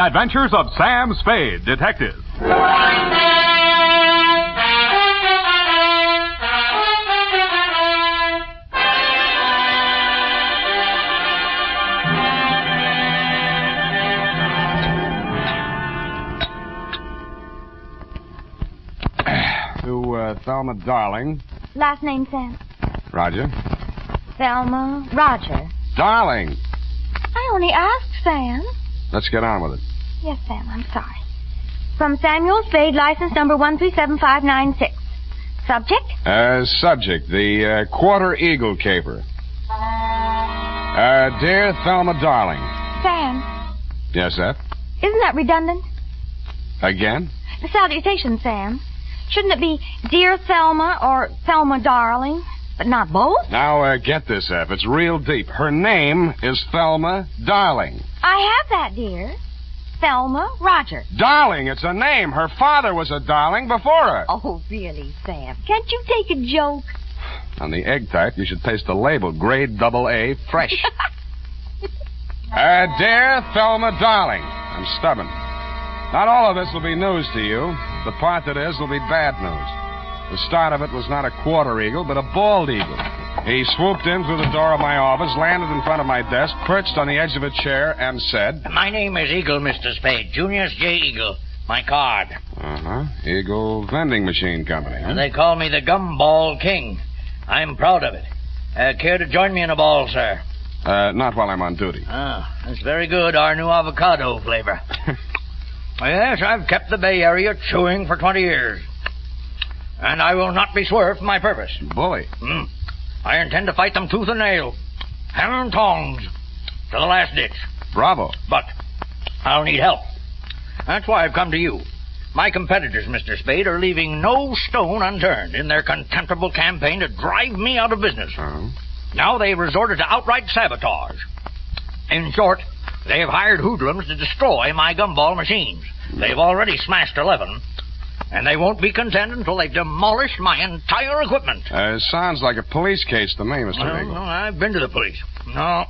Adventures of Sam Spade, Detective. Thelma Darling. Last name, Sam? Roger. Thelma Roger. Darling. I only asked, Sam. Let's get on with it. Yes, Sam, I'm sorry. From Samuel Spade, license number 1375596. Subject? Subject, the Quarter Eagle caper. Dear Thelma Darling. Sam. Yes, sir? Isn't that redundant? Again? The salutation, Sam. Shouldn't it be Dear Thelma or Thelma Darling, but not both? Now, get this, F. It's real deep. Her name is Thelma Darling. I have that, dear. Thelma Roger. Darling, it's a name. Her father was a darling before her. Oh, really, Sam? Can't you take a joke? On the egg type, you should taste the label, grade AA, fresh. Dear Thelma Darling, I'm stubborn. Not all of this will be news to you. The part that is will be bad news. The start of it was not a quarter eagle, but a bald eagle. He swooped in through the door of my office, landed in front of my desk, perched on the edge of a chair, and said... My name is Eagle, Mr. Spade. Junius J. Eagle. My card. Eagle Vending Machine Company. Huh? They call me the Gumball King. I'm proud of it. Care to join me in a ball, sir? Not while I'm on duty. Ah, that's very good. Our new avocado flavor. Yes, I've kept the Bay Area chewing for 20 years. And I will not be swerved from my purpose. Bully. I intend to fight them tooth and nail. Hammer and tongs. To the last ditch. Bravo. But I'll need help. That's why I've come to you. My competitors, Mr. Spade, are leaving no stone unturned in their contemptible campaign to drive me out of business. Now they've resorted to outright sabotage. In short, they have hired hoodlums to destroy my gumball machines. They've already smashed 11, and they won't be content until they've demolished my entire equipment. Sounds like a police case to me, Mr. Eagle. No, I've been to the police. No,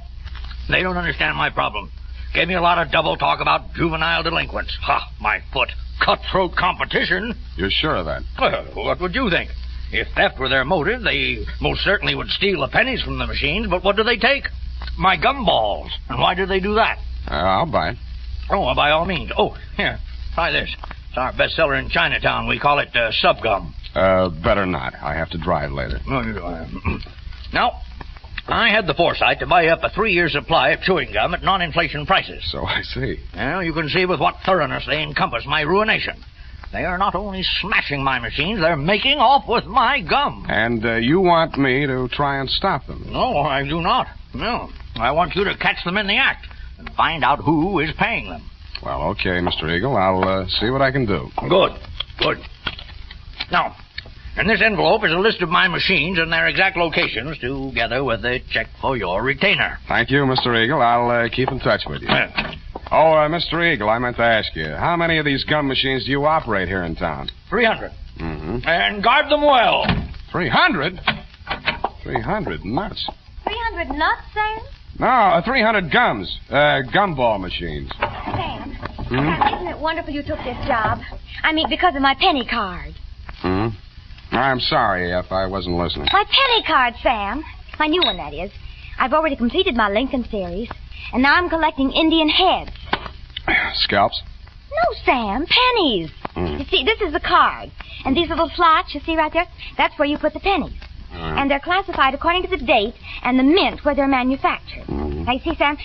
they don't understand my problem. Gave me a lot of double talk about juvenile delinquents. Ha, my foot. Cutthroat competition. You're sure of that? Well, what would you think? If theft were their motive, they most certainly would steal the pennies from the machines, but what do they take? My gumballs. And why do they do that? I'll buy it. Oh, well, by all means. Oh, here, try this. It's our bestseller in Chinatown. We call it Subgum. Better not. I have to drive later. Now, I had the foresight to buy up a 3-year supply of chewing gum at non-inflation prices. So I see. Well, you can see with what thoroughness they encompass my ruination. They are not only smashing my machines, they're making off with my gum. And you want me to try and stop them? No, I do not. No. I want you to catch them in the act and find out who is paying them. Well, okay, Mr. Eagle. I'll see what I can do. Good. Now, in this envelope is a list of my machines and their exact locations, together with a check for your retainer. Thank you, Mr. Eagle. I'll keep in touch with you. Mr. Eagle, I meant to ask you, how many of these gum machines do you operate here in town? 300. Mm-hmm. And guard them well. 300? 300 nuts. 300 nuts, Sam? No, 300 gums. Gumball machines. Sam, isn't it wonderful you took this job? I mean, because of my penny card. I'm sorry if I wasn't listening. My penny card, Sam. My new one, that is. I've already completed my Lincoln series, and now I'm collecting Indian heads. Scalps? No, Sam, pennies. You see, this is the card, and these little slots you see right there, that's where you put the pennies. And they're classified according to the date and the mint where they're manufactured. Now, you see, Sam,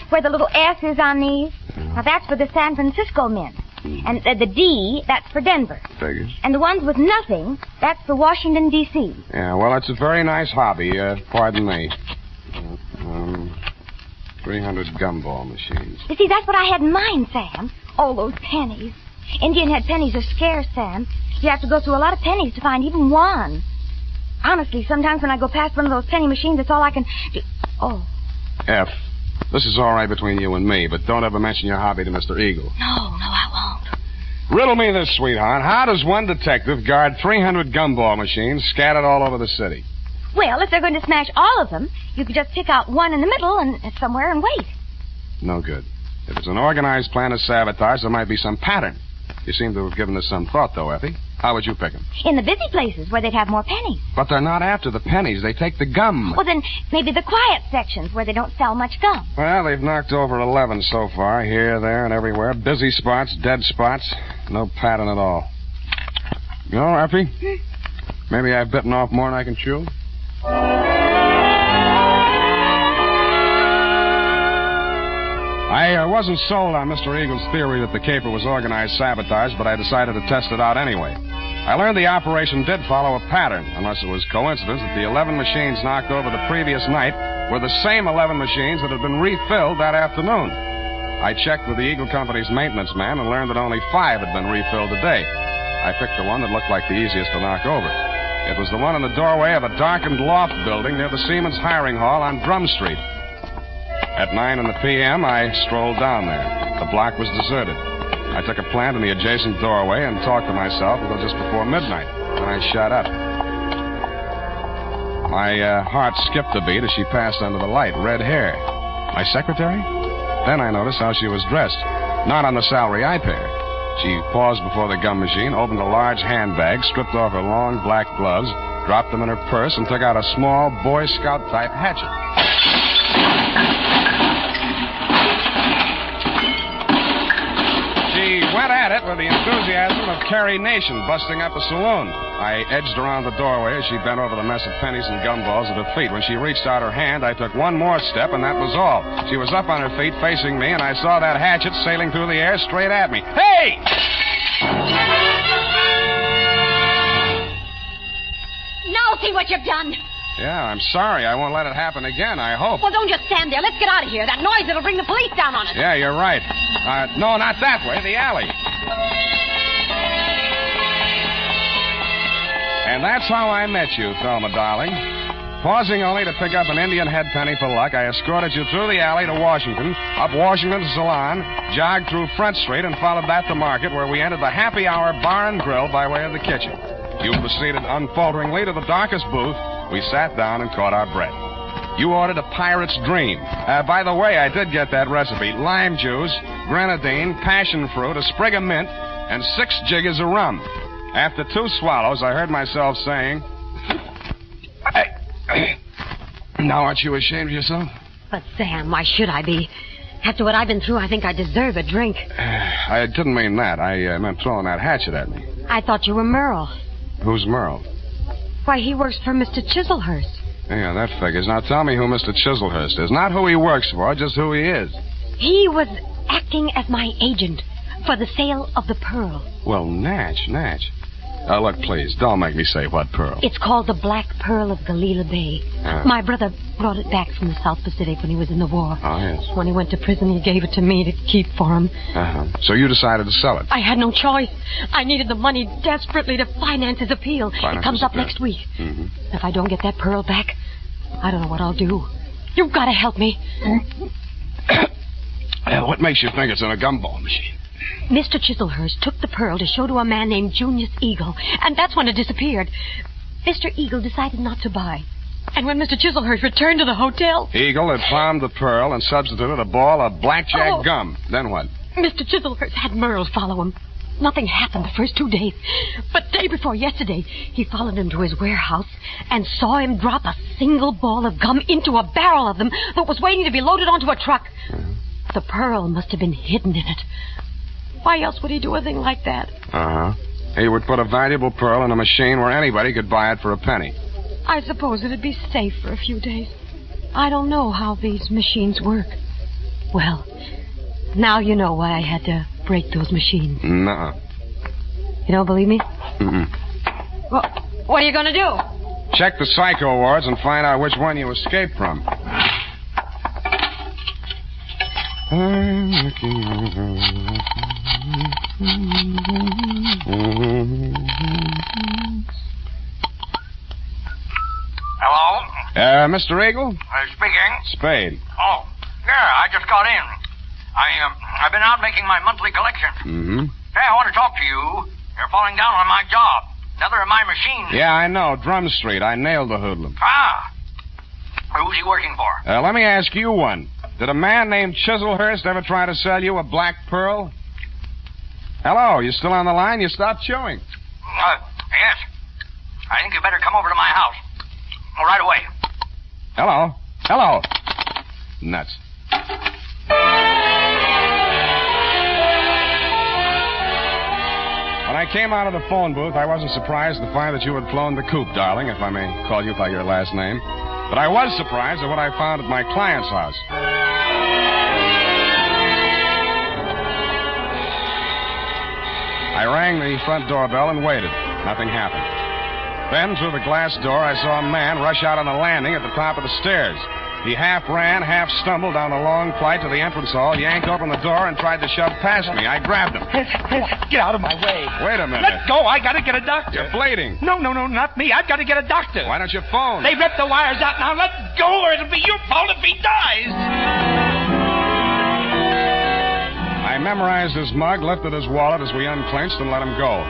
where the little S is on these? Now, that's for the San Francisco mint. And the D, that's for Denver. Figures. And the ones with nothing, that's for Washington, D.C. Yeah, well, it's a very nice hobby. Pardon me. 300 gumball machines. You see, that's what I had in mind, Sam. All those pennies. Indian head pennies are scarce, Sam. You have to go through a lot of pennies to find even one. Honestly, sometimes when I go past one of those penny machines, that's all I can do. Oh. F, this is all right between you and me, but don't ever mention your hobby to Mr. Eagle. No, I won't. Riddle me this, sweetheart. How does one detective guard 300 gumball machines scattered all over the city? Well, if they're going to smash all of them, you could just pick out one in the middle and somewhere and wait. No good. If it's an organized plan of sabotage, there might be some pattern. You seem to have given this some thought, though, Effie. How would you pick them? In the busy places where they'd have more pennies. But they're not after the pennies. They take the gum. Well, then maybe the quiet sections where they don't sell much gum. Well, they've knocked over 11 so far, here, there, and everywhere. Busy spots, dead spots. No pattern at all. You know, Effie, maybe I've bitten off more than I can chew. I wasn't sold on Mr. Eagle's theory that the caper was organized sabotage, but I decided to test it out anyway. I learned the operation did follow a pattern, unless it was coincidence that the 11 machines knocked over the previous night were the same 11 machines that had been refilled that afternoon. I checked with the Eagle Company's maintenance man and learned that only 5 had been refilled today. I picked the one that looked like the easiest to knock over. It was the one in the doorway of a darkened loft building near the Siemens Hiring Hall on Drum Street. At 9 p.m., I strolled down there. The block was deserted. I took a plant in the adjacent doorway and talked to myself until just before midnight. Then I shut up. My heart skipped a beat as she passed under the light. Red hair. My secretary? Then I noticed how she was dressed. Not on the salary I pay her. She paused before the gum machine, opened a large handbag, stripped off her long black gloves, dropped them in her purse, and took out a small Boy Scout-type hatchet. She went at it with the enthusiasm of Carrie Nation busting up a saloon. I edged around the doorway as she bent over the mess of pennies and gumballs at her feet. When she reached out her hand, I took one more step, and that was all. She was up on her feet facing me, and I saw that hatchet sailing through the air straight at me. Hey! Now see what you've done. Yeah, I'm sorry. I won't let it happen again, I hope. Well, don't just stand there. Let's get out of here. That noise, it'll bring the police down on us. Yeah, you're right. No, not that way. The alley. And that's how I met you, Thelma, darling. Pausing only to pick up an Indian head penny for luck, I escorted you through the alley to Washington, up Washington to Salon, jogged through Front Street, and followed that to Market, where we entered the Happy Hour Bar and Grill by way of the kitchen. You proceeded unfalteringly to the darkest booth. We sat down and caught our breath. You ordered a pirate's dream. By the way, I did get that recipe. Lime juice, grenadine, passion fruit, a sprig of mint, and 6 jiggers of rum. After 2 swallows, I heard myself saying, now aren't you ashamed of yourself? But, Sam, why should I be? After what I've been through, I think I deserve a drink. I didn't mean that. I meant throwing that hatchet at me. I thought you were Merle. Who's Merle? Why, he works for Mr. Chislehurst. Yeah, that figures. Now tell me who Mr. Chislehurst is. Not who he works for, just who he is. He was acting as my agent for the sale of the pearl. Well, Natch. Look, please, don't make me say what pearl. It's called the Black Pearl of Galila Bay. My brother brought it back from the South Pacific when he was in the war. Oh, yes. When he went to prison, he gave it to me to keep for him. So you decided to sell it? I had no choice. I needed the money desperately to finance his appeal. It comes up next week. Mm-hmm. If I don't get that pearl back, I don't know what I'll do. You've got to help me. What makes you think it's in a gumball machine? Mr. Chislehurst took the pearl to show to a man named Junius Eagle, and that's when it disappeared. Mr. Eagle decided not to buy. And when Mr. Chislehurst returned to the hotel... Eagle had found the pearl and substituted a ball of blackjack gum. Then what? Mr. Chislehurst had Merle follow him. Nothing happened the first 2 days. But day before yesterday, he followed him to his warehouse and saw him drop a single ball of gum into a barrel of them that was waiting to be loaded onto a truck. Mm-hmm. The pearl must have been hidden in it. Why else would he do a thing like that? He would put a valuable pearl in a machine where anybody could buy it for a penny. I suppose it'd be safe for a few days. I don't know how these machines work. Well, now you know why I had to break those machines. Nuh-uh. You don't believe me? Mm-mm. Well, what are you going to do? Check the psycho wards and find out which one you escaped from. Hello? Mr. Eagle? Speaking. Spade. Oh, yeah, I just got in. I've been out making my monthly collection. Mm-hmm. Hey, I want to talk to you. You're falling down on my job. Another of my machines. Yeah, I know. Drum Street. I nailed the hoodlum. Ah. Who's he working for? Let me ask you one. Did a man named Chislehurst ever try to sell you a black pearl? Hello, you still on the line? You stopped chewing. Yes. I think you better come over to my house. Right away. Hello. Hello. Nuts. When I came out of the phone booth, I wasn't surprised to find that you had flown the coop, darling, if I may call you by your last name. But I was surprised at what I found at my client's house. I rang the front doorbell and waited. Nothing happened. Then, through the glass door, I saw a man rush out on the landing at the top of the stairs. He half ran, half stumbled down the long flight to the entrance hall, yanked open the door, and tried to shove past me. I grabbed him. Get out of my way. Wait a minute. Let go. I got to get a doctor. You're bleeding. No, not me. I've got to get a doctor. Why don't you phone? They ripped the wires out. Now let go, or it'll be your fault if he dies. I memorized his mug, lifted his wallet as we unclinched, and let him go.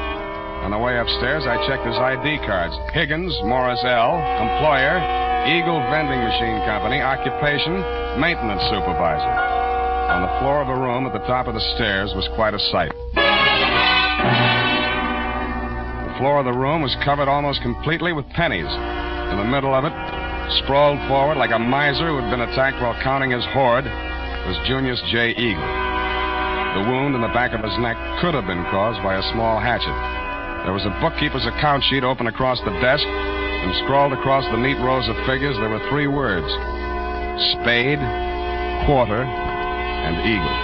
On the way upstairs, I checked his ID cards. Higgins, Morris-L, employer, Eagle Vending Machine Company, occupation, maintenance supervisor. On the floor of a room at the top of the stairs was quite a sight. The floor of the room was covered almost completely with pennies. In the middle of it, sprawled forward like a miser who had been attacked while counting his hoard, was Junius J. Eagle. The wound in the back of his neck could have been caused by a small hatchet. There was a bookkeeper's account sheet open across the desk, and scrawled across the neat rows of figures there were 3 words: Spade, Quarter, and Eagle.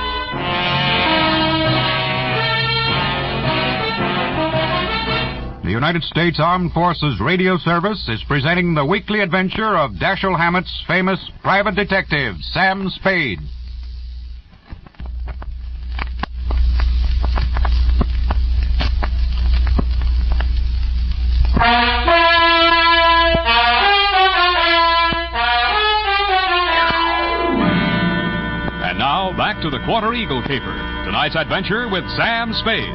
The United States Armed Forces Radio Service is presenting the weekly adventure of Dashiell Hammett's famous private detective, Sam Spade. And now, back to the Quarter Eagle Caper. Tonight's adventure with Sam Spade.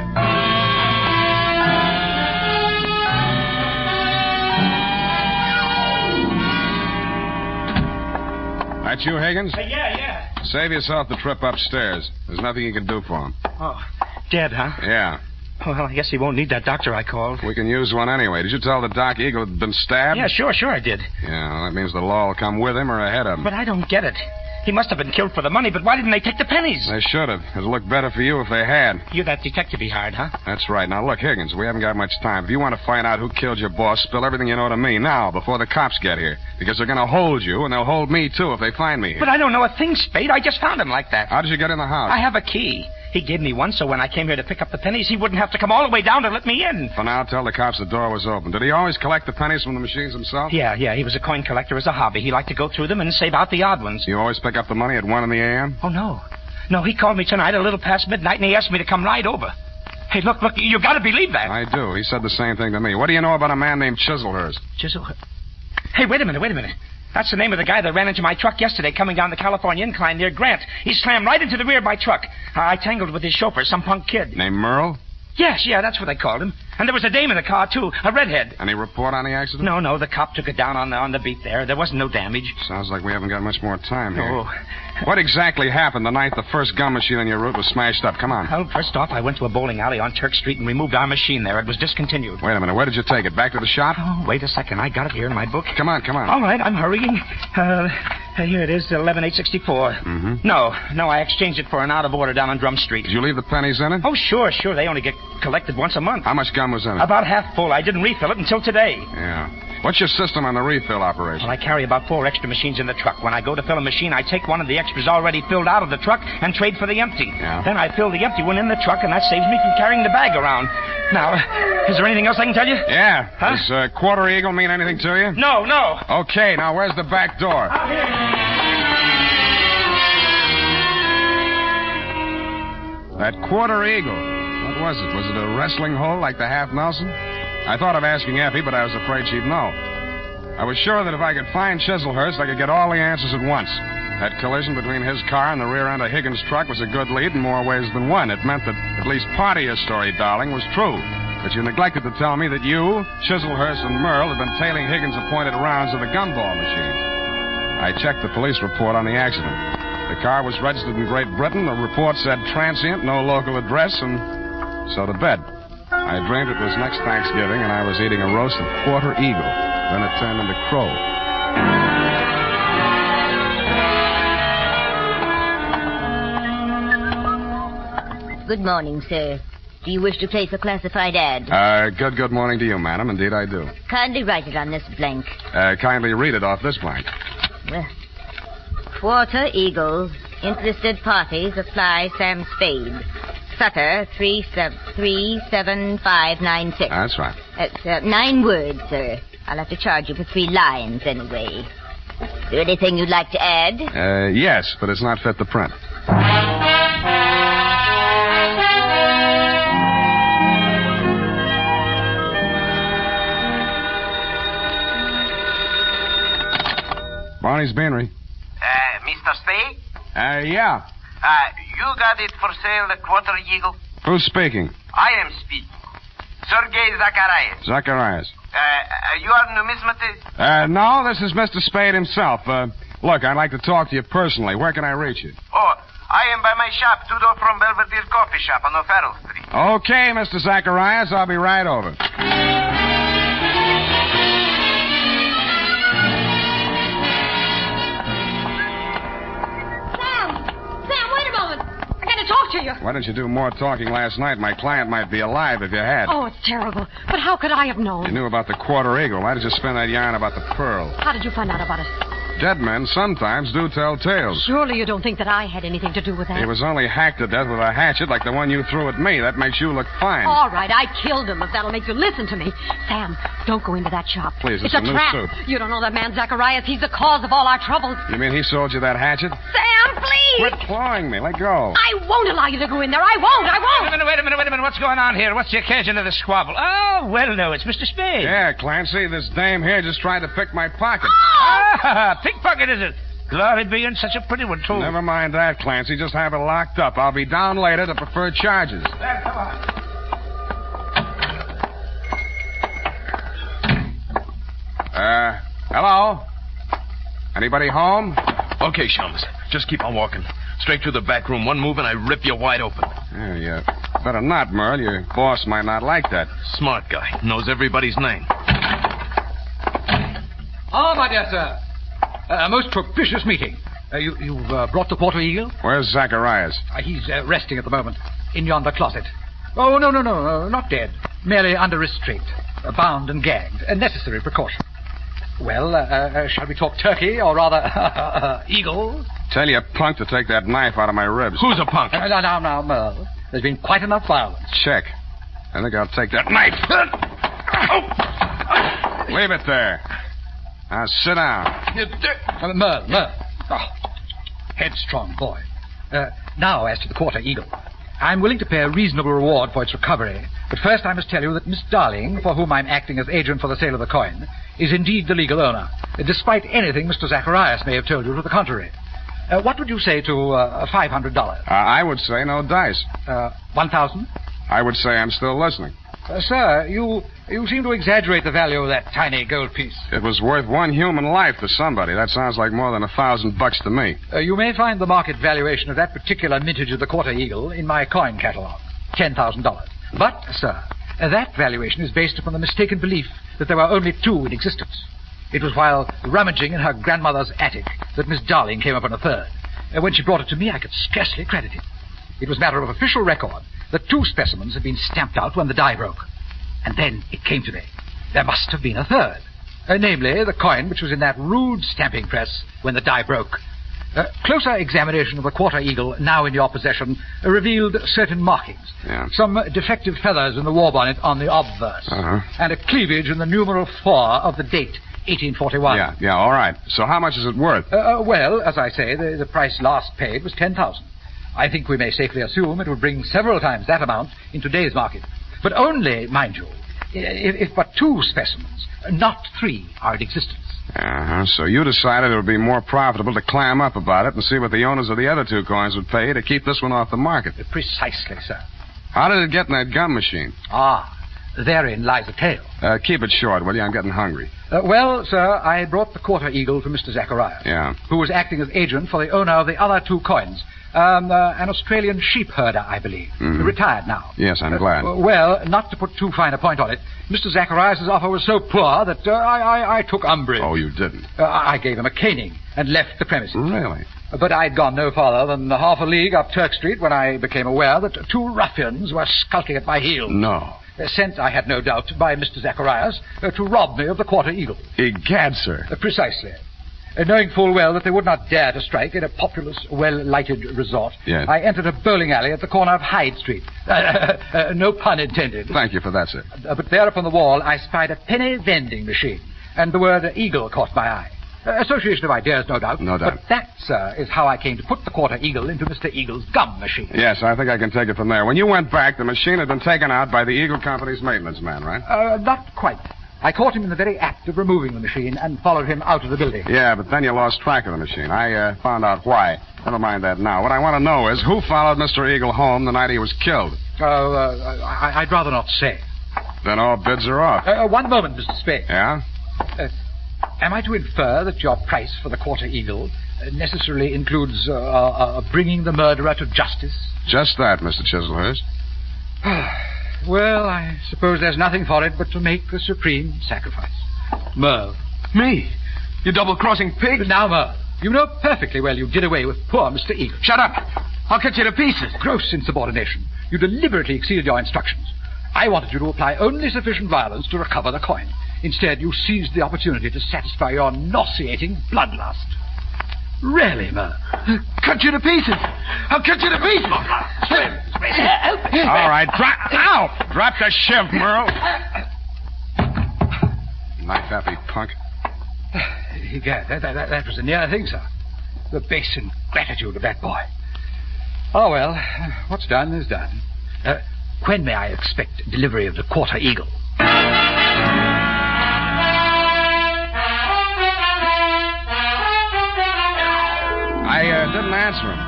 That you, Higgins? Yeah. Save yourself the trip upstairs. There's nothing you can do for him. Oh, dead, huh? Yeah. Well, I guess he won't need that doctor I called. We can use one anyway. Did you tell the Doc Eagle had been stabbed? Yeah, sure I did. Yeah, well, that means the law will come with him or ahead of him. But I don't get it. He must have been killed for the money, but why didn't they take the pennies? They should have. It'd look better for you if they had. You're that detective he hired, huh? That's right. Now, look, Higgins, we haven't got much time. If you want to find out who killed your boss, spill everything you know to me now, before the cops get here. Because they're going to hold you, and they'll hold me, too, if they find me here. But I don't know a thing, Spade. I just found him like that. How did you get in the house? I have a key. He gave me one, so when I came here to pick up the pennies, he wouldn't have to come all the way down to let me in. For now, tell the cops the door was open. Did he always collect the pennies from the machines himself? Yeah. He was a coin collector as a hobby. He liked to go through them and save out the odd ones. You always pick up the money at 1 in the a.m.? Oh, no. No, he called me tonight a little past midnight, and he asked me to come right over. Hey, look, you got to believe that. I do. He said the same thing to me. What do you know about a man named Chislehurst? Hey, wait a minute. That's the name of the guy that ran into my truck yesterday coming down the California incline near Grant. He slammed right into the rear of my truck. I tangled with his chauffeur, some punk kid. Named Merle? Yes, that's what they called him. And there was a dame in the car, too, a redhead. Any report on the accident? No, the cop took it down on the beat there. There wasn't no damage. Sounds like we haven't got much more time here. Oh. What exactly happened the night the first gum machine on your route was smashed up? Come on. Well, first off, I went to a bowling alley on Turk Street and removed our machine there. It was discontinued. Wait a minute. Where did you take it? Back to the shop? Oh, wait a second. I got it here in my book. Come on. All right, I'm hurrying. Here it is, 11864. Mm-hmm. No, I exchanged it for an out of order down on Drum Street. Did you leave the pennies in it? Oh, sure. They only get collected once a month. How much gum was in it? About half full. I didn't refill it until today. Yeah. What's your system on the refill operation? Well, I carry about 4 extra machines in the truck. When I go to fill a machine, I take one of the extras already filled out of the truck and trade for the empty. Yeah. Then I fill the empty one in the truck, and that saves me from carrying the bag around. Now, is there anything else I can tell you? Yeah. Huh? Does Quarter Eagle mean anything to you? No. Okay, now where's the back door? Out here. That Quarter Eagle. What was it? Was it a wrestling hole like the Half Nelson? I thought of asking Effie, but I was afraid she'd know. I was sure that if I could find Chislehurst, I could get all the answers at once. That collision between his car and the rear end of Higgins' truck was a good lead in more ways than one. It meant that at least part of your story, darling, was true. But you neglected to tell me that you, Chislehurst, and Merle had been tailing Higgins' appointed rounds of the gumball machine. I checked the police report on the accident. The car was registered in Great Britain. The report said transient, no local address, and so to bed. I dreamed it was next Thanksgiving, and I was eating a roast of quarter eagle. Then it turned into crow. Good morning, sir. Do you wish to place a classified ad? Good morning to you, madam. Indeed, I do. Kindly write it on this blank. Kindly read it off this blank. Well, Quarter Eagle. Interested parties apply Sam Spade. Sutter 37596. That's right. That's 9 words, sir. I'll have to charge you for 3 lines anyway. Is there anything you'd like to add? Yes, but it's not fit to print. Barney's Beanery. Mr. Spade? Yeah. You got it for sale, the Quarter Eagle? Who's speaking? I am speaking. Sergei Zacharias. Zacharias. You are numismatist? No, this is Mr. Spade himself. Look, I'd like to talk to you personally. Where can I reach you? Oh, I am by my shop, 2 doors from BLVD Coffee Shop on O'Farrell Street. Okay, Mr. Zacharias, I'll be right over. Talk to you. Why didn't you do more talking last night? My client might be alive if you had. Oh, it's terrible. But how could I have known? You knew about the Quarter Eagle. Why did you spin that yarn about the pearl? How did you find out about it? Dead men sometimes do tell tales. Surely you don't think that I had anything to do with that? He was only hacked to death with a hatchet like the one you threw at me. That makes you look fine. All right, I killed him, if that'll make you listen to me. Sam, don't go into that shop. Please, it's a a new trap. suit. You don't know that man Zacharias. He's the cause of all our troubles. You mean he sold you that hatchet? Sam, please! Quit clawing me. Let go. I won't allow you to go in there. I won't. Wait a minute. What's going on here? What's the occasion of the squabble? Oh, well, no, it's Mr. Spade. Yeah, Clancy, this dame here just tried to pick my pocket. Pickpocket, is it? Glory be, and such a pretty one, too. Never mind that, Clancy. Just have it locked up. I'll be down later to prefer charges. There, come on. Hello? Anybody home? Okay, Chums. Just keep on walking. Straight through the back room. One move and I rip you wide open. Yeah, you better not, Merle. Your boss might not like that. Smart guy. Knows everybody's name. Ah, my dear sir. A most propitious meeting. You've brought the Quarter Eagle? Where's Zacharias? He's resting at the moment in yonder closet. Oh, no, not dead. Merely under restraint. Bound and gagged. A necessary precaution. Well, shall we talk turkey, or rather, eagle? Tell you, punk, to take that knife out of my ribs. Who's a punk? Now, Merle. There's been quite enough violence. Check. I think I'll take that knife. Leave it there. Now, sit down. Merle. Oh, headstrong boy. Now, as to the Quarter Eagle. I'm willing to pay a reasonable reward for its recovery. But first I must tell you that Miss Darling, for whom I'm acting as agent for the sale of the coin, is indeed the legal owner, despite anything Mr. Zacharias may have told you to the contrary. What would you say to $500? I would say no dice. 1,000? I would say I'm still listening. Sir, you seem to exaggerate the value of that tiny gold piece. It was worth one human life to somebody. That sounds like more than $1,000 to me. You may find the market valuation of that particular mintage of the Quarter Eagle in my coin catalog. $10,000. But, sir, that valuation is based upon the mistaken belief that there were only 2 in existence. It was while rummaging in her grandmother's attic that Miss Darling came upon a third. When she brought it to me, I could scarcely credit it. It was matter of official record that 2 specimens had been stamped out when the die broke. And then it came to me. There must have been a third. Namely, the coin which was in that rude stamping press when the die broke. Closer examination of the Quarter Eagle, now in your possession, revealed certain markings. Yeah. Some defective feathers in the war bonnet on the obverse. And a cleavage in the numeral 4 of the date, 1841. Yeah, all right. So how much is it worth? Well, as I say, the price last paid was $10,000. I think we may safely assume it would bring several times that amount in today's market. But only, mind you, if but 2 specimens, not 3, are in existence. So you decided it would be more profitable to clam up about it and see what the owners of the other 2 coins would pay to keep this one off the market. Precisely, sir. How did it get in that gum machine? therein lies a tale. Keep it short, will you? I'm getting hungry. Well, sir, I brought the quarter eagle to Mr. Zacharias. Yeah. Who was acting as agent for the owner of the other 2 coins. An Australian sheep herder, I believe. Retired now. Yes, I'm glad. Well, not to put too fine a point on it, Mr. Zacharias' offer was so poor that I took umbrage. Oh, you didn't? I gave him a caning and left the premises. Really? But I'd gone no farther than half a league up Turk Street when I became aware that 2 ruffians were skulking at my heels. No. Sent, I had no doubt, by Mr. Zacharias to rob me of the quarter eagle. Egad, sir. Precisely. Knowing full well that they would not dare to strike in a populous, well-lighted resort, yes. I entered a bowling alley at the corner of Hyde Street. No pun intended. Thank you for that, sir. But there upon the wall I spied a penny vending machine, and the word eagle caught my eye. Association of ideas, no doubt. No doubt. But that, sir, is how I came to put the quarter eagle into Mr. Eagle's gum machine. Yes, I think I can take it from there. When you went back, the machine had been taken out by the Eagle Company's maintenance man, right? Not quite. I caught him in the very act of removing the machine and followed him out of the building. Yeah, but then you lost track of the machine. I found out why. Never mind that now. What I want to know is who followed Mr. Eagle home the night he was killed? I'd rather not say. Then all bids are off. One moment, Mr. Spade. Yeah? Am I to infer that your price for the quarter eagle necessarily includes bringing the murderer to justice? Just that, Mr. Chislehurst. Well, I suppose there's nothing for it but to make the supreme sacrifice. Merle. Me? You double-crossing pig? Now, Merle, you know perfectly well you did away with poor Mr. Eagle. Shut up! I'll cut you to pieces. Gross insubordination. You deliberately exceeded your instructions. I wanted you to apply only sufficient violence to recover the coin. Instead, you seized the opportunity to satisfy your nauseating bloodlust. Really, Merle? Cut you to pieces. I'll cut you to pieces. All right, drop the shiv, Merle. Knife-happy punk. Egad, that was a near thing, sir. The base ingratitude of that boy. Oh, well, what's done is done. When may I expect delivery of the quarter eagle? I didn't answer him.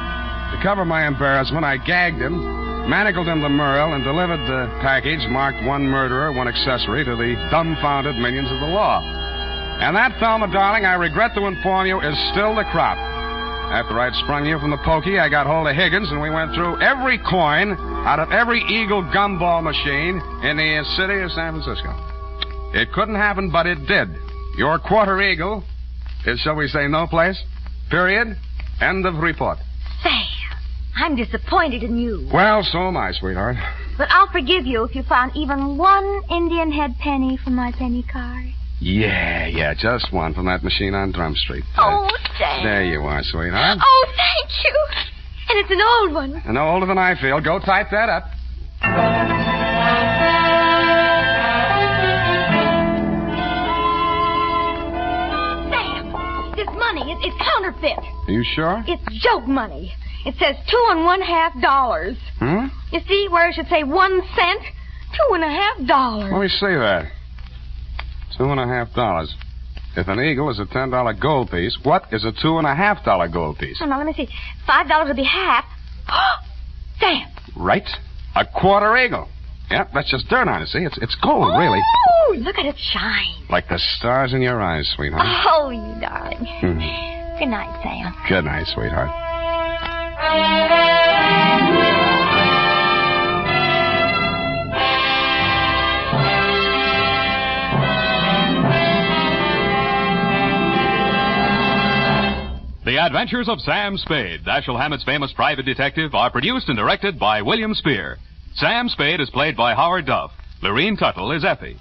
To cover my embarrassment, I gagged him, manacled him to Merle, and delivered the package marked 1 murderer, 1 accessory to the dumbfounded minions of the law. And that, Thelma, darling, I regret to inform you, is still the crop. After I'd sprung you from the pokey, I got hold of Higgins, and we went through every coin out of every Eagle gumball machine in the city of San Francisco. It couldn't happen, but it did. Your quarter eagle is, shall we say, no place. Period. End of report. Sam, I'm disappointed in you. Well, so am I, sweetheart. But I'll forgive you if you found even 1 Indian head penny from my penny card. Yeah, just 1 from that machine on Drum Street. Oh, Sam. There you are, sweetheart. Oh, thank you. And it's an old one. And no older than I feel. Go type that up. Sam, this money, it's counterfeit. Are you sure? It's joke money. It says $2.50. You see where it should say 1 cent? $2.50. Let me see that. $2.50. If an eagle is a $10 gold piece, what is a $2.50 gold piece? Oh, now, let me see. $5 would be half. Sam. Right. A quarter eagle. Yep, that's just dirt on it, see? It's gold, really. Oh, look at it shine. Like the stars in your eyes, sweetheart. Oh, you darling. Good night, Sam. Good night, sweetheart. The Adventures of Sam Spade, Dashiell Hammett's famous private detective, are produced and directed by William Spear. Sam Spade is played by Howard Duff. Lorene Tuttle is Effie.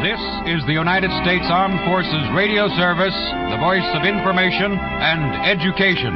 This is the United States Armed Forces Radio Service, the voice of information and education.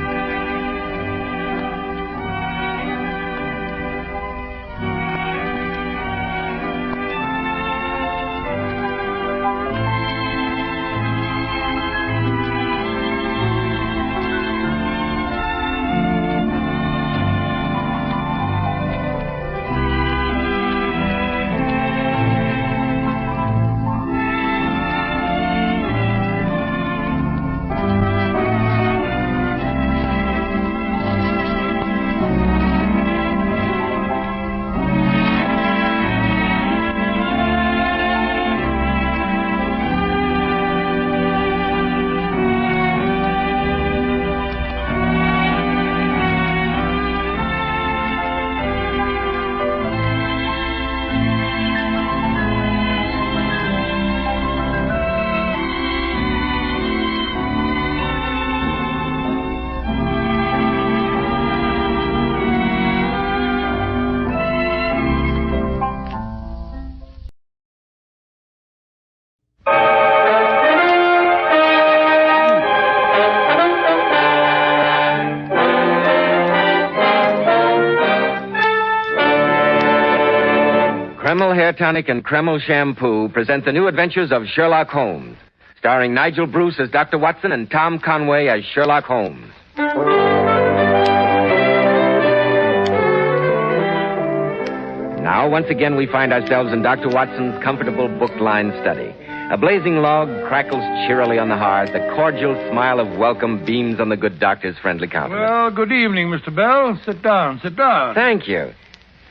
Kreml Hair Tonic and Kreml Shampoo present the new adventures of Sherlock Holmes, starring Nigel Bruce as Dr. Watson and Tom Conway as Sherlock Holmes. Now, once again, we find ourselves in Dr. Watson's comfortable book-lined study. A blazing log crackles cheerily on the hearth. A cordial smile of welcome beams on the good doctor's friendly countenance. Well, good evening, Mr. Bell. Sit down, sit down. Thank you.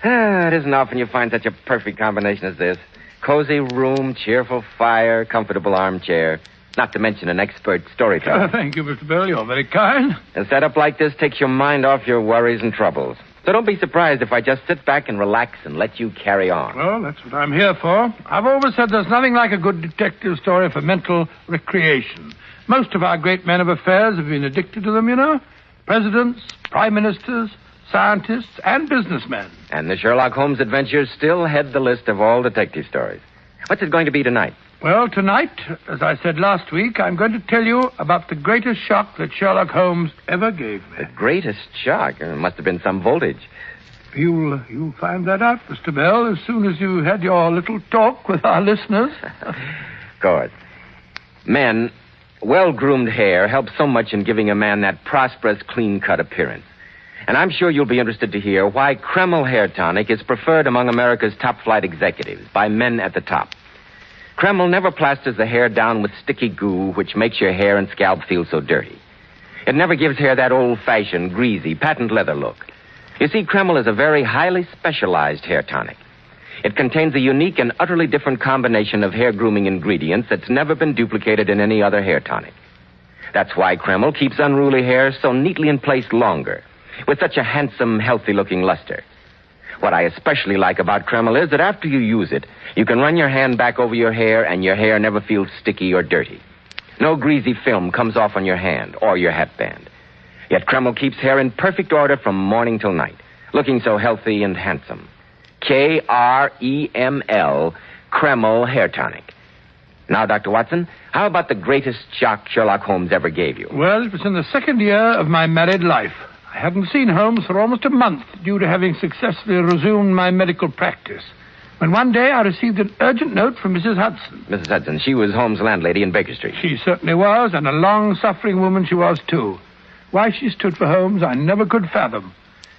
It isn't often you find such a perfect combination as this. Cozy room, cheerful fire, comfortable armchair. Not to mention an expert storyteller. Thank you, Mr. Bell. You're very kind. A setup like this takes your mind off your worries and troubles. So don't be surprised if I just sit back and relax and let you carry on. Well, that's what I'm here for. I've always said there's nothing like a good detective story for mental recreation. Most of our great men of affairs have been addicted to them, you know. Presidents, prime ministers, scientists, and businessmen. And the Sherlock Holmes adventures still head the list of all detective stories. What's it going to be tonight? Well, tonight, as I said last week, I'm going to tell you about the greatest shock that Sherlock Holmes ever gave me. The greatest shock? It must have been some voltage. You'll find that out, Mr. Bell, as soon as you had your little talk with our listeners. Good. Men, well-groomed hair helps so much in giving a man that prosperous, clean-cut appearance. And I'm sure you'll be interested to hear why Kreml Hair Tonic is preferred among America's top-flight executives by men at the top. Kreml never plasters the hair down with sticky goo, which makes your hair and scalp feel so dirty. It never gives hair that old-fashioned, greasy, patent leather look. You see, Kreml is a very highly specialized hair tonic. It contains a unique and utterly different combination of hair grooming ingredients that's never been duplicated in any other hair tonic. That's why Kreml keeps unruly hair so neatly in place longer, with such a handsome, healthy-looking luster. What I especially like about Kreml is that after you use it, you can run your hand back over your hair and your hair never feels sticky or dirty. No greasy film comes off on your hand or your hatband. Yet Kreml keeps hair in perfect order from morning till night, looking so healthy and handsome. Kreml, Kreml Hair Tonic. Now, Dr. Watson, how about the greatest shock Sherlock Holmes ever gave you? Well, it was in the second year of my married life. I hadn't seen Holmes for almost a month due to having successfully resumed my medical practice, when one day I received an urgent note from Mrs. Hudson. Mrs. Hudson, she was Holmes' landlady in Baker Street. She certainly was, and a long-suffering woman she was, too. Why she stood for Holmes, I never could fathom.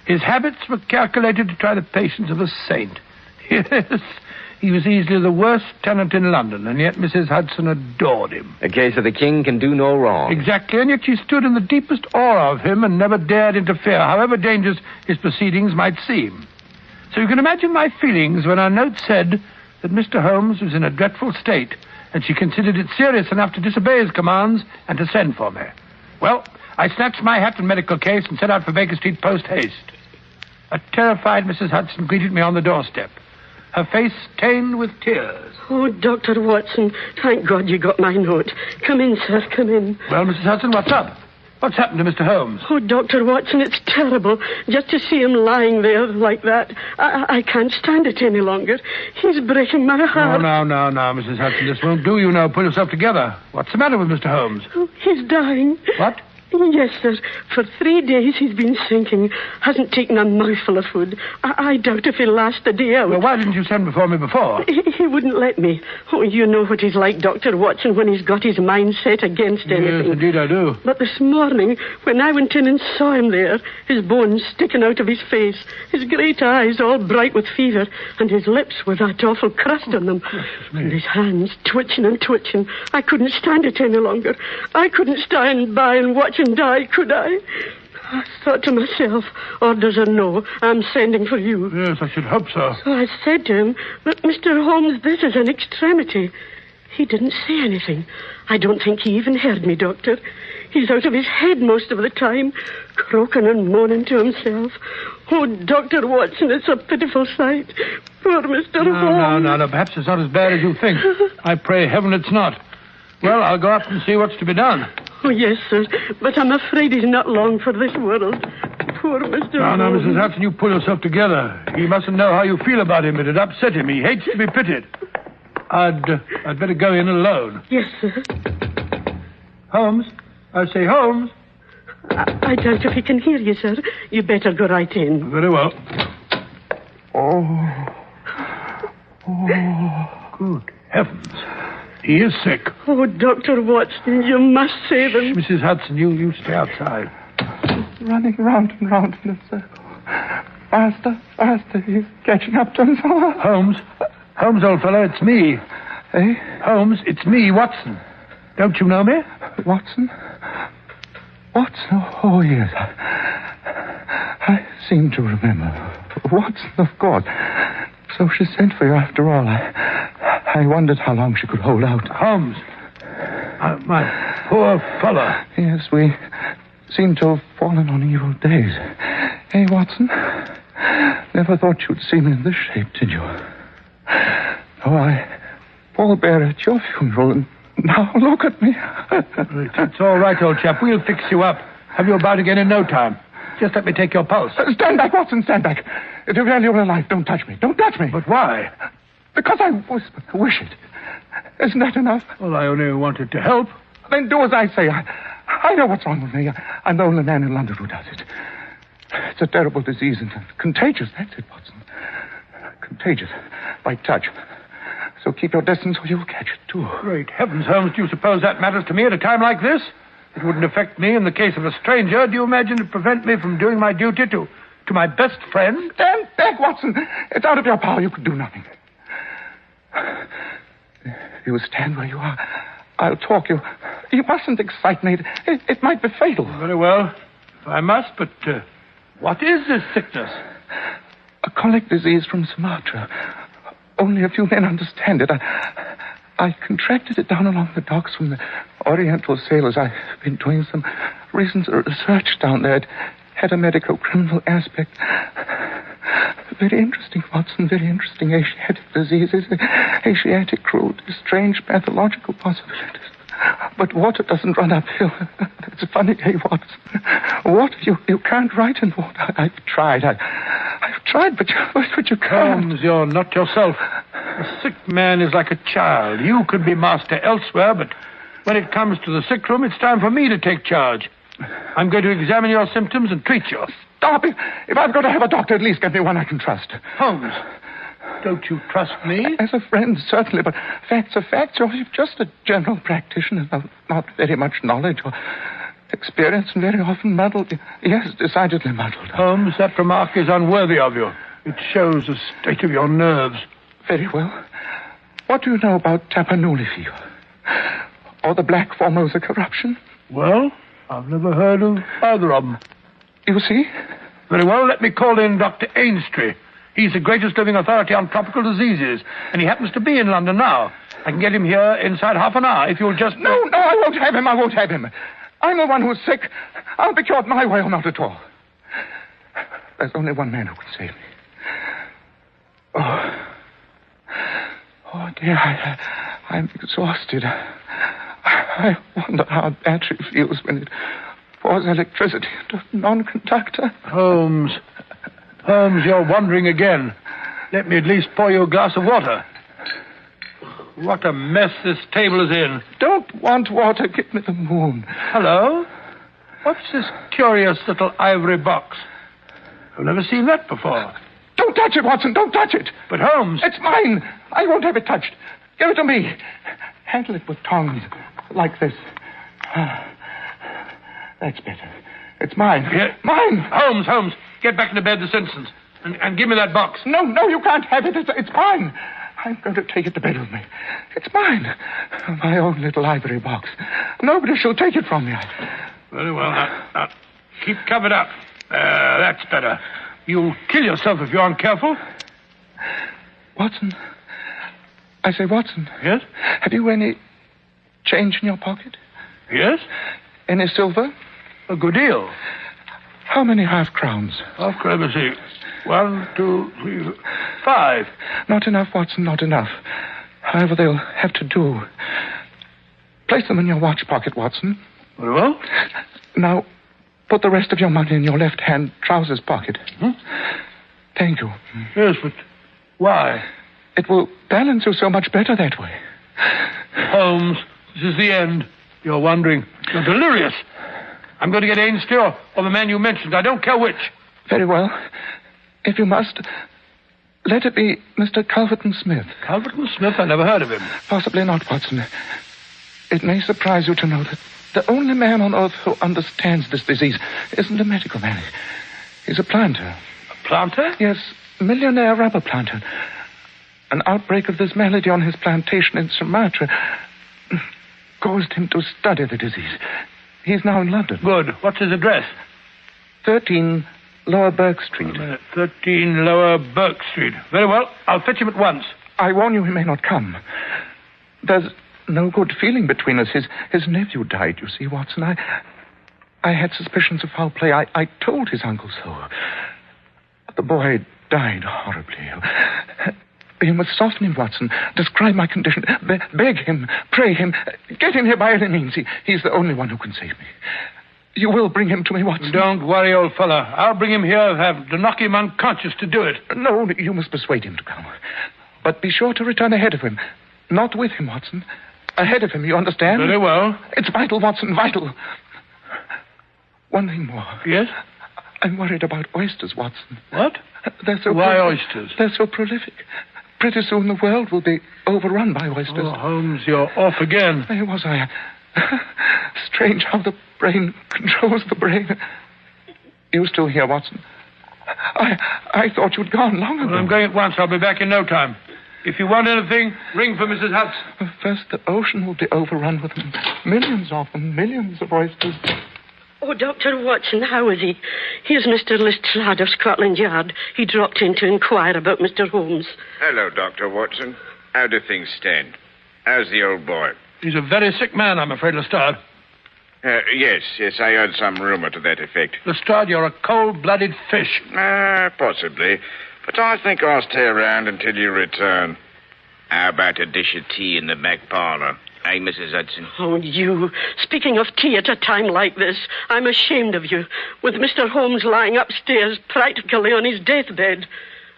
His habits were calculated to try the patience of a saint. Yes, he was easily the worst tenant in London, and yet Mrs. Hudson adored him. A case of the king can do no wrong. Exactly, and yet she stood in the deepest awe of him and never dared interfere, however dangerous his proceedings might seem. So you can imagine my feelings when our note said that Mr. Holmes was in a dreadful state, and she considered it serious enough to disobey his commands and to send for me. Well, I snatched my hat and medical case and set out for Baker Street post-haste. A terrified Mrs. Hudson greeted me on the doorstep, her face stained with tears. Oh, Dr. Watson, thank God you got my note. Come in, sir, come in. Well, Mrs. Hudson, what's up? What's happened to Mr. Holmes? Oh, Dr. Watson, it's terrible. Just to see him lying there like that. I can't stand it any longer. He's breaking my heart. No, Mrs. Hudson. This won't do. You know, pull yourself together. What's the matter with Mr. Holmes? Oh, he's dying. What? Yes, sir. For 3 days he's been sinking. Hasn't taken a mouthful of food. I doubt if he'll last a day out. Well, why didn't you send for me before? He wouldn't let me. Oh, you know what he's like, Dr. Watson, when he's got his mind set against anything. Yes, indeed I do. But this morning, when I went in and saw him there, his bones sticking out of his face, his great eyes all bright with fever, and his lips with that awful crust on them, and his hands twitching and twitching, I couldn't stand it any longer. I couldn't stand by and watch him die, could I? I thought to myself, orders or no, I'm sending for you. Yes, I should hope so. So I said to him, but Mr. Holmes, this is an extremity. He didn't say anything. I don't think he even heard me, Doctor. He's out of his head most of the time, croaking and moaning to himself. Oh, Dr. Watson, it's a pitiful sight. Poor Mr. Holmes. No. Perhaps it's not as bad as you think. I pray heaven it's not. Well, I'll go up and see what's to be done. Oh, yes, sir. But I'm afraid he's not long for this world. Poor Mr. Holmes. No, Mrs. Hudson, you pull yourself together. He mustn't know how you feel about him. It'd upset him. He hates to be pitied. I'd better go in alone. Yes, sir. Holmes? I say, Holmes? I doubt if he can hear you, sir. You better go right in. Very well. Oh, good heavens. He is sick. Oh, Dr. Watson, you must save him. Mrs. Hudson, you stay outside. Running round and round in a circle. Faster, faster. He's catching up to us. Holmes, old fellow, it's me. Eh? Holmes, it's me, Watson. Don't you know me? Watson? Watson? Oh, yes. I seem to remember. Watson, of course. So she sent for you after all. I wondered how long she could hold out. Holmes. My poor fellow. Yes, we seem to have fallen on evil days. Hey, Watson? Never thought you'd see me in this shape, did you? Oh, I pallbearer at your funeral, and now look at me. It's all right, old chap. We'll fix you up. Have you about again in no time. Just let me take your pulse. Stand back, Watson, stand back. If you're really alive, don't touch me. Don't touch me. But why? Because I wish it. Isn't that enough? Well, I only wanted to help. Then do as I say. I know what's wrong with me. I'm the only man in London who does it. It's a terrible disease and contagious. That's it, Watson. Contagious. By touch. So keep your distance or you'll catch it, too. Great heavens, Holmes, do you suppose that matters to me at a time like this? It wouldn't affect me in the case of a stranger. Do you imagine it'd prevent me from doing my duty to my best friend? Stand back, Watson. It's out of your power. You can do nothing. You stand where you are. I'll talk. You mustn't excite me. It might be fatal. Very well. If I must, but what is this sickness? A colic disease from Sumatra. Only a few men understand it. I contracted it down along the docks from the Oriental sailors. I've been doing some recent research down there. It had a medico-criminal aspect. Very interesting, Watson. Very interesting. Asiatic diseases, Asiatic crude, strange pathological possibilities. But water doesn't run uphill. It's funny, hey, Watson. Water, you can't write in water. I've tried. I've tried, but you can't. Holmes, you're not yourself. A sick man is like a child. You could be master elsewhere, but when it comes to the sick room, it's time for me to take charge. I'm going to examine your symptoms and treat you. Stop it. If I've got to have a doctor, at least get me one I can trust. Holmes, don't you trust me? As a friend, certainly, but facts are facts. You're just a general practitioner, not very much knowledge or experience, and very often muddled. Yes, decidedly muddled. Holmes, that remark is unworthy of you. It shows the state of your nerves. Very well. What do you know about Tapanuli fever? Or the Black Formosa corruption? Well, I've never heard of either of them. You see? Very well, let me call in Dr. Ainstree. He's the greatest living authority on tropical diseases, and he happens to be in London now. I can get him here inside half an hour if you'll just... No, I won't have him. I won't have him. I'm the one who's sick. I'll be cured my way or not at all. There's only one man who can save me. Oh, dear, I'm exhausted. I wonder how a battery feels when it pours electricity into a non-conductor. Holmes, you're wandering again. Let me at least pour you a glass of water. What a mess this table is in. Don't want water. Give me the moon. Hello? What's this curious little ivory box? I've never seen that before. Don't touch it, Watson. Don't touch it. But, Holmes... It's mine. I won't have it touched. Give it to me. Handle it with tongs. Like this. That's better. It's mine. Yeah. Mine. Holmes. Get back into bed this instant. And give me that box. No, you can't have it. It's mine. I'm going to take it to bed with me. It's mine. My own little ivory box. Nobody shall take it from me. Very well. Now, keep covered up. That's better. You'll kill yourself if you aren't careful. Watson. I say, Watson. Yes? Have you any change in your pocket? Yes. Any silver? A good deal. How many half-crowns? Half-crowns, let me see. 1, 2, 3, 5. Not enough, Watson, not enough. However, they'll have to do. Place them in your watch pocket, Watson. Very well. Now, put the rest of your money in your left-hand trousers pocket. Thank you. Yes, but why? It will balance you so much better that way. Holmes, this is the end. You're wondering. You're delirious. I'm going to get Ainstree or the man you mentioned. I don't care which. Very well. If you must, Let it be Mr. Culverton Smith. Culverton Smith? I never heard of him. Possibly not, Watson. It may surprise you to know that the only man on earth who understands this disease isn't a medical man. He's a planter. A planter? Yes, millionaire rubber planter. An outbreak of this malady on his plantation in Sumatra caused him to study the disease. He's now in London. Good. What's his address? 13 Lower Burke Street. 13 Lower Burke Street. Very well. I'll fetch him at once. I warn you, he may not come. There's no good feeling between us. His nephew died, you see, Watson. I had suspicions of foul play. I told his uncle so. The boy died horribly. You must soften him, Watson. Describe my condition. Beg him. Pray him. Get him here by any means. He's the only one who can save me. You will bring him to me, Watson. Don't worry, old fellow. I'll bring him here. Have to knock him unconscious to do it. No, you must persuade him to come. But be sure to return ahead of him. Not with him, Watson. Ahead of him, you understand? Very well. It's vital, Watson, vital. One thing more. Yes? I'm worried about oysters, Watson. What? They're so Why oysters? They're so prolific. Pretty soon the world will be overrun by oysters. Oh, Holmes, you're off again. Where was I? Strange how the brain controls the brain. You still here, Watson? I thought you'd gone long ago. Well, I'm going at once. I'll be back in no time. If you want anything, ring for Mrs. Hudson. First, the ocean will be overrun with them. Millions of them, millions of oysters. Oh, Dr. Watson, how is he? Here's Mr. Lestrade of Scotland Yard. He dropped in to inquire about Mr. Holmes. Hello, Dr. Watson. How do things stand? How's the old boy? He's a very sick man, I'm afraid, Lestrade. Yes, I heard some rumor to that effect. Lestrade, you're a cold-blooded fish. Possibly. But I think I'll stay around until you return. How about a dish of tea in the back parlor? Hey, Mrs. Hudson. Oh, you. Speaking of tea at a time like this, I'm ashamed of you. With Mr. Holmes lying upstairs, practically on his deathbed.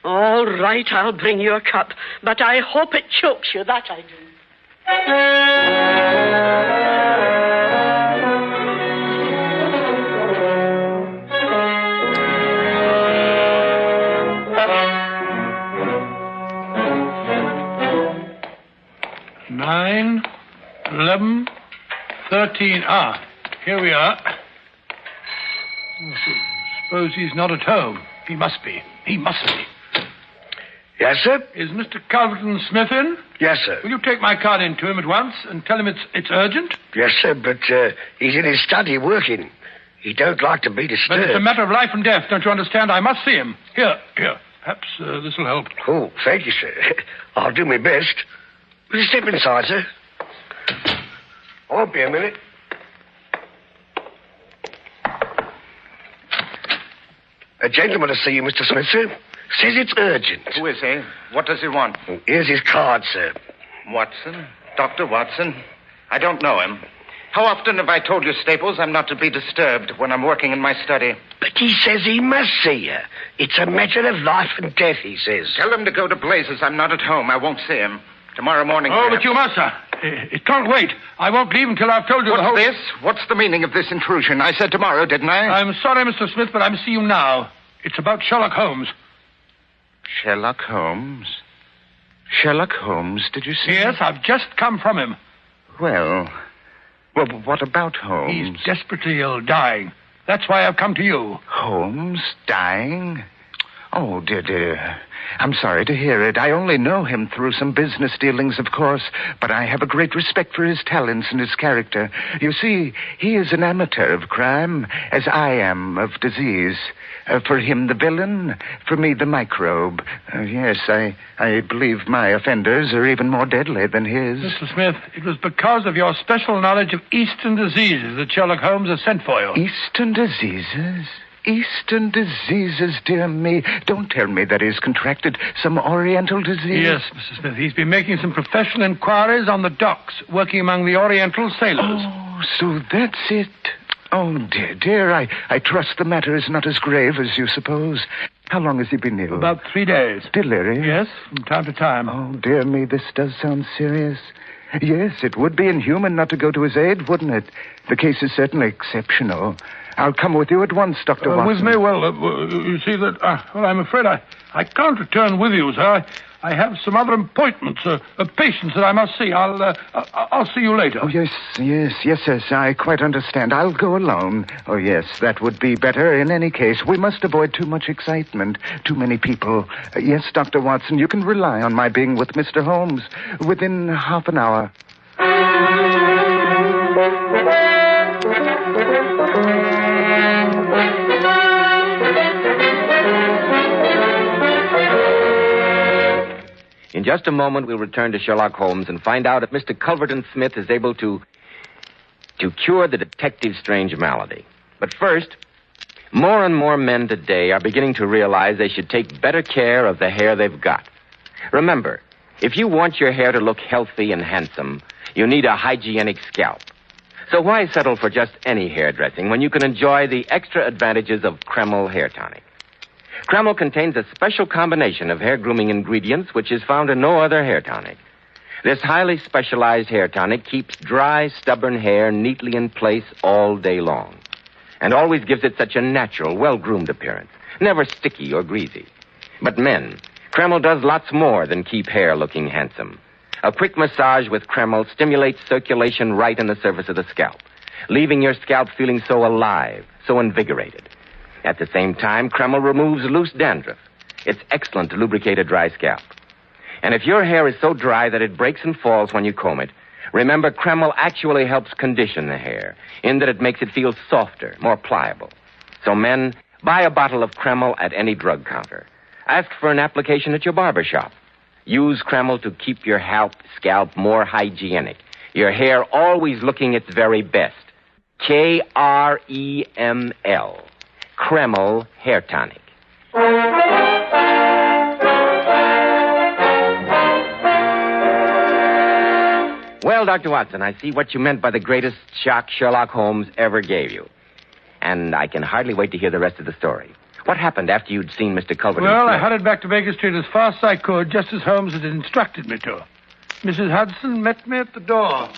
All right, I'll bring you a cup. But I hope it chokes you, that I do. Nine, 11, 13. Here we are. Suppose he's not at home. He must be. He must be. Yes, sir? Is Mr. Culverton Smith in? Yes, sir. Will you take my card in to him at once and tell him it's urgent? Yes, sir, but he's in his study working. He don't like to be disturbed. But it's a matter of life and death, don't you understand? I must see him. Here. Perhaps this will help. Oh, thank you, sir. I'll do my best. Will you step inside, sir? I won't be a minute. A gentleman to see you, Mr. Smith, sir. Says it's urgent. Who is he? What does he want? Here's his card, sir. Watson? Dr. Watson? I don't know him. How often have I told you, Staples, I'm not to be disturbed when I'm working in my study? But he says he must see you. It's a matter of life and death, he says. Tell him to go to blazes. I'm not at home. I won't see him. Tomorrow morning. Oh, but you must, sir. It can't wait. I won't leave until I've told you the whole... What's this? What's the meaning of this intrusion? I said tomorrow, didn't I? I'm sorry, Mr. Smith, but I must see you now. It's about Sherlock Holmes. Sherlock Holmes? Sherlock Holmes, did you say? Yes, I've just come from him. Well, what about Holmes? He's desperately ill, dying. That's why I've come to you. Holmes dying? Oh, dear. I'm sorry to hear it. I only know him through some business dealings, of course, but I have a great respect for his talents and his character. You see, he is an amateur of crime, as I am of disease. For him, the villain. For me, the microbe. Yes, I believe my offenders are even more deadly than his. Mr. Smith, it was because of your special knowledge of Eastern diseases that Sherlock Holmes has sent for you. Eastern diseases? Eastern diseases, dear me. Don't tell me that he's contracted some Oriental disease. Yes, Mr. Smith. He's been making some professional inquiries on the docks, working among the Oriental sailors. Oh, so that's it. Oh, dear. I trust the matter is not as grave as you suppose. How long has he been ill? About 3 days. Delirious? Yes, from time to time. Oh, dear me, this does sound serious. Yes, it would be inhuman not to go to his aid, wouldn't it? The case is certainly exceptional. I'll come with you at once, Dr. Watson. With me? Well, you see that... well, I'm afraid I can't return with you, sir. I have some other appointments, patients that I must see. I'll see you later. Oh, yes, sir. I quite understand. I'll go alone. Oh, yes, that would be better in any case. We must avoid too much excitement, too many people. Yes, Dr. Watson, you can rely on my being with Mr. Holmes within half an hour. In just a moment, we'll return to Sherlock Holmes and find out if Mr. Culverton Smith is able to cure the detective's strange malady. But first, more and more men today are beginning to realize they should take better care of the hair they've got. Remember, if you want your hair to look healthy and handsome, you need a hygienic scalp. So why settle for just any hairdressing when you can enjoy the extra advantages of Kreml Hair Tonic? Kreml contains a special combination of hair grooming ingredients which is found in no other hair tonic. This highly specialized hair tonic keeps dry, stubborn hair neatly in place all day long and always gives it such a natural, well-groomed appearance, never sticky or greasy. But men, Kreml does lots more than keep hair looking handsome. A quick massage with Kreml stimulates circulation right in the surface of the scalp, leaving your scalp feeling so alive, so invigorated. At the same time, Kreml removes loose dandruff. It's excellent to lubricate a dry scalp. And if your hair is so dry that it breaks and falls when you comb it, remember Kreml actually helps condition the hair, in that it makes it feel softer, more pliable. So men, buy a bottle of Kreml at any drug counter. Ask for an application at your barber shop. Use Kreml to keep your scalp more hygienic, your hair always looking its very best. Kreml. Kreml Hair Tonic. Well, Dr. Watson, I see what you meant by the greatest shock Sherlock Holmes ever gave you. And I can hardly wait to hear the rest of the story. What happened after you'd seen Mr. Culverton? Well, I hurried back to Baker Street as fast as I could, just as Holmes had instructed me to. Mrs. Hudson met me at the door.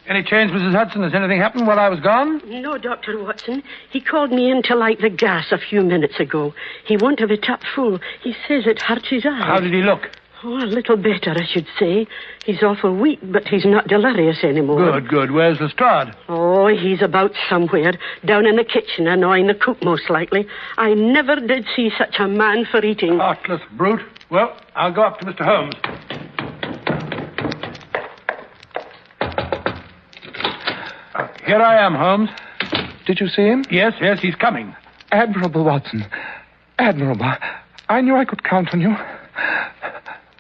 Any change, Mrs. Hudson? Has anything happened while I was gone? No, Dr. Watson. He called me in to light the gas a few minutes ago. He won't have it up full. He says it hurts his eyes. How did he look? Oh, a little better, I should say. He's awful weak, but he's not delirious anymore. Good. Where's Lestrade? Oh, he's about somewhere. Down in the kitchen, annoying the cook, most likely. I never did see such a man for eating. Heartless brute. Well, I'll go up to Mr. Holmes. Here I am, Holmes. Did you see him? Yes, he's coming. Admirable, Watson. Admirable. I knew I could count on you.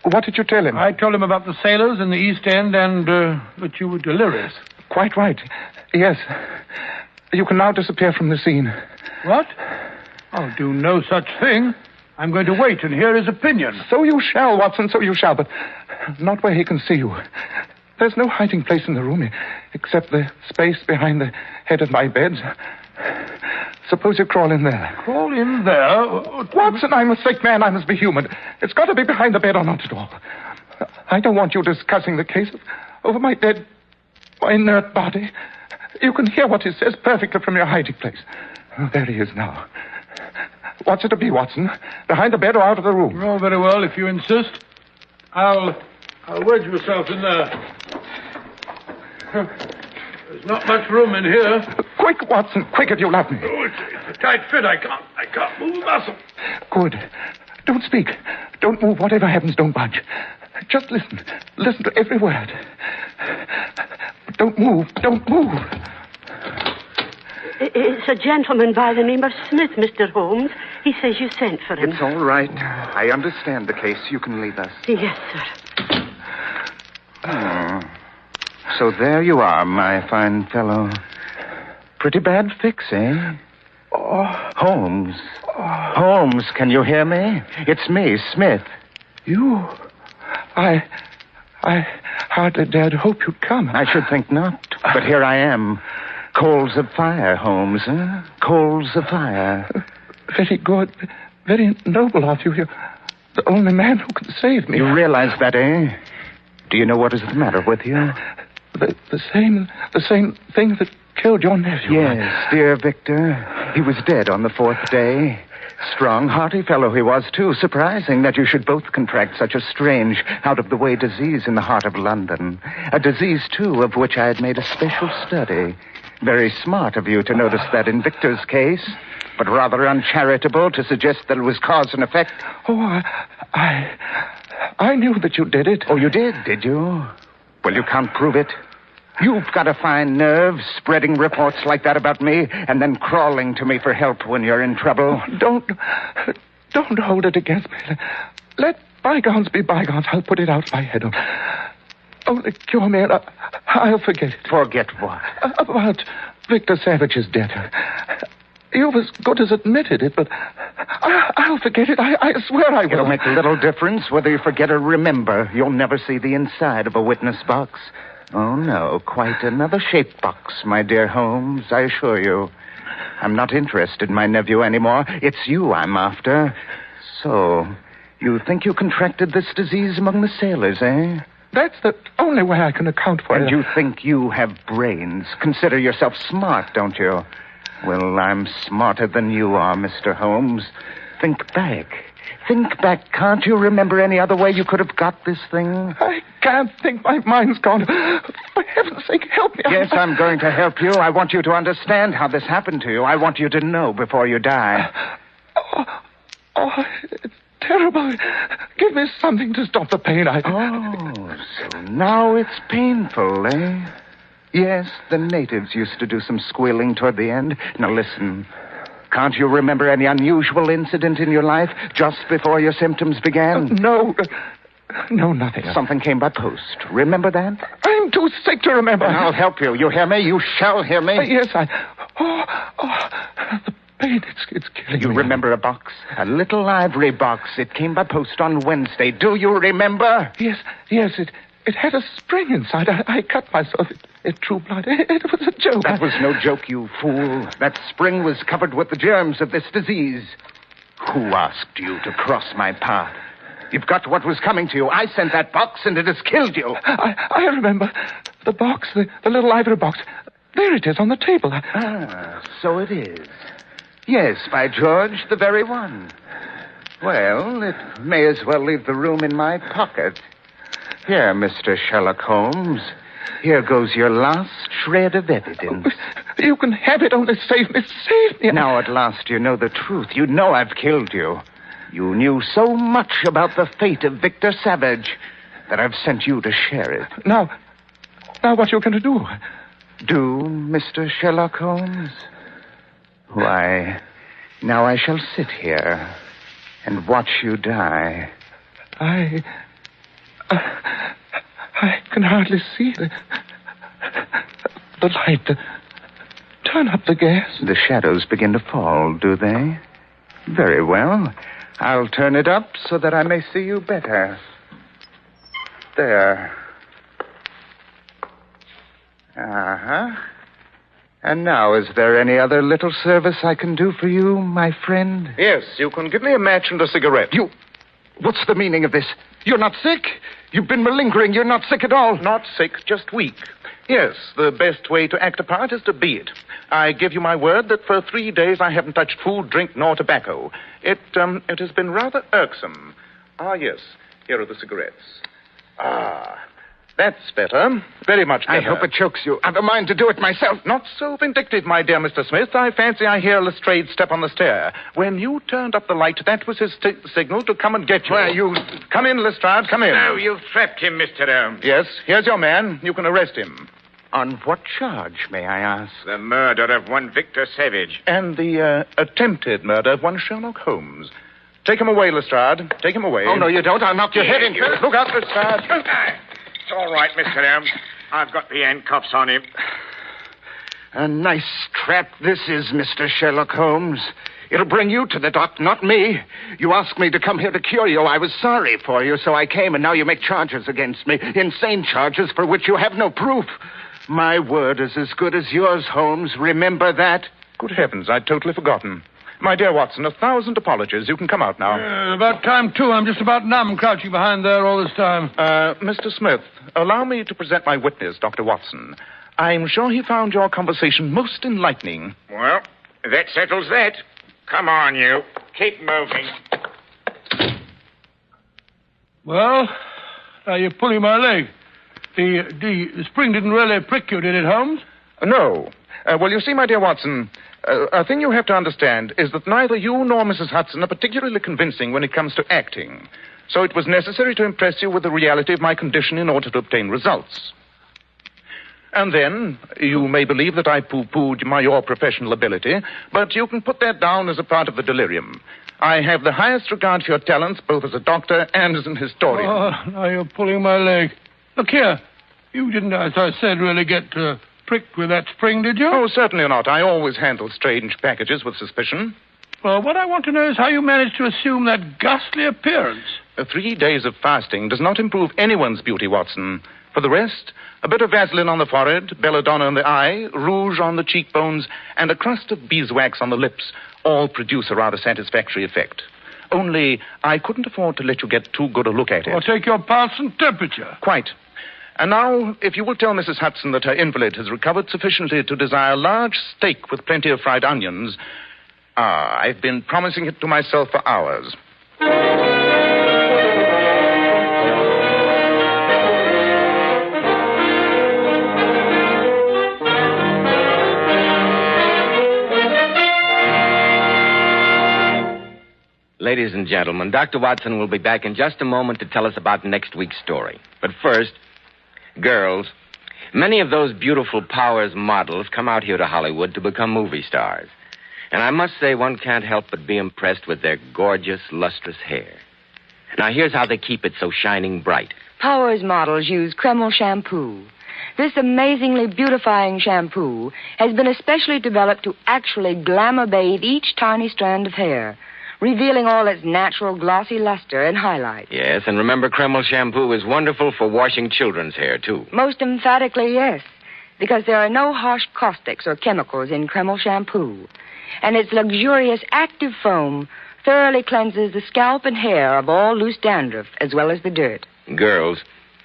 What did you tell him? I told him about the sailors in the East End and that you were delirious. Quite right. Yes. You can now disappear from the scene. What? I'll do no such thing. I'm going to wait and hear his opinion. So you shall, Watson, so you shall, but not where he can see you. There's no hiding place in the room except the space behind the head of my bed. Suppose you crawl in there. Crawl in there? Watson, I'm a sick man. I must be human. It's got to be behind the bed or not at all. I don't want you discussing the case over my dead, my inert body. You can hear what he says perfectly from your hiding place. Oh, there he is now. What's it to be, Watson? Behind the bed or out of the room? Oh, very well, if you insist. I'll wedge myself in there. There's not much room in here. Quick, Watson, quick if you love me. Oh, it's a tight fit. I can't move a muscle. Good. Don't speak. Don't move. Whatever happens, don't budge. Just listen. Listen to every word. Don't move. Don't move. It's a gentleman by the name of Smith, Mr. Holmes. He says you sent for him. It's all right. I understand the case. You can leave us. Yes, sir. So there you are, my fine fellow. Pretty bad fix, eh? Holmes. Holmes, can you hear me? It's me, Smith. You? I hardly dared hope you'd come. I should think not. But here I am. Coals of fire, Holmes, huh? Coals of fire. Very good. Very noble of you. You're the only man who can save me. You realize that, eh? Do you know what is the matter with you? The same thing that killed your nephew. Yes, dear Victor. He was dead on the 4th day. Strong, hearty fellow he was, too. Surprising that you should both contract such a strange, out-of-the-way disease in the heart of London. A disease, too, of which I had made a special study. Very smart of you to notice that in Victor's case, but rather uncharitable to suggest that it was cause and effect. Oh, I knew that you did it. Oh, you did you? Well, you can't prove it. You've got a fine nerve, spreading reports like that about me, and then crawling to me for help when you're in trouble. Oh, don't hold it against me. Let bygones be bygones. I'll put it out of my head. Only cure me, and I'll forget it. Forget what? About Victor Savage's death. You've as good as admitted it, but I'll forget it. I swear I will. It'll make little difference whether you forget or remember. You'll never see the inside of a witness box. Oh, no, quite another shaped box, my dear Holmes, I assure you. I'm not interested in my nephew anymore. It's you I'm after. So, you think you contracted this disease among the sailors, eh? That's the only way I can account for it. And you think you have brains. Consider yourself smart, don't you? Well, I'm smarter than you are, Mr. Holmes. Think back. Think back. Can't you remember any other way you could have got this thing? I can't think. My mind's gone. For heaven's sake, help me. Yes, I'm going to help you. I want you to understand how this happened to you. I want you to know before you die. It's terrible. Give me something to stop the pain. So now it's painful, eh? Yes, the natives used to do some squealing toward the end. Now listen. Can't you remember any unusual incident in your life just before your symptoms began? No, nothing. Something came by post. Remember that? I'm too sick to remember. I'll help you. You hear me? You shall hear me. Yes, the pain, it's killing me. You remember a box? A little ivory box. It came by post on Wednesday. Do you remember? Yes, it had a spring inside. I cut myself. It drew blood. It was a joke. That was no joke, you fool. That spring was covered with the germs of this disease. Who asked you to cross my path? You've got what was coming to you. I sent that box, and it has killed you. I remember. The box, the little ivory box. There it is on the table. So it is. Yes, by George, the very one. Well, it may as well leave the room in my pocket. Here, Mr. Sherlock Holmes. Here goes your last shred of evidence. You can have it, only save me. Save me. Now, at last, you know the truth. You know I've killed you. You knew so much about the fate of Victor Savage that I've sent you to share it. Now what you going to do? Do, Mr. Sherlock Holmes? Why, now I shall sit here and watch you die. I can hardly see the light. Turn up the gas. The shadows begin to fall, do they? Very well. I'll turn it up so that I may see you better. There. And now, is there any other little service I can do for you, my friend? Yes, you can give me a match and a cigarette. What's the meaning of this? You're not sick? You've been malingering. You're not sick at all. Not sick, just weak. Yes, the best way to act a part is to be it. I give you my word that for 3 days I haven't touched food, drink, nor tobacco. It has been rather irksome. Yes, here are the cigarettes. That's better. Very much better. I hope it chokes you. I've a mind to do it myself. Not so vindictive, my dear Mr. Smith. I fancy I hear Lestrade's step on the stair. When you turned up the light, that was his signal to come and get you. Well, you... Come in, Lestrade, come in. No, you've trapped him, Mr. Holmes. Yes, here's your man. You can arrest him. On what charge, may I ask? The murder of one Victor Savage. And the attempted murder of one Sherlock Holmes. Take him away, Lestrade. Take him away. Oh, no, you don't. I'll knock your head in. Look out, Lestrade. It's all right, Mr. Holmes. I've got the handcuffs on him. A nice trap this is, Mr. Sherlock Holmes. It'll bring you to the dock, not me. You asked me to come here to cure you. I was sorry for you, so I came, and now you make charges against me. Insane charges for which you have no proof. My word is as good as yours, Holmes. Remember that. Good heavens, I'd totally forgotten. My dear Watson, 1,000 apologies. You can come out now. About time, too. I'm just about numb, crouching behind there all this time. Mr. Smith, allow me to present my witness, Dr. Watson. I'm sure he found your conversation most enlightening. Well, that settles that. Come on, you. Keep moving. Well, you're pulling my leg. The spring didn't really prick you, did it, Holmes? No. Well, you see, my dear Watson, a thing you have to understand is that neither you nor Mrs. Hudson are particularly convincing when it comes to acting. So it was necessary to impress you with the reality of my condition in order to obtain results. And then, you may believe that I pooh-poohed your professional ability, but you can put that down as a part of the delirium. I have the highest regard for your talents, both as a doctor and as an historian. Oh, now you're pulling my leg. Look here. You didn't, as I said, really get pricked with that spring, did you? Oh, certainly not. I always handle strange packages with suspicion. Well, what I want to know is how you managed to assume that ghastly appearance. 3 days of fasting does not improve anyone's beauty, Watson. For the rest, a bit of Vaseline on the forehead, belladonna in the eye, rouge on the cheekbones, and a crust of beeswax on the lips all produce a rather satisfactory effect. Only, I couldn't afford to let you get too good a look at it. Or take your pulse and temperature. Quite. And now, if you will tell Mrs. Hudson that her invalid has recovered sufficiently to desire a large steak with plenty of fried onions. I've been promising it to myself for hours. Ladies and gentlemen, Dr. Watson will be back in just a moment to tell us about next week's story. But first, girls, many of those beautiful Powers models come out here to Hollywood to become movie stars. And I must say one can't help but be impressed with their gorgeous, lustrous hair. Now, here's how they keep it so shining bright. Powers models use Kreml shampoo. This amazingly beautifying shampoo has been especially developed to actually glamour bathe each tiny strand of hair, revealing all its natural glossy luster and highlight. Yes, and remember, Kreml shampoo is wonderful for washing children's hair, too. Most emphatically, yes, because there are no harsh caustics or chemicals in Kreml shampoo. And its luxurious active foam thoroughly cleanses the scalp and hair of all loose dandruff, as well as the dirt. Girls,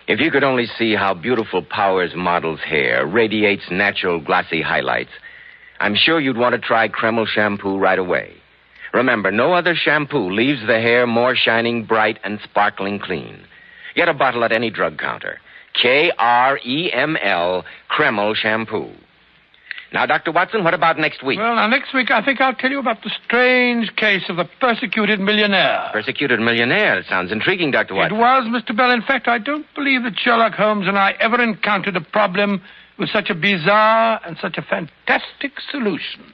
if you could only see how beautiful Powers model's hair radiates natural glossy highlights, I'm sure you'd want to try Kreml shampoo right away. Remember, no other shampoo leaves the hair more shining bright and sparkling clean. Get a bottle at any drug counter. Kreml, Kreml shampoo. Now, Dr. Watson, what about next week? Well, now, next week I think I'll tell you about the strange case of the persecuted millionaire. Persecuted millionaire? It sounds intriguing, Dr. Watson. It was, Mr. Bell. In fact, I don't believe that Sherlock Holmes and I ever encountered a problem with such a bizarre and such a fantastic solution.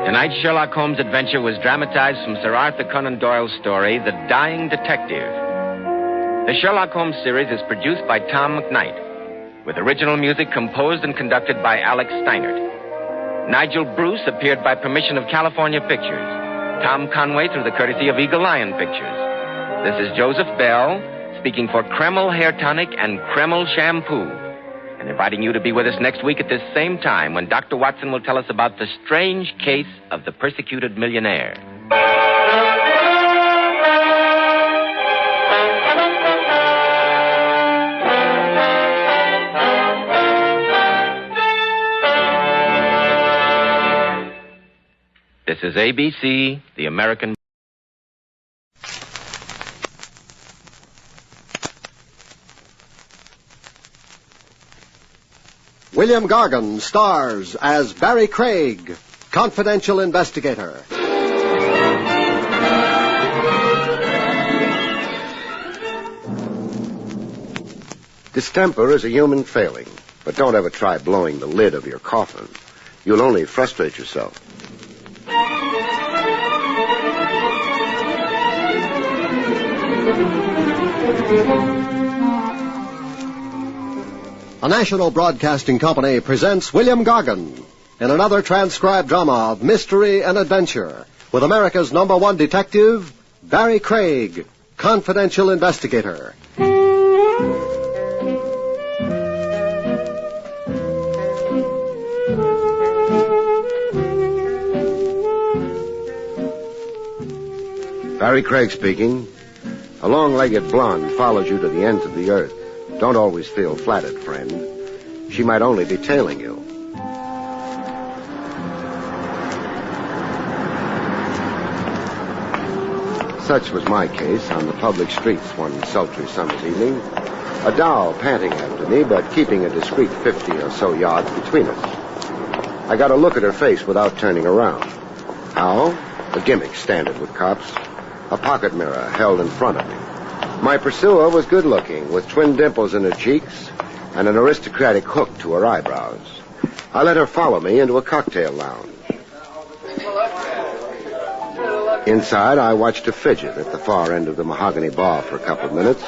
Tonight's Sherlock Holmes adventure was dramatized from Sir Arthur Conan Doyle's story, The Dying Detective. The Sherlock Holmes series is produced by Tom McKnight, with original music composed and conducted by Alex Steinert. Nigel Bruce appeared by permission of California Pictures. Tom Conway through the courtesy of Eagle Lion Pictures. This is Joseph Bell, speaking for Kreml Hair Tonic and Kreml Shampoo, and inviting you to be with us next week at this same time when Dr. Watson will tell us about the strange case of the persecuted millionaire. This is ABC, the American... William Gargan stars as Barry Craig, confidential investigator. Distemper is a human failing, but don't ever try blowing the lid of your coffin. You'll only frustrate yourself. The National Broadcasting Company presents William Gargan in another transcribed drama of mystery and adventure with America's #1 detective, Barrie Craig, confidential investigator. Barrie Craig speaking. A long-legged blonde follows you to the ends of the earth. Don't always feel flattered, friend. She might only be tailing you. Such was my case on the public streets one sultry summer's evening. A doll panting after me, but keeping a discreet 50 or so yards between us. I got a look at her face without turning around. How? A gimmick standard with cops. A pocket mirror held in front of me. My pursuer was good-looking, with twin dimples in her cheeks and an aristocratic hook to her eyebrows. I let her follow me into a cocktail lounge. Inside, I watched her fidget at the far end of the mahogany bar for a couple of minutes.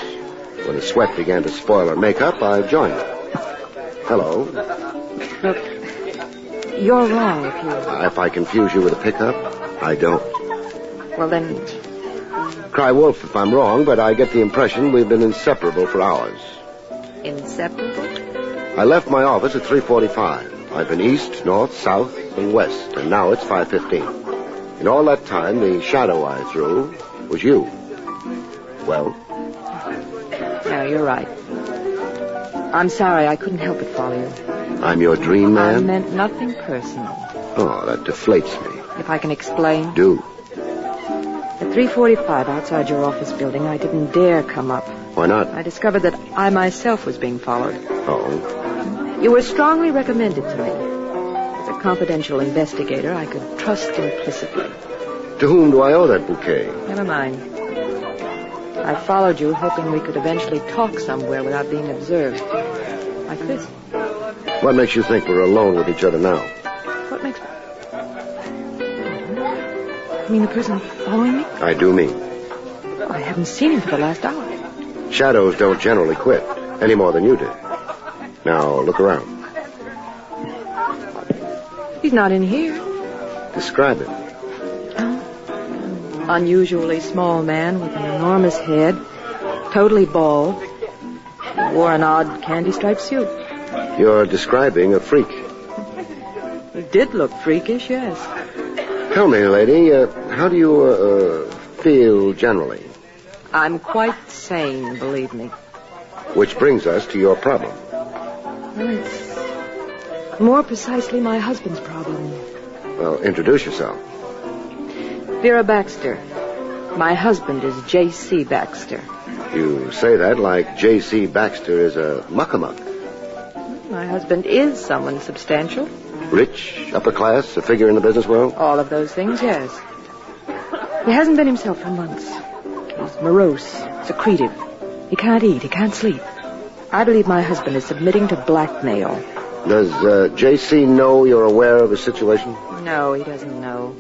When the sweat began to spoil her makeup, I joined her. Hello. Look, you're wrong if you... If I confuse you with a pickup, I don't. Well, then... Cry wolf if I'm wrong, but I get the impression we've been inseparable for hours. Inseparable? I left my office at 3:45. I've been east, north, south, and west, and now it's 5:15. In all that time, the shadow I threw was you. Well? No, you're right. I'm sorry, I couldn't help but follow you. I'm your dream man? I meant nothing personal. Oh, that deflates me. If I can explain. Do. At 3:45 outside your office building, I didn't dare come up. Why not? I discovered that I myself was being followed. Oh? You were strongly recommended to me. As a confidential investigator, I could trust implicitly. To whom do I owe that bouquet? Never mind. I followed you, hoping we could eventually talk somewhere without being observed. Like this. What makes you think we're alone with each other now? What makes... You mean the person following me? I do mean. I haven't seen him for the last hour. Shadows don't generally quit, any more than you did. Now, look around. He's not in here. Describe it. Oh. Unusually small man with an enormous head, totally bald. He wore an odd candy-striped suit. You're describing a freak. He did look freakish, yes. Tell me, lady, how do you, feel generally? I'm quite sane, believe me. Which brings us to your problem. Well, it's more precisely my husband's problem. Well, introduce yourself. Vera Baxter. My husband is J.C. Baxter. You say that like J.C. Baxter is a muck-a-muck. My husband is someone substantial. Rich, upper class, a figure in the business world? All of those things, yes. He hasn't been himself for months. He's morose, secretive. He can't eat, he can't sleep. I believe my husband is submitting to blackmail. Does J.C. know you're aware of his situation? No, he doesn't know.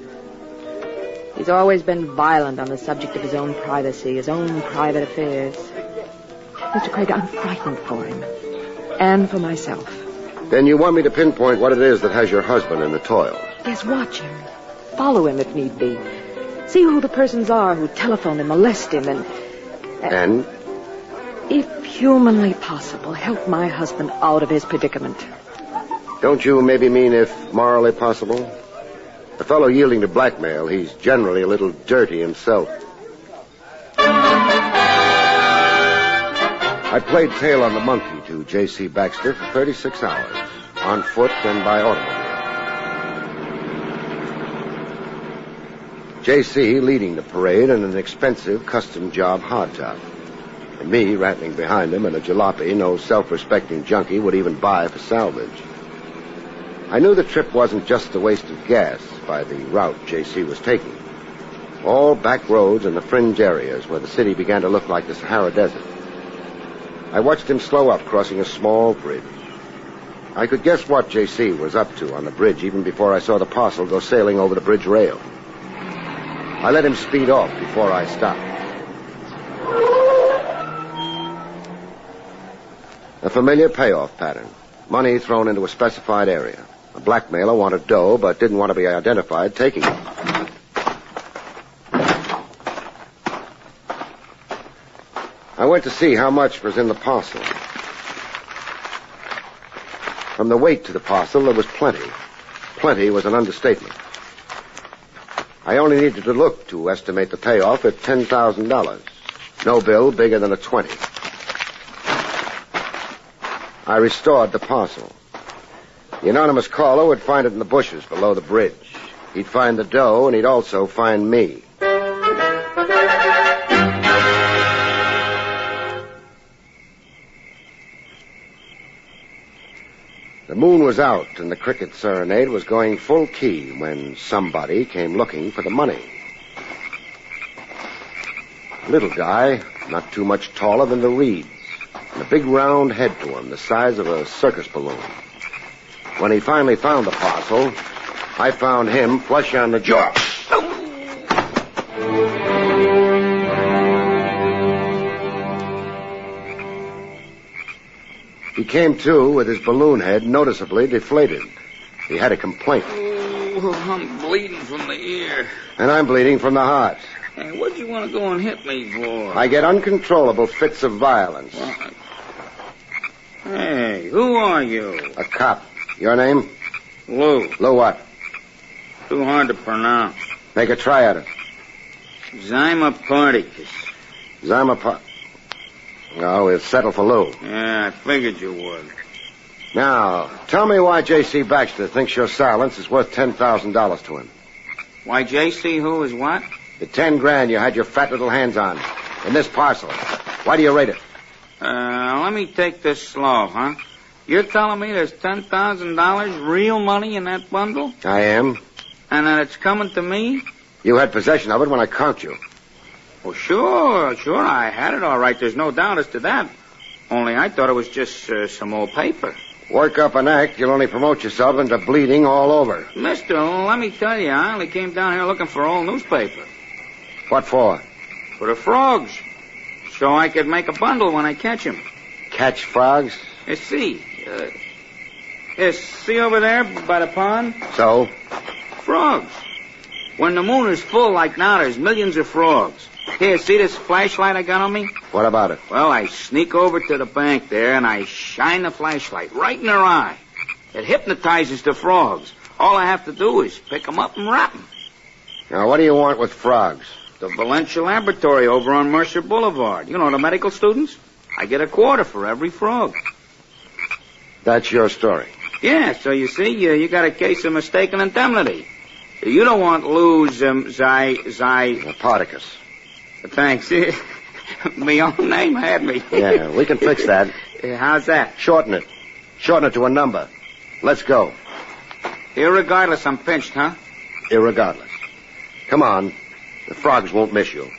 He's always been violent on the subject of his own privacy, his own private affairs. Mr. Craig, I'm frightened for him. And for myself. Then you want me to pinpoint what it is that has your husband in the toils? Yes, watch him. Follow him if need be. See who the persons are who telephone and molest him And? If humanly possible, help my husband out of his predicament. Don't you maybe mean if morally possible? A fellow yielding to blackmail, he's generally a little dirty himself. I played tail on the monkey to J.C. Baxter for 36 hours, on foot and by automobile. J.C. leading the parade in an expensive custom job hardtop. And me rattling behind him in a jalopy no self-respecting junkie would even buy for salvage. I knew the trip wasn't just a waste of gas by the route J.C. was taking. All back roads and the fringe areas where the city began to look like the Sahara Desert. I watched him slow up, crossing a small bridge. I could guess what J.C. was up to on the bridge even before I saw the parcel go sailing over the bridge rail. I let him speed off before I stopped. A familiar payoff pattern. Money thrown into a specified area. A blackmailer wanted dough, but didn't want to be identified taking it. I went to see how much was in the parcel. From the weight to the parcel, there was plenty. Plenty was an understatement. I only needed to look to estimate the payoff at $10,000. No bill bigger than a 20. I restored the parcel. The anonymous caller would find it in the bushes below the bridge. He'd find the dough, and he'd also find me. The moon was out, and the cricket serenade was going full key when somebody came looking for the money. A little guy, not too much taller than the reeds, and a big round head to him, the size of a circus balloon. When he finally found the parcel, I found him flush on the jaw. He came to with his balloon head noticeably deflated. He had a complaint. Oh, I'm bleeding from the ear. And I'm bleeding from the heart. Hey, what'd you want to go and hit me for? I get uncontrollable fits of violence. What? Hey, who are you? A cop. Your name? Lou. Lou what? Too hard to pronounce. Make a try at it. Zymoparticus. No, we'll settle for Lou. Yeah, I figured you would. Now, tell me why J.C. Baxter thinks your silence is worth $10,000 to him. Why J.C. who is what? The $10,000 you had your fat little hands on. In this parcel. Why do you rate it? Let me take this slow, huh? You're telling me there's $10,000 real money in that bundle? I am. And that it's coming to me? You had possession of it when I conked you. Well, sure, I had it all right. There's no doubt as to that. Only I thought it was just some old paper. Work up an act, you'll only promote yourself into bleeding all over. Mister, let me tell you, I only came down here looking for old newspaper. What for? For the frogs. So I could make a bundle when I catch them. Catch frogs? See over there by the pond? So? Frogs. When the moon is full like now, there's millions of frogs. Here, see this flashlight I got on me? What about it? Well, I sneak over to the bank there, and I shine the flashlight right in their eye. It hypnotizes the frogs. All I have to do is pick them up and wrap them. Now, what do you want with frogs? The Valencia Laboratory over on Mercer Boulevard. You know, the medical students? I get $25 for every frog. That's your story? Yeah, so you see, you got a case of mistaken indemnity. You don't want Lou's, Particus. Thanks. My own name had me. Yeah, we can fix that. How's that? Shorten it. Shorten it to a number. Let's go. Irregardless, I'm pinched, huh? Irregardless. Come on. The frogs won't miss you.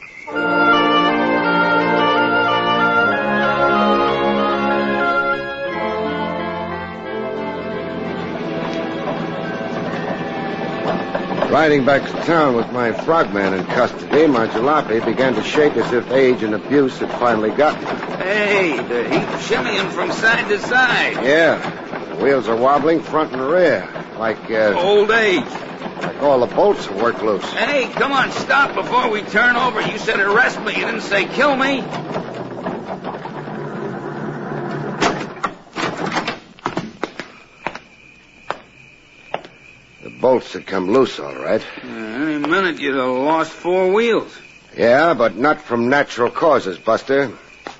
Riding back to town with my frogman in custody, my jalopy began to shake as if age and abuse had finally gotten her. Hey, the heat shimmying from side to side. Yeah. The wheels are wobbling front and rear. Like, old age. Like all the bolts have worked loose. Hey, come on, stop before we turn over. You said arrest me. You didn't say kill me. The bolts had come loose, all right. Any minute you'd have lost 4 wheels. Yeah, but not from natural causes, Buster.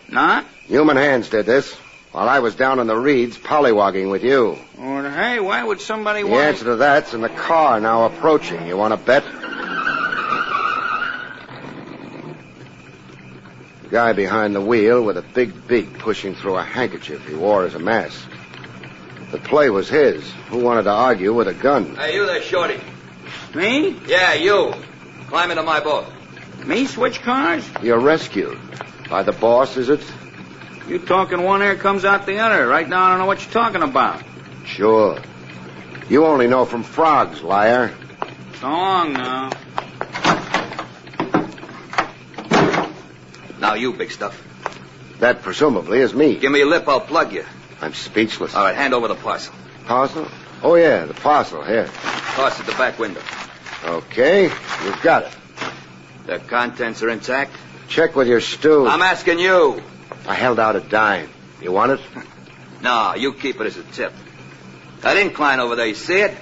Not? Human hands did this, while I was down in the reeds pollywogging with you. Or, hey, why would somebody The want... answer to that's in the car now approaching. You want to bet? The guy behind the wheel with a big beak pushing through a handkerchief he wore as a mask. The play was his. Who wanted to argue with a gun? Hey, you there, Shorty. Me? Yeah, you. Climb into my boat. Me switch cars? You're rescued. By the boss, is it? You talking one ear comes out the other. Right now I don't know what you're talking about. Sure. You only know from frogs, liar. So long now. Now you, big stuff. That presumably is me. Give me your lip, I'll plug you. I'm speechless. All right, hand over the parcel. Parcel? Oh, yeah, the parcel. Here. Toss it the back window. Okay, you've got it. The contents are intact? Check with your stew. I'm asking you. I held out a dime. You want it? No, you keep it as a tip. That incline over there, you see it?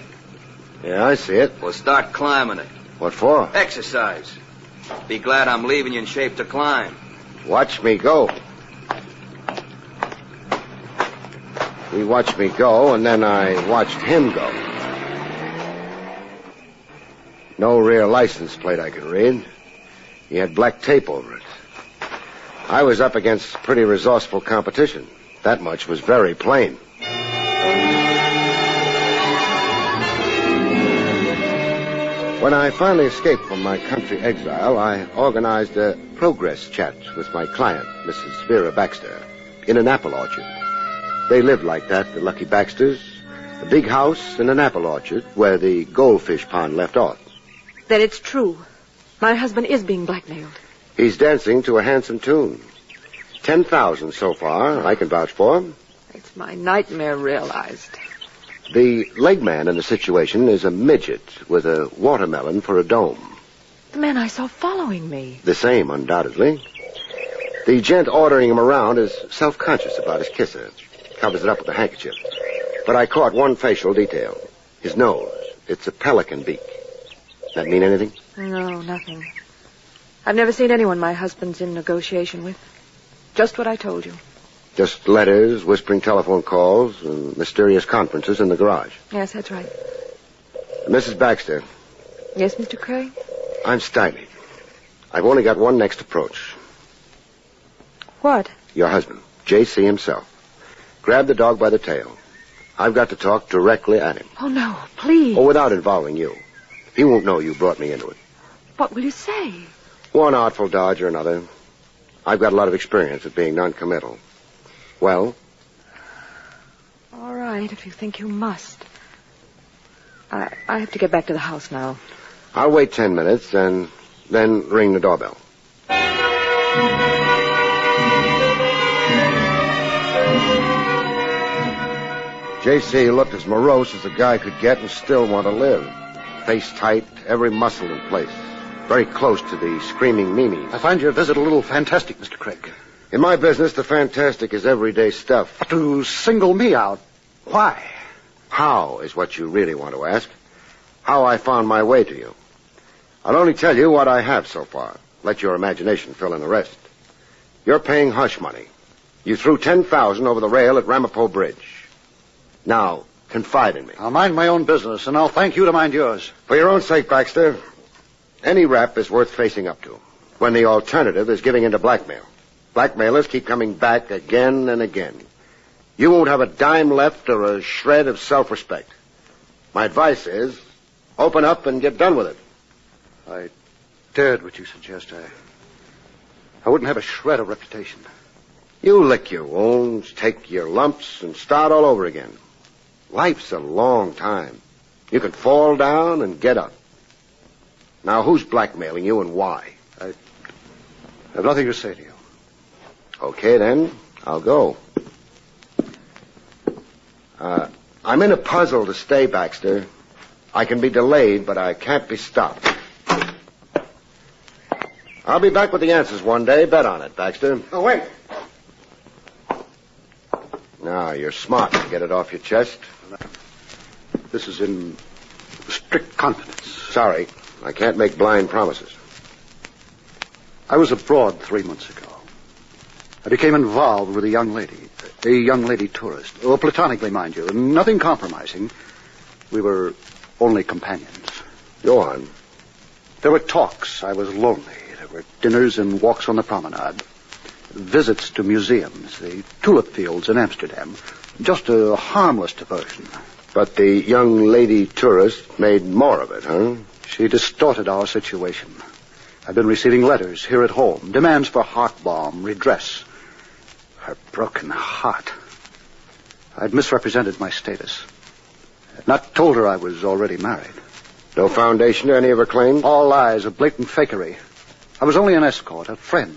Yeah, I see it. Well, start climbing it. What for? Exercise. Be glad I'm leaving you in shape to climb. Watch me go. He watched me go, and then I watched him go. No rear license plate I could read. He had black tape over it. I was up against pretty resourceful competition. That much was very plain. When I finally escaped from my country exile, I organized a progress chat with my client, Mrs. Vera Baxter, in an apple orchard. They lived like that, the Lucky Baxters. A big house and an apple orchard where the goldfish pond left off. Then it's true. My husband is being blackmailed. He's dancing to a handsome tune. 10,000 so far, I can vouch for him. It's my nightmare realized. The leg man in the situation is a midget with a watermelon for a dome. The man I saw following me. The same, undoubtedly. The gent ordering him around is self-conscious about his kisser. Covers it up with a handkerchief. But I caught one facial detail. His nose. It's a pelican beak. That mean anything? No, nothing. I've never seen anyone my husband's in negotiation with. Just what I told you. Just letters, whispering telephone calls, and mysterious conferences in the garage. Yes, that's right. Mrs. Baxter. Yes, Mr. Craig? I'm stymied. I've only got one next approach. What? Your husband, J.C. himself. Grab the dog by the tail. I've got to talk directly at him. Oh, no, please. Oh, without involving you. He won't know you brought me into it. What will you say? One artful dodge or another. I've got a lot of experience at being non-committal. Well? All right, if you think you must. I have to get back to the house now. I'll wait 10 minutes and then ring the doorbell. J.C. looked as morose as a guy could get and still want to live. Face tight, every muscle in place. Very close to the screaming meanies. I find your visit a little fantastic, Mr. Craig. In my business, the fantastic is everyday stuff. But to single me out, why? How is what you really want to ask. How I found my way to you. I'll only tell you what I have so far. Let your imagination fill in the rest. You're paying hush money. You threw 10,000 over the rail at Ramapo Bridge. Now, confide in me. I'll mind my own business, and I'll thank you to mind yours. For your own sake, Baxter, any rap is worth facing up to, when the alternative is giving in to blackmail. Blackmailers keep coming back again and again. You won't have a dime left or a shred of self-respect. My advice is, open up and get done with it. I dared what you suggest. I wouldn't have a shred of reputation. You lick your wounds, take your lumps, and start all over again. Life's a long time. You can fall down and get up. Now, who's blackmailing you and why? I have nothing to say to you. Okay, then. I'll go. I'm in a puzzle to stay, Baxter. I can be delayed, but I can't be stopped. I'll be back with the answers one day. Bet on it, Baxter. Oh, wait. Now, you're smart to get it off your chest. This is in strict confidence. Sorry, I can't make blind promises. I was abroad 3 months ago. I became involved with a young lady tourist. Oh, platonically, mind you, nothing compromising. We were only companions. Go on. There were talks. I was lonely. There were dinners and walks on the promenade. Visits to museums, the tulip fields in Amsterdam. Just a harmless diversion. But the young lady tourist made more of it, huh? She distorted our situation. I've been receiving letters here at home, demands for heart balm, redress. Her broken heart. I'd misrepresented my status. I'd not told her I was already married. No foundation to any of her claims? All lies, a blatant fakery. I was only an escort, a friend.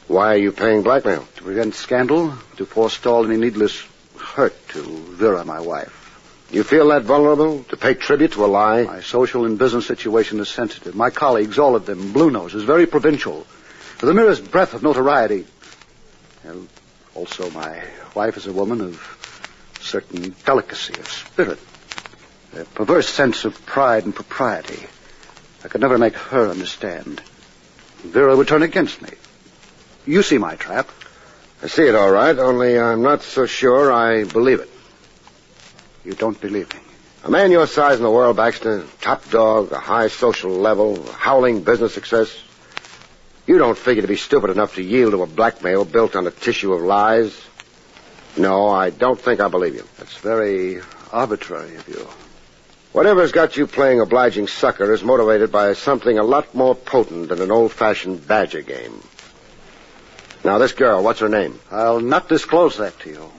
Why are you paying blackmail? To prevent scandal, to forestall any needless hurt to Vera, my wife. You feel that vulnerable to pay tribute to a lie? My social and business situation is sensitive. My colleagues, all of them, blue noses, very provincial. For the merest breath of notoriety. And also my wife is a woman of certain delicacy of spirit. A perverse sense of pride and propriety. I could never make her understand. Vera would turn against me. You see my trap. I see it all right, only I'm not so sure I believe it. You don't believe me? A man your size in the world, Baxter, top dog, a high social level, a howling business success. You don't figure to be stupid enough to yield to a blackmail built on a tissue of lies. No, I don't think I believe you. That's very arbitrary of you. Whatever's got you playing obliging sucker is motivated by something a lot more potent than an old-fashioned badger game. Now, this girl, what's her name? I'll not disclose that to you.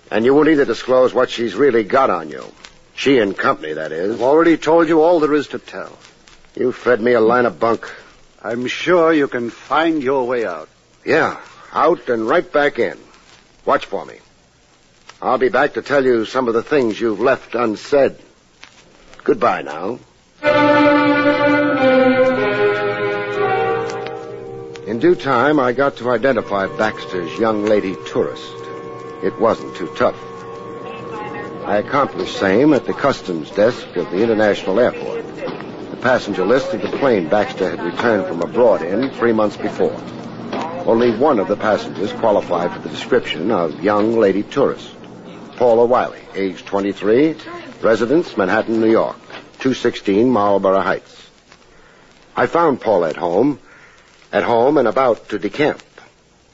And you won't either disclose what she's really got on you. She and company, that is. I've already told you all there is to tell. You fed me a line of bunk. I'm sure you can find your way out. Yeah, out and right back in. Watch for me. I'll be back to tell you some of the things you've left unsaid. Goodbye now. In due time, I got to identify Baxter's young lady tourist. It wasn't too tough. I accomplished same at the customs desk of the International Airport. The passenger list of the plane Baxter had returned from abroad in 3 months before. Only one of the passengers qualified for the description of young lady tourist. Paula Wiley, age 23, residence Manhattan, New York, 216 Marlborough Heights. I found Paula at home and about to decamp,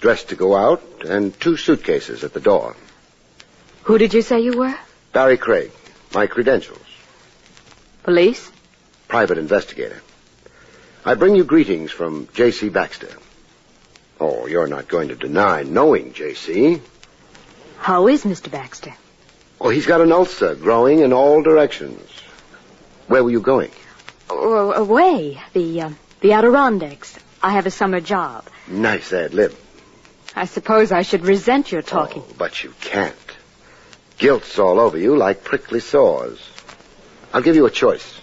dressed to go out, and 2 suitcases at the door. Who did you say you were? Barrie Craig, my credentials. Police? Private investigator. I bring you greetings from J.C. Baxter. Oh, you're not going to deny knowing J.C. How is Mr. Baxter? Oh, he's got an ulcer growing in all directions. Where were you going? Away. The Adirondacks. I have a summer job. Nice ad lib. I suppose I should resent your talking. Oh, but you can't. Guilt's all over you like prickly sores. I'll give you a choice.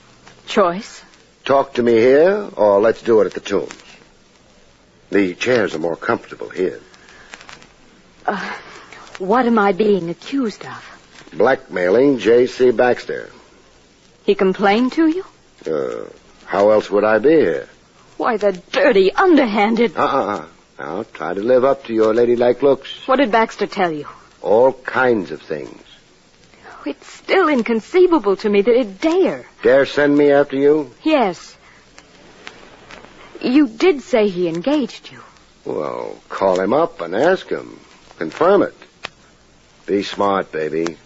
Choice? Talk to me here, or let's do it at the Tombs. The chairs are more comfortable here. What am I being accused of? Blackmailing J.C. Baxter. He complained to you? How else would I be here? Why, the dirty, underhanded... Now, try to live up to your ladylike looks. What did Baxter tell you? All kinds of things. It's still inconceivable to me that he'd dare. Dare send me after you? Yes. You did say he engaged you. Well, call him up and ask him. Confirm it. Be smart, baby.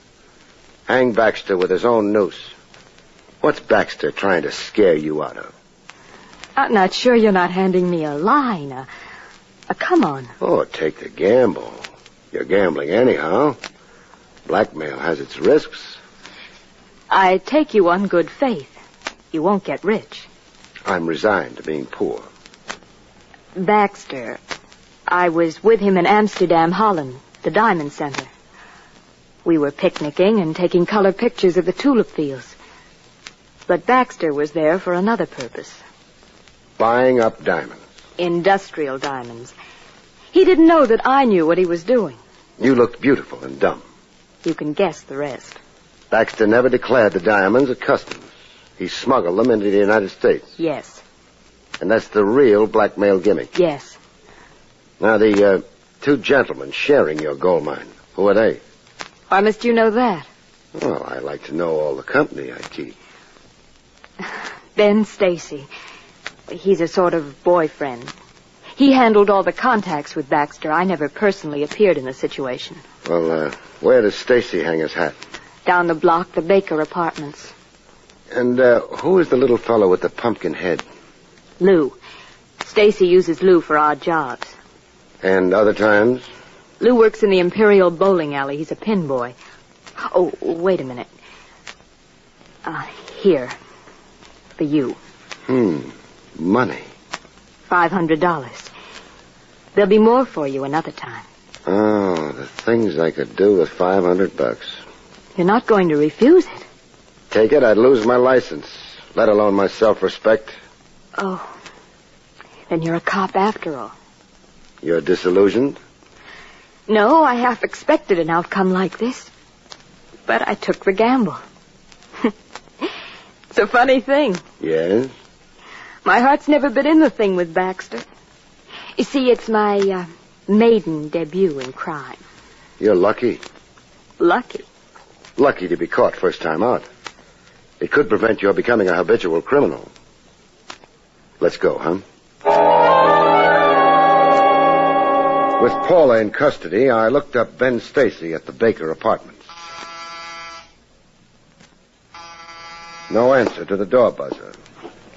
Hang Baxter with his own noose. What's Baxter trying to scare you out of? I'm not sure you're not handing me a line. Come on. Oh, take the gamble. You're gambling anyhow. Blackmail has its risks. I take you on good faith. You won't get rich. I'm resigned to being poor. Baxter. I was with him in Amsterdam, Holland, the Diamond Center. We were picnicking and taking color pictures of the tulip fields. But Baxter was there for another purpose. Buying up diamonds. Industrial diamonds. He didn't know that I knew what he was doing. You looked beautiful and dumb. You can guess the rest. Baxter never declared the diamonds at customs. He smuggled them into the United States. Yes. And that's the real blackmail gimmick. Yes. Now, the 2 gentlemen sharing your gold mine, who are they? Why must you know that? Well, I like to know all the company I keep. Ben Stacy. He's a sort of boyfriend. He handled all the contacts with Baxter. I never personally appeared in the situation. Well, where does Stacy hang his hat? Down the block, the Baker Apartments. And who is the little fellow with the pumpkin head? Lou. Stacy uses Lou for odd jobs. And other times? Lou works in the Imperial Bowling Alley. He's a pin boy. Oh, wait a minute. Here. For you. Money. $500. There'll be more for you another time. Oh, the things I could do with $500. You're not going to refuse it. Take it, I'd lose my license, let alone my self-respect. Oh, then you're a cop after all. You're disillusioned? No, I half expected an outcome like this. But I took the gamble. It's a funny thing. Yes? My heart's never been in the thing with Baxter. You see, it's my maiden debut in crime. You're lucky. Lucky? Lucky to be caught first time out. It could prevent your becoming a habitual criminal. Let's go, huh? With Paula in custody, I looked up Ben Stacy at the Baker Apartments. No answer to the door buzzer.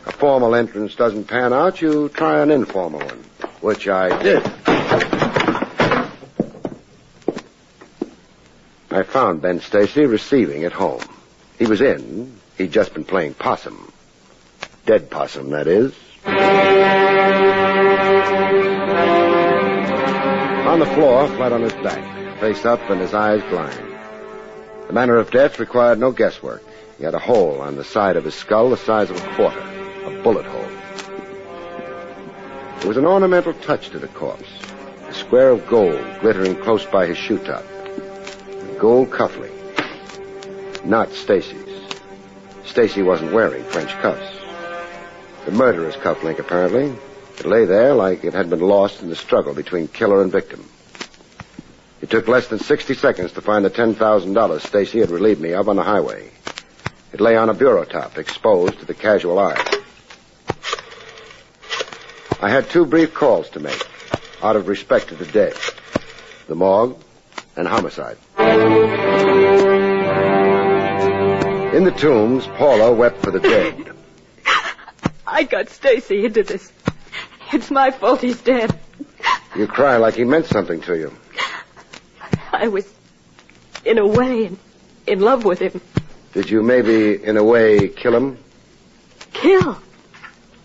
A formal entrance doesn't pan out, you try an informal one, which I did. I found Ben Stacy receiving at home. He was in. He'd just been playing possum. Dead possum, that is. On the floor, flat on his back, face up and his eyes blind. The manner of death required no guesswork. He had a hole on the side of his skull the size of a quarter, a bullet hole. There was an ornamental touch to the corpse, a square of gold glittering close by his shoe top. A gold cufflink. Not Stacy's. Stacy wasn't wearing French cuffs. The murderer's cufflink, apparently. It lay there like it had been lost in the struggle between killer and victim. It took less than 60 seconds to find the $10,000 Stacy had relieved me of on the highway. It lay on a bureau top, exposed to the casual eye. I had 2 brief calls to make, out of respect to the dead. The morgue and homicide. In the tombs, Paula wept for the dead. I got Stacy into this. It's my fault he's dead. You cry like he meant something to you. I was, in a way, in love with him. Did you maybe, in a way, kill him? Kill?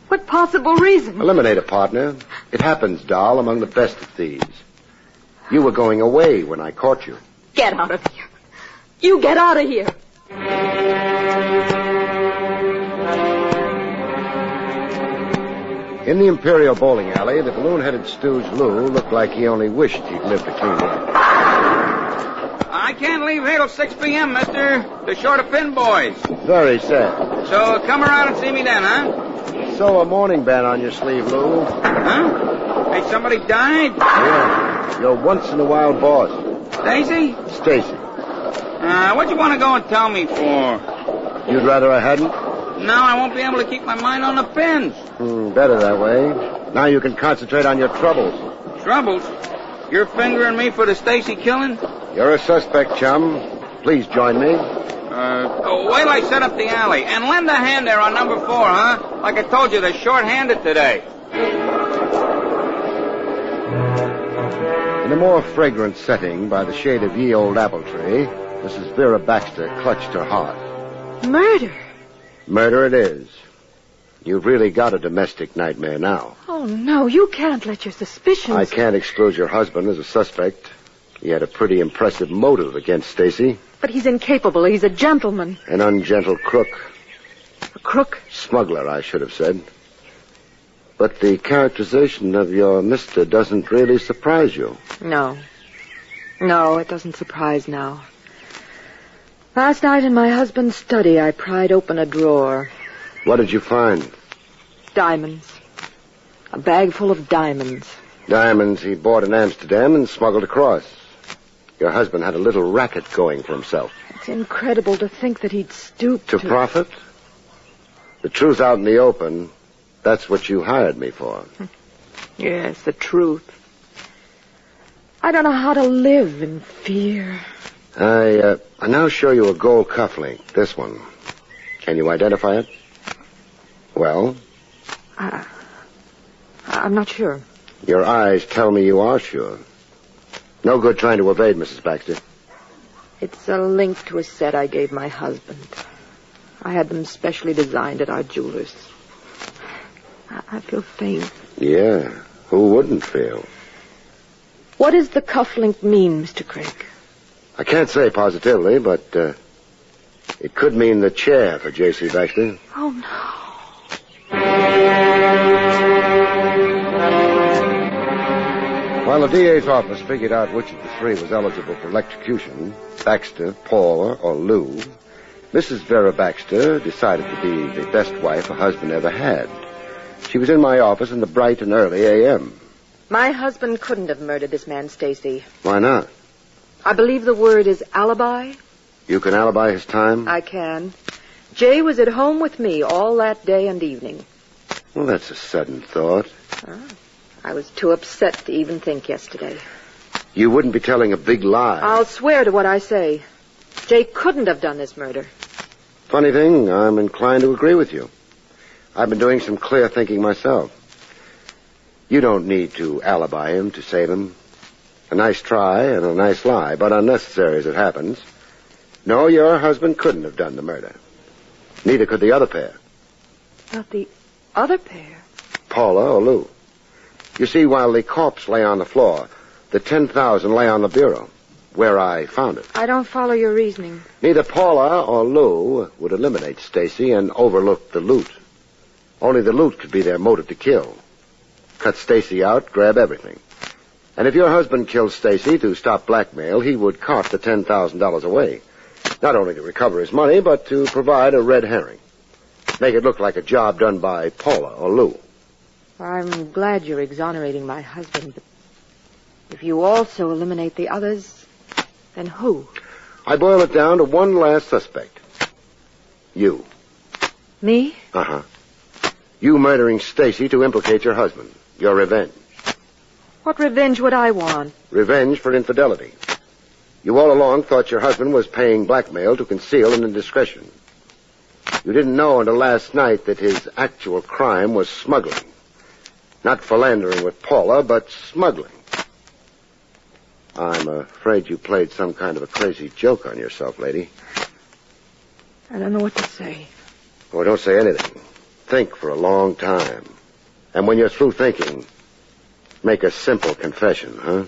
What possible reason? Eliminate a partner. It happens, doll, among the best of thieves. You were going away when I caught you. Get out of here. You get out of here. In the Imperial bowling alley, the balloon-headed stooge Lou looked like he only wished he'd lived a clean life. I can't leave here till 6 p.m., mister. They're short of pin boys. Very sad. So come around and see me then, huh? So a mourning band on your sleeve, Lou. Huh? Hey, somebody died? Yeah. Your once-in-a-while boss. Stacy? Stacy. What you want to go and tell me for? You'd rather I hadn't? No, I won't be able to keep my mind on the pins. Better that way. Now you can concentrate on your troubles. Troubles? You're fingering me for the Stacy killing? You're a suspect, chum. Please join me. Wait till I set up the alley. And lend a hand there on number 4, huh? Like I told you, they're short-handed today. In a more fragrant setting, by the shade of ye old apple tree, Mrs. Vera Baxter clutched her heart. Murder? Murder it is. You've really got a domestic nightmare now. Oh, no, you can't let your suspicions... I can't exclude your husband as a suspect. He had a pretty impressive motive against Stacy. But he's incapable. He's a gentleman. An ungentle crook. A crook? Smuggler, I should have said. But the characterization of your mister doesn't really surprise you. No. No, it doesn't surprise now. Last night in my husband's study, I pried open a drawer. What did you find? Diamonds. A bag full of diamonds. Diamonds he bought in Amsterdam and smuggled across. Your husband had a little racket going for himself. It's incredible to think that he'd stoop to... profit? The truth out in the open, that's what you hired me for. Yes, the truth. I don't know how to live in fear. I now show you a gold cufflink, this one. Can you identify it? Well? I'm not sure. Your eyes tell me you are sure. No good trying to evade, Mrs. Baxter. It's a link to a set I gave my husband. I had them specially designed at our jeweler's. I feel faint. Yeah, who wouldn't feel? What does the cufflink mean, Mr. Craig? I can't say positively, but it could mean the chair for J.C. Baxter. Oh, no. While the DA's office figured out which of the three was eligible for electrocution, Baxter, Paula, or Lou, Mrs. Vera Baxter decided to be the best wife a husband ever had. She was in my office in the bright and early a.m. My husband couldn't have murdered this man, Stacy. Why not? I believe the word is alibi. You can alibi his time? I can. Jay was at home with me all that day and evening. Well, that's a sudden thought. Oh, I was too upset to even think yesterday. You wouldn't be telling a big lie. I'll swear to what I say. Jay couldn't have done this murder. Funny thing, I'm inclined to agree with you. I've been doing some clear thinking myself. You don't need to alibi him to save him. A nice try and a nice lie, but unnecessary as it happens. No, your husband couldn't have done the murder. Neither could the other pair. Not the other pair? Paula or Lou. You see, while the corpse lay on the floor, the $10,000 lay on the bureau, where I found it. I don't follow your reasoning. Neither Paula or Lou would eliminate Stacy and overlook the loot. Only the loot could be their motive to kill. Cut Stacy out, grab everything. And if your husband killed Stacy to stop blackmail, he would cart the $10,000 away. Not only to recover his money, but to provide a red herring. Make it look like a job done by Paula or Lou. I'm glad you're exonerating my husband, but if you also eliminate the others, then who? I boil it down to one last suspect. You. Me? Uh-huh. You murdering Stacy to implicate your husband. Your revenge. What revenge would I want? Revenge for infidelity. You all along thought your husband was paying blackmail to conceal an indiscretion. You didn't know until last night that his actual crime was smuggling. Not philandering with Paula, but smuggling. I'm afraid you played some kind of a crazy joke on yourself, lady. I don't know what to say. Oh, don't say anything. Think for a long time. And when you're through thinking, make a simple confession, huh?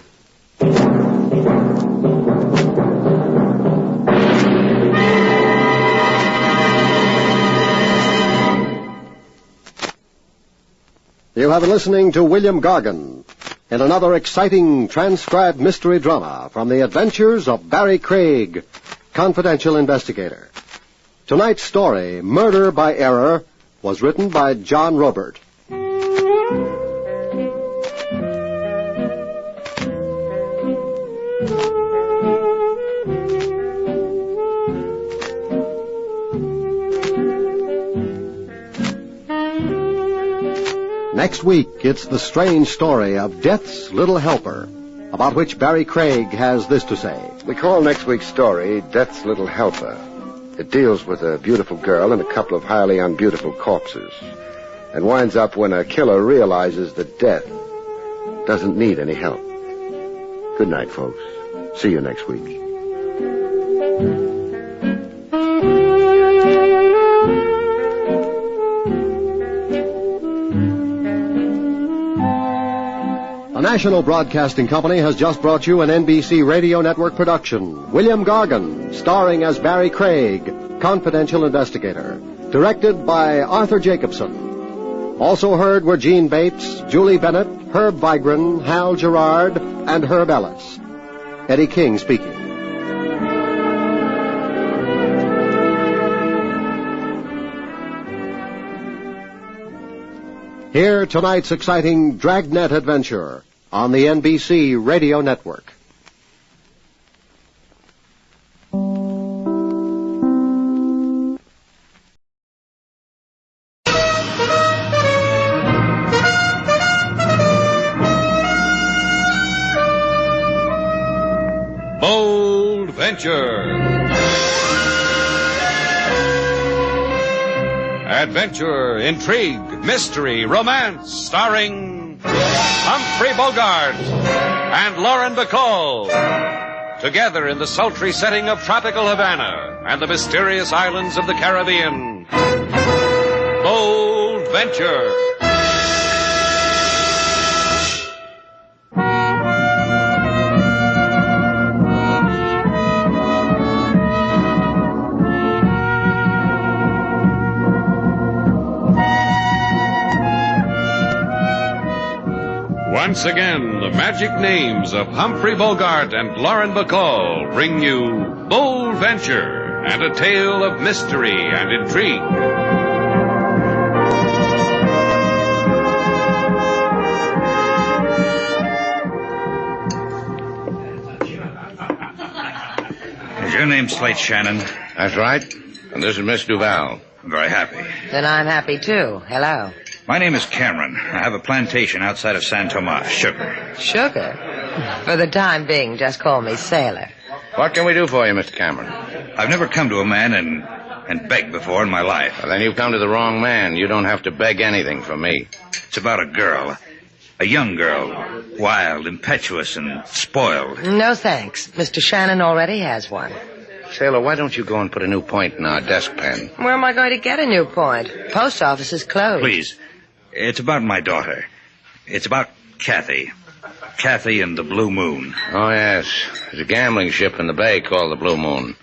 You have been listening to William Gargan in another exciting transcribed mystery drama from the adventures of Barrie Craig, confidential investigator. Tonight's story, Murder by Error, was written by John Robert. Next week, it's the strange story of Death's Little Helper, about which Barrie Craig has this to say. We call next week's story Death's Little Helper. It deals with a beautiful girl and a couple of highly unbeautiful corpses, and winds up when a killer realizes that death doesn't need any help. Good night, folks. See you next week. The National Broadcasting Company has just brought you an NBC Radio Network production, William Gargan, starring as Barrie Craig, confidential investigator, directed by Arthur Jacobson. Also heard were Gene Bates, Julie Bennett, Herb Vigran, Hal Gerard, and Herb Ellis. Eddie King speaking. Hear tonight's exciting Dragnet adventure on the NBC Radio Network. Bold Venture. Adventure, intrigue, mystery, romance, starring Humphrey Bogart and Lauren Bacall. Together in the sultry setting of tropical Havana and the mysterious islands of the Caribbean. Bold Venture. Once again, the magic names of Humphrey Bogart and Lauren Bacall bring you Bold Venture and a tale of mystery and intrigue. Is your name Slate Shannon? That's right. And this is Miss Duval. I'm very happy. Then I'm happy, too. Hello. My name is Cameron. I have a plantation outside of San Tomas. Sugar. Sugar? For the time being, just call me Sailor. What can we do for you, Mr. Cameron? I've never come to a man and begged before in my life. Well, then you've come to the wrong man. You don't have to beg anything from me. It's about a girl. A young girl. Wild, impetuous, and spoiled. No thanks. Mr. Shannon already has one. Sailor, why don't you go and put a new point in our desk pen? Where am I going to get a new point? Post office is closed. Please. It's about my daughter. It's about Kathy. Kathy and the Blue Moon. Oh, yes. There's a gambling ship in the bay called the Blue Moon.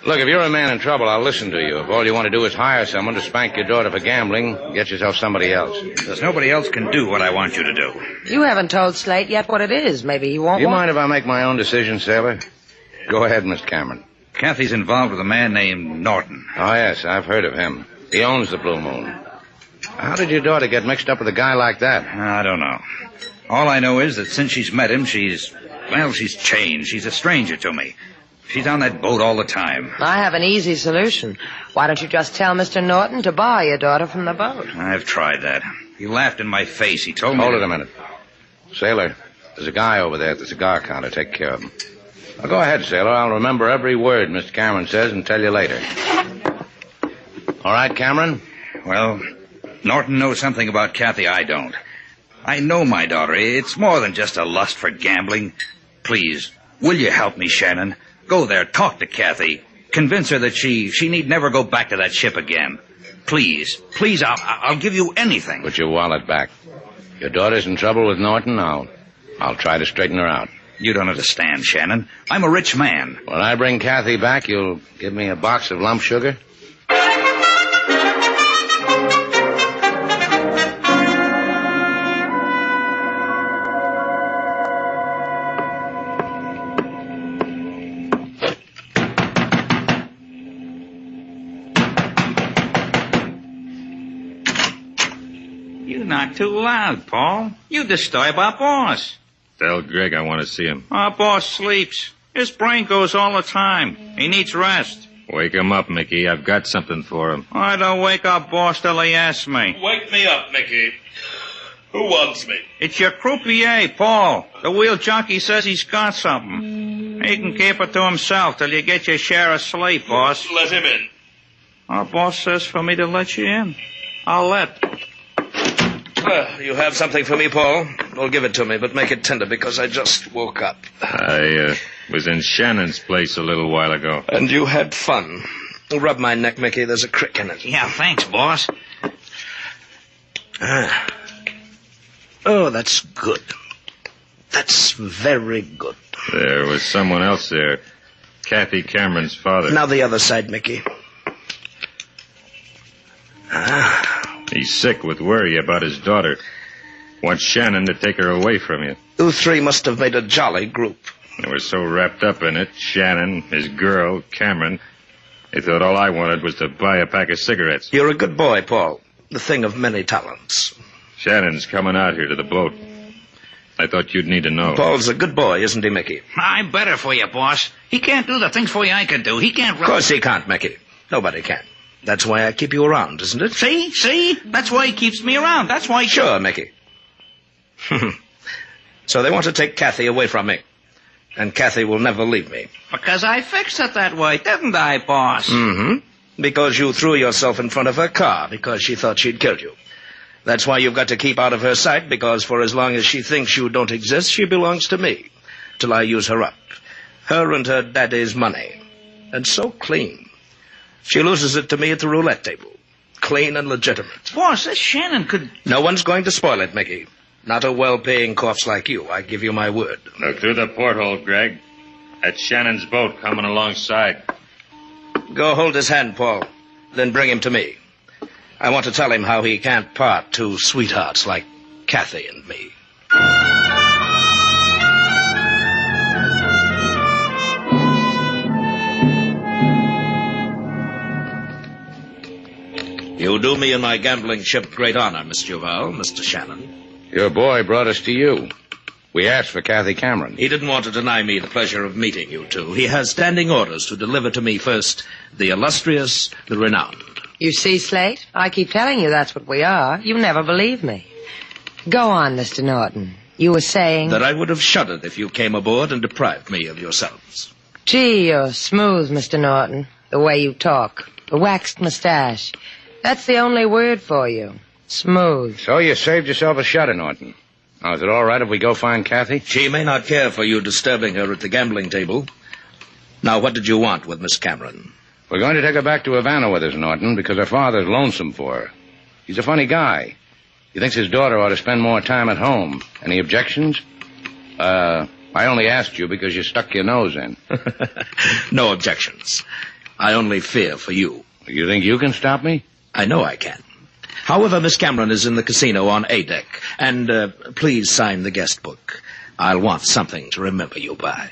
Look, if you're a man in trouble, I'll listen to you. If all you want to do is hire someone to spank your daughter for gambling, get yourself somebody else. Because nobody else can do what I want you to do. You haven't told Slate yet what it is. Maybe he won't. Do you mind if I make my own decision, Sailor? Go ahead, Mr. Cameron. Kathy's involved with a man named Norton. Oh, yes, I've heard of him. He owns the Blue Moon. How did your daughter get mixed up with a guy like that? I don't know. All I know is that since she's met him, she's changed. She's a stranger to me. She's on that boat all the time. I have an easy solution. Why don't you just tell Mr. Norton to buy your daughter from the boat? I've tried that. He laughed in my face. He told me... Hold it a minute. Sailor, there's a guy over there at the cigar counter. Take care of him. Well, go ahead, Sailor. I'll remember every word Mr. Cameron says and tell you later. All right, Cameron? Well, Norton knows something about Kathy I don't. I know my daughter. It's more than just a lust for gambling. Please, will you help me, Shannon? Go there, talk to Kathy. Convince her that she need never go back to that ship again. Please, I'll give you anything. Put your wallet back. Your daughter's in trouble with Norton. I'll try to straighten her out. You don't understand, Shannon. I'm a rich man. When I bring Kathy back, you'll give me a box of lump sugar? You're not too loud, Paul. You disturb our boss. Tell Greg I want to see him. Our boss sleeps. His brain goes all the time. He needs rest. Wake him up, Mickey. I've got something for him. I don't wake up boss till he asks me. Wake me up, Mickey. Who wants me? It's your croupier, Paul. The wheel junkie says he's got something. He can keep it to himself till you get your share of sleep, boss. Let him in. Our boss says for me to let you in. I'll let. You have something for me, Paul? Well, give it to me, but make it tender because I just woke up. I was in Shannon's place a little while ago. And you had fun. Rub my neck, Mickey. There's a crick in it. Yeah, thanks, boss. Oh, that's good. That's very good. There was someone else there. Kathy Cameron's father. Now the other side, Mickey. He's sick with worry about his daughter. Wants Shannon to take her away from you. You three must have made a jolly group. They were so wrapped up in it, Shannon, his girl, Cameron, they thought all I wanted was to buy a pack of cigarettes. You're a good boy, Paul. The thing of many talents. Shannon's coming out here to the boat. I thought you'd need to know. Paul's a good boy, isn't he, Mickey? I'm better for you, boss. He can't do the things for you I can do. He can't... Of course he can't, Mickey. Nobody can. That's why I keep you around, isn't it? See? That's why he keeps me around. That's why... Sure, Mickey. So they want to take Kathy away from me. And Kathy will never leave me. Because I fixed it that way, didn't I, boss? Mm-hmm. Because you threw yourself in front of her car because she thought she'd killed you. That's why you've got to keep out of her sight, because for as long as she thinks you don't exist, she belongs to me. Till I use her up. Her and her daddy's money. And so clean. She loses it to me at the roulette table. Clean and legitimate. Boss, this Shannon could... No one's going to spoil it, Mickey. Not a well-paying corpse like you. I give you my word. Look through the porthole, Greg. That's Shannon's boat coming alongside. Go hold his hand, Paul. Then bring him to me. I want to tell him how he can't part two sweethearts like Kathy and me. You do me and my gambling ship great honor, Miss Duval, Mr. Shannon. Your boy brought us to you. We asked for Kathy Cameron. He didn't want to deny me the pleasure of meeting you two. He has standing orders to deliver to me first the illustrious, the renowned. You see, Slate, I keep telling you that's what we are. You never believe me. Go on, Mr. Norton. You were saying... That I would have shuddered if you came aboard and deprived me of yourselves. Gee, you're smooth, Mr. Norton. The way you talk. The waxed mustache. That's the only word for you. Smooth. So you saved yourself a shudder, Norton. Now, is it all right if we go find Kathy? She may not care for you disturbing her at the gambling table. Now, what did you want with Miss Cameron? We're going to take her back to Havana with us, Norton, because her father's lonesome for her. He's a funny guy. He thinks his daughter ought to spend more time at home. Any objections? I only asked you because you stuck your nose in. No objections. I only fear for you. You think you can stop me? I know I can. However, Miss Cameron is in the casino on A deck. And please sign the guest book. I'll want something to remember you by.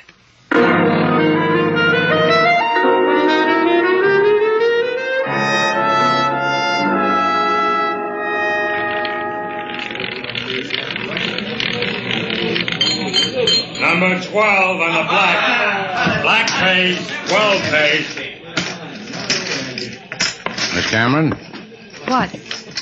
Number 12 on the black. Black pays, well paid. Miss Cameron? What?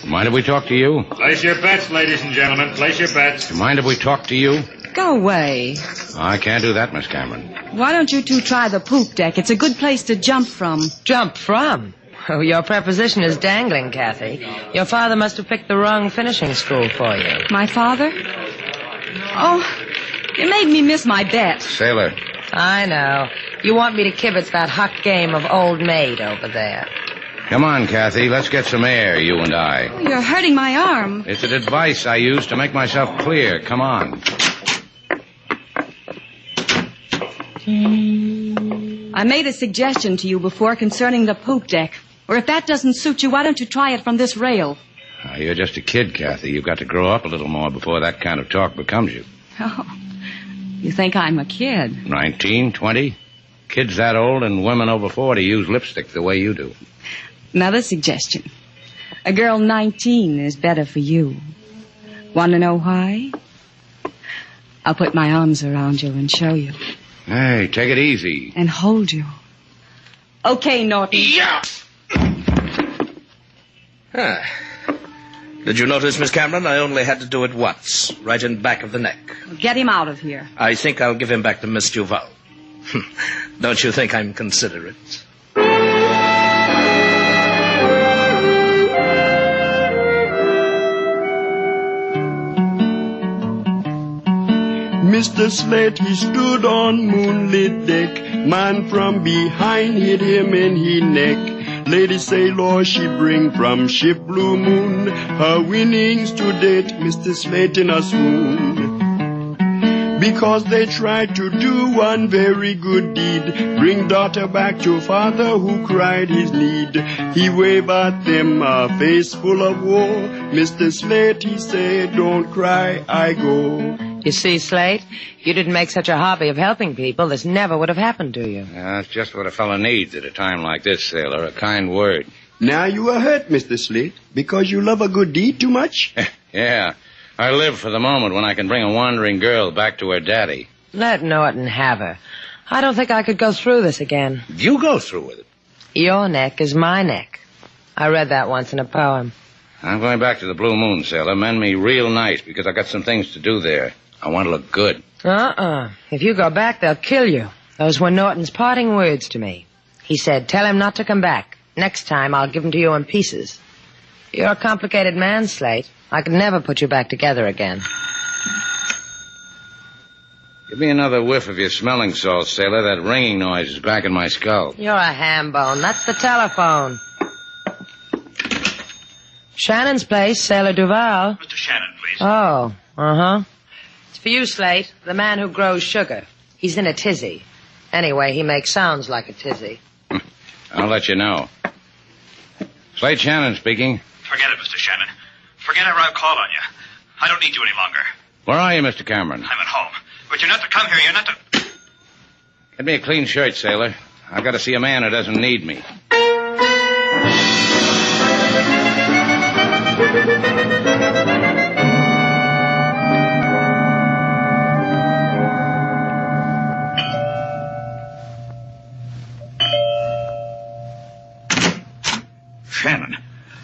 Mind if we talk to you? Place your bets, ladies and gentlemen. Place your bets. Mind if we talk to you? Go away. I can't do that, Miss Cameron. Why don't you two try the poop deck? It's a good place to jump from. Jump from? Oh, your preposition is dangling, Kathy. Your father must have picked the wrong finishing school for you. My father? Oh, you made me miss my bet. Sailor. I know. You want me to kibitz that hot game of old maid over there. Come on, Kathy. Let's get some air, you and I. Oh, you're hurting my arm. It's a device I use to make myself clear. Come on. I made a suggestion to you before concerning the poop deck. Or if that doesn't suit you, why don't you try it from this rail? You're just a kid, Kathy. You've got to grow up a little more before that kind of talk becomes you. Oh, you think I'm a kid? 19, 20? Kids that old and women over 40 use lipstick the way you do. Another suggestion. A girl 19 is better for you. Want to know why? I'll put my arms around you and show you. Hey, take it easy. And hold you. Okay, Norton. Yeah! Did you notice, Miss Cameron? I only had to do it once, right in back of the neck. Get him out of here. I think I'll give him back to Miss Duval. Don't you think I'm considerate? Mr. Slate, he stood on moonlit deck. Man from behind hit him in he neck. Lady Sailor, she bring from ship Blue Moon her winnings to date, Mr. Slate in a swoon. Because they tried to do one very good deed, bring daughter back to father who cried his need. He waved at them a face full of woe. Mr. Slate, he said, don't cry, I go. You see, Slate, you didn't make such a hobby of helping people, this never would have happened to you. Yeah, that's just what a fellow needs at a time like this, Sailor, a kind word. Now you are hurt, Mr. Slate, because you love a good deed too much? Yeah, I live for the moment when I can bring a wandering girl back to her daddy. Let Norton have her. I don't think I could go through this again. You go through with it. Your neck is my neck. I read that once in a poem. I'm going back to the Blue Moon, Sailor. Mend me real nice because I got some things to do there. I want to look good. If you go back, they'll kill you. Those were Norton's parting words to me. He said, tell him not to come back. Next time, I'll give him to you in pieces. You're a complicated man, Slate. I could never put you back together again. Give me another whiff of your smelling salts, Sailor. That ringing noise is back in my skull. You're a ham bone. That's the telephone. Shannon's place, Sailor Duval. Mr. Shannon, please. Oh, It's for you, Slate, the man who grows sugar. He's in a tizzy. Anyway, he makes sounds like a tizzy. I'll let you know. Slate Shannon speaking. Forget it, Mr. Shannon. Forget ever I've called on you. I don't need you any longer. Where are you, Mr. Cameron? I'm at home. But you're not to come here. You're not to... Get me a clean shirt, Sailor. I've got to see a man who doesn't need me. Shannon,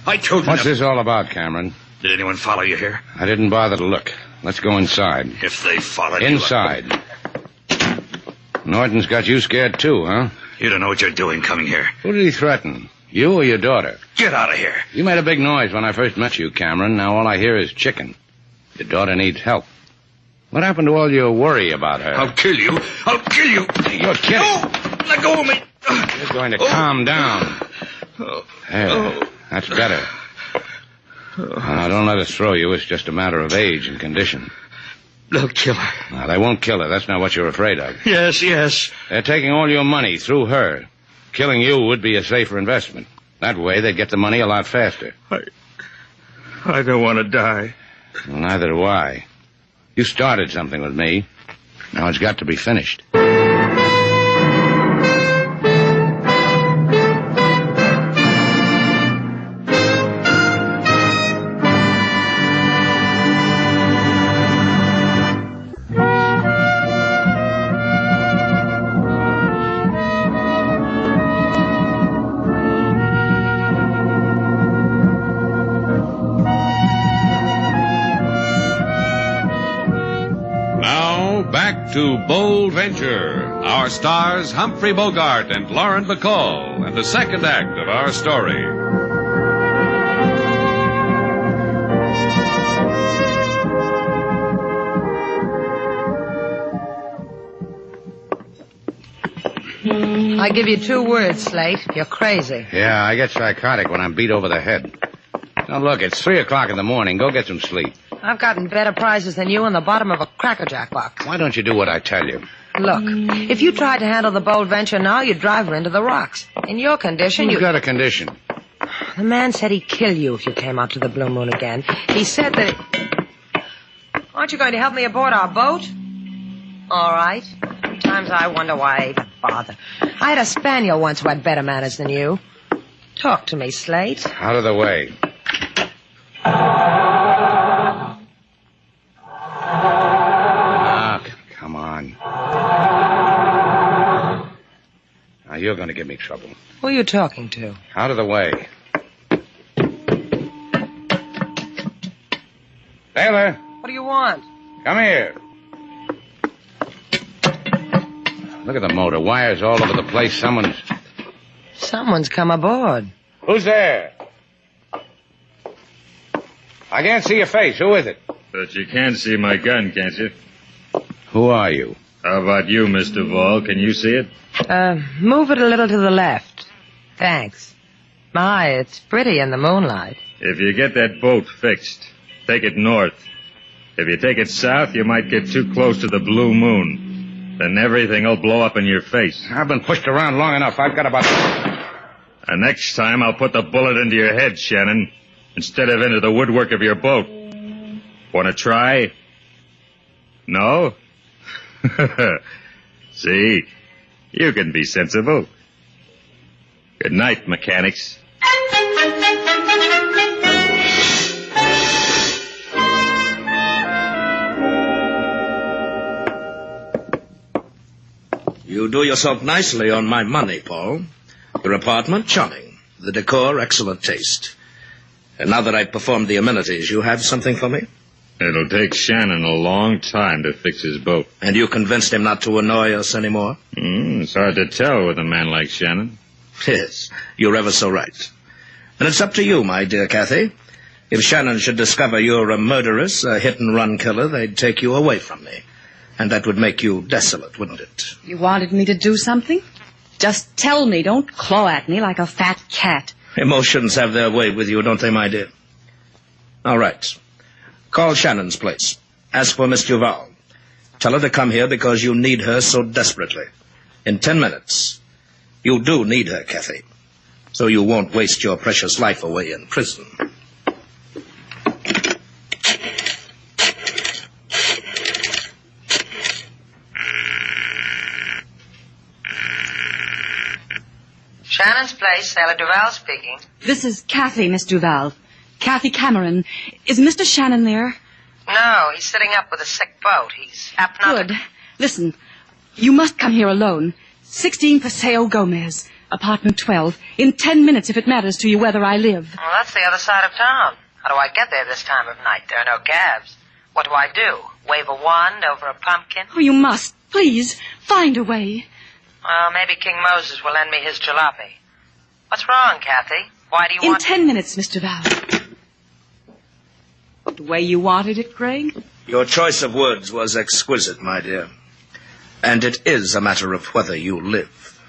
I told you... What's this all about, Cameron? Did anyone follow you here? I didn't bother to look. Let's go inside. If they followed you... Inside. Norton's got you scared too, huh? You don't know what you're doing coming here. Who did he threaten? You or your daughter? Get out of here. You made a big noise when I first met you, Cameron. Now all I hear is chicken. Your daughter needs help. What happened to all your worry about her? I'll kill you. I'll kill you. You're kidding. No! Let go of me. You're going to calm down. There. That's better. Now, don't let us throw you. It's just a matter of age and condition. They'll kill her. Now, they won't kill her. That's not what you're afraid of. Yes. They're taking all your money through her. Killing you would be a safer investment. That way, they'd get the money a lot faster. I don't want to die. Well, neither do I. You started something with me. Now it's got to be finished. To Bold Venture, our stars Humphrey Bogart and Lauren Bacall, and the second act of our story. I give you 2 words, Slate. You're crazy. Yeah, I get psychotic when I'm beat over the head. Now, look, it's 3 o'clock in the morning. Go get some sleep. I've gotten better prizes than you in the bottom of a Cracker Jack box. Why don't you do what I tell you? Look, if you tried to handle the Bold Venture now, you'd drive her into the rocks. In your condition, Who's got a condition? The man said he'd kill you if you came out to the Blue Moon again. He said that... Aren't you going to help me aboard our boat? All right. Sometimes I wonder why I even bother. I had a spaniel once who had better manners than you. Talk to me, Slate. Out of the way. Come on. Now, you're going to give me trouble. Who are you talking to? Out of the way. Taylor, What do you want? come here. Look at the motor. Wires all over the place. Someone's come aboard. Who's there? I can't see your face. Who is it? But you can see my gun, can't you? Who are you? How about you, Mr. Vall? Can you see it? Move it a little to the left. Thanks. My, it's pretty in the moonlight. If you get that boat fixed, take it north. If you take it south, you might get too close to the Blue Moon. Then everything will blow up in your face. I've been pushed around long enough. I've got about... And next time, I'll put the bullet into your head, Shannon, instead of into the woodwork of your boat. Want to try? No? See, you can be sensible. Good night, mechanics. You do yourself nicely on my money, Paul. Your apartment, charming. The decor, excellent taste. And now that I've performed the amenities, you have something for me? It'll take Shannon a long time to fix his boat. And you convinced him not to annoy us anymore? It's hard to tell with a man like Shannon. Yes, you're ever so right. And it's up to you, my dear Kathy. If Shannon should discover you're a murderess, a hit-and-run killer, they'd take you away from me. And that would make you desolate, wouldn't it? You wanted me to do something? Just tell me. Don't claw at me like a fat cat. Emotions have their way with you, don't they, my dear? All right. Call Shannon's place. Ask for Miss Duval. Tell her to come here because you need her so desperately. In 10 minutes. You do need her, Kathy. So you won't waste your precious life away in prison. Shannon's place, Sailor Duval speaking. This is Kathy, Miss Duval. Kathy Cameron. Is Mr. Shannon there? No, he's sitting up with a sick boat. He's hypnotic. Good. Listen, you must come here alone. 16 Paseo Gomez, apartment 12. In 10 minutes, if it matters to you whether I live. Well, that's the other side of town. How do I get there this time of night? There are no cabs. What do I do? Wave a wand over a pumpkin? Oh, you must. Please, find a way. Well, maybe King Moses will lend me his jalopy. What's wrong, Kathy? Why do you want... In 10 minutes, Mr. Val. The way you wanted it, Craig? Your choice of words was exquisite, my dear. And it is a matter of whether you live.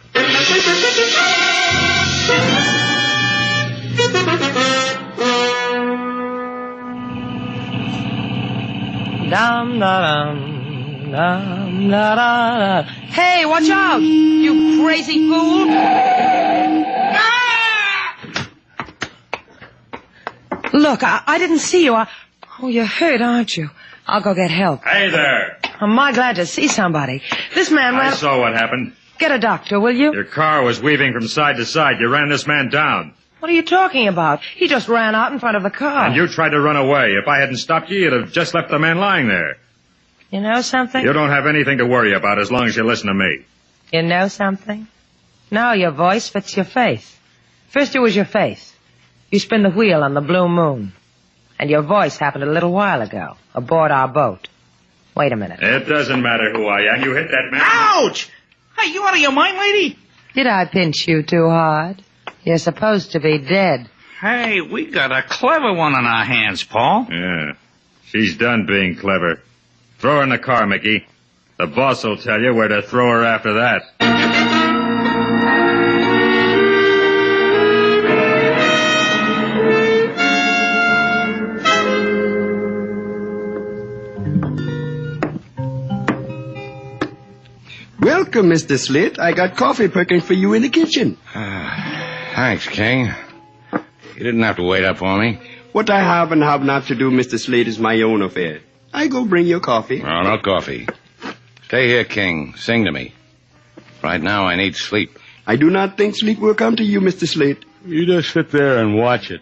Dum da dum dum da da. Hey, watch out, you crazy fool! Look, I didn't see you. Oh, you're hurt, aren't you? I'll go get help. Hey there. I'm mighty glad to see somebody. This man ran... I saw what happened. Get a doctor, will you? Your car was weaving from side to side. You ran this man down. What are you talking about? He just ran out in front of the car. And you tried to run away. If I hadn't stopped you, you'd have just left the man lying there. You know something? You don't have anything to worry about as long as you listen to me. You know something? No, your voice fits your face. First it was your face. You spin the wheel on the blue moon. And your voice happened a little while ago, aboard our boat. Wait a minute. It doesn't matter who I am. You hit that man. Ouch! Hey, you out of your mind, lady? Did I pinch you too hard? You're supposed to be dead. Hey, we got a clever one on our hands, Paul. Yeah. She's done being clever. Throw her in the car, Mickey. The boss will tell you where to throw her after that. Welcome, Mr. Slate. I got coffee perking for you in the kitchen. Thanks, King. You didn't have to wait up for me. What I have and have not to do, Mr. Slate, is my own affair. I go bring your coffee. No, no coffee. Stay here, King. Sing to me. Right now, I need sleep. I do not think sleep will come to you, Mr. Slate. You just sit there and watch it.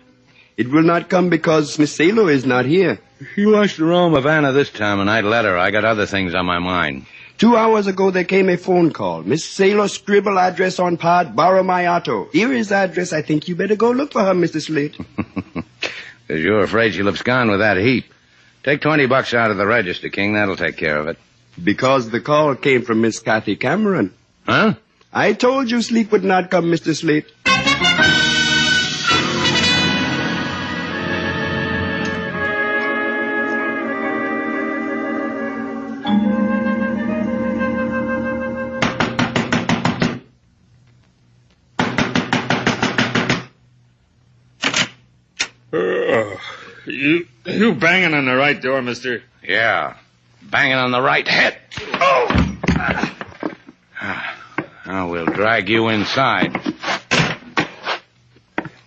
It will not come because Miss Salo is not here. She wants to roam Havana this time, and I'd let her. I got other things on my mind. 2 hours ago, there came a phone call. Miss Salo scribble address on pad, borrow my auto. Here is address. I think you better go look for her, Mr. Slate. Because you're afraid she'll abscond with that heap. Take $20 out of the register, King. That'll take care of it. Because the call came from Miss Kathy Cameron. Huh? I told you sleep would not come, Mr. Slate. You banging on the right door, mister? Yeah. Banging on the right head. Oh! Now we'll drag you inside.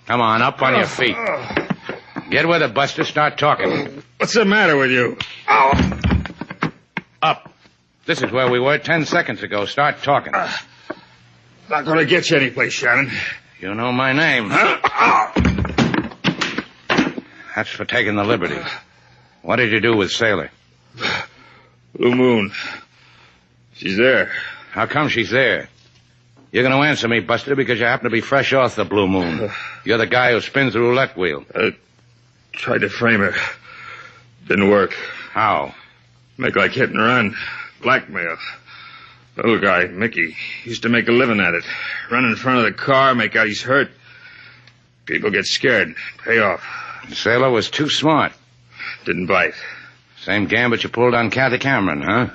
Come on, up on your feet. Get with it, Buster. Start talking. What's the matter with you? Up. This is where we were 10 seconds ago. Start talking. Not gonna get you anyplace, Shannon. You know my name. Huh? That's for taking the liberty. What did you do with Sailor? Blue Moon. She's there. How come she's there? You're going to answer me, Buster, because you happen to be fresh off the Blue Moon. You're the guy who spins the roulette wheel. I tried to frame her. Didn't work. How? Make like hit and run. Blackmail. Little guy, Mickey, used to make a living at it. Run in front of the car, make out he's hurt. People get scared. Pay off. Sailor was too smart. Didn't bite. Same gambit you pulled on Kathy Cameron, huh?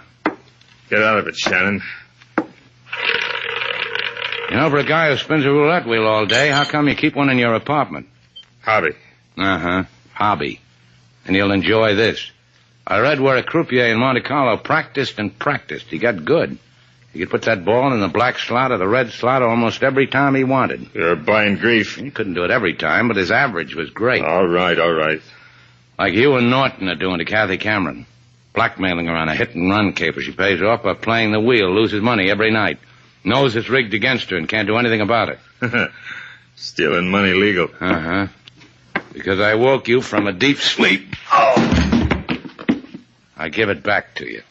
Get out of it, Shannon. You know, for a guy who spins a roulette wheel all day, how come you keep one in your apartment? Hobby. Uh-huh. Hobby. And you'll enjoy this. I read where a croupier in Monte Carlo practiced and practiced. He got good. He could put that ball in the black slot or the red slot almost every time he wanted. You're buying grief. He couldn't do it every time, but his average was great. All right. Like you and Norton are doing to Kathy Cameron. Blackmailing her on a hit-and-run caper. She pays off by playing the wheel, loses money every night. Knows it's rigged against her and can't do anything about it. Stealing money legal. Uh-huh. Because I woke you from a deep sleep. Oh! I give it back to you.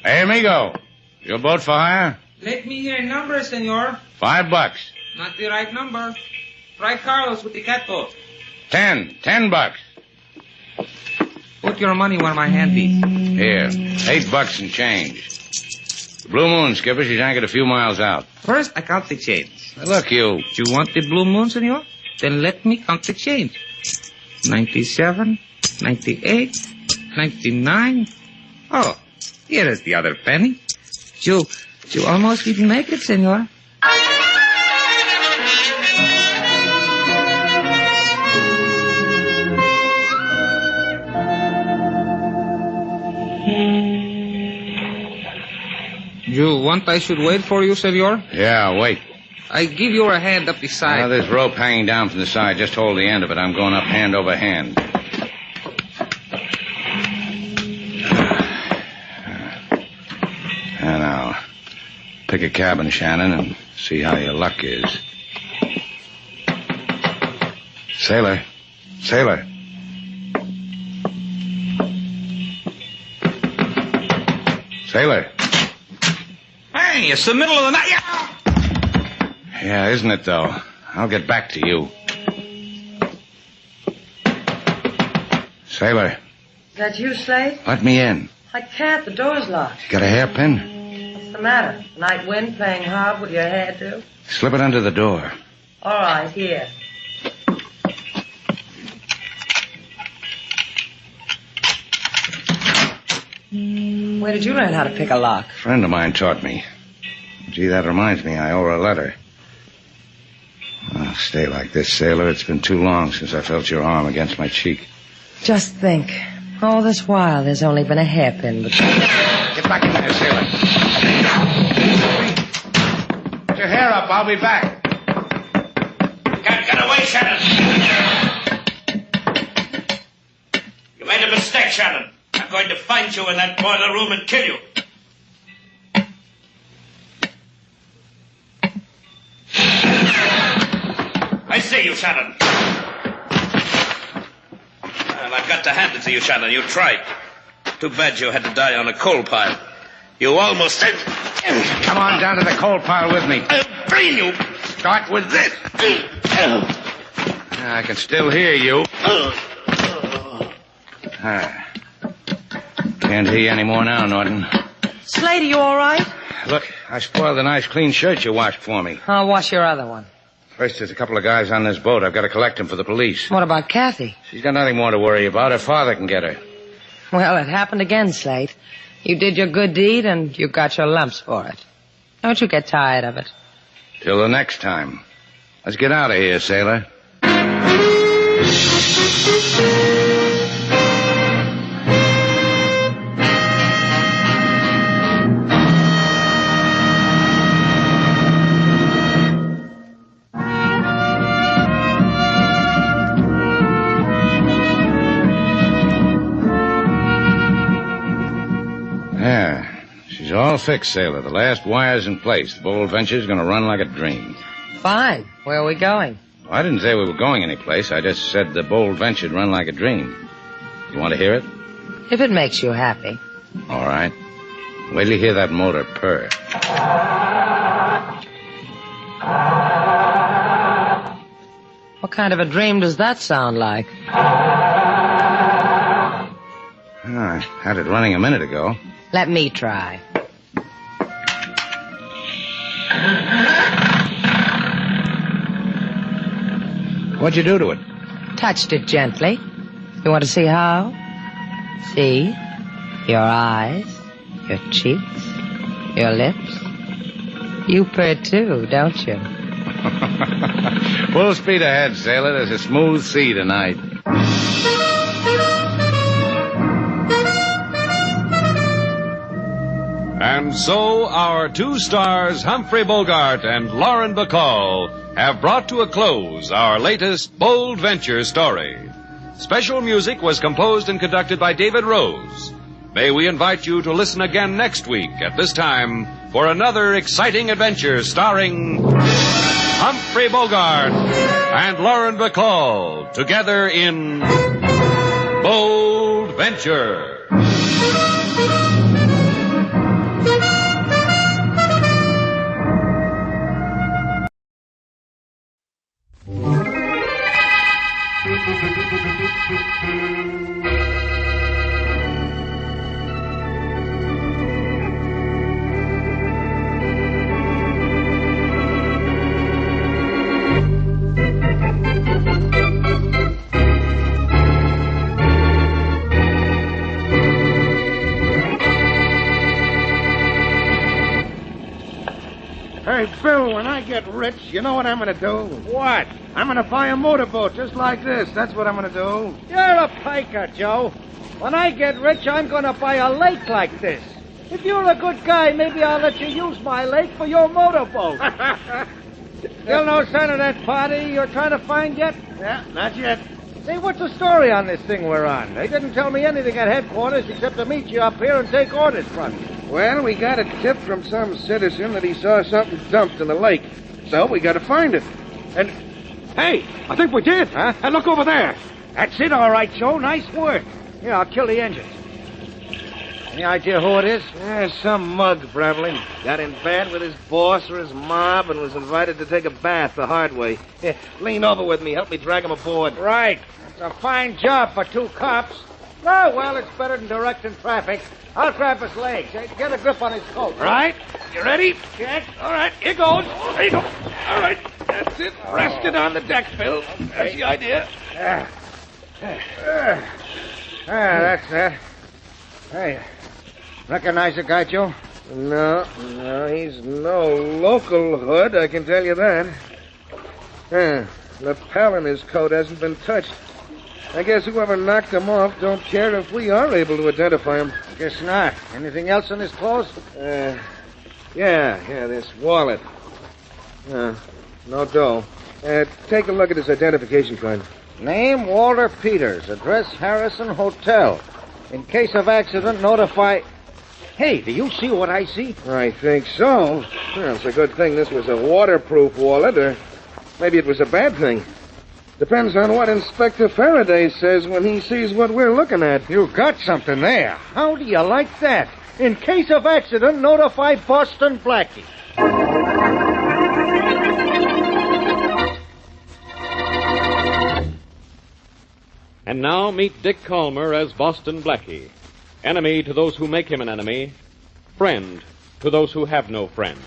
Hey, amigo. Your boat for hire? Let me hear a number, senor. $5. Not the right number. Try Carlos with the catboat. $10. Put your money where my hand is. Here, $8 and change. The Blue Moon, skipper. She's anchored a few miles out. First, I count the change. Now, look, you. You want the Blue Moon, senor? Then let me count the change. 97, 98, 99. Oh, here is the other penny. You almost didn't make it, senor. You want I should wait for you, senor? Yeah, wait. I give you a hand up the side. Now, there's rope hanging down from the side. Just hold the end of it. I'm going up hand over hand. And now, pick a cabin, Shannon, and see how your luck is. Sailor. Sailor. Sailor. Hey, it's the middle of the night. Yeah, isn't it, though? I'll get back to you. Sailor, Is that you, Slade? let me in. I can't. The door's locked. Got a hairpin? What's the matter? Night wind playing hard with your hairdo? Slip it under the door. All right, here. Where did you learn how to pick a lock? A friend of mine taught me. Gee, that reminds me, I owe her a letter. Oh, stay like this, sailor. It's been too long since I felt your arm against my cheek. Just think. All this while, there's only been a hairpin between. Get back in there, sailor. Put your hair up. I'll be back. Get away, Shannon. You made a mistake, Shannon. I'm going to find you in that boiler room and kill you. I see you, Shannon. Well, I've got to hand it to you, Shannon. You tried. Too bad you had to die on a coal pile. You almost did. Come on down to the coal pile with me. I'll brain you. Start with this. I can still hear you. Can't hear you anymore now, Norton. Slade, are you all right? Look, I spoiled the nice clean shirt you washed for me. I'll wash your other one. First, there's a couple of guys on this boat. I've got to collect them for the police. What about Kathy? She's got nothing more to worry about. Her father can get her. Well, it happened again, Slade. You did your good deed, and you got your lumps for it. Don't you get tired of it. Till the next time. Let's get out of here, sailor. She's all fixed, sailor. The last wire's in place. The Bold Venture's going to run like a dream. Fine. Where are we going? I didn't say we were going anyplace. I just said the Bold Venture'd run like a dream. You want to hear it? If it makes you happy. All right. Wait till you hear that motor purr. What kind of a dream does that sound like? I had it running a minute ago. Let me try. What'd you do to it? Touched it gently. You want to see how? See? Your eyes, your cheeks, your lips. You purr too, don't you? Full speed ahead, sailor. There's a smooth sea tonight. And so our two stars, Humphrey Bogart and Lauren Bacall, have brought to a close our latest Bold Venture story. Special music was composed and conducted by David Rose. May we invite you to listen again next week at this time for another exciting adventure starring Humphrey Bogart and Lauren Bacall together in Bold Venture. Hey, Bill, when I get rich, you know what I'm going to do? What? I'm going to buy a motorboat just like this. That's what I'm going to do. You're a piker, Joe. When I get rich, I'm going to buy a lake like this. If you're a good guy, maybe I'll let you use my lake for your motorboat. Still no sign of that party you're trying to find yet? Yeah, not yet. Say, what's the story on this thing we're on? They didn't tell me anything at headquarters except to meet you up here and take orders from you. Well, we got a tip from some citizen that he saw something dumped in the lake. So we got to find it. And, hey, I think we did. Huh? And look over there. That's it, all right, Joe. Nice work. Here, I'll kill the engines. Any idea who it is? Some mug, probably. Got in bad with his boss or his mob and was invited to take a bath the hard way. Here, lean over with me. Help me drag him aboard. Right. It's a fine job for two cops. Oh, well, it's better than directing traffic. I'll grab his legs. Get a grip on his coat. Right. You ready? Check. All right, here goes. There you go. All right. That's it. Rest it on the deck, Bill. That's the idea. That's that. Hey, recognize the guy, Joe? No, he's no local hood, I can tell you that. The lapel in his coat hasn't been touched. I guess whoever knocked him off don't care if we are able to identify him. Guess not. Anything else in his clothes? Yeah, this wallet. No dough. Take a look at his identification card. Name, Walter Peters. Address, Harrison Hotel. In case of accident, notify... Hey, do you see what I see? I think so. Well, it's a good thing this was a waterproof wallet, or maybe it was a bad thing. Depends on what Inspector Faraday says when he sees what we're looking at. You got something there. How do you like that? In case of accident, notify Boston Blackie. And now meet Dick Calmer as Boston Blackie. Enemy to those who make him an enemy. Friend to those who have no friend.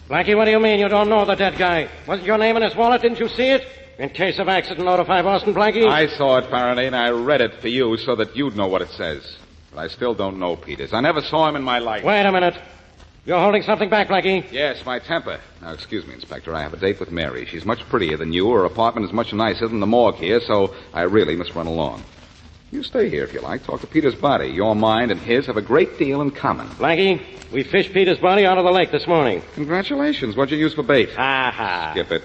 Blackie, what do you mean you don't know the dead guy? Wasn't your name in his wallet? Didn't you see it? In case of accident, notify Boston Blackie. I saw it, Faraday, and I read it for you so that you'd know what it says. But I still don't know Peters. I never saw him in my life. Wait a minute. You're holding something back, Blackie. Yes, my temper. Now, excuse me, Inspector. I have a date with Mary. She's much prettier than you. Her apartment is much nicer than the morgue here, so I really must run along. You stay here if you like. Talk to Peter's body. Your mind and his have a great deal in common. Blackie, we fished Peter's body out of the lake this morning. Congratulations. What'd you use for bait? Aha. Skip it.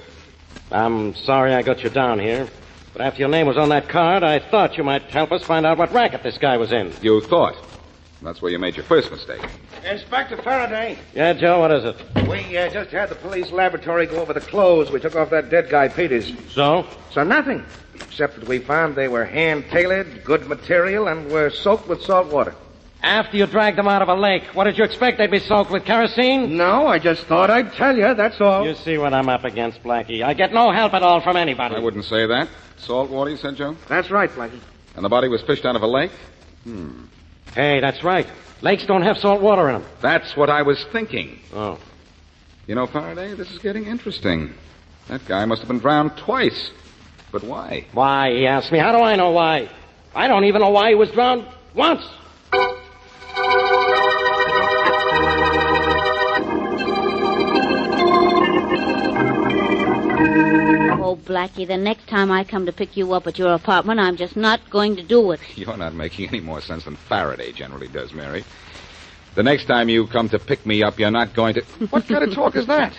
I'm sorry I got you down here. But after your name was on that card, I thought you might help us find out what racket this guy was in. You thought? That's where you made your first mistake. Inspector Faraday. Yeah, Joe, what is it? We just had the police laboratory go over the clothes we took off that dead guy, Peters. So? So nothing. Except that we found they were hand-tailored, good material, and were soaked with salt water. After you dragged them out of a lake, what did you expect? They'd be soaked with kerosene? No, I just thought I'd tell you, that's all. You see what I'm up against, Blackie. I get no help at all from anybody. I wouldn't say that. Salt water, you said, Joe? That's right, Blackie. And the body was fished out of a lake? Hey, that's right. Lakes don't have salt water in them. That's what I was thinking. Oh. You know, Faraday, this is getting interesting. That guy must have been drowned twice. But why? Why, he asked me. How do I know why? I don't even know why he was drowned once. Oh, Blackie, the next time I come to pick you up at your apartment, I'm just not going to do it. You're not making any more sense than Faraday generally does, Mary. The next time you come to pick me up, you're not going to... What kind of talk is that?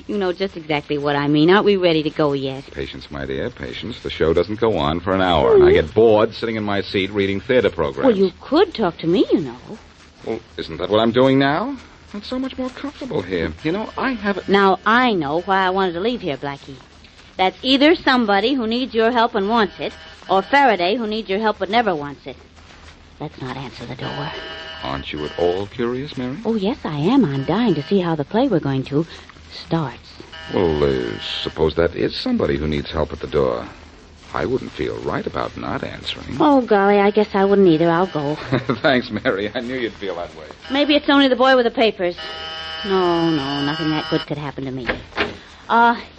You know just exactly what I mean. Aren't we ready to go yet? Patience, my dear, patience. The show doesn't go on for an hour, and I get bored sitting in my seat reading theater programs. Well, you could talk to me, you know. Well, isn't that what I'm doing now? It's so much more comfortable here. You know, I have... Now, I know why I wanted to leave here, Blackie. That's either somebody who needs your help and wants it, or Faraday who needs your help but never wants it. Let's not answer the door. Aren't you at all curious, Mary? Oh, yes, I am. I'm dying to see how the play we're going to starts. Well, suppose that is somebody who needs help at the door. I wouldn't feel right about not answering. Oh, golly, I guess I wouldn't either. I'll go. Thanks, Mary. I knew you'd feel that way. Maybe it's only the boy with the papers. No, nothing that good could happen to me.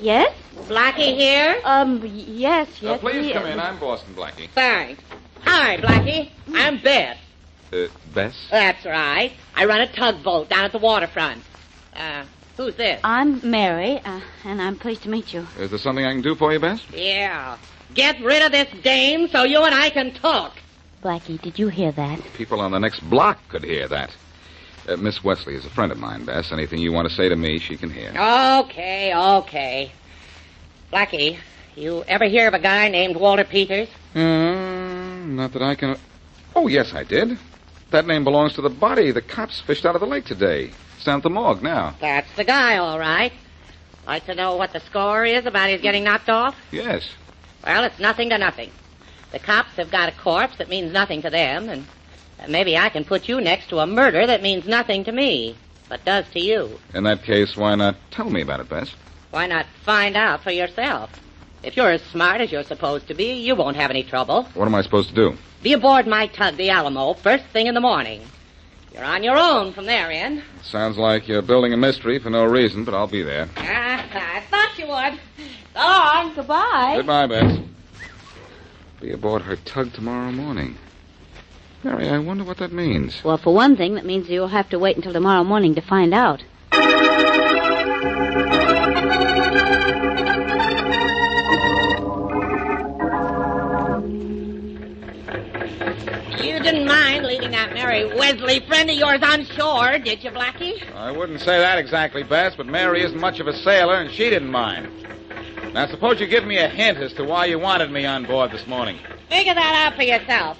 Yes? Blackie here? Yes. Please come in. I'm Boston Blackie. Thanks. Hi, Blackie. I'm Bess. Bess? That's right. I run a tugboat down at the waterfront. Who's this? I'm Mary, and I'm pleased to meet you. Is there something I can do for you, Bess? Yeah. Get rid of this dame so you and I can talk. Blackie, did you hear that? People on the next block could hear that. Miss Wesley is a friend of mine, Bess. Anything you want to say to me, she can hear. Okay. Blackie, you ever hear of a guy named Walter Peters? Not that I can... Oh, yes, I did. That name belongs to the body the cops fished out of the lake today. It's down at the morgue now. That's the guy, all right. Like to know what the score is about his getting knocked off? Yes. Well, it's nothing to nothing. The cops have got a corpse that means nothing to them, and maybe I can put you next to a murder that means nothing to me, but does to you. In that case, why not tell me about it, Bess? Why not find out for yourself? If you're as smart as you're supposed to be, you won't have any trouble. What am I supposed to do? Be aboard my tug, the Alamo, first thing in the morning. You're on your own from there in. Sounds like you're building a mystery for no reason, but I'll be there. I thought you would. So long. Goodbye. Goodbye, Bess. Be aboard her tug tomorrow morning. Mary, I wonder what that means. Well, for one thing, that means you'll have to wait until tomorrow morning to find out. You didn't mind leaving that Mary Wesley friend of yours on shore, did you, Blackie? I wouldn't say that exactly, Bess, but Mary isn't much of a sailor, and she didn't mind. Now, suppose you give me a hint as to why you wanted me on board this morning. Figure that out for yourself.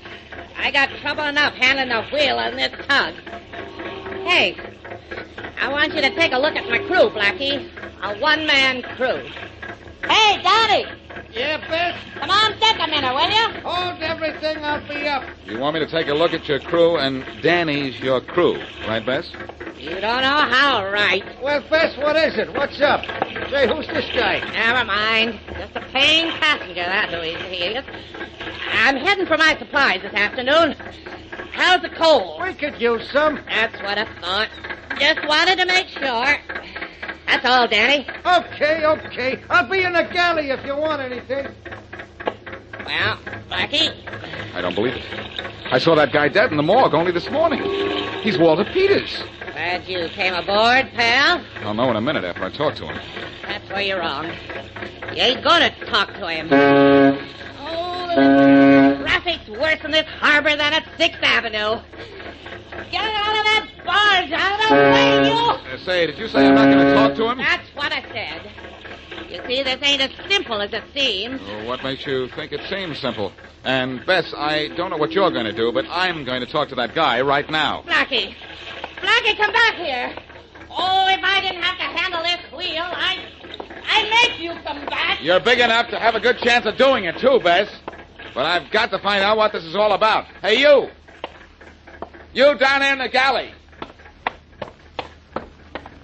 I got trouble enough handling the wheel on this tug. Hey, I want you to take a look at my crew, Blackie. A one-man crew. Hey, Daddy! Yeah, Bess? Come on, take a minute, will you? Hold everything, I'll be up. You want me to take a look at your crew, and Danny's your crew, right, Bess? You don't know how, right? Well, Bess, what is it? What's up? Say, who's this guy? Never mind. Just a paying passenger, that's who he is. I'm heading for my supplies this afternoon. How's the coal? We could use some. That's what I thought. Just wanted to make sure. That's all, Danny. Okay. I'll be in the galley if you want anything. Well, Blackie. I don't believe it. I saw that guy dead in the morgue only this morning. He's Walter Peters. Glad you came aboard, pal. I'll know in a minute after I talk to him. That's where you're wrong. You ain't gonna talk to him. Oh, the traffic's worse in this harbor than at 6th Avenue. Get out of that barge! Out of the way, you! Say, did you say I'm not going to talk to him? That's what I said. You see, this ain't as simple as it seems. Well, what makes you think it seems simple? And, Bess, I don't know what you're going to do, but I'm going to talk to that guy right now. Blackie, come back here. Oh, if I didn't have to handle this wheel, I'd make you come back. You're big enough to have a good chance of doing it, too, Bess. But I've got to find out what this is all about. Hey, you! You down there in the galley.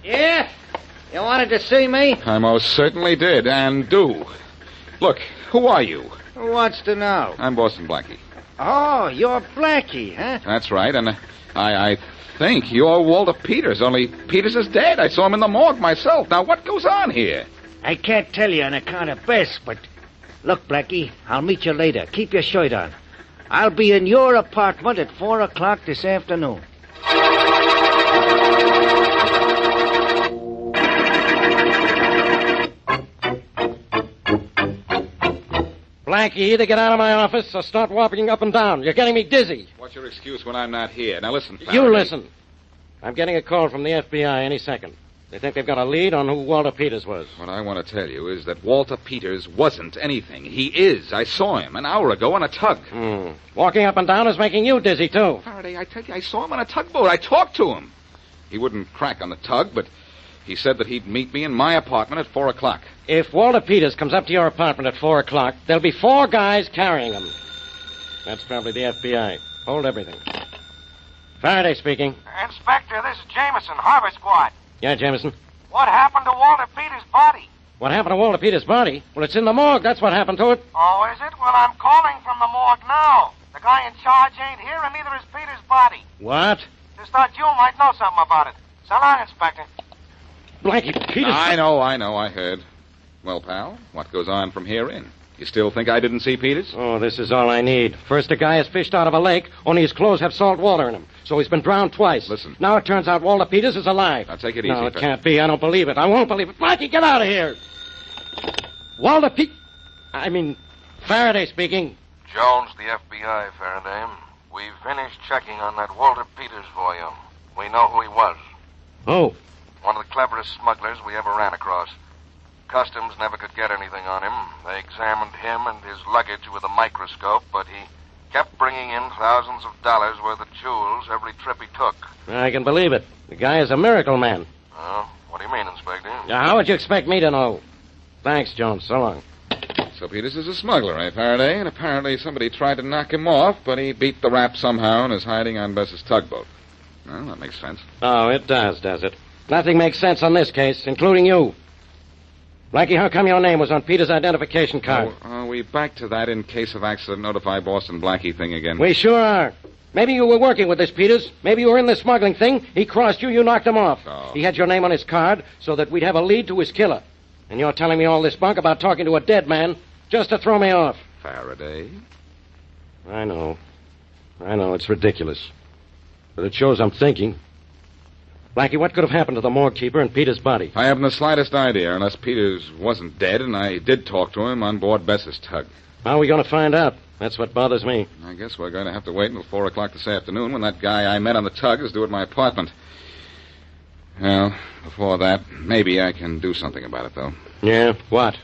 Yeah? You wanted to see me? I most certainly did, and do. Look, who are you? Who wants to know? I'm Boston Blackie. Oh, you're Blackie, huh? That's right, and I think you're Walter Peters, only Peters is dead. I saw him in the morgue myself. Now, what goes on here? I can't tell you on account of Bess, but... Look, Blackie, I'll meet you later. Keep your shirt on. I'll be in your apartment at 4 o'clock this afternoon. Blackie, either get out of my office or start walking up and down. You're getting me dizzy. What's your excuse when I'm not here? Now, listen, You listen. I'm getting a call from the FBI any second. They think they've got a lead on who Walter Peters was. What I want to tell you is that Walter Peters wasn't anything. He is. I saw him an hour ago on a tug. Walking up and down is making you dizzy, too. Faraday, I tell you, I saw him on a tugboat. I talked to him. He wouldn't crack on the tug, but he said that he'd meet me in my apartment at 4 o'clock. If Walter Peters comes up to your apartment at 4 o'clock, there'll be 4 guys carrying him. That's probably the FBI. Hold everything. Faraday speaking. Inspector, this is Jameson, Harbor Squad. Yeah, Jameson. What happened to Walter Peters' body? What happened to Walter Peters' body? Well, it's in the morgue. That's what happened to it. Oh, is it? Well, I'm calling from the morgue now. The guy in charge ain't here, and neither is Peters' body. What? Just thought you might know something about it. So long, Inspector. Blackie, Peters... I know, I heard. Well, pal, what goes on from here in? You still think I didn't see Peters? Oh, this is all I need. First, a guy is fished out of a lake, only his clothes have salt water in them. So he's been drowned twice. Listen. Now it turns out Walter Peters is alive. Now, take it easy. No, it can't be. I don't believe it. I won't believe it. Blackie, get out of here. Walter Faraday speaking. Jones, the FBI, Faraday. We've finished checking on that Walter Peters for you. We know who he was. Oh. One of the cleverest smugglers we ever ran across. Customs never could get anything on him. They examined him and his luggage with a microscope, but he kept bringing in thousands of dollars worth of jewels every trip he took. I can believe it. The guy is a miracle man. Oh, what do you mean, Inspector? Now, how would you expect me to know? Thanks, Jones. So long. So Peters is a smuggler, eh, Faraday? And apparently somebody tried to knock him off, but he beat the rap somehow and is hiding on Bess's tugboat. Well, that makes sense. Oh, it does it? Nothing makes sense on this case, including you. Blackie, how come your name was on Peters' identification card? Are we back to that in case of accident notify Boston Blackie thing again? We sure are. Maybe you were working with this Peters. Maybe you were in this smuggling thing. He crossed you, you knocked him off. Oh. He had your name on his card so that we'd have a lead to his killer. And you're telling me all this bunk about talking to a dead man just to throw me off. Faraday? I know, it's ridiculous. But it shows I'm thinking. Blackie, what could have happened to the morgue keeper and Peters' body? I haven't the slightest idea, unless Peters wasn't dead, and I did talk to him on board Bess's tug. How are we going to find out? That's what bothers me. I guess we're going to have to wait until 4 o'clock this afternoon when that guy I met on the tug is due at my apartment. Well, before that, maybe I can do something about it, though. Yeah? What?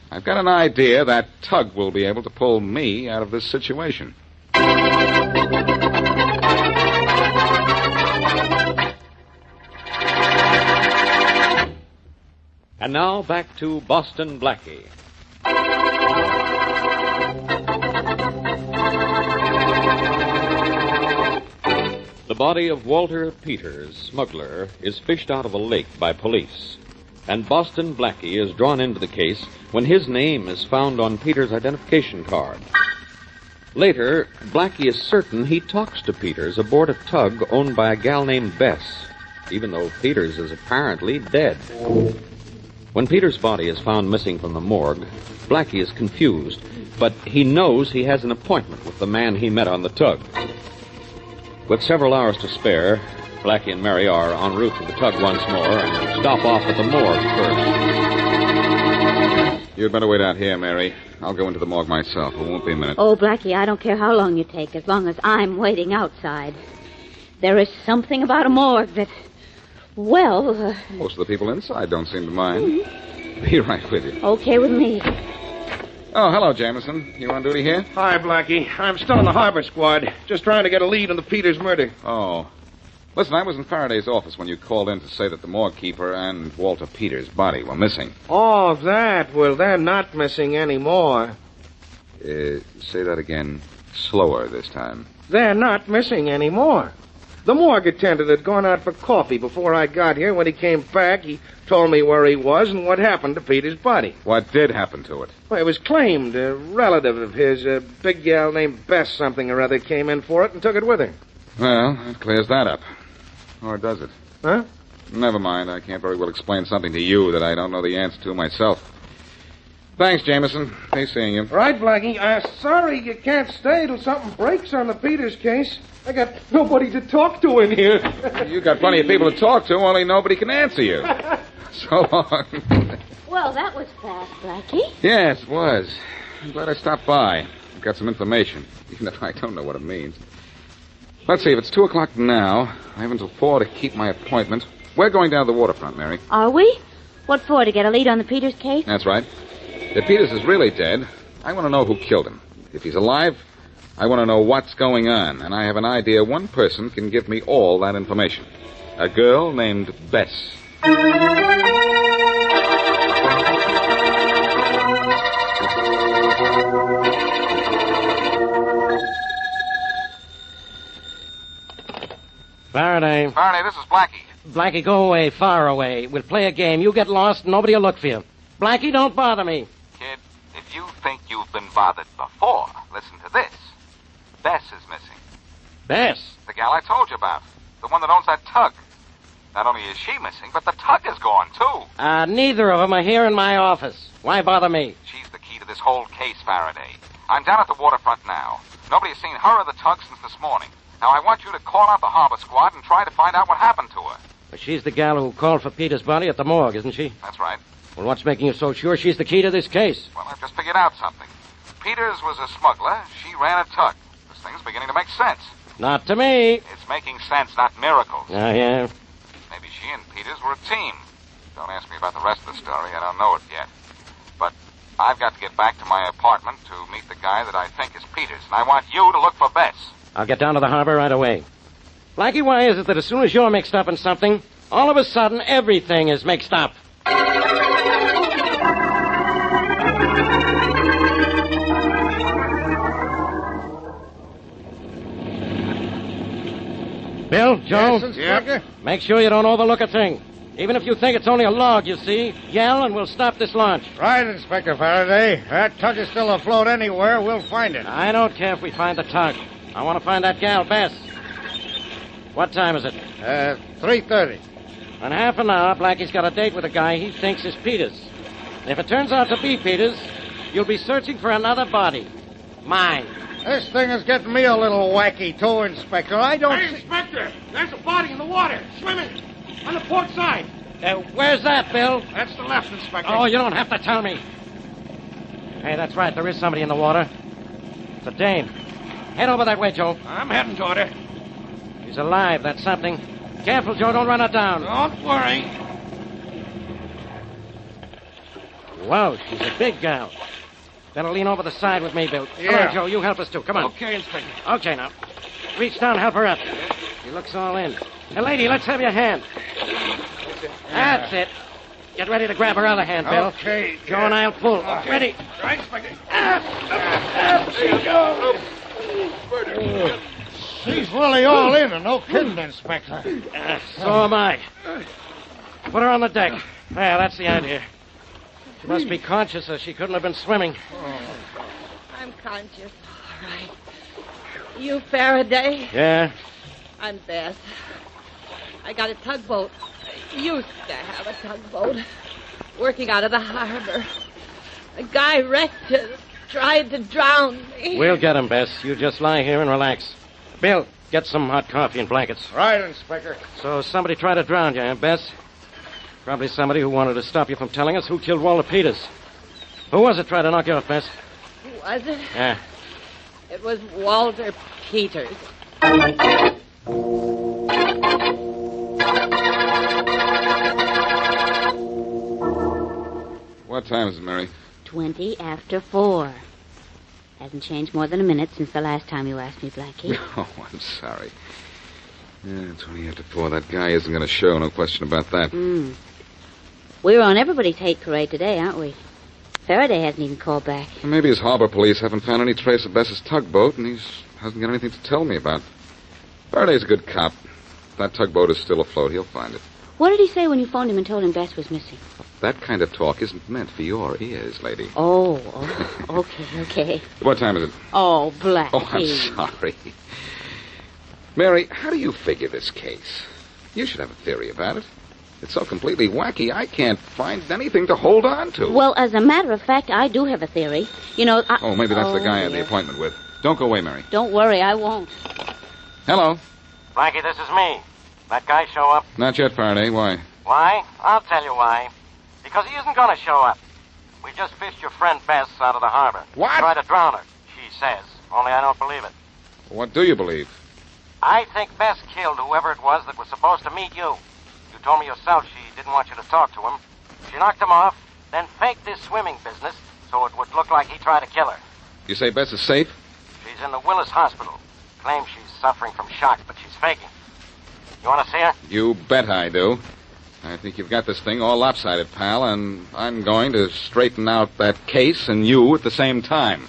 I've got an idea that tug will be able to pull me out of this situation. And now back to Boston Blackie. The body of Walter Peters, smuggler, is fished out of a lake by police. And Boston Blackie is drawn into the case when his name is found on Peters' identification card. Later, Blackie is certain he talks to Peters aboard a tug owned by a gal named Bess, even though Peters is apparently dead. When Peters' body is found missing from the morgue, Blackie is confused, but he knows he has an appointment with the man he met on the tug. With several hours to spare, Blackie and Mary are en route to the tug once more and stop off at the morgue first. You'd better wait out here, Mary. I'll go into the morgue myself. It won't be a minute. Oh, Blackie, I don't care how long you take, as long as I'm waiting outside. There is something about a morgue that... Well... Most of the people inside don't seem to mind. Be right with you. Okay with me. Oh, hello, Jameson. You on duty here? Hi, Blackie. I'm still in the Harbor Squad. Just trying to get a lead on the Peters murder. Oh. Listen, I was in Faraday's office when you called in to say that the morgue keeper and Walter Peters' body were missing. Oh, that. Well, they're not missing anymore. Say that again. Slower this time. They're not missing anymore. The morgue attendant had gone out for coffee before I got here. When he came back, he told me where he was and what happened to Peters' body. What did happen to it? Well, it was claimed a relative of his, a big gal named Bess something or other, came in for it and took it with her. Well, that clears that up. Or does it? Huh? Never mind. I can't very well explain something to you that I don't know the answer to myself. Thanks, Jameson. Nice seeing you. Right, Blackie. Sorry you can't stay till something breaks on the Peters case. I got nobody to talk to in here. You got plenty of people to talk to, only nobody can answer you. So long. Well, that was fast, Blackie. Yes, it was. I'm glad I stopped by. I've got some information, even if I don't know what it means. Let's see, if it's 2 o'clock now, I have until 4 to keep my appointment. We're going down to the waterfront, Mary. Are we? What for, to get a lead on the Peters case? That's right. If Peters is really dead, I want to know who killed him. If he's alive, I want to know what's going on. And I have an idea one person can give me all that information. A girl named Bess. Faraday. Faraday, this is Blackie. Blackie, go away, far away. We'll play a game. You get lost, and nobody will look for you. Blackie, don't bother me. Kid, if you think you've been bothered before, listen to this. Bess is missing. Bess? The gal I told you about. The one that owns that tug. Not only is she missing, but the tug is gone, too. Neither of them are here in my office. Why bother me? She's the key to this whole case, Faraday. I'm down at the waterfront now. Nobody has seen her or the tug since this morning. Now, I want you to call out the harbor squad and try to find out what happened to her. But she's the gal who called for Peter's body at the morgue, isn't she? That's right. Well, what's making you so sure she's the key to this case? Well, I've just figured out something. Peters was a smuggler. She ran a tug. This thing's beginning to make sense. Not to me. It's making sense, not miracles. Oh, yeah? Maybe she and Peters were a team. Don't ask me about the rest of the story. I don't know it yet. But I've got to get back to my apartment to meet the guy that I think is Peters. And I want you to look for Bess. I'll get down to the harbor right away. Blackie, why is it that as soon as you're mixed up in something, all of a sudden everything is mixed up? Bill, Joe? Yes, Inspector? Make sure you don't overlook a thing. Even if you think it's only a log, you see, yell and we'll stop this launch. Right, Inspector Faraday. That tug is still afloat anywhere. We'll find it. I don't care if we find the tug. I want to find that gal, Bess. What time is it? 3:30. In half an hour, Blackie's got a date with a guy he thinks is Peters. If it turns out to be Peters, you'll be searching for another body. Mine. This thing is getting me a little wacky, too, Inspector. I don't Hey, Inspector! There's a body in the water, swimming, on the port side. Where's that, Bill? That's the left, Inspector. Oh, you don't have to tell me. Hey, that's right. There is somebody in the water. It's a dame. Head over that way, Joe. I'm heading toward her. She's alive. That's something. Careful, Joe. Don't run her down. Don't worry. Whoa, she's a big gal. Better lean over the side with me, Bill. Come Yeah. on, Joe. You help us, too. Come on. Okay, Inspector. Okay, now. Reach down, help her up. She looks all in. Hey, lady, let's have your hand. That's it. Get ready to grab her other hand, Bill. Okay. Joe and I'll pull. Okay. Ready? Right, Inspector. There you go. She's really all in, and no kidding, Inspector. So am I. Put her on the deck. There, that's the idea. She must be conscious, or she couldn't have been swimming. I'm conscious. All right. You Faraday? Yeah? I'm Beth. I got a tugboat. I used to have a tugboat. Working out of the harbor. A guy wrecked it. Tried to drown me. We'll get him, Bess. You just lie here and relax. Bill, get some hot coffee and blankets. Right, Inspector. So somebody tried to drown you, huh, Bess? Probably somebody who wanted to stop you from telling us who killed Walter Peters. Who was it tried to knock you off, Bess? Who was it? Yeah. It was Walter Peters. What time is it, Mary? 20 after 4. Hasn't changed more than a minute since the last time you asked me, Blackie. Oh, I'm sorry. Yeah, 20 after 4. That guy isn't going to show, no question about that. We're on everybody's hate parade today, aren't we? Faraday hasn't even called back. Well, maybe his harbor police haven't found any trace of Bess's tugboat, and he hasn't got anything to tell me about. Faraday's a good cop. If that tugboat is still afloat, he'll find it. What did he say when you phoned him and told him Bess was missing? That kind of talk isn't meant for your ears, lady. Oh, okay. What time is it? Oh, Blackie. Oh, I'm sorry. Mary, how do you figure this case? You should have a theory about it. It's so completely wacky, I can't find anything to hold on to. Well, as a matter of fact, I do have a theory. You know, Oh, maybe that's the guy I had the appointment with. Don't go away, Mary. Don't worry, I won't. Hello. Blackie, this is me. That guy show up? Not yet, Faraday. Why? Why? I'll tell you why. Because he isn't going to show up. We just fished your friend Bess out of the harbor. What? Tried to drown her, she says. Only I don't believe it. What do you believe? I think Bess killed whoever it was that was supposed to meet you. You told me yourself she didn't want you to talk to him. She knocked him off, then faked this swimming business so it would look like he tried to kill her. You say Bess is safe? She's in the Willis Hospital. Claims she's suffering from shock, but she's faking. You want to see her? You bet I do. I think you've got this thing all lopsided, pal, and I'm going to straighten out that case and you at the same time.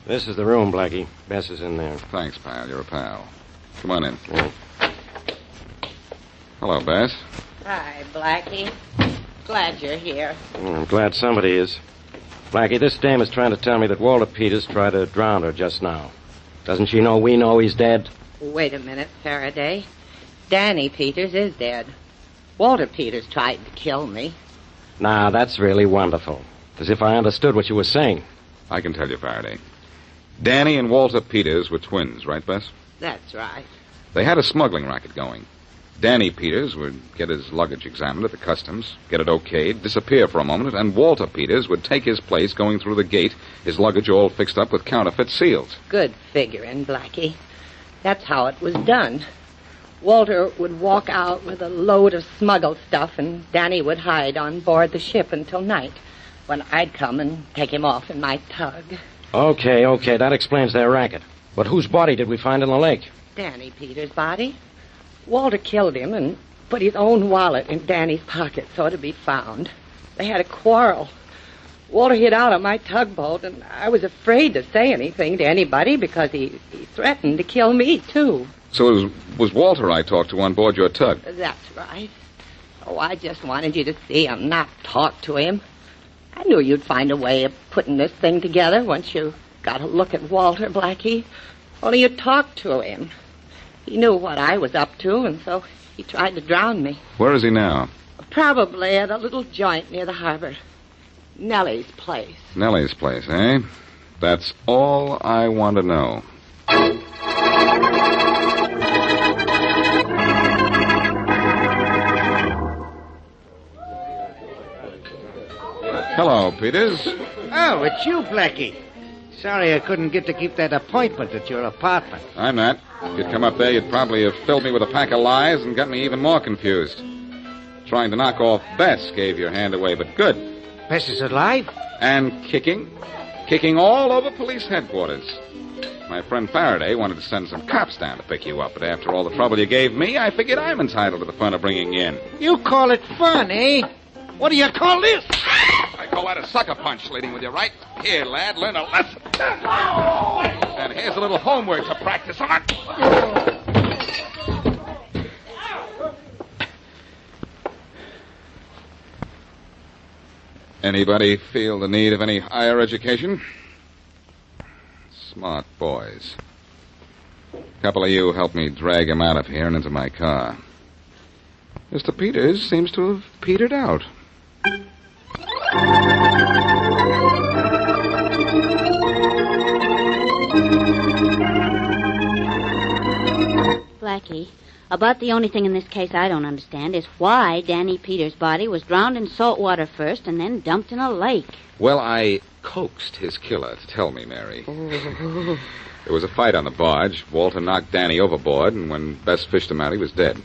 This is the room, Blackie. Bess is in there. Thanks, pal. You're a pal. Come on in. Yeah. Hello, Bess. Hi, Blackie. Glad you're here. I'm glad somebody is. Blackie, this dame is trying to tell me that Walter Peters tried to drown her just now. Doesn't she know we know he's dead? Wait a minute, Faraday. Danny Peters is dead. Walter Peters tried to kill me. Now, that's really wonderful. As if I understood what you were saying. I can tell you, Faraday. Danny and Walter Peters were twins, right, Bess? That's right. They had a smuggling racket going. Danny Peters would get his luggage examined at the customs, get it okayed, disappear for a moment, and Walter Peters would take his place going through the gate, his luggage all fixed up with counterfeit seals. Good figuring, Blackie. That's how it was done. Walter would walk out with a load of smuggled stuff, and Danny would hide on board the ship until night, when I'd come and take him off in my tug. Okay, that explains their racket. But whose body did we find in the lake? Danny Peters' body. Walter killed him and put his own wallet in Danny's pocket so it'd be found. They had a quarrel. Walter hid out on my tugboat, and I was afraid to say anything to anybody because he threatened to kill me, too. So it was Walter I talked to on board your tug? That's right. Oh, I just wanted you to see him, not talk to him. I knew you'd find a way of putting this thing together once you got a look at Walter, Blackie. Only you talked to him. He knew what I was up to, and so he tried to drown me. Where is he now? Probably at a little joint near the harbor. Nellie's place. Nellie's place, eh? That's all I want to know. Hello, Peters. Oh, it's you, Blackie. Sorry I couldn't get to keep that appointment at your apartment. I'm not. If you'd come up there, you'd probably have filled me with a pack of lies and got me even more confused. Trying to knock off Bess gave your hand away, but good. Bess is alive? And kicking. Kicking all over police headquarters. My friend Faraday wanted to send some cops down to pick you up, but after all the trouble you gave me, I figured I'm entitled to the fun of bringing you in. You call it fun, eh? What do you call this? I call that a sucker punch, leading with your right. Here, lad, learn a lesson. And here's a little homework to practice on. Anybody feel the need of any higher education? Smart boys. A couple of you help me drag him out of here and into my car. Mr. Peters seems to have petered out. Blackie, about the only thing in this case I don't understand is why Danny Peters' body was drowned in salt water first and then dumped in a lake. Well, I coaxed his killer to tell me, Mary. There was a fight on the barge. Walter knocked Danny overboard, and when Bess fished him out, he was dead.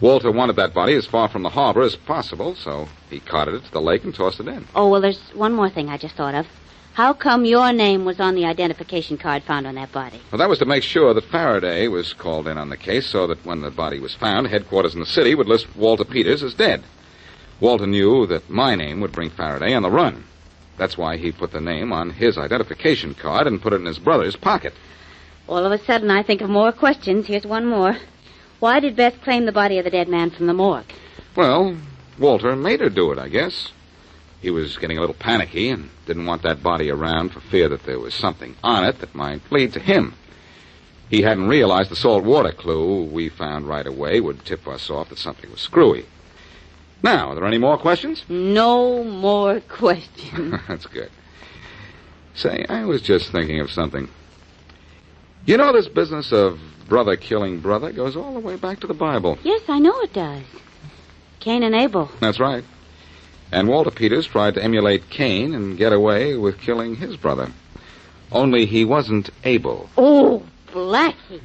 Walter wanted that body as far from the harbor as possible, so he carted it to the lake and tossed it in. Oh, well, there's one more thing I just thought of. How come your name was on the identification card found on that body? Well, that was to make sure that Faraday was called in on the case so that when the body was found, headquarters in the city would list Walter Peters as dead. Walter knew that my name would bring Faraday on the run. That's why he put the name on his identification card and put it in his brother's pocket. All of a sudden, I think of more questions. Here's one more. Why did Bess claim the body of the dead man from the morgue? Well, Walter made her do it, I guess. He was getting a little panicky and didn't want that body around for fear that there was something on it that might lead to him. He hadn't realized the salt water clue we found right away would tip us off that something was screwy. Now, are there any more questions? No more questions. That's good. Say, I was just thinking of something. You know, this business of brother killing brother goes all the way back to the Bible. Yes, I know it does. Cain and Abel. That's right. And Walter Peters tried to emulate Cain and get away with killing his brother. Only he wasn't able. Oh, Blackie.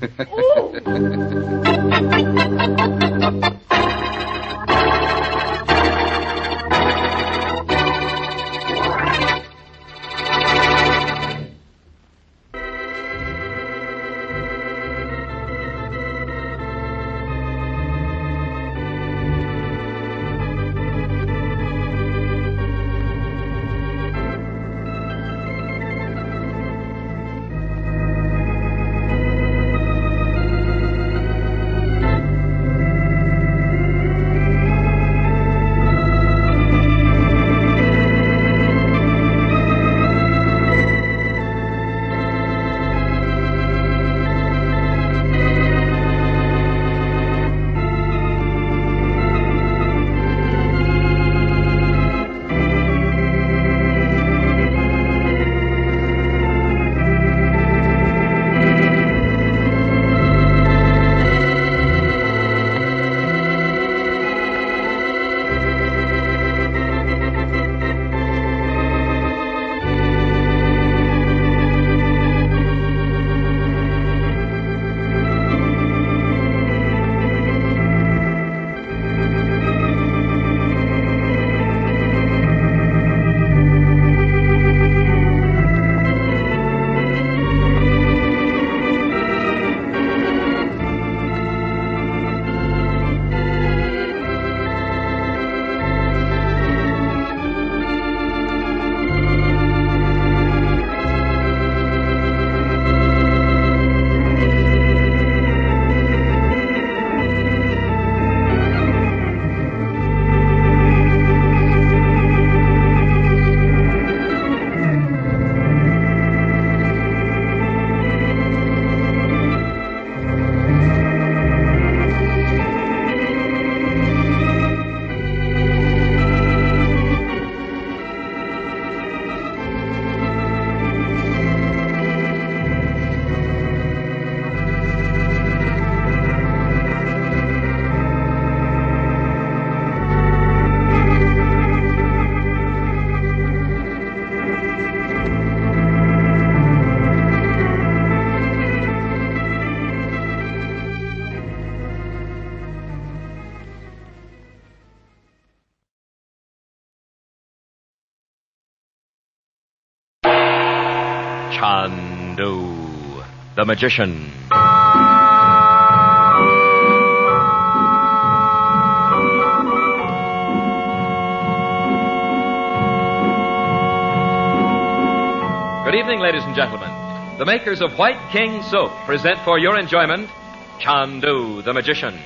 CHANDU, the magician. Good evening, ladies and gentlemen. The makers of White King Soap present for your enjoyment CHANDU, the magician.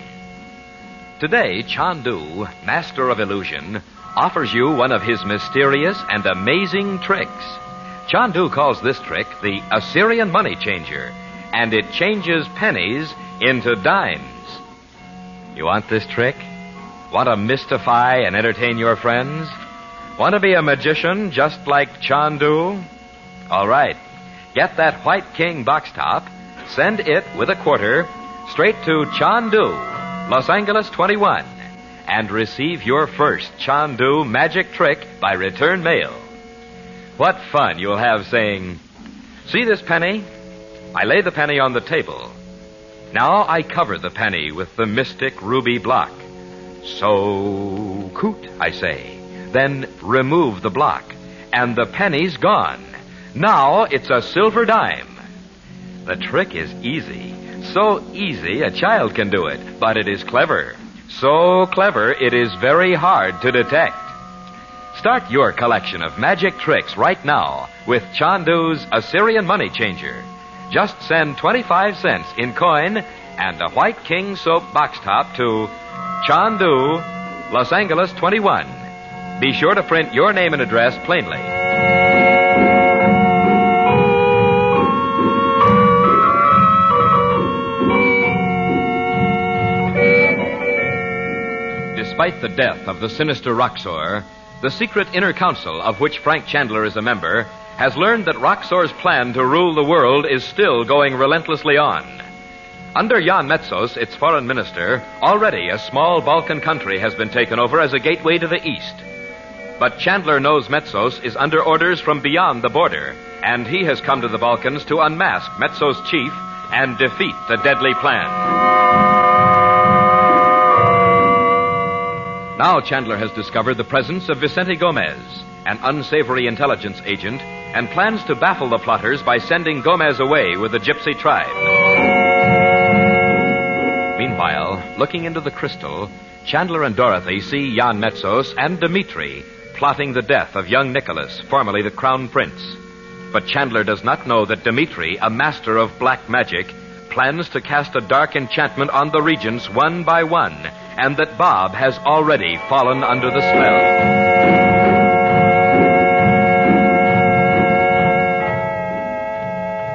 Today, CHANDU, master of illusion, offers you one of his mysterious and amazing tricks. CHANDU calls this trick the Assyrian money changer, and it changes pennies into dimes. You want this trick? Want to mystify and entertain your friends? Want to be a magician just like CHANDU? All right. Get that White King box top, send it with a quarter straight to CHANDU, Los Angeles 21, and receive your first CHANDU magic trick by return mail. What fun you'll have saying, "See this penny? I lay the penny on the table. Now I cover the penny with the mystic ruby block. So coot, I say. Then remove the block, and the penny's gone. Now it's a silver dime." The trick is easy. So easy a child can do it, but it is clever. So clever it is very hard to detect. Start your collection of magic tricks right now with CHANDU's Assyrian money changer. Just send 25 cents in coin and a White King soap box top to CHANDU, Los Angeles 21. Be sure to print your name and address plainly. Despite the death of the sinister Roxor, the secret inner council, of which Frank Chandler is a member, has learned that Roxor's plan to rule the world is still going relentlessly on. Under Jan Metzos, its foreign minister, already a small Balkan country has been taken over as a gateway to the east. But Chandler knows Metzos is under orders from beyond the border, and he has come to the Balkans to unmask Metzos' chief and defeat the deadly plan. Now Chandler has discovered the presence of Vicente Gomez, an unsavory intelligence agent, and plans to baffle the plotters by sending Gomez away with the gypsy tribe. Meanwhile, looking into the crystal, Chandler and Dorothy see Jan Metzos and Dmitri plotting the death of young Nicholas, formerly the Crown Prince. But Chandler does not know that Dmitri, a master of black magic, plans to cast a dark enchantment on the regents one by one, and that Bob has already fallen under the spell.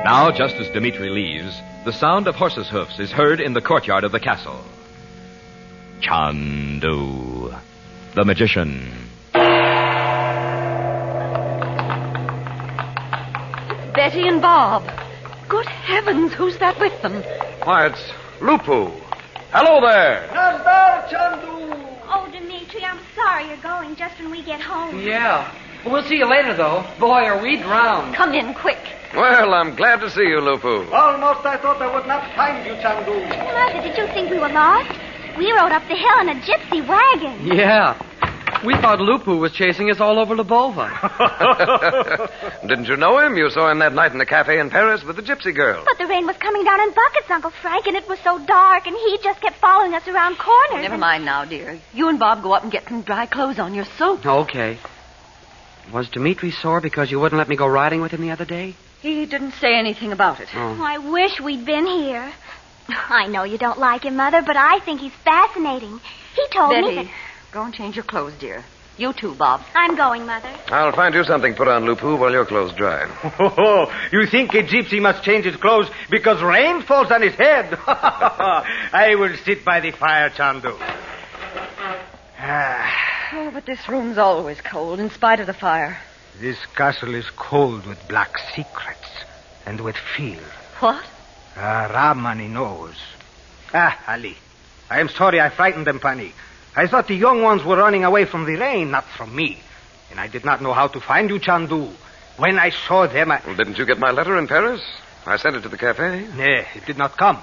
Now, just as Dmitri leaves, the sound of horses' hoofs is heard in the courtyard of the castle. Chandu, the magician. Betty and Bob. Good heavens, who's that with them? Why, it's Lupu. Hello there. Oh, Dimitri, I'm sorry you're going just when we get home. Yeah. We'll see you later, though. Boy, are we drowned. Come in quick. Well, I'm glad to see you, Lupu. Almost I thought I would not find you, Chandu. Mother, did you think we were lost? We rode up the hill in a gypsy wagon. Yeah. We thought Lupu was chasing us all over Lubova. Didn't you know him? You saw him that night in the cafe in Paris with the gypsy girl. But the rain was coming down in buckets, Uncle Frank, and it was so dark, and he just kept following us around corners. Oh, never mind now, dear. You and Bob go up and get some dry clothes on. You're soaked. Okay. Was Dmitri sore because you wouldn't let me go riding with him the other day? He didn't say anything about it. Oh, I wish we'd been here. I know you don't like him, Mother, but I think he's fascinating. He told me Betty, that... go and change your clothes, dear. You too, Bob. I'm going, Mother. I'll find you something put on, Lupu, while your clothes dry. Oh, you think a gypsy must change his clothes because rain falls on his head? I will sit by the fire, Chandu. Oh, but this room's always cold, in spite of the fire. This castle is cold with black secrets and with fear. What? Ramani knows. Ali. I am sorry I frightened them, Pani. I thought the young ones were running away from the rain, not from me. And I did not know how to find you, Chandu. When I saw them, Well, didn't you get my letter in Paris? I sent it to the cafe. Nay, it did not come.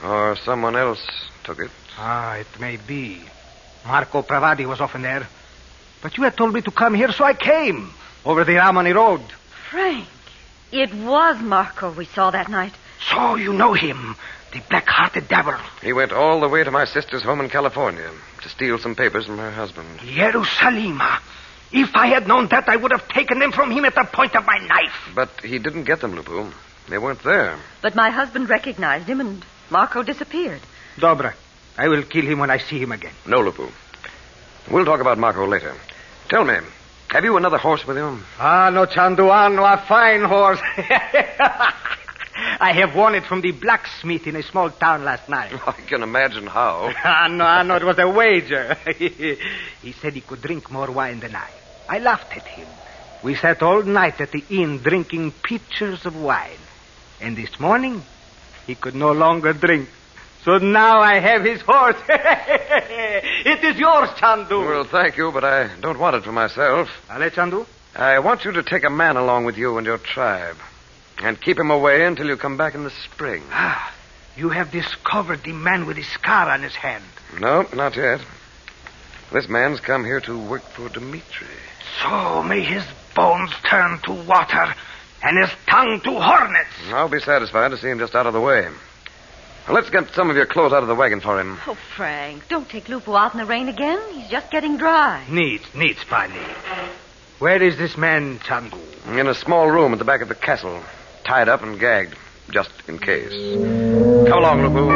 Or someone else took it. It may be. Marco Pravati was often there. But you had told me to come here, so I came. Over the Ramani Road. Frank, it was Marco we saw that night. So you know him, the black-hearted devil. He went all the way to my sister's home in California to steal some papers from her husband. Jerusalema. If I had known that, I would have taken them from him at the point of my knife. But he didn't get them, Lupu. They weren't there. But my husband recognized him, and Marco disappeared. Dobra. I will kill him when I see him again. No, Lupu. We'll talk about Marco later. Tell me, have you another horse with you? No, Chanduan, no, a fine horse. I have won it from the blacksmith in a small town last night. I can imagine how. No, it was a wager. He said he could drink more wine than I. I laughed at him. We sat all night at the inn drinking pitchers of wine. And this morning, he could no longer drink. So now I have his horse. It is yours, Chandu. Well, thank you, but I don't want it for myself. Ale, Chandu? I want you to take a man along with you and your tribe. And keep him away until you come back in the spring. You have discovered the man with the scar on his hand. No, not yet. This man's come here to work for Dmitri. So may his bones turn to water and his tongue to hornets. I'll be satisfied to see him just out of the way. Now, let's get some of your clothes out of the wagon for him. Oh, Frank, don't take Lupu out in the rain again. He's just getting dry. Needs, Pani. Where is this man, Chandu? In a small room at the back of the castle. Tied up and gagged, just in case. Come along, Lupu.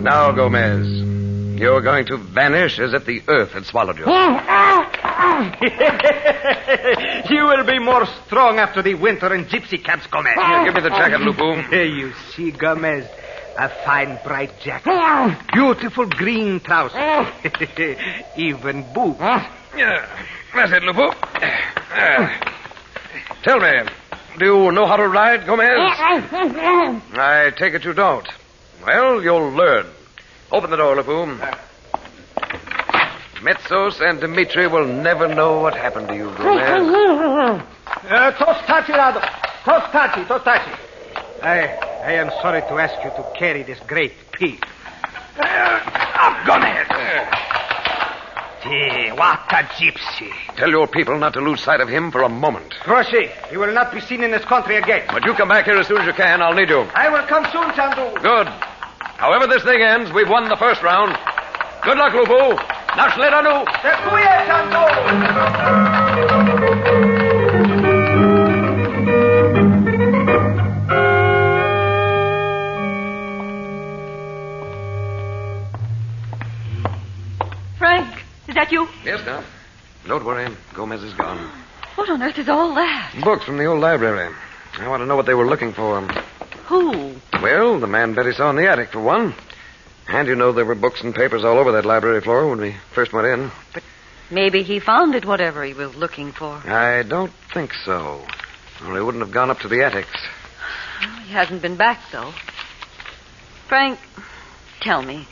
Now, Gomez, you're going to vanish as if the earth had swallowed you. You will be more strong after the winter in gypsy camps, Gomez. Here, give me the jacket, Lupu. You see, Gomez, a fine, bright jacket. Beautiful green trousers. Even boots. Yeah, that's it, Lupu. Tell me, Do you know how to ride, Gomez? I take it you don't. Well, you'll learn. Open the door, LeFou. Metzos and Dimitri will never know what happened to you, Gomez. Tostaci, Rado. Tostaci. I am sorry to ask you to carry this great piece. Gomez! What a gypsy. Tell your people not to lose sight of him for a moment. Proceed. He will not be seen in this country again. But you come back here as soon as you can. I'll need you. I will come soon, Chandu. Good. However this thing ends, we've won the first round. Good luck, LeFou. Nashli Ranu. Frank, is that you? Yes, now. Don't worry. Gomez is gone. What on earth is all that? Books from the old library. I want to know what they were looking for. Who? Well, the man Betty saw in the attic, for one. And you know there were books and papers all over that library floor when we first went in. But maybe he found it, whatever he was looking for. I don't think so. Or he wouldn't have gone up to the attics. He hasn't been back, though. Frank, tell me.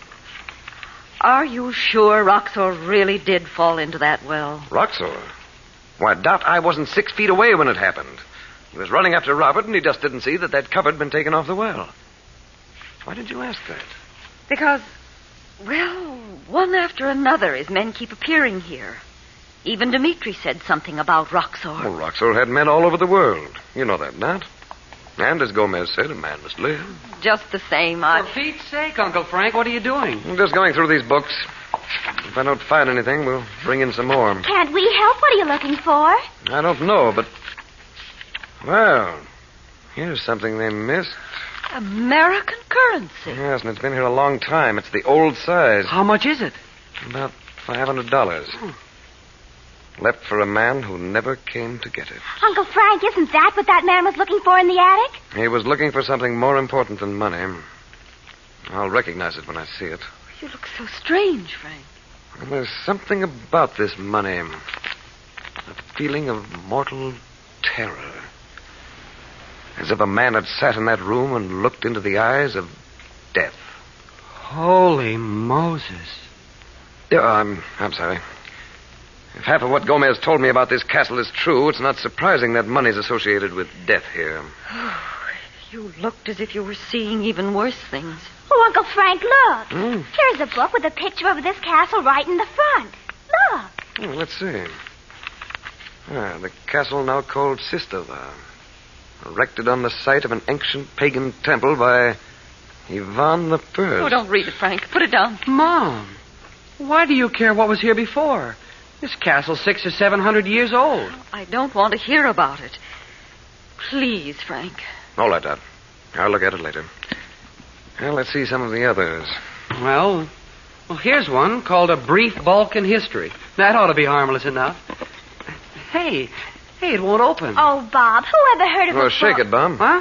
Are you sure Roxor really did fall into that well? Roxor? Why, doubt I wasn't 6 feet away when it happened. He was running after Robert, and he just didn't see that cover had been taken off the well. Why did you ask that? Because, well, one after another his men keep appearing here. Even Dimitri said something about Roxor. Well, Roxor had men all over the world. You know that, Nat. And as Gomez said, a man must live. Just the same, For Pete's sake, Uncle Frank, what are you doing? I'm just going through these books. If I don't find anything, we'll bring in some more. Can't we help? What are you looking for? I don't know, but... Well, here's something they missed. American currency. Yes, and it's been here a long time. It's the old size. How much is it? About $500. Left for a man who never came to get it. Uncle Frank, isn't that what that man was looking for in the attic? He was looking for something more important than money. I'll recognize it when I see it. You look so strange, Frank. And there's something about this money. A feeling of mortal terror. As if a man had sat in that room and looked into the eyes of death. Holy Moses. I'm sorry. If half of what Gomez told me about this castle is true, it's not surprising that money's associated with death here. You looked as if you were seeing even worse things. Oh, Uncle Frank, look. Here's a book with a picture of this castle right in the front. Look. Let's see. The castle now called Sistova. Erected on the site of an ancient pagan temple by Ivan the First. Oh, don't read it, Frank. Put it down. Mom, why do you care what was here before? This castle's 600 or 700 years old. I don't want to hear about it. Please, Frank. All right, Dad. I'll look at it later. Well, let's see some of the others. Well, here's one called A Brief Balkan History. That ought to be harmless enough. Hey, it won't open. Oh, Bob, who ever heard of Well, shake it, Bob. Huh?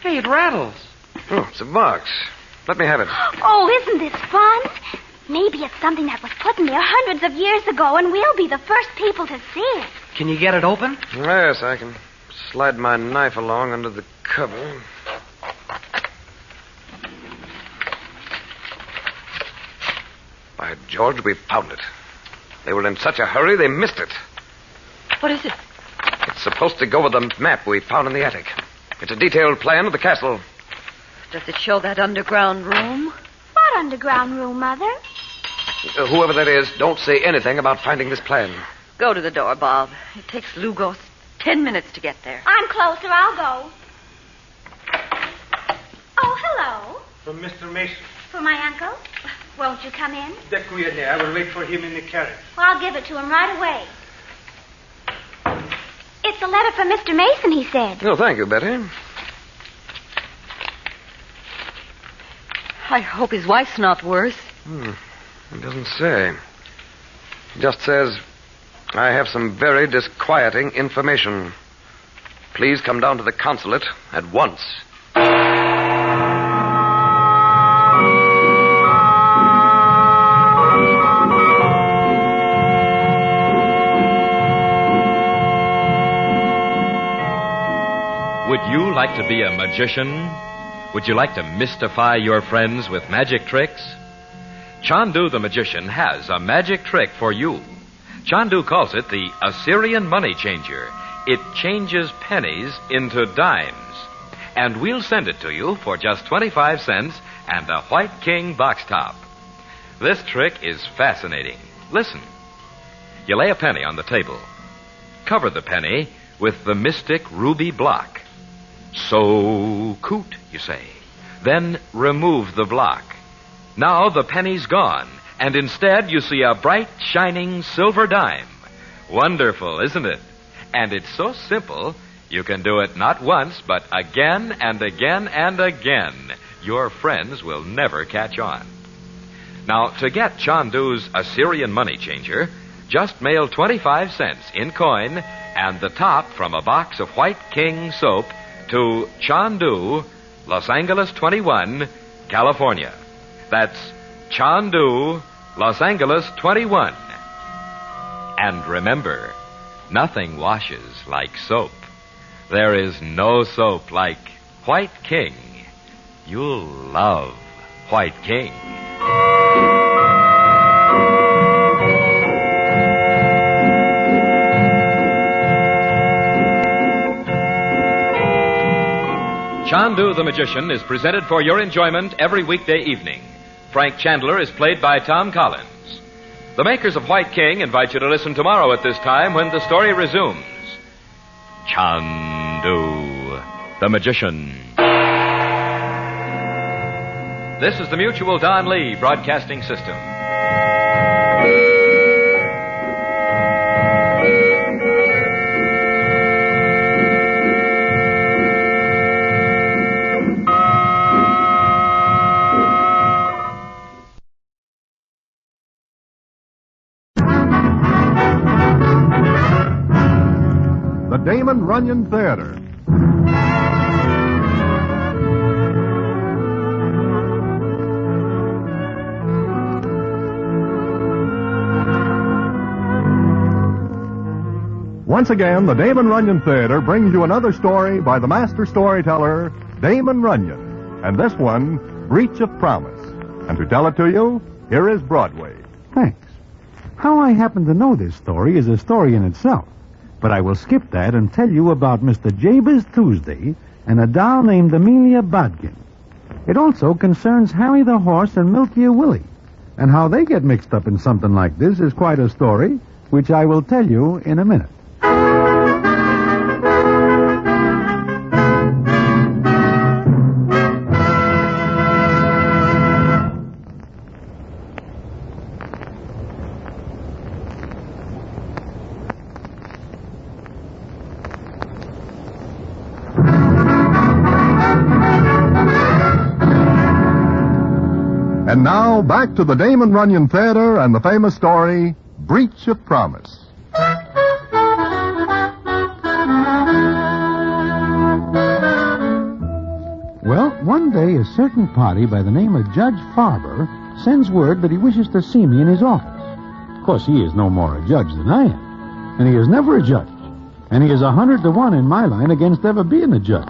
Hey, it rattles. Oh, it's a box. Let me have it. Oh, isn't this fun? Maybe it's something that was put in there hundreds of years ago, and we'll be the first people to see it. Can you get it open? Yes, I can slide my knife along under the cover. By George, we've found it. They were in such a hurry, they missed it. What is it? It's supposed to go with the map we found in the attic. It's a detailed plan of the castle. Does it show that underground room? What underground room, Mother? Whoever that is, don't say anything about finding this plan. Go to the door, Bob. It takes Lugos 10 minutes to get there. I'm closer. I'll go. Oh, hello. From Mr. Mason. For my uncle. Won't you come in? I will wait for him in the carriage. Well, I'll give it to him right away. It's a letter from Mr. Mason, he said. Oh, thank you, Betty. I hope his wife's not worse. It doesn't say. It just says, I have some very disquieting information. Please come down to the consulate at once. like to be a magician? Would you like to mystify your friends with magic tricks? CHANDU the magician has a magic trick for you. CHANDU calls it the Assyrian money changer. It changes pennies into dimes. And we'll send it to you for just 25 cents and a White King box top. This trick is fascinating. Listen. You lay a penny on the table. Cover the penny with the mystic ruby block. So coot, you say. Then remove the block. Now the penny's gone, and instead you see a bright, shining silver dime. Wonderful, isn't it? And it's so simple, you can do it not once, but again and again and again. Your friends will never catch on. Now, to get CHANDU's Assyrian money changer, just mail 25 cents in coin and the top from a box of White King soap to CHANDU, Los Angeles 21, California. That's CHANDU, Los Angeles 21. And remember, nothing washes like soap. There is no soap like White King. You'll love White King. CHANDU the Magician is presented for your enjoyment every weekday evening. Frank Chandler is played by Tom Collins. The makers of White King invite you to listen tomorrow at this time when the story resumes. CHANDU the Magician. This is the Mutual Don Lee Broadcasting System. The Damon Runyon Theater. Once again, the Damon Runyon Theater brings you another story by the master storyteller, Damon Runyon. And this one, Breach of Promise. And to tell it to you, here is Broadway. Thanks. How I happen to know this story is a story in itself. But I will skip that and tell you about Mr. Jabez Tuesday and a doll named Amelia Bodkin. It also concerns Harry the Horse and Milky Willie. And how they get mixed up in something like this is quite a story, which I will tell you in a minute. And now, back to the Damon Runyon Theater and the famous story, Breach of Promise. Well, one day a certain party by the name of Judge Farber sends word that he wishes to see me in his office. Of course, he is no more a judge than I am, and he is never a judge, and he is 100 to 1 in my line against ever being a judge.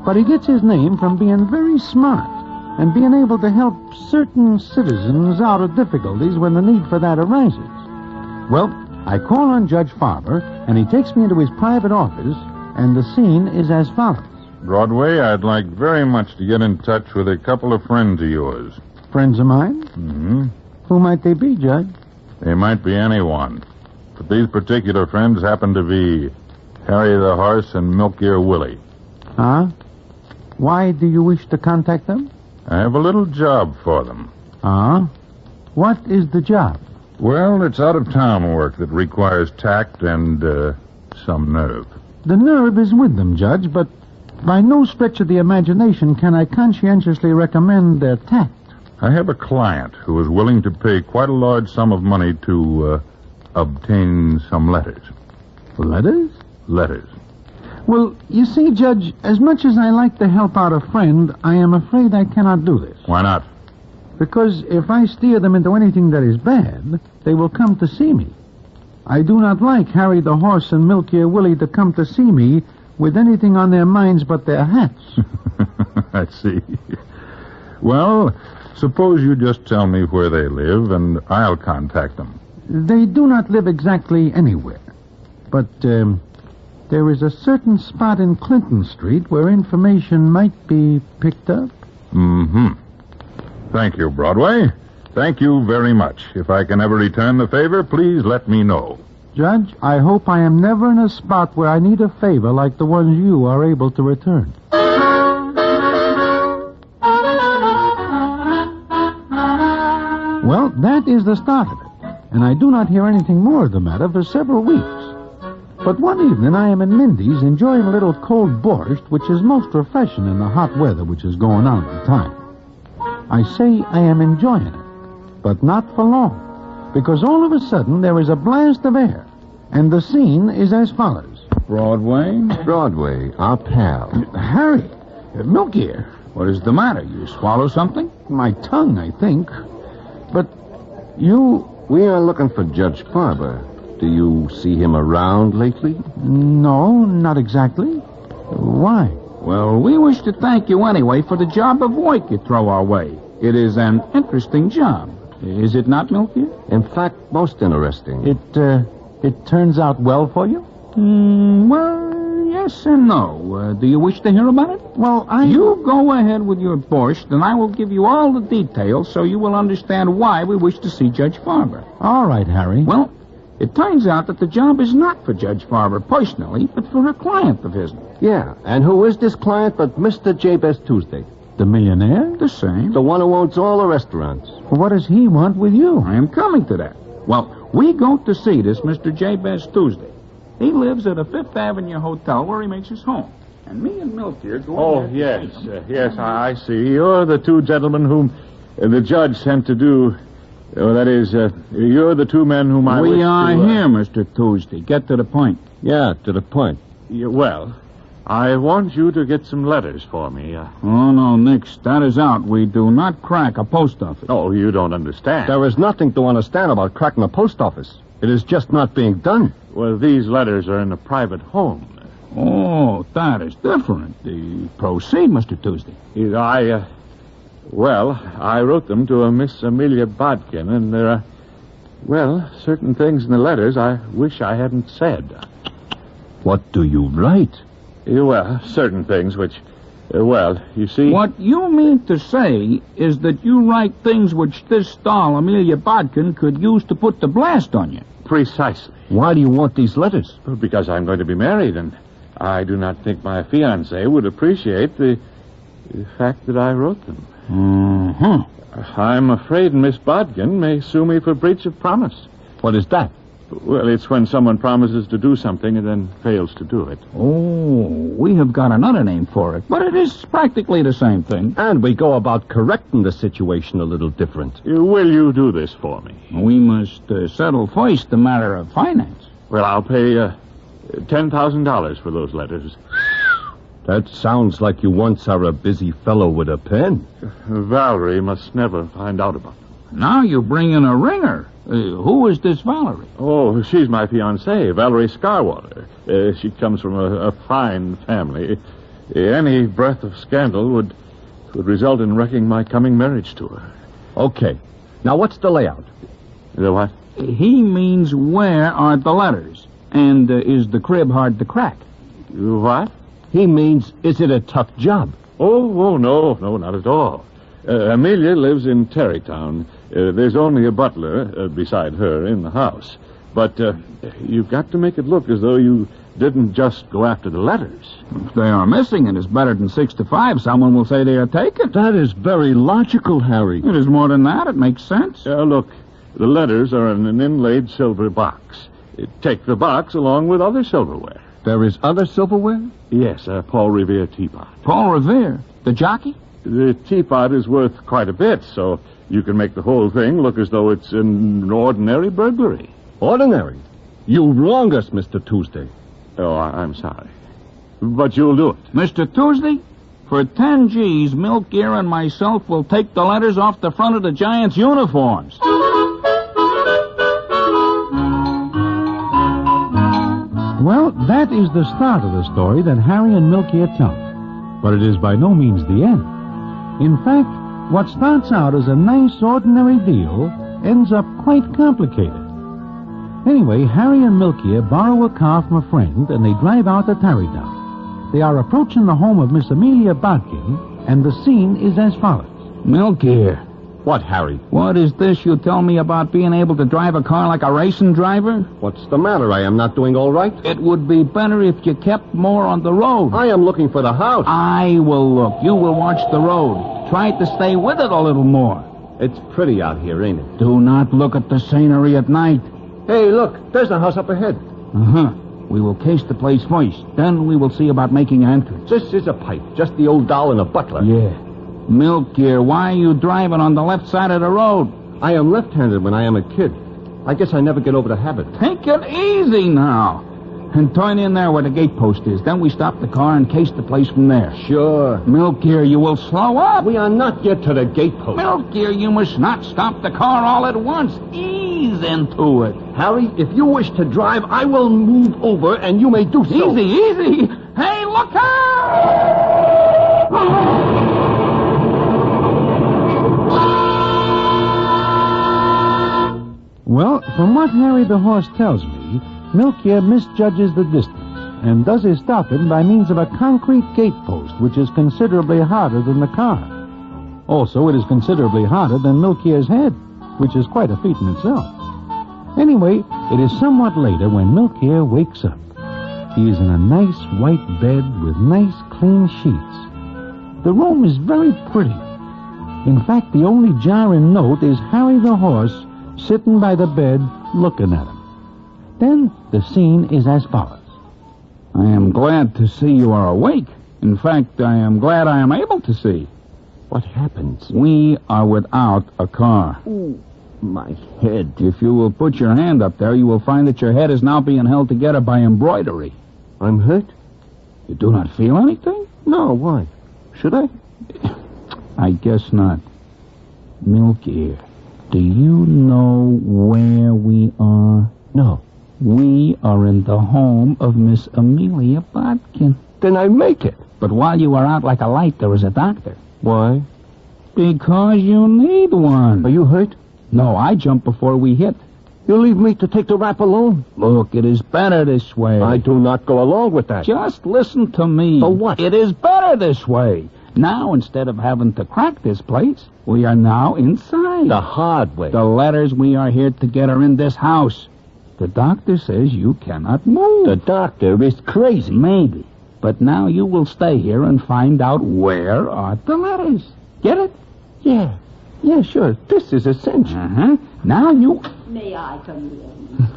But he gets his name from being very smart and being able to help certain citizens out of difficulties when the need for that arises. Well, I call on Judge Farber, and he takes me into his private office, and the scene is as follows. Broadway, I'd like very much to get in touch with a couple of friends of yours. Friends of mine? Mm-hmm. Who might they be, Judge? They might be anyone. But these particular friends happen to be Harry the Horse and Milk-Ear Willie. Huh? Why do you wish to contact them? I have a little job for them. Ah? What is the job? Well, it's out-of-town work that requires tact and, some nerve. The nerve is with them, Judge, but by no stretch of the imagination can I conscientiously recommend their tact. I have a client who is willing to pay quite a large sum of money to, obtain some letters. Letters? Letters. Well, you see, Judge, as much as I like to help out a friend, I am afraid I cannot do this. Why not? Because if I steer them into anything that is bad, they will come to see me. I do not like Harry the Horse and Milky Willie to come to see me with anything on their minds but their hats. I see. Well, suppose you just tell me where they live, and I'll contact them. They do not live exactly anywhere. But there is a certain spot in Clinton Street where information might be picked up. Mm-hmm. Thank you, Broadway. Thank you very much. If I can ever return the favor, please let me know. Judge, I hope I am never in a spot where I need a favor like the ones you are able to return. Well, that is the start of it, and I do not hear anything more of the matter for several weeks. But one evening I am in Mindy's enjoying a little cold borscht, which is most refreshing in the hot weather which is going on at the time. I say I am enjoying it, but not for long, because all of a sudden there is a blast of air, and the scene is as follows. Broadway? Broadway, our pal. Harry, Milk here. What is the matter? You swallow something? My tongue, I think. But you... We are looking for Judge Farber. Do you see him around lately? No, not exactly. Why? Well, we wish to thank you anyway for the job of work you throw our way. It is an interesting job. Is it not, Milky? In fact, most interesting. It turns out well for you? Well, yes and no. Do you wish to hear about it? Well, You go ahead with your borscht, and I will give you all the details so you will understand why we wish to see Judge Farber. All right, Harry. Well, it turns out that the job is not for Judge Farber personally, but for a client of his. Yeah, and who is this client but Mr. Jabez Tuesday? The millionaire? The same. The one who owns all the restaurants. Well, what does he want with you? I am coming to that. Well, we go to see this Mr. Jabez Tuesday. He lives at a Fifth Avenue hotel where he makes his home. And me and Milk here go... Oh, yes. Yes, I see. You're the two gentlemen whom the judge sent to do... that is, you're the two men whom I wish to... We are here, Mr. Tuesday. Get to the point. Yeah, to the point. Well, I want you to get some letters for me. Oh, no, Nix. That is out. We do not crack a post office. Oh, you don't understand. There is nothing to understand about cracking a post office. It is just not being done. Well, these letters are in a private home. Oh, that is different. Proceed, Mr. Tuesday. I wrote them to a Miss Amelia Bodkin, and there are, certain things in the letters I wish I hadn't said. What do you write? Certain things which, you see... What you mean to say is that you write things which this doll, Amelia Bodkin, could use to put the blast on you. Precisely. Why do you want these letters? Because I'm going to be married, and I do not think my fiancée would appreciate the fact that I wrote them. Mm-hmm. I'm afraid Miss Bodkin may sue me for breach of promise. What is that? Well, it's when someone promises to do something and then fails to do it. Oh, we have got another name for it, but it is practically the same thing. And we go about correcting the situation a little different. Will you do this for me? We must settle first the matter of finance. Well, I'll pay $10,000 for those letters. That sounds like you once are a busy fellow with a pen. Valerie must never find out about them. Now you bring in a ringer. Who is this Valerie? Oh, she's my fiancée, Valerie Scarwater. She comes from a fine family. Any breath of scandal would result in wrecking my coming marriage to her. Okay. Now, what's the layout? The what? He means where are the letters? And is the crib hard to crack? What? He means, is it a tough job? Oh, no, not at all. Amelia lives in Tarrytown. There's only a butler beside her in the house. But you've got to make it look as though you didn't just go after the letters. If they are missing, it is better than 6 to 5. Someone will say they are taken. That is very logical, Harry. It is more than that. It makes sense. Look, the letters are in an inlaid silver box. Take the box along with other silverware. There is other silverware? Yes, a Paul Revere teapot. Paul Revere? The jockey? The teapot is worth quite a bit, so you can make the whole thing look as though it's an ordinary burglary. Ordinary? You wrong us, Mr. Tuesday. Oh, I'm sorry. But you'll do it. Mr. Tuesday, for 10 G's, Milk Gear and myself will take the letters off the front of the Giants' uniforms. Well, that is the start of the story that Harry and Milky are telling. But it is by no means the end. In fact, what starts out as a nice, ordinary deal ends up quite complicated. Anyway, Harry and Milky borrow a car from a friend, and they drive out to Tarrytown. They are approaching the home of Miss Amelia Bodkin, and the scene is as follows. Milky. What, Harry? What is this you tell me about being able to drive a car like a racing driver? What's the matter? I am not doing all right. It would be better if you kept more on the road. I am looking for the house. I will look. You will watch the road. Try to stay with it a little more. It's pretty out here, ain't it? Do not look at the scenery at night. Hey, look. There's a house up ahead. Uh-huh. We will case the place first. Then we will see about making an entrance. This is a pipe. Just the old doll and a butler. Yeah. Milky, why are you driving on the left side of the road? I am left-handed when I am a kid. I guess I never get over the habit. Take it easy now. And turn in there where the gate post is. Then we stop the car and case the place from there. Sure. Milky, you will slow up. We are not yet to the gate post. Milky, you must not stop the car all at once. Ease into it. Harry, if you wish to drive, I will move over, and you may do so. Easy. Hey, look out! Well, from what Harry the horse tells me, Milky misjudges the distance and does his stopping by means of a concrete gate post, which is considerably harder than the car. Also, it is considerably harder than Milky's head, which is quite a feat in itself. Anyway, it is somewhat later when Milky wakes up. He is in a nice white bed with nice clean sheets. The room is very pretty. In fact, the only jarring note is Harry the horse sitting by the bed looking at him. Then the scene is as follows. I am glad to see you are awake. In fact, I am glad I am able to see. What happens? We are without a car. Ooh, my head. If you will put your hand up there, you will find that your head is now being held together by embroidery. I'm hurt? You do not feel anything? No, why? Should I? I guess not. Milky, do you know where we are? No. We are in the home of Miss Amelia Bodkin. Then I make it. But while you are out like a light, there is a doctor. Why? Because you need one. Are you hurt? No, I jumped before we hit. You leave me to take the rap alone? Look, it is better this way. I do not go along with that. Just listen to me. For what? It is better this way. Now, instead of having to crack this place, we are now inside. The hard way. The letters we are here to get are in this house. The doctor says you cannot move. The doctor is crazy. Maybe. But now you will stay here and find out where are the letters. Get it? Yeah. Yeah, sure. This is a cinch. Uh-huh. Now you... May I come in?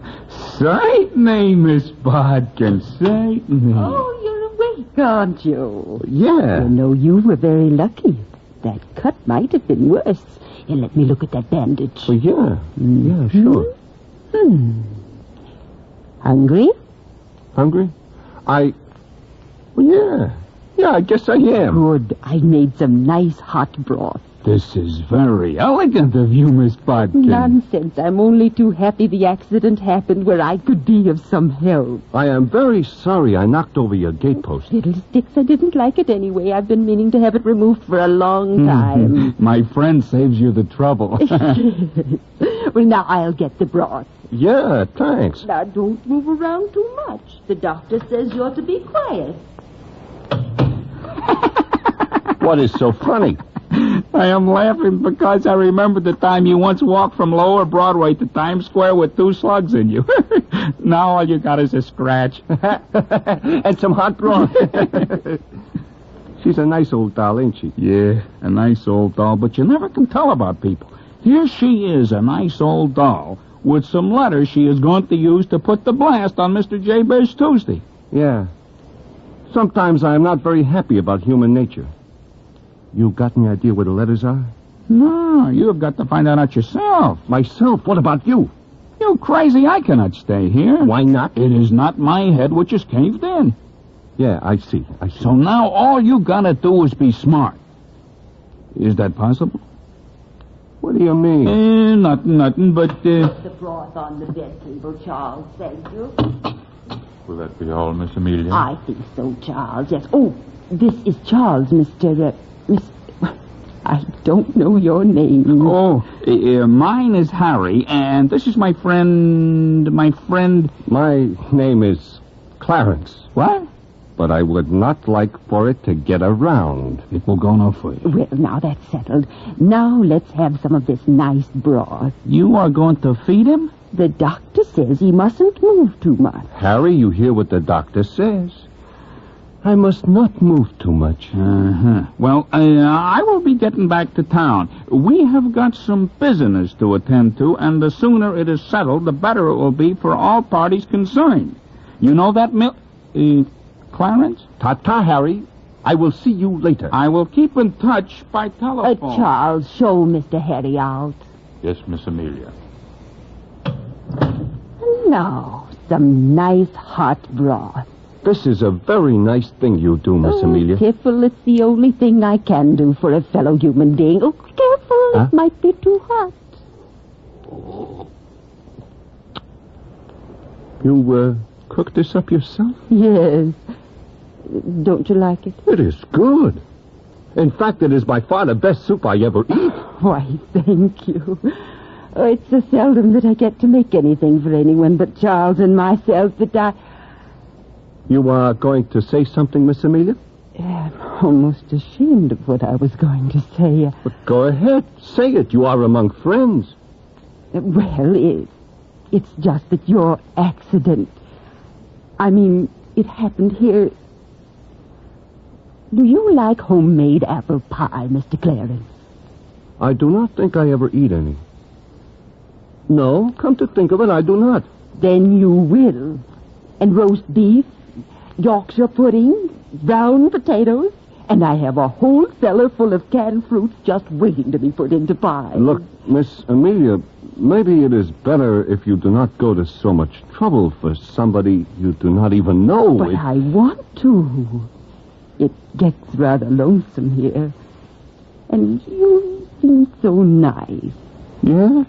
Certainly, Miss Bodkin. Certainly. Oh, you're awake, aren't you? Yeah. You know, you were very lucky. That cut might have been worse. Here, let me look at that bandage. Oh, yeah. Yeah, sure. Hungry? Hungry? Well, yeah. Yeah, I guess I am. Good. I made some nice hot broth. This is very elegant of you, Miss Bodkin. Nonsense. I'm only too happy the accident happened where I could be of some help. I am very sorry I knocked over your gate post. Fiddlesticks, I didn't like it anyway. I've been meaning to have it removed for a long time. My friend saves you the trouble. Well, now I'll get the broth. Yeah, thanks. Now, don't move around too much. The doctor says you're to be quiet. What is so funny? I am laughing because I remember the time you once walked from Lower Broadway to Times Square with 2 slugs in you. Now all you got is a scratch. And some hot broth. She's a nice old doll, ain't she? Yeah, a nice old doll, but you never can tell about people. Here she is, a nice old doll, with some letters she is going to use to put the blast on Mr. J. Bear's Tuesday. Yeah. Sometimes I am not very happy about human nature. You got any idea where the letters are? No, you have got to find out yourself. Myself? What about you? You crazy, I cannot stay here. Why not? It is not my head which is caved in. Yeah, I see. So now all you gotta do is be smart. Is that possible? What do you mean? Nothing, but, The broth on the bed table, Charles. Thank you. Will that be all, Miss Amelia? I think so, Charles, yes. Oh, this is Charles, I don't know your name. Oh, mine is Harry, and this is my friend... My name is Clarence. What? But I would not like for it to get around. It will go no further. Well, now that's settled. Now let's have some of this nice broth. You are going to feed him? The doctor says he mustn't move too much. Harry, you hear what the doctor says. I must not move too much. Uh-huh. Well, I will be getting back to town. We have got some business to attend to, and the sooner it is settled, the better it will be for all parties concerned. You know that, Clarence? Ta-ta, Harry. I will see you later. I will keep in touch by telephone. Charles, show Mr. Harry out. Yes, Miss Amelia. Now, some nice hot broth. This is a very nice thing you do, Miss Amelia. Careful, it's the only thing I can do for a fellow human being. Oh, careful, It might be too hot. You, cooked this up yourself? Yes. Don't you like it? It is good. In fact, it is by far the best soup I ever eat. Why, thank you. Oh, it's so seldom that I get to make anything for anyone but Charles and myself that I... You are going to say something, Miss Amelia? I'm almost ashamed of what I was going to say. But go ahead. Say it. You are among friends. Well, it's just that your accident... I mean, it happened here... Do you like homemade apple pie, Mr. Clarence? I do not think I ever eat any. No, come to think of it, I do not. Then you will. And roast beef, Yorkshire pudding, brown potatoes, and I have a whole cellar full of canned fruits just waiting to be put into pie. Look, Miss Amelia, maybe it is better if you do not go to so much trouble for somebody you do not even know. But I want to. It gets rather lonesome here. And you seem so nice. Yeah?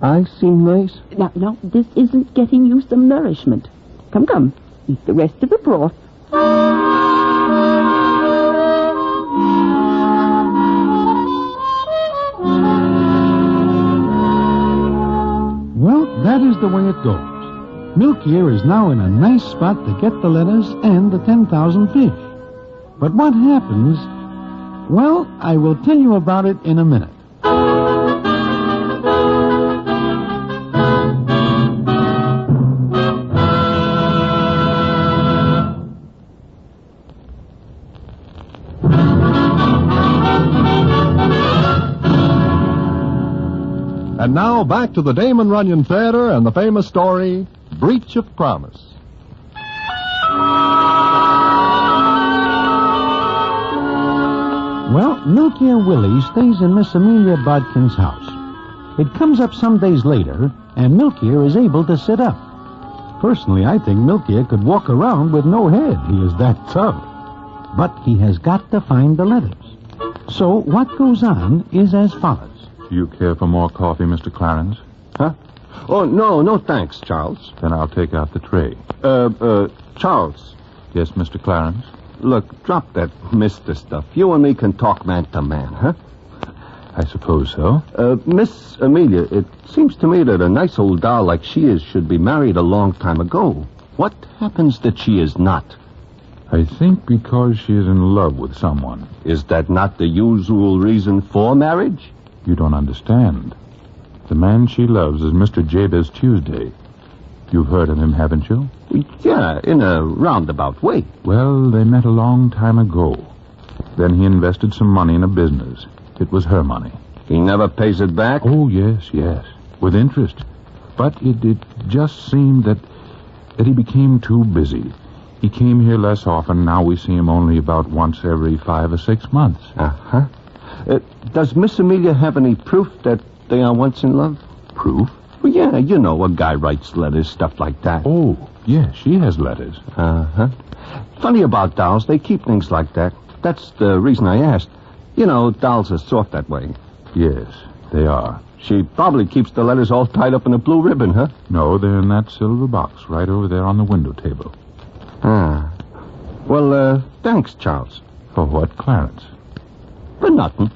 I seem nice? Now, this isn't getting you some nourishment. Come. Eat the rest of the broth. Well, that is the way it goes. Milkier is now in a nice spot to get the letters and the 10,000 fish. But what happens? Well, I will tell you about it in a minute. And now back to the Damon Runyon Theater and the famous story, Breach of Promise. Well, Milkier Willie stays in Miss Amelia Bodkin's house. It comes up some days later, and Milkier is able to sit up. Personally, I think Milkier could walk around with no head. He is that tough. But he has got to find the letters. So what goes on is as follows. You care for more coffee, Mr. Clarence? Huh? Oh, no thanks, Charles. Then I'll take out the tray. Charles. Yes, Mr. Clarence? Look, drop that Mr. stuff. You and me can talk man to man, huh? I suppose so. Miss Amelia, it seems to me that a nice old doll like she is should be married a long time ago. What happens that she is not? I think because she is in love with someone. Is that not the usual reason for marriage? You don't understand. The man she loves is Mr. Jabez Tuesday. You've heard of him, haven't you? Yeah, in a roundabout way. Well, they met a long time ago. Then he invested some money in a business. It was her money. He never pays it back? Oh, yes. With interest. But it just seemed that he became too busy. He came here less often. Now we see him only about once every 5 or 6 months. Uh-huh. Does Miss Amelia have any proof that they are once in love? Proof? Well, yeah, you know, a guy writes letters, stuff like that. Oh, yes, she has letters. Uh-huh. Funny about dolls, they keep things like that. That's the reason I asked. You know, dolls are soft that way. Yes. They are. She probably keeps the letters all tied up in a blue ribbon, huh? No, they're in that silver box right over there on the window table. Ah. Well, thanks, Charles. For what, Clarence? For nothing.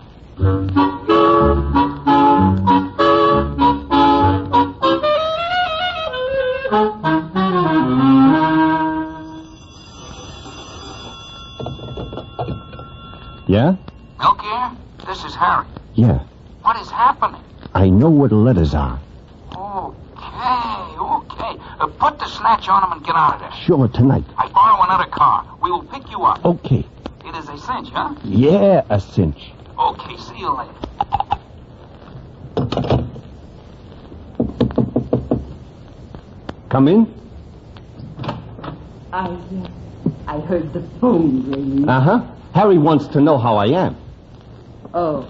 Yeah? Milk here? This is Harry. Yeah. What is happening? I know where the letters are. Okay. Put the snatch on him and get out of there. Sure, tonight. I borrow another car. We will pick you up. Okay. It is a cinch, huh? Yeah, a cinch. Okay, see you later. Come in. I heard the phone ring. Uh-huh. Harry wants to know how I am. Oh.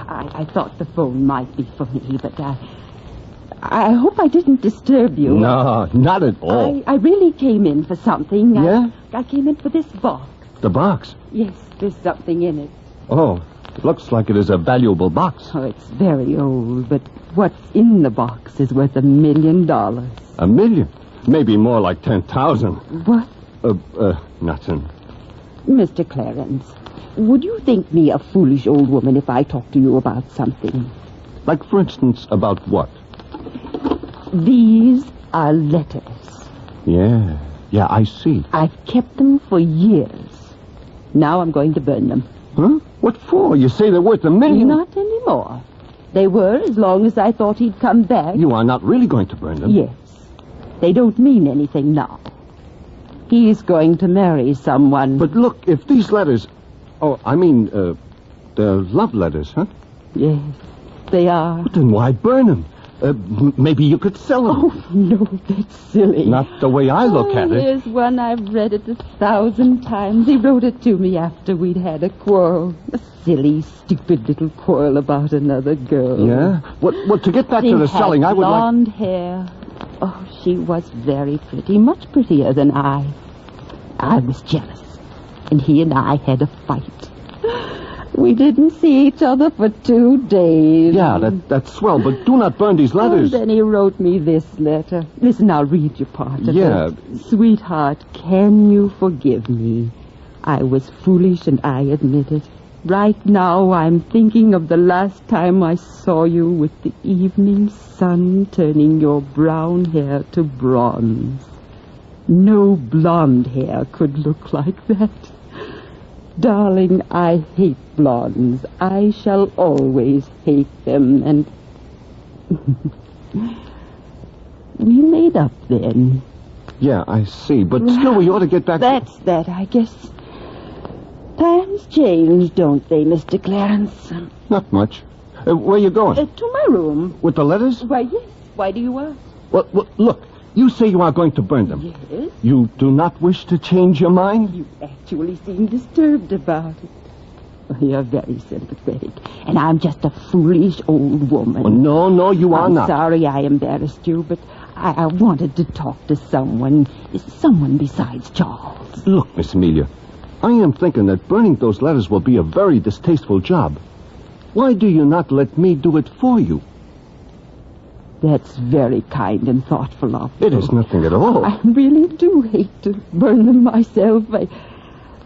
I thought the phone might be for me, but I hope I didn't disturb you. No, not at all. I really came in for something. Yeah? I came in for this box. The box? Yes, there's something in it. Oh, it looks like it is a valuable box. Oh, it's very old, but what's in the box is worth $1 million. $1 million? Maybe more like 10,000. What? Nothing. Mr. Clarence, would you think me a foolish old woman if I talked to you about something? Like, for instance, about what? These are letters. Yeah, I see. I've kept them for years. Now I'm going to burn them. Huh? What for? You say they're worth $1 million? Not anymore. They were as long as I thought he'd come back. You are not really going to burn them? Yes. They don't mean anything now. He's going to marry someone. But look, if these letters... Oh, I mean, they're love letters, huh? Yes, they are. But then why burn them? Maybe you could sell them. Oh, no, that's silly. Not the way I look at it. Here's one. I've read it 1,000 times. He wrote it to me after we'd had a quarrel. A silly, stupid little quarrel about another girl. Yeah? What to get back to the selling, I would like... blonde hair. Oh, she was very pretty, much prettier than I. I was jealous, and he and I had a fight. We didn't see each other for 2 days. Yeah, that's swell, but do not burn these letters. And then he wrote me this letter. Listen, I'll read you part of it. Sweetheart, can you forgive me? I was foolish and I admit it. Right now I'm thinking of the last time I saw you with the evening sun turning your brown hair to bronze. No blonde hair could look like that. Darling, I hate blondes. I shall always hate them, and... We made up then. Yeah, I see, but still we ought to get back... That's that, I guess. Times change, don't they, Mr. Clarence? Not much. Where you going? To my room. With the letters? Why, yes. Why do you ask? Well, look, you say you are going to burn them. Yes. You do not wish to change your mind? You actually seem disturbed about it. Oh, you're very sympathetic. And I'm just a foolish old woman. Well, no, you are not. I'm sorry I embarrassed you, but I wanted to talk to someone besides Charles. Look, Miss Amelia, I am thinking that burning those letters will be a very distasteful job. Why do you not let me do it for you? That's very kind and thoughtful of you. It is nothing at all. I really do hate to burn them myself.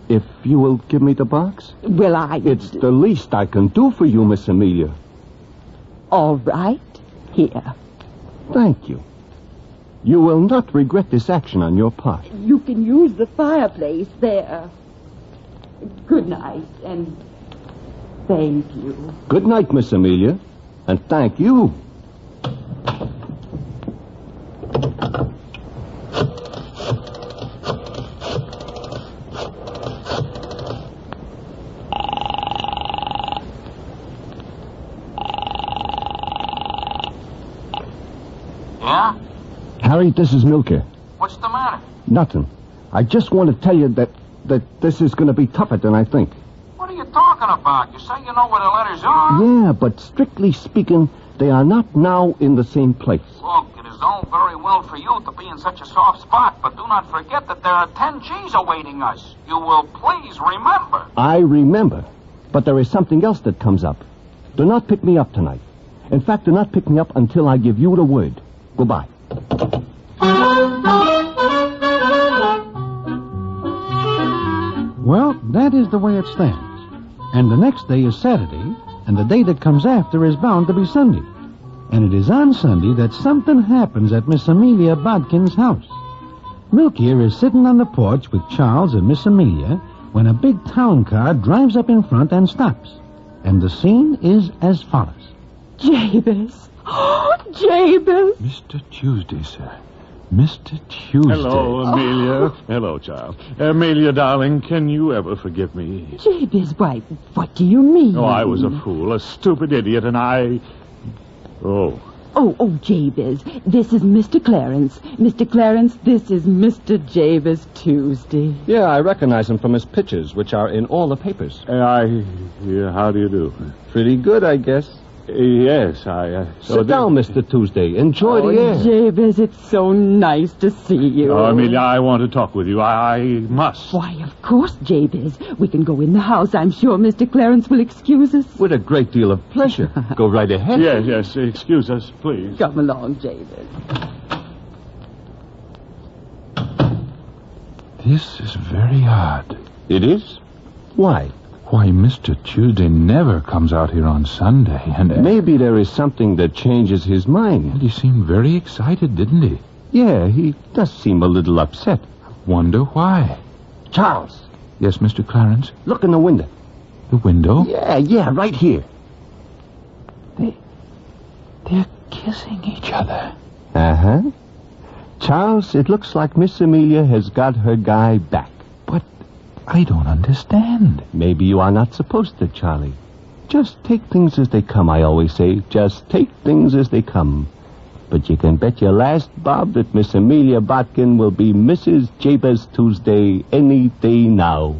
If you will give me the box? Well, It's the least I can do for you, Miss Amelia. All right. Here. Thank you. You will not regret this action on your part. You can use the fireplace there. Good night, and thank you. Good night, Miss Amelia, and thank you. Yeah? Harry, this is Milker. What's the matter? Nothing. I just want to tell you that this is going to be tougher than I think. What are you talking about? You say you know where the letters are? Yeah, but strictly speaking, they are not now in the same place. Look, it is all very well for you to be in such a soft spot, but do not forget that there are 10 G's awaiting us. You will please remember. I remember, but there is something else that comes up. Do not pick me up tonight. In fact, do not pick me up until I give you the word. Goodbye. Well, that is the way it stands. And the next day is Saturday, and the day that comes after is bound to be Sunday. And it is on Sunday that something happens at Miss Amelia Bodkin's house. Milk here is sitting on the porch with Charles and Miss Amelia when a big town car drives up in front and stops. And the scene is as follows. Jabez! Oh, Jabez! Mr. Tuesday, sir. Mr. Tuesday. Hello, Amelia. Hello, child. Amelia, darling, can you ever forgive me? Jabez, why, what do you mean? Oh, I was a fool, a stupid idiot, and I... Oh. Oh, Jabez, this is Mr. Clarence. Mr. Clarence, this is Mr. Jabez Tuesday. Yeah, I recognize him from his pictures, which are in all the papers. How do you do? Pretty good, I guess. Yes, Sit down, Mr. Tuesday. Enjoy the air. Jabez, it's so nice to see you. Oh, Amelia, I want to talk with you. I must. Why, of course, Jabez. We can go in the house. I'm sure Mr. Clarence will excuse us. With a great deal of pleasure. Go right ahead. Yes, excuse us, please. Come along, Jabez. This is very odd. It is? Why? Why, Mr. Tuesday never comes out here on Sunday, and... Maybe there is something that changes his mind. And he seemed very excited, didn't he? Yeah, he does seem a little upset. Wonder why. Charles. Yes, Mr. Clarence? Look in the window. The window? Yeah, right here. They're kissing each other. Uh-huh. Charles, it looks like Miss Amelia has got her guy back. I don't understand. Maybe you are not supposed to, Charlie. Just take things as they come, I always say. Just take things as they come. But you can bet your last bob that Miss Amelia Bodkin will be Mrs. Jabez Tuesday any day now.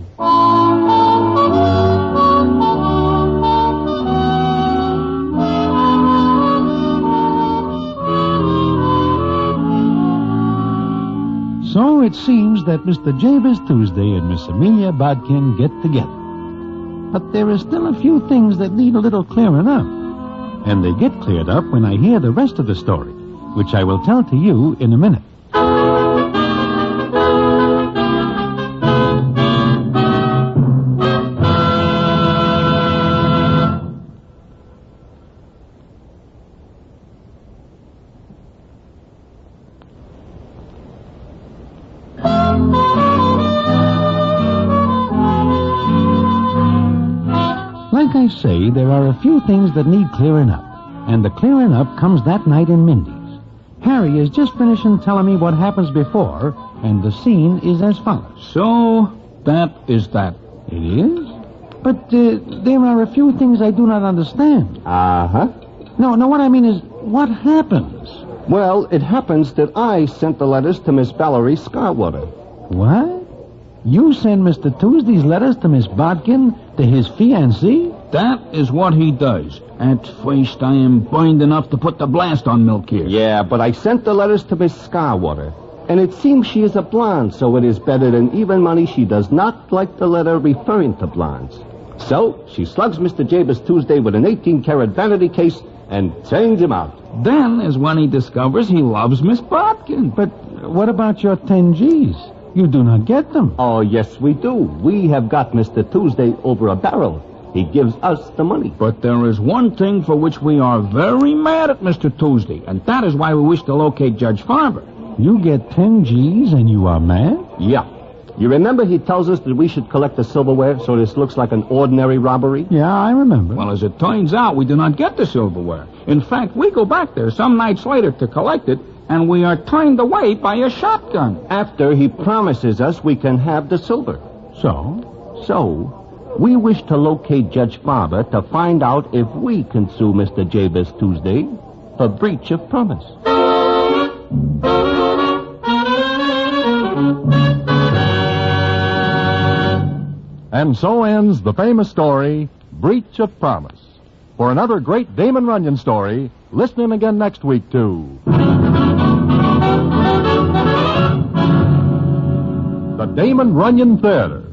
So it seems that Mr. Jabez Tuesday and Miss Amelia Bodkin get together. But there are still a few things that need a little clearing up. And they get cleared up when I hear the rest of the story, which I will tell to you in a minute. Like I say, there are a few things that need clearing up. And the clearing up comes that night in Mindy's. Harry is just finishing telling me what happens before, and the scene is as follows. So, that is that. It is? But there are a few things I do not understand. Uh-huh. No, what I mean is, what happens? Well, it happens that I sent the letters to Miss Valerie Scarwater. What? You send Mr. Tuesday's letters to Miss Bodkin, to his fiancée? That is what he does. At first, I am burned enough to put the blast on Milk here. Yeah, but I sent the letters to Miss Scarwater. And it seems she is a blonde, so it is better than even money she does not like the letter referring to blondes. So, she slugs Mr. Jabez Tuesday with an 18-karat vanity case and turns him out. Then is when he discovers he loves Miss Bodkin. But what about your 10 G's? You do not get them. Oh, yes, we do. We have got Mr. Tuesday over a barrel. He gives us the money. But there is one thing for which we are very mad at Mr. Tuesday, and that is why we wish to locate Judge Farber. You get 10 G's and you are mad? Yeah. You remember he tells us that we should collect the silverware so this looks like an ordinary robbery? Yeah, I remember. Well, as it turns out, we do not get the silverware. In fact, we go back there some nights later to collect it, and we are turned away by a shotgun. After he promises us we can have the silver. So, we wish to locate Judge Farber to find out if we can sue Mr. Jabez Tuesday for breach of promise. And so ends the famous story, Breach of Promise. For another great Damon Runyon story, listen in again next week to the Damon Runyon Theater.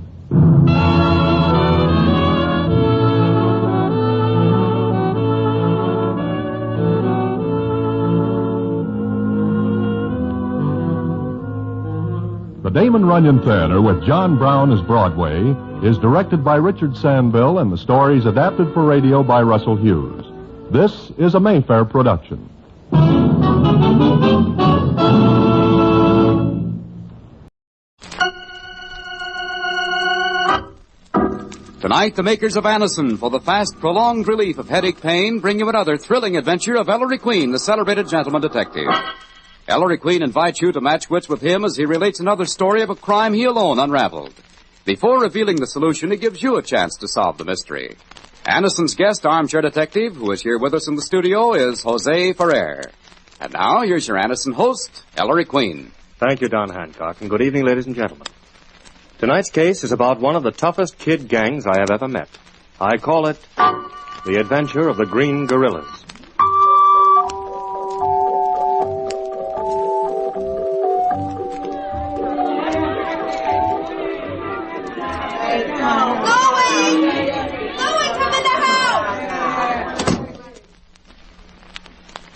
Damon Runyon Theater with John Brown as Broadway is directed by Richard Sandville and the stories adapted for radio by Russell Hughes. This is a Mayfair production. Tonight, the makers of Anacin, for the fast, prolonged relief of headache pain, bring you another thrilling adventure of Ellery Queen, the celebrated gentleman detective. Ellery Queen invites you to match wits with him as he relates another story of a crime he alone unraveled. Before revealing the solution, he gives you a chance to solve the mystery. Anicin's guest armchair detective, who is here with us in the studio, is Jose Ferrer. And now, here's your Anacin host, Ellery Queen. Thank you, Don Hancock, and good evening, ladies and gentlemen. Tonight's case is about one of the toughest kid gangs I have ever met. I call it The Adventure of the Green Gorillas.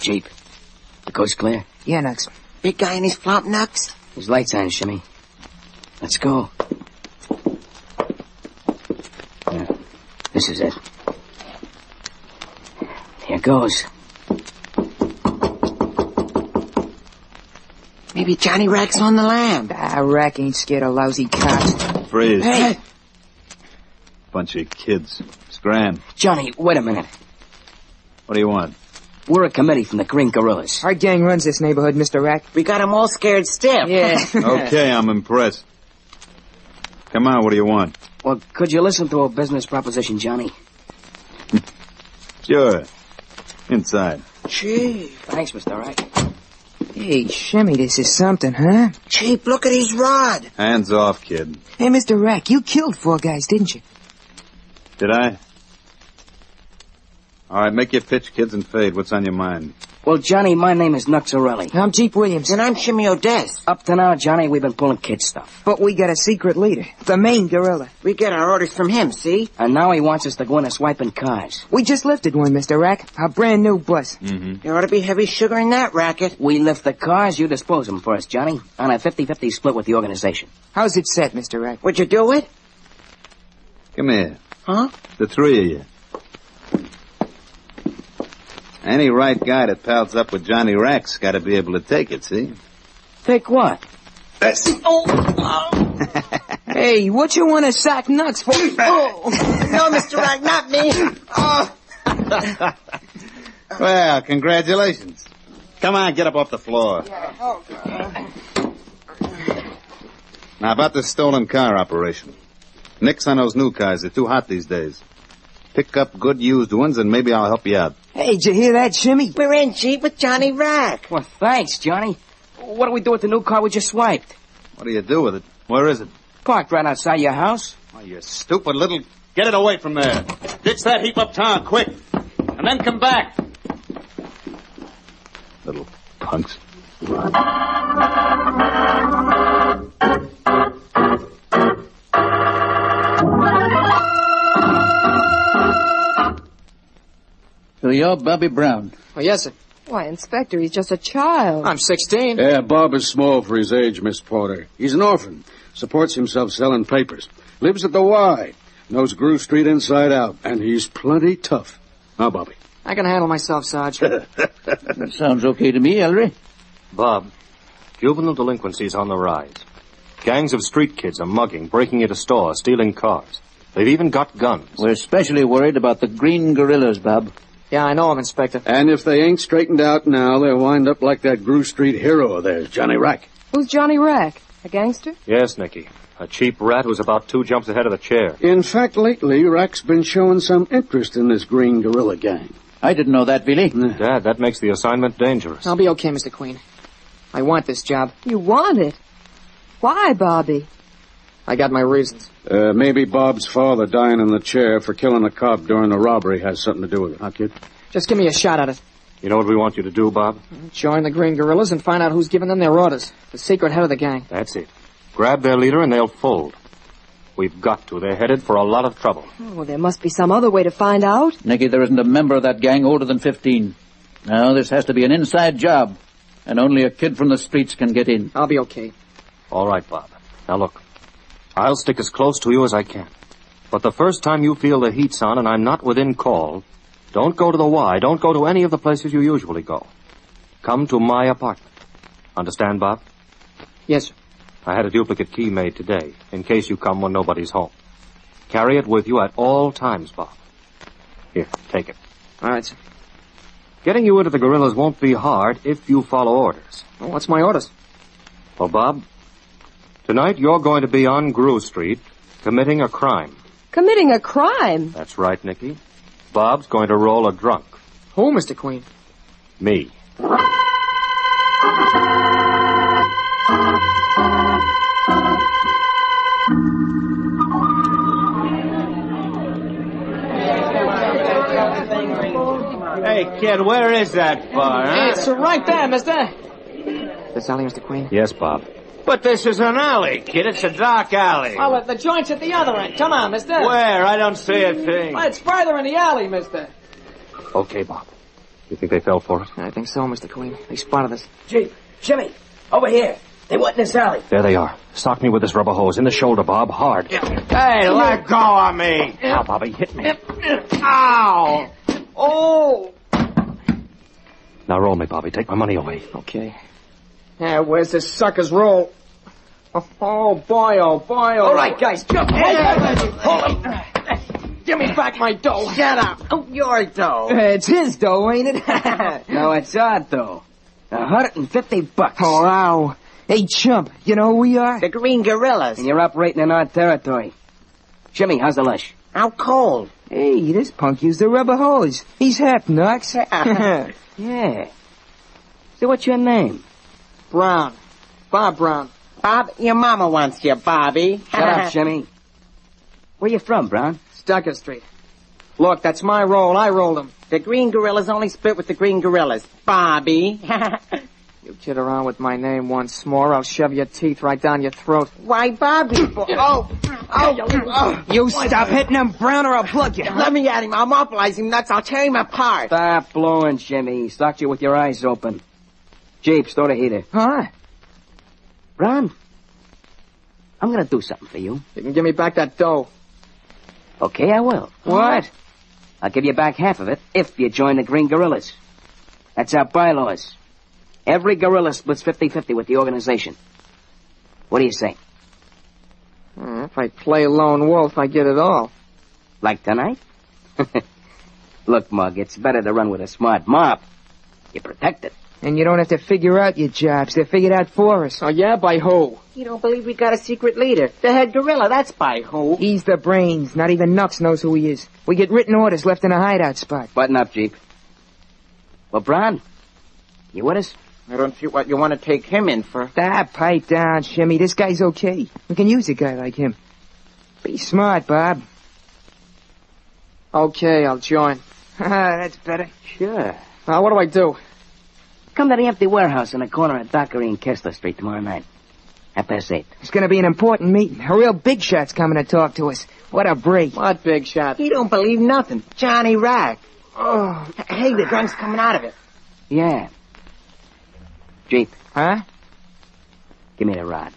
Jeep. The coast clear? Yeah, Nux. Big guy in his flop, Nux? His lights on, Shimmy. Let's go. Yeah, this is it. Here goes. Maybe Johnny Rack's on the lam. Rack ain't scared of lousy cops. Freeze. Hey! Bunch of kids. Scram. Johnny, wait a minute. What do you want? We're a committee from the Green Gorillas. Our gang runs this neighborhood, Mr. Rack. We got 'em all scared stiff. Yeah. Okay, I'm impressed. Come on, what do you want? Well, could you listen to a business proposition, Johnny? Sure. Inside. Gee. Thanks, Mr. Rack. Hey, Shimmy, this is something, huh? Chief, look at his rod. Hands off, kid. Hey, Mr. Rack, you killed 4 guys, didn't you? Did I? All right, make your pitch, kids, and fade. What's on your mind? Well, Johnny, my name is Nuxarelli. I'm Jeep Williams. And I'm Shimmy Odess. Up to now, Johnny, we've been pulling kid stuff. But we got a secret leader, the main gorilla. We get our orders from him, see? And now he wants us to go in and swiping cars. We just lifted one, Mr. Rack. A brand new bus. Mm-hmm. There ought to be heavy sugar in that racket. We lift the cars, you dispose them for us, Johnny. On a 50-50 split with the organization. How's it set, Mr. Rack? Would you do it? Come here. Huh? The 3 of you. Any right guy that pals up with Johnny Rack's got to be able to take it, see? Take what? This. Hey, what you want to sack Nux for? No, Mr. Rack, not me. Well, congratulations. Come on, get up off the floor. Now, about this stolen car operation. Nix on those new cars. They're too hot these days. Pick up good used ones, and maybe I'll help you out. Hey, did you hear that, Shimmy? We're in, Jeep, with Johnny Rack. Well, thanks, Johnny. What do we do with the new car we just swiped? What do you do with it? Where is it? Parked right outside your house. Oh, you stupid little... Get it away from there. Ditch that heap uptown, quick. And then come back. Little punks. So you're Bobby Brown. Oh, yes, sir. Why, Inspector, he's just a child. I'm 16. Yeah, Bob is small for his age, Miss Porter. He's an orphan. Supports himself selling papers. Lives at the Y. Knows Groove Street inside out. And he's plenty tough. Huh, Bobby? I can handle myself, Sarge. That sounds okay to me, Ellery. Bob, juvenile delinquency is on the rise. Gangs of street kids are mugging, breaking into stores, stealing cars. They've even got guns. We're especially worried about the Green Gorillas, Bob. Yeah, I know him, Inspector. And if they ain't straightened out now, they'll wind up like that Groove Street hero of theirs, Johnny Rack. Who's Johnny Rack? A gangster? Yes, Nicky. A cheap rat who's about 2 jumps ahead of the chair. In fact, lately, Rack's been showing some interest in this Green Gorilla gang. I didn't know that, Billy. Dad, that makes the assignment dangerous. I'll be okay, Mr. Queen. I want this job. You want it? Why, Bobby? I got my reasons. Maybe Bob's father dying in the chair for killing a cop during the robbery has something to do with it, huh, kid? Just give me a shot at it. You know what we want you to do, Bob? Join the Green Gorillas and find out who's giving them their orders. The secret head of the gang. That's it. Grab their leader and they'll fold. We've got to. They're headed for a lot of trouble. Oh, there must be some other way to find out. Nicky, there isn't a member of that gang older than 15. Now, this has to be an inside job. And only a kid from the streets can get in. I'll be okay. All right, Bob. Now, look. I'll stick as close to you as I can. But the first time you feel the heat's on and I'm not within call, don't go to the Y. Don't go to any of the places you usually go. Come to my apartment. Understand, Bob? Yes, sir. I had a duplicate key made today, in case you come when nobody's home. Carry it with you at all times, Bob. Here, take it. All right, sir. Getting you into the guerrillas won't be hard if you follow orders. Well, what's my orders? Well, Bob, tonight you're going to be on Grue Street committing a crime. Committing a crime? That's right, Nicky. Bob's going to roll a drunk. Who, Mr. Queen? Me. Hey, kid, where is that bar, huh? It's right there, mister. This alley, Mr. Queen? Yes, Bob. But this is an alley, kid. It's a dark alley. Oh, the joint's at the other end. Come on, mister. Where? I don't see a thing. Well, it's further in the alley, mister. Okay, Bob. You think they fell for it? I think so, Mr. Queen. They spotted us. Gee, Jimmy, over here. They went in this alley. There they are. Sock me with this rubber hose. In the shoulder, Bob. Hard. Hey, let go of me. Now, Bobby, hit me. Ow. Oh. Now roll me, Bobby. Take my money away. Okay. Yeah, where's this sucker's roll? Oh, boy, oh, boy, oh. All right, guys, jump. Hold him. Give me back my dough. Shut up. Oh, your dough. It's his dough, ain't it? No, it's our dough. $150. Oh, wow. Hey, chump, you know who we are? The Green Gorillas. And you're operating in our territory. Jimmy, how's the lush? How cold? Hey, this punk used a rubber hose. He's half nuts. Yeah. So what's your name? Brown. Bob Brown. Bob, your mama wants you, Bobby. Shut up, Jimmy. Where you from, Brown? Stucker Street. Look, that's my roll. I rolled him. The Green Gorillas only split with the Green Gorillas. Bobby. You kid around with my name once more, I'll shove your teeth right down your throat. Why, Bobby? Oh. You stop hitting him, Brown, or I'll plug you. Let me at him. I'll mobilize him nuts. I'll tear him apart. Stop blowing, Jimmy. Socked you with your eyes open. Jeep, store the heater. Huh? Brown, I'm gonna do something for you. You can give me back that dough. Okay, I will. What? I'll give you back half of it if you join the Green Gorillas. That's our bylaws. Every gorilla splits 50-50 with the organization. What do you say? If I play lone wolf, I get it all. Like tonight? Look, Mug, it's better to run with a smart mob. You're protected. And you don't have to figure out your jobs. They're figured out for us. Oh, yeah? By who? You don't believe we got a secret leader? The head gorilla, that's by who? He's the brains. Not even Nux knows who he is. We get written orders left in a hideout spot. Button up, Jeep. Well, Brown, you with us? I don't see what you want to take him in for. Pipe down, Shimmy. This guy's okay. We can use a guy like him. Be smart, Bob. Okay, I'll join. That's better. Sure. Now, what do I do? Come to the empty warehouse in the corner of Dockery and Kessler Street tomorrow night. 8:30. It's going to be an important meeting. A real big shot's coming to talk to us. What a break. What big shot? He don't believe nothing. Johnny Rack. Oh. Hey, the drunk's coming out of it. Yeah. Jeep. Huh? Give me the rod.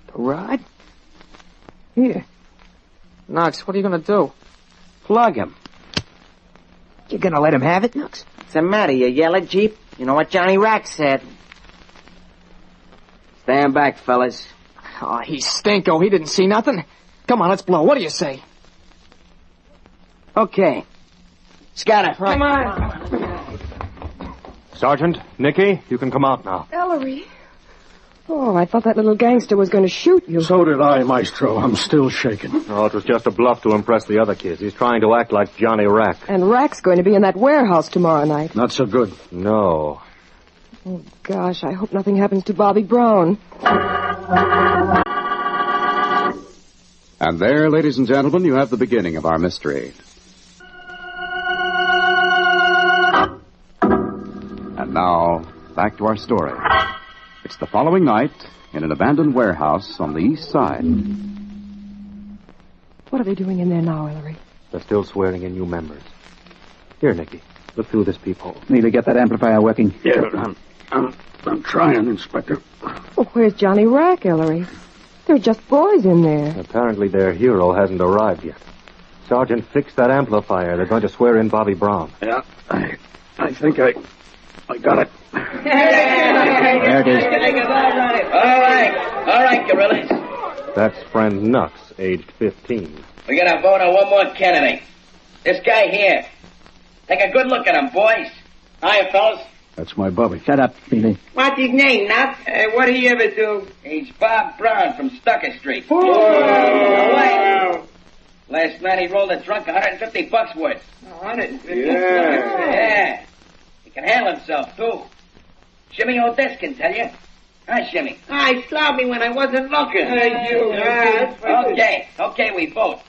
The rod? Here. Knox, what are you going to do? Plug him. You going to let him have it, Knox? What's the matter, you yellow Jeep? You know what Johnny Rack said. Stand back, fellas. Oh, he's stinko. He didn't see nothing. Come on, let's blow. What do you say? Okay. Scatter. Right. Come on. Sergeant, Nicky, you can come out now. Ellery. Oh, I thought that little gangster was going to shoot you. So did I, Maestro. I'm still shaking. Oh, it was just a bluff to impress the other kids. He's trying to act like Johnny Rack. And Rack's going to be in that warehouse tomorrow night. Not so good. No. Oh, gosh, I hope nothing happens to Bobby Brown. And there, ladies and gentlemen, you have the beginning of our mystery. And now, back to our story. It's the following night in an abandoned warehouse on the east side. What are they doing in there now, Ellery? They're still swearing in new members. Here, Nicky, look through this peephole. Need to get that amplifier working. Yeah, I'm trying, Inspector. Well, where's Johnny Rack, Ellery? They're just boys in there. Apparently their hero hasn't arrived yet. Sergeant, fix that amplifier. They're going to swear in Bobby Brown. Yeah, I think I got it. There it is. All right, gorillas. That's friend Nux, aged 15. We gotta vote on one more candidate. This guy here. Take a good look at him, boys. Hiya, fellas. That's my Bobby. Shut up, Billy. What's his name, Nut? What did he ever do? He's Bob Brown from Stucker Street. Whoa. Last night he rolled a drunk $150 worth. 150. Yeah. He can handle himself, too. Shimmy Odess can tell you. Hi, Shimmy. I slapped me when I wasn't looking. Okay, we vote.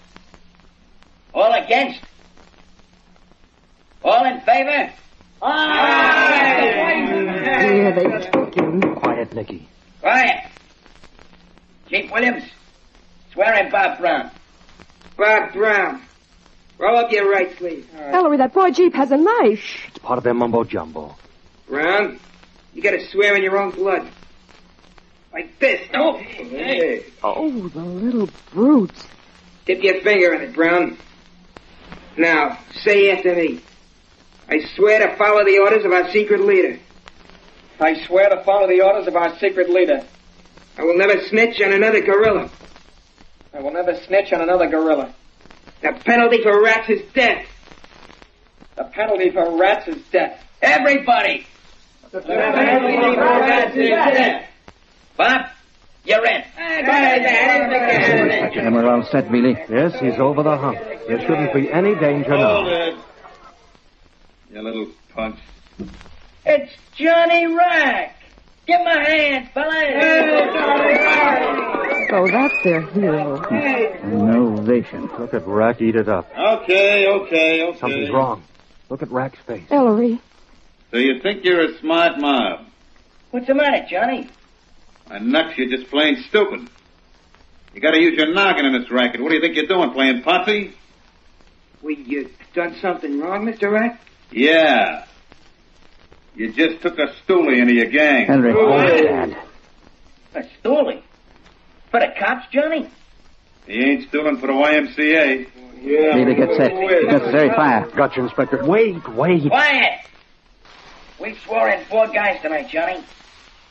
All against? All in favor? Yeah, they took him. Quiet, Nicky. Quiet. Chief Williams, swear in Bob Brown. Bob Brown. Roll up your right sleeve. Ellery, that boy Jeep has a knife. It's part of their mumbo-jumbo. Brown, you gotta swear in your own blood. Like this. Oh, hey. Oh, the little brutes. Dip your finger in it, Brown. Now, say after me. I swear to follow the orders of our secret leader. I swear to follow the orders of our secret leader. I will never snitch on another gorilla. I will never snitch on another gorilla. The penalty for rats is death. The penalty for rats is death. Everybody! The penalty for rats is death. Bob, you're in. Camera all set, Billy. Yes, he's over the hump. There shouldn't be any danger now. You little punch. It's Johnny Rack. Give him a hand, fellas. Oh, that's their hero. No ovation. Look at Rack eat it up. Okay. Something's wrong. Look at Rack's face. Ellery. So you think you're a smart mob? What's the matter, Johnny? Nux, you're just plain stupid. You gotta use your noggin in this racket. What do you think you're doing, playing posse? You done something wrong, Mr. Rack? Yeah. You just took a stoolie into your gang. Henry, Dad. A stoolie? For the cops, Johnny? He ain't stooling for the YMCA. Yeah. Billy, get set. Necessary fire. Gotcha, Inspector. Wait. Quiet! We swore in 4 guys tonight, Johnny.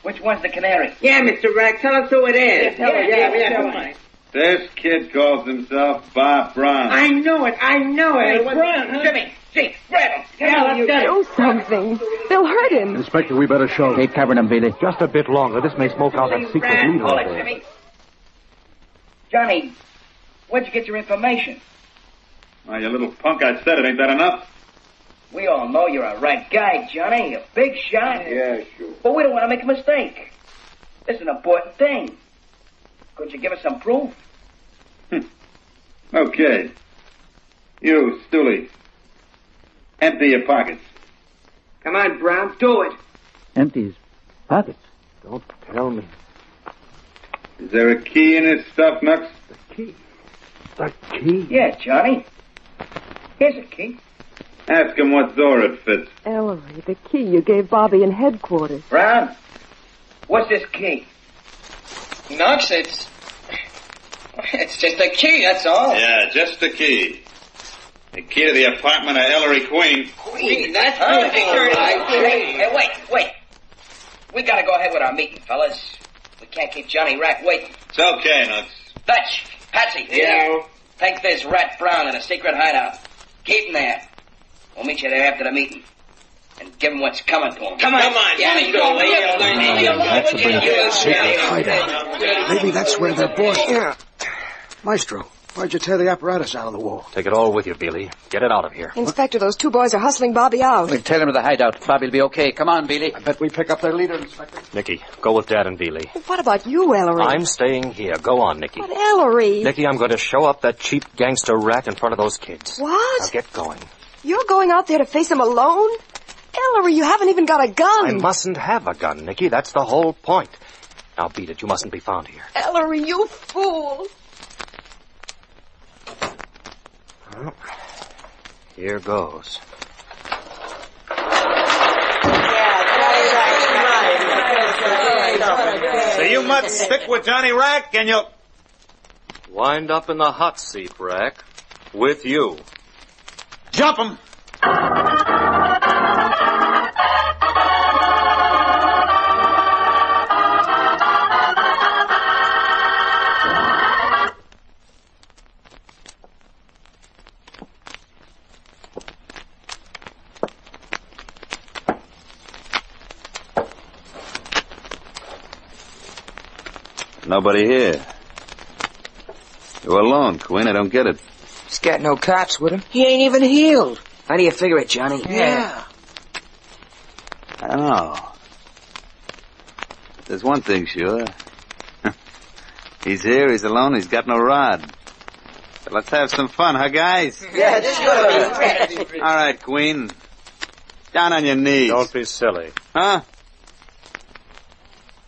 Which one's the canary? Yeah, Mr. Rack, tell us who it is. Yeah. This kid calls himself Bob Brown. I know it. Hey, Brown, huh? Jimmy, grab him. Do something. They'll hurt him. Inspector, we better show. Keep covering him, Billy. Just a bit longer. This may smoke out that secret leader Hold over it, there. Jimmy. Johnny, where'd you get your information? Why, you little punk, I said it. Ain't that enough? We all know you're a right guy, Johnny. A big shot. Yeah, sure. But we don't want to make a mistake. This is an important thing. Could you give us some proof? Okay. You, Stoolie. Empty your pockets. Come on, Brown, do it. Empty his pockets. Don't tell me. Is there a key in this stuff, Nux? The key? The key? Yeah, Johnny. Here's a key. Ask him what door it fits. Ellery, the key you gave Bobby in headquarters. Brown, what's this key? Nux, it's just a key, that's all. Yeah, just a key. The key to the apartment of Ellery Queen. Queen, that's Hey, wait. We gotta go ahead with our meeting, fellas. We can't keep Johnny Rack waiting. It's okay, Nux. Dutch, Patsy. Yeah. Take this rat Brown in a secret hideout. Keep him there. We'll meet you there after the meeting. And give him what's coming to him. Come on. That's a big secret hideout. Maybe that's where they're boys. Yeah. Maestro, why'd you tear the apparatus out of the wall? Take it all with you, Billy. Get it out of here. Inspector, those 2 boys are hustling Bobby out. We'll tell him to the hideout. Bobby'll be okay. Come on, Billy. I bet we pick up their leader, Inspector. Nicky, go with Dad and Billy. What about you, Ellery? I'm staying here. Go on, Nicky. But Ellery... Nicky, I'm going to show up that cheap gangster rat in front of those kids. What? Now get going. You're going out there to face him alone? Ellery, you haven't even got a gun. I mustn't have a gun, Nicky. That's the whole point. Now beat it. You mustn't be found here. Ellery, you fool. Well, here goes. So you must stick with Johnny Rack and you'll... Wind up in the hot seat, Rack. With you. Jump him! Nobody here. You're alone, Queen. I don't get it. He's got no cops with him. He ain't even healed. How do you figure it, Johnny? Yeah. I don't know. But there's one thing sure. He's here, he's alone, he's got no rod. So let's have some fun, huh, guys? Yeah, this is gonna be. All right, Queen. Down on your knees. Don't be silly. Huh?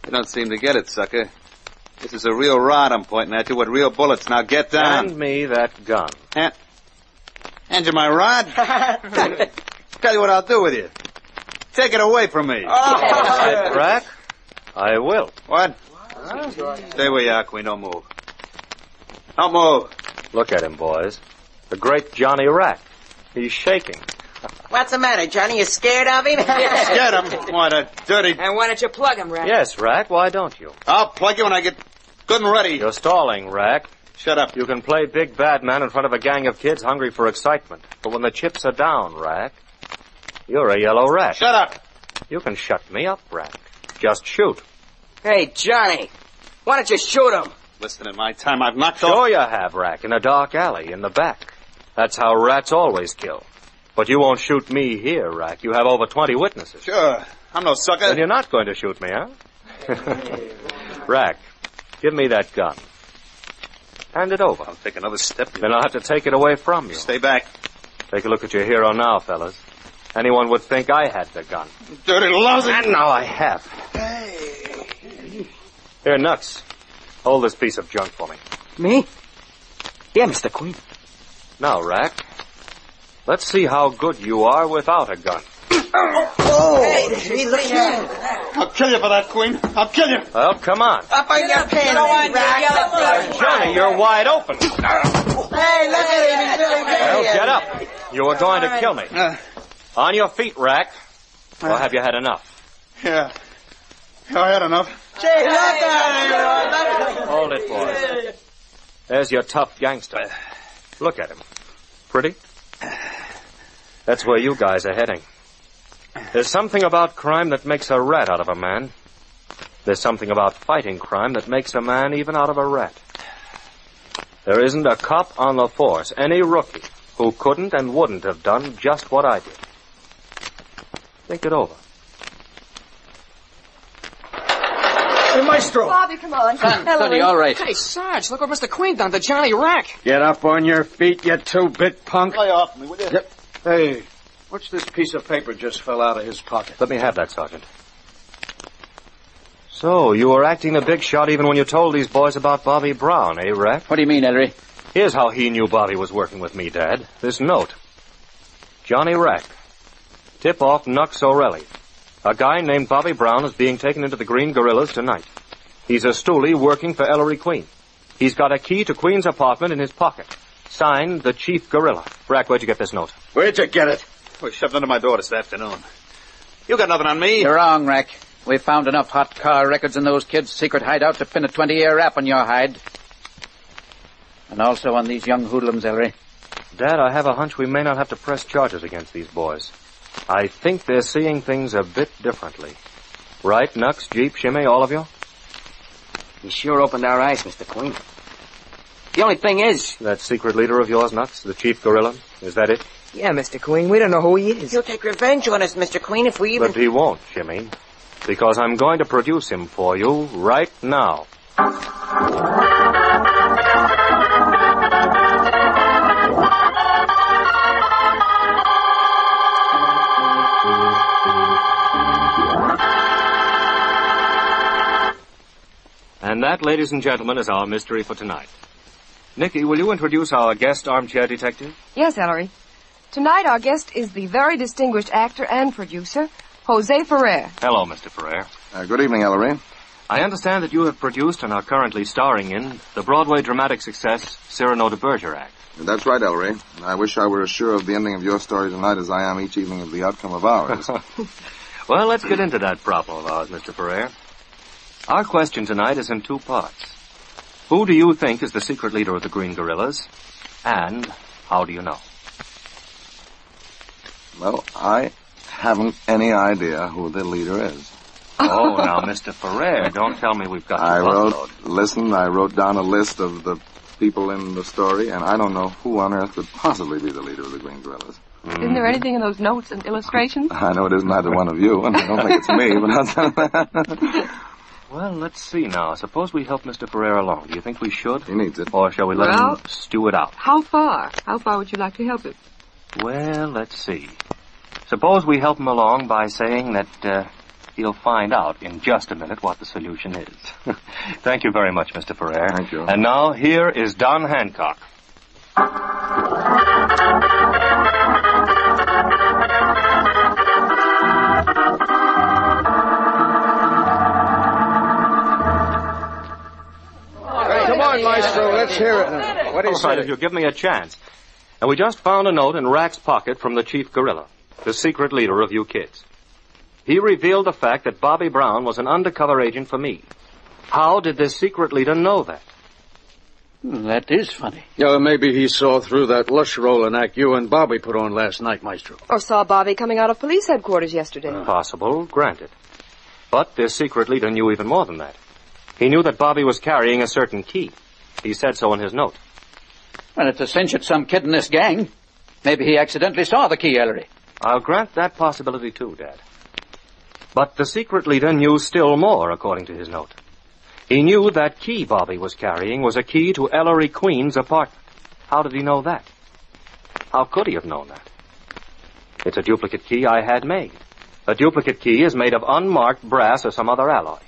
You don't seem to get it, sucker. This is a real rod I'm pointing at you with real bullets. Now get down. Hand me that gun. Hand you my rod? Tell you what I'll do with you. Take it away from me. Rack, I will. What? Stay where you are, Queen. Don't move. Don't move. Look at him, boys. The great Johnny Rack. He's shaking. What's the matter, Johnny? You scared of him? Scared him? What a dirty... And why don't you plug him, Rack? Yes, Rack, why don't you? I'll plug you when I get good and ready. You're stalling, Rack. Shut up. You can play big bad man in front of a gang of kids hungry for excitement. But when the chips are down, Rack, you're a yellow rat. Shut up. You can shut me up, Rack. Just shoot. Hey, Johnny, why don't you shoot him? Listen, in my time I've knocked Sure you have, Rack, in a dark alley in the back. That's how rats always kill. But you won't shoot me here, Rack. You have over 20 witnesses. Sure. I'm no sucker. Then you're not going to shoot me, huh? Rack, give me that gun. Hand it over. I'll take another step. Then I'll have to take it away from you. Stay back. Take a look at your hero now, fellas. Anyone would think I had the gun. Dirty lousy. And now I have. Here, Nuts. Hold this piece of junk for me. Me? Yeah, Mr. Queen. Now, Rack, let's see how good you are without a gun. Hey, look here. I'll kill you for that, Queen. I'll kill you. Well, come on. Up on your pants, Rack. Johnny, you're wide open. Hey, look at him. He's doing good. Well, get up. You were going to kill me. On your feet, Rack. Or have you had enough? Yeah. I had enough. Gee, look at him. Hold it, boys. There's your tough gangster. Look at him. Pretty? That's where you guys are heading. There's something about crime that makes a rat out of a man. There's something about fighting crime that makes a man even out of a rat. There isn't a cop on the force, any rookie, who couldn't and wouldn't have done just what I did. Think it over. Hey, Maestro. Bobby, come on. Sonny, all right. Hey, Sarge, look what Mr. Queen done to Johnny Rack. Get up on your feet, you two-bit punk. Lay off me, will you? Yep. Hey, what's this piece of paper just fell out of his pocket? Let me have that, Sergeant. So, you were acting a big shot even when you told these boys about Bobby Brown, eh, Rack? What do you mean, Ellery? Here's how he knew Bobby was working with me, Dad. This note. Johnny Rack. Tip-off Nux O'Reilly. A guy named Bobby Brown is being taken into the Green Gorillas tonight. He's a stoolie working for Ellery Queen. He's got a key to Queen's apartment in his pocket. Signed, the Chief Gorilla. Rack, where'd you get this note? Where'd you get it? We shoved under my door this afternoon. You got nothing on me. You're wrong, Rack. We found enough hot car records in those kids' secret hideout to pin a 20-year rap on your hide. And also on these young hoodlums, Ellery. Dad, I have a hunch we may not have to press charges against these boys. I think they're seeing things a bit differently. Right, Nux, Jeep, Shimmy, all of you? You sure opened our eyes, Mr. Queen. The only thing is... That secret leader of yours, Nux, the Chief Gorilla, is that it? Yeah, Mr. Queen, we don't know who he is. He'll take revenge on us, Mr. Queen, if we even... But he won't, Shimmy, because I'm going to produce him for you right now. And that, ladies and gentlemen, is our mystery for tonight. Nikki, will you introduce our guest armchair detective? Yes, Ellery. Tonight our guest is the very distinguished actor and producer, Jose Ferrer. Hello, Mr. Ferrer. Good evening, Ellery. I understand that you have produced and are currently starring in the Broadway dramatic success Cyrano de Bergerac. That's right, Ellery. I wish I were as sure of the ending of your story tonight as I am each evening of the outcome of ours. Well, let's get into that problem of ours, Mr. Ferrer. Our question tonight is in two parts. Who do you think is the secret leader of the Green Guerrillas? And how do you know? Well, I haven't any idea who the leader is. Oh, now, Mr. Ferrer, don't tell me we've got to I wrote down a list of the people in the story, and I don't know who on earth could possibly be the leader of the Green Guerrillas. Isn't there anything in those notes and illustrations? I know it isn't either one of you, and I don't think it's me, but I'll tell you. Well, let's see now. Suppose we help Mr. Ferrer along. Do you think we should? He needs it. Or shall we let him stew it out? How far? How far would you like to help him? Well, let's see. Suppose we help him along by saying that he'll find out in just a minute what the solution is. Thank you very much, Mr. Ferrer. Thank you. And now, here is Don Hancock. Come on, Maestro, let's hear it now. What do you say? All right, if you'll give me a chance. And we just found a note in Rack's pocket from the chief guerrilla, the secret leader of you kids. He revealed the fact that Bobby Brown was an undercover agent for me. How did this secret leader know that? That is funny. Yeah, maybe he saw through that lush rolling act you and Bobby put on last night, Maestro. Or saw Bobby coming out of police headquarters yesterday. Possible, granted. But this secret leader knew even more than that. He knew that Bobby was carrying a certain key. He said so in his note. Well, it's a cinch it's some kid in this gang. Maybe he accidentally saw the key, Ellery. I'll grant that possibility too, Dad. But the secret leader knew still more, according to his note. He knew that key Bobby was carrying was a key to Ellery Queen's apartment. How did he know that? How could he have known that? It's a duplicate key I had made. A duplicate key is made of unmarked brass or some other alloy.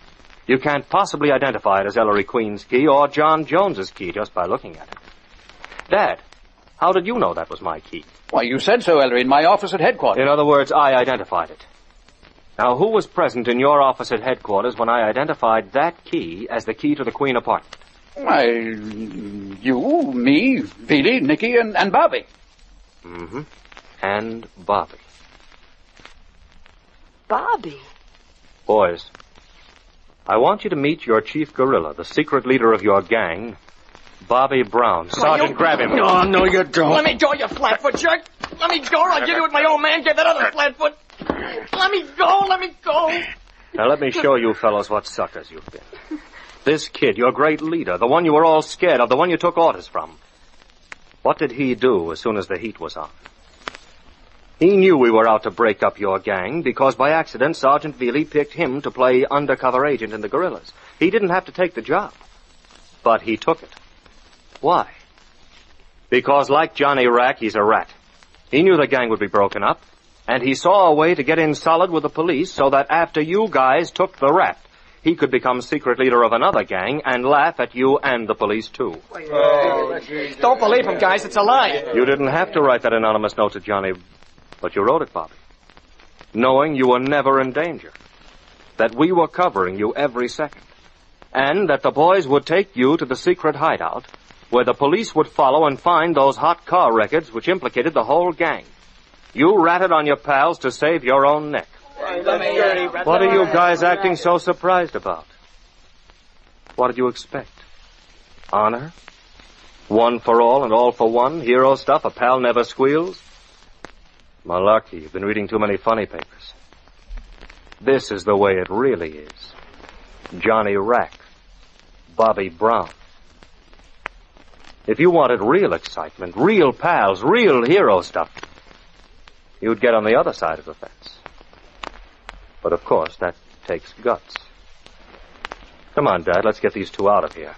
You can't possibly identify it as Ellery Queen's key or John Jones's key just by looking at it. Dad, how did you know that was my key? Why, you said so, Ellery, in my office at headquarters. In other words, I identified it. Now, who was present in your office at headquarters when I identified that key as the key to the Queen apartment? Why, you, me, Veely, Nicky, and Bobby. Mm-hmm. And Bobby. Bobby? Boys, I want you to meet your chief guerrilla, the secret leader of your gang, Bobby Brown. Sergeant, grab him. Oh, no, you don't. Let me go, you flatfoot jerk. Let me go, or I'll give you what my old man gave that other flatfoot. Let me go, let me go. Now, let me show you fellows what suckers you've been. This kid, your great leader, the one you were all scared of, the one you took orders from. What did he do as soon as the heat was on? He knew we were out to break up your gang because by accident Sergeant Veely picked him to play undercover agent in the guerrillas. He didn't have to take the job, but he took it. Why? Because like Johnny Rack, he's a rat. He knew the gang would be broken up, and he saw a way to get in solid with the police so that after you guys took the rat, he could become secret leader of another gang and laugh at you and the police, too. Don't believe him, guys. It's a lie. You didn't have to write that anonymous note to Johnny, but you wrote it, Bobby, knowing you were never in danger, that we were covering you every second, and that the boys would take you to the secret hideout where the police would follow and find those hot car records which implicated the whole gang. You ratted on your pals to save your own neck. What are you guys acting so surprised about? What did you expect? Honor? One for all and all for one? Hero stuff? A pal never squeals? Malarkey, you've been reading too many funny papers. This is the way it really is. Johnny Rack. Bobby Brown. If you wanted real excitement, real pals, real hero stuff, you'd get on the other side of the fence. But of course, that takes guts. Come on, Dad, let's get these two out of here.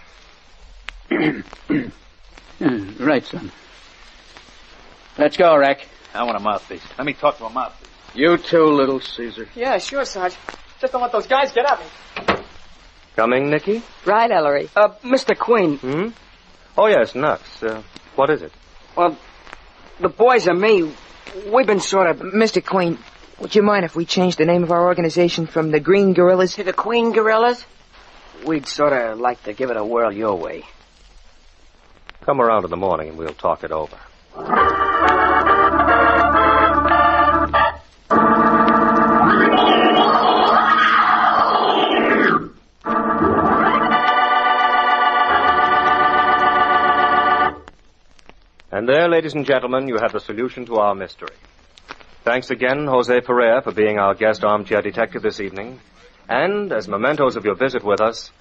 Right, son. Let's go, Rack. I want a mouthpiece. Let me talk to a mouthpiece. You too, little Caesar. Yeah, sure, Sarge. Just don't let those guys get at me. Coming, Nicky? Right, Ellery. Mr. Queen. Hmm? Oh, yes, Nux. What is it? Well, the boys and me, we've been sort of... Mr. Queen, would you mind if we changed the name of our organization from the Green Guerrillas To the Queen Guerrillas? we'd sort of like to give it a whirl your way. Come around in the morning and we'll talk it over. And there, ladies and gentlemen, you have the solution to our mystery. Thanks again, Jose Ferrer, for being our guest armchair detective this evening. And, as mementos of your visit with us,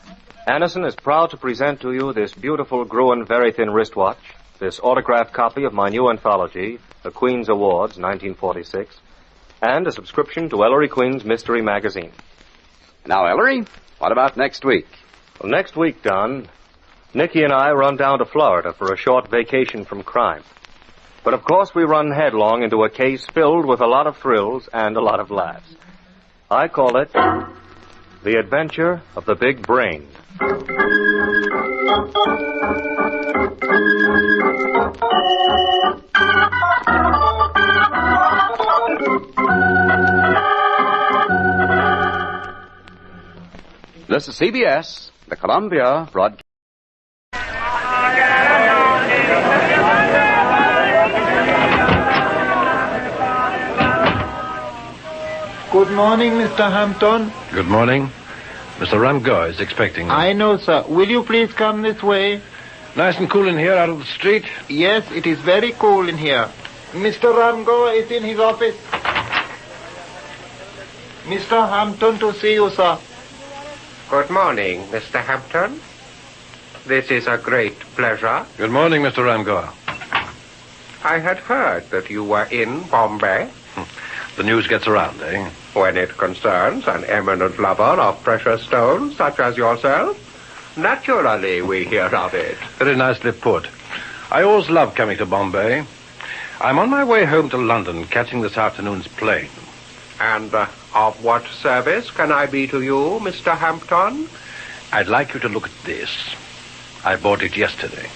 Anderson is proud to present to you this beautiful Gruen very thin wristwatch, this autographed copy of my new anthology, The Queen's Awards, 1946, and a subscription to Ellery Queen's Mystery Magazine. Now, Ellery, what about next week? Well, next week, Don, Nicky and I run down to Florida for a short vacation from crime. But of course we run headlong into a case filled with a lot of thrills and a lot of laughs. I call it The Adventure of the Big Brain. This is CBS, the Columbia Broadcasting. Good morning, Mr. Hampton. Good morning. Mr. Ramgo is expecting you. I know, sir. Will you please come this way? Nice and cool in here out of the street? Yes, it is very cool in here. Mr. Ramgo is in his office. Mr. Hampton to see you, sir. Good morning, Mr. Hampton. This is a great pleasure. Good morning, Mr. Ramgo. I had heard that you were in Bombay. The news gets around, eh? When it concerns an eminent lover of precious stones such as yourself, naturally we hear of it. Very nicely put. I always love coming to Bombay. I'm on my way home to London, catching this afternoon's plane. And of what service can I be to you, Mr. Hampton? I'd like you to look at this. I bought it yesterday.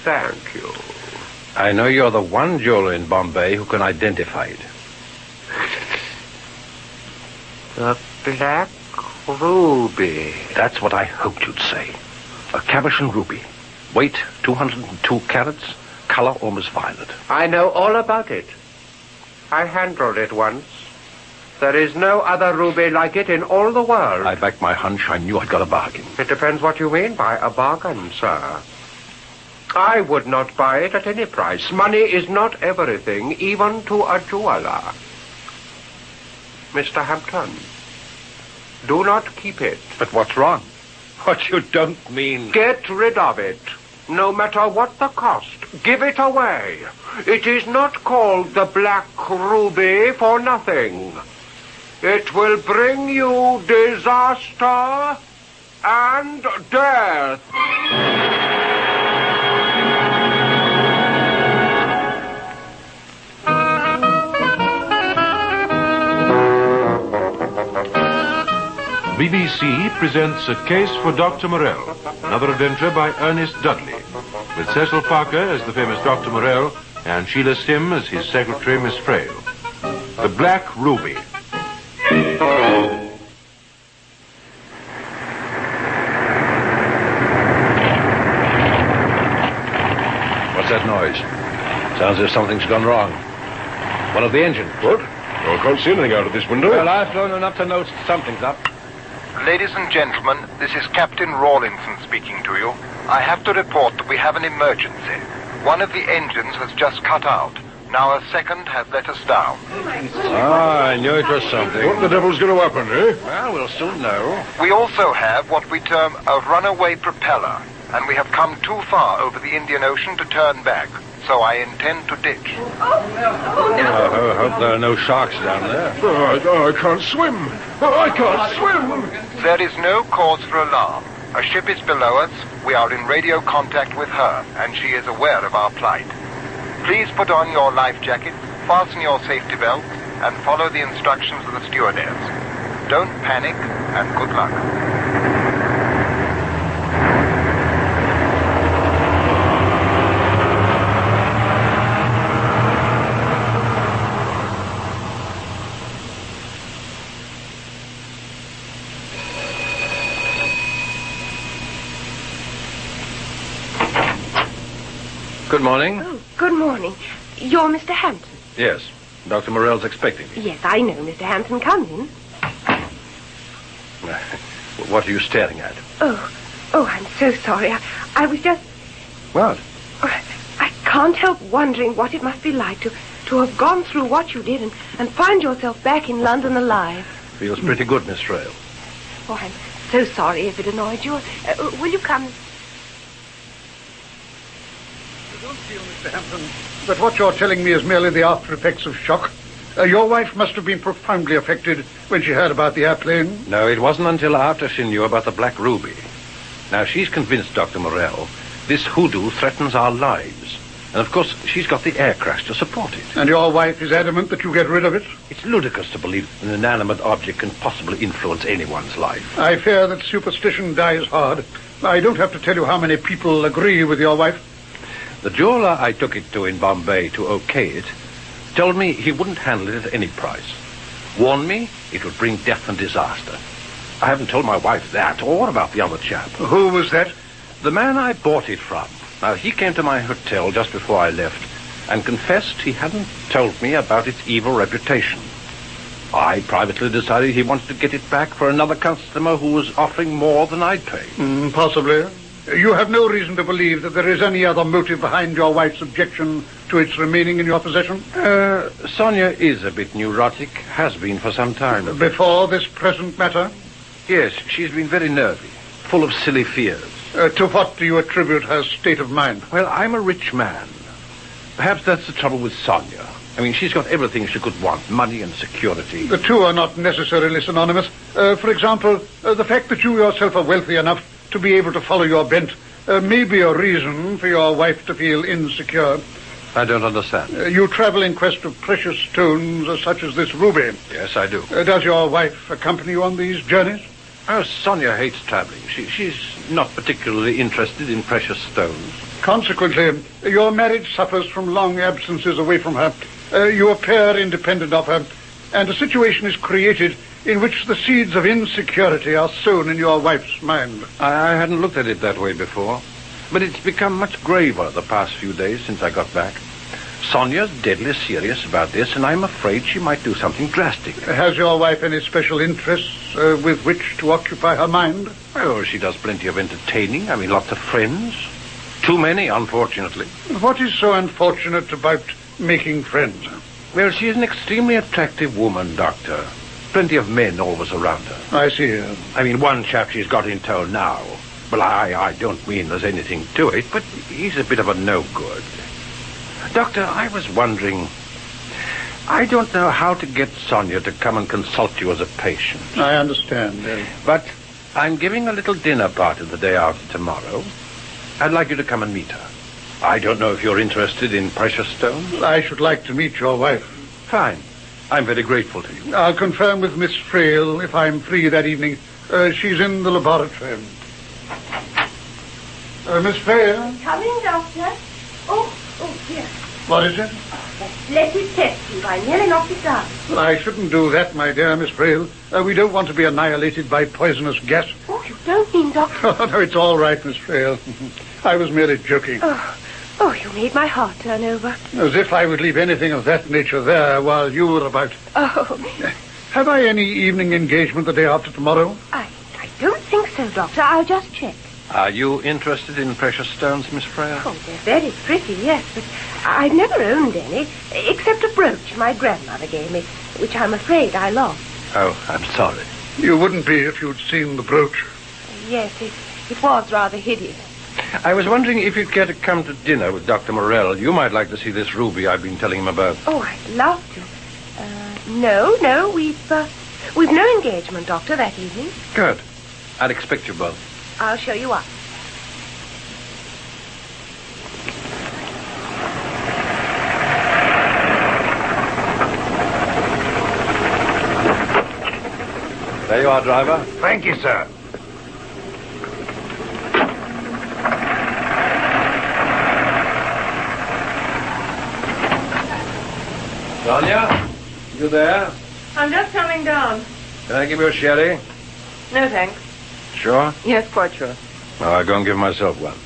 Thank you. I know you're the one jeweler in Bombay who can identify it. The Black Ruby. That's what I hoped you'd say. A Cabochon ruby. Weight 202 carats. Color almost violet. I know all about it. I handled it once. There is no other ruby like it in all the world. I backed my hunch. I knew I'd got a bargain. It depends what you mean by a bargain, sir. I would not buy it at any price. Money is not everything, even to a jeweler. Mr. Hampton, do not keep it. But what's wrong? What you don't mean... Get rid of it, no matter what the cost. Give it away. It is not called the Black Ruby for nothing. It will bring you disaster and death. BBC presents A Case for Dr. Morell, another adventure by Ernest Dudley, with Cecil Parker as the famous Dr. Morell and Sheila Sim as his secretary, Miss Frail. The Black Ruby. What's that noise? Sounds as if something's gone wrong. One of the engines. What? I can't see anything out of this window. Well, I've flown enough to know something's up. Ladies and gentlemen, this is Captain Rawlinson speaking to you. I have to report that we have an emergency. One of the engines has just cut out. Now a second has let us down. I knew it was something. What the devil's going to happen, eh? Well, we'll soon know. We also have what we term a runaway propeller, and we have come too far over the Indian Ocean to turn back. So I intend to ditch. I hope there are no sharks down there. I can't swim. I can't swim. There is no cause for alarm. A ship is below us. We are in radio contact with her, and she is aware of our plight. Please put on your life jacket, fasten your safety belt, and follow the instructions of the stewardess. Don't panic, and good luck. Good morning. Oh, good morning. You're Mr. Hampton? Yes. Dr. Morell's expecting me. Yes, I know, Mr. Hampton. Come in. What are you staring at? Oh, I'm so sorry. I was just... What? I can't help wondering what it must be like to have gone through what you did and find yourself back in London alive. Feels pretty good, Miss Frail. Oh, I'm so sorry if it annoyed you. Will you come? You don't feel, Mr. Hampton, that what you're telling me is merely the after effects of shock? Your wife must have been profoundly affected when she heard about the airplane. No, it wasn't until after she knew about the Black Ruby. Now, she's convinced, Dr. Morell, this hoodoo threatens our lives. And, of course, she's got the air crash to support it. And your wife is adamant that you get rid of it? It's ludicrous to believe an inanimate object can possibly influence anyone's life. I fear that superstition dies hard. I don't have to tell you how many people agree with your wife. The jeweler I took it to in Bombay to okay it told me he wouldn't handle it at any price. Warned me it would bring death and disaster. I haven't told my wife that, or what about the other chap? Who was that? The man I bought it from. Now, he came to my hotel just before I left and confessed he hadn't told me about its evil reputation. I privately decided he wanted to get it back for another customer who was offering more than I'd pay. Possibly. You have no reason to believe that there is any other motive behind your wife's objection to its remaining in your possession? Sonia is a bit neurotic, has been for some time. Before this present matter? Yes, she's been very nervy, full of silly fears. To what do you attribute her state of mind? Well, I'm a rich man. Perhaps that's the trouble with Sonia. I mean, she's got everything she could want, money and security. The two are not necessarily synonymous. For example, the fact that you yourself are wealthy enough to be able to follow your bent may be a reason for your wife to feel insecure. I don't understand. You travel in quest of precious stones such as this ruby. Yes, I do. Does your wife accompany you on these journeys? Oh, Sonia hates traveling. She's not particularly interested in precious stones. Consequently, your marriage suffers from long absences away from her. You appear independent of her, and a situation is created in which the seeds of insecurity are sown in your wife's mind. I hadn't looked at it that way before, but it's become much graver the past few days since I got back. Sonia's deadly serious about this, and I'm afraid she might do something drastic. Has your wife any special interests with which to occupy her mind? Oh, she does plenty of entertaining. I mean, lots of friends. Too many, unfortunately. What is so unfortunate about making friends? Well, she is an extremely attractive woman, Doctor. Plenty of men always around her. I see. I mean, one chap she's got in tow now. Well, I don't mean there's anything to it, but he's a bit of a no-good. Doctor, I was wondering, I don't know how to get Sonia to come and consult you as a patient. I understand. But I'm giving a little dinner party the day after tomorrow. I'd like you to come and meet her. I don't know if you're interested in precious stones. I should like to meet your wife. Fine. I'm very grateful to you. I'll confirm with Miss Frail if I'm free that evening. She's in the laboratory. Miss Frail? Coming, Doctor. Oh, dear. What is it? Let it test you. I nearly knocked it down. Well, I shouldn't do that, my dear Miss Frail. We don't want to be annihilated by poisonous gas. Oh, you don't mean, Doctor? Oh, no, it's all right, Miss Frail. I was merely joking. Oh, you made my heart turn over. As if I would leave anything of that nature there while you were about. Oh. Have I any evening engagement the day after tomorrow? I don't think so, Doctor. I'll just check. Are you interested in precious stones, Miss Frail? Oh, they're very pretty, yes, but I've never owned any, except a brooch my grandmother gave me, which I'm afraid I lost. Oh, I'm sorry. You wouldn't be if you'd seen the brooch. Yes, it was rather hideous. I was wondering if you'd care to come to dinner with Dr. Morell. You might like to see this ruby I've been telling him about. Oh, I'd love to. No, we've no engagement, Doctor, that evening. Good. I'd expect you both. I'll show you up. There you are, driver. Thank you, sir. Sonia, you there? I'm just coming down. Can I give you a sherry? No, thanks. Sure? Yes, quite sure. I'll go and give myself one.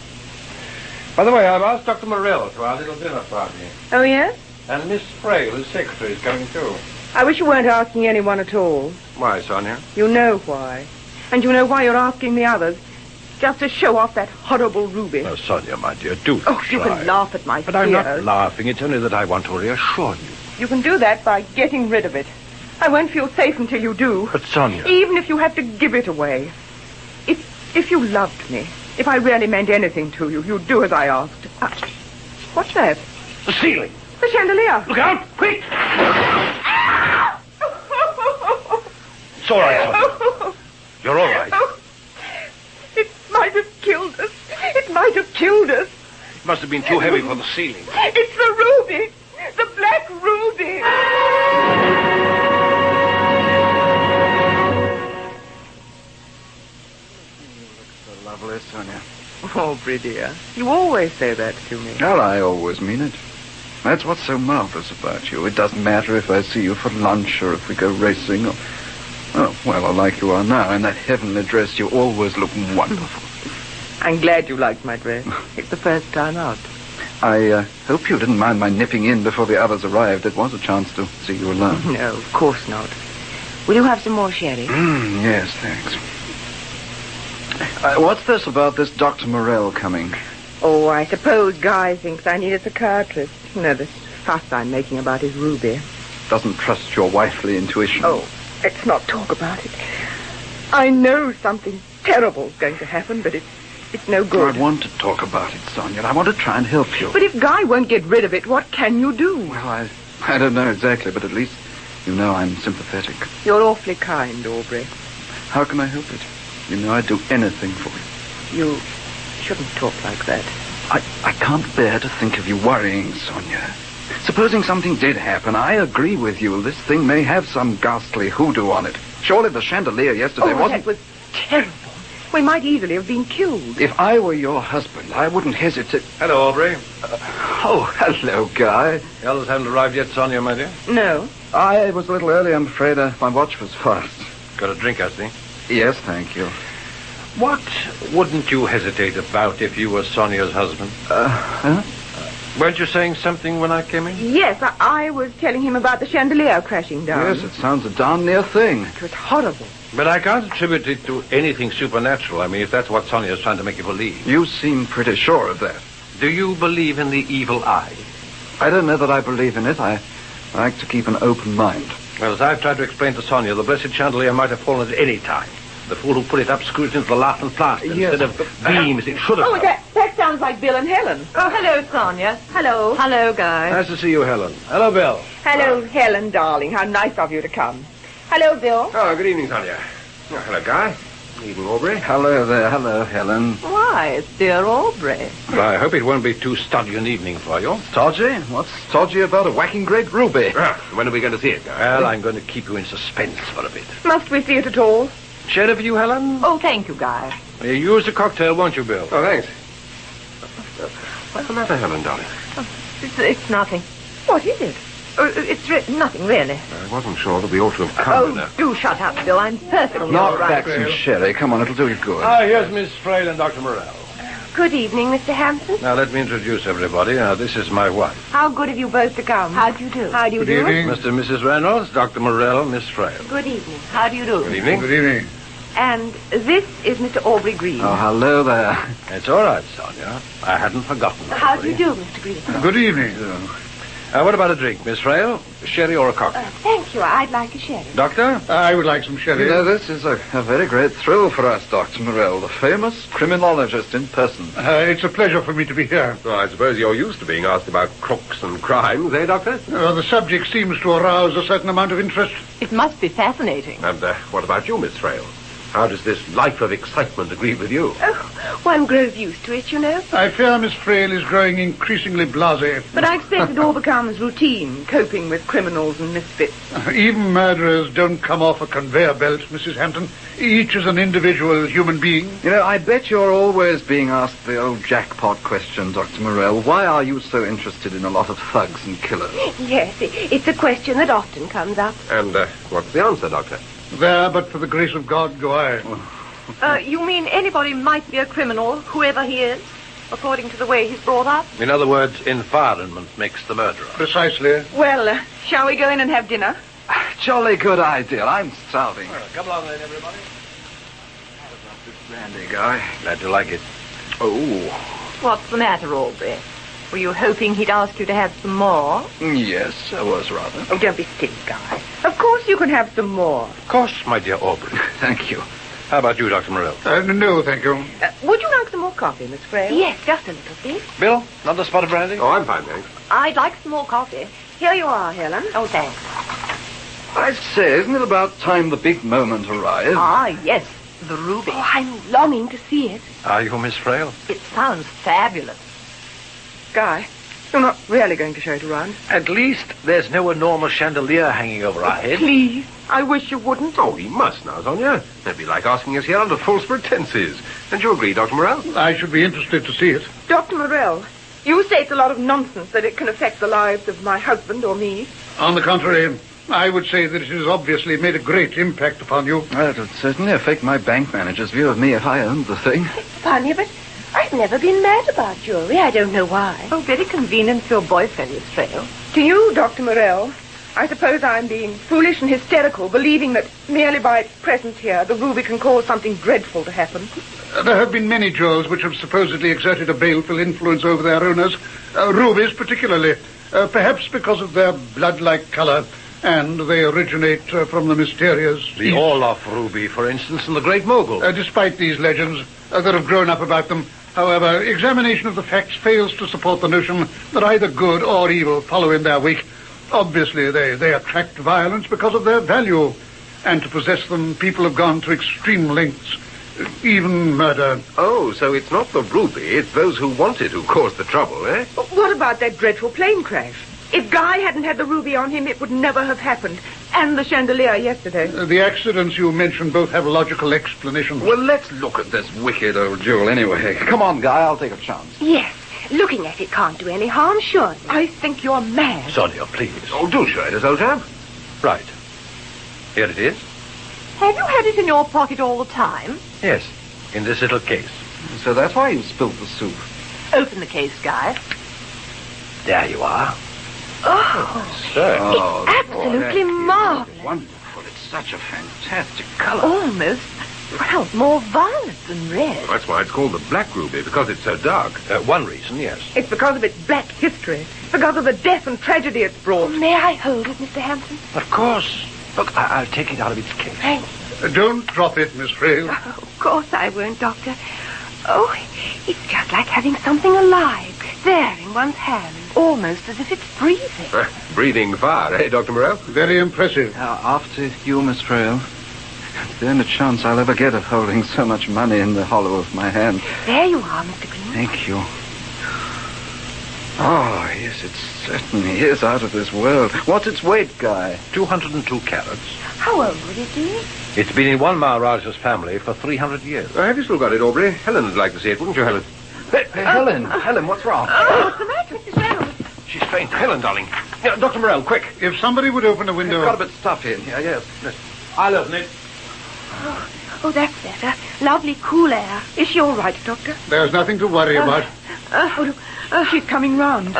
By the way, I've asked Dr. Morell to our little dinner party. Oh, yes? And Miss Frail, his secretary, is coming too. I wish you weren't asking anyone at all. Why, Sonia? You know why. And you know why you're asking the others. Just to show off that horrible ruby. Oh, Sonia, my dear, do Oh, not you try. can laugh at my But I'm not fears. laughing. It's only that I want to reassure you. You can do that by getting rid of it. I won't feel safe until you do. But, Sonia... Even if you have to give it away. If you loved me, if I really meant anything to you, you'd do as I asked. What's that? The ceiling. The chandelier. Look out! Quick! It's all right, Sonia. You're all right. It might have killed us. It might have killed us. It must have been too heavy for the ceiling. It's the ruby. The black ruby. So lovely, Sonia. Aubrey, dear. You always say that to me. Well, I always mean it. That's what's so marvelous about you. It doesn't matter if I see you for lunch or if we go racing or... Oh, well, or like you are now. In that heavenly dress, you always look wonderful. I'm glad you liked my dress. It's the first time out. I hope you didn't mind my nipping in before the others arrived. It was a chance to see you alone. No, of course not. Will you have some more sherry? Yes, thanks. What's this about this Dr. Morell coming? Oh, I suppose Guy thinks I need a psychiatrist. You know, this fuss I'm making about his ruby. Doesn't trust your wifely intuition. Oh, let's not talk about it. I know something terrible's going to happen, but it's no good. I want to talk about it, Sonia. I want to try and help you. But if Guy won't get rid of it, what can you do? Well, I don't know exactly, but at least you know I'm sympathetic. You're awfully kind, Aubrey. How can I help it? You know I'd do anything for you. You shouldn't talk like that. I can't bear to think of you worrying, Sonia. Supposing something did happen, I agree with you. This thing may have some ghastly hoodoo on it. Surely the chandelier yesterday wasn't... that was terrible. We might easily have been killed. If I were your husband, I wouldn't hesitate... Hello, Aubrey. Hello, Guy. The others haven't arrived yet, Sonia, my dear? No. I was a little early, I'm afraid. My watch was fast. Got a drink, I see. Yes, thank you. What wouldn't you hesitate about if you were Sonia's husband? Huh? Weren't you saying something when I came in? Yes, I was telling him about the chandelier crashing down. Yes, it sounds a darn near thing. It was horrible. But I can't attribute it to anything supernatural. I mean, if that's what Sonia's trying to make you believe. You seem pretty sure of that. Do you believe in the evil eye? I don't know that I believe in it. I like to keep an open mind. Well, as I've tried to explain to Sonia, the blessed chandelier might have fallen at any time. The fool who put it up screwed it into the laughing plaster instead of beams it should have. Oh, that sounds like Bill and Helen. Oh, hello, Sonia. Hello. Hello, Guy. Nice to see you, Helen. Hello, Bill. Hello, Helen, darling. How nice of you to come. Hello, Bill. Oh, good evening, Sonia. Oh, hello, Guy. Good evening, Aubrey. Hello there. Hello, Helen. Why, it's dear Aubrey. Well, I hope it won't be too stodgy an evening for you. Stodgy? What's stodgy about a whacking great ruby? When are we going to see it, Guy? Well, I'm going to keep you in suspense for a bit. Must we see it at all? Sherry for you, Helen? Oh, thank you, Guy. You use the cocktail, won't you, Bill? Oh, thanks. What's the matter, Helen, darling? It's nothing. What is it? Nothing, really. I wasn't sure that we ought to have come in. Do shut up, Bill. I'm perfectly all Knock right. back some sherry. Come on, it'll do you good. Here's Miss Frail and Dr. Morell. Good evening, Mr. Hampton. Now, let me introduce everybody. Now, this is my wife. How good of you both to come. How do you do? How do you do? Mr. and Mrs. Reynolds, Dr. Morell, Miss Frail. Good evening. How do you do? Good evening. Good evening. And this is Mr. Aubrey Green. Oh, hello there. It's all right, Sonia. I hadn't forgotten. How do you do, Mr. Green? Good evening. What about a drink, Miss Frail? Sherry or a cocktail? Thank you. I'd like a sherry. Doctor? I would like some sherry. You know, this is a very great thrill for us, Dr. Morell, the famous criminologist in person. It's a pleasure for me to be here. Well, I suppose you're used to being asked about crooks and crimes, eh, Doctor? The subject seems to arouse a certain amount of interest. It must be fascinating. And what about you, Miss Frail? How does this life of excitement agree with you? Oh, one grows used to it, you know. I fear Miss Frail is growing increasingly blasé. But I expect it all becomes routine, coping with criminals and misfits. Even murderers don't come off a conveyor belt, Mrs. Hampton. Each is an individual human being. You know, I bet you're always being asked the old jackpot question, Dr. Morell. Why are you so interested in a lot of thugs and killers? Yes, it's a question that often comes up. And what's the answer, Doctor? There, but for the grace of God, go I. You mean anybody might be a criminal, whoever he is? according to the way he's brought up. In other words, environment makes the murderer. Precisely. Well, shall we go in and have dinner? Jolly good idea. I'm starving. Well, come along then, everybody. Brandy, Guy. Glad you like it. Oh. What's the matter, Aubrey? Were you hoping he'd ask you to have some more? Yes, I was rather. Oh, don't be silly, Guy. Of course you can have some more. Of course, my dear Aubrey. Thank you. How about you, Dr. Morell? No, thank you. Would you like some more coffee, Miss Frail? Yes, just a little, please. Bill, another spot of brandy? Oh, I'm fine, thanks. I'd like some more coffee. Here you are, Helen. Oh, thanks. I say, isn't it about time the big moment arrived? Ah, yes, the ruby. Oh, I'm longing to see it. Are you Miss Frail? It sounds fabulous. Guy, you're not really going to show it around? At least there's no enormous chandelier hanging over our head. Please, I wish you wouldn't. Oh, he must now, Sonia. That'd be like asking us here under false pretenses. Don't you agree, Dr. Morell? I should be interested to see it. Dr. Morell, you say it's a lot of nonsense that it can affect the lives of my husband or me. On the contrary, I would say that it has obviously made a great impact upon you. Well, it would certainly affect my bank manager's view of me if I owned the thing. Funny, but I've never been mad about jewelry. I don't know why. Oh, very convenient for your boyfriend, Miss Frail. To you, Dr. Morell, I suppose I'm being foolish and hysterical, believing that merely by its presence here, the ruby can cause something dreadful to happen. There have been many jewels which have supposedly exerted a baleful influence over their owners, rubies particularly, perhaps because of their blood-like color, and they originate from the mysterious... The Orloff ruby, for instance, and the Great Mogul. Despite these legends that have grown up about them, however, examination of the facts fails to support the notion that either good or evil follow in their wake. Obviously, they attract violence because of their value, and to possess them, people have gone to extreme lengths, even murder. Oh, so it's not the ruby, it's those who want it who caused the trouble, eh? But what about that dreadful plane crash? If Guy hadn't had the ruby on him, it would never have happened. And the chandelier yesterday. The accidents you mentioned both have logical explanations. Well, let's look at this wicked old jewel anyway. Come on, Guy, I'll take a chance. Yes, looking at it can't do any harm, surely. I think you're mad. Sonia, please. Oh, do show it us, old chap. Right. Here it is. Have you had it in your pocket all the time? Yes, in this little case. So that's why you spilled the soup. Open the case, Guy. There you are. Oh, sir. It's absolutely marvelous. Wonderful. It's such a fantastic color. Almost, well, more violet than red. That's why it's called the black ruby, because it's so dark. One reason, yes. It's because of its black history. Because of the death and tragedy it's brought. May I hold it, Mr. Hampton? Of course. Look, I'll take it out of its case. Thanks. Don't drop it, Miss Frail. Oh, of course I won't, Doctor. Oh, it's just like having something alive there in one's hand, almost as if it's breathing. Breathing fire, eh, Dr. Morell? Very impressive. After you, Miss Frail. It's the only chance I'll ever get of holding so much money in the hollow of my hand. There you are, Mr. Green. Thank you. Oh, yes, it certainly is out of this world. What's its weight, Guy? 202 carats. How old would it be? It's been in one Maharaja's family for 300 years. Have you still got it, Aubrey? Helen would like to see it, wouldn't you, Helen? Helen, what's wrong? What's the matter, Mrs. Reynolds? She's faint. Helen, darling. Yeah, Dr. Morell, quick. If somebody would open the window... It's got a bit stuffy in here, yes. I'll open it. Oh, that's better. Lovely cool air. Is she all right, Doctor? There's nothing to worry about. She's coming round.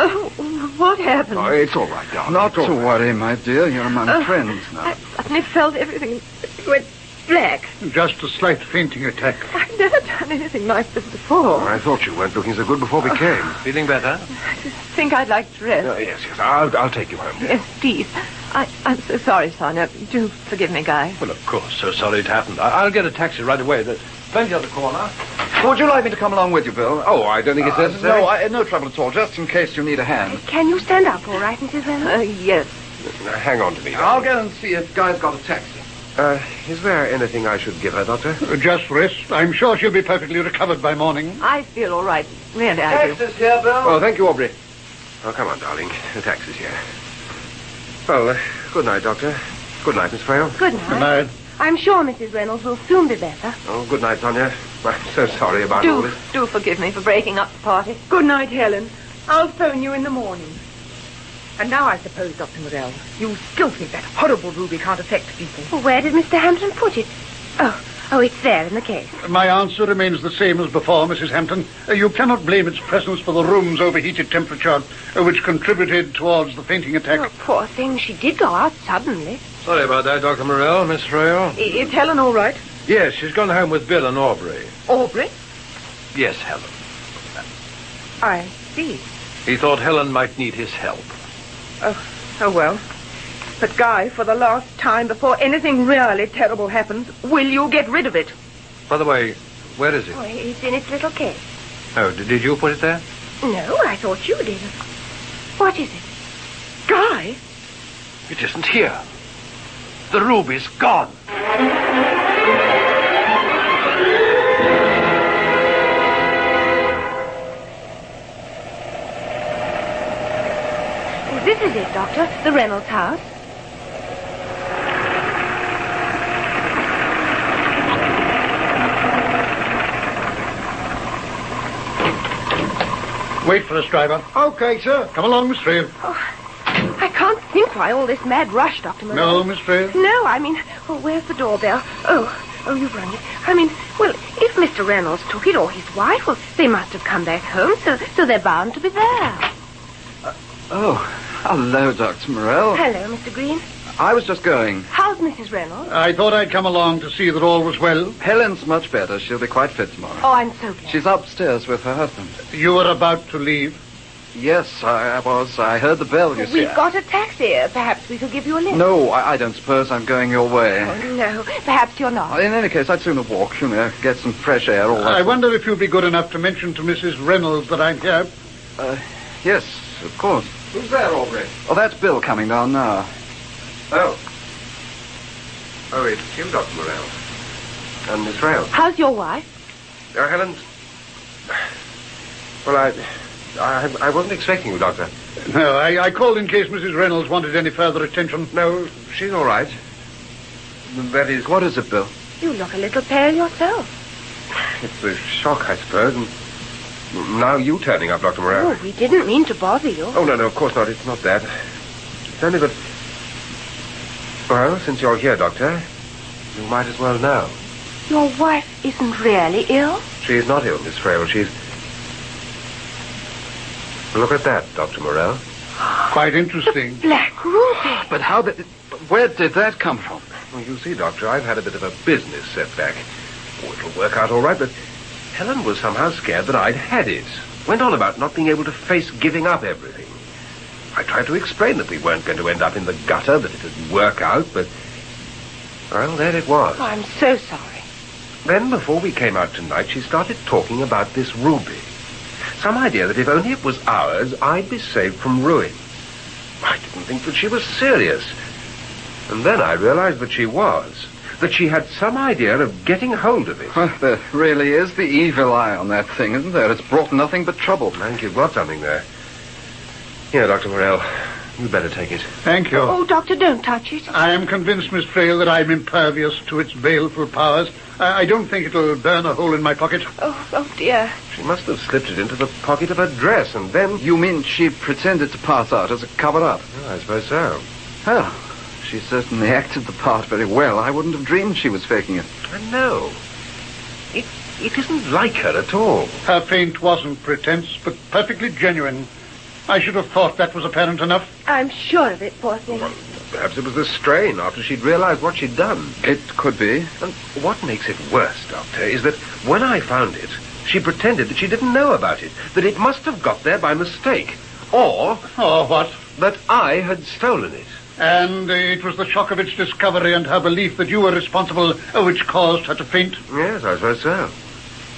What happened? Oh, it's all right, darling. Not to worry, my dear. You're among friends now. I suddenly felt everything went black. Just a slight fainting attack. I've never done anything like this before. I thought you weren't looking so good before we came. Feeling better? I just think I'd like to rest. Yes. I'll take you home. Yes, please. I'm so sorry, Sonia. Do forgive me, Guy. Well, of course. So sorry it happened. I'll get a taxi right away. There's plenty on the corner. Would you like me to come along with you, Bill? Oh, I don't think it's necessary. No trouble at all, just in case you need a hand. Can you stand up all right, Mrs. Reynolds? Yes. Hang on to me. I'll go and see if Guy's got a taxi. Is there anything I should give her, Doctor? Just rest. I'm sure she'll be perfectly recovered by morning. I feel all right. Really, I do. Taxi's here, Bill. Oh, thank you, Aubrey. Oh, come on, darling. The taxi's here. Well, good night, Doctor. Good night, Miss Frail. Good night. Good night. I'm sure Mrs. Reynolds will soon be better. Oh, good night, Sonia. I'm so sorry about all this. Do forgive me for breaking up the party. Good night, Helen. I'll phone you in the morning. And now I suppose, Dr. Morell, you still think that horrible ruby can't affect people. Well, where did Mr. Hampton put it? Oh, Oh, it's there in the case. My answer remains the same as before, Mrs. Hampton. You cannot blame its presence for the room's overheated temperature, which contributed towards the fainting attack. Oh, poor thing. She did go out suddenly. Sorry about that, Dr. Morrell, Miss Frail. Is Helen all right? Yes, she's gone home with Bill and Aubrey. Aubrey? Yes, Helen. I see. He thought Helen might need his help. Oh, well. But, Guy, for the last time, before anything really terrible happens, will you get rid of it? By the way, where is it? Oh, it's in its little case. Oh, did you put it there? No, I thought you did. What is it? Guy? It isn't here. The ruby's gone. Oh, this is it, Doctor. The Reynolds house. Wait for us, driver. Okay, sir. Come along, Miss Frail. I can't think why all this mad rush, Dr. Morrell. No, Miss Frail? No, I mean, where's the doorbell? Oh, you've rung it. I mean, well, if Mr. Reynolds took it, or his wife, well, they must have come back home, so they're bound to be there. Hello, Dr. Morrell. Hello, Mr. Green. I was just going. How's Mrs. Reynolds? I thought I'd come along to see that all was well. Helen's much better. She'll be quite fit tomorrow. Oh, I'm so glad. She's upstairs with her husband. You were about to leave? Yes, I was. I heard the bell, you see. We've got a taxi. Perhaps we could give you a lift. No, I don't suppose I'm going your way. Oh, no. Perhaps you're not. In any case, I'd sooner walk, get some fresh air, all that. I wonder if you'd be good enough to mention to Mrs. Reynolds that I'm here. Yes, of course. Who's there, Aubrey? Oh, that's Bill coming down now. Oh, it's you, Dr. Morrell. And Miss Frail. How's your wife? Helen's... Well, I wasn't expecting you, Doctor. No, I called in case Mrs. Reynolds wanted any further attention. No, she's all right. That is... What is it, Bill? You look a little pale yourself. It's the shock, I suppose, and now you turning up, Dr. Morrell. Oh, we didn't mean to bother you. Oh, no, of course not. It's not that. It's only that... Well, since you're here, Doctor, you might as well know. Your wife isn't really ill? She's not ill, Miss Frail. She's... Look at that, Dr. Morrell. Quite interesting. Black ruby. But where did that come from? Well, you see, Doctor, I've had a bit of a business setback. Oh, it'll work out all right, but Helen was somehow scared that I'd had it. Went on about not being able to face giving up everything. I tried to explain that we weren't going to end up in the gutter, that it'd work out, but... Well, there it was. Oh, I'm so sorry. Then, before we came out tonight, she started talking about this ruby. Some idea that if only it was ours, I'd be saved from ruin. I didn't think that she was serious. And then I realized that she was. That she had some idea of getting hold of it. Well, there really is the evil eye on that thing, isn't there? It's brought nothing but trouble. I think you've got something there. Here, Dr. Morrell, you'd better take it. Thank you. Oh, Doctor, don't touch it. I am convinced, Miss Frail, that I'm impervious to its baleful powers. I don't think it'll burn a hole in my pocket. Oh, dear. She must have slipped it into the pocket of her dress, and then... You mean she pretended to pass out as a cover-up? Oh, I suppose so. Well, she certainly acted the part very well. I wouldn't have dreamed she was faking it. I know. It isn't like her at all. Her faint wasn't pretense, but perfectly genuine. I should have thought that was apparent enough. I'm sure of it, poor thing. Well, perhaps it was the strain after she'd realized what she'd done. It could be. And what makes it worse, Doctor, is that when I found it, she pretended that she didn't know about it, that it must have got there by mistake, or what? That I had stolen it. And it was the shock of its discovery and her belief that you were responsible which caused her to faint? Yes, I suppose so.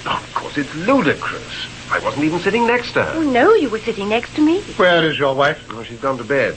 Of course, it's ludicrous. I wasn't even sitting next to her. Oh, no, you were sitting next to me. Where is your wife? Oh, she's gone to bed.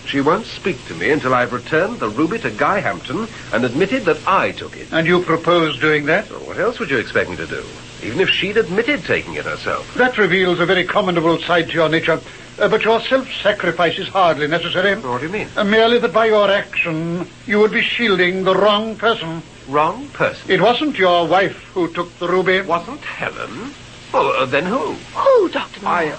She won't speak to me until I've returned the ruby to Guy Hampton and admitted that I took it. And you propose doing that? Well, what else would you expect me to do? Even if she'd admitted taking it herself. That reveals a very commendable side to your nature. But your self-sacrifice is hardly necessary. What do you mean? Merely that by your action, you would be shielding the wrong person. Wrong person? It wasn't your wife who took the ruby. Wasn't Helen? Well, then who? Who, Dr. Morrell?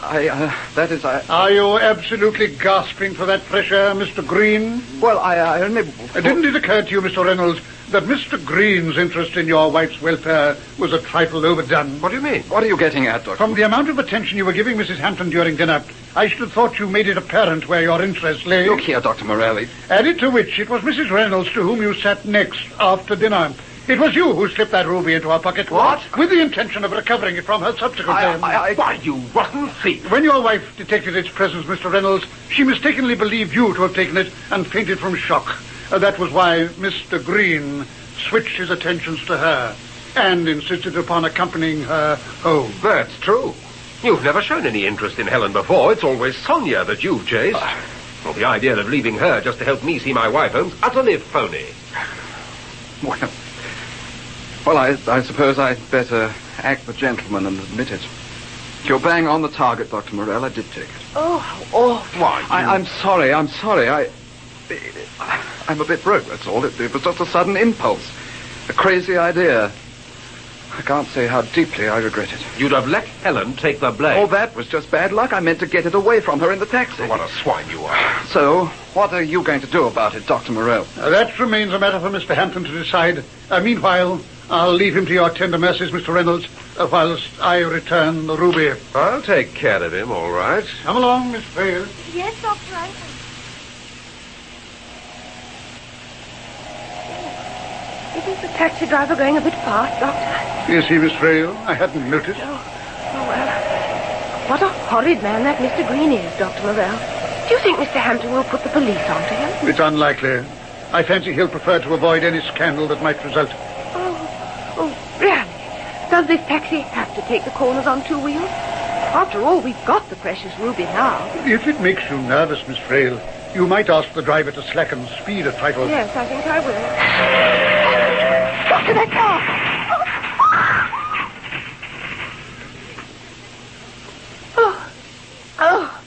Are you absolutely gasping for that fresh air, Mr. Green? Well, I only... Didn't it occur to you, Mr. Reynolds, that Mr. Green's interest in your wife's welfare was a trifle overdone? What do you mean? What are you getting at, Doctor? From the amount of attention you were giving Mrs. Hampton during dinner, I should have thought you made it apparent where your interest lay. Look here, Dr. Morelli. Added to which, it was Mrs. Reynolds to whom you sat next after dinner. It was you who slipped that ruby into her pocket. What? With the intention of recovering it from her subsequently. Why, you rotten thief. When your wife detected its presence, Mr. Reynolds, she mistakenly believed you to have taken it and fainted from shock. That was why Mr. Green switched his attentions to her and insisted upon accompanying her home. That's true. You've never shown any interest in Helen before. It's always Sonia that you've chased. Well, the idea of leaving her just to help me see my wife home's utterly phony. Well, I suppose I'd better act the gentleman and admit it. You're bang on the target, Dr. Morell. I did take it. Oh, how awful. Why, I'm sorry. I'm a bit broke, that's all. It was just a sudden impulse. A crazy idea. I can't say how deeply I regret it. You'd have let Helen take the blame. Oh, that was just bad luck. I meant to get it away from her in the taxi. What a swine you are. So, what are you going to do about it, Dr. Morell? That remains a matter for Mr. Hampton to decide. Meanwhile, I'll leave him to your tender mercies, Mr. Reynolds, whilst I return the ruby. I'll take care of him, all right. Come along, Miss Phyl. Yes, Dr. Rankin. Isn't the taxi driver going a bit fast, Doctor? Is he, Miss Phyl? I hadn't noticed. Oh, well, what a horrid man that Mr. Green is, Dr. Morell. Do you think Mr. Hampton will put the police onto him? It's unlikely. I fancy he'll prefer to avoid any scandal that might result. Oh, really? Does this taxi have to take the corners on two wheels? After all, we've got the precious ruby now. If it makes you nervous, Miss Phyl, you might ask the driver to slacken speed a trifle. Yes, I think I will. Doctor, that car! Oh.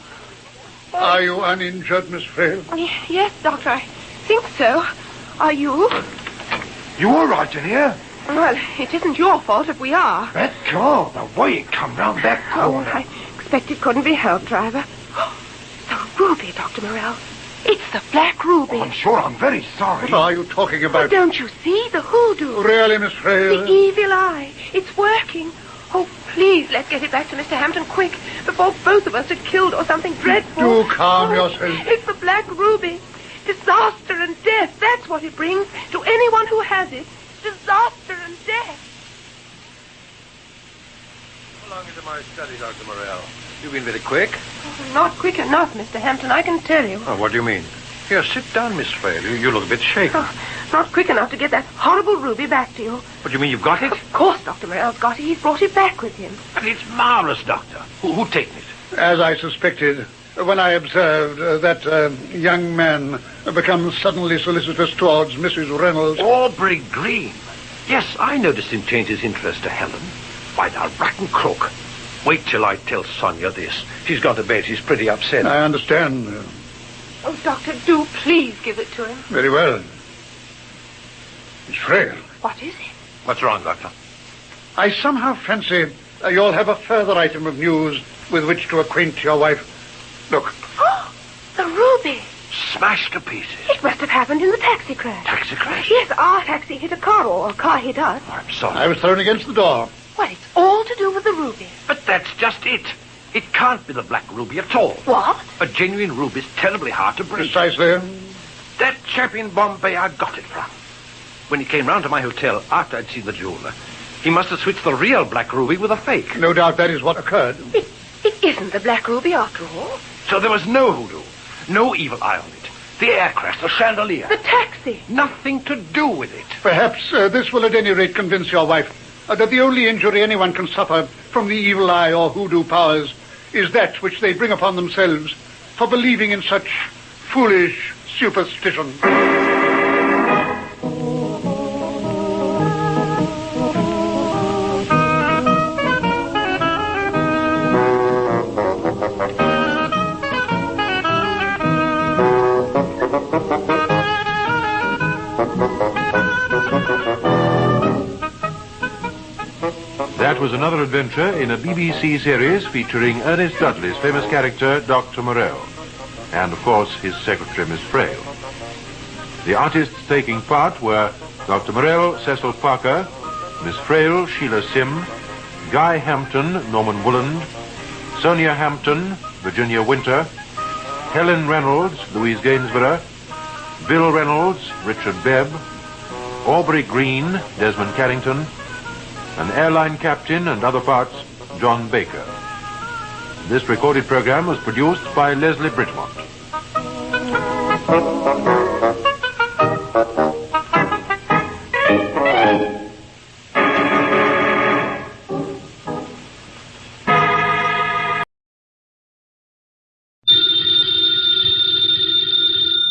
Are you uninjured, Miss Phyl? Yes, Doctor, I think so. Are you? You all right in here? Well, it isn't your fault if we are. That car, the way it come round that corner. I expect it couldn't be helped, driver. The ruby, Dr. Morell. It's the black ruby. I'm sure I'm very sorry. What are you talking about? Oh, don't you see? The hoodoo. Really, Miss Phyl? The evil eye. It's working. Oh, please, let's get it back to Mr. Hampton quick, before both of us are killed or something dreadful. Do calm yourself. It's the black ruby. Disaster and death. That's what it brings to anyone who has it. Disaster and death. How long into my study, Dr. Morell? You've been very quick. Oh, not quick enough, Mr. Hampton, I can tell you. Oh, what do you mean? Here, sit down, Miss Phyl. You look a bit shaken. Oh, not quick enough to get that horrible ruby back to you. What do you mean, you've got it? Of course Dr. Morell's got it. He's brought it back with him. And it's marvelous, Doctor. Who taken it? As I suspected, when I observed that young man become suddenly solicitous towards Mrs. Reynolds. Aubrey Green. Yes, I noticed him change his interest to Helen. By the rotten crook. Wait till I tell Sonia this. She's gone to bed. She's pretty upset. I understand. Oh, Doctor, do please give it to him. Very well. It's frail. What is it? What's wrong, Doctor? I somehow fancy you'll have a further item of news with which to acquaint your wife. Look. Oh, the ruby. Smashed to pieces. It must have happened in the taxi crash. Taxi crash? Yes, our taxi hit a car, or a car hit us. Oh, I'm sorry. I was thrown against the door. Well, it's all to do with the ruby. But that's just it. It can't be the black ruby at all. What? A genuine ruby's terribly hard to break. Precisely. That chap in Bombay I got it from. When he came round to my hotel after I'd seen the jeweler, he must have switched the real black ruby with a fake. No doubt that is what occurred. It isn't the black ruby after all. So there was no hoodoo, no evil eye on it. The air crash, the chandelier. The taxi. Nothing to do with it. Perhaps this will at any rate convince your wife that the only injury anyone can suffer from the evil eye or hoodoo powers is that which they bring upon themselves for believing in such foolish superstition. That was another adventure in a BBC series featuring Ernest Dudley's famous character, Dr. Morell, and, of course, his secretary, Miss Frail. The artists taking part were Dr. Morell, Cecil Parker, Miss Frail, Sheila Sim, Guy Hampton, Norman Wooland, Sonia Hampton, Virginia Winter, Helen Reynolds, Louise Gainsborough, Bill Reynolds, Richard Bebb, Aubrey Green, Desmond Carrington, an airline captain and other parts, John Baker. This recorded program was produced by Leslie Bridgemont.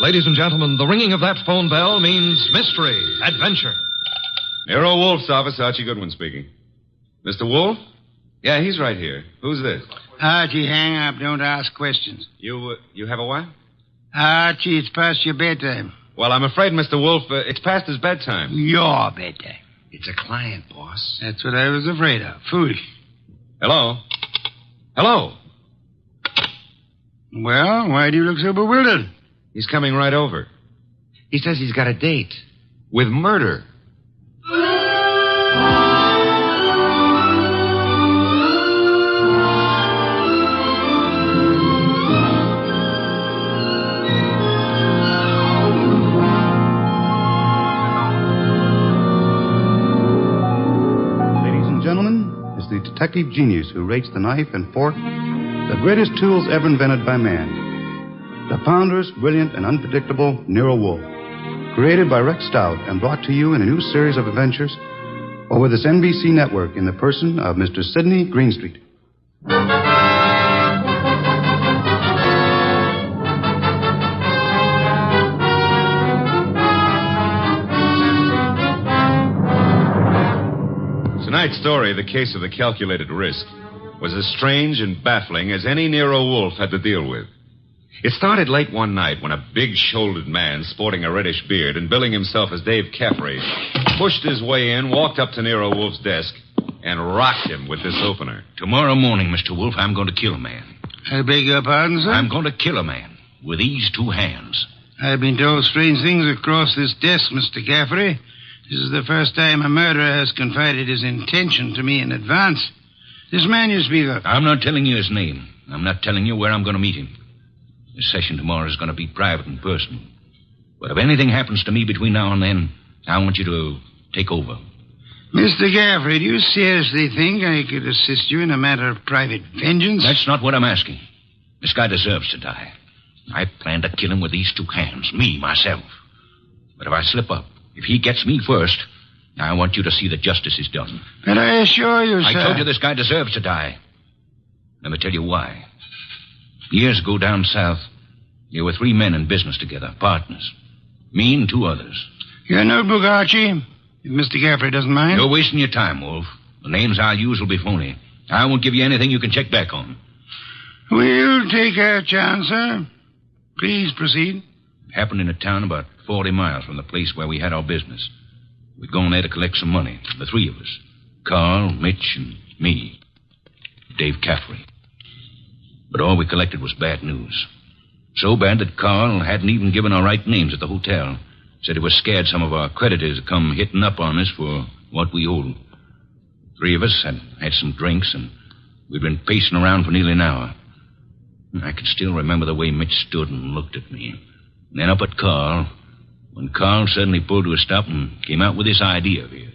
Ladies and gentlemen, the ringing of that phone bell means mystery, adventure. Nero Wolfe's office, Archie Goodwin speaking. Mr. Wolfe? Yeah, he's right here. Who's this? Archie, hang up. Don't ask questions. You have a what? Archie, it's past your bedtime. Well, I'm afraid, Mr. Wolfe, it's past his bedtime. Your bedtime. It's a client, boss. That's what I was afraid of. Foolish. Hello? Hello? Well, why do you look so bewildered? He's coming right over. He says he's got a date with murder. Ladies and gentlemen, it's the detective genius who rates the knife and fork the greatest tools ever invented by man. The ponderous, brilliant, and unpredictable Nero Wolfe. Created by Rex Stout and brought to you in a new series of adventures over this NBC network in the person of Mr. Sidney Greenstreet. Tonight's story, The Case of the Calculated Risk, was as strange and baffling as any Nero Wolfe had to deal with. It started late one night when a big-shouldered man sporting a reddish beard and billing himself as Dave Caffrey pushed his way in, walked up to Nero Wolfe's desk, and rocked him with this opener. Tomorrow morning, Mr. Wolfe, I'm going to kill a man. I beg your pardon, sir? I'm going to kill a man with these two hands. I've been told strange things across this desk, Mr. Caffrey. This is the first time a murderer has confided his intention to me in advance. This man you speak of. I'm not telling you his name. I'm not telling you where I'm going to meet him. This session tomorrow is going to be private and personal. But if anything happens to me between now and then, I want you to take over. Mr. Caffrey, do you seriously think I could assist you in a matter of private vengeance? That's not what I'm asking. This guy deserves to die. I plan to kill him with these two hands, me, myself. But if I slip up, if he gets me first, I want you to see that justice is done. But I assure you, sir... I told you this guy deserves to die. Let me tell you why. Years ago down south, there were three men in business together, partners. Me and two others. Your notebook, Archie, if Mr. Caffrey doesn't mind. You're wasting your time, Wolf. The names I'll use will be phony. I won't give you anything you can check back on. We'll take our chance, sir. Please proceed. It happened in a town about 40 miles from the place where we had our business. We'd gone there to collect some money, the three of us. Carl, Mitch, and me. Dave Caffrey. But all we collected was bad news. So bad that Carl hadn't even given our right names at the hotel. Said he was scared some of our creditors would come hitting up on us for what we owed. Three of us had some drinks, and we'd been pacing around for nearly an hour. I can still remember the way Mitch stood and looked at me. And then up at Carl, when Carl suddenly pulled to a stop and came out with this idea of his.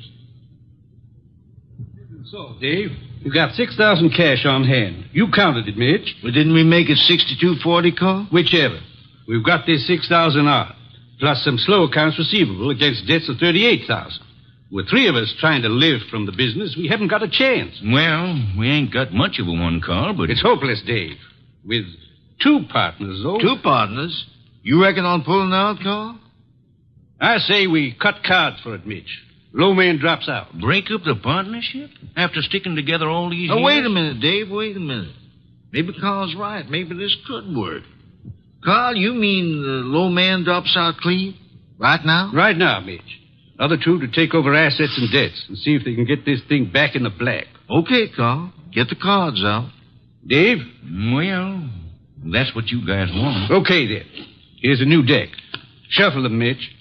So, Dave, you got 6,000 cash on hand. You counted it, Mitch. Well, didn't we make it 62.40, Carl? Whichever. We've got this 6,000 odd, plus some slow accounts receivable against debts of 38,000. With three of us trying to live from the business, we haven't got a chance. Well, we ain't got much of a one, Carl, but... It's hopeless, Dave. With two partners, though. Two partners? You reckon on pulling out, Carl? I say we cut cards for it, Mitch. Low man drops out. Break up the partnership? After sticking together all these years? Wait a minute, Dave. Wait a minute. Maybe Carl's right. Maybe this could work. Carl, you mean the low man drops out clean? Right now? Right now, Mitch. Other two to take over assets and debts and see if they can get this thing back in the black. Okay, Carl. Get the cards out. Dave? Well, that's what you guys want. Okay, then. Here's a new deck. Shuffle them, Mitch.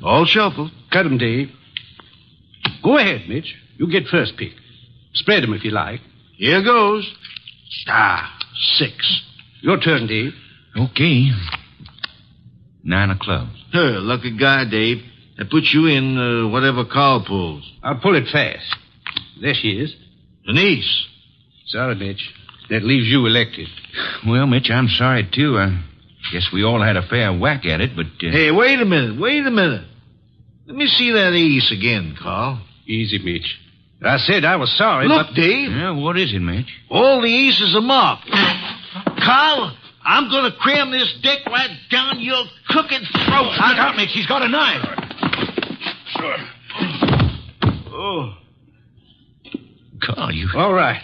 All shuffled. Cut them, Dave. Go ahead, Mitch. You get first pick. Spread them if you like. Here goes. 6. Your turn, Dave. Okay. 9 of clubs. Lucky guy, Dave. That puts you in whatever Carl pulls. I'll pull it fast. There she is. Denise. Sorry, Mitch. That leaves you elected. Well, Mitch, I'm sorry, too. I guess we all had a fair whack at it, but... Hey, wait a minute. Let me see that ace again, Carl. Easy, Mitch. I said I was sorry, Look, but... Dave. Yeah, what is it, Mitch? All the aces are marked. Carl, I'm going to cram this deck right down your crooked throat. Look out, Mitch. He's got a knife. Oh. Carl, you... All right.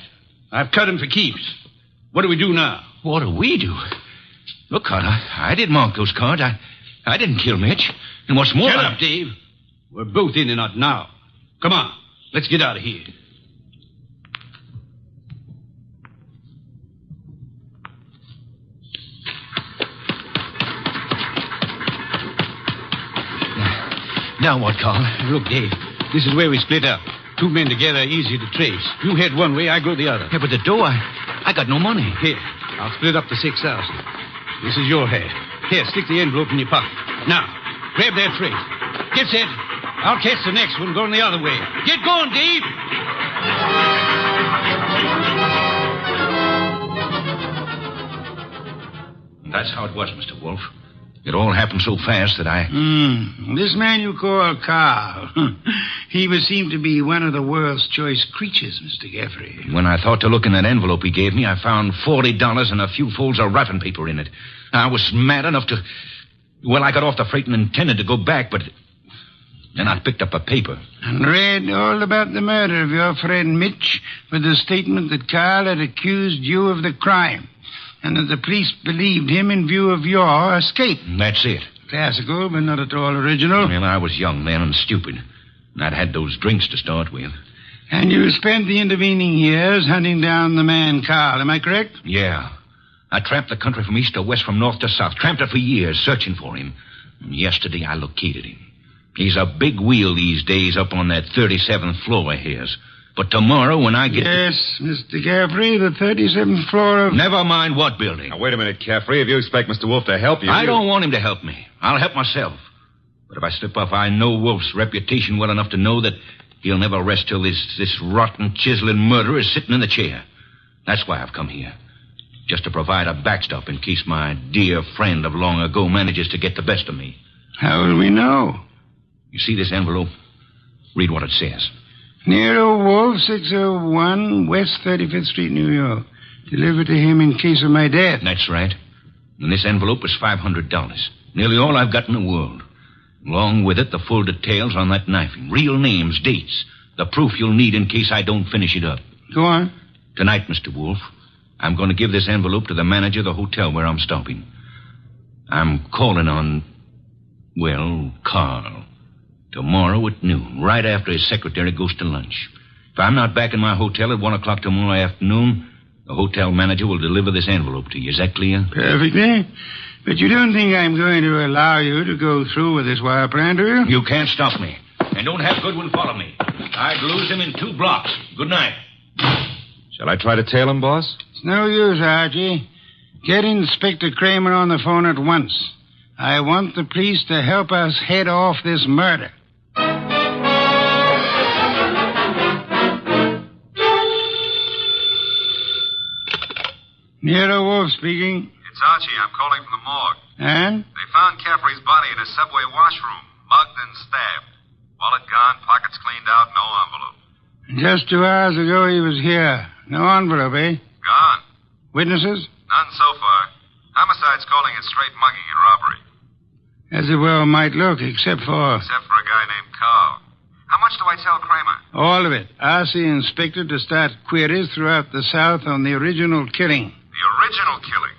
I've cut him for keeps. What do we do now? What do we do? Look, Carl, I didn't mark those cards. I didn't kill Mitch. And what's more... Shut up, Dave. We're both in and out now. Come on. Let's get out of here. Now what, Carl? Look, Dave, this is where we split up. 2 men together, easy to trace. You head one way, I go the other. Yeah, but the dough, I got no money. Here, I'll split up the 6,000. This is your head. Here, stick the envelope in your pocket. Now, grab that freight. Get set. I'll catch the next one going the other way. Get going, Dave! That's how it was, Mr. Wolfe. It all happened so fast that I... This man you call Carl, he would seem to be one of the world's choice creatures, Mr. Gaffrey. When I thought to look in that envelope he gave me, I found $40 and a few folds of wrapping paper in it. I was mad enough to... Well, I got off the freight and intended to go back, but... Then I picked up a paper. And read all about the murder of your friend Mitch with the statement that Carl had accused you of the crime and that the police believed him in view of your escape. That's it. Classical, but not at all original. Well, I was young then and stupid. And I'd had those drinks to start with. And you spent the intervening years hunting down the man Carl, am I correct? Yeah. I tramped the country from east to west, from north to south. Tramped it for years, searching for him. And yesterday I located him. He's a big wheel these days up on that 37th floor of his. But tomorrow when I get... Yes, Mr. Caffrey, the 37th floor of... Never mind what building. Now, wait a minute, Caffrey. If you expect Mr. Wolfe to help you... I don't want him to help me. I'll help myself. But if I slip off, I know Wolfe's reputation well enough to know that he'll never rest till this rotten, chiseling murderer is sitting in the chair. That's why I've come here. Just to provide a backstop in case my dear friend of long ago manages to get the best of me. How will we know? You see this envelope? Read what it says. Nero Wolfe, 601 West 35th Street, New York. Delivered to him in case of my death. That's right. And this envelope is $500. Nearly all I've got in the world. Along with it, the full details on that knifing. Real names, dates. The proof you'll need in case I don't finish it up. Go on. Tonight, Mr. Wolfe, I'm going to give this envelope to the manager of the hotel where I'm stopping. I'm calling on, well, Carl. Tomorrow at noon, right after his secretary goes to lunch. If I'm not back in my hotel at 1 o'clock tomorrow afternoon, the hotel manager will deliver this envelope to you. Is that clear? Perfectly. But you don't think I'm going to allow you to go through with this wire plan, do you? You can't stop me. And don't have Goodwin follow me. I'd lose him in 2 blocks. Good night. Shall I try to tail him, boss? It's no use, Archie. Get Inspector Kramer on the phone at once. I want the police to help us head off this murder. Nero Wolfe speaking. It's Archie. I'm calling from the morgue. And? They found Caffrey's body in a subway washroom, mugged and stabbed. Wallet gone, pockets cleaned out, no envelope. Just 2 hours ago he was here. No envelope, eh? Gone. Witnesses? None so far. Homicide's calling it straight mugging and robbery. As it well might look, except for... Except for a guy named Carl. How much do I tell Kramer? All of it. Ask the inspector to start queries throughout the South on the original killing. The original killing?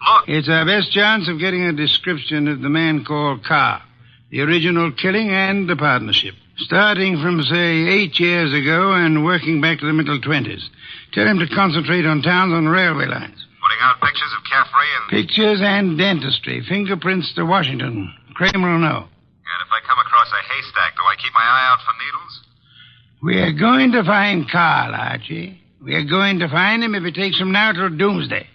Look... It's our best chance of getting a description of the man called Carl. The original killing and the partnership. Starting from, say, 8 years ago and working back to the middle 20s. Tell him to concentrate on towns on railway lines. Putting out pictures of Caffrey and... Pictures and dentistry. Fingerprints to Washington. Kramer will know. And if I come across a haystack, do I keep my eye out for needles? We are going to find Carl, Archie. We are going to find him if it takes from now till doomsday.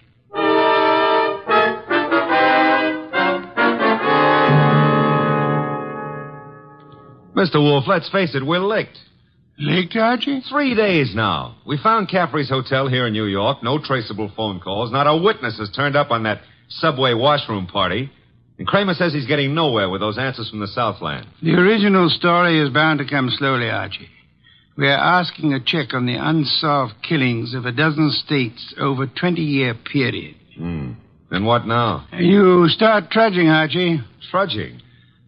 Mr. Wolfe, let's face it, we're licked. Licked, Archie? 3 days now. We found Caffrey's hotel here in New York. No traceable phone calls. Not a witness has turned up on that subway washroom party. And Kramer says he's getting nowhere with those answers from the Southland. The original story is bound to come slowly, Archie. We are asking a check on the unsolved killings of a dozen states over a 20-year period. Then what now? You start trudging, Archie. Trudging?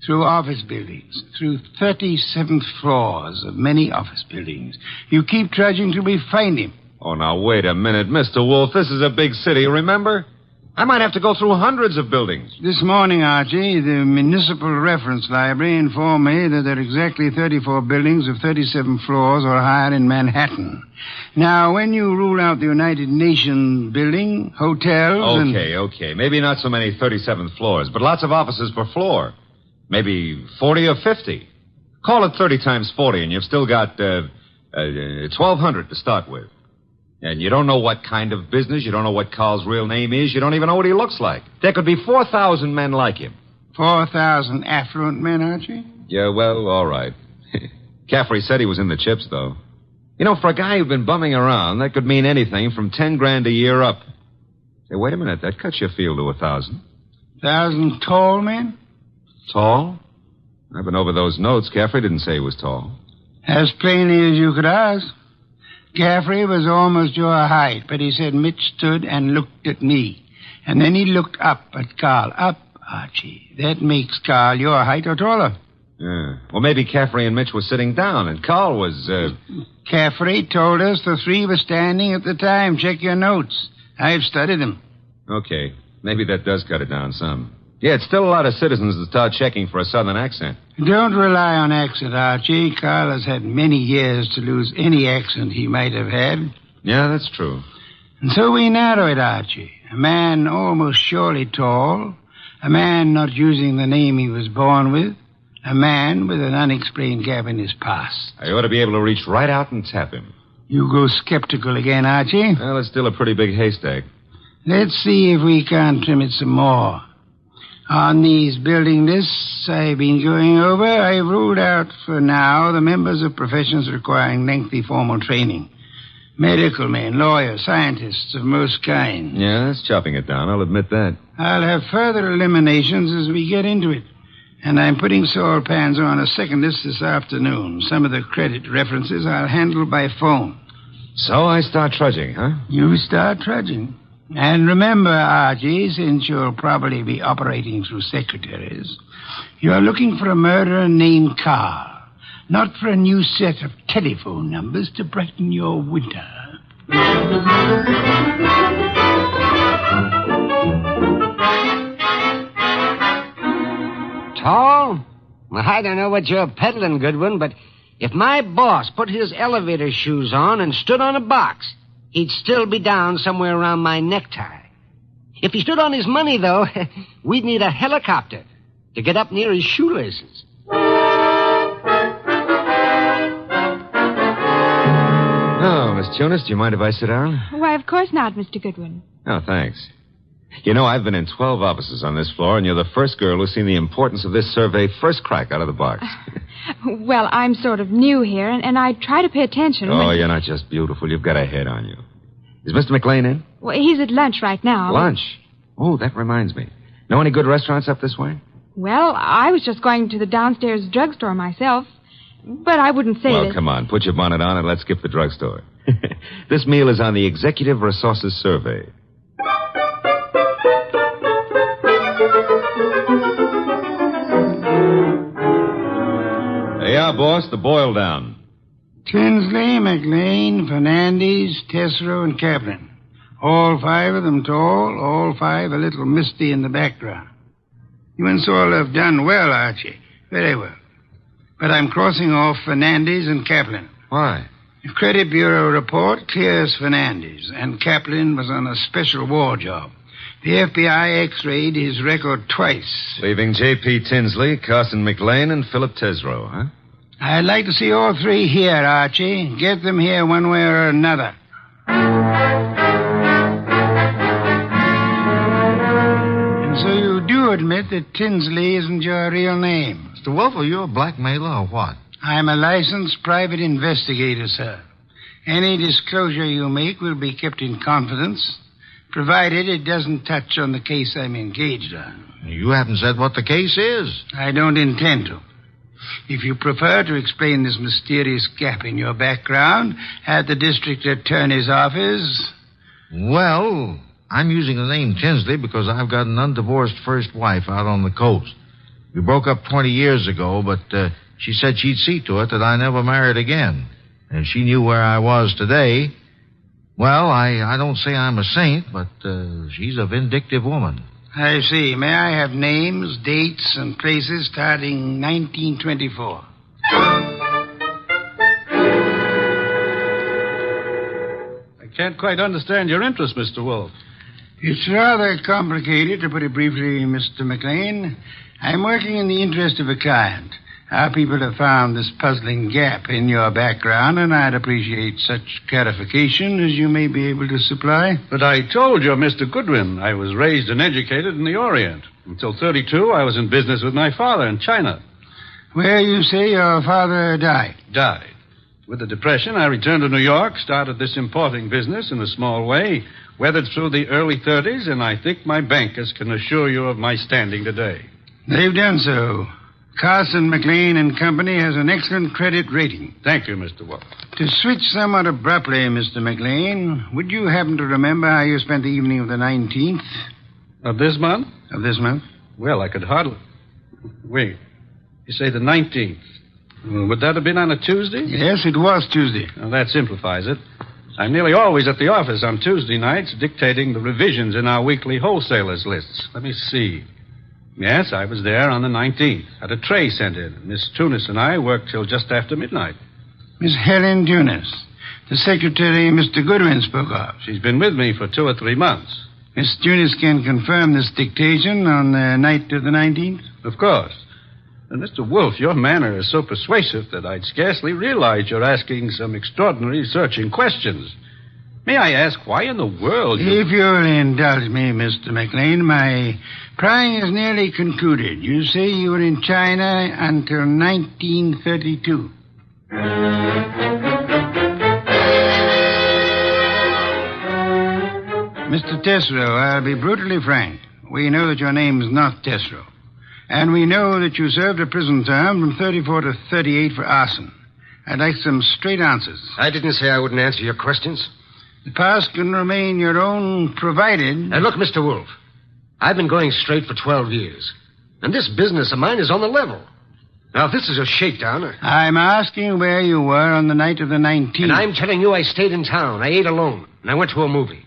Through office buildings, through 37th floors of many office buildings. You keep trudging till we find him. Oh, now, wait a minute, Mr. Wolfe. This is a big city, remember? I might have to go through hundreds of buildings. This morning, Archie, the Municipal Reference Library informed me that there are exactly 34 buildings of 37 floors or higher in Manhattan. Now, when you rule out the United Nations building, hotels, Okay. Maybe not so many 37th floors, but lots of offices per floor. Maybe 40 or 50. Call it 30 times 40, and you've still got 1,200 to start with. And you don't know what kind of business. You don't know what Carl's real name is. You don't even know what he looks like. There could be 4,000 men like him. 4,000 affluent men, Archie? Yeah, well, all right. Caffrey said he was in the chips, though. You know, for a guy who'd been bumming around, that could mean anything from 10 grand a year up. Say, wait a minute. That cuts your field to 1,000. 1,000 tall men? Tall? I've been over those notes. Caffrey didn't say he was tall. As plainly as you could ask. Caffrey was almost your height, but he said Mitch stood and looked at me. And then he looked up at Carl. Up, Archie. That makes Carl your height or taller. Yeah. Well, maybe Caffrey and Mitch were sitting down, and Carl was, Caffrey told us the three were standing at the time. Check your notes. I've studied them. Okay. Maybe that does cut it down some. Yeah, it's still a lot of citizens that start checking for a southern accent. Don't rely on accent, Archie. Carl has had many years to lose any accent he might have had. Yeah, that's true. And so we narrow it, Archie. A man almost surely tall. A man not using the name he was born with. A man with an unexplained gap in his past. I ought to be able to reach right out and tap him. You go skeptical again, Archie? Well, it's still a pretty big haystack. Let's see if we can't trim it some more. On these building lists I've been going over, I've ruled out for now the members of professions requiring lengthy formal training. Medical men, lawyers, scientists of most kinds. Yeah, that's chopping it down, I'll admit that. I'll have further eliminations as we get into it. And I'm putting Saul Panzer on a second list this afternoon. Some of the credit references I'll handle by phone. So I start trudging, huh? You start trudging. And remember, Archie, since you'll probably be operating through secretaries, you're looking for a murderer named Carl, not for a new set of telephone numbers to brighten your winter. Tall? Well, I don't know what you're peddling, Goodwin, but if my boss put his elevator shoes on and stood on a box, he'd still be down somewhere around my necktie. If he stood on his money, though, we'd need a helicopter to get up near his shoelaces. Oh, Miss Tunis, do you mind if I sit down? Why, of course not, Mr. Goodwin. Oh, thanks. You know, I've been in 12 offices on this floor, and you're the first girl who's seen the importance of this survey first crack out of the box. Well, I'm sort of new here, and I try to pay attention. Oh, you're not just beautiful. You've got a head on you. Is Mr. McLean in? Well, he's at lunch right now. Lunch? Oh, that reminds me. Know any good restaurants up this way? Well, I was just going to the downstairs drugstore myself, but I wouldn't say Well, that... come on. Put your bonnet on and let's skip the drugstore. This meal is on the Executive Resources Survey. Yeah, boss, the boil down. Tinsley, McLean, Fernandez, Tesoro, and Kaplan. All five of them tall, all five a little misty in the background. You and Saul have done well, Archie. Very well. But I'm crossing off Fernandez and Kaplan. Why? The Credit Bureau report clears Fernandez, and Kaplan was on a special war job. The FBI x-rayed his record twice. Leaving J.P. Tinsley, Carson McLean, and Philip Tesreau, huh? I'd like to see all three here, Archie. Get them here one way or another. And so you do admit that Tinsley isn't your real name? Mr. Wolfe, are you a blackmailer or what? I'm a licensed private investigator, sir. Any disclosure you make will be kept in confidence, provided it doesn't touch on the case I'm engaged on. You haven't said what the case is. I don't intend to. If you prefer to explain this mysterious gap in your background at the district attorney's office... Well, I'm using the name Tinsley because I've got an undivorced first wife out on the coast. We broke up 20 years ago, but she said she'd see to it that I never married again. And she knew where I was today. Well, I don't say I'm a saint, but she's a vindictive woman. I see. May I have names, dates, and places starting 1924? I can't quite understand your interest, Mr. Wolfe. It's rather complicated, to put it briefly, Mr. McLean. I'm working in the interest of a client. Our people have found this puzzling gap in your background, and I'd appreciate such clarification as you may be able to supply. But I told you, Mr. Goodwin, I was raised and educated in the Orient. Until 32, I was in business with my father in China. Where you say your father died? Died. With the Depression, I returned to New York, started this importing business in a small way, weathered through the early 30s, and I think my bankers can assure you of my standing today. They've done so. Carson, McLean and Company has an excellent credit rating. Thank you, Mr. Wolfe. To switch somewhat abruptly, Mr. McLean, would you happen to remember how you spent the evening of the 19th? Of this month? Of this month? Well, I could hardly... Wait. You say the 19th. Well, would that have been on a Tuesday? Yes, it was Tuesday. Well, that simplifies it. I'm nearly always at the office on Tuesday nights dictating the revisions in our weekly wholesalers lists. Let me see. Yes, I was there on the 19th. Had a tray sent in. Miss Tunis and I worked till just after midnight. Miss Helen Tunis, the secretary Mr. Goodwin spoke of. She's been with me for 2 or 3 months. Miss Tunis can confirm this dictation on the night of the 19th? Of course. And Mr. Wolfe, your manner is so persuasive that I'd scarcely realize you're asking some extraordinary searching questions. May I ask why in the world... If you'll indulge me, Mr. McLean, my prying is nearly concluded. You say you were in China until 1932. Mr. Tesreau, I'll be brutally frank. We know that your name is not Tesreau. And we know that you served a prison term from 34 to 38 for arson. I'd like some straight answers. I didn't say I wouldn't answer your questions. The past can remain your own, provided... Now, look, Mr. Wolfe, I've been going straight for 12 years. And this business of mine is on the level. Now, if this is a shakedown... I'm asking where you were on the night of the 19th. And I'm telling you I stayed in town. I ate alone. And I went to a movie.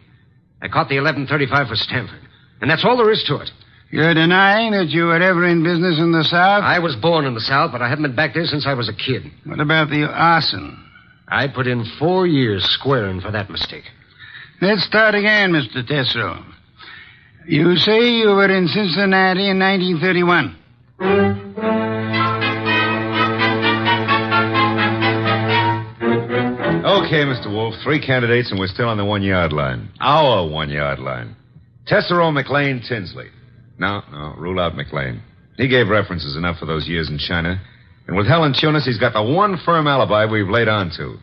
I caught the 11:35 for Stanford. And that's all there is to it. You're denying that you were ever in business in the South? I was born in the South, but I haven't been back there since I was a kid. What about the arson? I put in 4 years squaring for that mistake. Let's start again, Mr. Tesreau. You say you were in Cincinnati in 1931. Okay, Mr. Wolfe, 3 candidates and we're still on the 1-yard line. Our 1-yard line. Tesreau, McLean, Tinsley. No, rule out McLean. He gave references enough for those years in China. And with Helen Tunis, he's got the one firm alibi we've laid on to.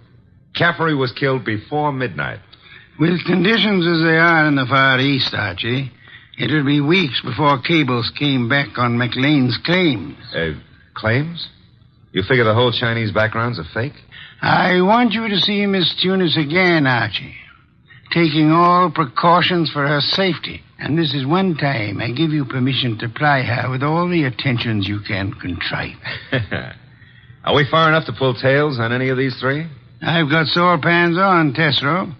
Caffrey was killed before midnight. With conditions as they are in the Far East, Archie, it'll be weeks before cables came back on McLean's claims. Claims? You figure the whole Chinese background's a fake? I want you to see Miss Tunis again, Archie. Taking all precautions for her safety. And this is one time I give you permission to ply her with all the attentions you can contrive. Are we far enough to pull tails on any of these 3? I've got Saul Pans on, Tesreau.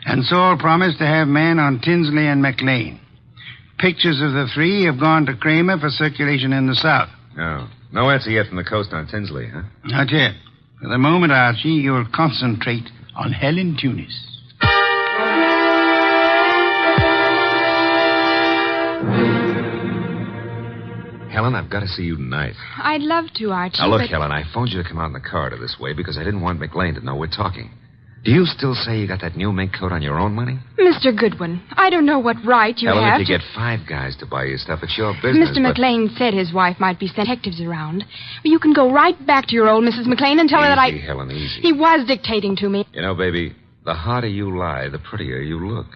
And Saul promised to have men on Tinsley and McLean. Pictures of the 3 have gone to Kramer for circulation in the South. No. No answer yet from the coast on Tinsley, huh? Not yet. For the moment, Archie, you'll concentrate on Helen Tunis. Helen, I've got to see you tonight. I'd love to, Archie. Now, look, but... Helen, I phoned you to come out in the corridor this way because I didn't want McLean to know we're talking. Do you still say you got that new mink coat on your own money? Mr. Goodwin, I don't know what right you Helen, have if you to... get 5 guys to buy you stuff, it's your business. Mr. McLean said his wife might be sent detectives around. You can go right back to your old Mrs. McLean and tell her that I... Easy, Helen, easy. He was dictating to me. You know, baby, the harder you lie, the prettier you look.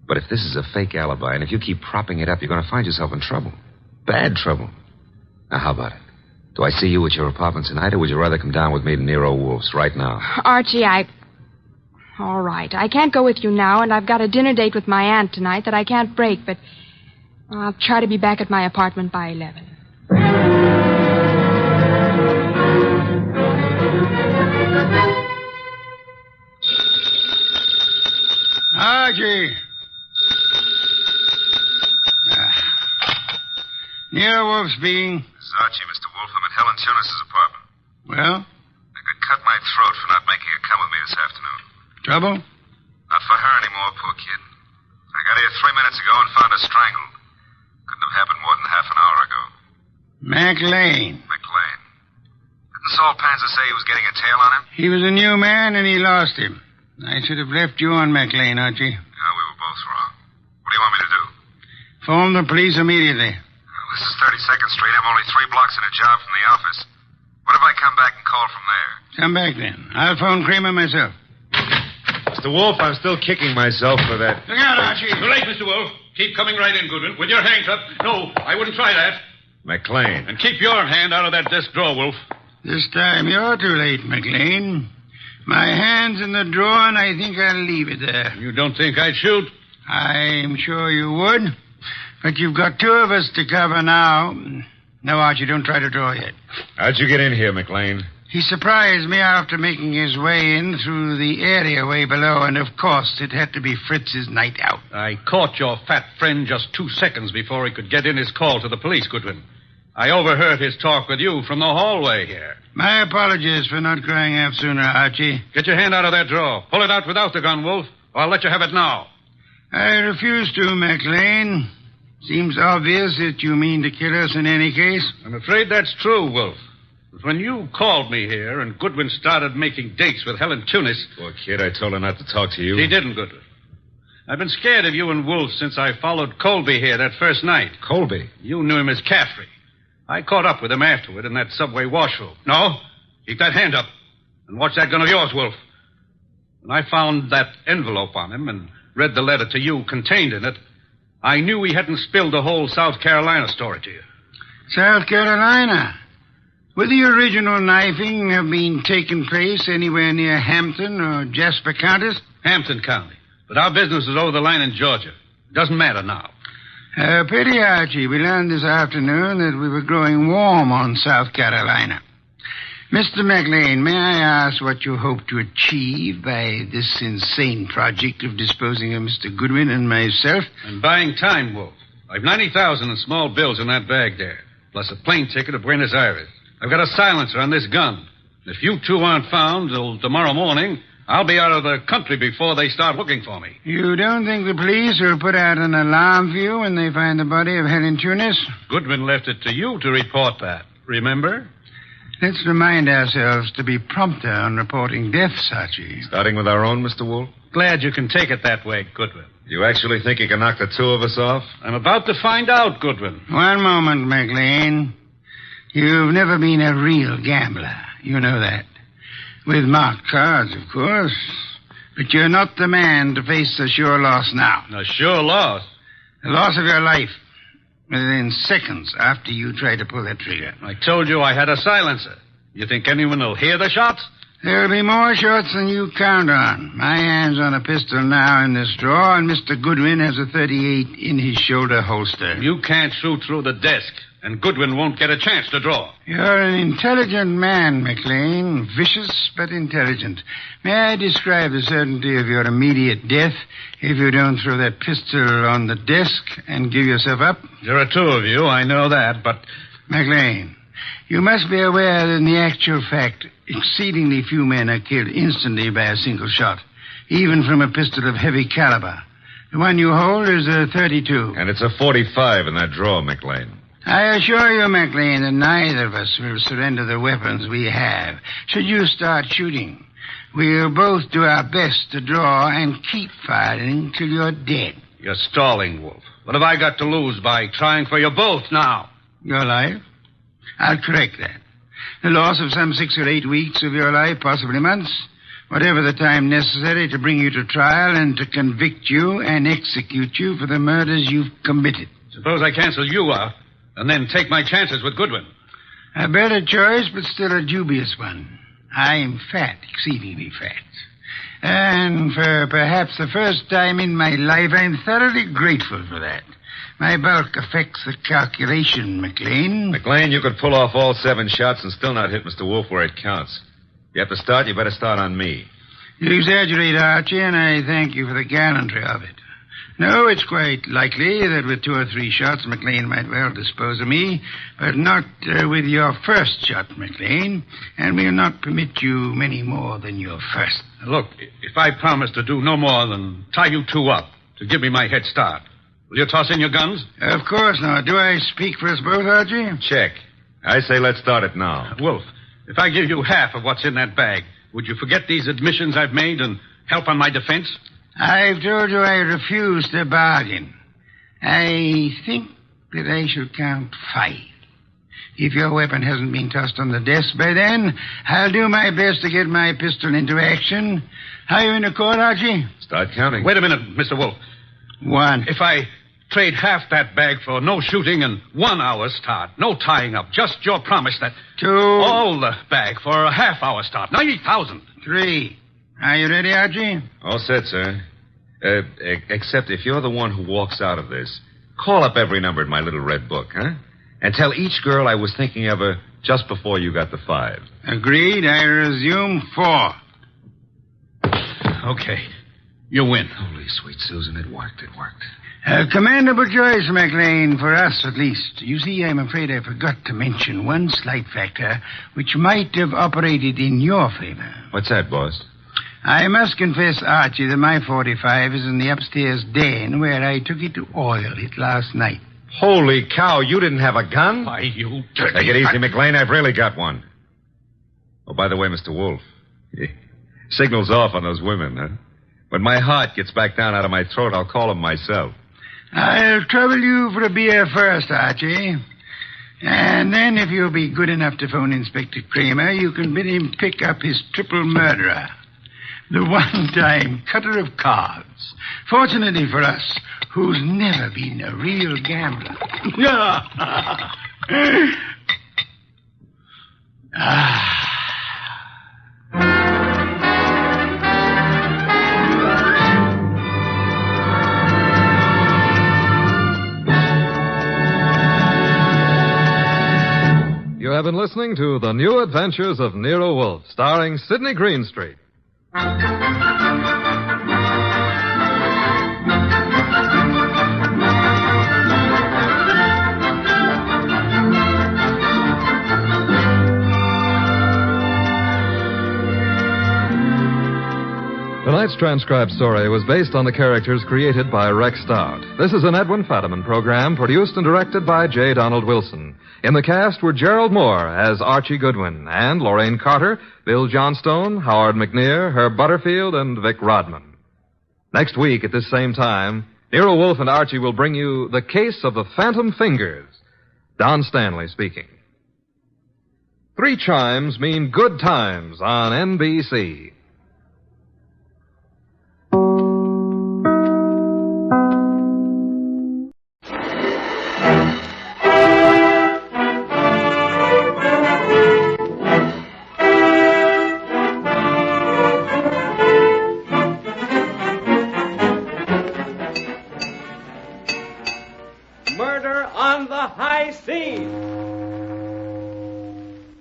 But if this is a fake alibi, and if you keep propping it up, you're going to find yourself in trouble. Bad trouble. Now, how about it? Do I see you at your apartment tonight, or would you rather come down with me to Nero Wolfe's right now? Archie, All right. I can't go with you now, and I've got a dinner date with my aunt tonight that I can't break, but I'll try to be back at my apartment by 11. Archie. Nero Wolfe speaking. This is Archie, Mr. Wolfe. I'm at Helen Tunis' apartment. Well? I could cut my throat for not making her come with me this afternoon. Trouble? Not for her anymore, poor kid. I got here 3 minutes ago and found her strangled. Couldn't have happened more than half an hour ago. McLean. Didn't Saul Panzer say he was getting a tail on him? He was a new man, and he lost him. I should have left you on McLean, Archie. Yeah, we were both wrong. What do you want me to do? Phone the police immediately. Well, this is 32nd Street. I'm only 3 blocks in a job from the office. What if I come back and call from there? Come back, then. I'll phone Kramer myself. Mr. Wolfe, I'm still kicking myself for that. Look out, Archie. Too late, Mr. Wolfe. Keep coming right in, Goodwin, with your hands up. No, I wouldn't try that. McLean. And keep your hand out of that desk drawer, Wolfe. This time you're too late, McLean. My hand's in the drawer, and I think I'll leave it there. You don't think I'd shoot? I'm sure you would. But you've got 2 of us to cover now. No, Archie, don't try to draw yet. How'd you get in here, McLean? He surprised me after making his way in through the area way below, and of course it had to be Fritz's night out. I caught your fat friend just 2 seconds before he could get in his call to the police, Goodwin. I overheard his talk with you from the hallway here. My apologies for not crying out sooner, Archie. Get your hand out of that drawer. Pull it out without the gun, Wolfe, or I'll let you have it now. I refuse to, McLean. Seems obvious that you mean to kill us in any case. I'm afraid that's true, Wolfe. But when you called me here and Goodwin started making dates with Helen Tunis... Poor kid, I told her not to talk to you. She didn't, Goodwin. I've been scared of you and Wolfe since I followed Colby here that first night. Colby? You knew him as Caffrey. I caught up with him afterward in that subway washroom. No, keep that hand up. And watch that gun of yours, Wolfe. When I found that envelope on him and read the letter to you contained in it, I knew he hadn't spilled the whole South Carolina story to you. South Carolina? Would the original knifing have been taking place anywhere near Hampton or Jasper counties? Hampton County. But our business is over the line in Georgia. It doesn't matter now. Pity, Archie. We learned this afternoon that we were growing warm on South Carolina. Mr. McLean, may I ask what you hope to achieve by this insane project of disposing of Mr. Goodwin and myself? I'm buying time, Wolfe. I've $90,000 in small bills in that bag there, plus a plane ticket to Buenos Aires. I've got a silencer on this gun. If you 2 aren't found till tomorrow morning, I'll be out of the country before they start looking for me. You don't think the police will put out an alarm for you when they find the body of Helen Tunis? Goodwin left it to you to report that. Remember? Let's remind ourselves to be prompter on reporting deaths, Archie. Starting with our own, Mr. Wolfe? Glad you can take it that way, Goodwin. You actually think you can knock the 2 of us off? I'm about to find out, Goodwin. One moment, McLean. You've never been a real gambler. You know that. With marked cards, of course. But you're not the man to face a sure loss now. A sure loss? The loss of your life. Within seconds after you try to pull that trigger. I told you I had a silencer. You think anyone will hear the shots? There'll be more shots than you count on. My hand's on a pistol now in this drawer, and Mr. Goodwin has a .38 in his shoulder holster. You can't shoot through the desk, and Goodwin won't get a chance to draw. You're an intelligent man, McLean. Vicious, but intelligent. May I describe the certainty of your immediate death if you don't throw that pistol on the desk and give yourself up? There are 2 of you, I know that, but McLean, you must be aware that in the actual fact, exceedingly few men are killed instantly by a single shot, even from a pistol of heavy caliber. The one you hold is a .32. And it's a .45 in that drawer, McLean. I assure you, McLean, that neither of us will surrender the weapons we have. Should you start shooting, we'll both do our best to draw and keep firing till you're dead. You're stalling, Wolf. What have I got to lose by trying for you both now? Your life? I'll correct that. The loss of some 6 or 8 weeks of your life, possibly months. Whatever the time necessary to bring you to trial and to convict you and execute you for the murders you've committed. Suppose I cancel you out and then take my chances with Goodwin. A better choice, but still a dubious one. I'm fat, exceedingly fat. And for perhaps the first time in my life, I'm thoroughly grateful for that. My bulk affects the calculation, McLean. McLean, you could pull off all 7 shots and still not hit Mr. Wolfe where it counts. If you have to start, you better start on me. You exaggerate, Archie, and I thank you for the gallantry of it. No, it's quite likely that with 2 or 3 shots, McLean might well dispose of me, but not with your first shot, McLean, and we'll not permit you many more than your first. Look, if I promise to do no more than tie you two up to give me my head start, will you toss in your guns? Of course not. Do I speak for us both, Archie? Check. I say let's start it now. Wolf, if I give you half of what's in that bag, would you forget these admissions I've made and help on my defense? I've told you I refuse to bargain. I think that I shall count 5. If your weapon hasn't been tossed on the desk by then, I'll do my best to get my pistol into action. Are you in accord, Archie? Start counting. Wait a minute, Mr. Wolf. 1. If I trade half that bag for no shooting and 1 hour's start, no tying up, just your promise that... 2. All the bag for a half-hour start, 90,000. 3. Are you ready, Archie? All set, sir. Except if you're the one who walks out of this, call up every number in my little red book, huh? And tell each girl I was thinking of her just before you got the 5. Agreed. I resume 4. Okay. You win. Holy sweet Susan, it worked. A commendable choice, McLean, for us at least. You see, I'm afraid I forgot to mention one slight factor which might have operated in your favor. What's that, boss? I must confess, Archie, that my .45 is in the upstairs den where I took it to oil it last night. Holy cow, you didn't have a gun? Why, you dirty... Take it easy, McLean. I've really got one. Oh, by the way, Mr. Wolfe, signal's off on those women, huh? When my heart gets back down out of my throat, I'll call them myself. I'll trouble you for a beer first, Archie. And then, if you'll be good enough to phone Inspector Kramer, you can bid him pick up his triple murderer. The one-time cutter of cards. Fortunately for us, who's never been a real gambler. You have been listening to The New Adventures of Nero Wolfe, starring Sidney Greenstreet. Tonight's transcribed story was based on the characters created by Rex Stout. This is an Edwin Fadiman program produced and directed by J. Donald Wilson. In the cast were Gerald Moore as Archie Goodwin and Lorraine Carter, Bill Johnstone, Howard McNear, Herb Butterfield, and Vic Rodman. Next week at this same time, Nero Wolfe and Archie will bring you The Case of the Phantom Fingers. Don Stanley speaking. 3 chimes mean good times on NBC.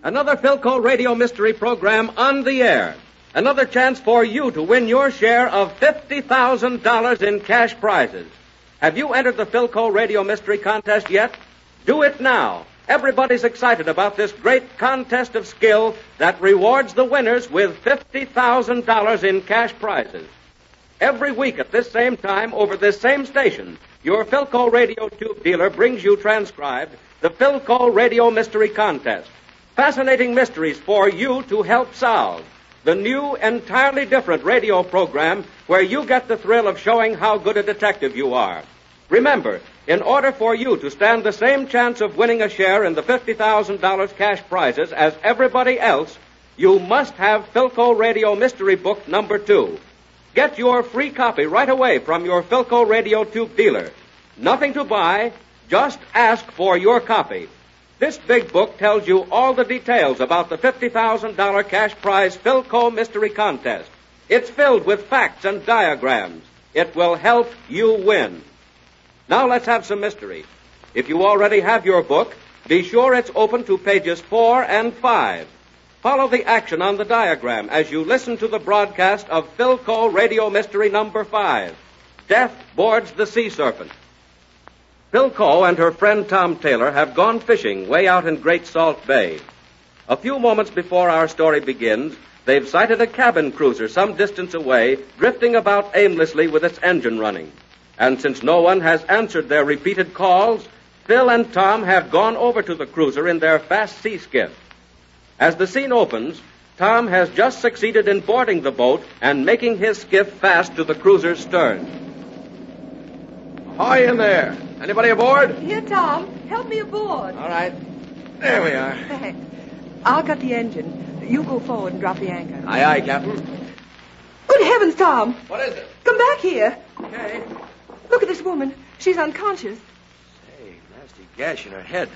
Another Philco radio mystery program on the air. Another chance for you to win your share of $50,000 in cash prizes. Have you entered the Philco radio mystery contest yet? Do it now. Everybody's excited about this great contest of skill that rewards the winners with $50,000 in cash prizes. Every week at this same time, over this same station, your Philco radio tube dealer brings you transcribed the Philco Radio Mystery Contest. Fascinating mysteries for you to help solve. The new, entirely different radio program where you get the thrill of showing how good a detective you are. Remember, in order for you to stand the same chance of winning a share in the $50,000 cash prizes as everybody else, you must have Philco Radio Mystery Book number 2. Get your free copy right away from your Philco Radio Tube dealer. Nothing to buy, just ask for your copy. This big book tells you all the details about the $50,000 cash prize Philco Mystery Contest. It's filled with facts and diagrams. It will help you win. Now let's have some mystery. If you already have your book, be sure it's open to pages 4 and 5. Follow the action on the diagram as you listen to the broadcast of Philco Radio Mystery number 5. Death Boards the Sea Serpent. Philco and her friend Tom Taylor have gone fishing way out in Great Salt Bay. A few moments before our story begins, they've sighted a cabin cruiser some distance away, drifting about aimlessly with its engine running. And since no one has answered their repeated calls, Phil and Tom have gone over to the cruiser in their fast sea skiff. As the scene opens, Tom has just succeeded in boarding the boat and making his skiff fast to the cruiser's stern. Ahoy in there. Anybody aboard? Here, Tom. Help me aboard. All right. There we are. Thanks. I'll cut the engine. You go forward and drop the anchor. Aye, aye, Captain. Good heavens, Tom. What is it? Come back here. Okay. Look at this woman. She's unconscious. Hey, nasty gash in her head.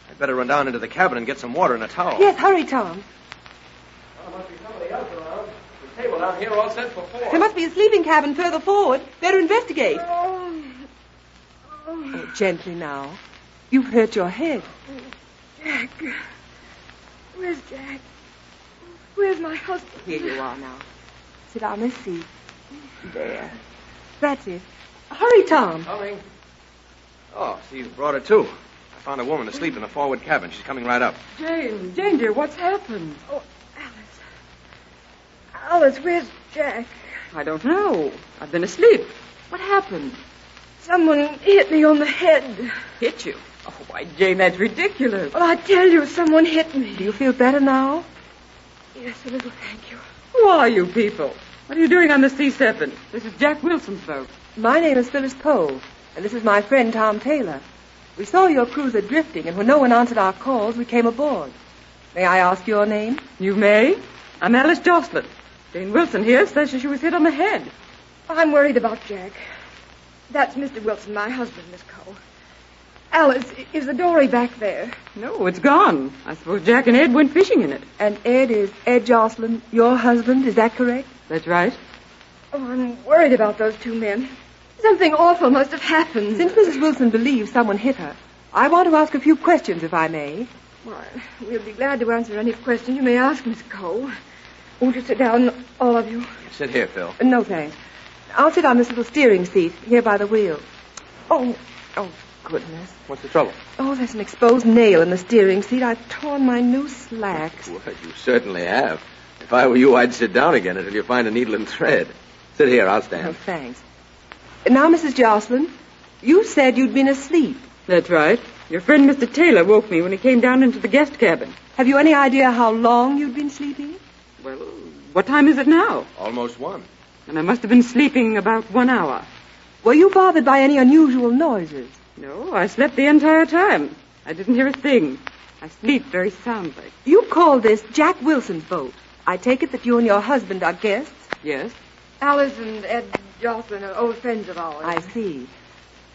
I'd better run down into the cabin and get some water and a towel. Yes, hurry, Tom. Well, there must be somebody else around. The table down here all set for 4. There must be a sleeping cabin further forward. Better investigate. Oh, gently now. You've hurt your head. Jack. Where's Jack? Where's my husband? Here you are now. Sit on this seat. There. That's it. Hurry, Tom. Coming. Oh, see, you brought her, too. I found a woman asleep in the forward cabin. She's coming right up. Jane, dear, what's happened? Oh, Alice, where's Jack? I don't know. I've been asleep. What happened? Someone hit me on the head. Hit you? Oh, why, Jane, that's ridiculous. Well, I tell you, someone hit me. Do you feel better now? Yes, a little, thank you. Who are you people? What are you doing on the Sea Serpent? This is Jack Wilson's boat. My name is Phyllis Poe, and this is my friend Tom Taylor. We saw your cruiser drifting, and when no one answered our calls, we came aboard. May I ask your name? You may. I'm Alice Jocelyn. Jane Wilson here says she was hit on the head. I'm worried about Jack. That's Mr. Wilson, my husband, Miss Cole. Alice, is the dory back there? No, it's gone. I suppose Jack and Ed went fishing in it. And Ed is Ed Jocelyn, your husband, is that correct? That's right. Oh, I'm worried about those two men. Something awful must have happened. Since Mrs. Wilson believes someone hit her, I want to ask a few questions, if I may. Well, we'll be glad to answer any question you may ask, Miss Cole. Won't you sit down, all of you? Sit here, Phil. No, thanks. I'll sit on this little steering seat here by the wheel. Oh, goodness. What's the trouble? Oh, there's an exposed nail in the steering seat. I've torn my new slacks. Well, you certainly have. If I were you, I'd sit down again until you find a needle and thread. Sit here, I'll stand. Oh, thanks. Now, Mrs. Jocelyn, you said you'd been asleep. That's right. Your friend Mr. Taylor woke me when he came down into the guest cabin. Have you any idea how long you'd been sleeping? Well, what time is it now? Almost 1. And I must have been sleeping about 1 hour. Were you bothered by any unusual noises? No, I slept the entire time. I didn't hear a thing. I sleep very soundly. You call this Jack Wilson's boat. I take it that you and your husband are guests? Yes. Alice and Ed Jocelyn are old friends of ours. I see.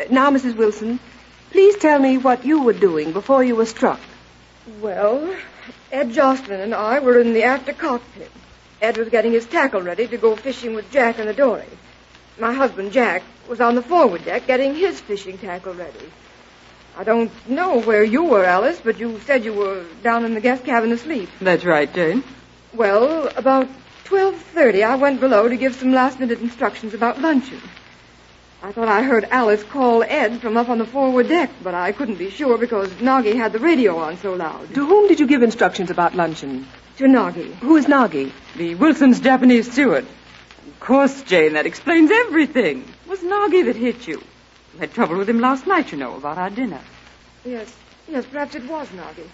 Now, Mrs. Wilson, please tell me what you were doing before you were struck. Well, Ed Jocelyn and I were in the after cockpit. Ed was getting his tackle ready to go fishing with Jack and the dory. My husband, Jack, was on the forward deck getting his fishing tackle ready. I don't know where you were, Alice, but you said you were down in the guest cabin asleep. That's right, Jane. Well, about 12:30, I went below to give some last-minute instructions about luncheon. I thought I heard Alice call Ed from up on the forward deck, but I couldn't be sure because Noggy had the radio on so loud. To whom did you give instructions about luncheon? To Noggy. Who is Noggy? The Wilson's Japanese steward. Of course, Jane, that explains everything. It was Noggy that hit you. You had trouble with him last night, you know, about our dinner. Yes, perhaps it was Noggy.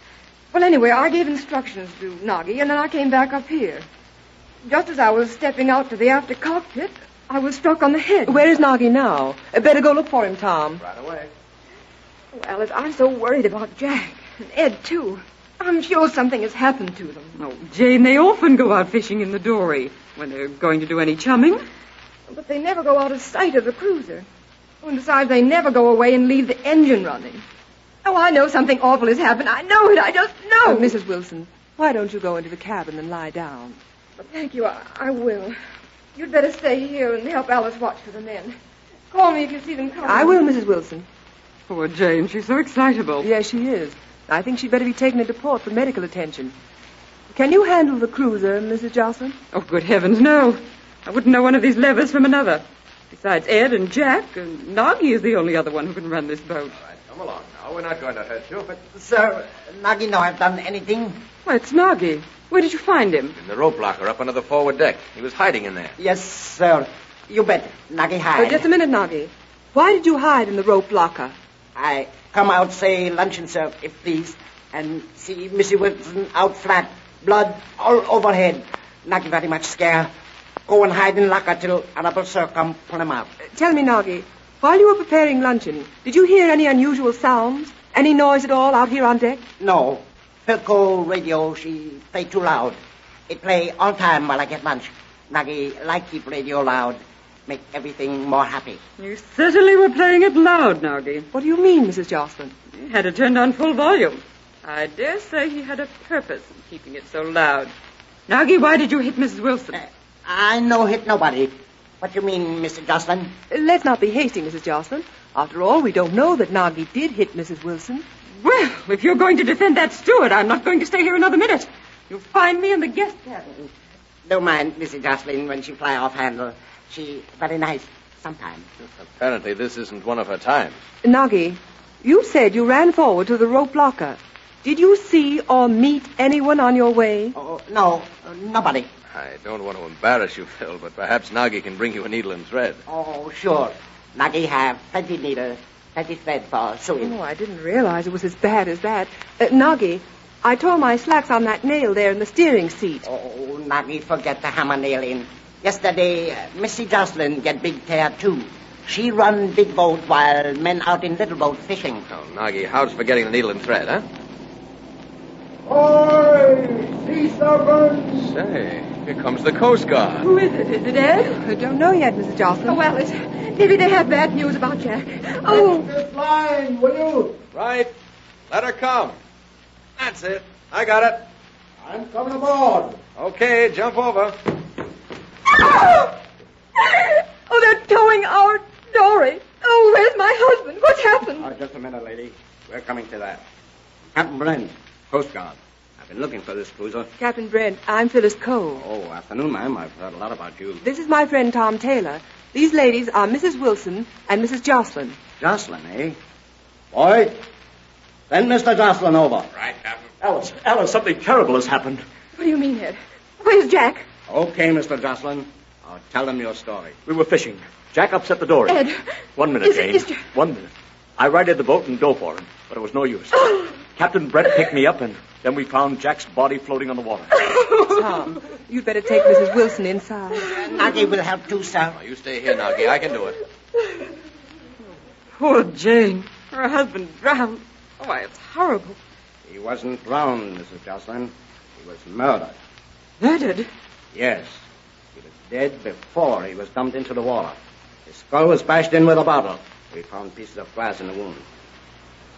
Well, anyway, I gave instructions to Noggy, and then I came back up here. Just as I was stepping out to the after cockpit, I was struck on the head. Where is Noggy now? Better go look for him, Tom. Right away. Oh, Alice, I'm so worried about Jack. And Ed, too. I'm sure something has happened to them. Oh, Jane, they often go out fishing in the dory when they're going to do any chumming. But they never go out of sight of the cruiser. Oh, and besides, they never go away and leave the engine running. Oh, I know something awful has happened. I know it. I just know. Mrs. Wilson, why don't you go into the cabin and lie down? But thank you. I will. You'd better stay here and help Alice watch for the men. Call me if you see them coming. I will, Mrs. Wilson. Poor Jane, she's so excitable. Yes, she is. I think she'd better be taken into port for medical attention. Can you handle the cruiser, Mrs. Jocelyn? Oh, good heavens, no. I wouldn't know one of these levers from another. Besides Ed and Jack, and Noggy is the only other one who can run this boat. All right, come along now. We're not going to hurt you, but... Sir, Noggy no have done anything? Why, it's Noggy. Where did you find him? In the rope locker up under the forward deck. He was hiding in there. Yes, sir. You bet. Noggy hide. Just a minute, Noggy. Why did you hide in the rope locker? I come out, say luncheon, sir, if please, and see Missy Wilson out flat, blood all overhead. Noggy very much scared. Go and hide in locker till Honorable Sir come pull him out. Tell me, Noggy, while you were preparing luncheon, did you hear any unusual sounds? Any noise at all out here on deck? No. Philco radio, she play too loud. It play all time while I get lunch. Noggy like keep radio loud. Make everything more happy. You certainly were playing it loud, Noggy. What do you mean, Mrs. Jocelyn? He had it turned on full volume. I dare say he had a purpose in keeping it so loud. Noggy, why did you hit Mrs. Wilson? I no hit nobody. What you mean, Mr. Jocelyn? Let's not be hasty, Mrs. Jocelyn. After all, we don't know that Noggy did hit Mrs. Wilson. Well, if you're going to defend that steward, I'm not going to stay here another minute. You'll find me in the guest cabin. Don't mind Mrs. Jocelyn when she fly off handle. She very nice sometimes. Apparently this isn't one of her times. Noggy, you said you ran forward to the rope locker. Did you see or meet anyone on your way? Oh, no, nobody. I don't want to embarrass you, Phil, but perhaps Noggy can bring you a needle and thread. Oh, sure. Noggy have plenty needle, plenty thread for sewing. Oh, I didn't realize it was as bad as that. Noggy, I tore my slacks on that nail there in the steering seat. Oh, Noggy forget the hammer nail in. Yesterday, Missy Jocelyn get big tear, too. She run big boat while men out in little boat fishing. Oh, Noggy, how's forgetting the needle and thread, huh? Oi! Sea serpents! Say, here comes the Coast Guard. Who is it? Is it Ed? I don't know yet, Mrs. Jocelyn. Oh, Alice, maybe they have bad news about Jack. Oh! This line, will you? Right. Let her come. That's it. I got it. I'm coming aboard. Okay, jump over. Oh, they're towing our dory. Oh, where's my husband? What's happened? Just a minute, lady. We're coming to that. Captain Brent, Coast Guard. I've been looking for this cruiser. Captain Brent, I'm Phyllis Cole. Oh, afternoon, ma'am. I've heard a lot about you. This is my friend Tom Taylor. These ladies are Mrs. Wilson and Mrs. Jocelyn. Jocelyn, eh? Boy, send Mr. Jocelyn over. Right, Captain. Alice, something terrible has happened. What do you mean, Ed? Where's Jack? Okay, Mr. Jocelyn. I'll tell them your story. We were fishing. Jack upset the dory. Ed. 1 minute, Is Jane. Jack... 1 minute. I righted the boat and dove for him, but it was no use. Captain Brent picked me up, and then we found Jack's body floating on the water. Tom, you'd better take Mrs. Wilson inside. Noggy will help too, sir. Oh, you stay here, Noggy. I can do it. Poor Jane. Her husband drowned. Oh, why, it's horrible. He wasn't drowned, Mrs. Jocelyn. He was murdered. Murdered? Yes. He was dead before he was dumped into the water. His skull was bashed in with a bottle. We found pieces of glass in the wound.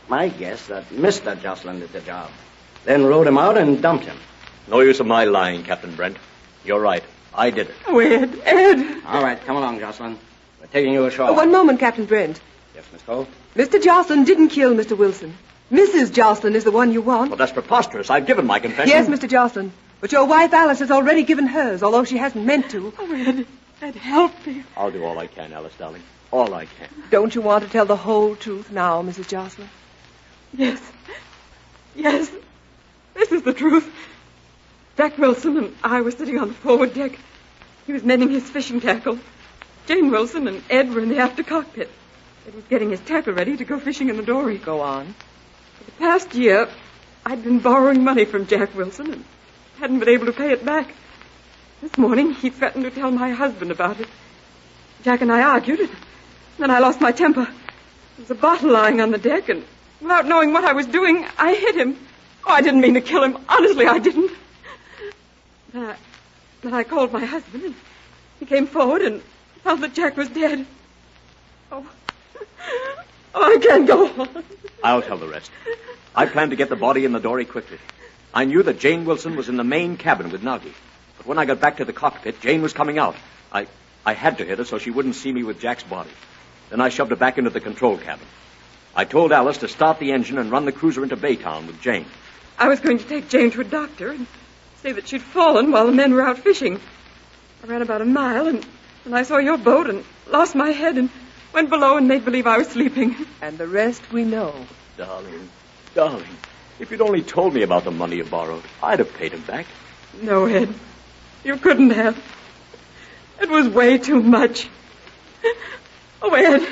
My guess that Mr. Jocelyn did the job. Then rode him out and dumped him. No use of my lying, Captain Brent. You're right. I did it. Oh, Ed. All right, come along, Jocelyn. We're taking you ashore. One moment, Captain Brent. Yes, Miss Cole? Mr. Jocelyn didn't kill Mr. Wilson. Mrs. Jocelyn is the one you want. Well, that's preposterous. I've given my confession. Yes, Mr. Jocelyn. But your wife Alice has already given hers, although she hasn't meant to. Oh, Ed, help me. I'll do all I can, Alice, darling. All I can. Don't you want to tell the whole truth now, Mrs. Jocelyn? Yes. Yes. This is the truth. Jack Wilson and I were sitting on the forward deck. He was mending his fishing tackle. Jane Wilson and Ed were in the after cockpit. Ed was getting his tackle ready to go fishing in the dory. Go on. For the past year, I'd been borrowing money from Jack Wilson and hadn't been able to pay it back. This morning, he threatened to tell my husband about it. Jack and I argued, and then I lost my temper. There was a bottle lying on the deck, and without knowing what I was doing, I hit him. Oh, I didn't mean to kill him. Honestly, I didn't. Then I called my husband, and he came forward and found that Jack was dead. Oh, I can't go on. I'll tell the rest. I planned to get the body in the dory quickly. I knew that Jane Wilson was in the main cabin with Nagy. But when I got back to the cockpit, Jane was coming out. I had to hit her so she wouldn't see me with Jack's body. Then I shoved her back into the control cabin. I told Alice to start the engine and run the cruiser into Baytown with Jane. I was going to take Jane to a doctor and say that she'd fallen while the men were out fishing. I ran about a mile, and I saw your boat and lost my head and went below and made believe I was sleeping. And the rest we know. Darling, if you'd only told me about the money you borrowed, I'd have paid him back. No, Ed. You couldn't have. It was way too much. Oh, Ed.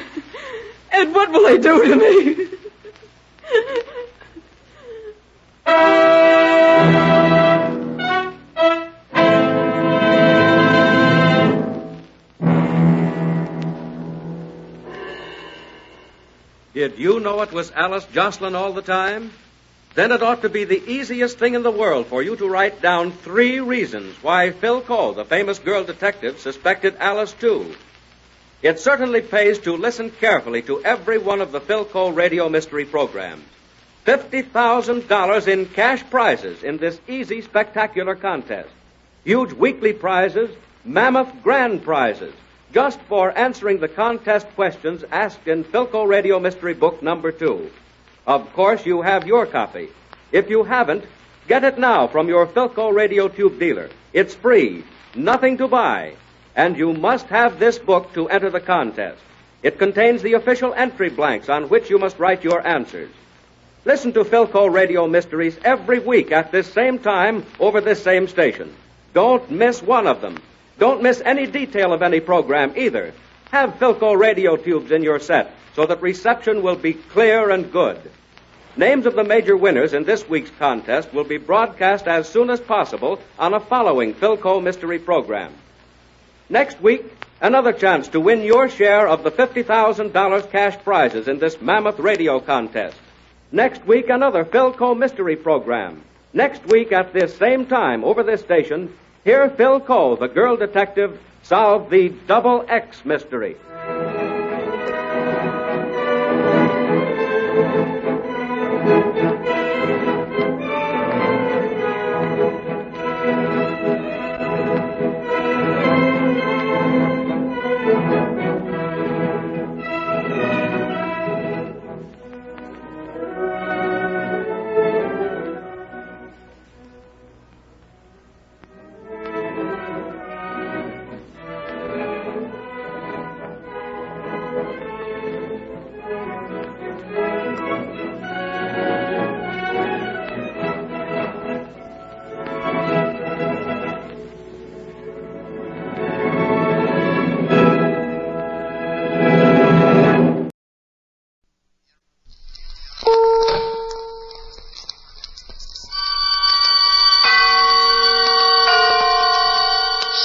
Ed, what will they do to me? Did you know it was Alice Jocelyn all the time? Then it ought to be the easiest thing in the world for you to write down 3 reasons why Phil Cole, the famous girl detective, suspected Alice, too. It certainly pays to listen carefully to every one of the Phil Cole radio mystery programs. $50,000 in cash prizes in this easy, spectacular contest. Huge weekly prizes, mammoth grand prizes, just for answering the contest questions asked in Phil Cole Radio Mystery Book number 2. Of course, you have your copy. If you haven't, get it now from your Philco Radio Tube dealer. It's free, nothing to buy, and you must have this book to enter the contest. It contains the official entry blanks on which you must write your answers. Listen to Philco Radio Mysteries every week at this same time over this same station. Don't miss one of them. Don't miss any detail of any program either. Have Philco radio tubes in your set so that reception will be clear and good. Names of the major winners in this week's contest will be broadcast as soon as possible on a following Philco mystery program. Next week, another chance to win your share of the $50,000 cash prizes in this mammoth radio contest. Next week, another Philco mystery program. Next week at this same time over this station, hear Phil Cole, the girl detective, solve the Double X mystery.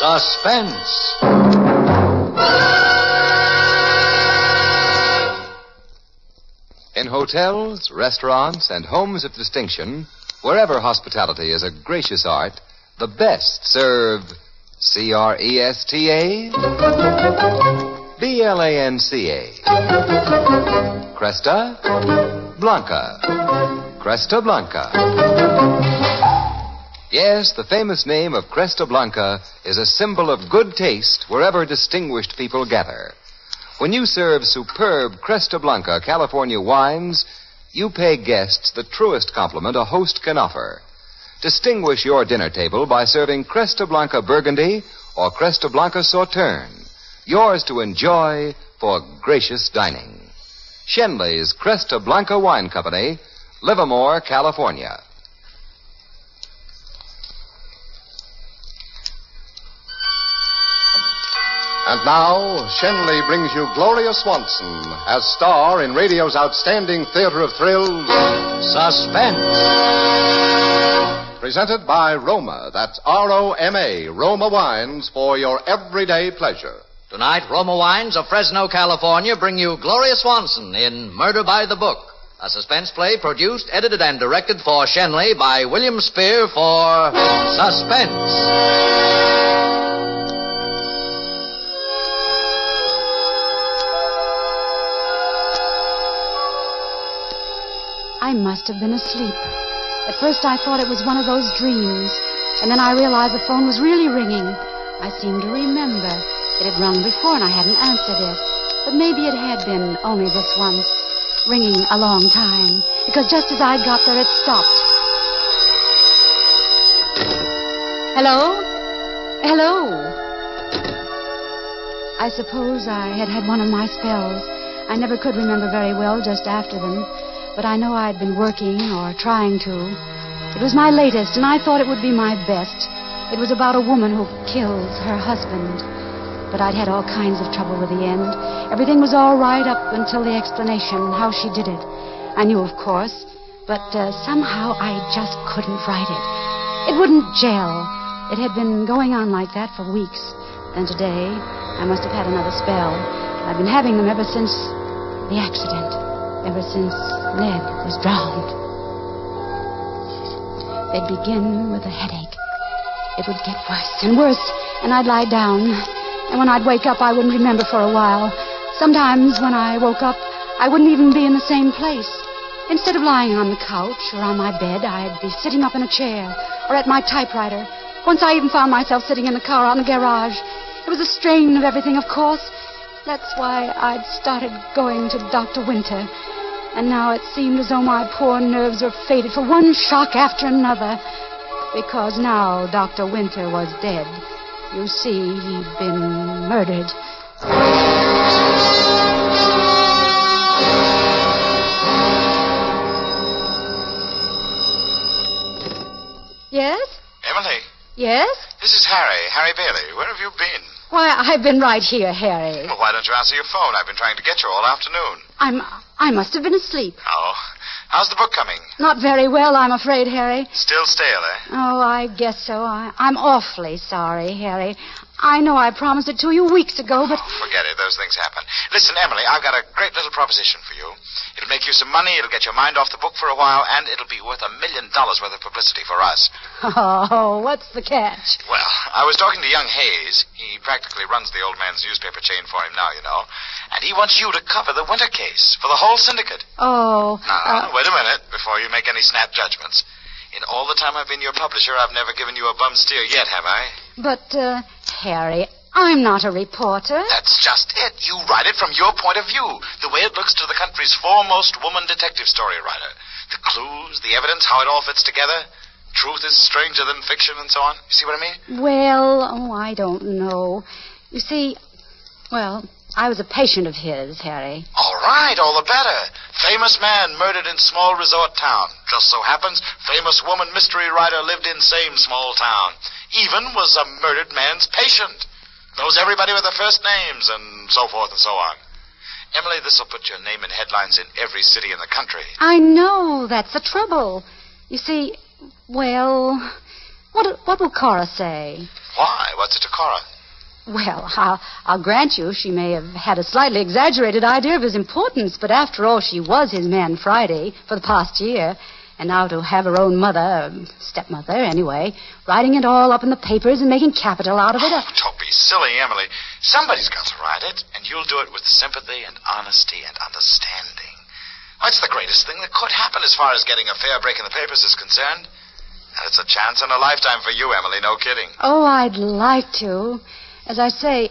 Suspense. In hotels, restaurants, and homes of distinction, wherever hospitality is a gracious art, the best serve CRESTA, BLANCA, Cresta Blanca, Cresta Blanca. Yes, the famous name of Cresta Blanca is a symbol of good taste wherever distinguished people gather. When you serve superb Cresta Blanca California wines, you pay guests the truest compliment a host can offer. Distinguish your dinner table by serving Cresta Blanca Burgundy or Cresta Blanca Sauterne, yours to enjoy for gracious dining. Shenley's Cresta Blanca Wine Company, Livermore, California. And now, Shenley brings you Gloria Swanson as star in radio's outstanding theater of thrills, Suspense. Presented by Roma, that's R-O-M-A, Roma Wines for your everyday pleasure. Tonight, Roma Wines of Fresno, California bring you Gloria Swanson in Murder by the Book, a suspense play produced, edited, and directed for Shenley by William Spear for Suspense. I must have been asleep. At first I thought it was one of those dreams, and then I realized the phone was really ringing. I seemed to remember. It had rung before and I hadn't answered it. But maybe it had been only this once, ringing a long time, because just as I got there, it stopped. Hello? Hello? I suppose I had had one of my spells. I never could remember very well just after them. But I know I'd been working or trying to. It was my latest, and I thought it would be my best. It was about a woman who kills her husband. But I'd had all kinds of trouble with the end. Everything was all right up until the explanation, how she did it. I knew, of course, but somehow I just couldn't write it. It wouldn't gel. It had been going on like that for weeks. Then today, I must have had another spell. I've been having them ever since the accident. Ever since Ned was drowned. They'd begin with a headache. It would get worse and worse, and I'd lie down. And when I'd wake up, I wouldn't remember for a while. Sometimes when I woke up, I wouldn't even be in the same place. Instead of lying on the couch or on my bed, I'd be sitting up in a chair or at my typewriter. Once I even found myself sitting in the car out in the garage. It was a strain of everything, of course. That's why I'd started going to Dr. Winter. And now it seemed as though my poor nerves were fated for one shock after another. Because now Dr. Winter was dead. You see, he'd been murdered. Yes? Emily? Yes? This is Harry Bailey. Where have you been? Why, I've been right here, Harry. Well, why don't you answer your phone? I've been trying to get you all afternoon. I must have been asleep. Oh. How's the book coming? Not very well, I'm afraid, Harry. Still stale, eh? Oh, I guess so. I'm awfully sorry, Harry. I know I promised it to you weeks ago, but... Oh, forget it. Those things happen. Listen, Emily, I've got a great little proposition for you. It'll make you some money, it'll get your mind off the book for a while, and it'll be worth $1 million worth of publicity for us. Oh, what's the catch? Well, I was talking to young Hayes. He practically runs the old man's newspaper chain for him now, you know. And he wants you to cover the Winter case for the whole syndicate. Oh. Now, wait a minute before you make any snap judgments. In all the time I've been your publisher, I've never given you a bum steer yet, have I? But, Harry, I'm not a reporter. That's just it. You write it from your point of view, the way it looks to the country's foremost woman detective story writer. The clues, the evidence, how it all fits together. Truth is stranger than fiction and so on. You see what I mean? Well, I don't know. You see, I was a patient of his, Harry. All right, all the better. Famous man murdered in small resort town. Just so happens, famous woman mystery writer lived in same small town. Even was a murdered man's patient. Knows everybody with their first names and so forth and so on. Emily, this will put your name in headlines in every city in the country. I know. That's the trouble. You see, what will Cora say? Why? What's it to Cora? Well, I'll grant you she may have had a slightly exaggerated idea of his importance, but after all, she was his man Friday for the past year. And now to have her own mother, stepmother anyway, writing it all up in the papers and making capital out of it. Oh, don't be silly, Emily. Somebody's got to write it, and you'll do it with sympathy and honesty and understanding. That's the greatest thing that could happen as far as getting a fair break in the papers is concerned. And it's a chance in a lifetime for you, Emily, no kidding. Oh, I'd like to. As I say,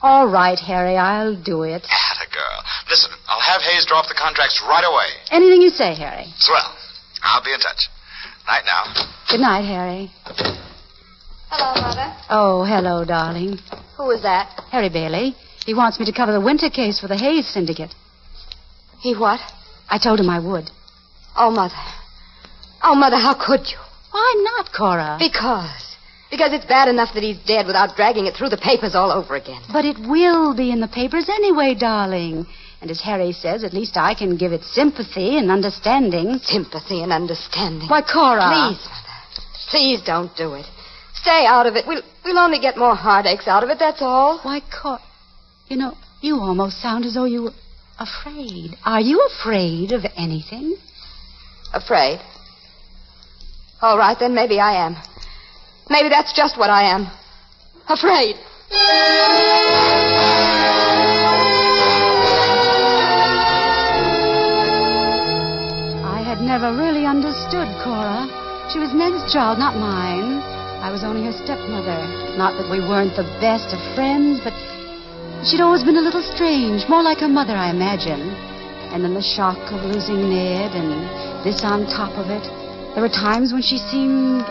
all right, Harry, I'll do it. Atta girl. Listen, I'll have Hayes drop the contracts right away. Anything you say, Harry. Swell. I'll be in touch. Night now. Good night, Harry. Hello, Mother. Oh, hello, darling. Who is that? Harry Bailey. He wants me to cover the winter case for the Hayes Syndicate. He what? I told him I would. Oh, Mother. Oh, Mother, how could you? Why not, Cora? Because it's bad enough that he's dead without dragging it through the papers all over again. But it will be in the papers anyway, darling. And as Harry says, at least I can give it sympathy and understanding. Sympathy and understanding. Why, Cora. Please, Mother. Please don't do it. Stay out of it. We'll only get more heartaches out of it, that's all. Why, Cora. You know, you almost sound as though you were afraid. Are you afraid of anything? Afraid? All right, then maybe I am. Maybe that's just what I am. Afraid. I had never really understood Cora. She was Ned's child, not mine. I was only her stepmother. Not that we weren't the best of friends, but she'd always been a little strange, more like her mother, I imagine. And then the shock of losing Ned and this on top of it. There were times when she seemed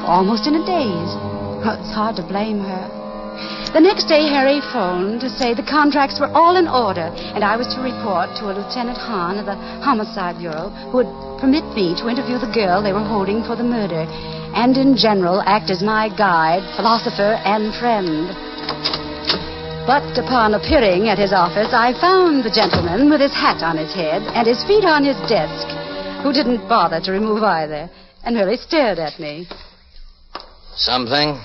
almost in a daze. Well, it's hard to blame her. The next day, Harry phoned to say the contracts were all in order, and I was to report to a Lieutenant Hahn of the Homicide Bureau who would permit me to interview the girl they were holding for the murder, and in general act as my guide, philosopher, and friend. But upon appearing at his office, I found the gentleman with his hat on his head and his feet on his desk, who didn't bother to remove either, and merely stared at me. Something?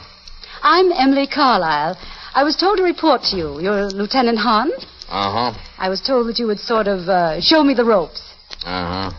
I'm Emily Carlyle. I was told to report to you. You're Lieutenant Hahn? Uh-huh. I was told that you would sort of show me the ropes. Uh-huh.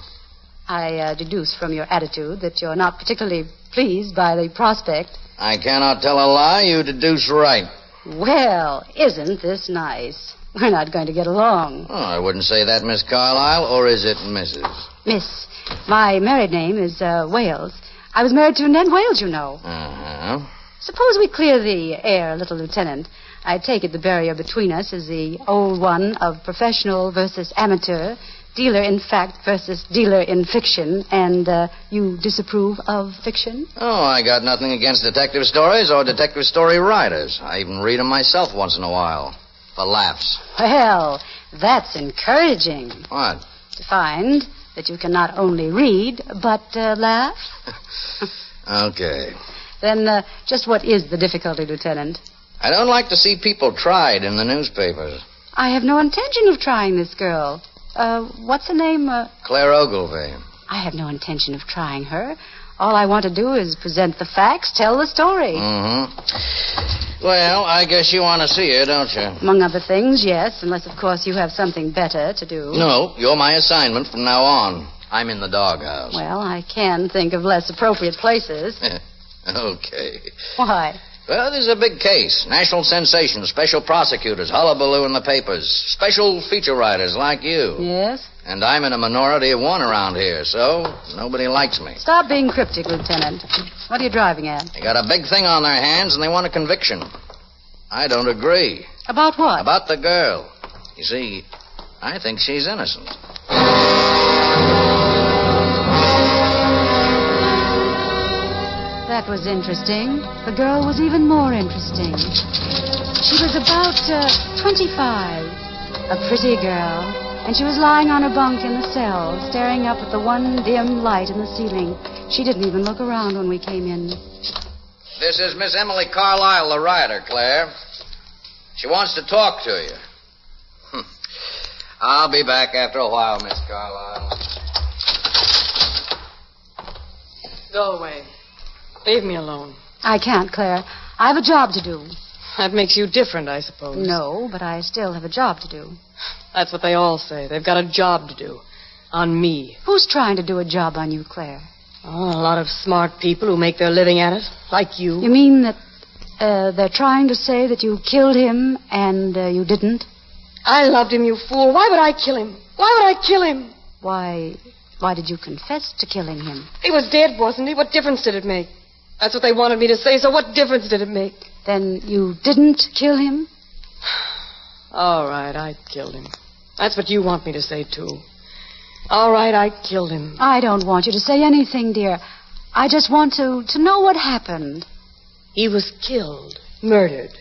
I deduce from your attitude that you're not particularly pleased by the prospect. I cannot tell a lie. You deduce right. Well, isn't this nice? We're not going to get along. Oh, I wouldn't say that, Miss Carlyle, or is it Mrs.? Miss. My married name is Wales. I was married to Ned Wales, you know. Uh-huh. Suppose we clear the air, little Lieutenant. I take it the barrier between us is the old one of professional versus amateur, dealer in fact versus dealer in fiction, and you disapprove of fiction? Oh, I got nothing against detective stories or detective story writers. I even read them myself once in a while, for laughs. Well, that's encouraging. What? To find that you can not only read, but laugh. Okay. Then just what is the difficulty, Lieutenant? I don't like to see people tried in the newspapers. I have no intention of trying this girl. What's her name? Claire Ogilvy. I have no intention of trying her. All I want to do is present the facts, tell the story. Mm-hmm. Well, I guess you want to see her, don't you? Among other things, yes, unless, of course, you have something better to do. No, you're my assignment from now on. I'm in the doghouse. Well, I can think of less appropriate places. Okay. Why? Well, this is a big case. National sensation, special prosecutors, hullabaloo in the papers, special feature writers like you. Yes? And I'm in a minority of one around here, so nobody likes me. Stop being cryptic, Lieutenant. What are you driving at? They got a big thing on their hands, and they want a conviction. I don't agree. About what? About the girl. You see, I think she's innocent. That was interesting. The girl was even more interesting. She was about 25, a pretty girl, and she was lying on her bunk in the cell, staring up at the one dim light in the ceiling. She didn't even look around when we came in. This is Miss Emily Carlyle, the writer, Claire. She wants to talk to you. I'll be back after a while, Miss Carlyle. Go away. Leave me alone. I can't, Claire. I have a job to do. That makes you different, I suppose. No, but I still have a job to do. That's what they all say. They've got a job to do. On me. Who's trying to do a job on you, Claire? Oh, a lot of smart people who make their living at it, like you. You mean that they're trying to say that you killed him and you didn't? I loved him, you fool. Why would I kill him? Why would I kill him? Why did you confess to killing him? He was dead, wasn't he? What difference did it make? That's what they wanted me to say, so what difference did it make? Then you didn't kill him? All right, I killed him. That's what you want me to say, too. All right, I killed him. I don't want you to say anything, dear. I just want to know what happened. He was killed, murdered.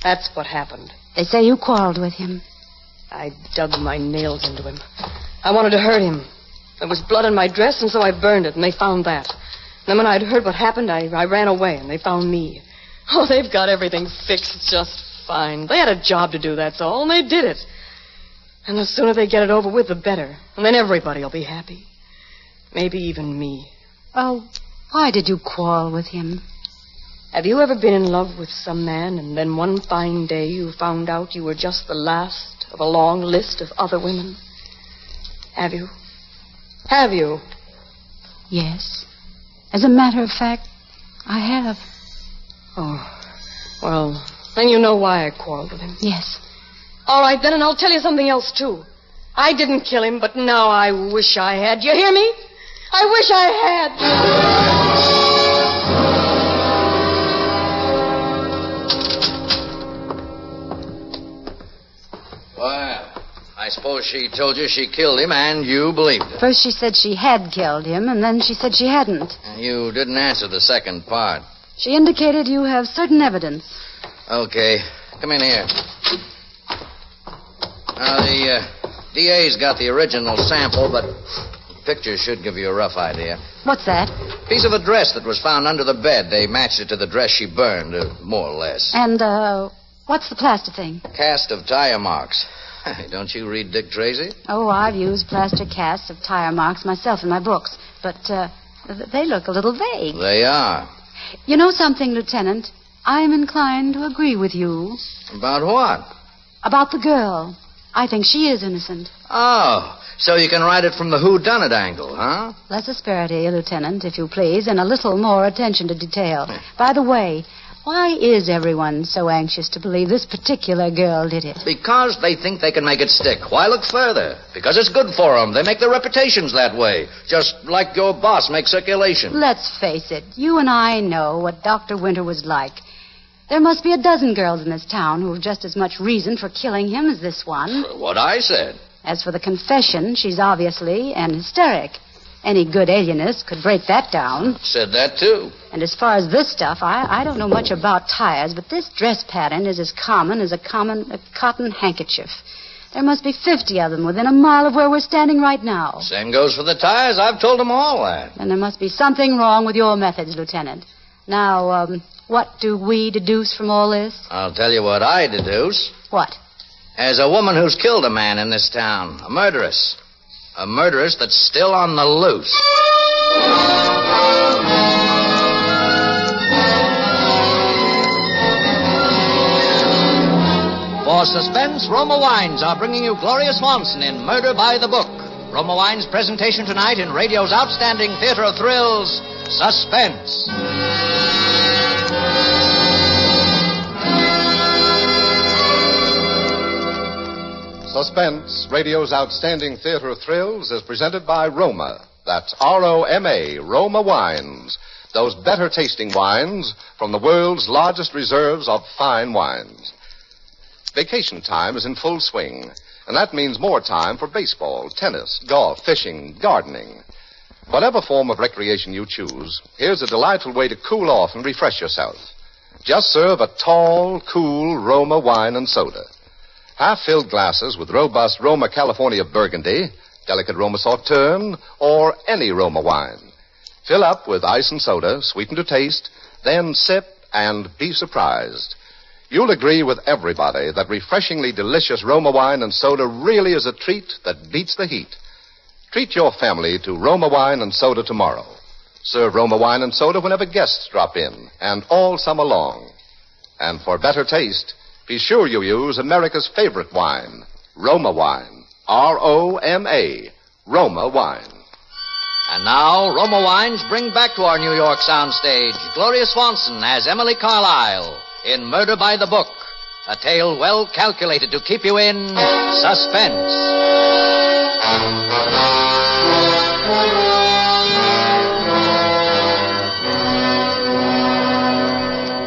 That's what happened. They say you quarreled with him. I dug my nails into him. I wanted to hurt him. There was blood on my dress, and so I burned it, and they found that. And then when I'd heard what happened, I ran away, and they found me. Oh, they've got everything fixed just fine. They had a job to do, that's all, and they did it. And the sooner they get it over with, the better. And then everybody will be happy. Maybe even me. Oh, why did you quarrel with him? Have you ever been in love with some man, and then one fine day you found out you were just the last of a long list of other women? Have you? Have you? Yes. As a matter of fact, I have. Oh, well, then you know why I quarreled with him. Yes. All right, then, and I'll tell you something else, too. I didn't kill him, but now I wish I had. You hear me? I wish I had. Well, I suppose she told you she killed him, and you believed it. First she said she had killed him, and then she said she hadn't. You didn't answer the second part. She indicated you have certain evidence. Okay, come in here. Now, the DA's got the original sample, but the picture should give you a rough idea. What's that? Piece of a dress that was found under the bed. They matched it to the dress she burned, more or less. And, what's the plaster thing? Cast of tire marks. Don't you read Dick Tracy? Oh, I've used plaster casts of tire marks myself in my books, but, they look a little vague. They are. You know something, Lieutenant? I'm inclined to agree with you. About what? About the girl. I think she is innocent. Oh, so you can write it from the whodunit angle, huh? Less asperity, Lieutenant, if you please, and a little more attention to detail. By the way, why is everyone so anxious to believe this particular girl did it? Because they think they can make it stick. Why look further? Because it's good for them. They make their reputations that way. Just like your boss makes circulation. Let's face it. You and I know what Dr. Winter was like. There must be a dozen girls in this town who have just as much reason for killing him as this one. What I said. As for the confession, she's obviously an hysteric. Any good alienist could break that down. Said that, too. And as far as this stuff, I don't know much about tires, but this dress pattern is as common as a cotton handkerchief. There must be 50 of them within a mile of where we're standing right now. Same goes for the tires. I've told them all that. And there must be something wrong with your methods, Lieutenant. Now, what do we deduce from all this? I'll tell you what I deduce. What? There's a woman who's killed a man in this town. A murderess. A murderess that's still on the loose. For Suspense, Roma Wines are bringing you Gloria Swanson in Murder by the Book. Roma Wines' presentation tonight in radio's outstanding theater of thrills, Suspense. Suspense, radio's outstanding theater of thrills, is presented by Roma. That's R-O-M-A, Roma Wines. Those better-tasting wines from the world's largest reserves of fine wines. Vacation time is in full swing, and that means more time for baseball, tennis, golf, fishing, gardening. Whatever form of recreation you choose, here's a delightful way to cool off and refresh yourself. Just serve a tall, cool Roma wine and soda. Half-filled glasses with robust Roma California Burgundy, delicate Roma Sauterne, or any Roma wine. Fill up with ice and soda, sweeten to taste, then sip and be surprised. You'll agree with everybody that refreshingly delicious Roma wine and soda really is a treat that beats the heat. Treat your family to Roma wine and soda tomorrow. Serve Roma wine and soda whenever guests drop in, and all summer long. And for better taste, be sure you use America's favorite wine, Roma wine. R-O-M-A, Roma wine. And now, Roma Wines bring back to our New York soundstage Gloria Swanson as Emily Carlyle in Murder by the Book, a tale well calculated to keep you in suspense.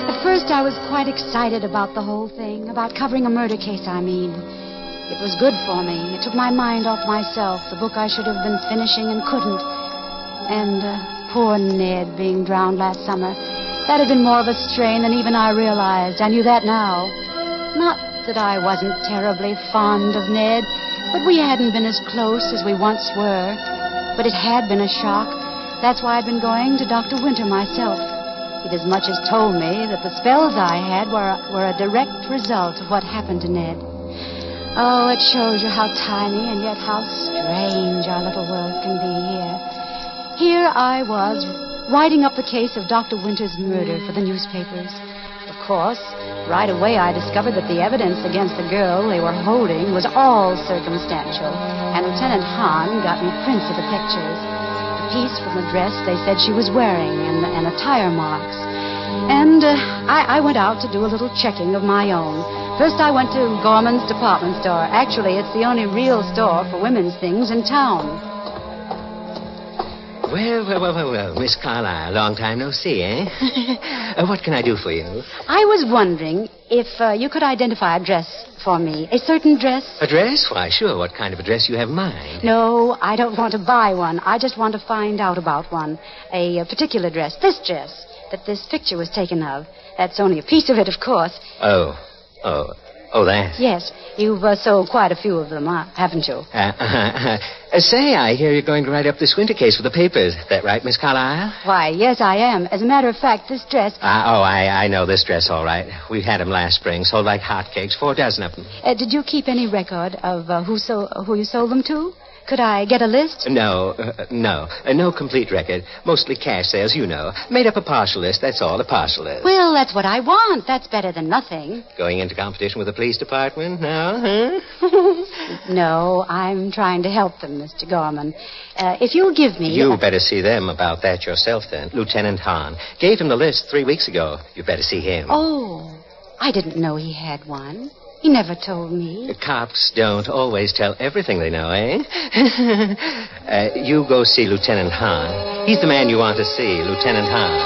At first, I was quite excited about the whole thing, about covering a murder case, I mean. It was good for me. It took my mind off myself, the book I should have been finishing and couldn't. And poor Ned being drowned last summer. That had been more of a strain than even I realized. I knew that now. Not that I wasn't terribly fond of Ned, but we hadn't been as close as we once were. But it had been a shock. That's why I'd been going to Dr. Winter myself. He'd as much as told me that the spells I had were a direct result of what happened to Ned. Oh, it shows you how tiny and yet how strange our little world can be here. Here I was, writing up the case of Dr. Winter's murder for the newspapers. Of course, right away I discovered that the evidence against the girl they were holding was all circumstantial, and Lieutenant Hahn got me prints of the pictures. The piece from the dress they said she was wearing and the tire marks. And I went out to do a little checking of my own. First I went to Gorman's department store. Actually, it's the only real store for women's things in town. Well, Miss Carlyle, long time no see, eh? What can I do for you? I was wondering if you could identify a dress for me. A certain dress? A dress? Why, sure. What kind of a dress you have in mind? No, I don't want to buy one. I just want to find out about one. A particular dress. This dress that this picture was taken of. That's only a piece of it, of course. Oh, that? Yes. You've sold quite a few of them, haven't you? Say, I hear you're going to write up this winter case for the papers. Is that right, Miss Carlyle? Why, yes, I am. As a matter of fact, this dress... I know this dress, all right. We had them last spring, sold like hotcakes, 4 dozen of them. Did you keep any record of who you sold them to? Could I get a list? No. No complete record. Mostly cash sales, you know. Made up a partial list, that's all, a partial list. Well, that's what I want. That's better than nothing. Going into competition with the police department now, huh? No, I'm trying to help them, Mr. Gorman. If you'll give me... You better see them about that yourself, then. Lieutenant Hahn. Gave him the list 3 weeks ago. You better see him. Oh, I didn't know he had one. He never told me. Cops don't always tell everything they know, eh? You go see Lieutenant Hahn. He's the man you want to see, Lieutenant Hahn.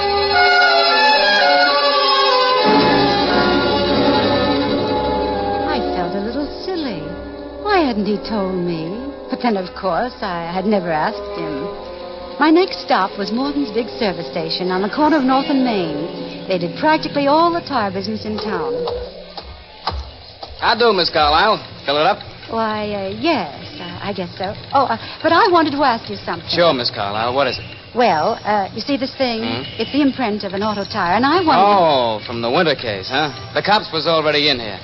I felt a little silly. Why hadn't he told me? But then, of course, I had never asked him. My next stop was Morton's big service station on the corner of North and Main. They did practically all the tire business in town. How do, Miss Carlyle? Fill it up? Why, yes, I guess so. Oh, but I wanted to ask you something. Sure, Miss Carlyle. What is it? Well, you see this thing? It's the imprint of an auto tire, and I wanted... Oh, from the winter case, huh? The cops was already in here.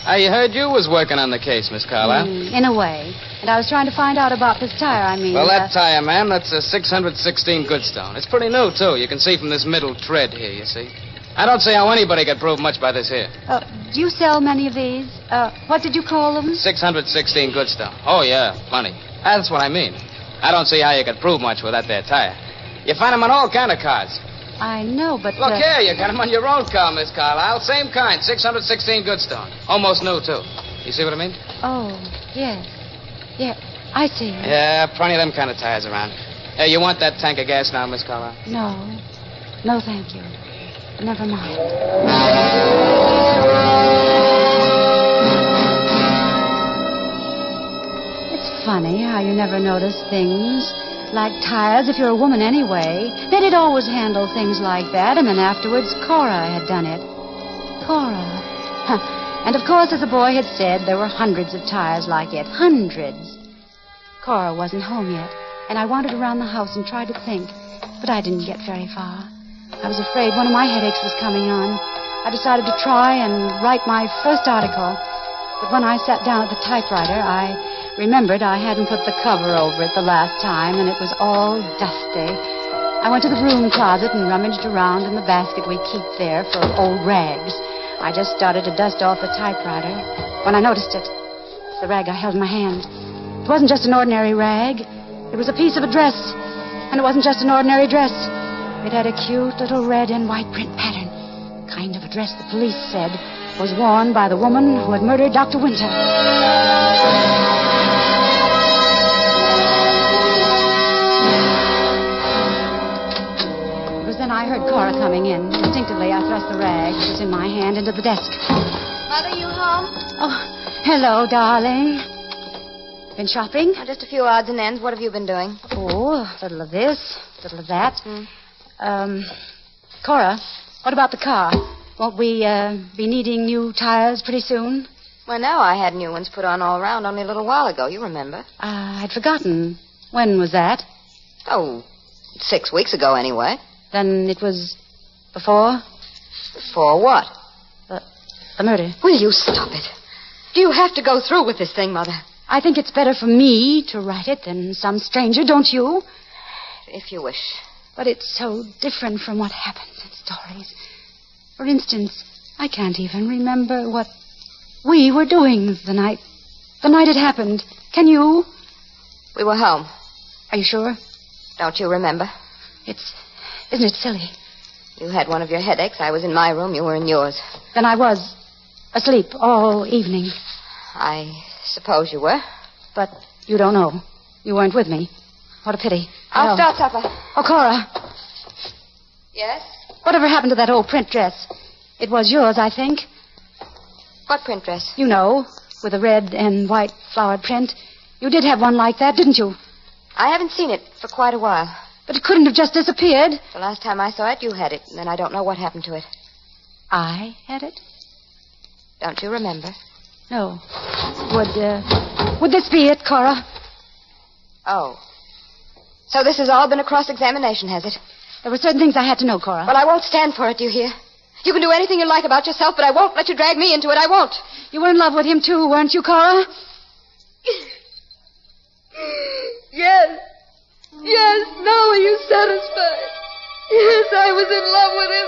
I heard you was working on the case, Miss Carlyle. In a way. And I was trying to find out about this tire, Well, that tire, ma'am, that's a 616 Goodstone. It's pretty new, too. You can see from this middle tread here, you see. I don't see how anybody could prove much by this here. Do you sell many of these? What did you call them? 616 Goodstone. Oh, yeah, plenty. That's what I mean. I don't see how you could prove much with that there tire. You find them on all kind of cars. I know, but... Look here, you got them on your own car, Miss Carlyle. Same kind, 616 Goodstone. Almost new, too. You see what I mean? Oh, yes. Yeah, I see. Yeah, plenty of them kind of tires around. Hey, you want that tank of gas now, Miss Carlyle? No, thank you. Never mind. It's funny how you never notice things like tires if you're a woman anyway. They'd always handle things like that, and then afterwards Cora had done it. Cora. And of course, as the boy had said, there were hundreds of tires like it. Hundreds. Cora wasn't home yet, and I wandered around the house and tried to think, but I didn't get very far. I was afraid one of my headaches was coming on. I decided to try and write my first article. But when I sat down at the typewriter, I remembered I hadn't put the cover over it the last time, and it was all dusty. I went to the broom closet and rummaged around in the basket we keep there for old rags. I just started to dust off the typewriter when I noticed it. The rag I held in my hand. It wasn't just an ordinary rag. It was a piece of a dress. And it wasn't just an ordinary dress. It had a cute little red and white print pattern. Kind of a dress the police said was worn by the woman who had murdered Dr. Winter. It was then I heard Cora coming in. Instinctively, I thrust the rag that was in my hand into the desk. Mother, you home? Oh, hello, darling. Been shopping? Just a few odds and ends. What have you been doing? Oh, a little of this, a little of that. Cora, what about the car? Won't we be needing new tires pretty soon? Well, no, I had new ones put on all around only a little while ago. You remember? I'd forgotten. When was that? Oh, 6 weeks ago, anyway. Then it was before? Before what? The murder. Will you stop it? Do you have to go through with this thing, Mother? I think it's better for me to write it than some stranger, don't you? If you wish. But it's so different from what happens in stories. For instance, I can't even remember what we were doing the night it happened. Can you? We were home. Are you sure? Don't you remember? Isn't it silly? You had one of your headaches. I was in my room. You were in yours. Then I was asleep all evening. I suppose you were. But you don't know. You weren't with me. What a pity. I'll start supper. Oh, Cora. Yes? Whatever happened to that old print dress? It was yours, I think. What print dress? You know, with a red and white flowered print. You did have one like that, didn't you? I haven't seen it for quite a while. But it couldn't have just disappeared. The last time I saw it, you had it, and then I don't know what happened to it. I had it? Don't you remember? No. Would this be it, Cora? Oh. So this has all been a cross-examination, has it? There were certain things I had to know, Cora. Well, I won't stand for it, do you hear? You can do anything you like about yourself, but I won't let you drag me into it. I won't. You were in love with him, too, weren't you, Cora? Yes. Yes. Now are you satisfied? Yes, I was in love with him.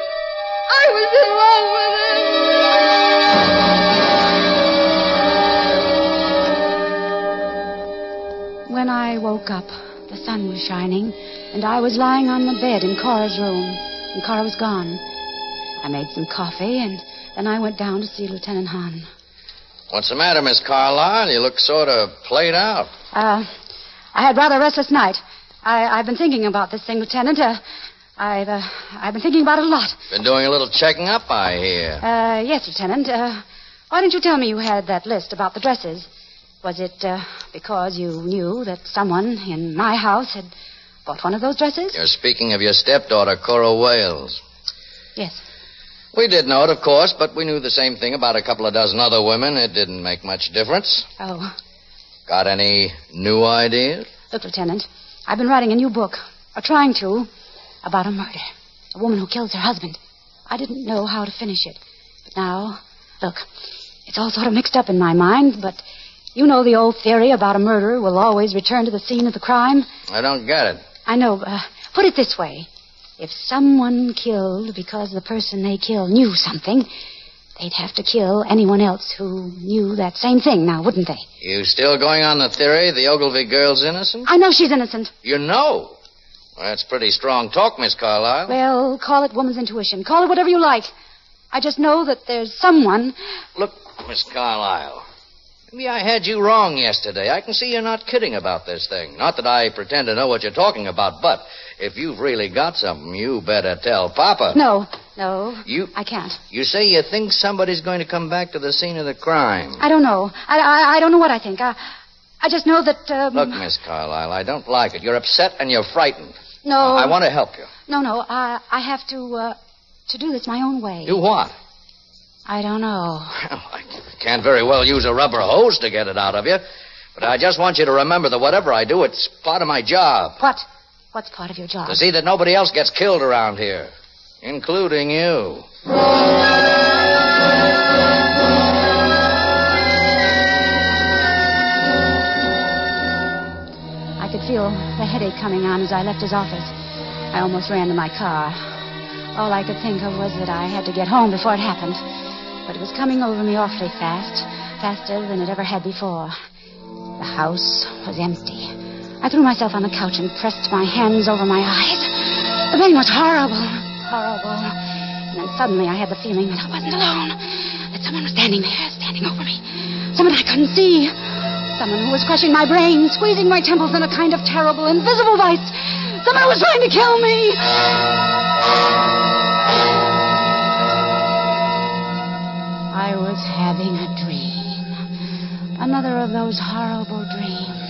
I was in love with him. When I woke up, the sun was shining, and I was lying on the bed in Cora's room, and Cora was gone. I made some coffee, and then I went down to see Lieutenant Hahn. What's the matter, Miss Carlyle? You look sort of played out. I had rather a restless night. I've been thinking about this thing, Lieutenant. I've been thinking about it a lot. Been doing a little checking up, I hear. Yes, Lieutenant. Why didn't you tell me you had that list about the dresses? Was it because you knew that someone in my house had bought one of those dresses? You're speaking of your stepdaughter, Cora Wales. Yes. We did know it, of course, but we knew the same thing about a couple of dozen other women. It didn't make much difference. Oh. Got any new ideas? Look, Lieutenant, I've been writing a new book, or trying to, about a murder. A woman who kills her husband. I didn't know how to finish it. But now, look, it's all sort of mixed up in my mind, but you know the old theory about a murderer will always return to the scene of the crime? I don't get it. I know. Put it this way. If someone killed because the person they killed knew something, they'd have to kill anyone else who knew that same thing now, wouldn't they? You still going on the theory the Ogilvy girl's innocent? I know she's innocent. You know? Well, that's pretty strong talk, Miss Carlyle. Well, call it woman's intuition. Call it whatever you like. I just know that there's someone... Look, Miss Carlyle, maybe I had you wrong yesterday. I can see you're not kidding about this thing. Not that I pretend to know what you're talking about, but if you've really got something, you better tell Papa. No, I can't. You say you think somebody's going to come back to the scene of the crime. I don't know. I don't know what I think. I just know that... Look, Miss Carlyle, I don't like it. You're upset and you're frightened. No. I want to help you. No, I have to do this my own way. Do what? I don't know. Well, I can't very well use a rubber hose to get it out of you. But I just want you to remember that whatever I do, it's part of my job. What? What's part of your job? To see that nobody else gets killed around here, including you. I could feel the headache coming on as I left his office. I almost ran to my car. All I could think of was that I had to get home before it happened. But it was coming over me awfully fast, faster than it ever had before. The house was empty. I threw myself on the couch and pressed my hands over my eyes. The pain was horrible. And then suddenly I had the feeling that I wasn't alone. That someone was standing there, standing over me. Someone I couldn't see. Someone who was crushing my brain, squeezing my temples in a kind of terrible, invisible vice. Someone who was trying to kill me. I was having a dream. Another of those horrible dreams.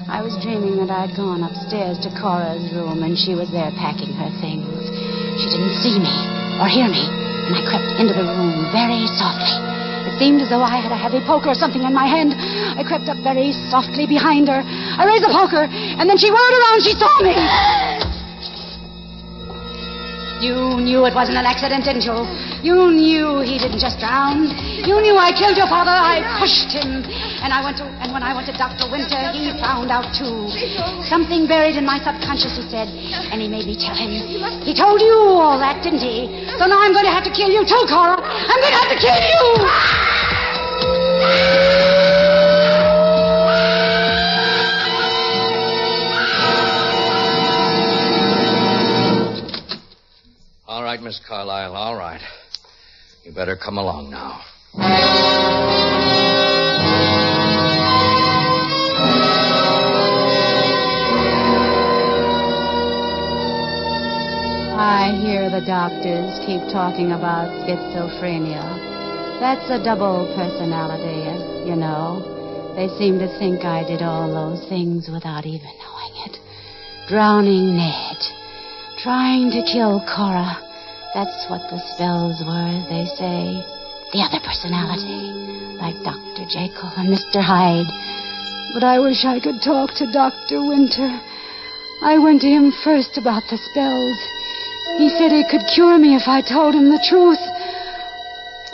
I was dreaming that I'd gone upstairs to Cora's room and she was there packing her things. She didn't see me or hear me. and I crept into the room very softly. It seemed as though I had a heavy poker or something in my hand. I crept up very softly behind her. I raised the poker, and then she whirled around. She saw me. You knew it wasn't an accident, didn't you? You knew he didn't just drown. You knew I killed your father. I pushed him. And when I went to Dr. Winter, he found out, too. Something buried in my subconscious, he said. And he made me tell him. He told you all that, didn't he? So now I'm going to have to kill you, too, Cora. I'm going to have to kill you. All right, Miss Carlyle, all right. You better come along now. I hear the doctors keep talking about schizophrenia. That's a double personality, you know. They seem to think I did all those things without even knowing it. Drowning Ned. Trying to kill Cora. That's what the spells were, they say. The other personality. Like Dr. Jekyll and Mr. Hyde. But I wish I could talk to Dr. Winter. I went to him first about the spells. He said he could cure me if I told him the truth.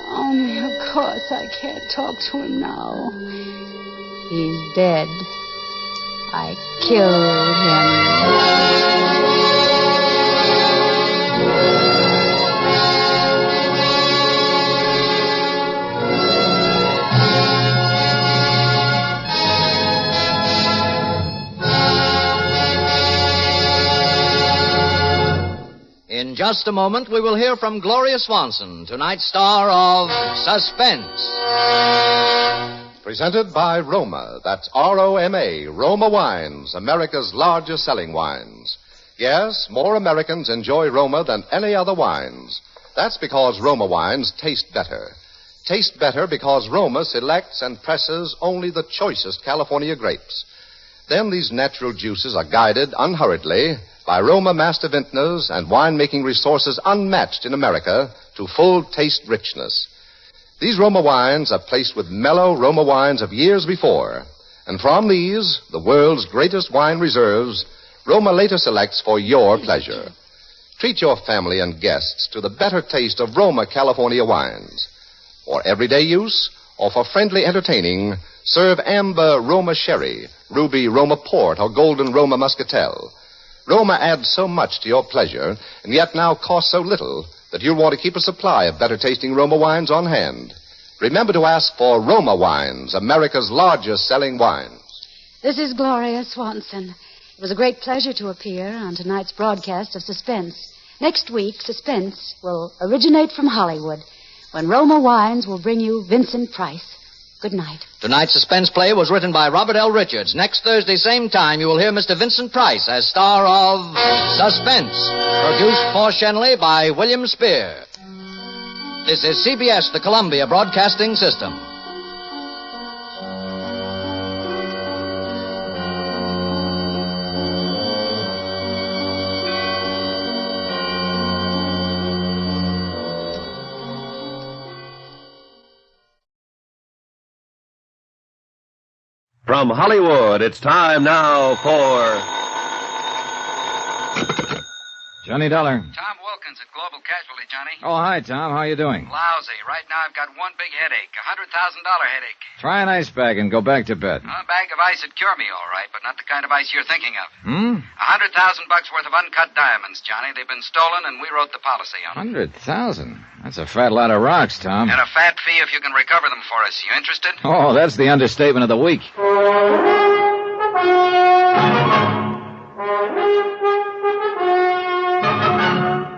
Only, of course, I can't talk to him now. He's dead. I killed him. In just a moment, we will hear from Gloria Swanson, tonight's star of Suspense. Presented by Roma. That's R-O-M-A, Roma Wines, America's largest selling wines. Yes, more Americans enjoy Roma than any other wines. That's because Roma wines taste better. Taste better because Roma selects and presses only the choicest California grapes. Then these natural juices are guided unhurriedly by Roma master vintners and winemaking resources unmatched in America to full taste richness. These Roma wines are placed with mellow Roma wines of years before. And from these, the world's greatest wine reserves, Roma later selects for your pleasure. Treat your family and guests to the better taste of Roma California wines. For everyday use or for friendly entertaining, serve amber Roma sherry, ruby Roma port, or golden Roma muscatel. Roma adds so much to your pleasure, and yet now costs so little, that you'll want to keep a supply of better-tasting Roma wines on hand. Remember to ask for Roma Wines, America's largest selling wines. This is Gloria Swanson. It was a great pleasure to appear on tonight's broadcast of Suspense. Next week, Suspense will originate from Hollywood, when Roma Wines will bring you Vincent Price. Good night. Tonight's suspense play was written by Robert L. Richards. Next Thursday, same time, you will hear Mr. Vincent Price as star of Suspense, produced for Shenley by William Spear. This is CBS, the Columbia Broadcasting System. From Hollywood, it's time now for Johnny Dollar. Tom Wilkins at Global Casualty, Johnny. Oh, hi, Tom. How you doing? Lousy. Right now I've got one big headache, $100,000 headache. Try an ice bag and go back to bed. A bag of ice would cure me, all right, but not the kind of ice you're thinking of. Hmm? $100,000 worth of uncut diamonds, Johnny. They've been stolen, and we wrote the policy on them. 100,000. That's a fat lot of rocks, Tom. And a fat fee if you can recover them for us. You interested? Oh, that's the understatement of the week.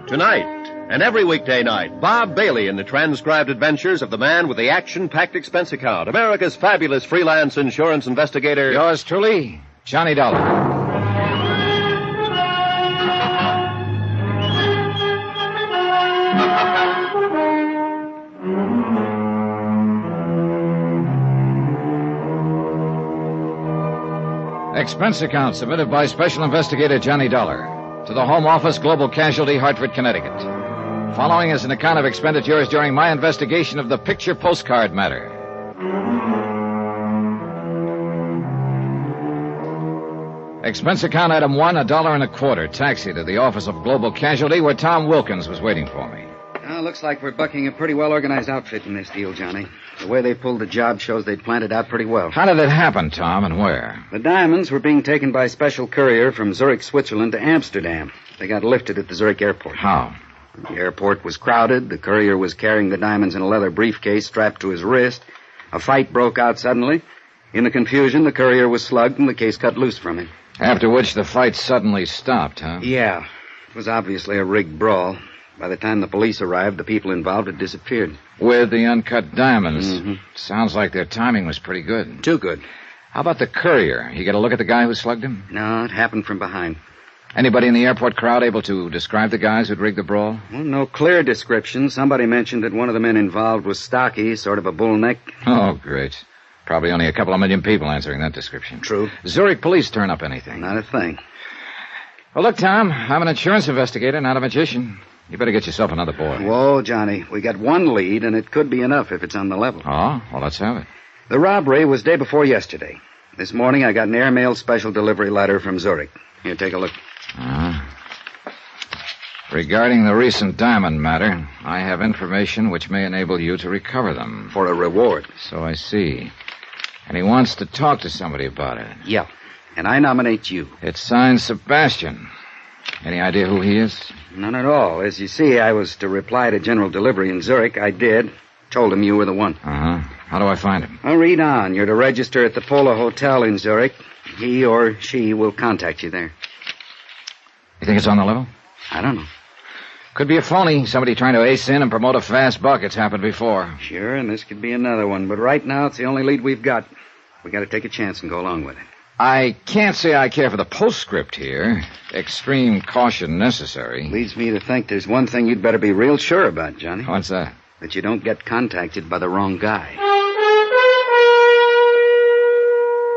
Tonight, and every weekday night, Bob Bailey in the transcribed adventures of the man with the action-packed expense account, America's fabulous freelance insurance investigator. Yours truly, Johnny Dollar. Expense account submitted by Special Investigator Johnny Dollar to the Home Office, Global Casualty, Hartford, Connecticut. Following is an account of expenditures during my investigation of the picture postcard matter. Expense account item 1, $1.25. Taxi to the office of Global Casualty where Tom Wilkins was waiting for me. Looks like we're bucking a pretty well-organized outfit in this deal, Johnny. The way they pulled the job shows they'd planned it out pretty well. How did it happen, Tom, and where? The diamonds were being taken by special courier from Zurich, Switzerland to Amsterdam. They got lifted at the Zurich airport. How? The airport was crowded. The courier was carrying the diamonds in a leather briefcase strapped to his wrist. A fight broke out suddenly. In the confusion, the courier was slugged and the case cut loose from him. After which the fight suddenly stopped, huh? Yeah. It was obviously a rigged brawl. By the time the police arrived, the people involved had disappeared. With the uncut diamonds. Mm-hmm. Sounds like their timing was pretty good. Too good. How about the courier? You get a look at the guy who slugged him? No, it happened from behind. Anybody in the airport crowd able to describe the guys who'd rigged the brawl? Well, no clear description. Somebody mentioned that one of the men involved was stocky, sort of a bull neck. Oh, great. Probably only a couple of million people answering that description. True. Zurich police turn up anything? Not a thing. Well, look, Tom, I'm an insurance investigator, not a magician. You better get yourself another boy. Whoa, Johnny. We got one lead, and it could be enough if it's on the level. Oh? Well, let's have it. The robbery was day before yesterday. This morning, I got an airmail special delivery letter from Zurich. Here, take a look. Regarding the recent diamond matter, I have information which may enable you to recover them. For a reward. So I see. And he wants to talk to somebody about it. Yeah. And I nominate you. It's signed Sebastian. Any idea who he is? None at all. As you see, I was to reply to General Delivery in Zurich. I did. Told him you were the one. How do I find him? Well, read on. You're to register at the Polo Hotel in Zurich. He or she will contact you there. You think it's on the level? I don't know. Could be a phony. Somebody trying to ace in and promote a fast buck. It's happened before. Sure, and this could be another one. But right now, it's the only lead we've got. We got to take a chance and go along with it. I can't say I care for the postscript here. Extreme caution necessary. Leads me to think there's one thing you'd better be real sure about, Johnny. What's that? That you don't get contacted by the wrong guy.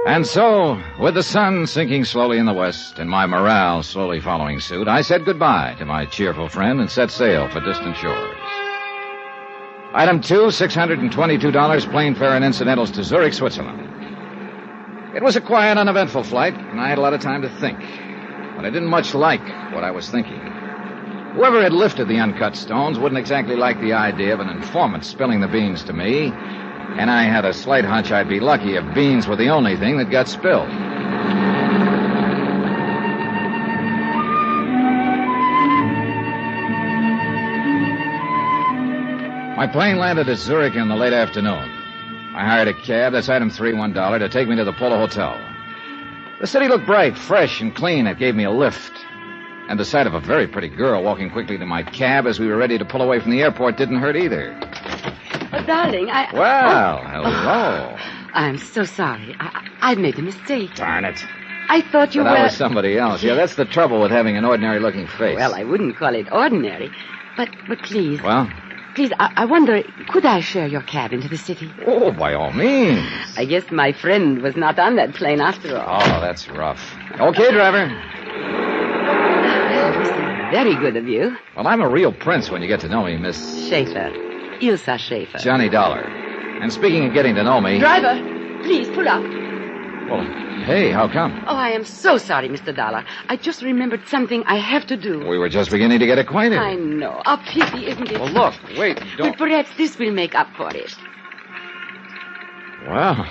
And so, with the sun sinking slowly in the west and my morale slowly following suit, I said goodbye to my cheerful friend and set sail for distant shores. Item 2, $622, plane fare and incidentals to Zurich, Switzerland. It was a quiet, uneventful flight, and I had a lot of time to think. But I didn't much like what I was thinking. Whoever had lifted the uncut stones wouldn't exactly like the idea of an informant spilling the beans to me, and I had a slight hunch I'd be lucky if beans were the only thing that got spilled. My plane landed at Zurich in the late afternoon. I hired a cab, that's item 3, $1, to take me to the Polo Hotel. The city looked bright, fresh, and clean. It gave me a lift. And the sight of a very pretty girl walking quickly to my cab as we were ready to pull away from the airport didn't hurt either. Oh, darling, Well, hello. I'm so sorry. I made a mistake. Darn it. I thought you But were... I was somebody else. Yeah, that's the trouble with having an ordinary-looking face. Well, I wouldn't call it ordinary. But please... Well? Please, I wonder, could I share your cab into the city? Oh, by all means. I guess my friend was not on that plane after all. Oh, that's rough. Okay, driver. Well, this is very good of you. Well, I'm a real prince when you get to know me, Miss... Schaefer. Ilsa Schaefer. Johnny Dollar. And speaking of getting to know me... Driver, please, pull up. Well, hey, how come? Oh, I am so sorry, Mr. Dollar. I just remembered something I have to do. We were just beginning to get acquainted. I know. A pity, isn't it? Well, look, wait, don't... But perhaps this will make up for it. Well,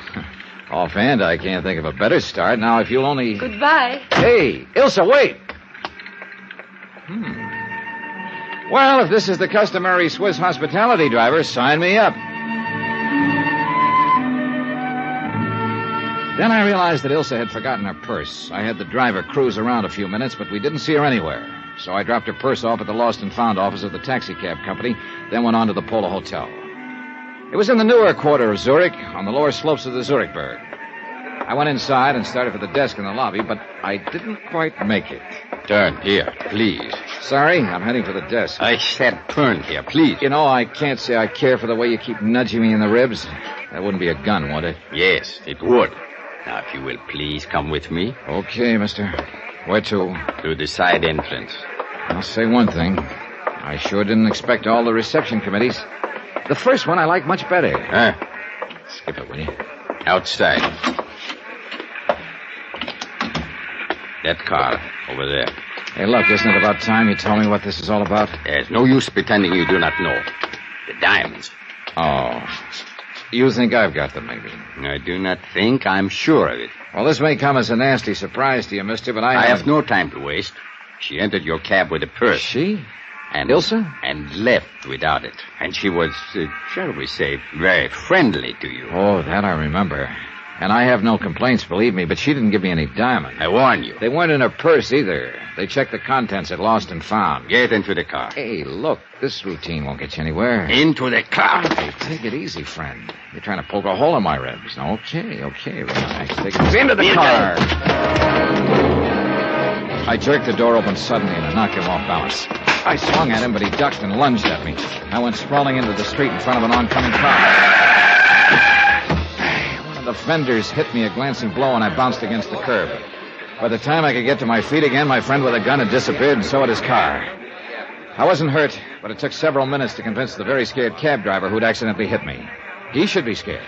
offhand, I can't think of a better start. Now, if you'll only... Goodbye. Hey, Ilsa, wait! Well, if this is the customary Swiss hospitality, driver, sign me up. Then I realized that Ilsa had forgotten her purse. I had the driver cruise around a few minutes, but we didn't see her anywhere. So I dropped her purse off at the lost and found office of the taxicab company, then went on to the Polo Hotel. It was in the newer quarter of Zurich, on the lower slopes of the Zurichberg. I went inside and started for the desk in the lobby, but I didn't quite make it. Turn here, please. Sorry, I'm heading for the desk. I said turn here, please. You know, I can't say I care for the way you keep nudging me in the ribs. That wouldn't be a gun, would it? Yes, it would. Now, if you will please come with me. Okay, mister. Where to? To the side entrance. I'll say one thing. I sure didn't expect all the reception committees. The first one I like much better. Skip it, will you? Outside. That car over there. Hey, look, isn't it about time you told me what this is all about? There's no use pretending you do not know. The diamonds. Oh. You think I've got them, maybe? I do not think. I'm sure of it. Well, this may come as a nasty surprise to you, mister, but I have no time to waste. She entered your cab with a purse. She? And Ilsa? And left without it. And she was, shall we say, very friendly to you. Oh, that I remember. And I have no complaints, believe me, but she didn't give me any diamonds. I warn you. They weren't in her purse either. They checked the contents at Lost and Found. Get into the car. Hey, look, this routine won't get you anywhere. Into the car. Hey, take it easy, friend. You're trying to poke a hole in my ribs. Okay, relax. Take it into the car. I jerked the door open suddenly and I knocked him off balance. I swung at him, but he ducked and lunged at me. I went sprawling into the street in front of an oncoming car. One of the fenders hit me a glancing blow, and I bounced against the curb. By the time I could get to my feet again, my friend with a gun had disappeared, and so had his car. I wasn't hurt, but it took several minutes to convince the very scared cab driver who'd accidentally hit me. He should be scared.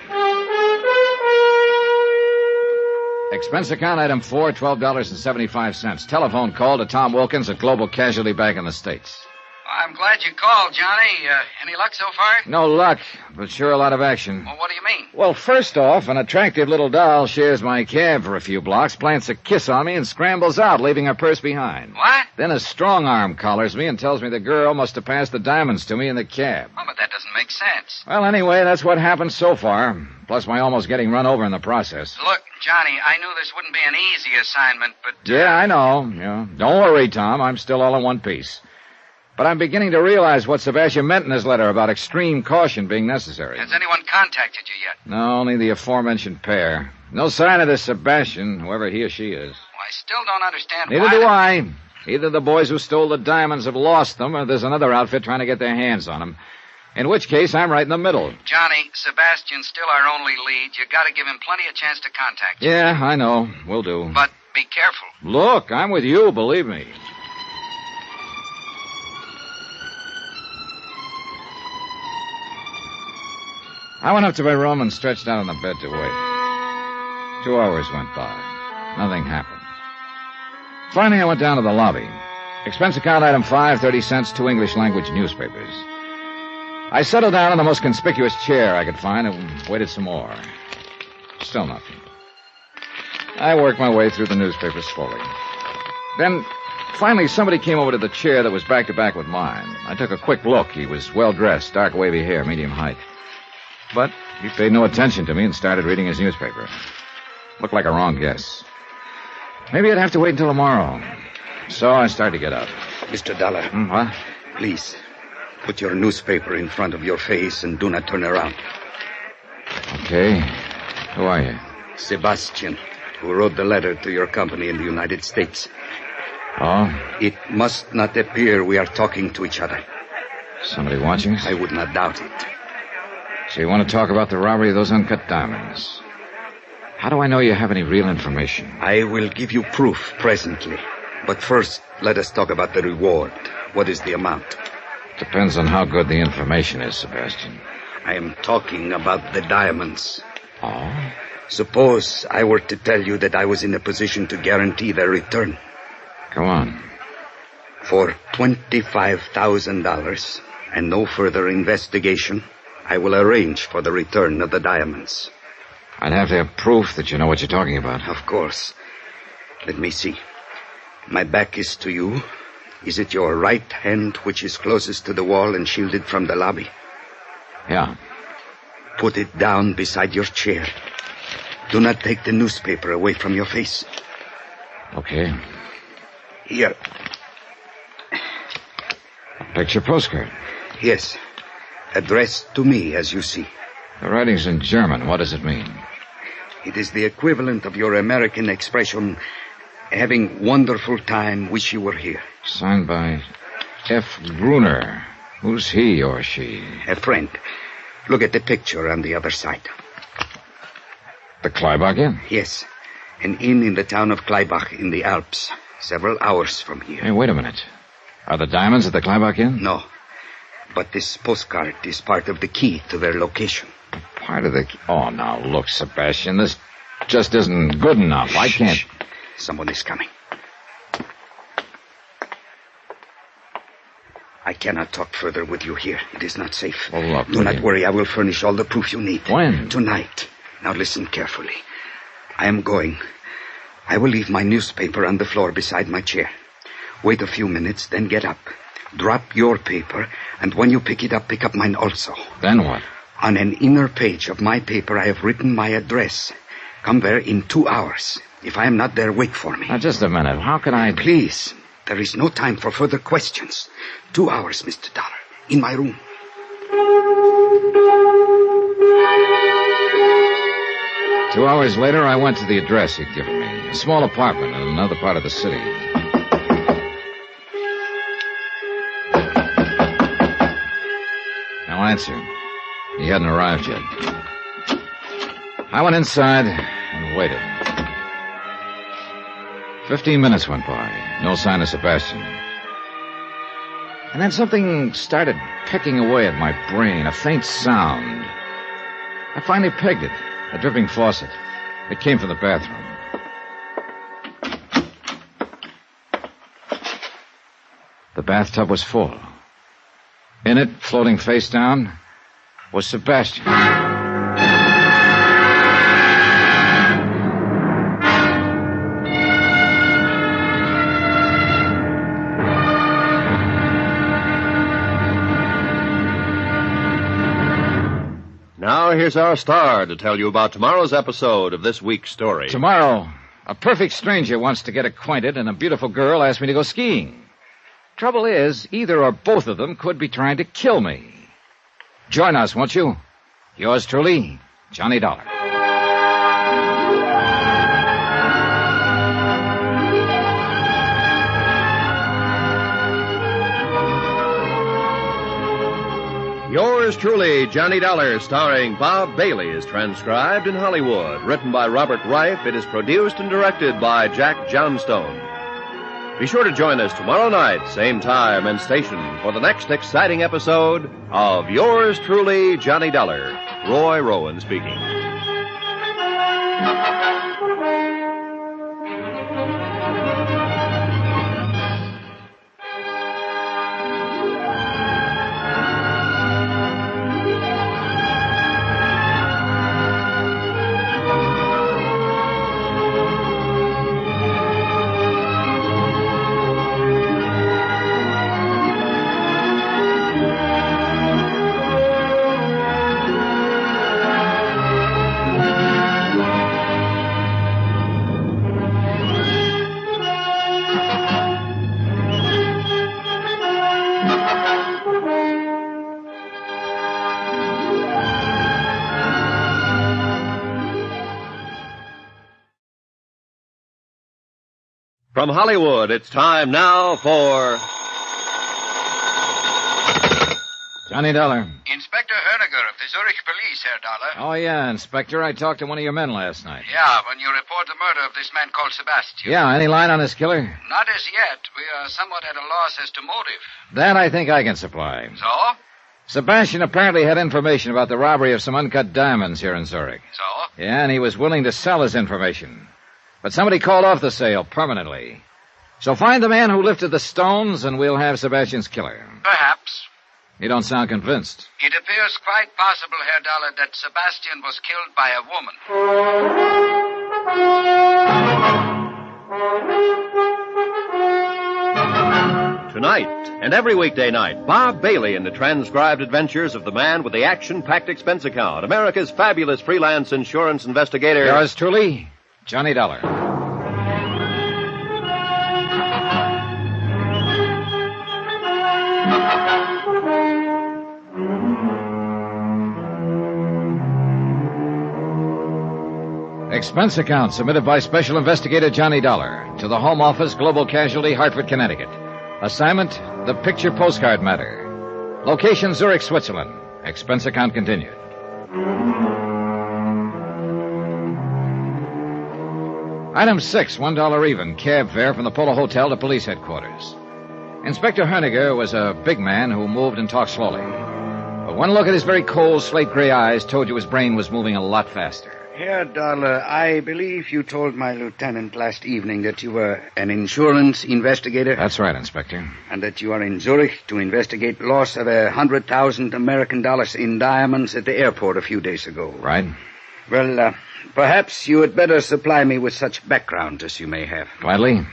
Expense account item 4, $12.75. Telephone call to Tom Wilkins at Global Casualty Bank in the States. I'm glad you called, Johnny. Any luck so far? No luck, but sure a lot of action. Well, what do you mean? Well, first off, an attractive little doll shares my cab for a few blocks, plants a kiss on me, and scrambles out, leaving her purse behind. What? Then a strong arm collars me and tells me the girl must have passed the diamonds to me in the cab. Oh, but that doesn't make sense. Well, anyway, that's what happened so far, plus my almost getting run over in the process. Look, Johnny, I knew this wouldn't be an easy assignment, but... Yeah, I know. Yeah. Don't worry, Tom. I'm still all in one piece. But I'm beginning to realize what Sebastian meant in his letter about extreme caution being necessary. Has anyone contacted you yet? No, only the aforementioned pair. No sign of this Sebastian, whoever he or she is. Well, I still don't understand Neither do I. Either the boys who stole the diamonds have lost them, or there's another outfit trying to get their hands on them. In which case, I'm right in the middle. Johnny, Sebastian's still our only lead. You gotta give him plenty of chance to contact you. Yeah, I know. Will do. But be careful. Look, I'm with you, believe me. I went up to my room and stretched out on the bed to wait. 2 hours went by. Nothing happened. Finally, I went down to the lobby. Expense account item 5, 30 cents, 2 English language newspapers. I settled down in the most conspicuous chair I could find and waited some more. Still nothing. I worked my way through the newspapers slowly. Then, finally, somebody came over to the chair that was back to back with mine. I took a quick look. He was well-dressed, dark wavy hair, medium height. But he paid no attention to me and started reading his newspaper. Looked like a wrong guess. Maybe I'd have to wait until tomorrow. So I started to get up. Mr. Dollar. What? Please, put your newspaper in front of your face and do not turn around. Okay. Who are you? Sebastian, who wrote the letter to your company in the United States. Oh? It must not appear we are talking to each other. Somebody watching us? I would not doubt it. So you want to talk about the robbery of those uncut diamonds? How do I know you have any real information? I will give you proof presently. But first, let us talk about the reward. What is the amount? Depends on how good the information is, Sebastian. I am talking about the diamonds. Oh? Suppose I were to tell you that I was in a position to guarantee their return. Go on. For $25,000 and no further investigation, I will arrange for the return of the diamonds. I'd have to have proof that you know what you're talking about. Of course. Let me see. My back is to you. Is it your right hand which is closest to the wall and shielded from the lobby? Yeah. Put it down beside your chair. Do not take the newspaper away from your face. Okay. Here. Picture postcard. Yes. Addressed to me, as you see. The writing's in German. What does it mean? It is the equivalent of your American expression, having wonderful time, wish you were here. Signed by F. Gruner. Who's he or she? A friend. Look at the picture on the other side. The Kleibach Inn? Yes. An inn in the town of Kleibach in the Alps, several hours from here. Hey, wait a minute. Are the diamonds at the Kleinbach Inn? No. But this postcard is part of the key to their location. Part of the key? Oh, now, look, Sebastian, this just isn't good enough. I can't... Someone is coming. I cannot talk further with you here. It is not safe. Well, look, Do not worry. I will furnish all the proof you need. When? Tonight. Now listen carefully. I am going. I will leave my newspaper on the floor beside my chair. Wait a few minutes, then get up. Drop your paper, and when you pick it up, pick up mine also. Then what? On an inner page of my paper, I have written my address. Come there in 2 hours. If I am not there, wait for me. Now, just a minute. How can I... Please. There is no time for further questions. 2 hours, Mr. Dollar. In my room. Two hours later, I went to the address he'd given me. A small apartment in another part of the city. No answer. He hadn't arrived yet. I went inside and waited. 15 minutes went by. No sign of Sebastian. And then something started pecking away at my brain, a faint sound. I finally pegged it. A dripping faucet. It came from the bathroom. The bathtub was full. In it, floating face down, was Sebastian. Now, here's our star to tell you about tomorrow's episode of this week's story. Tomorrow, a perfect stranger wants to get acquainted, and a beautiful girl asked me to go skiing. Trouble is, either or both of them could be trying to kill me. Join us, won't you? Yours truly, Johnny Dollar. Yours truly, Johnny Dollar, starring Bob Bailey, is transcribed in Hollywood. Written by Robert Reif, it is produced and directed by Jack Johnstone. Be sure to join us tomorrow night, same time and station, for the next exciting episode of Yours truly, Johnny Dollar. Roy Rowan speaking. From Hollywood, it's time now for... Johnny Dollar. Inspector Herniger of the Zurich Police, Herr Dollar. Oh, yeah, Inspector. I talked to one of your men last night. Yeah, when you report the murder of this man called Sebastian. Yeah, any line on this killer? Not as yet. We are somewhat at a loss as to motive. That I think I can supply. So? Sebastian apparently had information about the robbery of some uncut diamonds here in Zurich. So? Yeah, and he was willing to sell his information. But somebody called off the sale permanently. So find the man who lifted the stones, and we'll have Sebastian's killer. Perhaps. You don't sound convinced. It appears quite possible, Herr Dollar, that Sebastian was killed by a woman. Tonight, and every weekday night, Bob Bailey in the transcribed adventures of the man with the action-packed expense account, America's fabulous freelance insurance investigator. Yours truly, Johnny Dollar. Expense account submitted by Special Investigator Johnny Dollar to the Home Office, Global Casualty, Hartford, Connecticut. Assignment, the picture postcard matter. Location, Zurich, Switzerland. Expense account continued. Item 6, $1 even, cab fare from the Polo Hotel to police headquarters. Inspector Herniger was a big man who moved and talked slowly. But one look at his very cold, slate-gray eyes told you his brain was moving a lot faster. Herr Dollar, I believe you told my lieutenant last evening that you were an insurance investigator. That's right, Inspector. And that you are in Zurich to investigate loss of 100,000 American dollars in diamonds at the airport a few days ago. Right. Well, perhaps you had better supply me with such background as you may have. Gladly.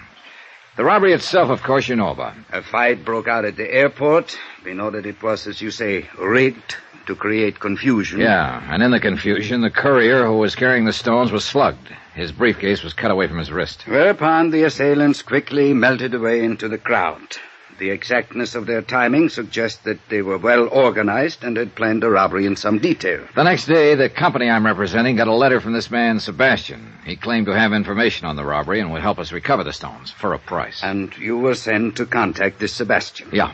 The robbery itself, of course, you know about. A fight broke out at the airport. We know that it was, as you say, rigged to create confusion. Yeah, and in the confusion, the courier who was carrying the stones was slugged. His briefcase was cut away from his wrist. Whereupon the assailants quickly melted away into the crowd. The exactness of their timing suggests that they were well organized and had planned the robbery in some detail. The next day, the company I'm representing got a letter from this man, Sebastian. He claimed to have information on the robbery and would help us recover the stones for a price. And you were sent to contact this Sebastian? Yeah.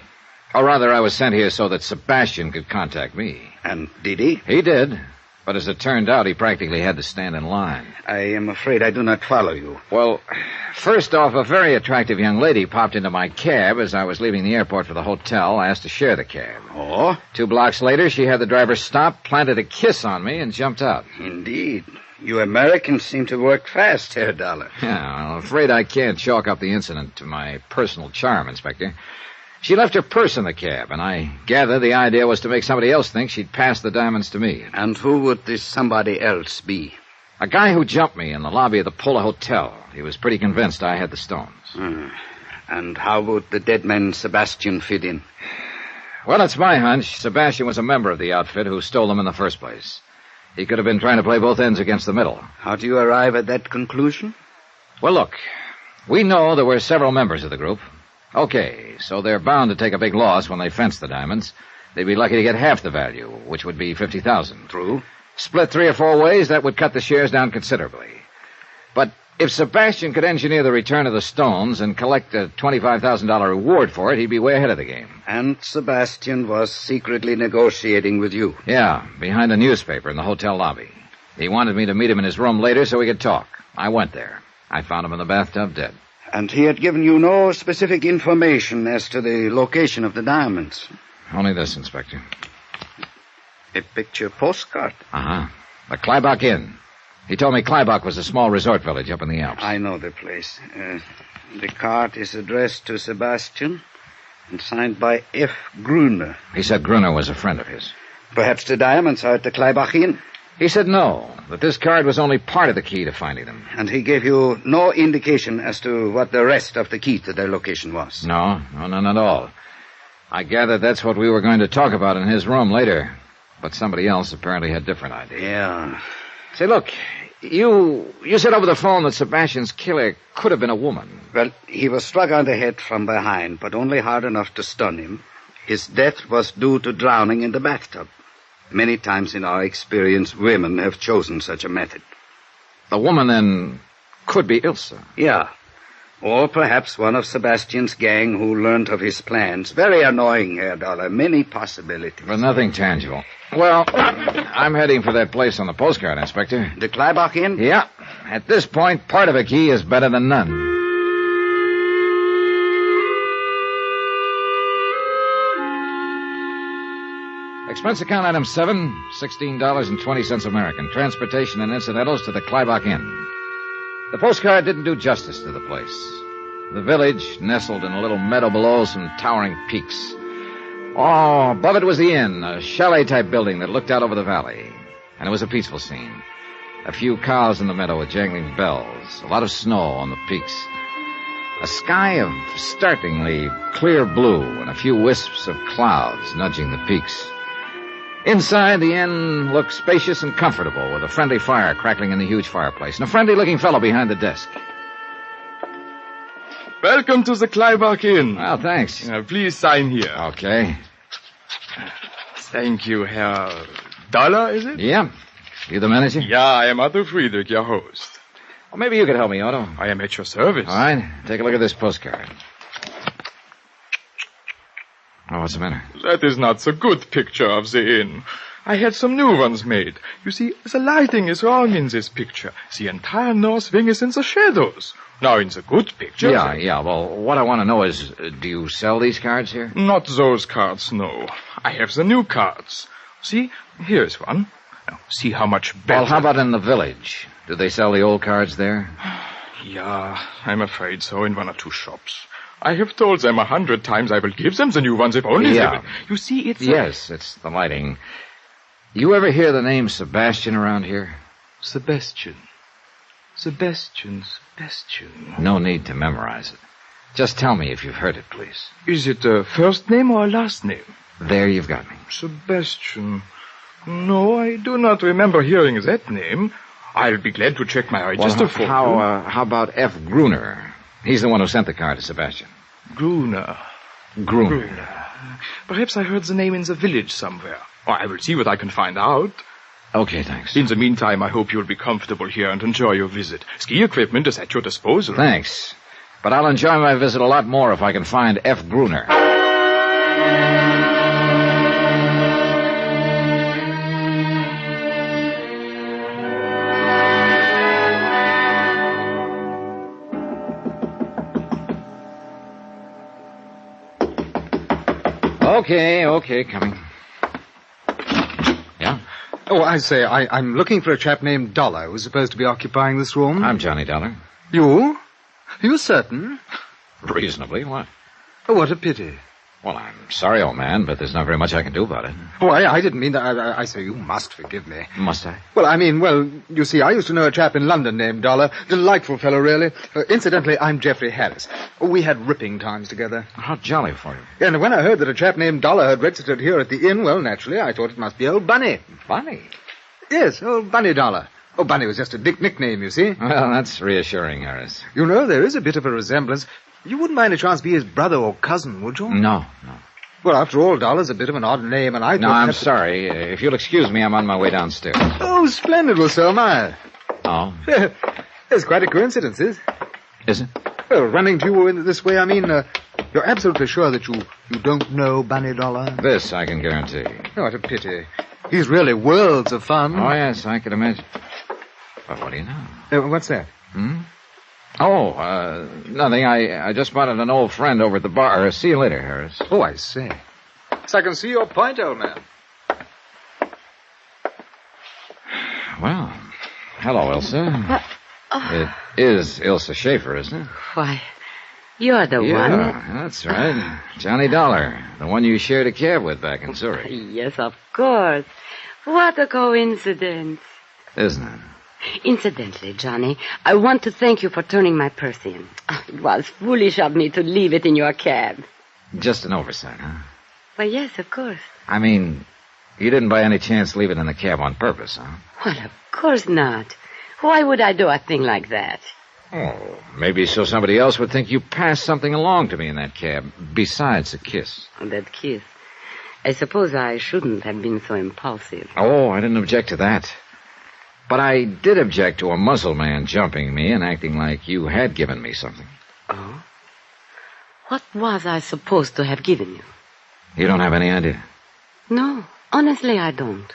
Or rather, I was sent here so that Sebastian could contact me. And did he? He did. But as it turned out, he practically had to stand in line. I am afraid I do not follow you. Well, first off, a very attractive young lady popped into my cab as I was leaving the airport for the hotel, asked to share the cab. Oh? 2 blocks later, she had the driver stop, planted a kiss on me, and jumped out. Indeed. You Americans seem to work fast, Herr Dollar. Yeah, I'm afraid I can't chalk up the incident to my personal charm, Inspector. She left her purse in the cab, and I gather the idea was to make somebody else think she'd passed the diamonds to me. And who would this somebody else be? A guy who jumped me in the lobby of the Pola Hotel. He was pretty convinced I had the stones. And how would the dead man Sebastian fit in? Well, it's my hunch. Sebastian was a member of the outfit who stole them in the first place. He could have been trying to play both ends against the middle. How do you arrive at that conclusion? Well, look, we know there were several members of the group. Okay, so they're bound to take a big loss when they fence the diamonds. They'd be lucky to get half the value, which would be $50,000. True. Split 3 or 4 ways, that would cut the shares down considerably. But if Sebastian could engineer the return of the stones and collect a $25,000 reward for it, he'd be way ahead of the game. And Sebastian was secretly negotiating with you? Yeah, behind a newspaper in the hotel lobby. He wanted me to meet him in his room later so we could talk. I went there. I found him in the bathtub dead. And he had given you no specific information as to the location of the diamonds? Only this, Inspector. A picture postcard? Uh-huh. The Kleibach Inn. He told me Kleibach was a small resort village up in the Alps. I know the place. The card is addressed to Sebastian and signed by F. Gruner. He said Gruner was a friend of his. Perhaps the diamonds are at the Kleibach Inn? He said no, that this card was only part of the key to finding them. And he gave you no indication as to what the rest of the key to their location was? No, none at all. I gathered that's what we were going to talk about in his room later. But somebody else apparently had different ideas. Yeah. Say, look, you said over the phone that Sebastian's killer could have been a woman. Well, he was struck on the head from behind, but only hard enough to stun him. His death was due to drowning in the bathtub. Many times in our experience, women have chosen such a method. The woman, then, could be Ilse. Yeah. Or perhaps one of Sebastian's gang who learned of his plans. Very annoying, Herr Dollar. Many possibilities. But nothing tangible. Well, I'm heading for that place on the postcard, Inspector. The Kleibach Inn? Yeah. At this point, part of a key is better than none. Expense account item 7, $16.20 American. Transportation and incidentals to the Kleibach Inn. The postcard didn't do justice to the place. The village nestled in a little meadow below some towering peaks. Oh, above it was the inn, a chalet-type building that looked out over the valley. And it was a peaceful scene. A few cows in the meadow with jangling bells. A lot of snow on the peaks. A sky of startlingly clear blue and a few wisps of clouds nudging the peaks. Inside, the inn looked spacious and comfortable, with a friendly fire crackling in the huge fireplace, and a friendly-looking fellow behind the desk. Welcome to the Kleibach Inn. Well, thanks. Please sign here. Okay. Thank you, Herr Dollar, is it? Yeah. You the manager? Yeah, I am Otto Friedrich, your host. Well, maybe you could help me, Otto. I am at your service. All right. Take a look at this postcard. Oh, what's the matter? That is not so good picture of the inn. I had some new ones made. You see, the lighting is wrong in this picture. The entire north wing is in the shadows. Now, in the good picture... Yeah. Well, what I want to know is, do you sell these cards here? Not those cards, no. I have the new cards. See, here's one. Now, see how much better... Well, how about in the village? Do they sell the old cards there? Yeah, I'm afraid so, in 1 or 2 shops. I have told them 100 times I will give them the new ones if only they will. You see, it's... Yes, it's the lighting. You ever hear the name Sebastian around here? Sebastian. No need to memorize it. Just tell me if you've heard it, please. Is it a first name or a last name? There you've got me. Sebastian. No, I do not remember hearing that name. I'll be glad to check my register for you. How about F. Gruner? He's the one who sent the card to Sebastian. Gruner. Perhaps I heard the name in the village somewhere. I will see what I can find out. Okay, thanks. In the meantime, I hope you'll be comfortable here and enjoy your visit. Ski equipment is at your disposal. Thanks. But I'll enjoy my visit a lot more if I can find F. Gruner. Okay, coming. Yeah? Oh, I say, I'm looking for a chap named Dollar who's supposed to be occupying this room. I'm Johnny Dollar. You? Are you certain? Reasonably. What? Oh, what a pity. Well, I'm sorry, old man, but there's not very much I can do about it. Oh, I didn't mean that. I say you must forgive me. Must I? Well, you see, I used to know a chap in London named Dollar. Delightful fellow, really. Incidentally, I'm Geoffrey Harris. We had ripping times together. How jolly for you. Yeah, and when I heard that a chap named Dollar had registered here at the inn, well, naturally, I thought it must be old Bunny. Bunny? Yes, old Bunny Dollar. Oh, Bunny was just a nickname, you see. Well, that's reassuring, Harris. You know, there is a bit of a resemblance. You wouldn't mind a chance be his brother or cousin, would you? No. Well, after all, Dollar's a bit of an odd name, and I thought... No, I'm sorry. If you'll excuse me, I'm on my way downstairs. Oh, splendid. Well, so am I. Oh? It's quite a coincidence, Is it? Well, running to you in this way, I mean, you're absolutely sure that you don't know Bunny Dollar? This I can guarantee. Oh, what a pity. He's really worlds of fun. Oh, yes, I could imagine. But what do you know? What's that? Oh, nothing. I just spotted an old friend over at the bar. See you later, Harris. Oh, I see. So I can see your point, old man. Well, hello, Ilsa. It is Ilsa Schaefer, isn't it? Why, you're the one. Yeah, that's right. Johnny Dollar, the one you shared a cab with back in Zurich. Yes, of course. What a coincidence. Isn't it? Incidentally, Johnny, I want to thank you for turning my purse in. It was foolish of me to leave it in your cab. Just an oversight, huh? Well, yes, of course. I mean, you didn't by any chance leave it in the cab on purpose, huh? Well, of course not. Why would I do a thing like that? Oh, maybe so somebody else would think you passed something along to me in that cab, besides a kiss. That kiss. I suppose I shouldn't have been so impulsive. Oh, I didn't object to that. But I did object to a muzzle man jumping me and acting like you had given me something. Oh? What was I supposed to have given you? You don't have any idea? No, honestly, I don't.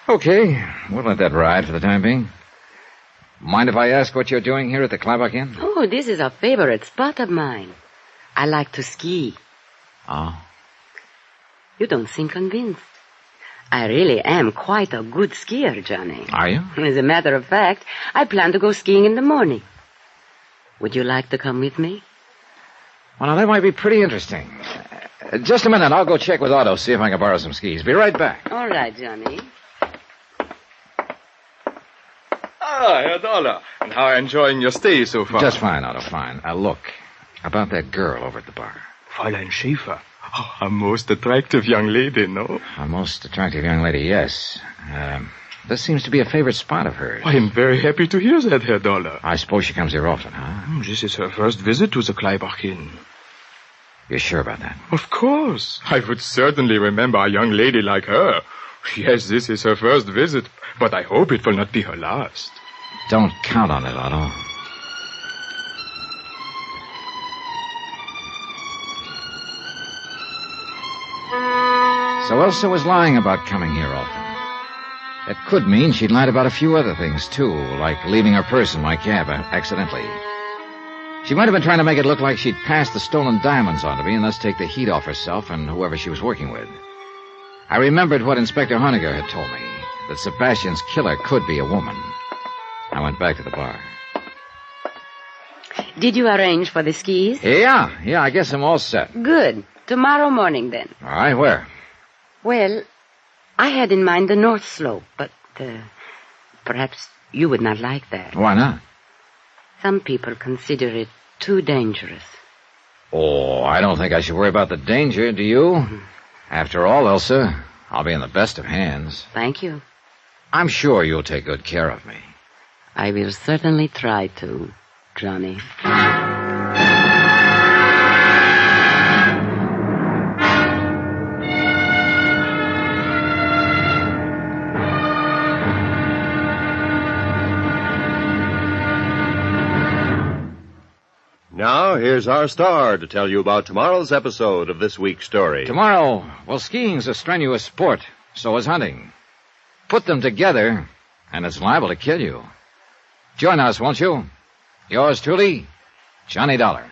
Okay, we'll let that ride for the time being. Mind if I ask what you're doing here at the Klabach Inn? Oh, this is a favorite spot of mine. I like to ski. Oh? You don't seem convinced. I really am quite a good skier, Johnny. Are you? As a matter of fact, I plan to go skiing in the morning. Would you like to come with me? Well, now, that might be pretty interesting. Just a minute. I'll go check with Otto, see if I can borrow some skis. Be right back. All right, Johnny. Herr Dollar. And how are you enjoying your stay so far? Just fine, Otto, fine. Look, about that girl over at the bar. Fräulein Schaefer. Oh, a most attractive young lady, no? A most attractive young lady, yes. This seems to be a favorite spot of hers. I'm very happy to hear that, Herr Dollar. I suppose she comes here often, huh? This is her first visit to the Klabach Inn. You're sure about that? Of course. I would certainly remember a young lady like her. Yes, this is her first visit, but I hope it will not be her last. Don't count on it, Otto. So Elsa was lying about coming here often. That could mean she'd lied about a few other things, too, like leaving her purse in my cab accidentally. She might have been trying to make it look like she'd passed the stolen diamonds on to me and thus take the heat off herself and whoever she was working with. I remembered what Inspector Honecker had told me, that Sebastian's killer could be a woman. I went back to the bar. Did you arrange for the skis? Yeah, I guess I'm all set. Good. Tomorrow morning, then. All right, where? Well, I had in mind the North Slope, but perhaps you would not like that. Why not? Some people consider it too dangerous. Oh, I don't think I should worry about the danger, do you? Mm-hmm. After all, Elsa, I'll be in the best of hands. Thank you. I'm sure you'll take good care of me. I will certainly try to, Johnny. Now, here's our star to tell you about tomorrow's episode of this week's story. Tomorrow, well, skiing's a strenuous sport. So is hunting. Put them together, and it's liable to kill you. Join us, won't you? Yours truly, Johnny Dollar.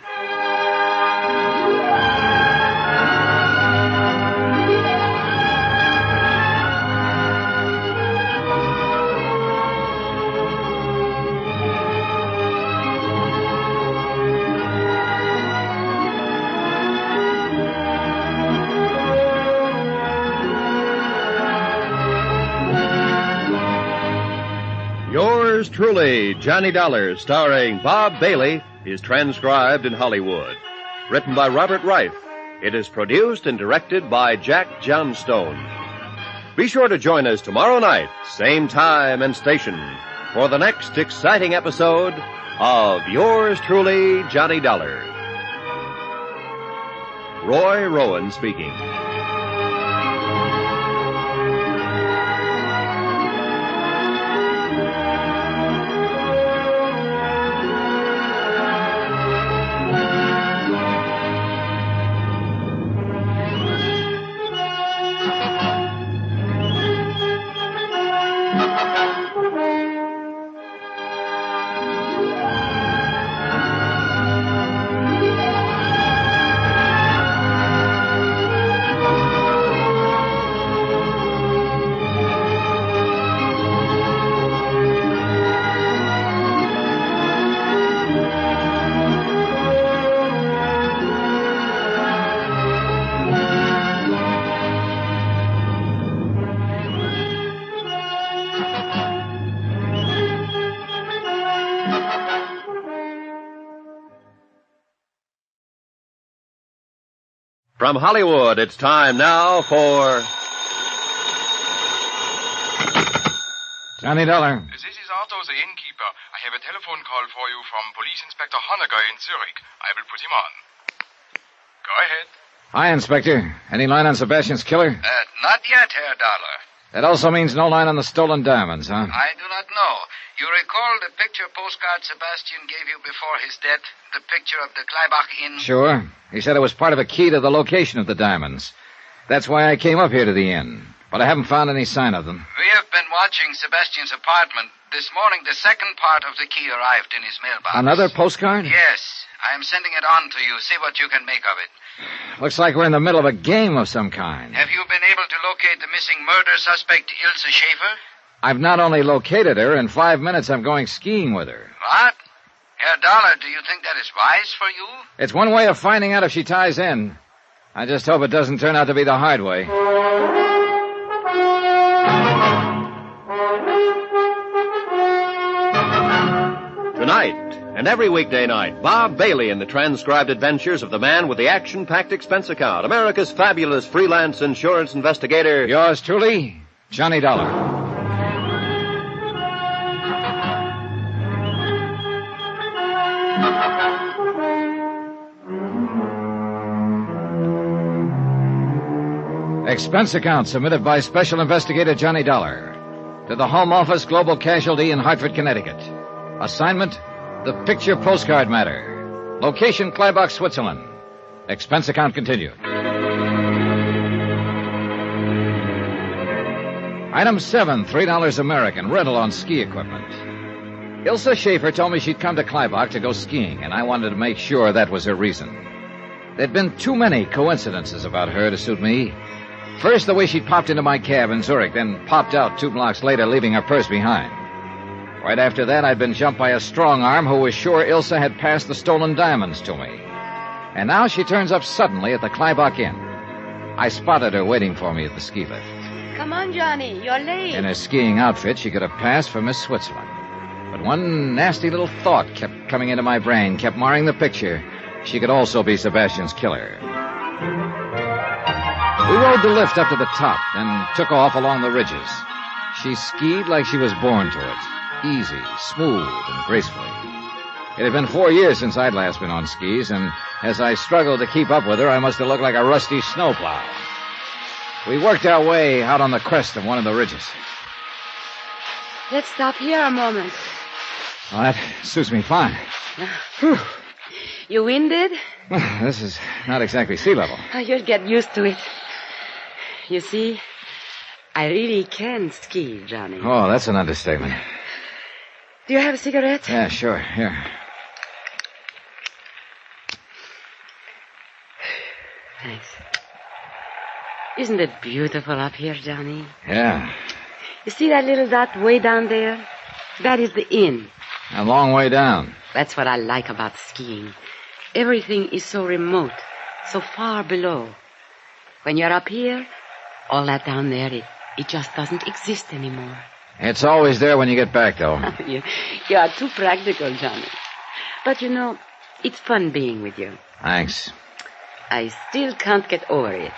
Yours truly, Johnny Dollar, starring Bob Bailey, is transcribed in Hollywood. Written by Robert Reif. It is produced and directed by Jack Johnstone. Be sure to join us tomorrow night, same time and station, for the next exciting episode of Yours truly, Johnny Dollar. Roy Rowan speaking. From Hollywood, it's time now for... Johnny Dollar. This is Otto, the innkeeper. I have a telephone call for you from Police Inspector Honecker in Zurich. I will put him on. Go ahead. Hi, Inspector. Any line on Sebastian's killer? Not yet, Herr Dollar. That also means no line on the stolen diamonds, huh? I do not know. You recall the picture postcard Sebastian gave you before his death? The picture of the Kleibach Inn? Sure. He said it was part of a key to the location of the diamonds. That's why I came up here to the inn. But I haven't found any sign of them. We have been watching Sebastian's apartment. This morning, the second part of the key arrived in his mailbox. Another postcard? Yes. I am sending it on to you. See what you can make of it. Looks like we're in the middle of a game of some kind. Have you been able to locate the missing murder suspect, Ilse Schaefer? I've not only located her, in 5 minutes I'm going skiing with her. What? Herr Dollar, do you think that is wise for you? It's one way of finding out if she ties in. I just hope it doesn't turn out to be the hard way. Tonight, and every weekday night, Bob Bailey in the transcribed adventures of the man with the action-packed expense account, America's fabulous freelance insurance investigator. Yours truly, Johnny Dollar. Expense account submitted by Special Investigator Johnny Dollar to the Home Office, Global Casualty in Hartford, Connecticut. Assignment, the picture postcard matter. Location, Kleibach, Switzerland. Expense account continued. Item 7, $3 American, rental on ski equipment. Ilse Schaefer told me she'd come to Kleibach to go skiing, and I wanted to make sure that was her reason. There'd been too many coincidences about her to suit me. First, the way she'd popped into my cab in Zurich, then popped out 2 blocks later, leaving her purse behind. Right after that, I'd been jumped by a strong arm who was sure Ilse had passed the stolen diamonds to me. And now she turns up suddenly at the Kleibach Inn. I spotted her waiting for me at the ski lift. Come on, Johnny. You're late. In her skiing outfit, she could have passed for Miss Switzerland. But one nasty little thought kept coming into my brain, kept marring the picture. She could also be Sebastian's killer. We rode the lift up to the top, then took off along the ridges. She skied like she was born to it. Easy, smooth, and gracefully. It had been 4 years since I'd last been on skis, and as I struggled to keep up with her, I must have looked like a rusty snowplow. We worked our way out on the crest of one of the ridges. Let's stop here a moment. Well, that suits me fine. You winded? This is not exactly sea level. You'll get used to it. You see, I really can ski, Johnny. Oh, that's an understatement. Do you have a cigarette? Yeah, sure. Here. Thanks. Isn't it beautiful up here, Johnny? Yeah. You see that little dot way down there? That is the inn. A long way down. That's what I like about skiing. Everything is so remote, so far below. When you're up here, all that down there, it just doesn't exist anymore. It's always there when you get back, though. You are too practical, Johnny. But you know, it's fun being with you. Thanks. I still can't get over it.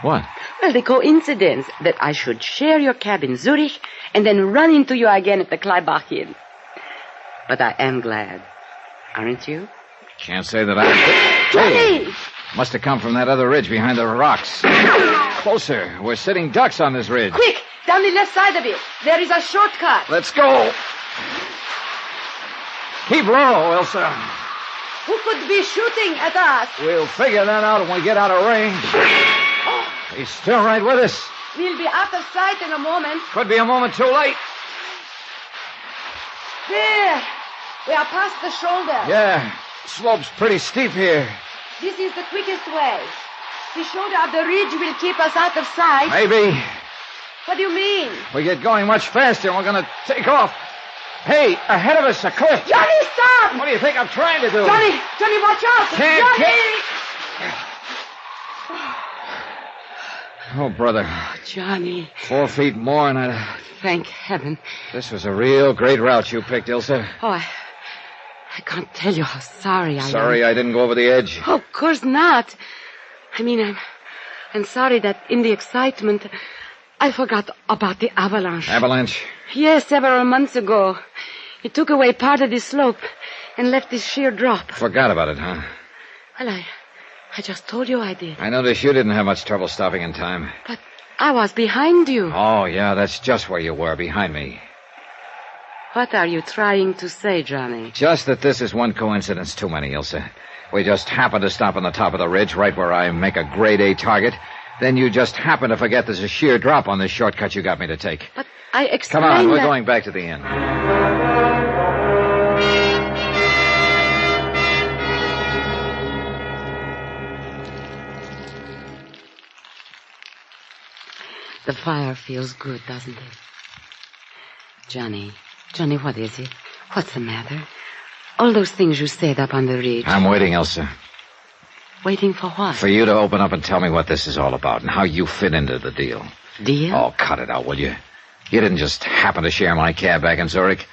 What? Well, the coincidence that I should share your cab in Zurich and then run into you again at the Kleibach Inn. But I am glad. Aren't you? Can't say that I... Johnny! Hey, must have come from that other ridge behind the rocks. Closer. We're sitting ducks on this ridge. Quick! Down the left side of it. There is a shortcut. Let's go. Keep low, Elsa. Who could be shooting at us? We'll figure that out when we get out of range. He's still right with us. We'll be out of sight in a moment. Could be a moment too late. There. We are past the shoulder. Yeah. Slope's pretty steep here. This is the quickest way. The shoulder of the ridge will keep us out of sight. Maybe. What do you mean? We get going much faster and we're going to take off. Hey, ahead of us, a cliff. Johnny, stop! What do you think I'm trying to do? Johnny, watch out! Can't. Oh, brother. Johnny. 4 feet more and I'd... Thank heaven. This was a real great route you picked, Ilsa. Oh, I can't tell you how sorry I am. Sorry I didn't go over the edge. Oh, of course not. I mean, I'm sorry that in the excitement, I forgot about the avalanche. Avalanche? Yes, several months ago. It took away part of the slope and left this sheer drop. Forgot about it, huh? Well, I just told you I did. I noticed you didn't have much trouble stopping in time. But I was behind you. Oh, yeah, that's just where you were, behind me. What are you trying to say, Johnny? Just that this is one coincidence too many, Ilsa. We just happened to stop on the top of the ridge, right where I make a grade A target. Then you just happen to forget there's a sheer drop on this shortcut you got me to take. But I explained Come on, we're that... going back to the inn. The fire feels good, doesn't it? Johnny, what is it? What's the matter? All those things you said up on the ridge. I'm waiting, Elsa. Waiting for what? For you to open up and tell me what this is all about and how you fit into the deal. Deal? Oh, cut it out, will you? You didn't just happen to share my cab back in Zurich.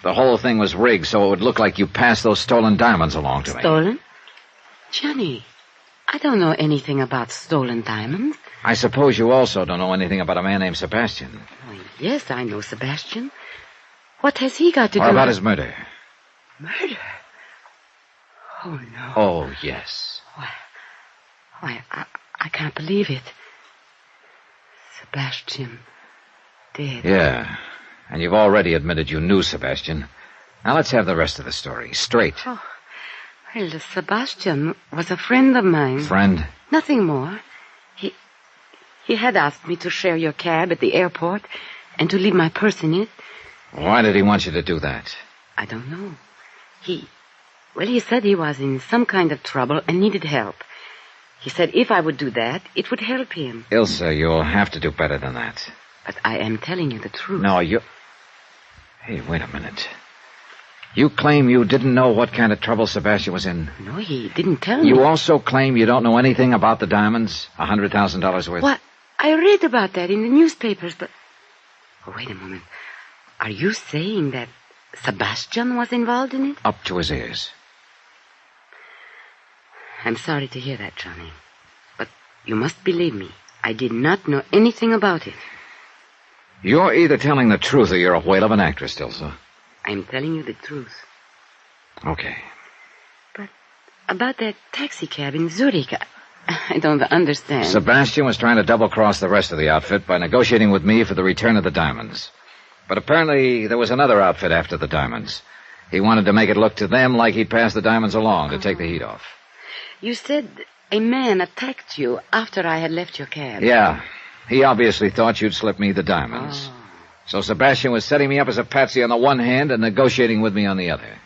The whole thing was rigged so it would look like you passed those stolen diamonds along to me. Stolen? Johnny, I don't know anything about stolen diamonds. I suppose you also don't know anything about a man named Sebastian. Oh, yes, I know Sebastian. What has he got to do Or about his murder? Murder? Oh, no. Oh, yes. Why, I can't believe it. Sebastian dead. Yeah, and you've already admitted you knew Sebastian. Now let's have the rest of the story, straight. Oh, well, Sebastian was a friend of mine. Friend? Nothing more. He had asked me to share your cab at the airport and to leave my purse in it. Why did he want you to do that? I don't know. He said he was in some kind of trouble and needed help. He said if I would do that, it would help him. Ilsa, you'll have to do better than that. But I am telling you the truth. No, you... Hey, wait a minute. You claim you didn't know what kind of trouble Sebastian was in? No, he didn't tell me. You also claim you don't know anything about the diamonds? $100,000 worth? What? I read about that in the newspapers, but... Oh, wait a moment. Are you saying that Sebastian was involved in it? Up to his ears. I'm sorry to hear that, Johnny. But you must believe me. I did not know anything about it. You're either telling the truth or you're a whale of an actress, Ilsa. I'm telling you the truth. Okay. But about that taxi cab in Zurich, I don't understand. Sebastian was trying to double-cross the rest of the outfit by negotiating with me for the return of the diamonds. But apparently there was another outfit after the diamonds. He wanted to make it look to them like he'd passed the diamonds along to take the heat off. You said a man attacked you after I had left your cab. Yeah. He obviously thought you'd slip me the diamonds. Oh. So Sebastian was setting me up as a patsy on the one hand and negotiating with me on the other.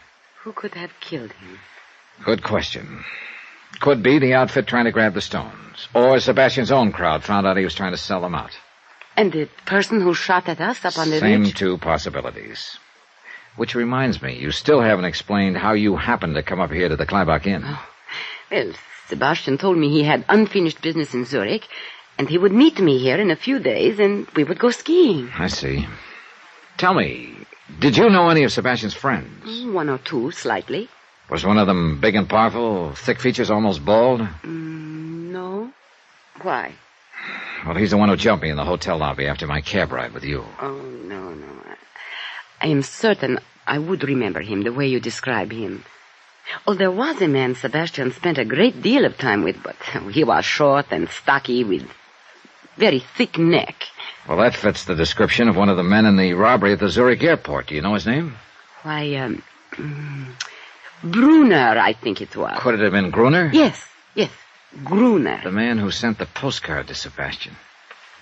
Who could have killed him? Good question. Could be the outfit trying to grab the stones. Or Sebastian's own crowd found out he was trying to sell them out. And the person who shot at us up on the Same ridge? two possibilities. Which reminds me, you still haven't explained how you happened to come up here to the Kleibach Inn. Oh. Well, Sebastian told me he had unfinished business in Zurich, and he would meet me here in a few days, and we would go skiing. I see. Tell me, did you know any of Sebastian's friends? One or two, slightly. Was one of them big and powerful, thick features, almost bald? No. Why? Well, he's the one who jumped me in the hotel lobby after my cab ride with you. Oh, no. I am certain I would remember him the way you describe him. Oh, there was a man Sebastian spent a great deal of time with, but he was short and stocky with very thick neck. Well, that fits the description of one of the men in the robbery at the Zurich airport. Do you know his name? Why, Brunner, I think it was. Could it have been Gruner? Yes, Gruner. The man who sent the postcard to Sebastian.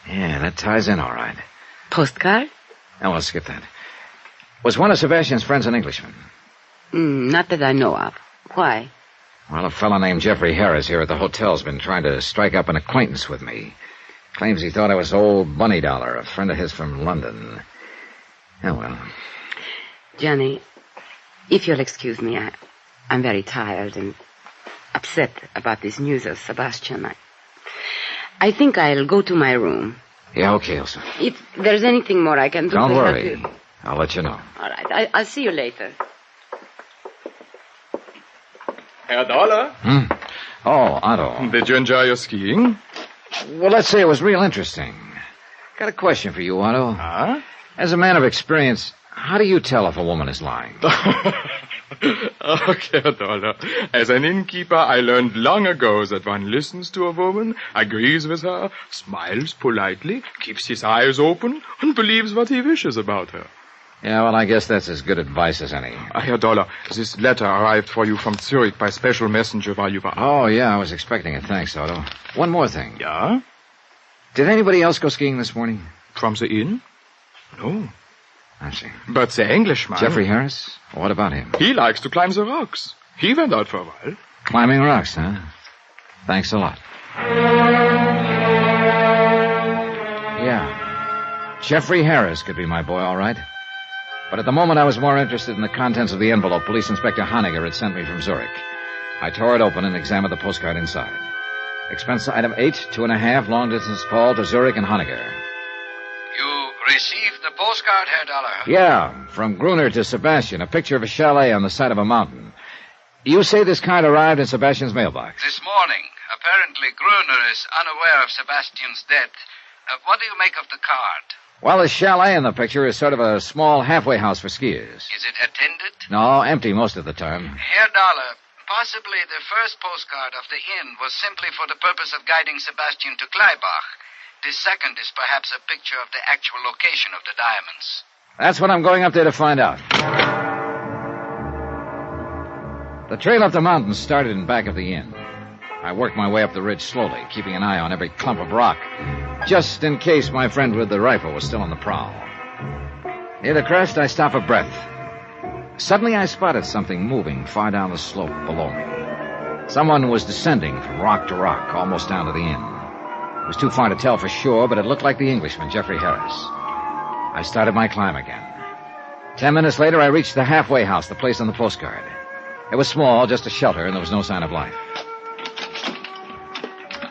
Yeah, that ties in all right. Postcard? Oh, well, skip that. Was one of Sebastian's friends an Englishman? Not that I know of. Why? Well, a fellow named Jeffrey Harris here at the hotel's been trying to strike up an acquaintance with me. Claims he thought I was old Bunny Dollar, a friend of his from London. Oh, well. Johnny, if you'll excuse me, I'm very tired and upset about this news of Sebastian. I think I'll go to my room. Yeah, okay, Elsa. If there's anything more I can do... Don't worry. I'll let you know. All right. I'll see you later. Herr Dollar? Oh, Otto. Did you enjoy your skiing? Well, let's say it was real interesting. Got a question for you, Otto. Huh? As a man of experience, how do you tell if a woman is lying? Okay, Herr Dollar. As an innkeeper, I learned long ago that one listens to a woman, agrees with her, smiles politely, keeps his eyes open, and believes what he wishes about her. Yeah, well, I guess that's as good advice as any. Herr Dollar, this letter arrived for you from Zurich by special messenger while you were out. Oh, yeah, I was expecting it. Thanks, Otto. One more thing. Yeah? Did anybody else go skiing this morning? From the inn? No. I see. But the Englishman... Jeffrey Harris? What about him? He likes to climb the rocks. He went out for a while. Climbing rocks, huh? Thanks a lot. Yeah. Jeffrey Harris could be my boy, all right. But at the moment, I was more interested in the contents of the envelope Police Inspector Honegger had sent me from Zurich. I tore it open and examined the postcard inside. Expense item 8, 2.5, long-distance call to Zurich and Honegger. You received the postcard, Herr Dollar? Yeah, from Gruner to Sebastian, a picture of a chalet on the side of a mountain. You say this card arrived in Sebastian's mailbox? This morning. Apparently, Gruner is unaware of Sebastian's death. What do you make of the card? Well, the chalet in the picture is sort of a small halfway house for skiers. Is it attended? No, empty most of the time. Herr Dollar, possibly the first postcard of the inn was simply for the purpose of guiding Sebastian to Kleibach. The second is perhaps a picture of the actual location of the diamonds. That's what I'm going up there to find out. The trail up the mountain started in back of the inn. I worked my way up the ridge slowly, keeping an eye on every clump of rock. just in case my friend with the rifle was still on the prowl. Near the crest, I stopped for breath. Suddenly, I spotted something moving far down the slope below me. Someone was descending from rock to rock, almost down to the inn. It was too far to tell for sure, but it looked like the Englishman, Jeffrey Harris. I started my climb again. 10 minutes later, I reached the halfway house, the place on the postcard. It was small, just a shelter, and there was no sign of life.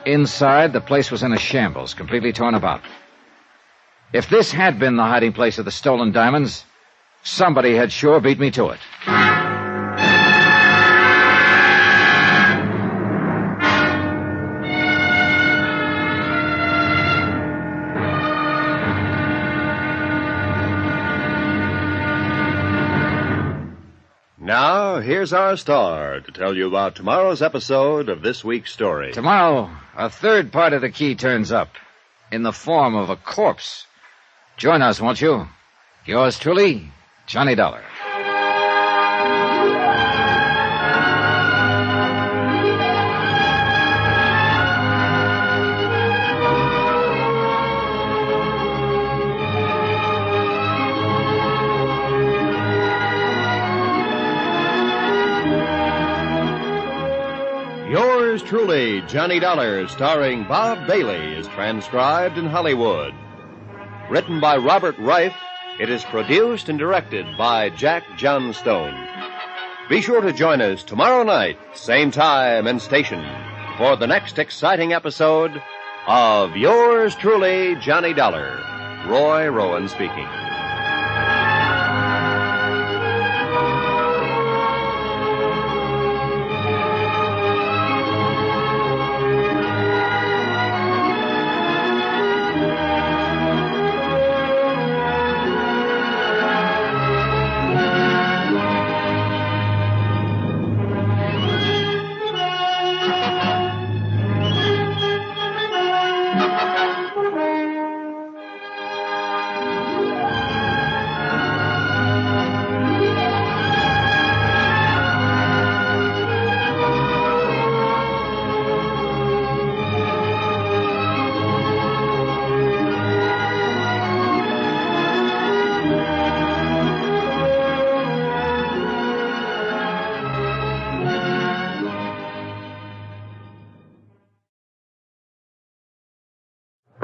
Inside, the place was in a shambles, completely torn about. If this had been the hiding place of the stolen diamonds, somebody had sure beat me to it. Now, here's our star to tell you about tomorrow's episode of this week's story. Tomorrow, a third part of the key turns up in the form of a corpse. Join us, won't you? Yours truly, Johnny Dollar. Yours truly, Johnny Dollar, starring Bob Bailey, is transcribed in Hollywood. Written by Robert Reif, it is produced and directed by Jack Johnstone. Be sure to join us tomorrow night, same time and station, for the next exciting episode of Yours truly, Johnny Dollar. Roy Rowan speaking.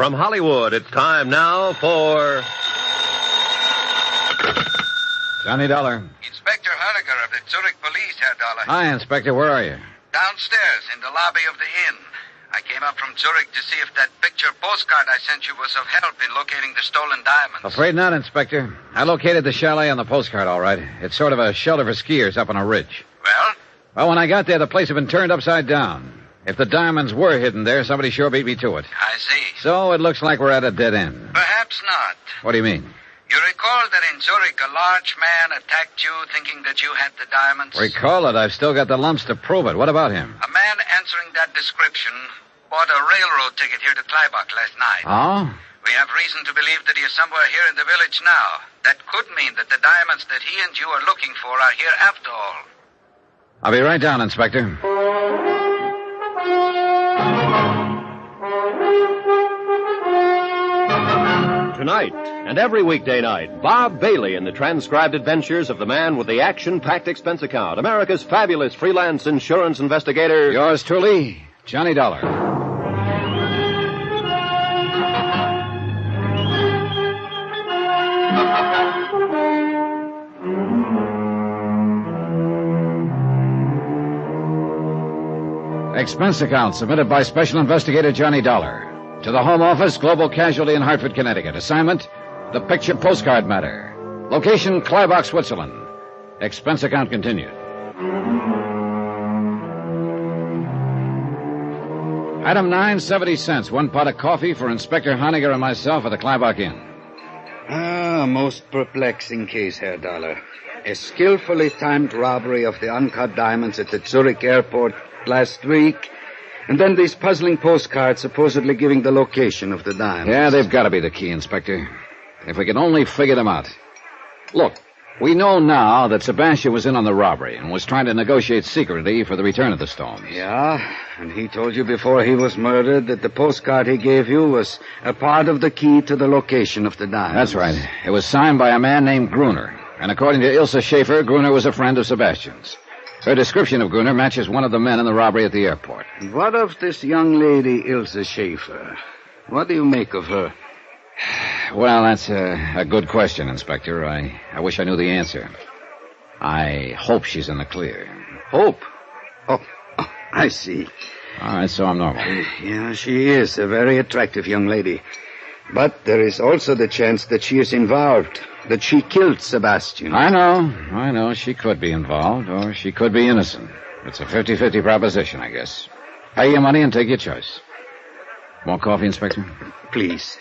From Hollywood, it's time now for Johnny Dollar. Inspector Hoeniger of the Zurich Police, Herr Dollar. Hi, Inspector. Where are you? Downstairs in the lobby of the inn. I came up from Zurich to see if that picture postcard I sent you was of help in locating the stolen diamonds. Afraid not, Inspector. I located the chalet on the postcard, all right. It's sort of a shelter for skiers up on a ridge. Well? Well, when I got there, the place had been turned upside down. If the diamonds were hidden there, somebody sure beat me to it. I see. So it looks like we're at a dead end. Perhaps not. What do you mean? You recall that in Zurich a large man attacked you thinking that you had the diamonds? Recall it. I've still got the lumps to prove it. What about him? A man answering that description bought a railroad ticket here to Kleibach last night. Oh? We have reason to believe that he is somewhere here in the village now. That could mean that the diamonds that he and you are looking for are here after all. I'll be right down, Inspector. Tonight and every weekday night, Bob Bailey in the transcribed adventures of the man with the action-packed expense account, America's fabulous freelance insurance investigator. Yours truly, Johnny Dollar. Expense account submitted by Special Investigator Johnny Dollar. To the Home Office, Global Casualty in Hartford, Connecticut. Assignment, the picture postcard matter. Location, Kleibach, Switzerland. Expense account continued. Item 9, 70 cents. 1 pot of coffee for Inspector Hoeniger and myself at the Kleibach Inn. Ah, most perplexing case, Herr Dollar. A skillfully timed robbery of the uncut diamonds at the Zurich airport last week, and then these puzzling postcards supposedly giving the location of the diamonds. Yeah, they've got to be the key, Inspector. If we can only figure them out. Look, We know now that Sebastian was in on the robbery and was trying to negotiate secretly for the return of the stones. Yeah, and he told you before he was murdered that the postcard he gave you was a part of the key to the location of the diamonds. That's right. It was signed by a man named Gruner. And according to Ilse Schaefer, Gruner was a friend of Sebastian's. Her description of Gruner matches one of the men in the robbery at the airport. And what of this young lady, Ilse Schaefer? What do you make of her? Well, that's a good question, Inspector. I wish I knew the answer. I hope she's in the clear. Hope? Oh, I see. All right, so I'm normal. Yeah, she is a very attractive young lady. But there is also the chance that she is involved, that she killed Sebastian. I know. She could be involved, or she could be innocent. It's a 50-50 proposition, I guess. Pay your money and take your choice. More coffee, Inspector? Please.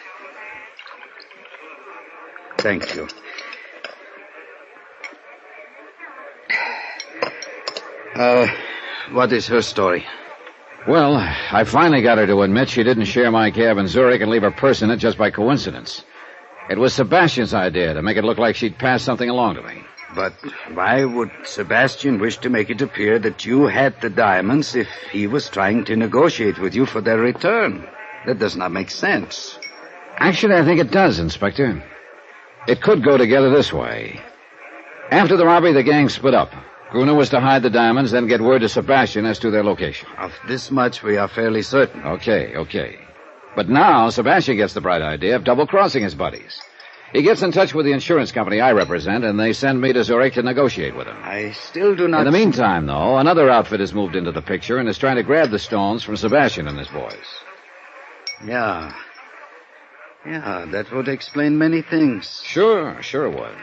Thank you. What is her story? Well, I finally got her to admit she didn't share my cab in Zurich and leave her purse in it just by coincidence. It was Sebastian's idea to make it look like she'd passed something along to me. But why would Sebastian wish to make it appear that you had the diamonds if he was trying to negotiate with you for their return? That does not make sense. Actually, I think it does, Inspector. It could go together this way. After the robbery, the gang split up. Gruner was to hide the diamonds, then get word to Sebastian as to their location. Of this much we are fairly certain. Okay. But now Sebastian gets the bright idea of double-crossing his buddies. He gets in touch with the insurance company I represent, and they send me to Zurich to negotiate with him. I still do not... In the meantime, though, another outfit has moved into the picture and is trying to grab the stones from Sebastian and his boys. Yeah, that would explain many things. Sure it would.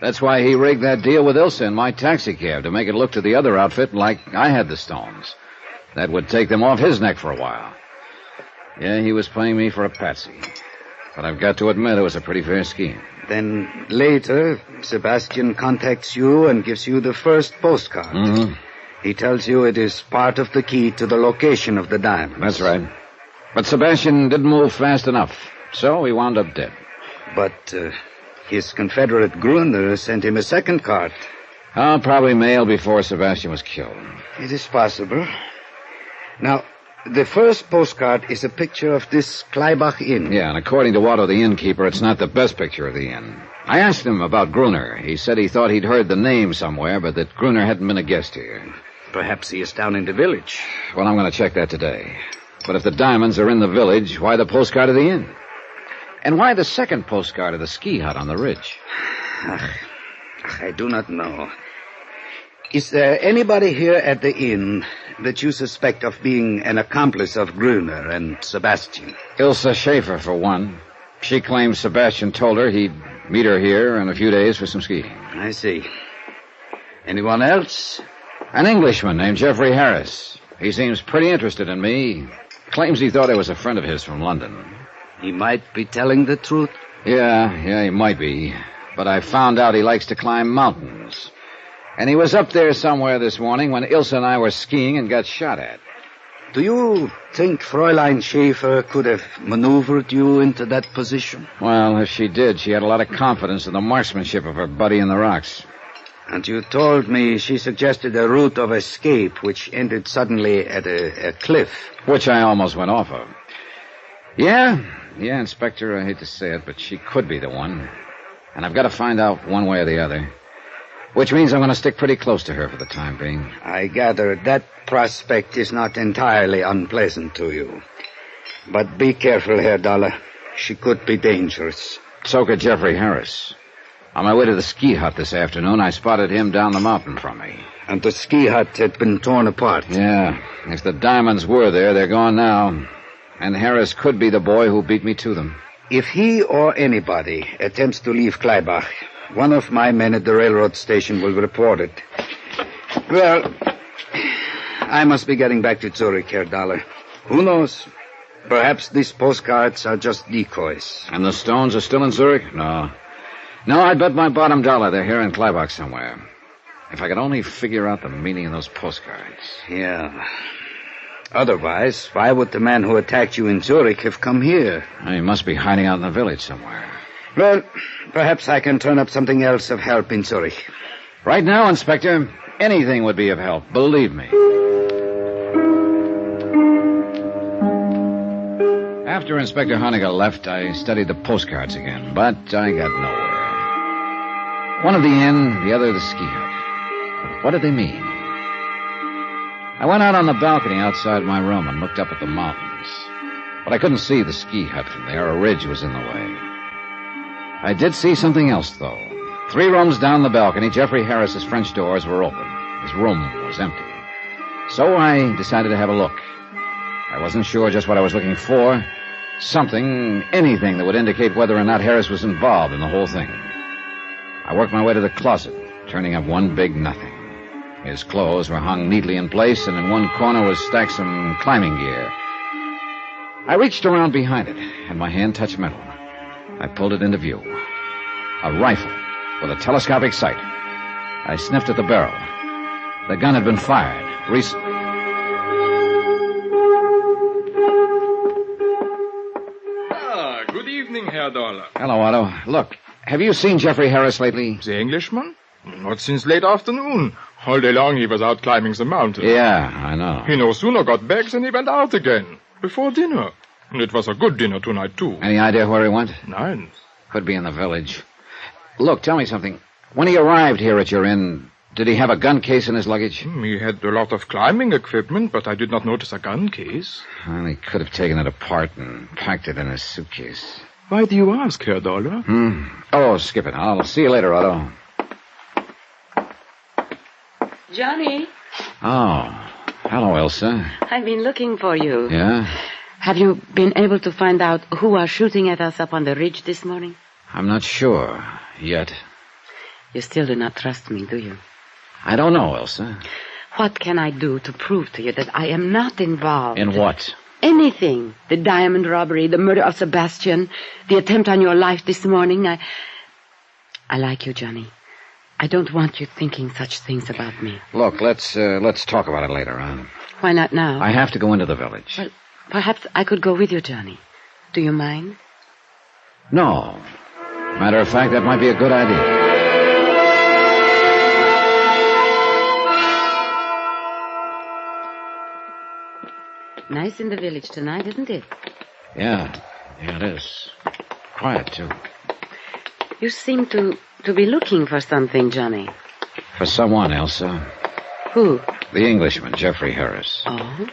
That's why he rigged that deal with Ilse in my taxicab, to make it look to the other outfit like I had the stones. That would take them off his neck for a while. Yeah, he was playing me for a patsy. But I've got to admit it was a pretty fair scheme. Then later, Sebastian contacts you and gives you the first postcard. Mm-hmm. He tells you it is part of the key to the location of the diamonds. That's right. But Sebastian didn't move fast enough, so he wound up dead. But his Confederate Gruner sent him a second card. Probably mailed before Sebastian was killed. It is possible. Now, the first postcard is a picture of this Kleibach Inn. Yeah, and according to Otto, the innkeeper, it's not the best picture of the inn. I asked him about Gruner. He said he thought he'd heard the name somewhere, but that Gruner hadn't been a guest here. Perhaps he is down in the village. Well, I'm going to check that today. But if the diamonds are in the village, why the postcard of the inn? And why the second postcard of the ski hut on the ridge? I do not know. Is there anybody here at the inn that you suspect of being an accomplice of Gruner and Sebastian? Ilse Schaefer, for one. She claims Sebastian told her he'd meet her here in a few days for some skiing. I see. Anyone else? An Englishman named Geoffrey Harris. He seems pretty interested in me. Claims he thought I was a friend of his from London. He might be telling the truth. Yeah, he might be. But I found out he likes to climb mountains. And he was up there somewhere this morning when Ilse and I were skiing and got shot at. Do you think Fräulein Schaefer could have maneuvered you into that position? Well, if she did, she had a lot of confidence in the marksmanship of her buddy in the rocks. And you told me she suggested a route of escape which ended suddenly at a cliff. Which I almost went off of. Yeah, Inspector, I hate to say it, but she could be the one. And I've got to find out one way or the other. Which means I'm going to stick pretty close to her for the time being. I gather that prospect is not entirely unpleasant to you. But be careful, Herr Dollar. She could be dangerous. So could Geoffrey Harris. On my way to the ski hut this afternoon, I spotted him down the mountain from me. And the ski hut had been torn apart. Yeah. If the diamonds were there, they're gone now. And Harris could be the boy who beat me to them. If he or anybody attempts to leave Kleibach, one of my men at the railroad station will report it. Well, I must be getting back to Zurich, Herr Dollar. Who knows? Perhaps these postcards are just decoys. And the stones are still in Zurich? No, I'd bet my bottom dollar they're here in Kleibach somewhere. If I could only figure out the meaning of those postcards. Yeah. Otherwise, why would the man who attacked you in Zurich have come here? He must be hiding out in the village somewhere. Well, perhaps I can turn up something else of help in Zurich. Right now, Inspector, anything would be of help, believe me. After Inspector Harmonica left, I studied the postcards again, but I got nowhere. One of the inn, the other the ski hut. But what did they mean? I went out on the balcony outside my room and looked up at the mountains. But I couldn't see the ski hut from there. A ridge was in the way. I did see something else, though. 3 rooms down the balcony, Jeffrey Harris's French doors were open. His room was empty. So I decided to have a look. I wasn't sure just what I was looking for. Something, anything that would indicate whether or not Harris was involved in the whole thing. I worked my way to the closet, turning up one big nothing. His clothes were hung neatly in place, and in one corner was stacked some climbing gear. I reached around behind it, and my hand touched metal. I pulled it into view. A rifle with a telescopic sight. I sniffed at the barrel. The gun had been fired recently. Good evening, Herr Dollar. Hello, Otto. Look, have you seen Jeffrey Harris lately? The Englishman? Not since late afternoon. All day long he was out climbing the mountain. Yeah, I know. He no sooner got back than he went out again. Before dinner. And it was a good dinner tonight, too. Any idea where he went? None. Could be in the village. Look, tell me something. When he arrived here at your inn, did he have a gun case in his luggage? He had a lot of climbing equipment, but I did not notice a gun case. Well, he could have taken it apart and packed it in his suitcase. Why do you ask, Herr Dollar? Oh, skip it. I'll see you later, Otto. Johnny. Oh, hello, Elsa. I've been looking for you. Yeah? Have you been able to find out who are shooting at us up on the ridge this morning? I'm not sure yet. You still do not trust me, do you? I don't know, Elsa. What can I do to prove to you that I am not involved? In what? Anything. The diamond robbery, the murder of Sebastian, the attempt on your life this morning. I like you, Johnny. I don't want you thinking such things about me. Look, let's talk about it later on. Why not now? I have to go into the village. Well, perhaps I could go with you, Johnny. Do you mind? No. Matter of fact, that might be a good idea. Nice in the village tonight, isn't it? Yeah, it is. Quiet, too. You seem to be looking for something, Johnny. For someone, Elsa. Who? The Englishman, Jeffrey Harris. Oh?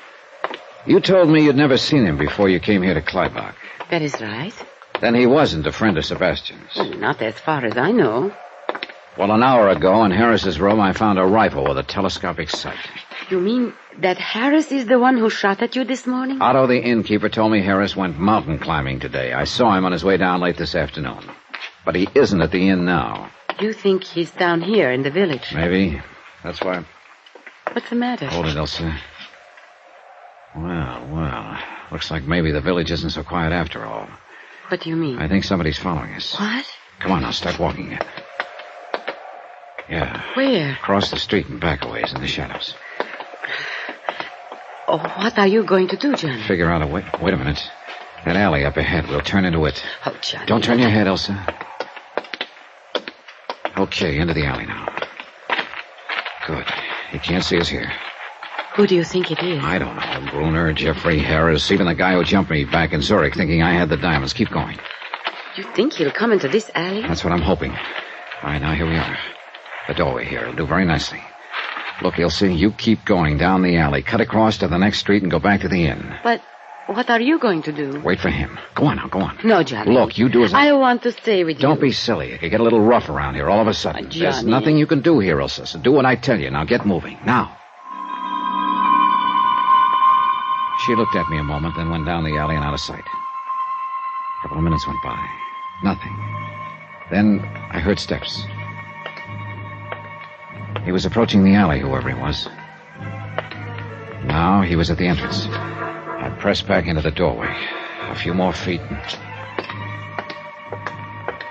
You told me you'd never seen him before you came here to Kleibach. That is right. Then he wasn't a friend of Sebastian's. Well, not as far as I know. Well, an hour ago in Harris's room, I found a rifle with a telescopic sight. You mean that Harris is the one who shot at you this morning? Otto, the innkeeper, told me Harris went mountain climbing today. I saw him on his way down late this afternoon. But he isn't at the inn now. You think he's down here in the village? Maybe. That's why. What's the matter? Hold it, Elsa. Well. Looks like maybe the village isn't so quiet after all. What do you mean? I think somebody's following us. What? Come on, now, start walking it. Yeah. Where? Across the street and back a ways in the shadows. Oh, what are you going to do, Johnny? Figure out a way. Wait a minute. That alley up ahead. We'll turn into it. Oh, Johnny. Don't turn your head, Elsa. Okay, into the alley now. Good. He can't see us here. Who do you think it is? I don't know. Gruner, Jeffrey Harris, even the guy who jumped me back in Zurich thinking I had the diamonds. Keep going. You think he'll come into this alley? That's what I'm hoping. All right, now here we are. The doorway here. It'll do very nicely. Look, Elsie, you keep going down the alley, cut across to the next street, and go back to the inn. But what are you going to do? Wait for him. Go on now, go on. No, Johnny. Look, you do as I want to stay with you. Don't be silly. It could get a little rough around here all of a sudden. Johnny. There's nothing you can do here, Elsa, so do what I tell you. Now get moving. Now. She looked at me a moment, then went down the alley and out of sight. A couple of minutes went by. Nothing. Then I heard steps. He was approaching the alley, whoever he was. Now he was at the entrance. I pressed back into the doorway. A few more feet.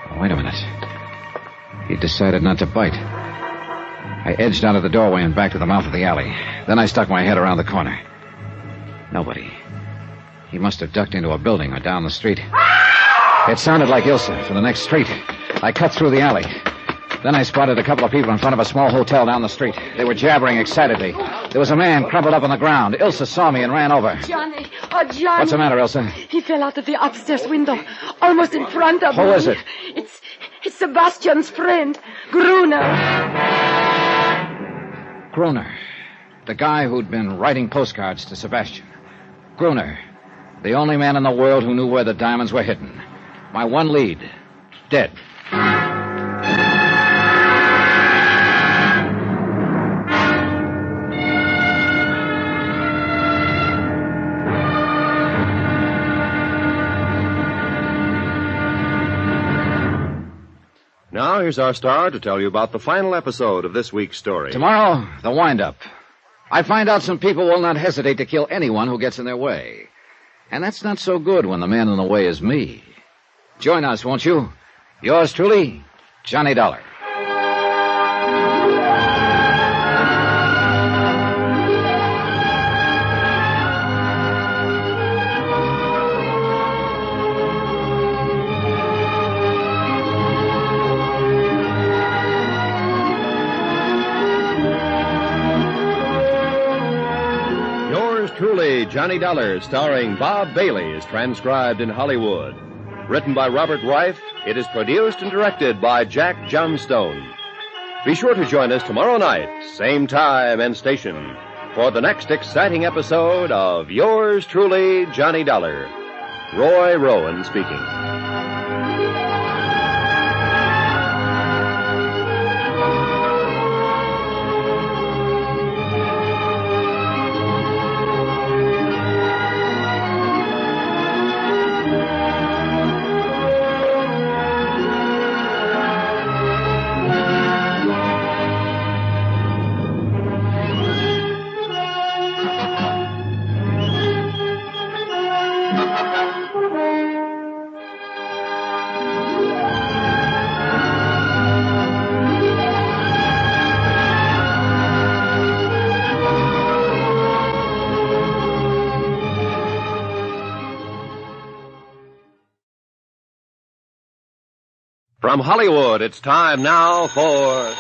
Oh, wait a minute. He decided not to bite. I edged out of the doorway and back to the mouth of the alley. Then I stuck my head around the corner. Nobody. He must have ducked into a building or down the street. It sounded like Ilse from the next street. I cut through the alley. Then I spotted a couple of people in front of a small hotel down the street. They were jabbering excitedly. There was a man crumpled up on the ground. Ilse saw me and ran over. Johnny. Oh, Johnny. What's the matter, Ilse? He fell out of the upstairs window, almost in front of me. Who is it? It's Sebastian's friend, Gruner. Gruner. The guy who'd been writing postcards to Sebastian. Gruner. The only man in the world who knew where the diamonds were hidden. My one lead. Dead. Now, here's our star to tell you about the final episode of this week's story. Tomorrow, the wind-up. I find out some people will not hesitate to kill anyone who gets in their way. And that's not so good when the man in the way is me. Join us, won't you? Yours truly, Johnny Dollar. Truly, Johnny Dollar, starring Bob Bailey, is transcribed in Hollywood. Written by Robert Reif, it is produced and directed by Jack Johnstone. Be sure to join us tomorrow night, same time and station, for the next exciting episode of Yours Truly, Johnny Dollar. Roy Rowan speaking. From Hollywood, it's time now for...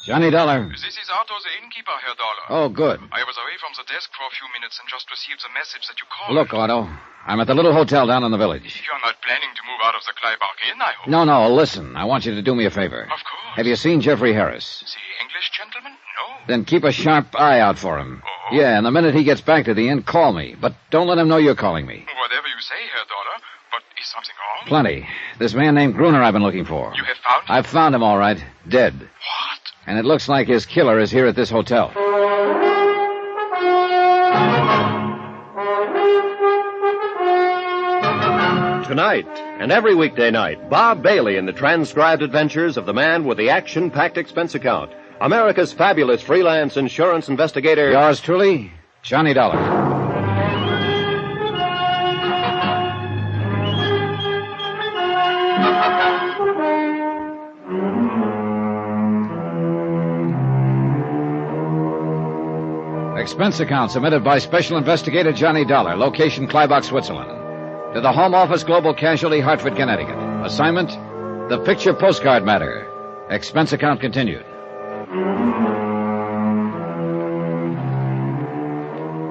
Johnny Dollar. This is Otto, the innkeeper, Herr Dollar. Oh, good. I was away from the desk for a few minutes and just received the message that you called. Look, Otto, I'm at the little hotel down in the village. You're not planning to move out of the Kleibach Inn, I hope. No, listen. I want you to do me a favor. Of course. Have you seen Jeffrey Harris? The English gentleman? No. Then keep a sharp eye out for him. Oh. Yeah, and the minute he gets back to the inn, call me. But don't let him know you're calling me. Whatever you say, Herr Dollar. But is something wrong? Plenty. This man named Gruner I've been looking for. You have found him? I've found him, all right. Dead. What? And it looks like his killer is here at this hotel. Tonight, and every weekday night, Bob Bailey in the transcribed adventures of the man with the action-packed expense account. America's fabulous freelance insurance investigator. Yours truly, Johnny Dollar. Expense account submitted by Special Investigator Johnny Dollar, location Kleibach, Switzerland. To the Home Office, Global Casualty, Hartford, Connecticut. Assignment, the picture postcard matter. Expense account continued.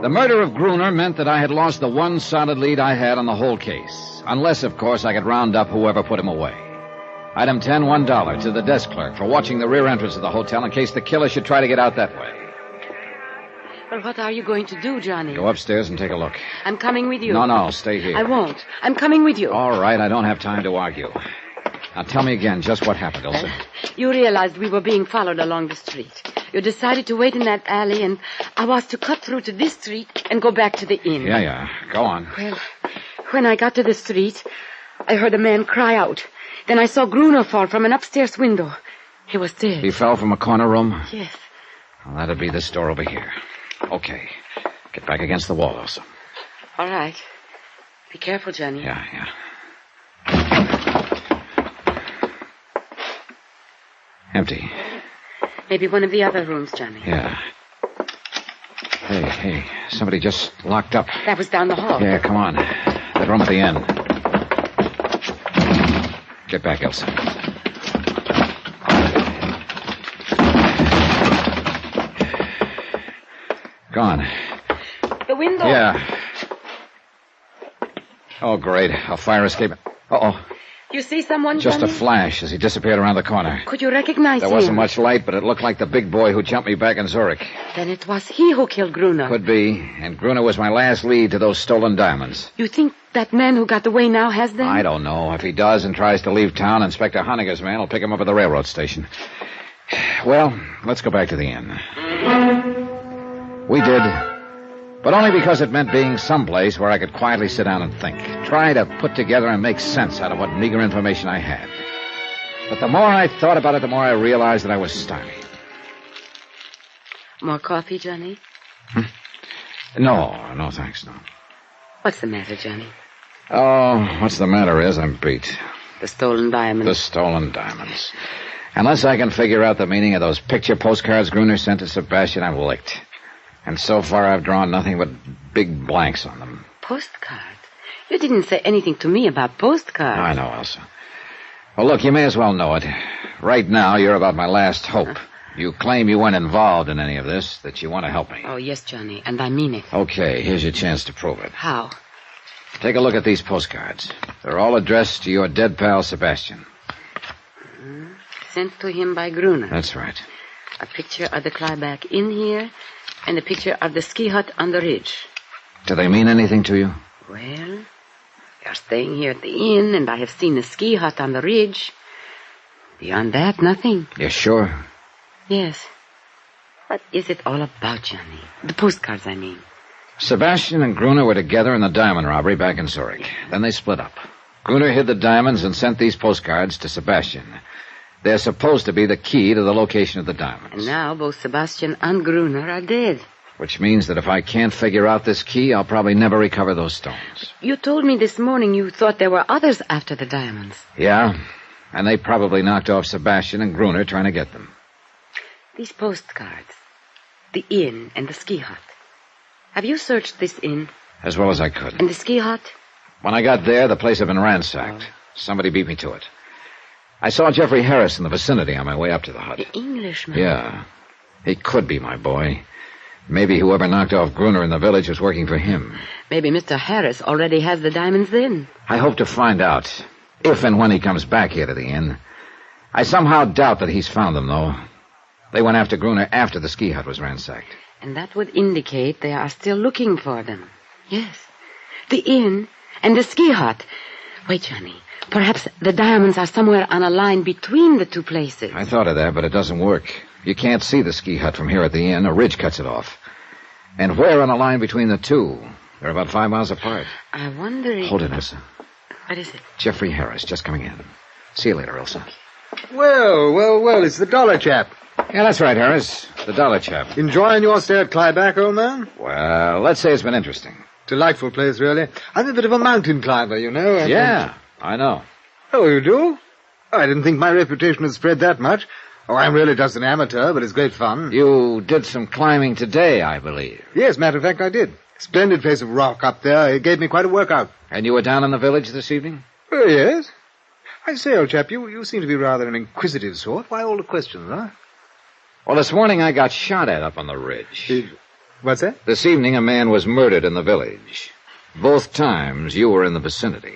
The murder of Gruner meant that I had lost the one solid lead I had on the whole case. Unless, of course, I could round up whoever put him away. Item 10, $1 to the desk clerk for watching the rear entrance of the hotel in case the killer should try to get out that way. Well, what are you going to do, Johnny? Go upstairs and take a look. I'm coming with you. No, stay here. I won't. I'm coming with you. All right, I don't have time to argue. Now tell me again just what happened, Ilse. You realized we were being followed along the street. You decided to wait in that alley, and I was to cut through to this street and go back to the inn. Yeah. Go on. Well, when I got to the street, I heard a man cry out. Then I saw Gruner fall from an upstairs window. He was dead. He fell from a corner room? Yes. Well, that'd be this door over here. Okay. Get back against the wall, Elsa. All right. Be careful, Johnny. Yeah. Empty. Maybe one of the other rooms, Johnny. Yeah. Hey. Somebody just locked up. That was down the hall. Yeah, come on. That room at the inn. Get back, Elsa. Gone. The window. Yeah. Oh, great. A fire escape. Uh-oh. You see someone, Just Johnny? a flash as he disappeared around the corner. Could you recognize him? There wasn't much light, but it looked like the big boy who jumped me back in Zurich. Then it was he who killed Gruner. Could be. And Gruner was my last lead to those stolen diamonds. You think that man who got away now has them? I don't know. If he does and tries to leave town, Inspector Honeyga's man will pick him up at the railroad station. Well, let's go back to the inn. We did. But only because it meant being someplace where I could quietly sit down and think. Try to put together and make sense out of what meager information I had. But the more I thought about it, the more I realized that I was stymied. More coffee, Johnny? No, thanks, no. What's the matter, Johnny? Oh, what's the matter is I'm beat. The stolen diamonds. The stolen diamonds. Unless I can figure out the meaning of those picture postcards Gruner sent to Sebastian, I'm licked. And so far I've drawn nothing but big blanks on them. Postcards? You didn't say anything to me about postcards. I know, Elsa. Well, look, you may as well know it. Right now, you're about my last hope. You claim you weren't involved in any of this, that you want to help me. Oh, yes, Johnny, and I mean it. Okay, here's your chance to prove it. How? Take a look at these postcards. They're all addressed to your dead pal, Sebastian. Sent to him by Gruner. That's right. A picture of the Clyback Inn here, and a picture of the ski hut on the ridge. Do they mean anything to you? Well, we are staying here at the inn, and I have seen the ski hut on the ridge. Beyond that, nothing. You sure? Yes. What is it all about, Johnny? The postcards, I mean. Sebastian and Gruner were together in the diamond robbery back in Zurich. Then they split up. Gruner hid the diamonds and sent these postcards to Sebastian. They're supposed to be the key to the location of the diamonds. And now both Sebastian and Gruner are dead. Which means that if I can't figure out this key, I'll probably never recover those stones. You told me this morning you thought there were others after the diamonds. Yeah, and they probably knocked off Sebastian and Gruner trying to get them. These postcards, the inn and the ski hut. Have you searched this inn? As well as I could. And the ski hut? When I got there, the place had been ransacked. Somebody beat me to it. I saw Jeffrey Harris in the vicinity on my way up to the hut. The Englishman? Yeah. He could be my boy. Maybe whoever knocked off Gruner in the village was working for him. Maybe Mr. Harris already has the diamonds then. I hope to find out, if and when he comes back here to the inn. I somehow doubt that he's found them, though. They went after Gruner after the ski hut was ransacked. And that would indicate they are still looking for them. Yes. The inn and the ski hut. Wait, Johnny. Perhaps the diamonds are somewhere on a line between the two places. I thought of that, but it doesn't work. You can't see the ski hut from here at the inn. A ridge cuts it off. And where on a line between the two? They're about 5 miles apart. I wonder if... Hold it, Elsa. What is it? Jeffrey Harris, just coming in. See you later, Elsa. Well, it's the dollar chap. Yeah, that's right, Harris. The dollar chap. Enjoying your stay at Clyback, old man? Well, let's say it's been interesting. Delightful place, really. I'm a bit of a mountain climber, you know. Yeah, I know. Oh, you do? Oh, I didn't think my reputation had spread that much. Oh, I'm really just an amateur, but it's great fun. You did some climbing today, I believe. Yes, matter of fact, I did. Splendid face of rock up there. It gave me quite a workout. And you were down in the village this evening? Oh, yes. I say, old chap, you seem to be rather an inquisitive sort. Why all the questions, huh? Well, this morning I got shot at up on the ridge. What's that? This evening a man was murdered in the village. Both times you were in the vicinity.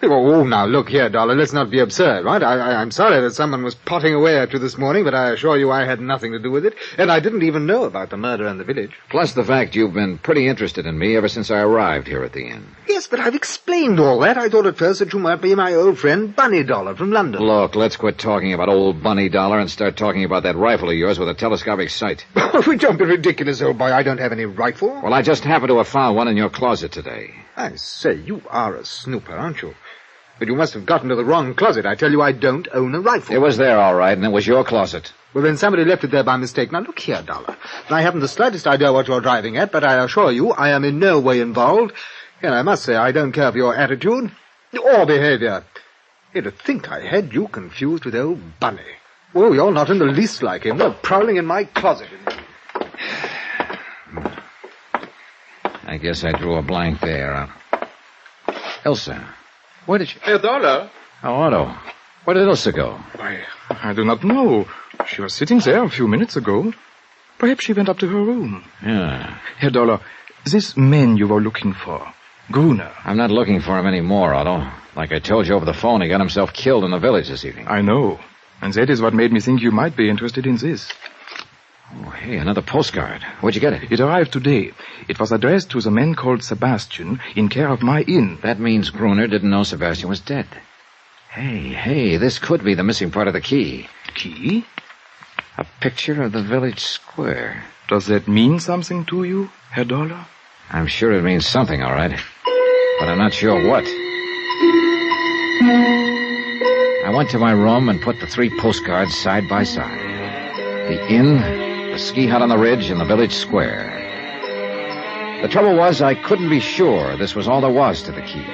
Oh, now, look here, Dollar, let's not be absurd, right? I'm sorry that someone was potting away at you this morning, but I assure you I had nothing to do with it, and I didn't even know about the murder in the village. Plus the fact you've been pretty interested in me ever since I arrived here at the inn. Yes, but I've explained all that. I thought at first that you might be my old friend Bunny Dollar from London. Look, let's quit talking about old Bunny Dollar and start talking about that rifle of yours with a telescopic sight. Don't be ridiculous, old boy. I don't have any rifle. Well, I just happened to have found one in your closet today. I say, you are a snooper, aren't you? But you must have gotten to the wrong closet. I tell you, I don't own a rifle. It was there, all right, and it was your closet. Well, then somebody left it there by mistake. Now, look here, Dollar. I haven't the slightest idea what you're driving at, but I assure you I am in no way involved. And I must say I don't care for your attitude or behavior. Here, to think I had you confused with old Bunny. Well, you're not in the least like him. You're prowling in my closet. I guess I drew a blank there. Elsa. Where did she... Herr Dollar? Oh, Otto. Where did Elsa go? Why, I do not know. She was sitting there a few minutes ago. Perhaps she went up to her room. Yeah. Herr Dollar, this man you were looking for, Gruner. I'm not looking for him anymore, Otto. Like I told you over the phone, he got himself killed in the village this evening. I know. And that is what made me think you might be interested in this. Oh, hey, another postcard. Where'd you get it? It arrived today. It was addressed to the man called Sebastian in care of my inn. That means Gruner didn't know Sebastian was dead. Hey, this could be the missing part of the key. Key? A picture of the village square. Does that mean something to you, Herr Dollar? I'm sure it means something, all right. But I'm not sure what. I went to my room and put the 3 postcards side by side. The inn, the ski hut on the ridge, and the village square. The trouble was I couldn't be sure this was all there was to the key.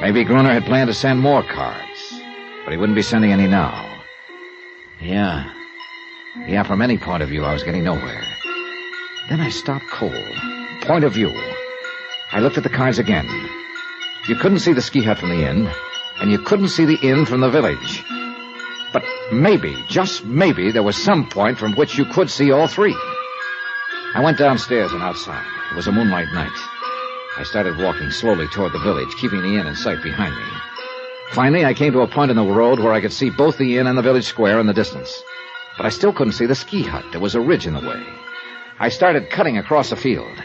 Maybe Gruner had planned to send more cards, but he wouldn't be sending any now. Yeah, from any point of view, I was getting nowhere. Then I stopped cold. Point of view. I looked at the cards again. You couldn't see the ski hut from the inn, and you couldn't see the inn from the village. But maybe, just maybe, there was some point from which you could see all 3. I went downstairs and outside. It was a moonlight night. I started walking slowly toward the village, keeping the inn in sight behind me. Finally, I came to a point in the road where I could see both the inn and the village square in the distance. But I still couldn't see the ski hut. There was a ridge in the way. I started cutting across a field.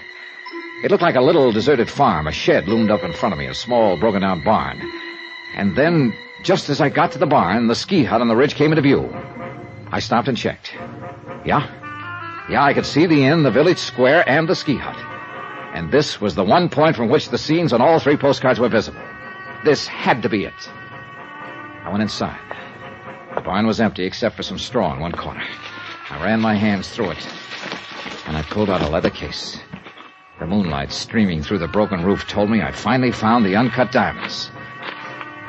It looked like a little deserted farm. A shed loomed up in front of me, a small, broken-down barn. And then, just as I got to the barn, the ski hut on the ridge came into view. I stopped and checked. Yeah, I could see the inn, the village square, and the ski hut. And this was the one point from which the scenes on all 3 postcards were visible. This had to be it. I went inside. The barn was empty except for some straw in one corner. I ran my hands through it, and I pulled out a leather case. The moonlight streaming through the broken roof told me I'd finally found the uncut diamonds.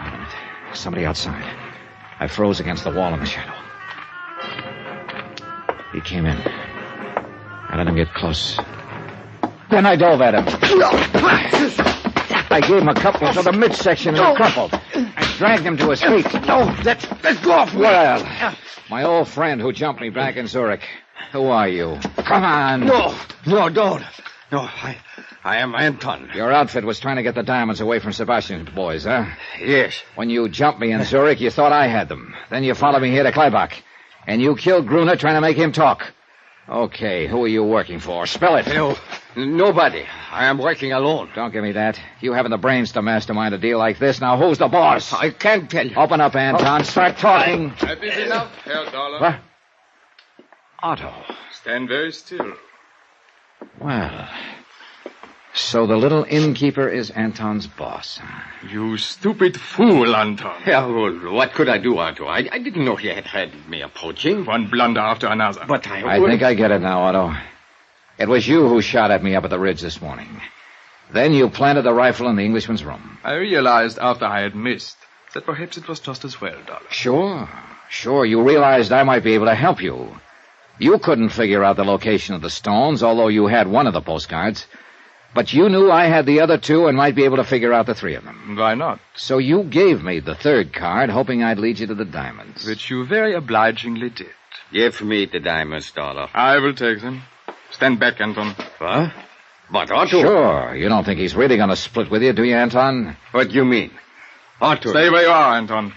Wait a minute. Somebody outside. I froze against the wall in the shadow. He came in. I let him get close. Then I dove at him. I gave him a couple to the midsection and he crumpled. I dragged him to his feet. No, let's go off. Well, my old friend who jumped me back in Zurich. Who are you? Come on. No, don't. No, I am Anton. Your outfit was trying to get the diamonds away from Sebastian's boys, huh? Yes. When you jumped me in Zurich, you thought I had them. Then you followed me here to Kleibach. And you killed Gruner trying to make him talk. Okay, who are you working for? Spell it. No, nobody. I am working alone. Don't give me that. You haven't the brains to mastermind a deal like this. Now, who's the boss? I can't tell you. Open up, Anton. Start talking. That is enough, Herr Dollar. What? Otto. Stand very still. Well, so the little innkeeper is Anton's boss. You stupid fool, Anton. Yeah, well, what could I do, Otto? I didn't know he had me approaching. One blunder after another. But I think I get it now, Otto. It was you who shot at me up at the ridge this morning. Then you planted the rifle in the Englishman's room. I realized after I had missed that perhaps it was just as well, Dollar. Sure. You realized I might be able to help you. You couldn't figure out the location of the stones, although you had one of the postcards. But you knew I had the other 2 and might be able to figure out the 3 of them. Why not? So you gave me the 3rd card, hoping I'd lead you to the diamonds. Which you very obligingly did. Give me the diamonds, Dollar. I will take them. Stand back, Anton. What? But Otto... Sure. You don't think he's really going to split with you, do you, Anton? What do you mean? Otto... Stay where you are, Anton.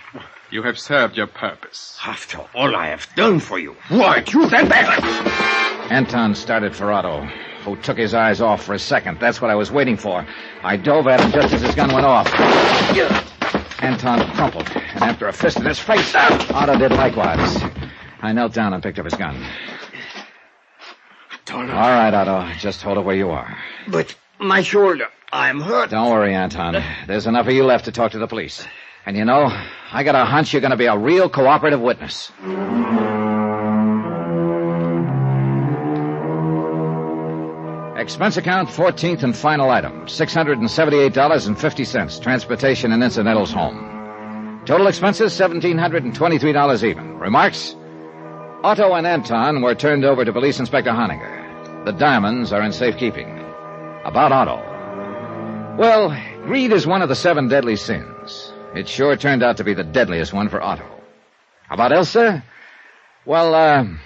You have served your purpose. After all I have done for you. What? You stand back! Anton started for Otto, who took his eyes off for a second. That's what I was waiting for. I dove at him just as his gun went off. Anton crumpled, and after a fist in his face, Otto did likewise. I knelt down and picked up his gun. All right, Otto. Just hold it where you are. But my shoulder, I'm hurt. Don't worry, Anton. There's enough of you left to talk to the police. And you know, I got a hunch you're going to be a real cooperative witness. Expense account, 14th and final item, $678.50, transportation and incidentals home. Total expenses, $1,723 even. Remarks? Otto and Anton were turned over to Police Inspector Honinger. The diamonds are in safekeeping. About Otto. Well, Greed is one of the 7 deadly sins. It sure turned out to be the deadliest one for Otto. How about Elsa? Well,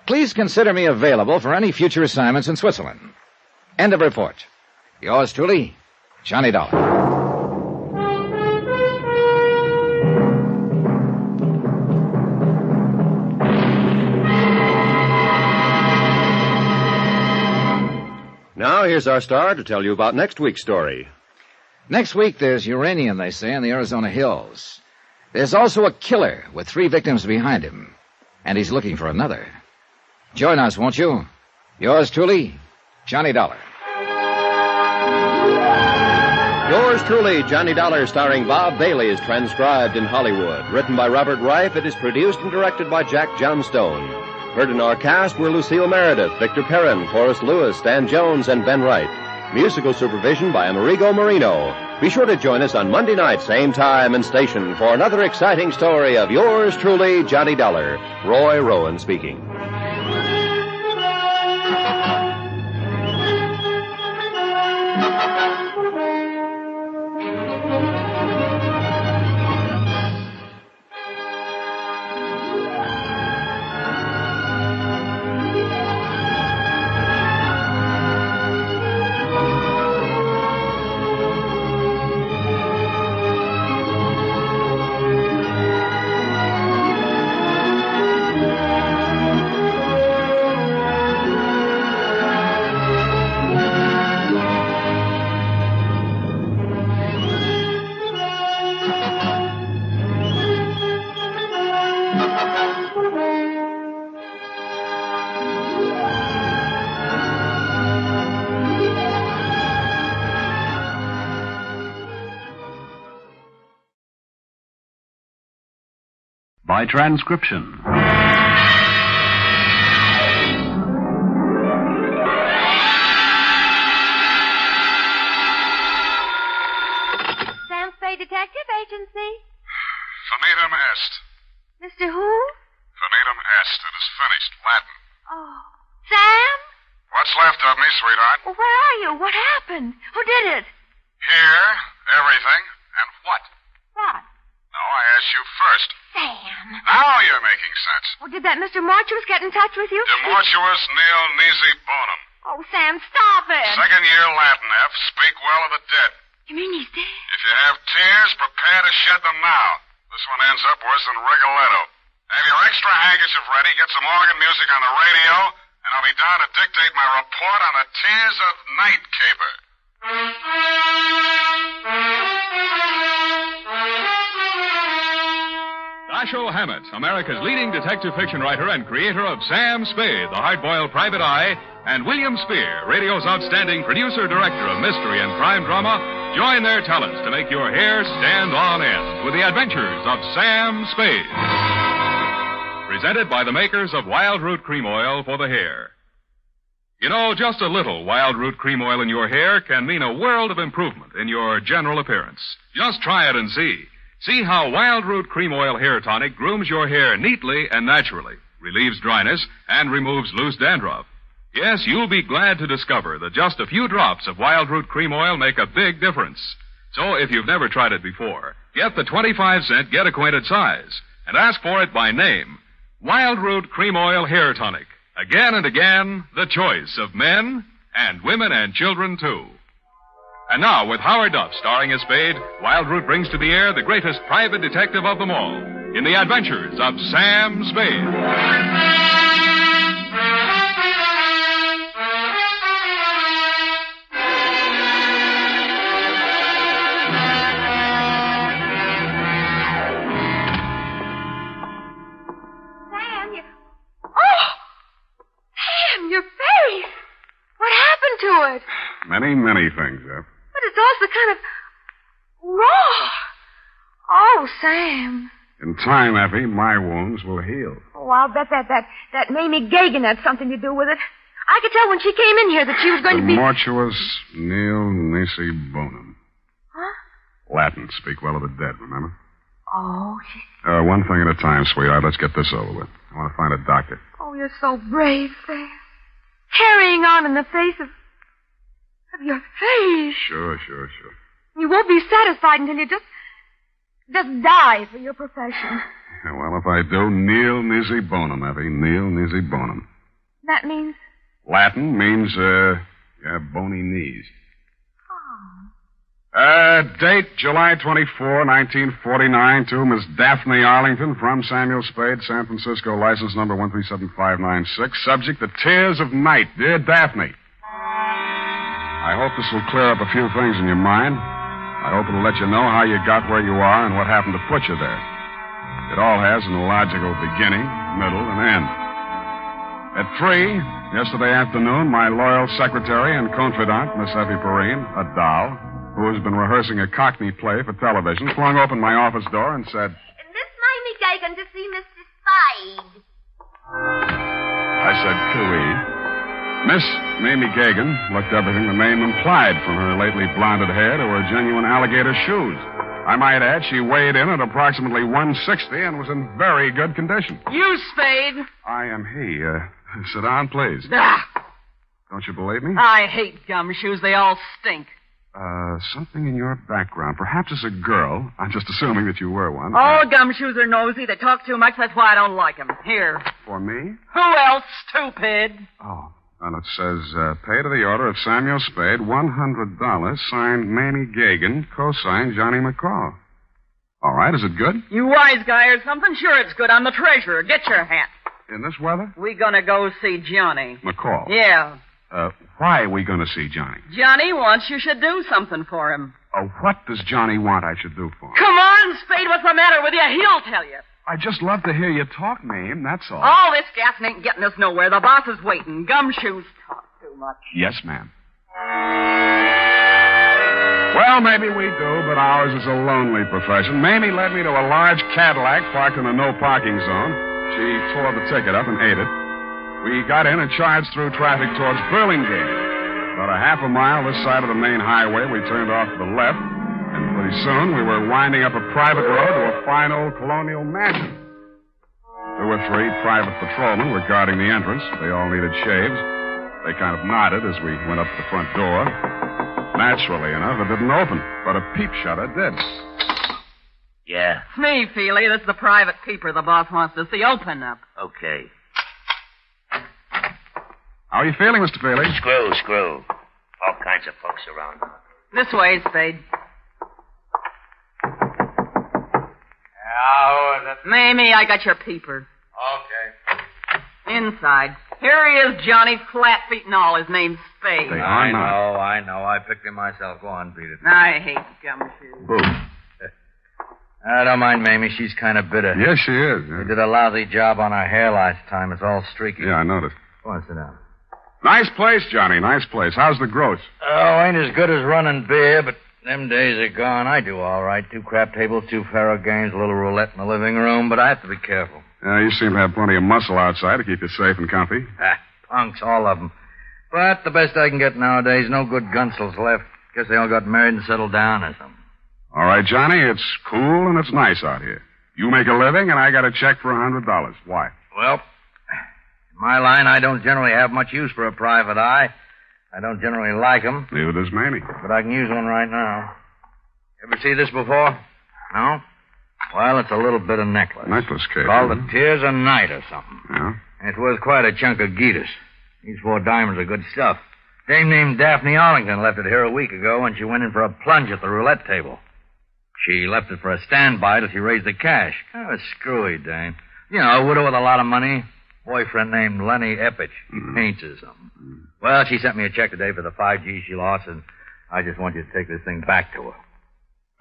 please consider me available for any future assignments in Switzerland. End of report. Yours truly, Johnny Dollar. Now, here's our star to tell you about next week's story. Next week, there's uranium, they say, in the Arizona hills. There's also a killer with 3 victims behind him, and he's looking for another. Join us, won't you? Yours truly, Johnny Dollar. Yours truly, Johnny Dollar, starring Bob Bailey, is transcribed in Hollywood. Written by Robert Reif, it is produced and directed by Jack Johnstone. Heard in our cast were Lucille Meredith, Victor Perrin, Forrest Lewis, Stan Jones, and Ben Wright. Musical supervision by Amerigo Marino. Be sure to join us on Monday night, same time and station, for another exciting story of yours truly, Johnny Dollar. Roy Rowan speaking. By transcription. Sam Spade Detective Agency. Phonetum est. Mr. Who? Phonetum est. It is finished. Latin. Oh. Sam? What's left of me, sweetheart? Well, where are you? What happened? Who did it? Here, everything, and what? What? No, I asked you first. Sam. Now you're making sense. Well, did that Mr. Mortuus get in touch with you? Demortuus nil nisi bonum. Oh, Sam, stop it. 2nd year Latin, F. Speak well of the dead. You mean he's dead? If you have tears, prepare to shed them now. This one ends up worse than Rigoletto. Have your extra handkerchief ready, get some organ music on the radio, and I'll be down to dictate my report on the Tears of Night caper. Dashiell Hammett, America's leading detective fiction writer and creator of Sam Spade, the hard-boiled private eye, and William Spear, radio's outstanding producer-director of mystery and crime drama, join their talents to make your hair stand on end with the adventures of Sam Spade. Presented by the makers of Wild Root Cream Oil for the hair. You know, just a little Wild Root Cream Oil in your hair can mean a world of improvement in your general appearance. Just try it and see. See how Wild Root Cream Oil Hair Tonic grooms your hair neatly and naturally, relieves dryness, and removes loose dandruff. Yes, you'll be glad to discover that just a few drops of Wild Root Cream Oil make a big difference. So if you've never tried it before, get the 25-cent Get Acquainted size and ask for it by name. Wild Root Cream Oil Hair Tonic. Again and again, the choice of men and women and children, too. And now, with Howard Duff starring as Spade, Wild Root brings to the air the greatest private detective of them all in the adventures of Sam Spade. Your face! What happened to it? Many things, F. But it's also kind of raw. Oh, Sam. In time, Effie, my wounds will heal. Oh, I'll bet that Mamie Gagan had something to do with it. I could tell when she came in here that she was going to be... Demortuus nil nisi bonum. Huh? Latin, speak well of the dead, remember? Oh, One thing at a time, sweetheart. Let's get this over with. I want to find a doctor. Oh, you're so brave, Sam. Carrying on in the face of your face. Sure. You won't be satisfied until you just die for your profession. Well, if I do, nil nisi bonum, Effie. Nil nisi bonum. That means? Latin means, bony knees. Date, July 24, 1949, to Miss Daphne Arlington from Samuel Spade, San Francisco, license number 137596. Subject, The Tears of Night. Dear Daphne, I hope this will clear up a few things in your mind. I hope it'll let you know how you got where you are and what happened to put you there. It all has an illogical beginning, middle, and end. At 3, yesterday afternoon, my loyal secretary and confidant, Miss Effie Perrine, a doll, who has been rehearsing a Cockney play for television, flung open my office door and said, Miss Mamie Gagan to see Mr. Spade. I said, cooey. Miss Mamie Gagan looked everything the name implied, from her lately blonded hair to her genuine alligator shoes. I might add, she weighed in at approximately 160 and was in very good condition. You, Spade. I am he. Sit down, please. Ah, Don't you believe me? I hate gumshoes. They all stink. Something in your background. Perhaps as a girl. I'm just assuming that you were one. All gumshoes are nosy. They talk too much. That's why I don't like them. Here. For me? Who else, stupid? Oh. Well, it says, pay to the order of Samuel Spade, $100, signed Mamie Gagan, co-signed Johnny McCall. All right, is it good? You wise guy or something? Sure it's good. I'm the treasurer. Get your hat. In this weather? We gonna go see Johnny. McCall? Yeah. Why are we going to see Johnny? Johnny wants you should do something for him. What does Johnny want I should do for him? Come on, Spade. What's the matter with you? He'll tell you. I just love to hear you talk, Mame, that's all. All this gassing ain't getting us nowhere. The boss is waiting. Gumshoes talk too much. Yes, ma'am. Well, maybe we do, but ours is a lonely profession. Mamie led me to a large Cadillac parked in a no-parking zone. She tore the ticket up and ate it. We got in and charged through traffic towards Burlingame. About a half a mile this side of the main highway, we turned off to the left. And pretty soon, we were winding up a private road to a fine old colonial mansion. 2 or 3 private patrolmen were guarding the entrance. They all needed shaves. They kind of nodded as we went up the front door. Naturally enough, it didn't open, but a peep shutter did. Yeah. It's me, Feely. This is the private peeper the boss wants to see. Open up. Okay. How are you feeling, Mr. Feely? Screw. All kinds of folks around. This way, Spade. How is it? Mamie, I got your peeper. Okay. Inside. Here he is, Johnny, flat feet and all. His name's Spade. I know. I picked him myself. Go on, beat it. I hate gumshoes. Boo. I don't mind Mamie. She's kind of bitter. Yes, she is. We did a lousy job on her hair last time. It's all streaky. Yeah, I noticed. Go on, sit down. Nice place, Johnny. Nice place. How's the gross? Oh, ain't as good as running beer, but them days are gone. I do all right. 2 crap tables, 2 faro games, a little roulette in the living room, but I have to be careful. You seem to have plenty of muscle outside to keep you safe and comfy. Punks, all of them. But the best I can get nowadays, no good gunsels left. Guess they all got married and settled down or something. All right, Johnny, it's cool and it's nice out here. You make a living and I got a check for $100. Why? Well, in my line, I don't generally have much use for a private eye. I don't generally like them. Neither does Mamie. But I can use one right now. Ever see this before? No? Well, it's a little bit of necklace. Necklace case. Called the Tears of Night or something. Yeah? It's worth quite a chunk of Geetus. These 4 diamonds are good stuff. Dame named Daphne Arlington left it here a week ago when she went in for a plunge at the roulette table. She left it for a standby till she raised the cash. Kind of a screwy dame. You know, a widow with a lot of money. Boyfriend named Lenny Eppich. He paints or something. Well, she sent me a check today for the 5 G's she lost, and I just want you to take this thing back to her.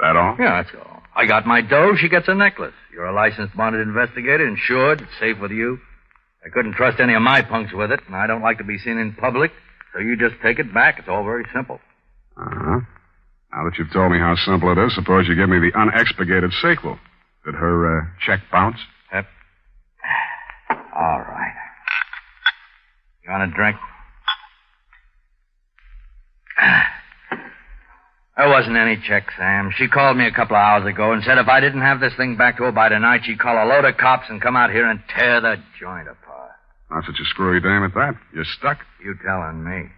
That all? Yeah, that's all. I got my dough, she gets a necklace. You're a licensed bonded investigator, insured, it's safe with you. I couldn't trust any of my punks with it, and I don't like to be seen in public, so you just take it back. It's all very simple. Uh-huh. Now that you've told me how simple it is, suppose you give me the unexpurgated sequel. Did her check bounce? Yep. All right. You want a drink? There wasn't any check, Sam. She called me a couple of hours ago and said if I didn't have this thing back to her by tonight, she'd call a load of cops and come out here and tear the joint apart. Not such a screwy dame at that. You're stuck. You telling me.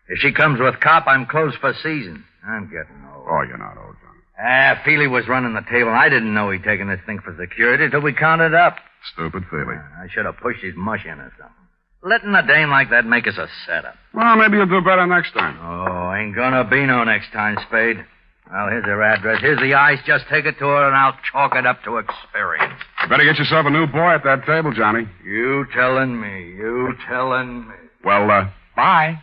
If she comes with cop, I'm closed for season. I'm getting old. Oh, you're not old, Johnny. Feely was running the table. I didn't know he'd taken this thing for security till we counted up. Stupid Feely. I should have pushed his mush in or something. Letting a dame like that make us a setup. Well, maybe you'll do better next time. Oh, ain't gonna be no next time, Spade. Well, here's her address. Here's the ice. Just take it to her, and I'll chalk it up to experience. You better get yourself a new boy at that table, Johnny. You telling me. You telling me. Well, bye.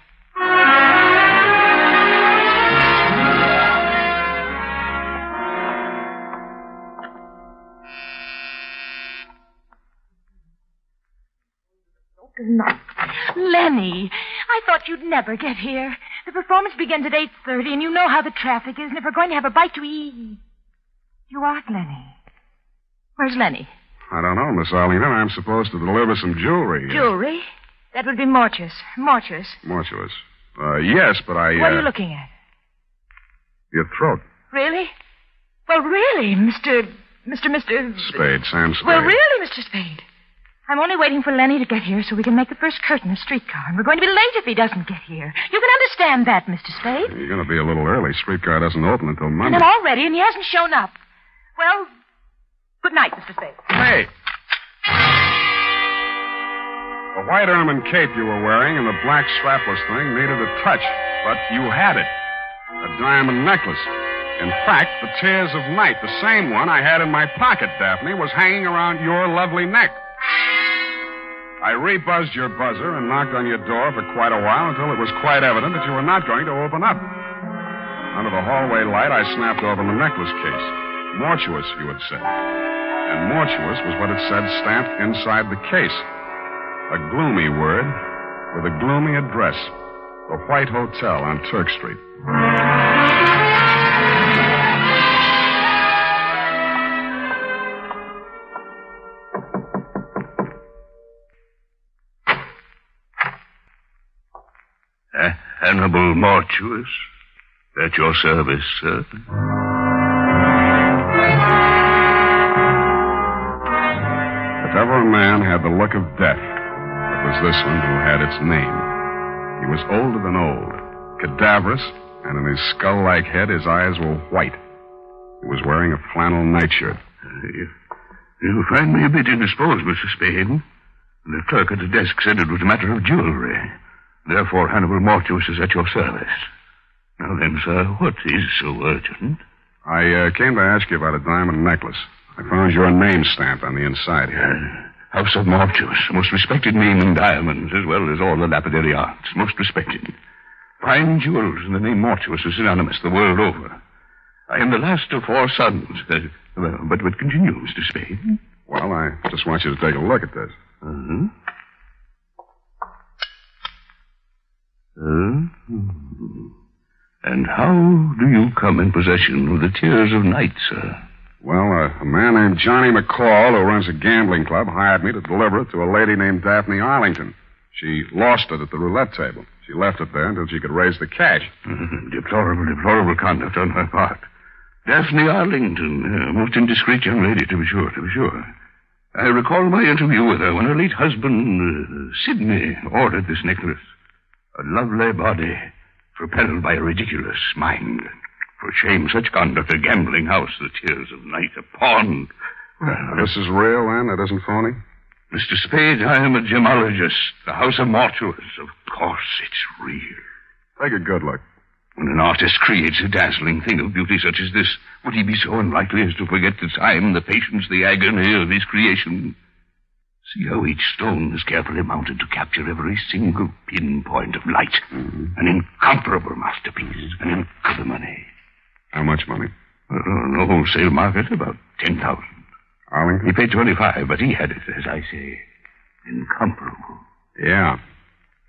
Lenny, I thought you'd never get here. The performance begins at 8:30, and you know how the traffic is, and if we're going to have a bite to eat... You aren't Lenny. Where's Lenny? I don't know, Miss Arlington. I'm supposed to deliver some jewelry. Jewelry? That would be mortuous. Mortuous. Mortuous. Yes, but I... What are you looking at? Your throat. Really? Well, really, Mr. Spade, Sam Spade. Well, really, Mr. Spade. I'm only waiting for Lenny to get here so we can make the first curtain of streetcar. And we're going to be late if he doesn't get here. You can understand that, Mr. Spade. You're going to be a little early. Streetcar doesn't open until Monday. And I'm all ready, and he hasn't shown up. Well, good night, Mr. Spade. Hey. The white ermine cape you were wearing and the black strapless thing needed a touch, but you had it. A diamond necklace. In fact, the Tears of Night, the same one I had in my pocket, Daphne, was hanging around your lovely neck. I rebuzzed your buzzer and knocked on your door for quite a while until it was quite evident that you were not going to open up. Under the hallway light, I snapped open the necklace case. Mortuous, you had said. And mortuous was what it said stamped inside the case. A gloomy word with a gloomy address. The White Hotel on Turk Street. Hannibal Mortuous. At your service, sir. If ever a man had the look of death, it was this one who had its name. He was older than old, cadaverous, and in his skull-like head his eyes were white. He was wearing a flannel nightshirt. You find me a bit indisposed, Mr. Spade. The clerk at the desk said it was a matter of jewelry. Therefore, Hannibal Mortuous is at your service. Now then, sir, what is so urgent? I came to ask you about a diamond necklace. I found your name stamped on the inside here. House of Mortuous, most respected name in diamonds, as well as all the lapidary arts. Most respected. Fine jewels and the name Mortuous is synonymous the world over. I am the last of 4 sons. But continue, Mr. Spade. Well, I just want you to take a look at this. Uh-huh. And how do you come in possession of the Tears of Night, sir? Well, a man named Johnny McCall, who runs a gambling club, hired me to deliver it to a lady named Daphne Arlington. She lost it at the roulette table. She left it there until she could raise the cash. Deplorable conduct on her part. Daphne Arlington, most indiscreet young lady, to be sure. I recall my interview with her when her late husband, Sidney, ordered this necklace. A lovely body, propelled by a ridiculous mind. For shame, such conduct, a gambling house, the Tears of Night, a pawn. Well, this is real, then? It isn't phony? Mr. Spade, I am a gemologist. The House of Mortuous. Of course, it's real. Take a good look. When an artist creates a dazzling thing of beauty such as this, would he be so unlikely as to forget the time, the patience, the agony of his creation? See how each stone is carefully mounted to capture every single pinpoint of light. Mm-hmm. An incomparable masterpiece. An incredible money. How much money? No wholesale market, about 10,000. Arlington? He paid 25, but he had it, as I say, incomparable. Yeah.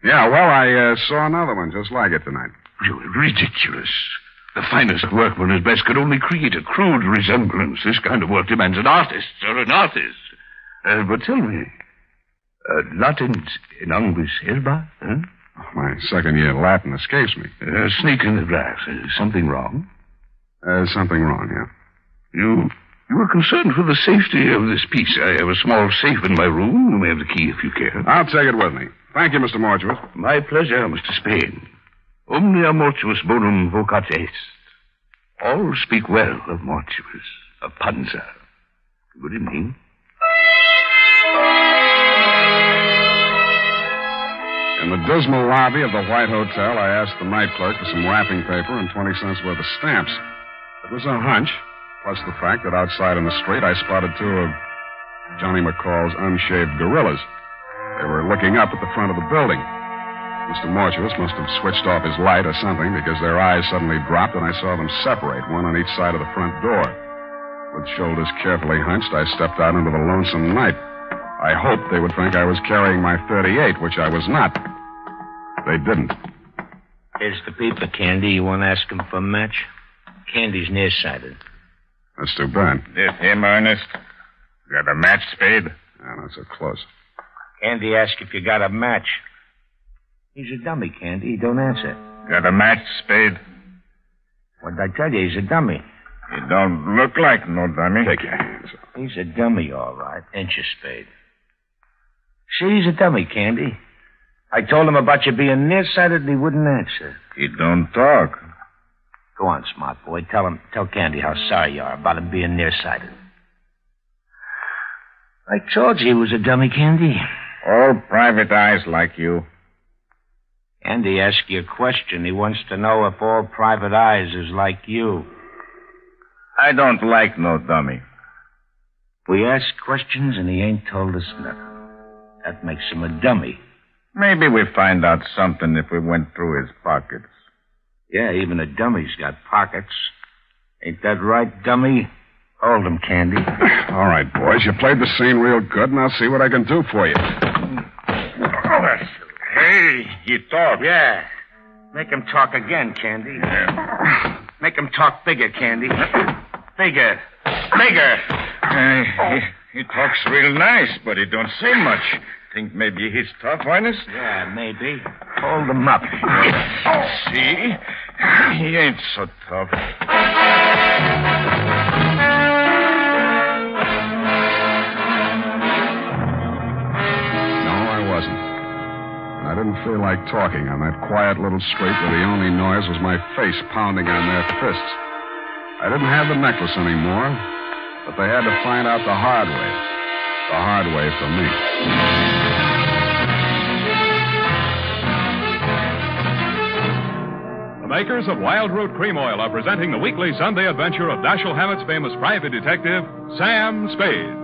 Yeah, well, I saw another one just like it tonight. Ridiculous. The finest workman at best could only create a crude resemblance. This kind of work demands an artist or an artist. But tell me, Latin in Angus herba, huh? My second year Latin escapes me. Snake in the grass. Something wrong? Something wrong, yeah. You were concerned for the safety of this piece. I have a small safe in my room. You may have the key if you care. I'll take it with me. Thank you, Mr. Mortuous. My pleasure, Mr. Spade. Omnia mortuus bonum vocat est. All speak well of Mortuus, of Panza. Good evening. In the dismal lobby of the White Hotel, I asked the night clerk for some wrapping paper and 20 cents worth of stamps. It was a hunch, plus the fact that outside in the street I spotted two of Johnny McCall's unshaved gorillas. They were looking up at the front of the building. Mr. Mortuus must have switched off his light or something because their eyes suddenly dropped and I saw them separate, one on each side of the front door. With shoulders carefully hunched, I stepped out into the lonesome night. I hoped they would think I was carrying my .38, which I was not. They didn't. Here's the paper, Candy. You want to ask him for a match? Candy's nearsighted. That's too bad. This him, Ernest? Got a match, Spade? Yeah, not so close. Candy asked if you got a match. He's a dummy, Candy. He don't answer. Got a match, Spade? What did I tell you? He's a dummy. He don't look like no dummy. Take your hands off. He's a dummy, all right. Ain't you, Spade? See, he's a dummy, Candy. I told him about you being nearsighted and he wouldn't answer. He don't talk. Go on, smart boy. Tell Candy how sorry you are about him being nearsighted. I told you he was a dummy, Candy. All private eyes like you. Candy asked you a question. He wants to know if all private eyes is like you. I don't like no dummy. We ask questions and he ain't told us nothing. That makes him a dummy. Maybe we find out something if we went through his pockets. Yeah, even a dummy's got pockets. Ain't that right, dummy? Hold him, Candy. All right, boys. You played the scene real good, and I'll see what I can do for you. Hey, he talks. Yeah. Make him talk again, Candy. Yeah. Make him talk bigger, Candy. Bigger. Bigger. He talks real nice, but he don't say much. Think maybe he's tough, Ernest? Yeah, maybe. Hold him up. See? He ain't so tough. No, I wasn't. And I didn't feel like talking on that quiet little street where the only noise was my face pounding on their fists. I didn't have the necklace anymore, but they had to find out the hard way. The hard way for me. The makers of Wild Root Cream Oil are presenting the weekly Sunday adventure of Dashiell Hammett's famous private detective, Sam Spade.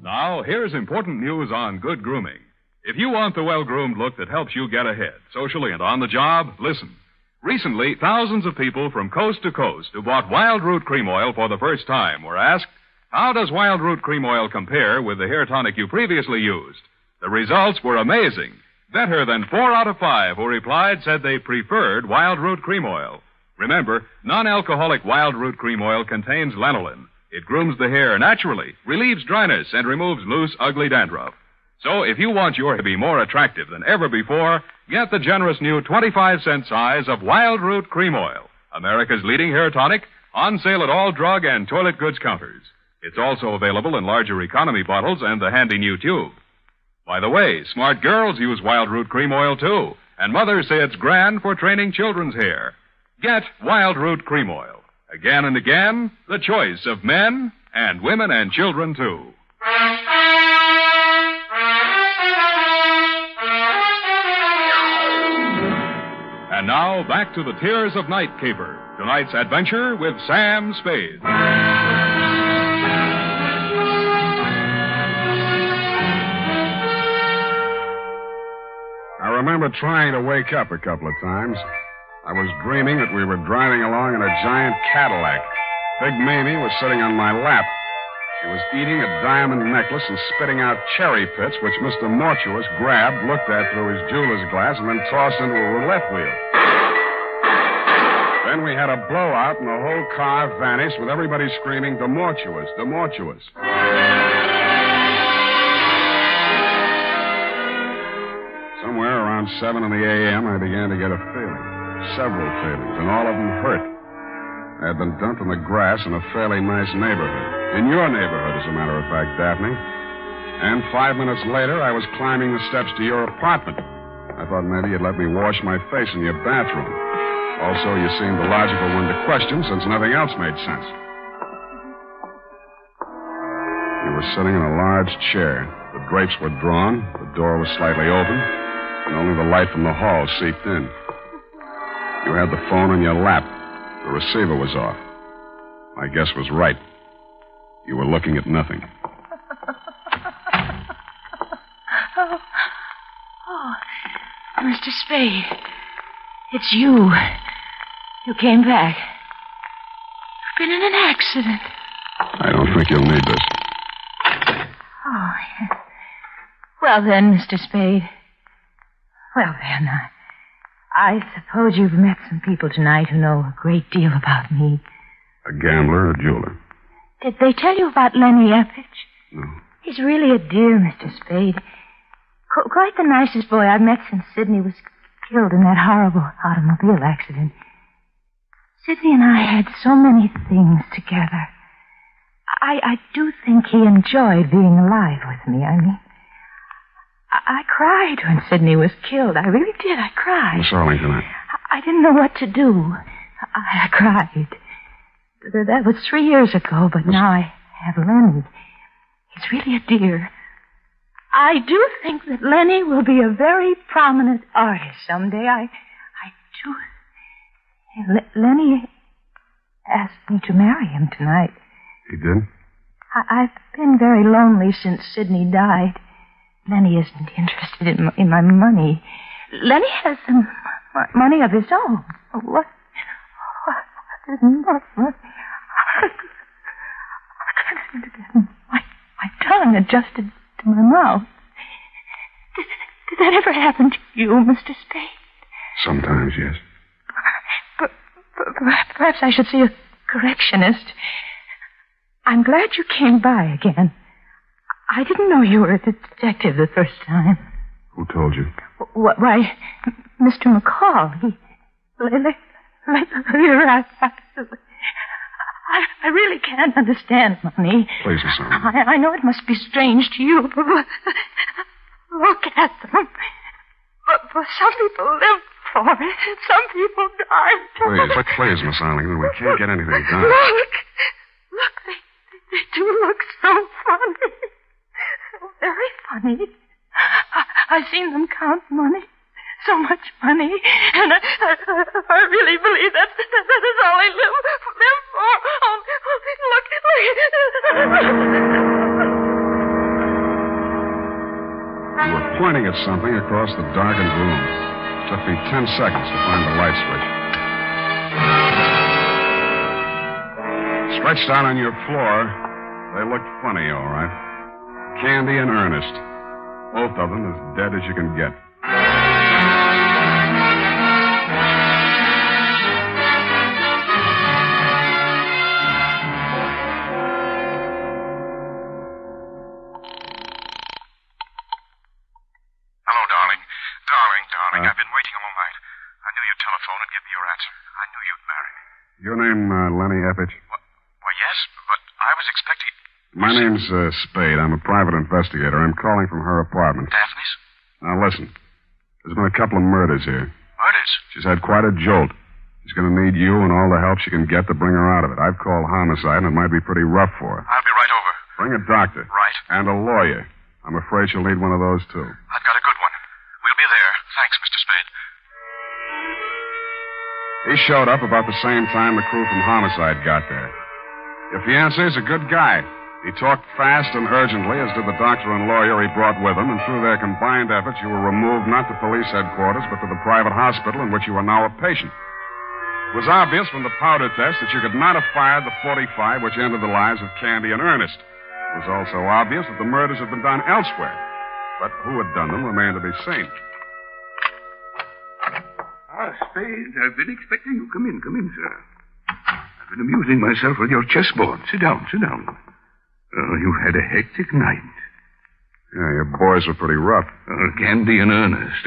Now, here's important news on good grooming. If you want the well-groomed look that helps you get ahead, socially and on the job, listen. Recently, thousands of people from coast to coast who bought Wild Root Cream Oil for the first time were asked, how does Wild Root Cream Oil compare with the hair tonic you previously used? The results were amazing. Better than 4 out of 5 who replied said they preferred Wild Root Cream Oil. Remember, non-alcoholic Wild Root Cream Oil contains lanolin. It grooms the hair naturally, relieves dryness, and removes loose, ugly dandruff. So if you want your hair to be more attractive than ever before, get the generous new 25-cent size of Wild Root Cream Oil, America's leading hair tonic, on sale at all drug and toilet goods counters. It's also available in larger economy bottles and the handy new tube. By the way, smart girls use Wild Root Cream Oil, too, and mothers say it's grand for training children's hair. Get Wild Root Cream Oil. Again and again, the choice of men and women and children, too. And now, back to the Tears of Night caper. Tonight's adventure with Sam Spade. I remember trying to wake up a couple of times. I was dreaming that we were driving along in a giant Cadillac. Big Mamie was sitting on my lap. She was eating a diamond necklace and spitting out cherry pits, which Mr. Mortuus grabbed, looked at through his jeweler's glass, and then tossed into a roulette wheel. Then we had a blowout, and the whole car vanished with everybody screaming, "The Mortuus, the Mortuus." Somewhere around 7 in the a.m., I began to get a feeling. Several feelings, and all of them hurt. I had been dumped in the grass in a fairly nice neighborhood. In your neighborhood, as a matter of fact, Daphne. And 5 minutes later, I was climbing the steps to your apartment. I thought maybe you'd let me wash my face in your bathroom. Also, you seemed the logical one to question since nothing else made sense. You were sitting in a large chair. The drapes were drawn, the door was slightly open, and only the light from the hall seeped in. You had the phone in your lap. The receiver was off. My guess was right. You were looking at nothing. Oh, Mr. Spade. It's you. You came back. You've been in an accident. I don't think you'll need this. Oh, yes. Well then, Mr. Spade. Well then, I suppose you've met some people tonight who know a great deal about me. A gambler, a jeweler. Did they tell you about Lenny Eppich? No. He's really a dear, Mr. Spade. Quite the nicest boy I've met since Sidney was killed in that horrible automobile accident. Sidney and I had so many things together. I do think he enjoyed being alive with me. I mean, I cried when Sidney was killed. I really did. I cried. Miss Arlington, I didn't know what to do. I cried. That was 3 years ago, but now I have Lenny. He's really a dear. I do think that Lenny will be a very prominent artist someday. I do. Lenny asked me to marry him tonight. He did? I've been very lonely since Sidney died. Lenny isn't interested in my money. Lenny has some money of his own. What is enough? I can't seem to get my tongue adjusted to my mouth. Did that ever happen to you, Mr. Spade? Sometimes, yes. Perhaps I should see a correctionist. I'm glad you came by again. I didn't know you were a detective the first time. Who told you? Why, Mr. McCall. I really can't understand money. Please, Miss Arlington. I know it must be strange to you, but look at them. But some people live for it, and some people die. Please, Miss Arlington, we can't get anything done. Look, they do look so funny. So very funny. I've seen them count money. So much money. And I really believe that is all they live for. Oh, look. You were pointing at something across the darkened room. It took me 10 seconds to find the light switch. Stretched out on your floor, they looked funny, all right. Candy and Ernest. Both of them as dead as you can get. Hello, darling. Darling, I've been waiting all night. I knew you'd telephone and give me your answer. I knew you'd marry me. Your name, Lenny Eppich? Why, yes, but I was expecting... My name's Spade. I'm a private investigator. I'm calling from her apartment. Daphne's? Now, listen. There's been a couple of murders here. Murders? She's had quite a jolt. She's going to need you and all the help she can get to bring her out of it. I've called homicide, and it might be pretty rough for her. I'll be right over. Bring a doctor. Right. And a lawyer. I'm afraid she'll need one of those, too. I've got a good one. We'll be there. Thanks, Mr. Spade. He showed up about the same time the crew from homicide got there. Your fiancé's a good guy. He talked fast and urgently, as did the doctor and lawyer he brought with him, and through their combined efforts, you were removed not to police headquarters, but to the private hospital in which you are now a patient. It was obvious from the powder test that you could not have fired the .45 which ended the lives of Candy and Ernest. It was also obvious that the murders had been done elsewhere, but who had done them remained to be seen. Spade, I've been expecting you. Come in, sir. I've been amusing myself with your chessboard. Sit down. Oh, you had a hectic night. Yeah, your boys were pretty rough. Candy and Ernest,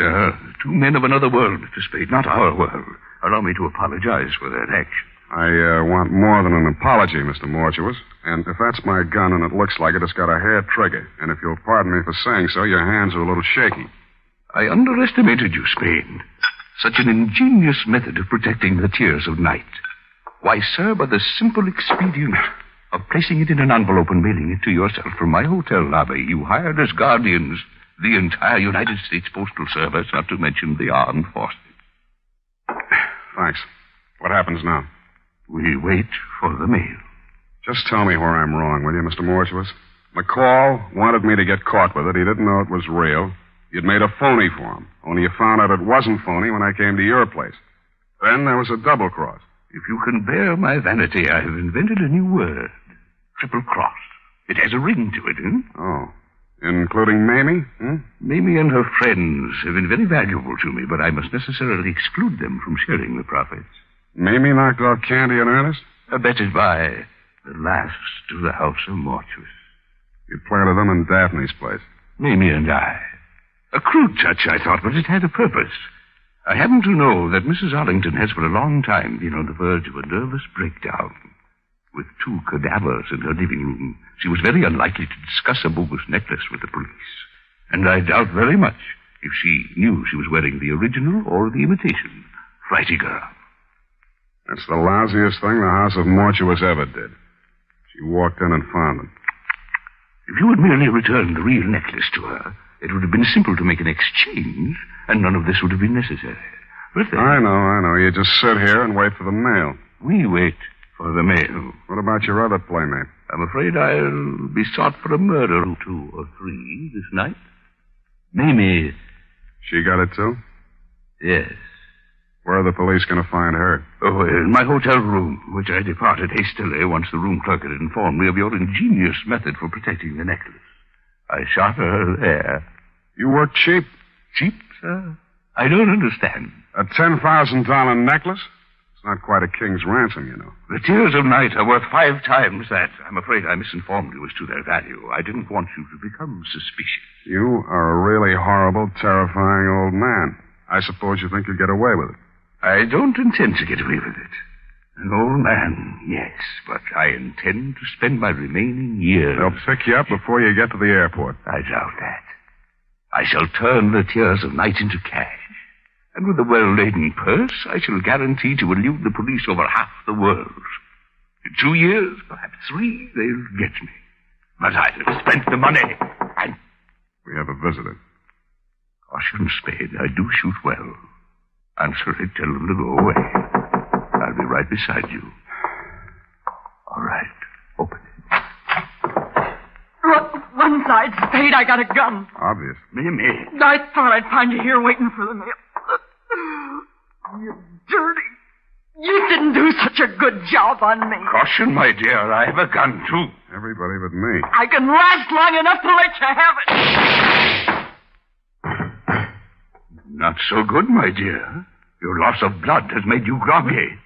two men of another world, Mr. Spade, not our world. Allow me to apologize for that action. I want more than an apology, Mr. Mortuus. And if that's my gun and it looks like it, it's got a hair trigger. And if you'll pardon me for saying so, your hands are a little shaky. I underestimated you, Spade. Such an ingenious method of protecting the tears of night. Why, sir, by the simple expedient of placing it in an envelope and mailing it to yourself from my hotel lobby, you hired as guardians the entire United States Postal Service, not to mention the armed forces. Thanks. What happens now? We wait for the mail. Just tell me where I'm wrong, will you, Mr. Mortuus? McCall wanted me to get caught with it. He didn't know it was real. You'd made a phony for him. Only you found out it wasn't phony when I came to your place. Then there was a double cross. If you can bear my vanity, I have invented a new word. Triple cross. It has a ring to it, Oh. Including Mamie? Mamie and her friends have been very valuable to me, but I must necessarily exclude them from sharing the profits. Mamie knocked off Candy in earnest? Abetted by the last of the House of Mortuus. You planted them in Daphne's place. Mamie and I. A crude touch, I thought, but it had a purpose. I happen to know that Mrs. Arlington has for a long time been on the verge of a nervous breakdown. With 2 cadavers in her living room, she was very unlikely to discuss a bogus necklace with the police. And I doubt very much if she knew she was wearing the original or the imitation. Flighty girl. That's the lousiest thing the House of Mortuus ever did. She walked in and found them. If you had merely returned the real necklace to her, it would have been simple to make an exchange, and none of this would have been necessary. But then... I know. You just sit here and wait for the mail. We wait for the mail. What about your other playmate? I'm afraid I'll be sought for a murder or 2 or 3 this night. Mamie. She got it, too? Yes. Where are the police going to find her? Oh, in my hotel room, which I departed hastily once the room clerk had informed me of your ingenious method for protecting the necklace. I shot her there. You work cheap. Cheap, sir? I don't understand. A $10,000 necklace? It's not quite a king's ransom, you know. The tears of night are worth 5 times that. I'm afraid I misinformed you as to their value. I didn't want you to become suspicious. You are a really horrible, terrifying old man. I suppose you think you'll get away with it. I don't intend to get away with it. An old man, yes, but I intend to spend my remaining years... They'll pick you up before you get to the airport. I doubt that. I shall turn the tears of night into cash. And with a well-laden purse, I shall guarantee to elude the police over half the world. In 2 years, perhaps 3, they'll get me. But I'll have spent the money, and... We have a visitor. Caution, Spade. I do shoot well. Answer it, tell them to go away. I'll be right beside you. All right. Open it. One side, Spade, I got a gun. Obvious. Mamie. I thought I'd find you here waiting for the mail. You dirty. You didn't do such a good job on me. Caution, my dear. I have a gun, too. Everybody but me. I can last long enough to let you have it. Not so good, my dear. Your loss of blood has made you groggy.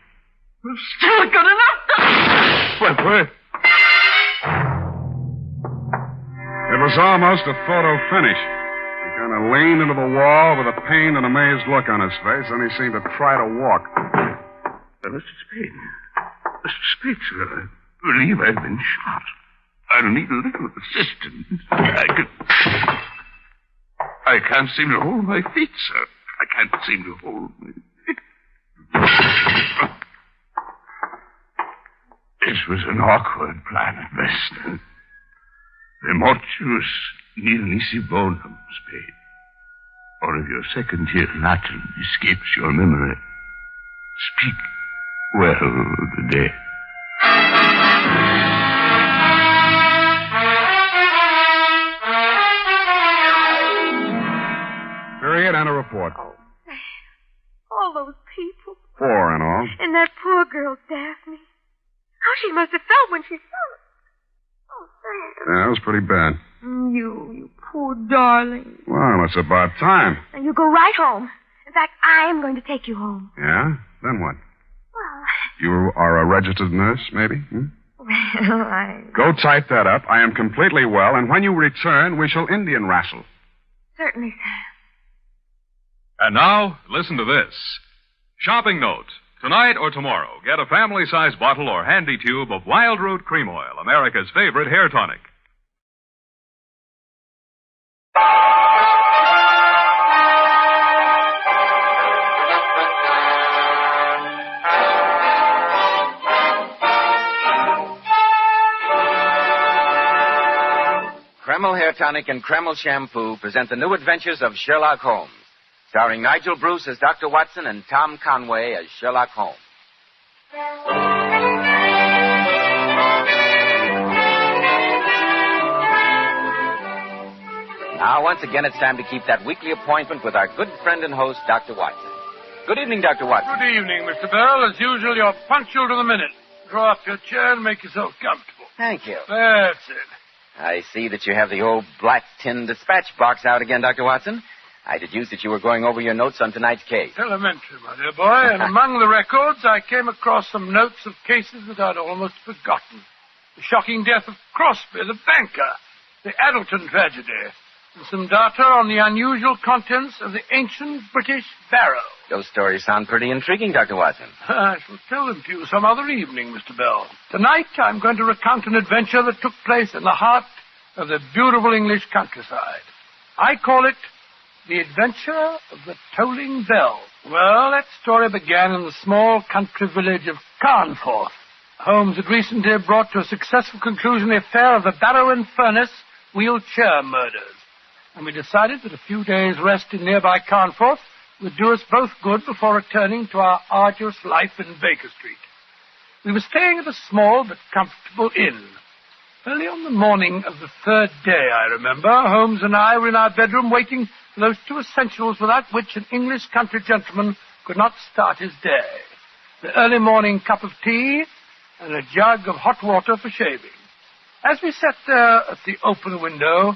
Still good enough. Well. It was almost a photo finish. He kind of leaned into the wall with a pained and amazed look on his face, and he seemed to try to walk. Mr. Spade. Mr. Spade, sir, I believe I've been shot. I'll need a little assistance. I can't seem to hold my feet, sir. I can't seem to hold my feet. It was an awkward plan at best. Remortius nil nisi bonum, Spade. Or if your second-year Latin escapes your memory, speak well the day. Period and a report. All those people. 4 in all. And that poor girl, Daphne. How she must have felt when she saw it. Oh, Sam. Yeah, that was pretty bad. You poor darling. Well, it's about time. Now you go right home. In fact, I am going to take you home. Yeah? Then what? Well... You are a registered nurse, maybe? Well, I... Go type that up. I am completely well, and when you return, we shall Indian wrestle. Certainly, Sam. And now, listen to this. Shopping note. Tonight or tomorrow, get a family-sized bottle or handy tube of Wild Root Cream Oil, America's favorite hair tonic. Kreml Hair Tonic and Kreml Shampoo present the new adventures of Sherlock Holmes, starring Nigel Bruce as Dr. Watson and Tom Conway as Sherlock Holmes. Now, once again, it's time to keep that weekly appointment with our good friend and host, Dr. Watson. Good evening, Dr. Watson. Good evening, Mr. Bell. As usual, you're punctual to the minute. Draw up your chair and make yourself comfortable. Thank you. That's it. I see that you have the old black tin dispatch box out again, Dr. Watson. I deduced that you were going over your notes on tonight's case. Elementary, my dear boy. And among the records, I came across some notes of cases that I'd almost forgotten. The shocking death of Crosby, the banker, the Addleton tragedy, and some data on the unusual contents of the ancient British barrow. Those stories sound pretty intriguing, Dr. Watson. I shall tell them to you some other evening, Mr. Bell. Tonight, I'm going to recount an adventure that took place in the heart of the beautiful English countryside. I call it The Adventure of the Tolling Bell. Well, that story began in the small country village of Carnforth. Holmes had recently brought to a successful conclusion the affair of the Barrow and Furnace wheelchair murders, and we decided that a few days' rest in nearby Carnforth would do us both good before returning to our arduous life in Baker Street. We were staying at a small but comfortable inn. Early on the morning of the third day, I remember, Holmes and I were in our bedroom waiting for those two essentials without which an English country gentleman could not start his day: the early morning cup of tea and a jug of hot water for shaving. As we sat there at the open window,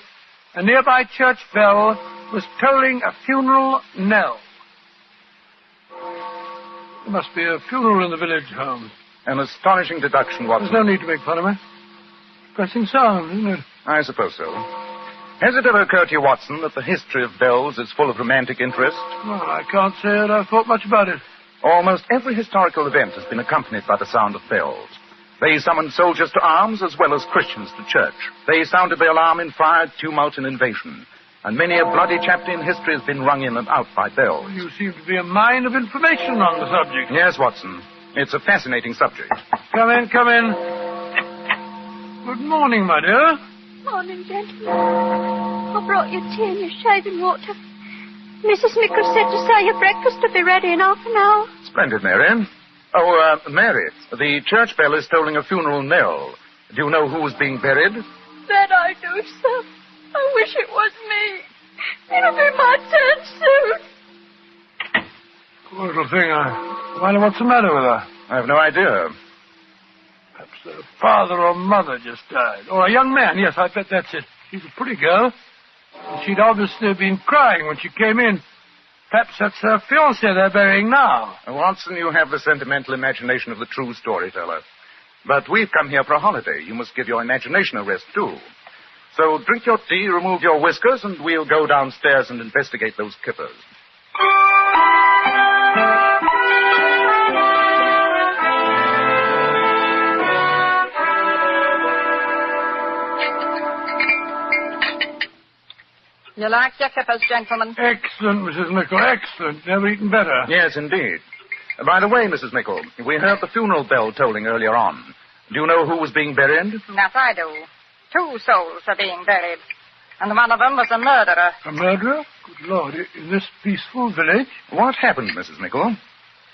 a nearby church bell was tolling a funeral knell. There must be a funeral in the village, Holmes. An astonishing deduction, Watson. There's no need to make fun of me. Pressing sound, isn't it? I suppose so. Has it ever occurred to you, Watson, that the history of bells is full of romantic interest? Well, I can't say that I've thought much about it. Almost every historical event has been accompanied by the sound of bells. They summoned soldiers to arms as well as Christians to church. They sounded the alarm in fire, tumult, and invasion. And many a bloody chapter in history has been rung in and out by bells. You seem to be a mine of information on the subject. Yes, Watson. It's a fascinating subject. Come in, come in. Good morning, my dear. Morning, gentlemen. I brought you tea and your shaving water. Mrs. Mickle said to say your breakfast will be ready in half an hour. Splendid, Mary. Oh, Mary, the church bell is tolling a funeral knell. Do you know who is being buried? That I do, sir. I wish it was me. It'll be my turn soon. Poor little thing. I wonder what's the matter with her. I have no idea. Perhaps her father or mother just died. Or a young man. Yes, I bet that's it. She's a pretty girl. And she'd obviously been crying when she came in. Perhaps that's her fiancé they're burying now. Watson, you have the sentimental imagination of the true storyteller. But we've come here for a holiday. You must give your imagination a rest, too. So drink your tea, remove your whiskers, and we'll go downstairs and investigate those kippers. You like your kippers, gentlemen? Excellent, Mrs. Mickle, excellent. Never eaten better. Yes, indeed. By the way, Mrs. Mickle, we heard the funeral bell tolling earlier on. Do you know who was being buried? That I do. 2 souls are being buried. And one of them was a murderer. A murderer? Good Lord, in this peaceful village? What happened, Mrs. Mickle?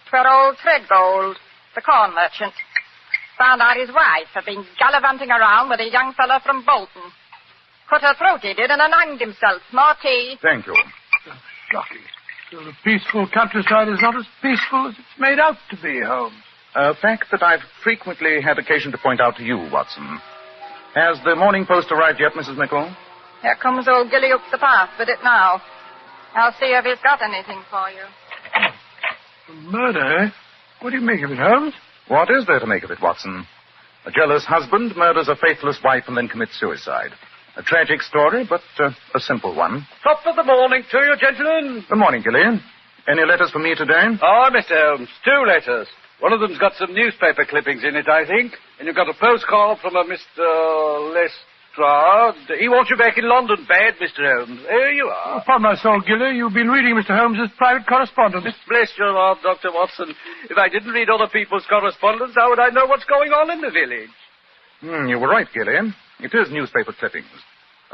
'Twere old Threadgold, the corn merchant. Found out his wife had been gallivanting around with a young fellow from Bolton. Cut her throat, he did, and then hanged himself. More tea. Thank you. Shocking. So the peaceful countryside is not as peaceful as it's made out to be, Holmes. A fact that I've frequently had occasion to point out to you, Watson. Has the Morning Post arrived yet, Mrs. Mickle? Here comes old Gilly up the path with it now. I'll see if he's got anything for you. A murder, eh? What do you make of it, Holmes? What is there to make of it, Watson? A jealous husband murders a faithless wife and then commits suicide. A tragic story, but a simple one. Top of the morning to you, gentlemen. Good morning, Gilly. Any letters for me today? Oh, Mr. Holmes, 2 letters. One of them's got some newspaper clippings in it, I think. And you've got a postcard from a Mr. Lestrade. He wants you back in London bad, Mr. Holmes. Here you are. Upon my soul, Gilly, you've been reading Mr. Holmes's private correspondence. Bless your heart, Dr. Watson. If I didn't read other people's correspondence, how would I know what's going on in the village? You were right, Gillian. It is newspaper clippings.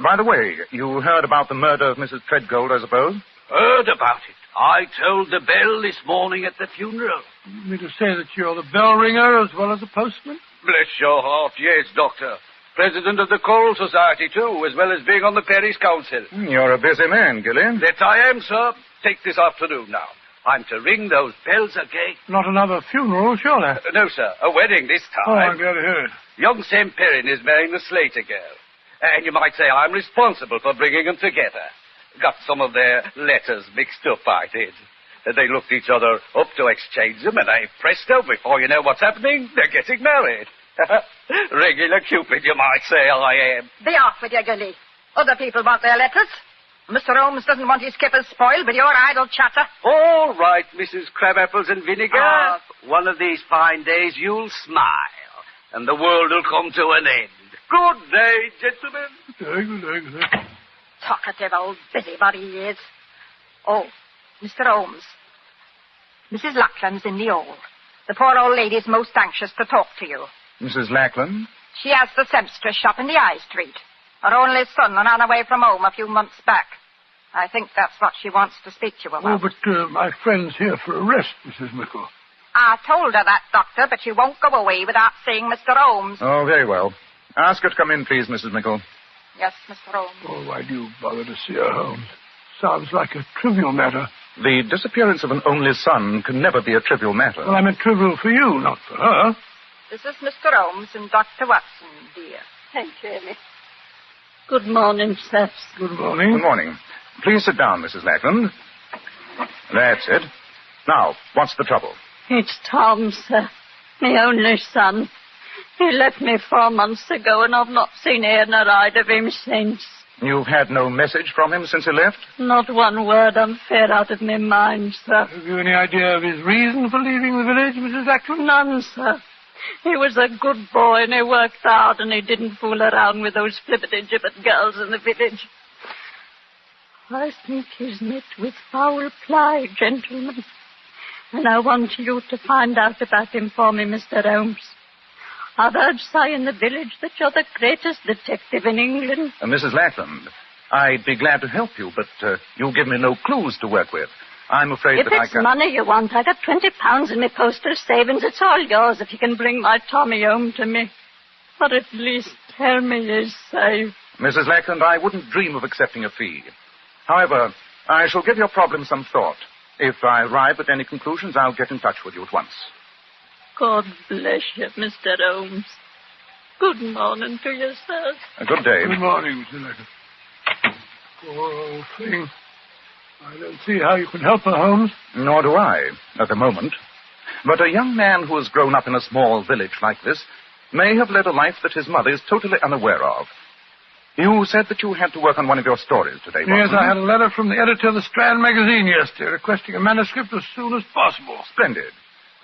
By the way, you heard about the murder of Mrs. Treadgold, I suppose? Heard about it. I told the bell this morning at the funeral. You mean to say that you're the bell ringer as well as the postman? Bless your heart, yes, Doctor. President of the Choral Society, too, as well as being on the parish council. You're a busy man, Gillian. That I am, sir. Take this afternoon now. I'm to ring those bells again. Not another funeral, surely? No, sir. A wedding this time. Oh, I'm glad to hear it. Young Sam Perrin is marrying the Slater girl. And you might say I'm responsible for bringing them together. Got some of their letters mixed up, I did. They looked each other up to exchange them, and presto, before you know what's happening, they're getting married. Regular Cupid, you might say I am. Be off with you, Gilly. Other people want their letters. Mr. Holmes doesn't want his skippers spoiled with your idle chatter. All right, Mrs. Crabapples and Vinegar. One of these fine days you'll smile, and the world will come to an end. Good day, gentlemen. Good day. Talkative old busybody he is. Oh, Mr. Holmes. Mrs. Lackland's in the hall. The poor old lady's most anxious to talk to you. Mrs. Lackland? She has the seamstress shop in the High Street. Her only son ran away from home a few months back. I think that's what she wants to speak to you about. Oh, but my friend's here for a rest, Mrs. Mickle. I told her that, Doctor, but she won't go away without seeing Mr. Holmes. Oh, very well. Ask her to come in, please, Mrs. Mickle. Yes, Mr. Holmes. Oh, why do you bother to see her, Holmes? Sounds like a trivial matter. The disappearance of an only son can never be a trivial matter. Well, I meant trivial for you, not for her. This is Mr. Holmes and Dr. Watson, dear. Thank you, Amy. Good morning, Seth. Good morning. Good morning. Please sit down, Mrs. Lackland. That's it. Now, what's the trouble? It's Tom, sir. My only son. He left me 4 months ago, and I've not seen ear nor eyed of him since. You've had no message from him since he left? Not one word. I'm fair out of my mind, sir. Have you any idea of his reason for leaving the village, Mrs. Lackland? None, sir. He was a good boy, and he worked hard, and he didn't fool around with those flippity-gibbet girls in the village. I think he's met with foul play, gentlemen. And I want you to find out about him for me, Mr. Holmes. I've heard say in the village that you're the greatest detective in England. Mrs. Lackland, I'd be glad to help you, but you give me no clues to work with. I'm afraid if that I it's can't... money you want, I got £20 in my postal savings. It's all yours if you can bring my Tommy home to me. Or at least tell me he's safe. Mrs. Lackland, I wouldn't dream of accepting a fee. However, I shall give your problem some thought. If I arrive at any conclusions, I'll get in touch with you at once. God bless you, Mr. Holmes. Good morning to you, sir. Good day. Good morning, Mr. Lackland. Poor old thing. I don't see how you can help her, Holmes. Nor do I, at the moment. But a young man who has grown up in a small village like this may have led a life that his mother is totally unaware of. You said that you had to work on one of your stories today, Watson. Yes, I had a letter from the editor of the Strand magazine yesterday requesting a manuscript as soon as possible. Splendid.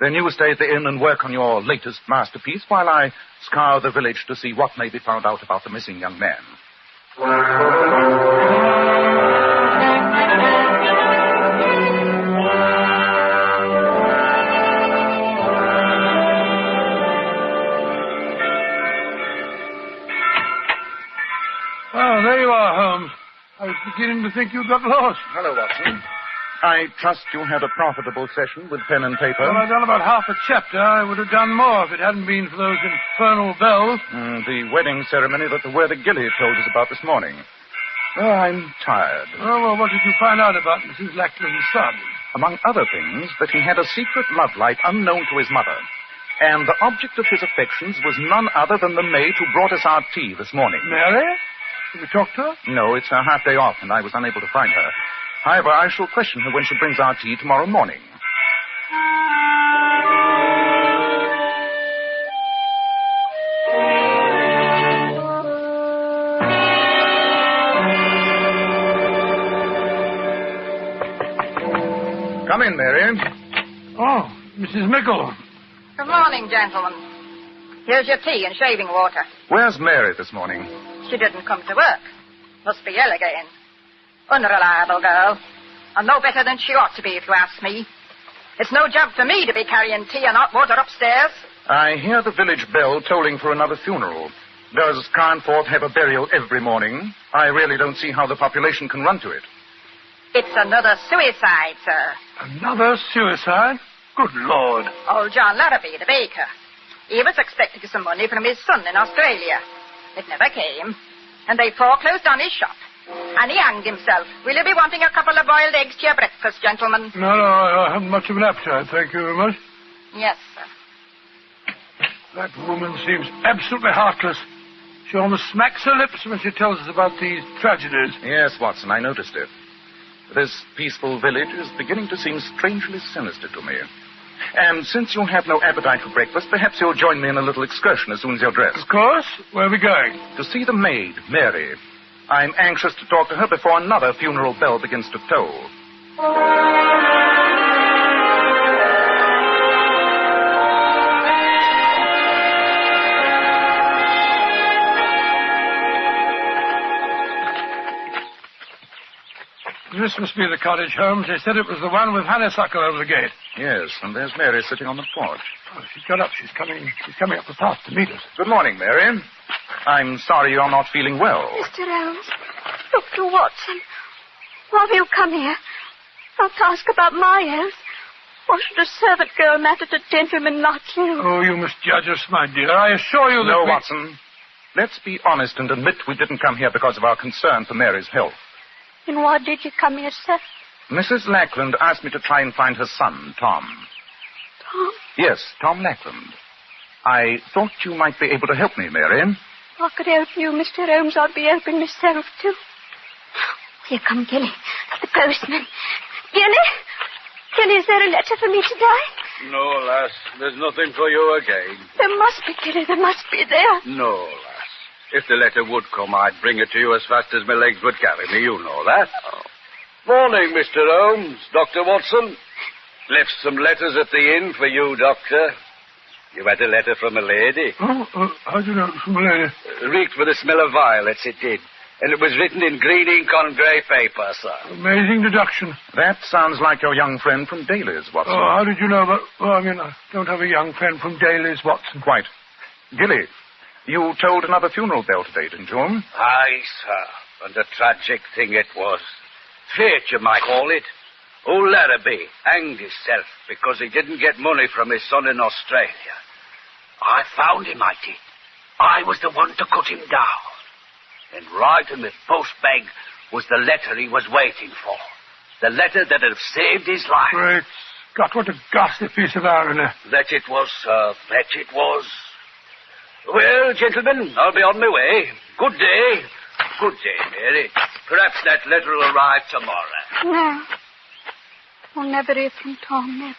Then you stay at the inn and work on your latest masterpiece while I scour the village to see what may be found out about the missing young man. Oh, there you are, Holmes. I was beginning to think you'd got lost. Hello, Watson. I trust you had a profitable session with pen and paper. Well, I've done about half a chapter. I would have done more if it hadn't been for those infernal bells. The wedding ceremony that the worthy Gilly told us about this morning. Oh, I'm tired. Oh, well, what did you find out about Mrs. Lackland's son? Among other things, that he had a secret love life unknown to his mother. And the object of his affections was none other than the maid who brought us our tea this morning. Mary? Did we talk to her? No, it's her half-day off, and I was unable to find her. However, I shall question her when she brings our tea tomorrow morning. Come in, Mary. Oh, Mrs. Mickle. Good morning, gentlemen. Here's your tea and shaving water. Where's Mary this morning? She didn't come to work. Must be ill again. Unreliable girl. And no better than she ought to be, if you ask me. It's no job for me to be carrying tea and hot water upstairs. I hear the village bell tolling for another funeral. Does Carnforth have a burial every morning? I really don't see how the population can run to it. It's another suicide, sir. Another suicide? Good Lord. Old John Larrabee, the baker. He was expecting some money from his son in Australia. It never came. And they foreclosed on his shop. And he hanged himself. Will you be wanting a couple of boiled eggs to your breakfast, gentlemen? No, I haven't much of an appetite, thank you very much. Yes, sir. That woman seems absolutely heartless. She almost smacks her lips when she tells us about these tragedies. Yes, Watson, I noticed it. This peaceful village is beginning to seem strangely sinister to me. And since you have no appetite for breakfast, perhaps you'll join me in a little excursion as soon as you're dressed. Of course. Where are we going? To see the maid, Mary. I'm anxious to talk to her before another funeral bell begins to toll. This must be the cottage, Holmes. They said it was the one with honeysuckle over the gate. Yes, and there's Mary sitting on the porch. Oh, she's got up. She's coming up the path to meet us. Good morning, Mary. I'm sorry you're not feeling well. Mr. Holmes, Dr. Watson, why have you come here? Not to ask about my health. Why should a servant girl matter to gentlemen like you? Oh, you must judge us, my dear. I assure you that No, Watson. Let's be honest and admit we didn't come here because of our concern for Mary's health. Then why did you come here, sir? Mrs. Lackland asked me to try and find her son, Tom. Tom? Yes, Tom Lackland. I thought you might be able to help me, Mary. If I could help you, Mr. Holmes, I'd be helping myself, too. Here come Gilly, the postman. Gilly, is there a letter for me today? No, lass. There's nothing for you again. There must be, Gilly. There must be there. No, lass. If the letter would come, I'd bring it to you as fast as my legs would carry me. You know that. Oh. Morning, Mr. Holmes. Dr. Watson. Left some letters at the inn for you, Doctor. You had a letter from a lady. Oh, how do you know it was from a lady? Reeked with the smell of violets, it did. And it was written in green ink on grey paper, sir. Amazing deduction. That sounds like your young friend from Daly's, Watson. Oh, how did you know about... Well, I don't have a young friend from Daly's, Watson. Quite. Gilly, you told another funeral bell today, didn't you? Aye, sir. And a tragic thing it was. Fate, you might call it. Old Larrabee hanged himself because he didn't get money from his son in Australia. I found him, I did. I was the one to cut him down. And right in the post bag was the letter he was waiting for. The letter that had saved his life. Great Scott, what a ghastly piece of irony. That it was, sir. That it was. Well, gentlemen, I'll be on my way. Good day. Good day, Mary. Perhaps that letter will arrive tomorrow. No. I'll never hear from Tom, never.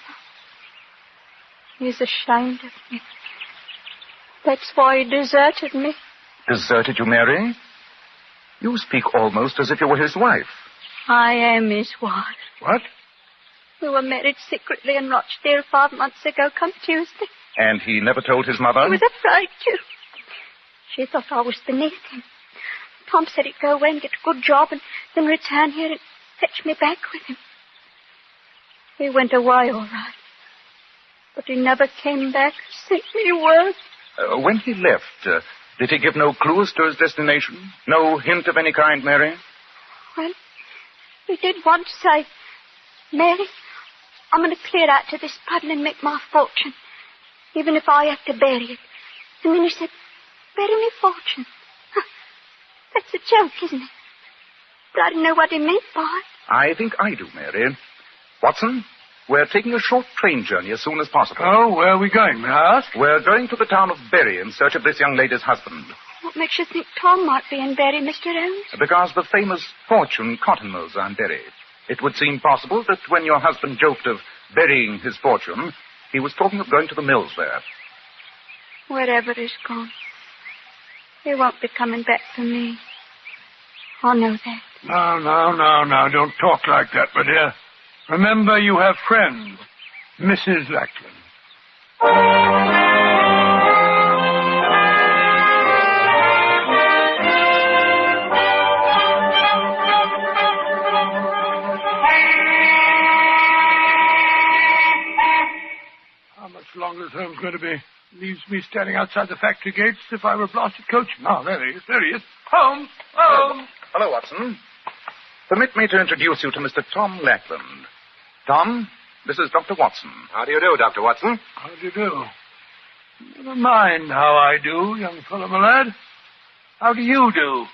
He's ashamed of me. That's why he deserted me. Deserted you, Mary? You speak almost as if you were his wife. I am his wife. What? We were married secretly in Rochdale 5 months ago, come Tuesday. And he never told his mother? He was afraid to. She thought I was beneath him. Tom said he'd go away and get a good job and then return here and fetch me back with him. He went away all right. But he never came back, sent me word. When he left, did he give no clues to his destination? No hint of any kind, Mary? Well, he did once say, Mary, I'm going to clear out to this puddle and make my fortune, even if I have to bury it. And then he said, bury me fortune. That's a joke, isn't it? But I didn't know what he meant by it. I think I do, Mary. Watson, we're taking a short train journey as soon as possible. Oh, where are we going, may I ask? We're going to the town of Barrie in search of this young lady's husband. What makes you think Tom might be in Barrie, Mr. Holmes? Because the famous fortune cotton mills are in Barrie. It would seem possible that when your husband joked of burying his fortune, he was talking of going to the mills there. Wherever he's gone, he won't be coming back for me. I know that. No, don't talk like that, my dear. Remember, you have friends, Mrs. Lackland. How much longer is Holmes going to be? Leaves me standing outside the factory gates as if I were a blasted coachman. Ah, there he is. There he is. Holmes! Holmes! Hello, Watson. Permit me to introduce you to Mr. Tom Lackland. Tom, this is Dr. Watson. How do you do, Dr. Watson? How do you do? Never mind how I do, young fellow, my lad. How do you do?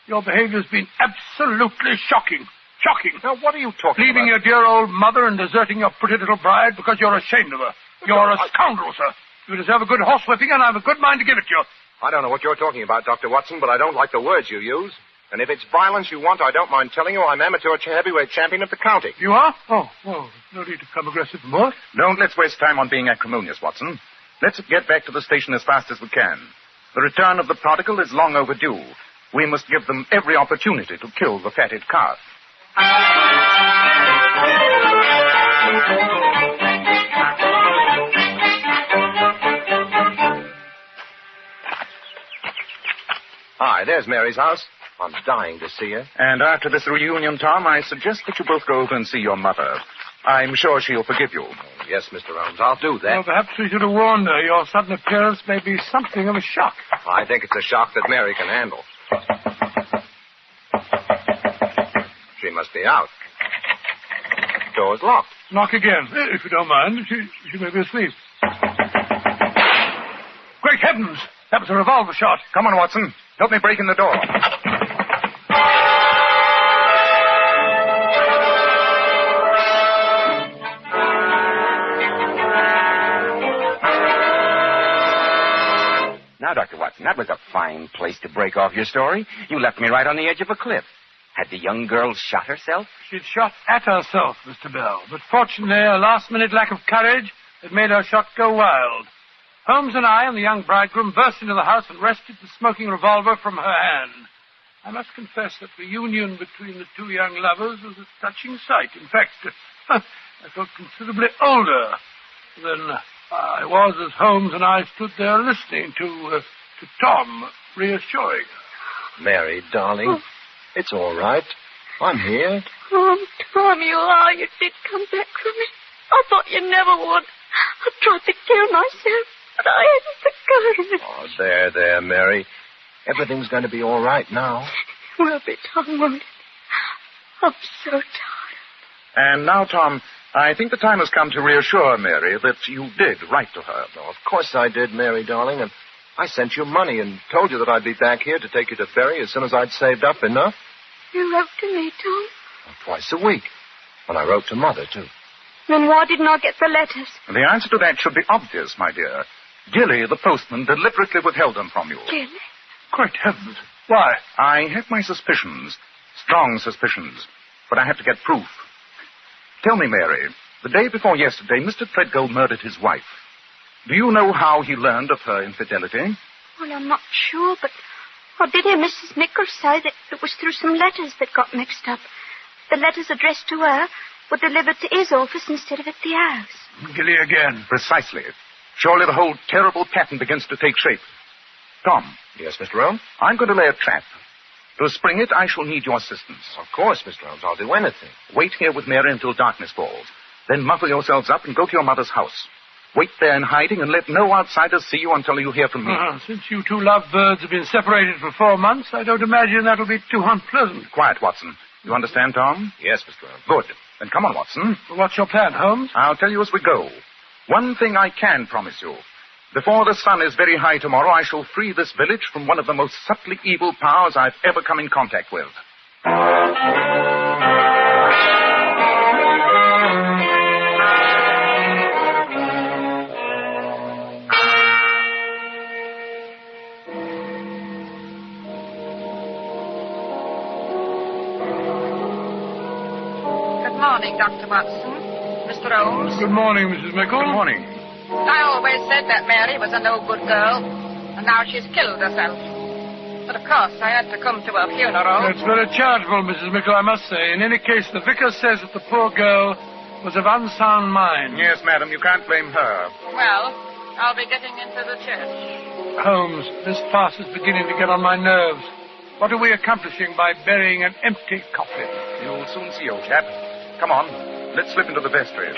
Your behavior's been absolutely shocking. Shocking. Now, what are you talking Leaving about? your dear old mother and deserting your pretty little bride because you're ashamed of her. You're a scoundrel, sir. You deserve a good horsewhipping, and I have a good mind to give it to you. I don't know what you're talking about, Dr. Watson, but I don't like the words you use. And if it's violence you want, I don't mind telling you I'm amateur heavyweight champion of the county. You are? Oh, no need to become aggressive more. Don't let's waste time on being acrimonious, Watson. Let's get back to the station as fast as we can. The return of the prodigal is long overdue. We must give them every opportunity to kill the fatted calf. Hi, there's Mary's house. I'm dying to see her. And after this reunion, Tom, I suggest that you both go over and see your mother. I'm sure she'll forgive you. Yes, Mr. Holmes, I'll do that. Well, perhaps we should have warned her. Your sudden appearance may be something of a shock. I think it's a shock that Mary can handle. She must be out. Door's locked. Knock again, if you don't mind. She may be asleep. Great heavens! That was a revolver shot. Come on, Watson. Help me break in the door. Now, Dr. Watson, that was a fine place to break off your story. You left me right on the edge of a cliff. Had the young girl shot herself? She'd shot at herself, Mr. Bell. But fortunately, a last-minute lack of courage had made her shot go wild. Holmes and I and the young bridegroom burst into the house and wrested the smoking revolver from her hand. I must confess that the union between the two young lovers was a touching sight. In fact, I felt considerably older than I was as Holmes and I stood there listening to Tom, reassuring her. Mary, darling, it's all right. I'm here. Oh, Tom, you are. You did come back for me. I thought you never would. I tried to kill myself, but I hadn't the courage. Oh, there, Mary. Everything's going to be all right now. It will be, Tom, won't it? I'm so tired. And now, Tom, I think the time has come to reassure Mary that you did write to her. Oh, of course I did, Mary, darling, and I sent you money and told you that I'd be back here to take you to Barrie as soon as I'd saved up enough. You wrote to me, Tom? Twice a week. And I wrote to Mother, too. Then why didn't I get the letters? The answer to that should be obvious, my dear. Gilly, the postman, deliberately withheld them from you. Gilly? Great heavens. Why? I have my suspicions. Strong suspicions. But I have to get proof. Tell me, Mary, the day before yesterday, Mr. Threadgold murdered his wife. Do you know how he learned of her infidelity? Well, I'm not sure, but I did hear Mrs. Nichols say that it was through some letters that got mixed up. The letters addressed to her were delivered to his office instead of at the house. Gilly again. Precisely. Surely the whole terrible pattern begins to take shape. Tom. Yes, Mr. Holmes? I'm going to lay a trap. To spring it, I shall need your assistance. Of course, Mr. Holmes. I'll do anything. Wait here with Mary until darkness falls. Then muffle yourselves up and go to your mother's house. Wait there in hiding and let no outsiders see you until you hear from me. Since you two lovebirds have been separated for 4 months, I don't imagine that'll be too unpleasant. Quiet, Watson. You understand, Tom? Yes, Mr. Holmes. Good. Then come on, Watson. Well, what's your plan, Holmes? I'll tell you as we go. One thing I can promise you. Before the sun is very high tomorrow, I shall free this village from one of the most subtly evil powers I've ever come in contact with. Good morning, Dr. Watson. Mr. Holmes. Good morning, Mrs. Mickle. Good morning. I always said that Mary was a no-good girl, and now she's killed herself. But, of course, I had to come to her funeral. That's very charitable, Mrs. Mickle, I must say. In any case, the vicar says that the poor girl was of unsound mind. Yes, madam, you can't blame her. Well, I'll be getting into the church. Holmes, this farce is beginning to get on my nerves. What are we accomplishing by burying an empty coffin? You'll soon see, old chap. Come on, let's slip into the vestry.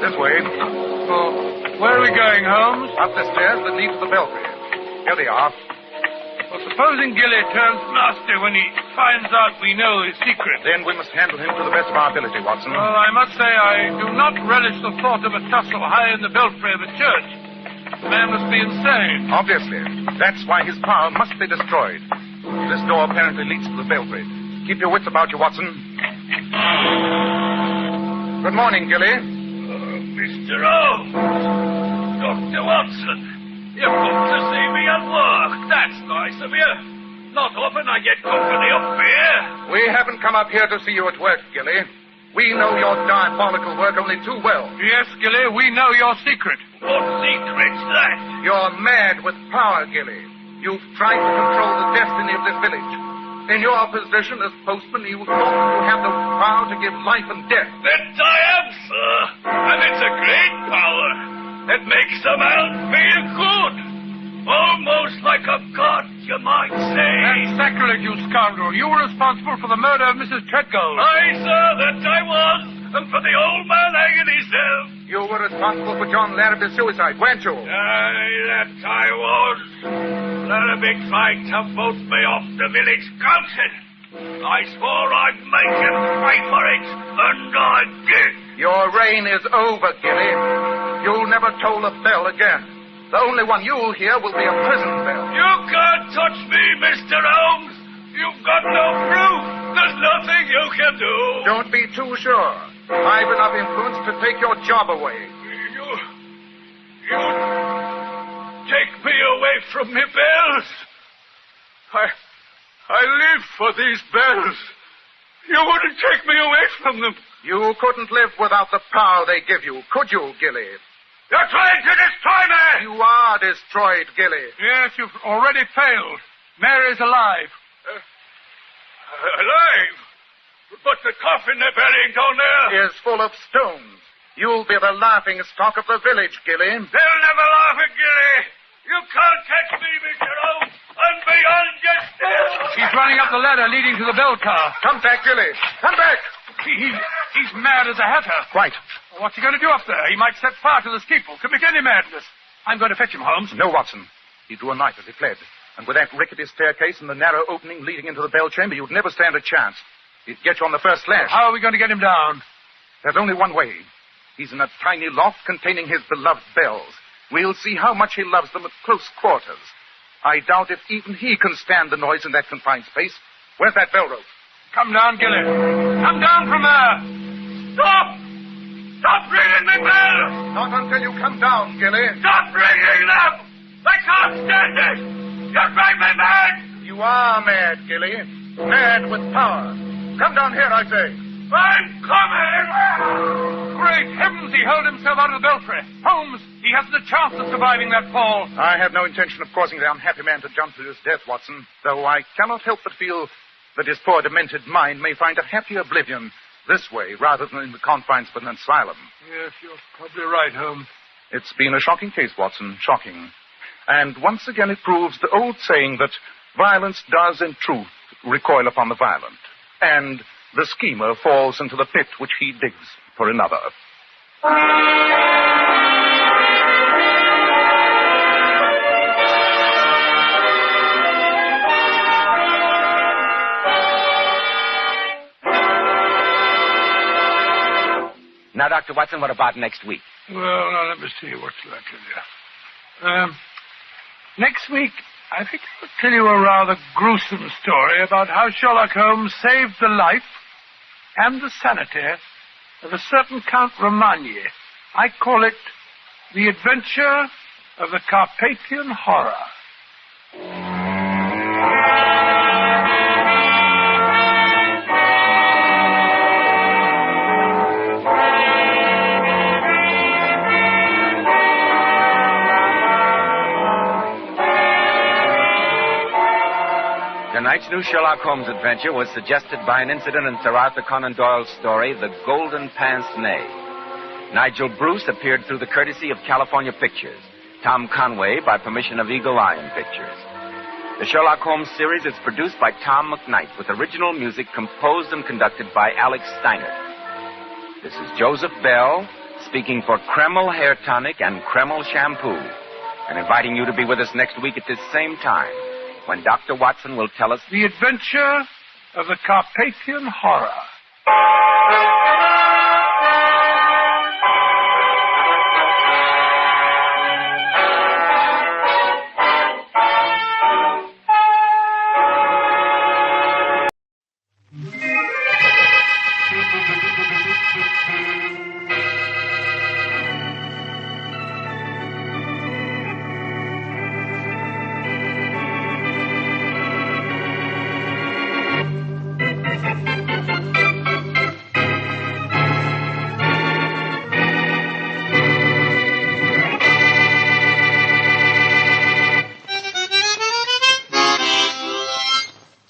This way. Oh, where are we going, Holmes? Up the stairs that lead to the belfry. Here they are. Well, supposing Gilly turns nasty when he finds out we know his secret. Then we must handle him to the best of our ability, Watson. Well, I must say I do not relish the thought of a tussle high in the belfry of a church. The man must be insane. Obviously. That's why his power must be destroyed. This door apparently leads to the belfry. Keep your wits about you, Watson. Good morning, Gilly. Mr. Holmes. Dr. Watson. You've come to see me at work. That's nice of you. Not often I get company up here. We haven't come up here to see you at work, Gilly. We know your diabolical work only too well. Yes, Gilly, we know your secret. What secret's that? You're mad with power, Gilly. You've tried to control the destiny of this village. In your position as postman, you thought you had the power to give life and death. That I am, sir. And it's a great power. It makes a man feel good. Almost like a god, you might say. That's sacrilege, you scoundrel. You were responsible for the murder of Mrs. Treadgold. Aye, sir, that I was. And for the old man hanging himself. You were responsible for John Larrabee's suicide, weren't you? Aye, that I was. Larrabee tried to vote me off the village council. I swore I'd make him pay for it, and I did. Your reign is over, Gilly. You'll never toll a bell again. The only one you'll hear will be a prison bell. You can't touch me, Mr. Holmes. You've got no proof. There's nothing you can do. Don't be too sure. I've enough influence to take your job away. You take me away from me bells. I live for these bells. You wouldn't take me away from them. You couldn't live without the power they give you, could you, Gilly? You're trying to destroy me! You are destroyed, Gilly. Yes, you've already failed. Mary's alive. Alive? But the coffin they're burying down there is full of stones. You'll be the laughing stock of the village, Gilly. They'll never laugh at Gilly. You can't catch me, Mr. Holmes. I'm beyond you still. He's running up the ladder leading to the bell car. Come back, Gilly. Come back. He's mad as a hatter. Quite. What's he going to do up there? He might set fire to the steeple. Could be any madness. I'm going to fetch him, Holmes. No, Watson. He drew a knife as he fled. And with that rickety staircase and the narrow opening leading into the bell chamber, you'd never stand a chance. He'd get you on the first slash. How are we going to get him down? There's only one way. He's in a tiny loft containing his beloved bells. We'll see how much he loves them at close quarters. I doubt if even he can stand the noise in that confined space. Where's that bell rope? Come down, Gilly. Come down from there. Stop! Stop ringing the bell! Not until you come down, Gilly. Stop ringing them! I can't stand it! You drive me mad! You are mad, Gilly. Mad with power. Come down here, I say. I'm coming! Great heavens, he hurled himself out of the belfry. Holmes, he hasn't a chance of surviving that fall. I have no intention of causing the unhappy man to jump to his death, Watson, though I cannot help but feel that his poor demented mind may find a happy oblivion this way rather than in the confines of an asylum. Yes, you're probably right, Holmes. It's been a shocking case, Watson, shocking. And once again it proves the old saying that violence does in truth recoil upon the violent, and the schemer falls into the pit which he digs for another. Now, Dr. Watson, what about next week? Well, now, let me see what's likely there. Next week, I think I'll tell you a rather gruesome story about how Sherlock Holmes saved the life and the sanity of a certain Count Romagny. I call it The Adventure of the Carpathian Horror. Tonight's new Sherlock Holmes adventure was suggested by an incident in Sir Arthur Conan Doyle's story, The Golden Pince Nez. Nigel Bruce appeared through the courtesy of California Pictures. Tom Conway by permission of Eagle Lion Pictures. The Sherlock Holmes series is produced by Tom McKnight with original music composed and conducted by Alex Steiner. This is Joseph Bell speaking for Kreml Hair Tonic and Kreml Shampoo and inviting you to be with us next week at this same time when Dr. Watson will tell us The Adventure of the Carpathian Horror.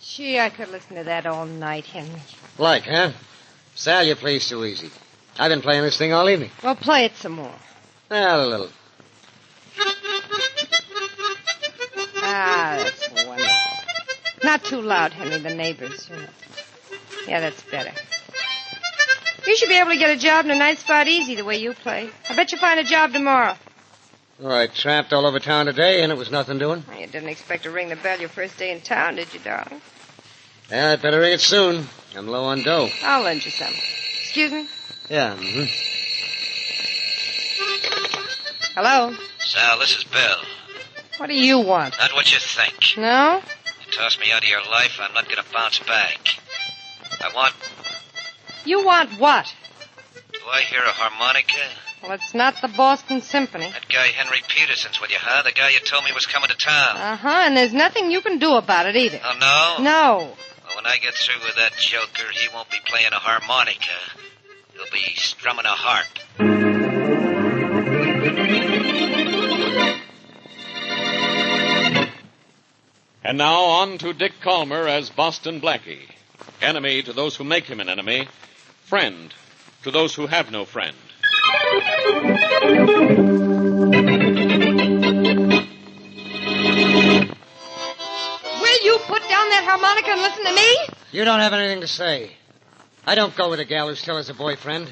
Gee, I could listen to that all night, Henry. Like, huh? Sal, you play so easy. I've been playing this thing all evening. Well, play it some more. Well, a little. Ah, that's wonderful. Not too loud, Henry. The neighbors. Yeah, that's better. You should be able to get a job in a night spot easy the way you play. I bet you'll find a job tomorrow. Oh, I tramped all over town today, and it was nothing doing. You didn't expect to ring the bell your first day in town, did you, darling? Yeah, I'd better ring it soon. I'm low on dough. I'll lend you some. Excuse me? Yeah, Hello? Sal, this is Bill. What do you want? Not what you think. No? You tossed me out of your life, I'm not going to bounce back. I want... You want what? Do I hear a harmonica? Well, it's not the Boston Symphony. That guy Henry Peterson's with you, huh? The guy you told me was coming to town. Uh-huh, and there's nothing you can do about it either. Oh, no? No. Well, when I get through with that joker, he won't be playing a harmonica. He'll be strumming a harp. And now on to Dick Calmer as Boston Blackie. Enemy to those who make him an enemy. Friend to those who have no friend. Will you put down that harmonica and listen to me? You don't have anything to say. I don't go with a gal who still has a boyfriend.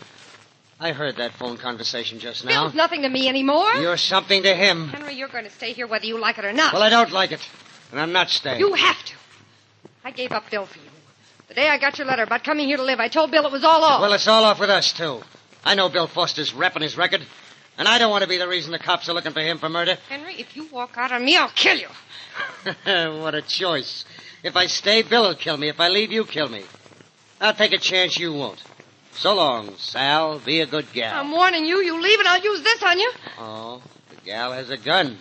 I heard that phone conversation just now. Bill's nothing to me anymore. You're something to him. Henry, you're going to stay here whether you like it or not. Well, I don't like it, and I'm not staying. You have to. I gave up Bill for you. The day I got your letter about coming here to live, I told Bill it was all off. Well, it's all off with us, too. I know Bill Foster's repping his record, and I don't want to be the reason the cops are looking for him for murder. Henry, if you walk out on me, I'll kill you. What a choice. If I stay, Bill will kill me. If I leave, you kill me. I'll take a chance you won't. So long, Sal. Be a good gal. I'm warning you. You leave and I'll use this on you. Oh, the gal has a gun.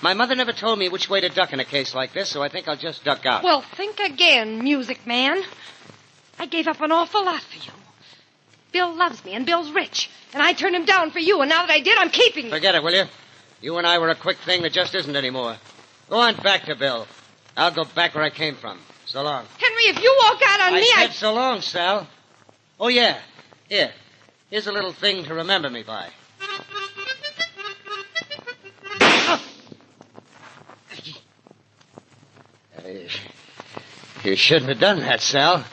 My mother never told me which way to duck in a case like this, so I think I'll just duck out. Well, think again, music man. I gave up an awful lot for you. Bill loves me, and Bill's rich. And I turned him down for you, and now that I did, I'm keeping you. Forget it, will you? You and I were a quick thing that just isn't anymore. Go on back to Bill. I'll go back where I came from. So long. Henry, if you walk out on me, I said so long, Sal. Oh, yeah. Here. Here's a little thing to remember me by. You shouldn't have done that, Sal.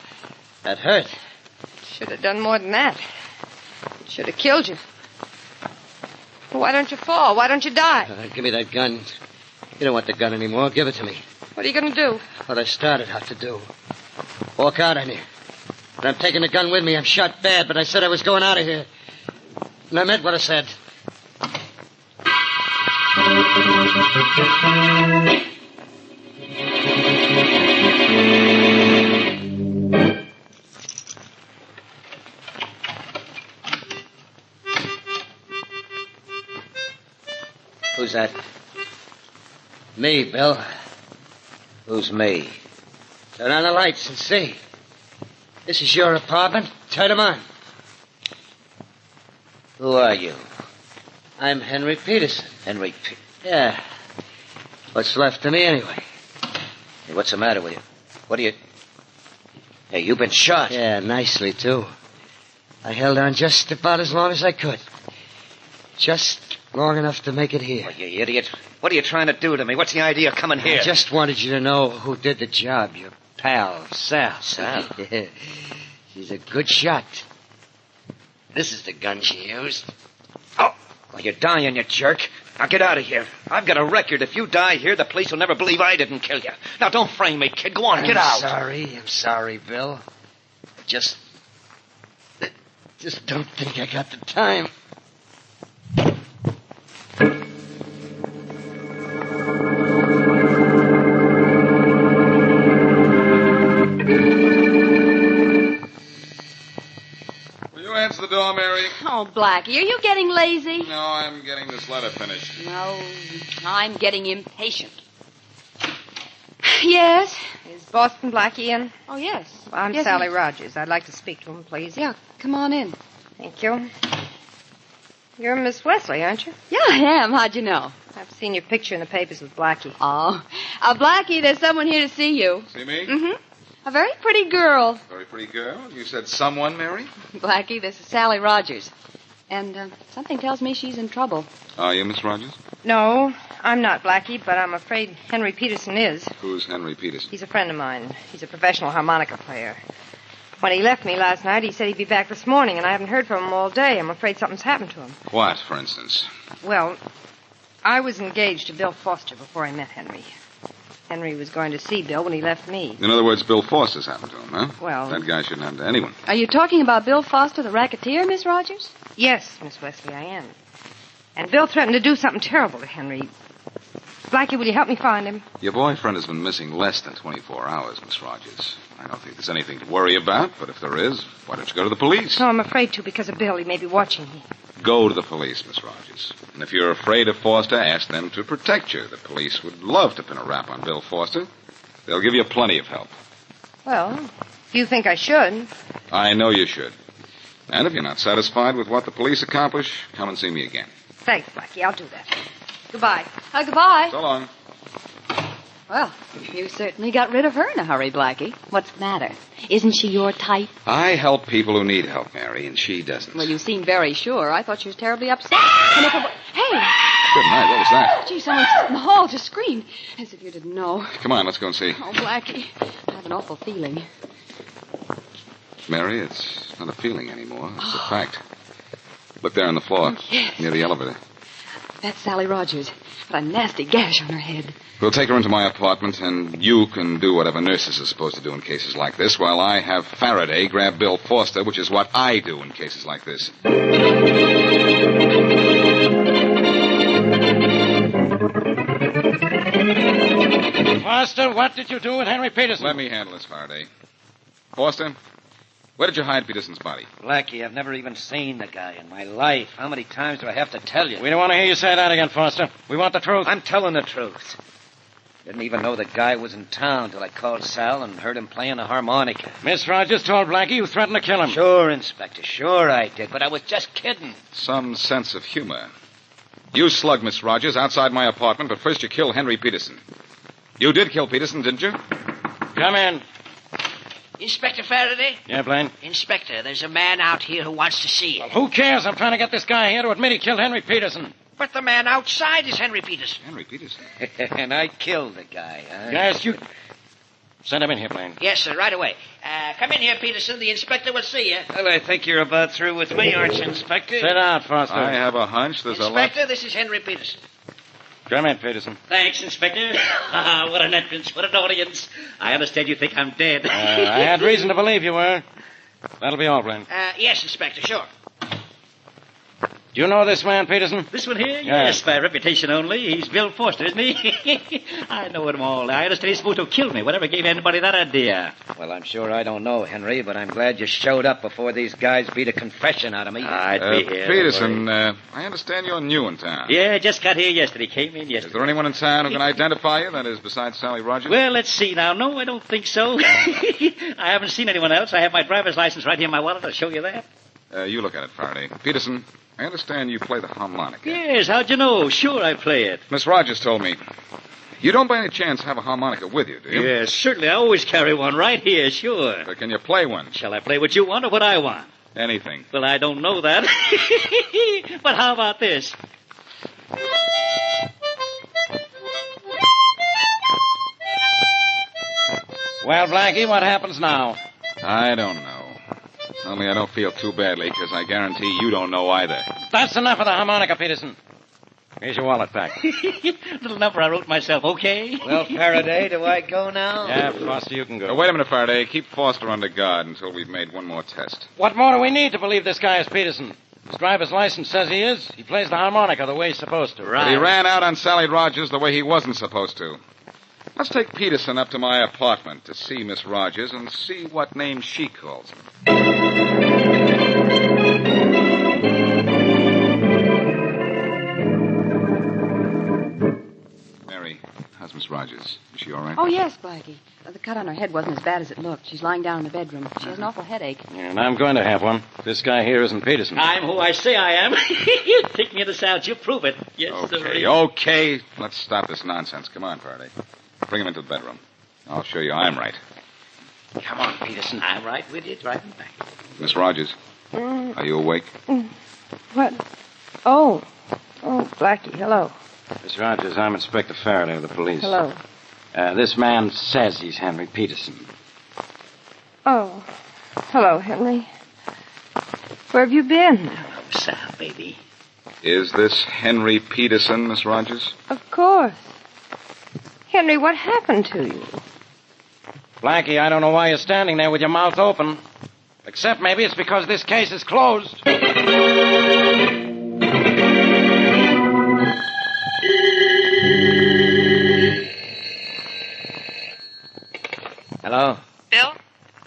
That hurt. Should have done more than that. It should have killed you. Well, why don't you fall? Why don't you die? Give me that gun. You don't want the gun anymore. Give it to me. What are you going to do? What I started out to do. Walk out on you. But I'm taking the gun with me. I'm shot bad, but I said I was going out of here. And I meant what I said. Who's that? Me, Bill. Who's me? Turn on the lights and see. This is your apartment. Turn them on. Who are you? I'm Henry Peterson. Yeah. What's left of me, anyway? Hey, what's the matter with you? What do you... Hey, you've been shot. Yeah, nicely, too. I held on just about as long as I could. Just long enough to make it here. Oh, you idiot. What are you trying to do to me? What's the idea of coming here? I just wanted you to know who did the job. Your pal, Sal. Sal? Yeah. She's a good shot. This is the gun she used. Oh, well, you're dying, you jerk. Now get out of here. I've got a record. If you die here, the police will never believe I didn't kill you. Now don't frame me, kid. Go on, get out. I'm sorry, Bill. Just don't think I got the time. Answer the door, Mary. Oh, Blackie, are you getting lazy? No, I'm getting this letter finished. No, I'm getting impatient. Yes? Is Boston Blackie in? Oh, yes. Well, I'm Yes, Sally he- Rogers. I'd like to speak to him, please. Yeah, come on in. Thank you. You're Miss Wesley, aren't you? Yeah, I am. How'd you know? I've seen your picture in the papers with Blackie. Oh. Blackie, there's someone here to see you. See me? Mm-hmm. A very pretty girl. Very pretty girl. You said someone, Mary? Blackie, this is Sally Rogers. And something tells me she's in trouble. Are you, Miss Rogers? No, I'm not Blackie, but I'm afraid Henry Peterson is. Who's Henry Peterson? He's a friend of mine. He's a professional harmonica player. When he left me last night, he said he'd be back this morning, and I haven't heard from him all day. I'm afraid something's happened to him. What, for instance? Well, I was engaged to Bill Foster before I met Henry. Henry was going to see Bill when he left me. In other words, Bill Foster's happened to him, huh? Well... That guy shouldn't happen to anyone. Are you talking about Bill Foster, the racketeer, Miss Rogers? Yes, Miss Wesley, I am. And Bill threatened to do something terrible to Henry. Blackie, will you help me find him? Your boyfriend has been missing less than 24 hours, Miss Rogers. I don't think there's anything to worry about, but if there is, why don't you go to the police? No, I'm afraid to because of Bill. He may be watching me. Go to the police, Miss Rogers. And if you're afraid of Foster, ask them to protect you. The police would love to pin a rap on Bill Foster. They'll give you plenty of help. Well, if you think I should. I know you should. And if you're not satisfied with what the police accomplish, come and see me again. Thanks, Blackie. I'll do that. Goodbye. Goodbye. So long. Well, you certainly got rid of her in a hurry, Blackie. What's the matter? Isn't she your type? I help people who need help, Mary, and she doesn't. Well, you seem very sure. I thought she was terribly upset. And if it Hey! Good night. What was that? Gee, someone in the hall just screamed. As if you didn't know. Come on, let's go and see. Oh, Blackie, I have an awful feeling. Mary, it's not a feeling anymore. It's a fact. Look there on the floor, Yes. near the elevator. That's Sally Rogers. Got a nasty gash on her head. We'll take her into my apartment, and you can do whatever nurses are supposed to do in cases like this, while I have Faraday grab Bill Foster, which is what I do in cases like this. Foster, what did you do with Henry Peterson? Let me handle this, Faraday. Foster, where did you hide Peterson's body? Blackie, I've never even seen the guy in my life. How many times do I have to tell you? We don't want to hear you say that again, Foster. We want the truth. I'm telling the truth. Didn't even know the guy was in town till I called Sal and heard him playing a harmonica. Miss Rogers told Blackie you threatened to kill him. Sure, Inspector, sure I did, but I was just kidding. Some sense of humor. You slugged Miss Rogers outside my apartment, but first you killed Henry Peterson. You did kill Peterson, didn't you? Come in. Inspector Faraday? Yeah, Blaine? Inspector, there's a man out here who wants to see you. Well, who cares? I'm trying to get this guy here to admit he killed Henry Peterson. But the man outside is Henry Peterson. Henry Peterson? And I killed the guy, huh? Yes, you... Send him in here, Blaine. Yes, sir, right away. Come in here, Peterson. The inspector will see you. Well, I think you're about through with me, aren't you, Inspector? Sit down, Foster. I have a hunch there's Inspector, this is Henry Peterson. Come in, Peterson. Thanks, Inspector. What an entrance. What an audience. I understand you think I'm dead. I had reason to believe you were. That'll be all, Blaine. Yes, Inspector, sure. Do you know this man, Peterson? This one here? Yeah. Yes, by reputation only. He's Bill Foster, isn't he? I know him all. I understand he's supposed to kill me. Whatever gave anybody that idea? Well, I'm sure I don't know, Henry, but I'm glad you showed up before these guys beat a confession out of me. I'd be here. Peterson, I understand you're new in town. Yeah, just got here yesterday. Came in yesterday. Is there anyone in town who can identify you, that is, besides Sally Rogers? Well, let's see now. No, I don't think so. I haven't seen anyone else. I have my driver's license right here in my wallet. I'll show you that. You look at it, Faraday. Peterson, I understand you play the harmonica. Yes, how'd you know? Sure, I play it. Miss Rogers told me. You don't by any chance have a harmonica with you, do you? Yes, certainly. I always carry one right here, sure. But can you play one? Shall I play what you want or what I want? Anything. Well, I don't know that. But how about this? Well, Blackie, what happens now? I don't know. Only I don't feel too badly, because I guarantee you don't know either. That's enough of the harmonica, Peterson. Here's your wallet back. Little number I wrote myself, okay? Well, Faraday, do I go now? Yeah, Foster, you can go. Wait a minute, Faraday. Keep Foster under guard until we've made one more test. What more do we need to believe this guy is Peterson? His driver's license says he is. He plays the harmonica the way he's supposed to. But he ran out on Sally Rogers the way he wasn't supposed to. Let's take Peterson up to my apartment to see Miss Rogers and see what name she calls him. Mary, how's Miss Rogers? Is she all right? Oh, yes, Blackie. The cut on her head wasn't as bad as it looked. She's lying down in the bedroom. She has an awful headache. Yeah, and I'm going to have one. This guy here isn't Peterson. I'm who I say I am. Take me to the sound. You prove it. Yes, sir. Okay. Let's stop this nonsense. Come on, Faraday. Bring him into the bedroom. I'll show you I'm right. Come on, Peterson. I'm right with you. Driving back. Miss Rogers, are you awake? What? Oh, Blackie, hello. Miss Rogers, I'm Inspector Faraday of the police. Hello. This man says he's Henry Peterson. Oh, hello, Henry. Where have you been? Sal, baby. Is this Henry Peterson, Miss Rogers? Of course. Henry, what happened to you? Blackie, I don't know why you're standing there with your mouth open. Except maybe it's because this case is closed. Hello? Bill?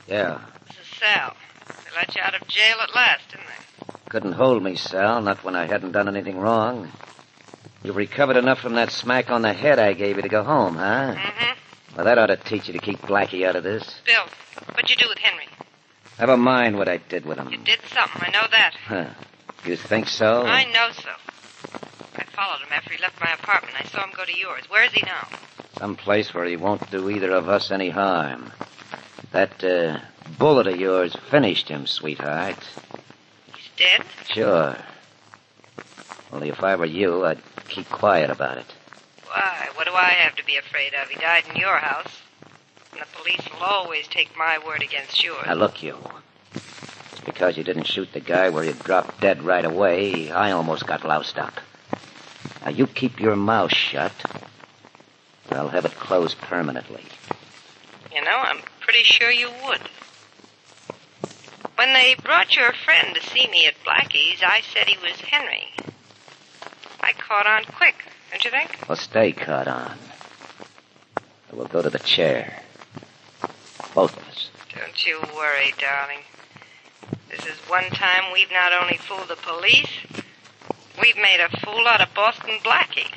Yeah. This is Sal. They let you out of jail at last, didn't they? Couldn't hold me, Sal, not when I hadn't done anything wrong. You recovered enough from that smack on the head I gave you to go home, huh? Mm-hmm. Well, that ought to teach you to keep Blackie out of this. Bill, what'd you do with Henry? Never mind what I did with him. You did something, I know that. Huh. You think so? I know so. I followed him after he left my apartment. I saw him go to yours. Where is he now? Some place where he won't do either of us any harm. That, bullet of yours finished him, sweetheart. He's dead? Sure. Only if I were you, I'd keep quiet about it. Why? What do I have to be afraid of? He died in your house. And the police will always take my word against yours. Now, look, you. Just because you didn't shoot the guy where he dropped dead right away, I almost got loused up. Now, you keep your mouth shut, or I'll have it closed permanently. You know, I'm pretty sure you would. When they brought your friend to see me at Blackie's, I said he was Henry. I caught on quick, don't you think? Well, stay caught on. We'll go to the chair. Both of us. Don't you worry, darling. This is one time we've not only fooled the police, we've made a fool out of Boston Blackie.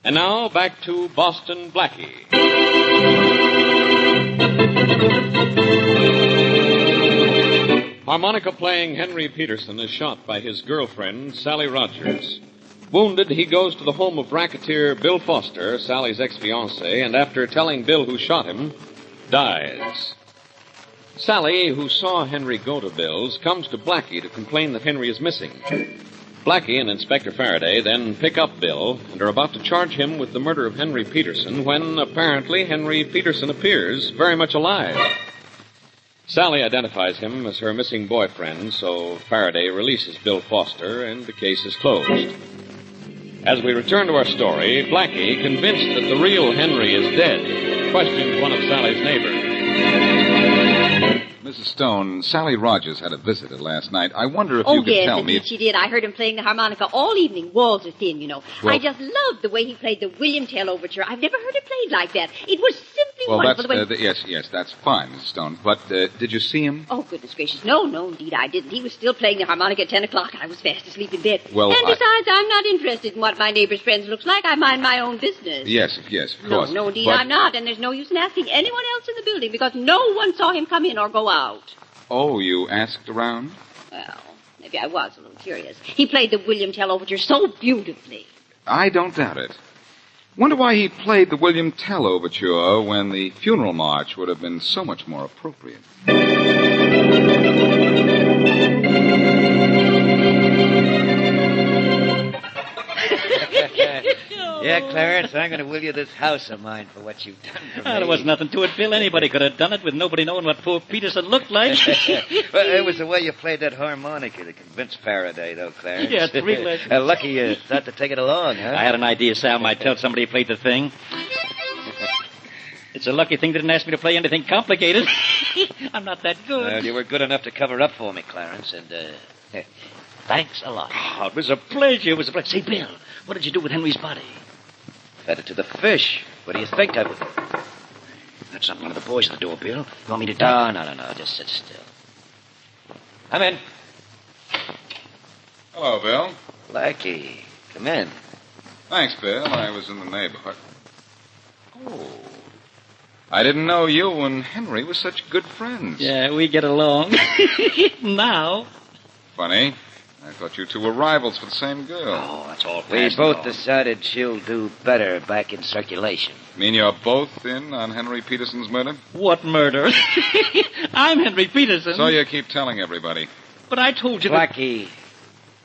And now, back to Boston Blackie. Harmonica-playing Henry Peterson is shot by his girlfriend, Sally Rogers. Wounded, he goes to the home of racketeer Bill Foster, Sally's ex-fiancé, and after telling Bill who shot him, dies. Sally, who saw Henry go to Bill's, comes to Blackie to complain that Henry is missing. Blackie and Inspector Faraday then pick up Bill and are about to charge him with the murder of Henry Peterson when, apparently, Henry Peterson appears very much alive. Sally identifies him as her missing boyfriend, so Faraday releases Bill Foster and the case is closed. As we return to our story, Blackie, convinced that the real Henry is dead, questions one of Sally's neighbors. Mrs. Stone, Sally Rogers had a visitor last night. I wonder if you could tell me... She did. I heard him playing the harmonica all evening. Walls are thin, you know. Well, I just loved the way he played the William Tell Overture. I've never heard it played like that. It was simply wonderful. Yes, that's fine, Mrs. Stone. But did you see him? Oh, goodness gracious. No, indeed I didn't. He was still playing the harmonica at 10 o'clock, and I was fast asleep in bed. Well, and besides, I'm not interested in what my neighbor's friends looks like. I mind my own business. Yes, of course. No, indeed but... I'm not, and there's no use in asking anyone else in the building, because no one saw him come in or go out. Oh, you asked around? Well, maybe I was a little curious. He played the William Tell Overture so beautifully. I don't doubt it. Wonder why he played the William Tell Overture when the funeral march would have been so much more appropriate. Yeah, Clarence, I'm going to will you this house of mine for what you've done for me. There was nothing to it, Bill. Anybody could have done it with nobody knowing what poor Peterson looked like. Well, it was the way you played that harmonica that convinced Faraday, though, Clarence. Yeah, it's real legend. Lucky you thought to take it along, huh? I had an idea Sal might tell somebody he played the thing. It's a lucky thing they didn't ask me to play anything complicated. I'm not that good. Well, you were good enough to cover up for me, Clarence, and, thanks a lot. Oh, it was a pleasure. It was a pleasure. Say, Bill, what did you do with Henry's body? Fed it to the fish. What do you think of it? That's not one of the boys at the door, Bill. You want me to do No. Just sit still. Come in. Hello, Bill. Blackie, come in. Thanks, Bill. I was in the neighborhood. Oh. I didn't know you and Henry were such good friends. Yeah, we get along. Now. Funny. I thought you two were rivals for the same girl. Oh, that's all We past both now. decided she'll do better back in circulation. Mean you're both in on Henry Peterson's murder? What murder? I'm Henry Peterson. So you keep telling everybody. But I told you Blackie,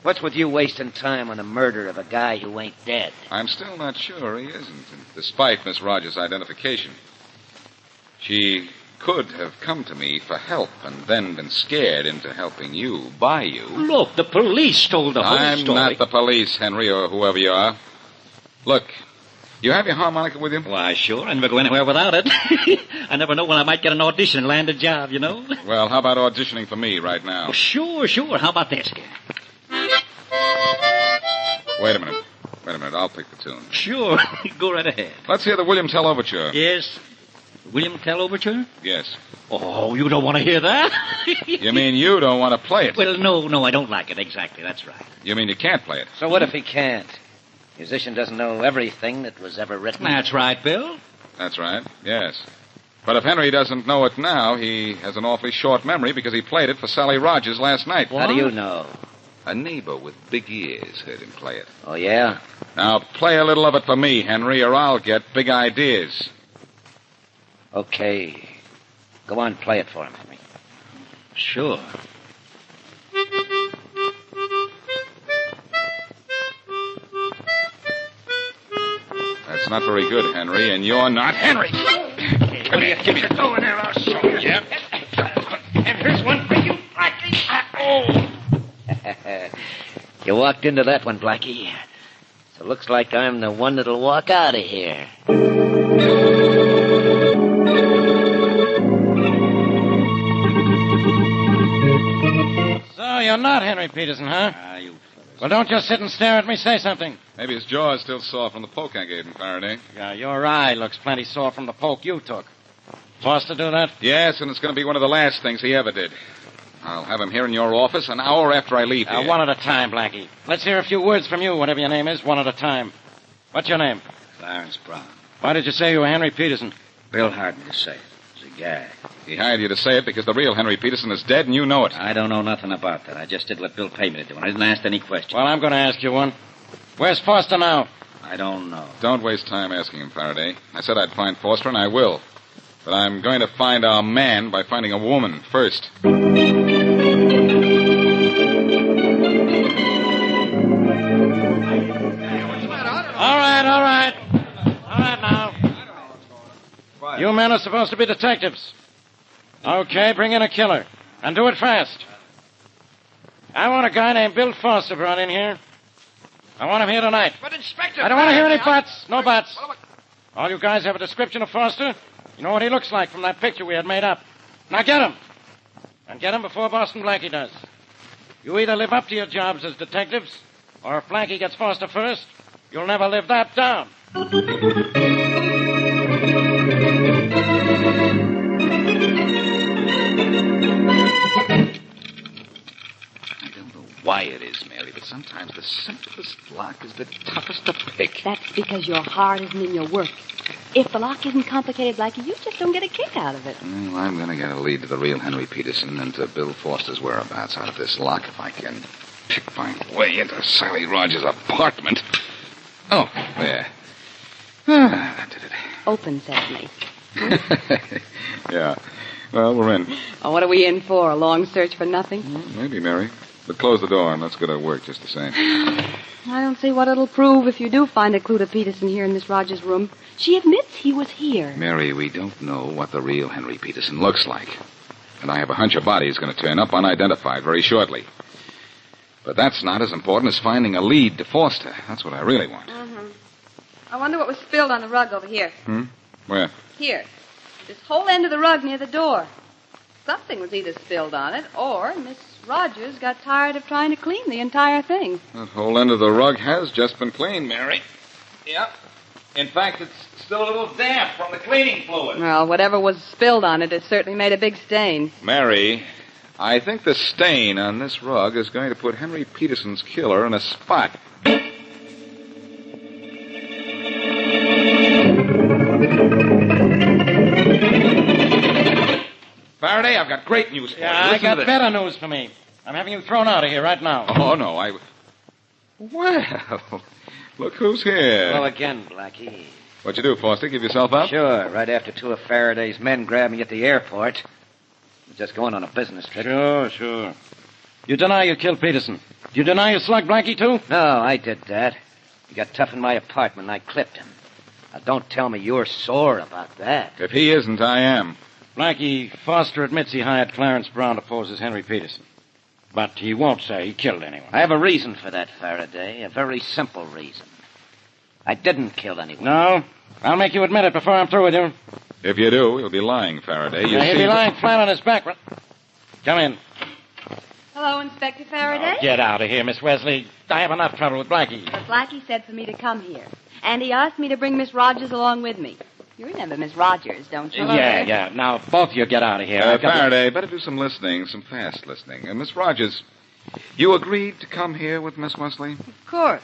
what's with you wasting time on the murder of a guy who ain't dead? I'm still not sure he isn't, despite Miss Rogers' identification. She could have come to me for help and then been scared into helping you, by you. Look, the police told the whole I'm story. not the police, Henry, or whoever you are. Look, you have your harmonica with you? Why, sure. I never go anywhere without it. I never know when I might get an audition and land a job, you know? Well, how about auditioning for me right now? Oh, sure. How about this? Wait a minute. I'll pick the tune. Sure. Go right ahead. Let's hear the William Tell Overture. Yes. William Tell Overture? Yes. Oh, you don't want to hear that? You mean you don't want to play it? Well, no, I don't like it exactly. That's right. You mean you can't play it? So what if he can't? Musician doesn't know everything that was ever written. That's right, Bill. That's right, yes. But if Henry doesn't know it now, he has an awfully short memory because he played it for Sally Rogers last night. How do you know? A neighbor with big ears heard him play it. Oh, yeah? Now, play a little of it for me, Henry, or I'll get big ideas. Okay. Go on, play it for him, Henry. Sure. That's not very good, Henry, and you're not Henry. Come here, give me the Go in there, I'll show you. Yep. And here's one for you, Blackie. Oh! You walked into that one, Blackie. So it looks like I'm the one that'll walk out of here. So you're not Henry Peterson, huh? Well, don't just sit and stare at me. Say something. Maybe his jaw is still sore from the poke I gave him, Faraday. Yeah, your eye looks plenty sore from the poke you took. Foster do that? Yes, and it's going to be one of the last things he ever did. I'll have him here in your office an hour after I leave here. One at a time, Blackie. Let's hear a few words from you, whatever your name is, one at a time. What's your name? Clarence Brown. Why did you say you were Henry Peterson? Bill hired me to say it. It's a gag. He hired you to say it because the real Henry Peterson is dead and you know it. I don't know nothing about that. I just did what Bill paid me to do, and I didn't ask any questions. Well, I'm going to ask you one. Where's Foster now? I don't know. Don't waste time asking him, Faraday. I said I'd find Foster, and I will. But I'm going to find our man by finding a woman first. All right now. You men are supposed to be detectives. Okay, bring in a killer. And do it fast. I want a guy named Bill Foster brought in here. I want him here tonight. But, Inspector... I don't want to hear any buts. No buts. All you guys have a description of Foster? You know what he looks like from that picture we had made up. Now get him. And get him before Boston Blackie does. You either live up to your jobs as detectives, or if Blackie gets Foster first, you'll never live that down. I don't know why it is, Mary, but sometimes the simplest lock is the toughest to pick. That's because your heart isn't in your work. If the lock isn't complicated, Blackie, you just don't get a kick out of it. Well, I'm going to get a lead to the real Henry Peterson and to Bill Foster's whereabouts out of this lock if I can pick my way into Sally Rogers' apartment. Oh, there. That did it. Open sesame. Yeah. Well, we're in. Oh, what are we in for? A long search for nothing? Maybe, Mary. But close the door, and let's go to work just the same. I don't see what it'll prove if you do find a clue to Peterson here in Miss Rogers' room. She admits he was here. Mary, we don't know what the real Henry Peterson looks like. And I have a hunch a body is going to turn up unidentified very shortly. But that's not as important as finding a lead to Foster. That's what I really want. Mm-hmm. I wonder what was spilled on the rug over here. Where? Here. This whole end of the rug near the door. Something was either spilled on it, or Miss Rogers got tired of trying to clean the entire thing. That whole end of the rug has just been cleaned, Mary. Yeah. In fact, it's still a little damp from the cleaning fluid. Well, whatever was spilled on it, it certainly made a big stain. Mary, I think the stain on this rug is going to put Henry Peterson's killer in a spot. Faraday, I've got great news for you. Yeah, I Listen to got this. better news for me. I'm having you thrown out of here right now. Oh, no, Well, look who's here. Hello again, Blackie. What'd you do, Foster? Give yourself up? Sure. Right after two of Faraday's men grabbed me at the airport. I was just going on a business trip. Sure. You deny you killed Peterson. Do you deny you slugged Blackie, too? No, I did that. He got tough in my apartment and I clipped him. Now, don't tell me you're sore about that. If he isn't, I am. Blackie, Foster admits he hired Clarence Brown to pose as Henry Peterson. But he won't say he killed anyone. I have a reason for that, Faraday. A very simple reason. I didn't kill anyone. No? I'll make you admit it before I'm through with you. If you do, you'll be lying, Faraday. You He'll see be lying flat on his back. Come in. Hello, Inspector Faraday. Get out of here, Miss Wesley. I have enough trouble with Blackie. But Blackie said for me to come here. And he asked me to bring Miss Rogers along with me. You remember Miss Rogers, don't you? Yeah. Now, both of you get out of here. Faraday, better do some listening, some fast listening. Miss Rogers, you agreed to come here with Miss Wesley? Of course.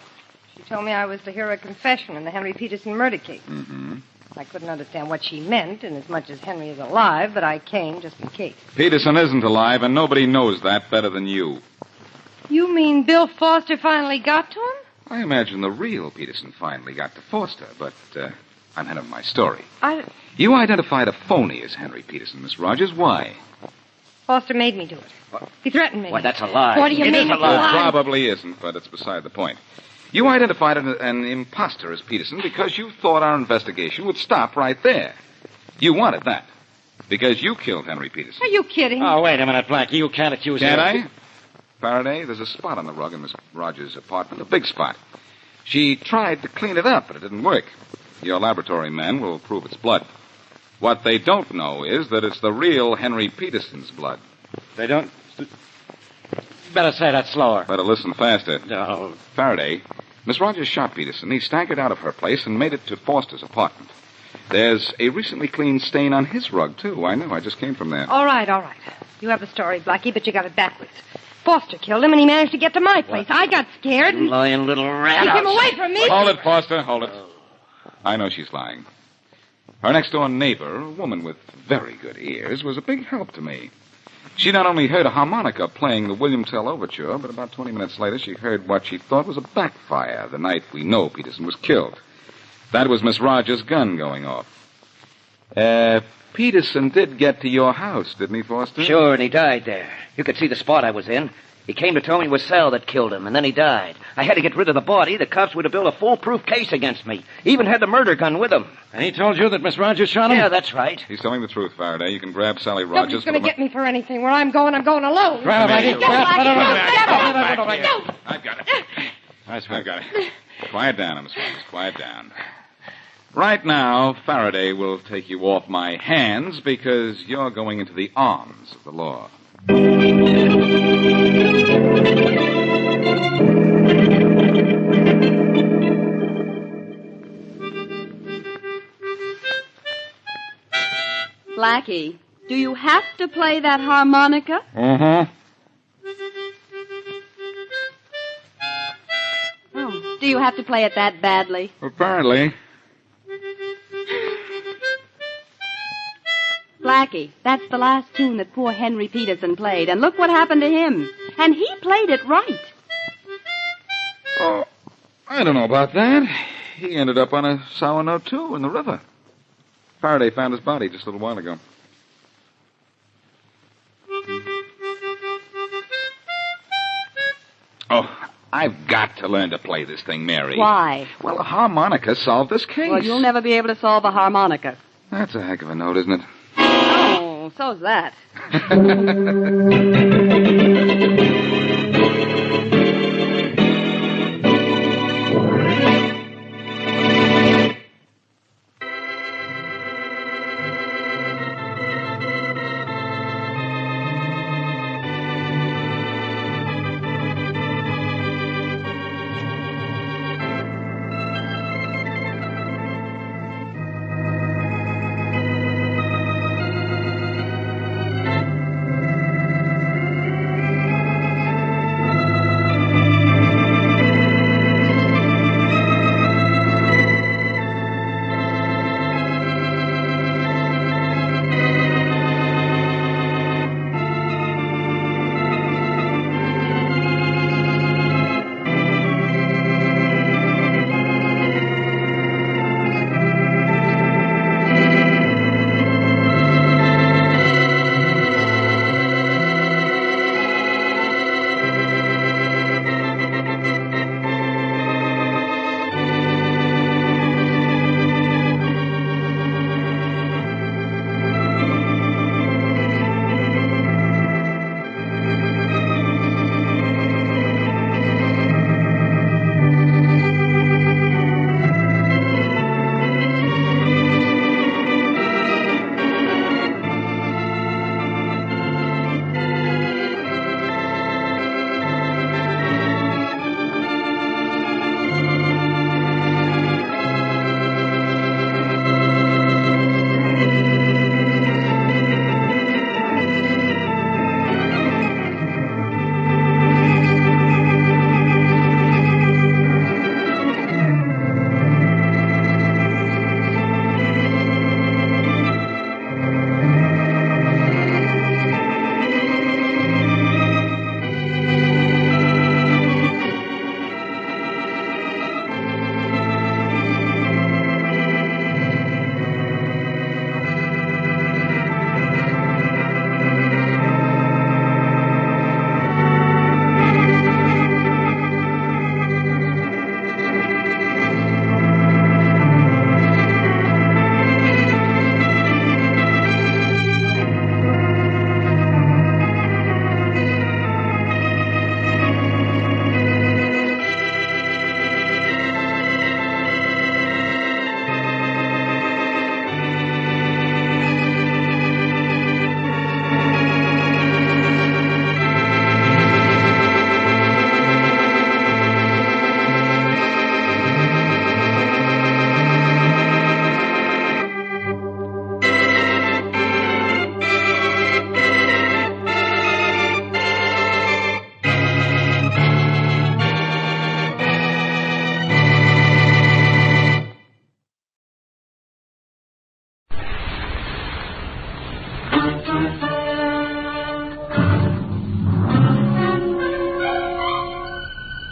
She told me I was to hear a confession in the Henry Peterson murder case. Mm-hmm. I couldn't understand what she meant, inasmuch as Henry is alive, but I came just in case. Peterson isn't alive, and nobody knows that better than you. You mean Bill Foster finally got to him? I imagine the real Peterson finally got to Foster, but I'm ahead of my story. You identified a phony as Henry Peterson, Miss Rogers. Why? Foster made me do it. What? He threatened me. Why, that's a lie. What do you mean? It probably isn't, but it's beside the point. You identified an imposter as Peterson because you thought our investigation would stop right there. You wanted that because you killed Henry Peterson. Are you kidding? Oh, wait a minute, Blackie. You can't accuse Can't him. I? Faraday, there's a spot on the rug in Miss Rogers' apartment, a big spot. She tried to clean it up, but it didn't work. Your laboratory men will prove it's blood. What they don't know is that it's the real Henry Peterson's blood. They don't... Better say that slower. Better listen faster. No. Faraday, Miss Rogers shot Peterson. He staggered out of her place and made it to Foster's apartment. There's a recently cleaned stain on his rug, too. I know. I just came from there. All right. You have the story, Blackie, but you got it backwards. Foster killed him, and he managed to get to my place. I got scared. You lying little rat. Keep him away from me. Hold it, Foster. Hold it. I know she's lying. Her next-door neighbor, a woman with very good ears, was a big help to me. She not only heard a harmonica playing the William Tell Overture, but about 20 minutes later she heard what she thought was a backfire the night we know Peterson was killed. That was Miss Rogers' gun going off. Peterson did get to your house, didn't he, Foster? Sure, and he died there. You could see the spot I was in. He came to tell me it was Sal that killed him, and then he died. I had to get rid of the body. The cops would have built a foolproof case against me. Even had the murder gun with him. And he told you that Miss Rogers shot him? Yeah, that's right. He's telling the truth, Faraday. You can grab Sally Rogers. Nobody's going to get me for anything. Where I'm going alone. Grab him, Blackie. I've got it. I've got it. Quiet down, Miss Rogers. Quiet down. Right now, Faraday will take you off my hands because you're going into the arms of the law. Blackie, do you have to play that harmonica? Mm-hmm. Oh, do you have to play it that badly? Apparently. Blackie, that's the last tune that poor Henry Peterson played, and look what happened to him. And he played it right. Oh, I don't know about that. He ended up on a sour note, too, in the river. Faraday found his body just a little while ago. Oh, I've got to learn to play this thing, Mary. Why? Well, a harmonica solved this case. Well, you'll never be able to solve a harmonica. That's a heck of a note, isn't it? Oh, so's that.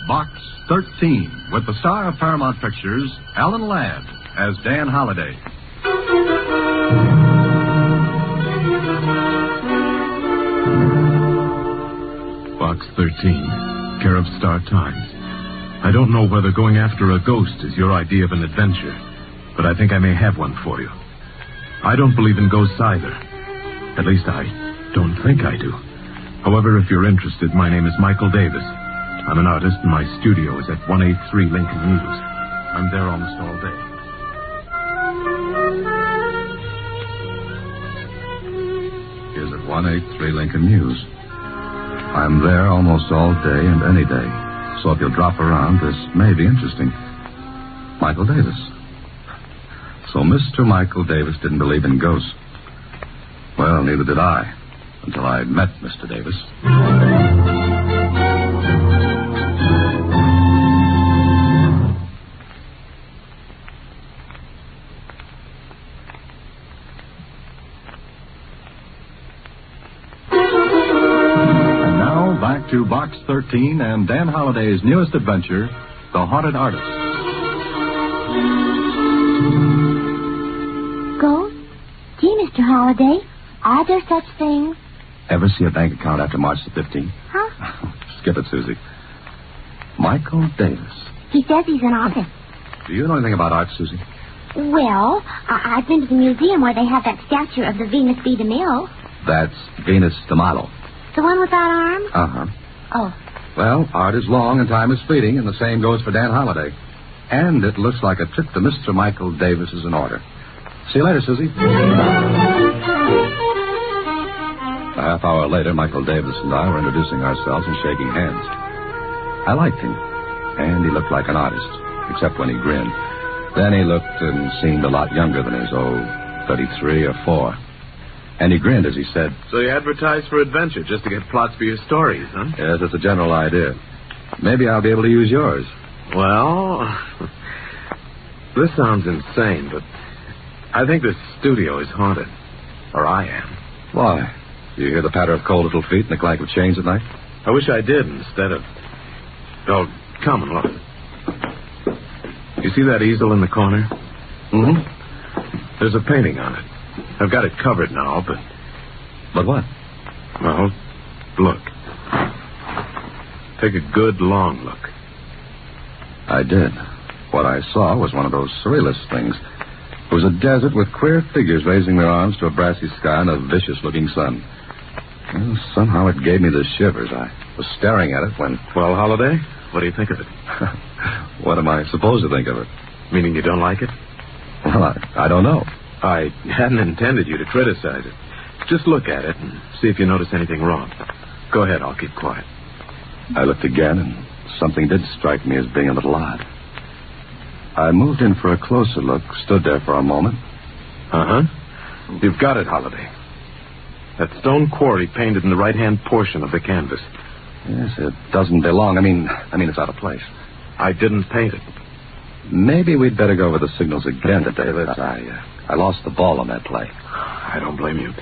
Box 13, with the star of Paramount Pictures, Alan Ladd, as Dan Holliday. Box 13, care of Star Times. I don't know whether going after a ghost is your idea of an adventure, but I think I may have one for you. I don't believe in ghosts either. At least I don't think I do. However, if you're interested, my name is Michael Davis. I'm an artist, and my studio is at 183 Lincoln News. I'm there almost all day. Here's at 183 Lincoln News. I'm there almost all day and any day. So if you'll drop around, this may be interesting. Michael Davis. So Mr. Michael Davis didn't believe in ghosts. Well, neither did I, until I met Mr. Davis. to Box 13 and Dan Holliday's newest adventure, The Haunted Artist. Ghost? Gee, Mr. Holliday, are there such things? Ever see a bank account after March the 15th? Huh? Skip it, Susie. Michael Davis. He says he's an artist. Do you know anything about art, Susie? Well, I've been to the museum where they have that statue of the Venus de Milo. That's Venus de Milo. The one without arms? Uh-huh. Oh. Well, art is long and time is fleeting, and the same goes for Dan Holliday. And it looks like a trip to Mr. Michael Davis is in order. See you later, Susie. A half hour later, Michael Davis and I were introducing ourselves and shaking hands. I liked him, and he looked like an artist, except when he grinned. Then he looked and seemed a lot younger than his 33 or 4. And he grinned as he said, So you advertise for adventure just to get plots for your stories, huh? Yes, that's a general idea. Maybe I'll be able to use yours. Well, this sounds insane, but I think this studio is haunted. Or I am. Why? Do you hear the patter of cold little feet and the clank of chains at night? I wish I did instead of... Oh, come and look. You see that easel in the corner? Mm-hmm. There's a painting on it. I've got it covered now, but... But what? Well, look. Take a good, long look. I did. What I saw was one of those surrealist things. It was a desert with queer figures raising their arms to a brassy sky and a vicious-looking sun. Well, somehow it gave me the shivers. I was staring at it when... Well, Holliday, what do you think of it? What am I supposed to think of it? Meaning you don't like it? Well, I don't know. I hadn't intended you to criticize it. Just look at it and see if you notice anything wrong. Go ahead, I'll keep quiet. I looked again, and something did strike me as being a little odd. I moved in for a closer look, stood there for a moment. Uh-huh. You've got it, Holliday. That stone quarry painted in the right-hand portion of the canvas. Yes, it doesn't belong. I mean, it's out of place. I didn't paint it. Maybe we'd better go over the signals again, David. I lost the ball on that play. I don't blame you.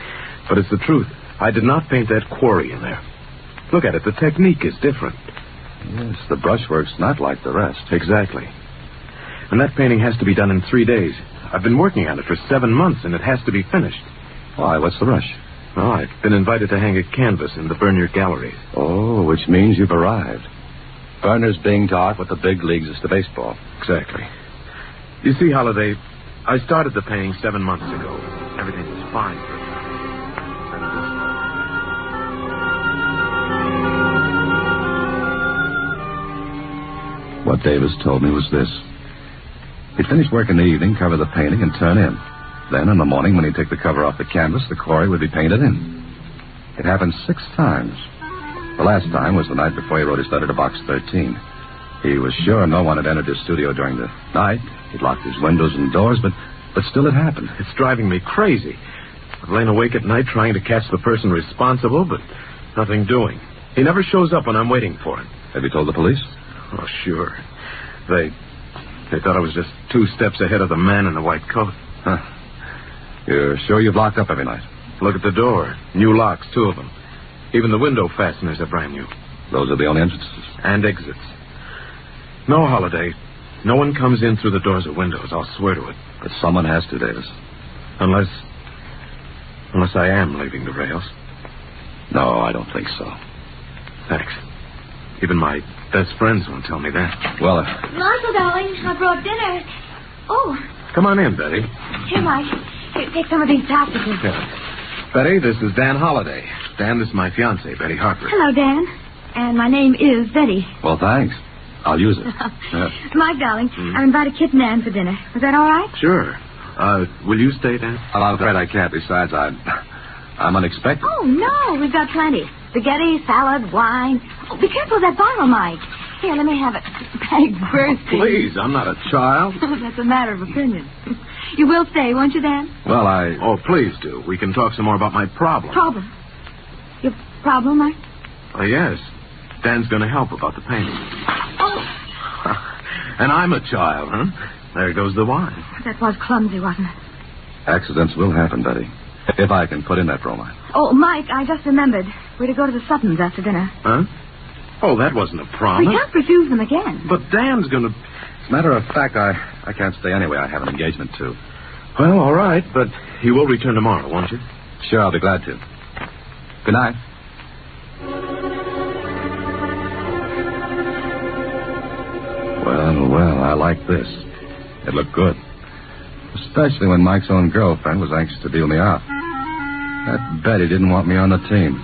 But it's the truth. I did not paint that quarry in there. Look at it. The technique is different. Yes, the brushwork's not like the rest. Exactly. And that painting has to be done in 3 days. I've been working on it for 7 months, and it has to be finished. Why? What's the rush? Well, I've been invited to hang a canvas in the Bernier galleries. Oh, which means you've arrived. Berner's being to art what the big leagues is to baseball. Exactly. You see, Holliday, I started the painting 7 months ago. Everything was fine for a time. What Davis told me was this. He'd finish work in the evening, cover the painting, and turn in. Then, in the morning, when he'd take the cover off the canvas, the quarry would be painted in. It happened 6 times. The last time was the night before he wrote his letter to Box 13. He was sure no one had entered his studio during the night. He'd locked his windows and doors, but still it happened. It's driving me crazy. I've lain awake at night trying to catch the person responsible, but nothing doing. He never shows up when I'm waiting for him. Have you told the police? Oh, sure. They thought I was just 2 steps ahead of the man in the white coat. Huh. You're sure you've locked up every night? Look at the door. New locks, 2 of them. Even the window fasteners are brand new. Those are the only entrances? And exits. No, Holliday. No one comes in through the doors or windows. I'll swear to it. But someone has to, Davis. Unless I am leaving the rails. No, I don't think so. Thanks. Even my best friends won't tell me that. Well, Marshall, darling, I brought dinner. Oh. Come on in, Betty. Here, Mike. Here, take some of these sausages. Yeah. Betty, this is Dan Holliday. Dan, this is my fiancée, Betty Harper. Hello, Dan. And my name is Betty. Well, thanks. I'll use it. Mike, darling, I've invited Kit and Ann for dinner. Was that all right? Sure. Will you stay, Dan? Well, I'm afraid I can't. Besides, I'm unexpected. Oh, no, we've got plenty. Spaghetti, salad, wine. Oh, be careful of that bottle, Mike. Here, let me have it. Bag bursting. Please, I'm not a child. That's a matter of opinion. You will stay, won't you, Dan? Well, Oh, please do. We can talk some more about my problem. Problem? Your problem, Mike? Oh, yes. Dan's going to help about the painting. Oh. And I'm a child, huh? There goes the wine. That was clumsy, wasn't it? Accidents will happen, Betty. If I can put in that bromide. Oh, Mike, I just remembered. We're to go to the Suttons after dinner. Huh? Oh, that wasn't a promise. We can't refuse them again. But Dan's going to... As a matter of fact, I can't stay anyway. I have an engagement, too. Well, all right, but you will return tomorrow, won't you? Sure, I'll be glad to. Good night. Well, I like this. It looked good. Especially when Mike's own girlfriend was anxious to deal me out. That Betty didn't want me on the team.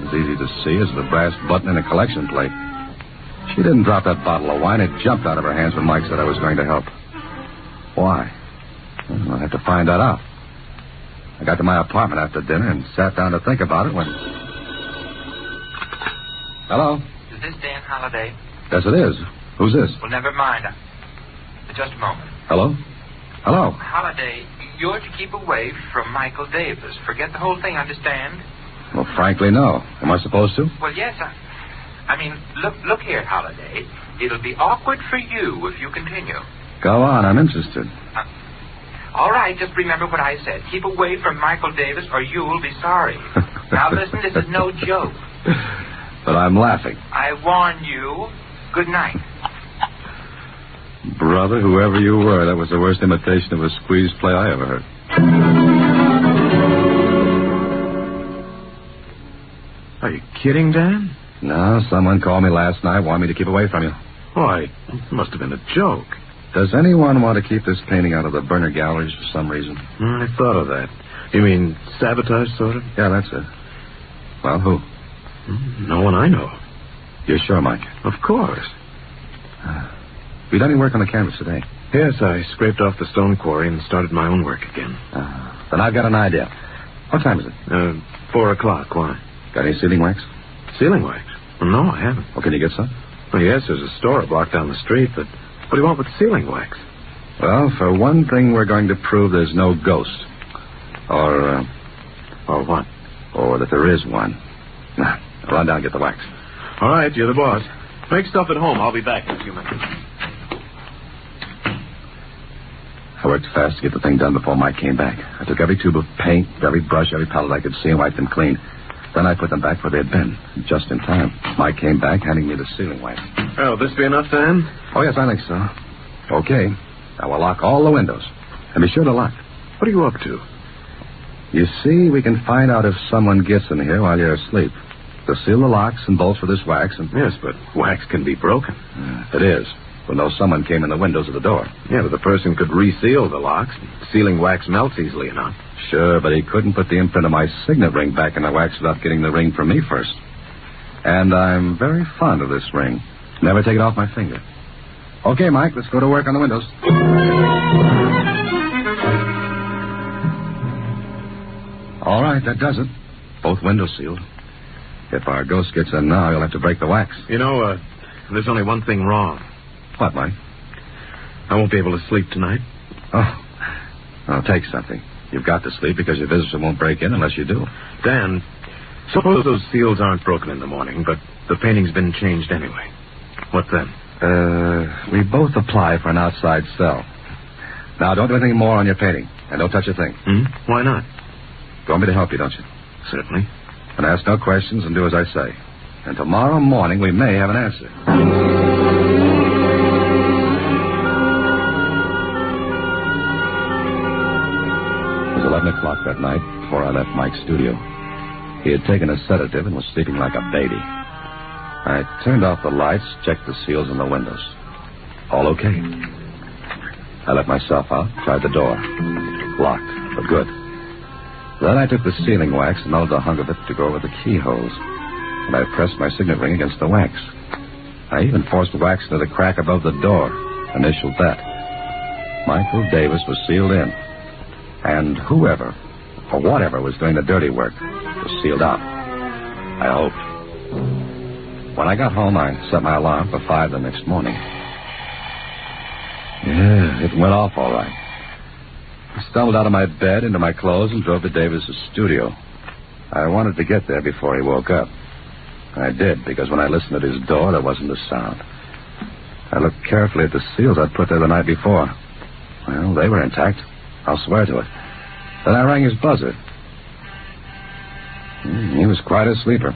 As easy to see as the brass button in a collection plate. She didn't drop that bottle of wine. It jumped out of her hands when Mike said I was going to help. Why? Well, I'll have to find that out. I got to my apartment after dinner and sat down to think about it when... Hello? Is this Dan Holliday? Yes, it is. Who's this? Well, never mind. Just a moment. Hello? Hello? Holliday, you're to keep away from Michael Davis. Forget the whole thing, understand? Well, frankly, no. Am I supposed to? Well, yes, I mean, look here, Holliday. It'll be awkward for you if you continue. Go on, I'm interested. All right, just remember what I said. Keep away from Michael Davis or you'll be sorry. Now, listen, this is no joke. But I'm laughing. I warn you. Good night. Brother, whoever you were, that was the worst imitation of a squeeze play I ever heard. Are you kidding, Dan? No, someone called me last night, wanted me to keep away from you. Why, it must have been a joke. Does anyone want to keep this painting out of the burner galleries for some reason? I thought of that. You mean sabotage, sort of? Yeah, that's it. Well, who? No one I know. You're sure, Mike? Of course. You done any work on the canvas today? Yes, I scraped off the stone quarry and started my own work again. Then I've got an idea. What time is it? 4:00. Why? Got any sealing wax? Sealing wax? Well, no, I haven't. Well, can you get some? Well, yes, there's a store a block down the street, but what do you want with sealing wax? Well, for one thing, we're going to prove there's no ghost. Or what? Or that there is one. Now, run down and get the wax. All right, you're the boss. Make stuff at home. I'll be back in a few minutes. I worked fast to get the thing done before Mike came back. I took every tube of paint, every brush, every palette I could see and wiped them clean. Then I put them back where they had been, just in time. Mike came back, handing me the sealing wax. Oh, this be enough, Dan? Oh, yes, I think so. Okay. Now we'll lock all the windows. And be sure to lock. What are you up to? You see, we can find out if someone gets in here while you're asleep. To seal the locks and bolts with this wax and... Yes, but wax can be broken. It is. We'll know someone came in the windows of the door. Yeah, but the person could reseal the locks. Sealing wax melts easily enough. Sure, but he couldn't put the imprint of my signet ring back in the wax without getting the ring from me first. And I'm very fond of this ring. Never take it off my finger. Okay, Mike, let's go to work on the windows. All right, that does it. Both windows sealed. If our ghost gets in now, you'll have to break the wax. You know, there's only one thing wrong. What, Mike? I won't be able to sleep tonight. Oh. Well, take something. You've got to sleep because your visitor won't break in unless you do. Dan, suppose those seals aren't broken in the morning, but the painting's been changed anyway. What then? We both apply for an outside cell. Now, don't do anything more on your painting. And don't touch a thing. Why not? You want me to help you, don't you? Certainly. And ask no questions and do as I say. And tomorrow morning we may have an answer. It was 11 o'clock that night before I left Mike's studio. He had taken a sedative and was sleeping like a baby. I turned off the lights, checked the seals and the windows. All okay. I let myself out, tried the door. Locked, but good. Then I took the sealing wax and melted a hunk of it to go over the keyholes. And I pressed my signet ring against the wax. I even forced the wax into the crack above the door, initialed that. Michael Davis was sealed in. And whoever, or whatever, was doing the dirty work was sealed out. I hoped. When I got home, I set my alarm for 5 the next morning. Yeah, it went off all right. I stumbled out of my bed, into my clothes, and drove to Davis's studio. I wanted to get there before he woke up. I did, because when I listened at his door, there wasn't a sound. I looked carefully at the seals I'd put there the night before. Well, they were intact. I'll swear to it. Then I rang his buzzer. He was quite a sleeper.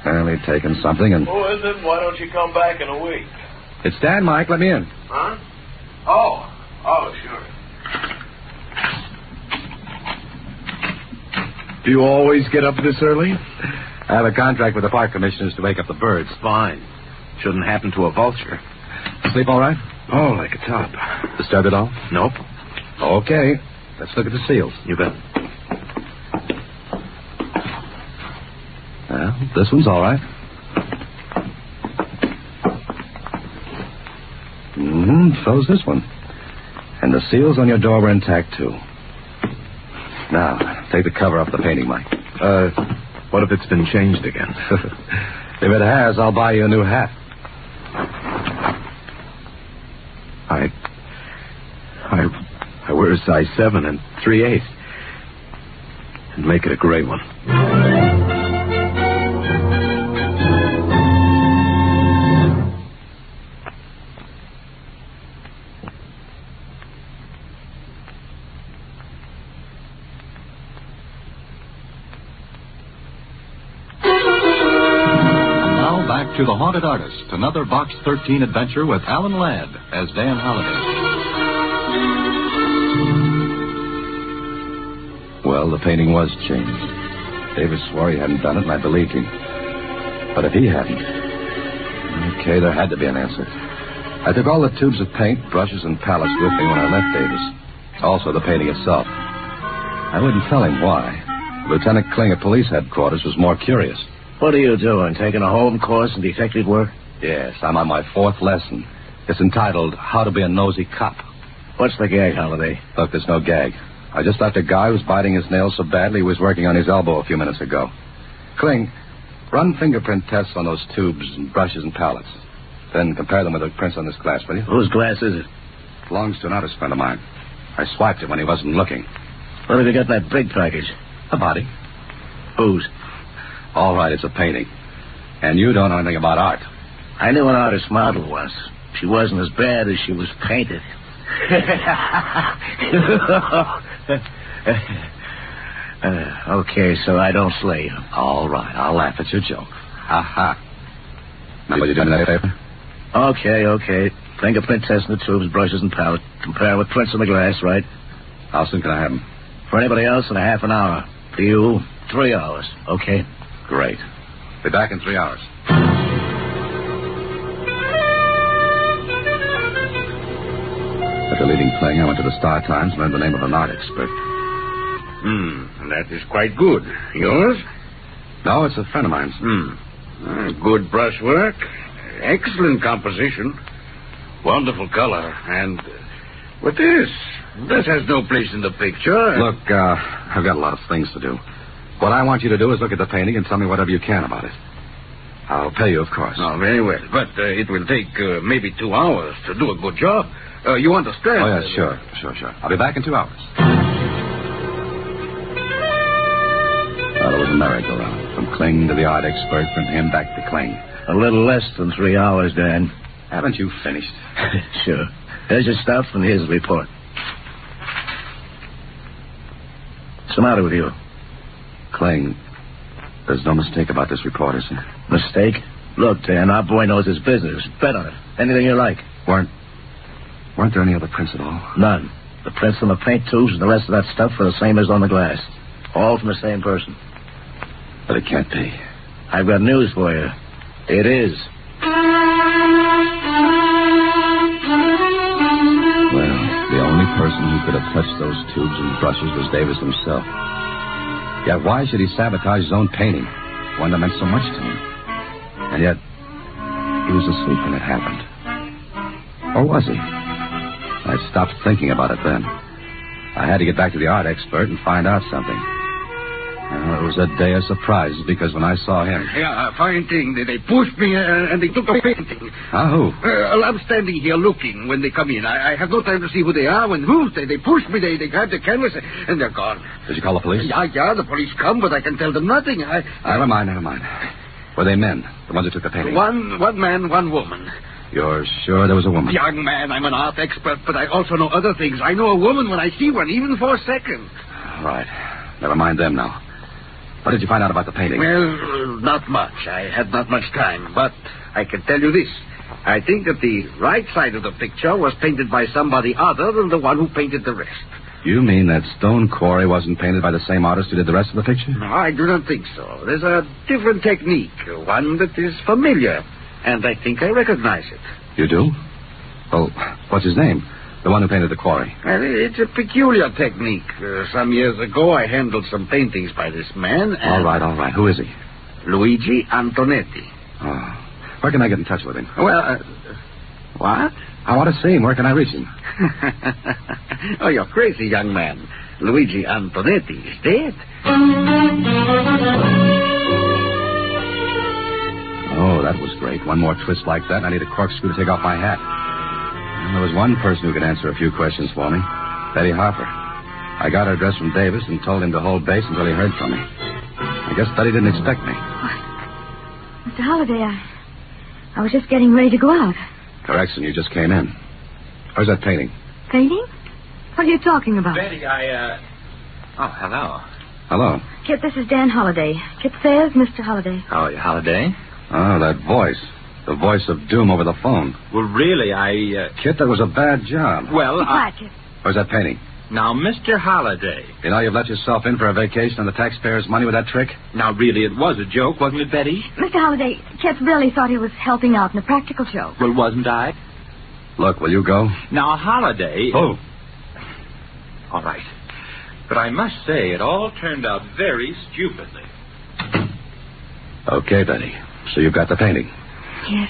Well, he'd taken something and... Who is it? Why don't you come back in a week? It's Dan, Mike. Let me in. Huh? Oh, sure. Do you always get up this early? I have a contract with the park commissioners to wake up the birds. Fine. Shouldn't happen to a vulture. Sleep all right? Oh, like a top. Disturbed at all? Nope. Okay. Let's look at the seals. You bet. Well, this one's all right. So's this one. And the seals on your door were intact, too. Now, take the cover off the painting, Mike. What if it's been changed again? If it has, I'll buy you a new hat. I wear a size 7 and 3/8. And make it a gray one. To The Haunted Artist, another Box 13 adventure with Alan Ladd as Dan Holliday. Well, the painting was changed. Davis swore he hadn't done it, and I believed him. But if he hadn't... Okay, there had to be an answer. I took all the tubes of paint, brushes, and palettes with me when I left Davis. Also the painting itself. I wouldn't tell him why. Lieutenant Kling at police headquarters was more curious. What are you doing? Taking a home course in detective work? Yes, I'm on my 4th lesson. It's entitled How to Be a Nosy Cop. What's the gag, Holliday? Look, there's no gag. I just left a guy who was biting his nails so badly he was working on his elbow a few minutes ago. Kling, run fingerprint tests on those tubes and brushes and palettes. Then compare them with the prints on this glass, will you? Whose glass is it? Belongs to an artist friend of mine. I swiped it when he wasn't looking. What have you got in that big package? A body. Whose? All right, it's a painting. And you don't know anything about art. I knew an artist model once. She wasn't as bad as she was painted. Okay, so I don't slay you. All right, I'll laugh at your joke. Ha ha. Now, will you do me that favor? Okay. Fingerprint test in the tubes, brushes, and palette. Compare with prints on the glass, right? How soon can I have them? For anybody else, in a half an hour. For you, 3 hours. Okay? Great. Be back in 3 hours. After leaving Kling, I went to the Star Times and learned the name of an art expert. That is quite good. Yours? No, it's a friend of mine's. Good brushwork. Excellent composition. Wonderful color. And what this? This has no place in the picture. Look, I've got a lot of things to do. What I want you to do is look at the painting and tell me whatever you can about it. I'll pay you, of course. Oh, very well. But it will take maybe 2 hours to do a good job. You understand? Oh, yes, sure. I'll be back in 2 hours. Well, it was a merry-go-round. From Kling to the art expert, from him back to Kling. A little less than 3 hours, Dan. Haven't you finished? Sure. Here's your stuff, and here's the report. What's the matter with you? Kling, there's no mistake about this report, is there? Mistake? Look, Dan, our boy knows his business. Bet on it. Anything you like. Weren't there any other prints at all? None. The prints on the paint tubes and the rest of that stuff are the same as on the glass. All from the same person. But it can't be. I've got news for you. It is. Well, the only person who could have touched those tubes and brushes was Davis himself. Yet why should he sabotage his own painting? One that meant so much to him. And yet, he was asleep when it happened. Or was he? I stopped thinking about it then. I had to get back to the art expert and find out something. Well, it was a day of surprises because when I saw him... Yeah, fine thing. They pushed me and they took the painting. Who? I'm standing here looking when they come in. I have no time to see who they are. When they pushed me, they grabbed the canvas and they're gone. Did you call the police? Yeah, the police come, but I can tell them nothing. Never mind. Were they men, the ones who took the painting? One man, one woman. You're sure there was a woman? Young man, I'm an art expert, but I also know other things. I know a woman when I see one, even for a second. All right. Never mind them now. What did you find out about the painting? Well, not much. I had not much time, but I can tell you this. I think that the right side of the picture was painted by somebody other than the one who painted the rest. You mean that stone quarry wasn't painted by the same artist who did the rest of the picture? No, I do not think so. There's a different technique, one that is familiar, and I think I recognize it. You do? Well, what's his name? The one who painted the quarry. Well, it's a peculiar technique. Some years ago, I handled some paintings by this man. And All right. Who is he? Luigi Antonetti. Oh. Where can I get in touch with him? Well, what? I want to see him. Where can I reach him? Oh, you're crazy, young man. Luigi Antonetti is dead. Oh, that was great. One more twist like that, and I need a corkscrew to take off my hat. And there was one person who could answer a few questions for me. Betty Harper. I got her address from Davis and told him to hold base until he heard from me. I guess Betty didn't expect me. Mr. Holliday, I was just getting ready to go out. Correction, you just came in. Where's that painting? Painting? What are you talking about? Betty, Oh, hello. Hello. Kit, this is Dan Holliday. Kit says Mr. Holliday. How are you, Holliday? Oh, that voice. The voice of doom over the phone. Well, really, Kit, that was a bad job. Well, Be quiet, Kit. Where's that painting? Now, Mr. Holliday. You know, you've let yourself in for a vacation on the taxpayers' money with that trick? Now, really, it was a joke, wasn't it, Betty? Mr. Holliday, Kit really thought he was helping out in a practical joke. Well, wasn't I? Look, will you go? Now, Holliday... Oh. All right. But I must say, it all turned out very stupidly. Okay, Betty. So you've got the painting. Yes.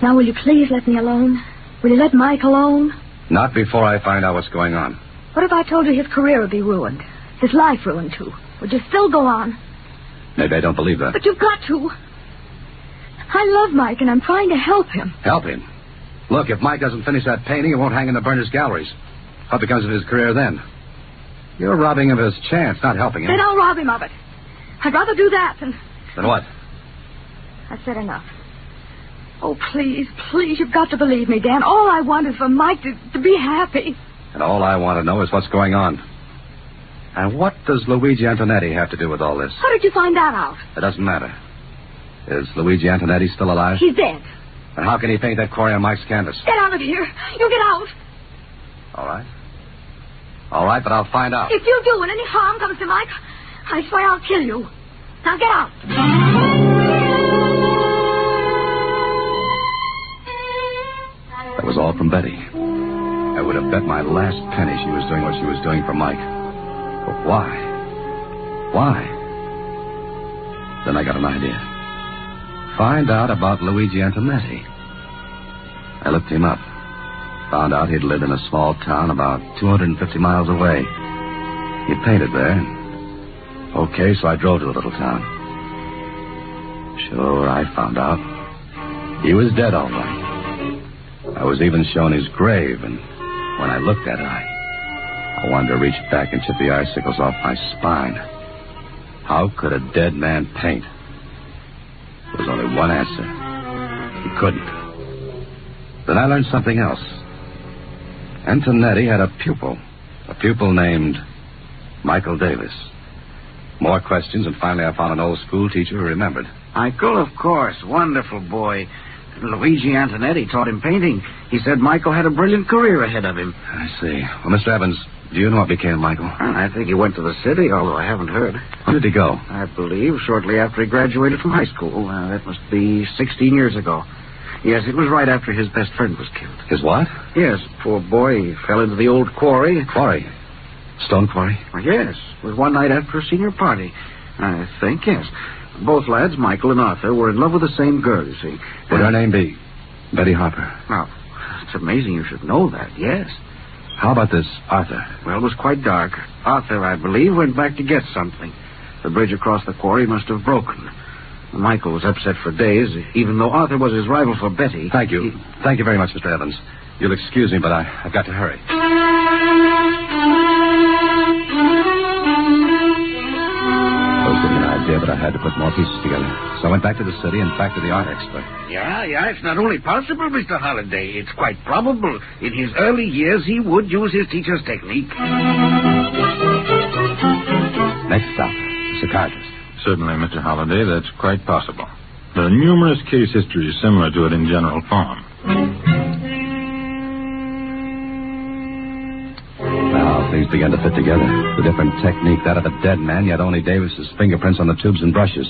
Now, will you please let me alone? Will you let Mike alone? Not before I find out what's going on. What if I told you his career would be ruined? His life ruined, too. Would you still go on? Maybe I don't believe that. But you've got to. I love Mike, and I'm trying to help him. Help him? Look, if Mike doesn't finish that painting, it won't hang in the burners' galleries. What becomes of his career then? You're robbing him of his chance, not helping him. Then I'll rob him of it. I'd rather do that than... Then what? I've said enough. Oh, please, you've got to believe me, Dan. All I want is for Mike to be happy. And all I want to know is what's going on. And what does Luigi Antonetti have to do with all this? How did you find that out? It doesn't matter. Is Luigi Antonetti still alive? He's dead. And how can he paint that quarry on Mike's canvas? Get out of here. You get out. All right. All right, but I'll find out. If you do and any harm comes to Mike, I swear I'll kill you. Now get out. That was all from Betty. I would have bet my last penny she was doing what she was doing for Mike. But why? Why? Then I got an idea. Find out about Luigi Antonetti. I looked him up. Found out he'd lived in a small town about 250 miles away. He painted there. Okay, so I drove to the little town. Sure, I found out. He was dead, all right. I was even shown his grave, and when I looked at it, I wanted to reach back and chip the icicles off my spine. How could a dead man paint? There was only one answer. He couldn't. Then I learned something else. Antonetti had a pupil named Michael Davis. More questions, and finally I found an old school teacher who remembered. Michael, of course. Wonderful boy. Luigi Antonetti taught him painting. He said Michael had a brilliant career ahead of him. I see. Well, Mr. Evans, do you know what became of Michael? I think he went to the city, although I haven't heard. When did he go? I believe shortly after he graduated from high school. That must be 16 years ago. Yes, it was right after his best friend was killed. His what? Yes, poor boy. He fell into the old quarry. Quarry? Stone quarry? Well, yes. It was one night after a senior party. I think, yes. Both lads, Michael and Arthur, were in love with the same girl, you see. Would her name be Betty Harper? Now, it's amazing you should know that, yes. How about this Arthur? Well, it was quite dark. Arthur, I believe, went back to get something. The bridge across the quarry must have broken. Michael was upset for days, even though Arthur was his rival for Betty. Thank you. Thank you very much, Mr. Evans. You'll excuse me, but I've got to hurry. I was getting an idea, but I had to put more pieces together. So I went back to the city and back to the art expert. Yeah, it's not only possible, Mr. Holliday. It's quite probable. In his early years, he would use his teacher's technique. Next stop, psychiatrist. Certainly, Mr. Holliday, that's quite possible. There are numerous case histories similar to it in general form. Now, things began to fit together. The different technique, that of the dead man, yet only Davis's fingerprints on the tubes and brushes.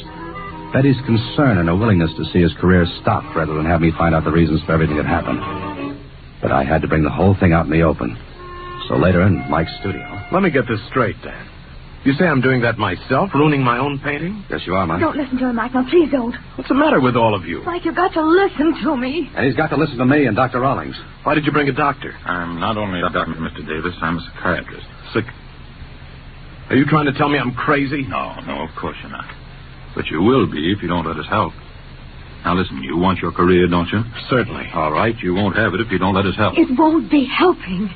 Betty's concern and her willingness to see his career stop rather than have me find out the reasons for everything that happened. But I had to bring the whole thing out in the open. So later in Mike's studio... Let me get this straight, Dan. You say I'm doing that myself, ruining my own painting? Yes, you are, Mike. Don't listen to him, Mike. No, please don't. What's the matter with all of you? Mike, you've got to listen to me. And he's got to listen to me and Dr. Rawlings. Why did you bring a doctor? I'm not only a doctor, Mr. Davis, I'm a psychiatrist. Are you trying to tell me I'm crazy? No, of course you're not. But you will be if you don't let us help. Now listen, you want your career, don't you? Certainly. All right, you won't have it if you don't let us help. It won't be helping.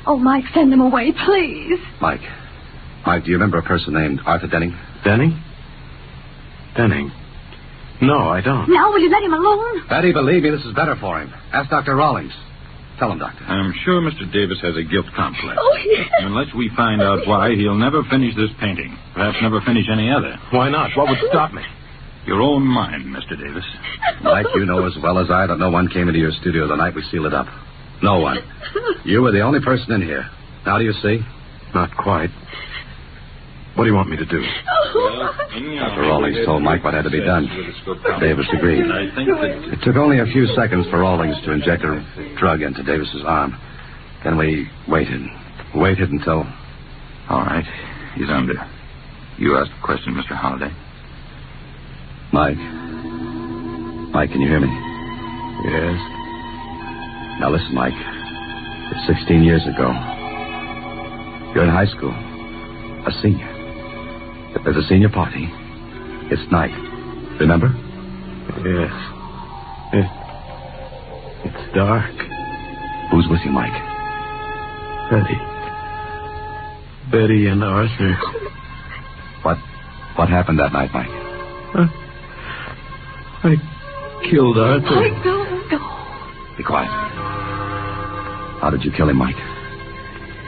Oh, Mike, send him away, please. Mike, do you remember a person named Arthur Denning? Denning? No, I don't. Now, will you let him alone? Betty, believe me, this is better for him. Ask Dr. Rawlings. Tell him, Doctor. I'm sure Mr. Davis has a guilt complex. Oh, yes. Unless we find out why, he'll never finish this painting. Perhaps never finish any other. Why not? What would stop me? Your own mind, Mr. Davis. Mike, you know as well as I that no one came into your studio the night we sealed it up. No one. You were the only person in here. Now do you see? Not quite. What do you want me to do? Dr. Rawlings told Mike what had to be done. Davis agreed. It took only a few seconds for Rawlings to inject a drug into Davis's arm. Then we waited until... All right. He's under. You asked a question, Mr. Holliday. Mike, can you hear me? Yes. Now listen, Mike. It's 16 years ago. You're in high school. A senior. There's a senior party. It's night. Remember? Yes. It's dark. Who's with you, Mike? Betty and Arthur. What happened that night, Mike? I killed Arthur. Mike, no. Be quiet. How did you kill him, Mike?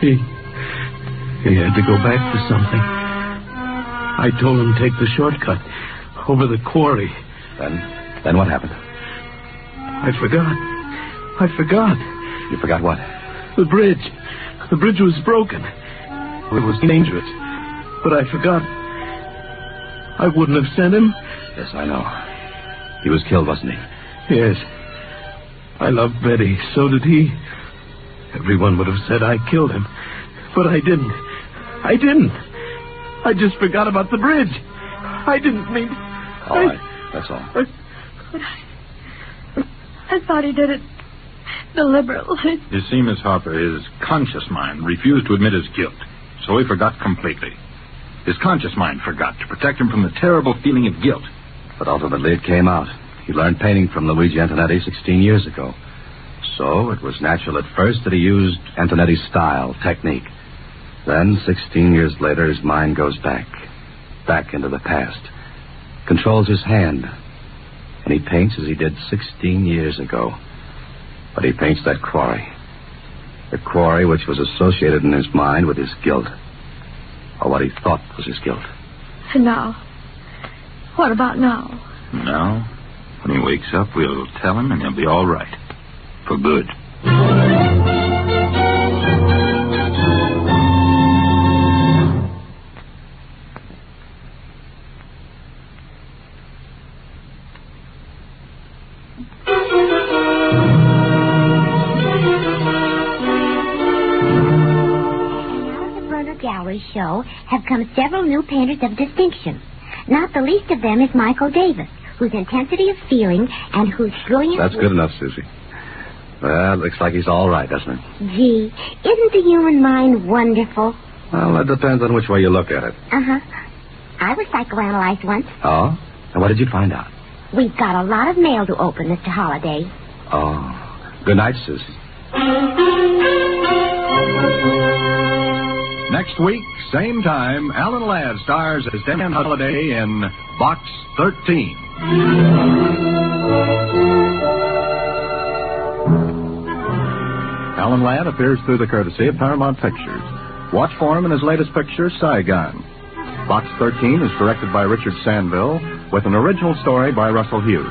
He had to go back for something. I told him to take the shortcut over the quarry. Then what happened? I forgot. You forgot what? The bridge. The bridge was broken. It was dangerous. But I forgot. I wouldn't have sent him. Yes, I know. He was killed, wasn't he? Yes. I loved Betty. So did he. Everyone would have said I killed him. But I didn't. I just forgot about the bridge. I didn't mean... All right. That's all. I thought he did it deliberately. You see, Miss Harper, his conscious mind refused to admit his guilt, so he forgot completely. His conscious mind forgot to protect him from the terrible feeling of guilt. But ultimately it came out. He learned painting from Luigi Antonetti 16 years ago. So it was natural at first that he used Antonetti's style, technique. Then, 16 years later, his mind goes back into the past, controls his hand, and he paints as he did 16 years ago. But he paints that quarry. The quarry which was associated in his mind with his guilt, or what he thought was his guilt. And now? What about now? Now, when he wakes up, we'll tell him and he'll be all right. For good. Gallery show have come several new painters of distinction. Not the least of them is Michael Davis, whose intensity of feeling and whose brilliant... That's good enough, Susie. Well, looks like he's all right, doesn't it? Gee, isn't the human mind wonderful? Well, that depends on which way you look at it. Uh-huh. I was psychoanalyzed once. Oh? And what did you find out? We've got a lot of mail to open, Mr. Holliday. Oh. Good night, Susie. Next week, same time, Alan Ladd stars as Dan Holliday in Box 13. Alan Ladd appears through the courtesy of Paramount Pictures. Watch for him in his latest picture, Saigon. Box 13 is directed by Richard Sandville, with an original story by Russell Hughes,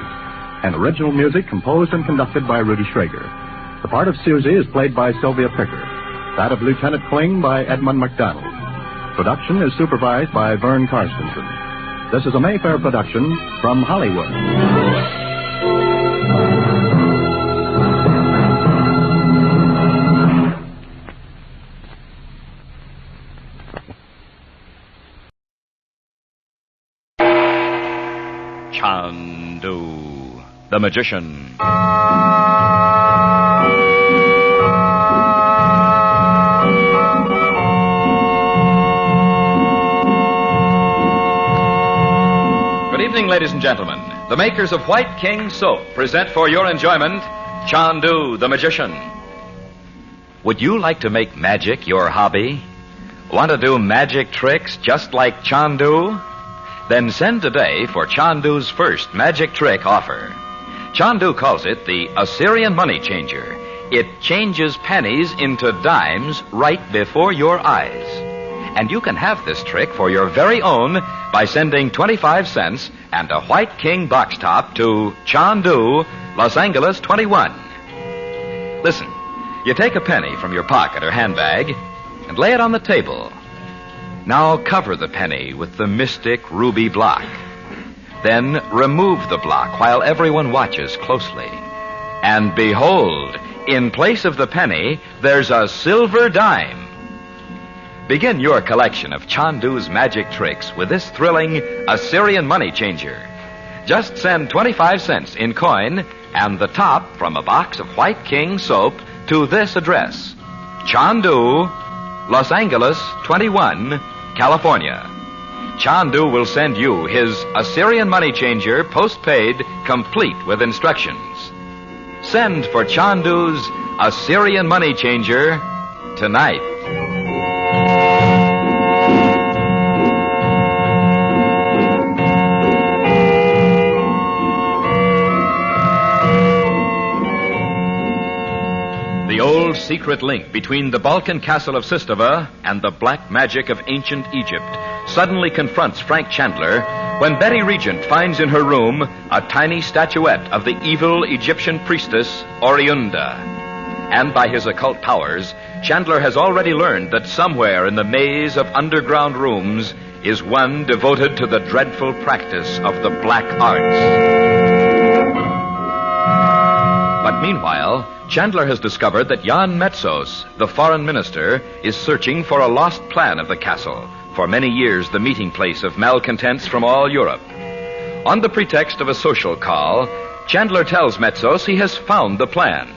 and original music composed and conducted by Rudy Schrager. The part of Susie is played by Sylvia Picker, that of Lieutenant Kling by Edmund McDonald. Production is supervised by Vern Karstensen. This is a Mayfair production from Hollywood. CHANDU, the magician. Good evening, ladies and gentlemen. The makers of White King Soap present for your enjoyment CHANDU, the magician. Would you like to make magic your hobby? Want to do magic tricks just like CHANDU? Then send today for CHANDU's first magic trick offer. CHANDU calls it the Assyrian money changer. It changes pennies into dimes right before your eyes. And you can have this trick for your very own by sending 25 cents and a White King box top to CHANDU, Los Angeles 21. Listen, you take a penny from your pocket or handbag and lay it on the table. Now cover the penny with the mystic ruby block. Then remove the block while everyone watches closely. And behold, in place of the penny, there's a silver dime. Begin your collection of CHANDU's magic tricks with this thrilling Assyrian money changer. Just send 25 cents in coin and the top from a box of White King soap to this address: CHANDU, Los Angeles 21, California. CHANDU will send you his Assyrian money changer postpaid, complete with instructions. Send for CHANDU's Assyrian money changer tonight. The old secret link between the Balkan castle of Sistova and the black magic of ancient Egypt suddenly confronts Frank Chandler when Betty Regent finds in her room a tiny statuette of the evil Egyptian priestess Oriunda. And by his occult powers, Chandler has already learned that somewhere in the maze of underground rooms is one devoted to the dreadful practice of the black arts. But meanwhile, Chandler has discovered that Jan Metzos, the foreign minister, is searching for a lost plan of the castle, for many years the meeting place of malcontents from all Europe. On the pretext of a social call, Chandler tells Metzos he has found the plan.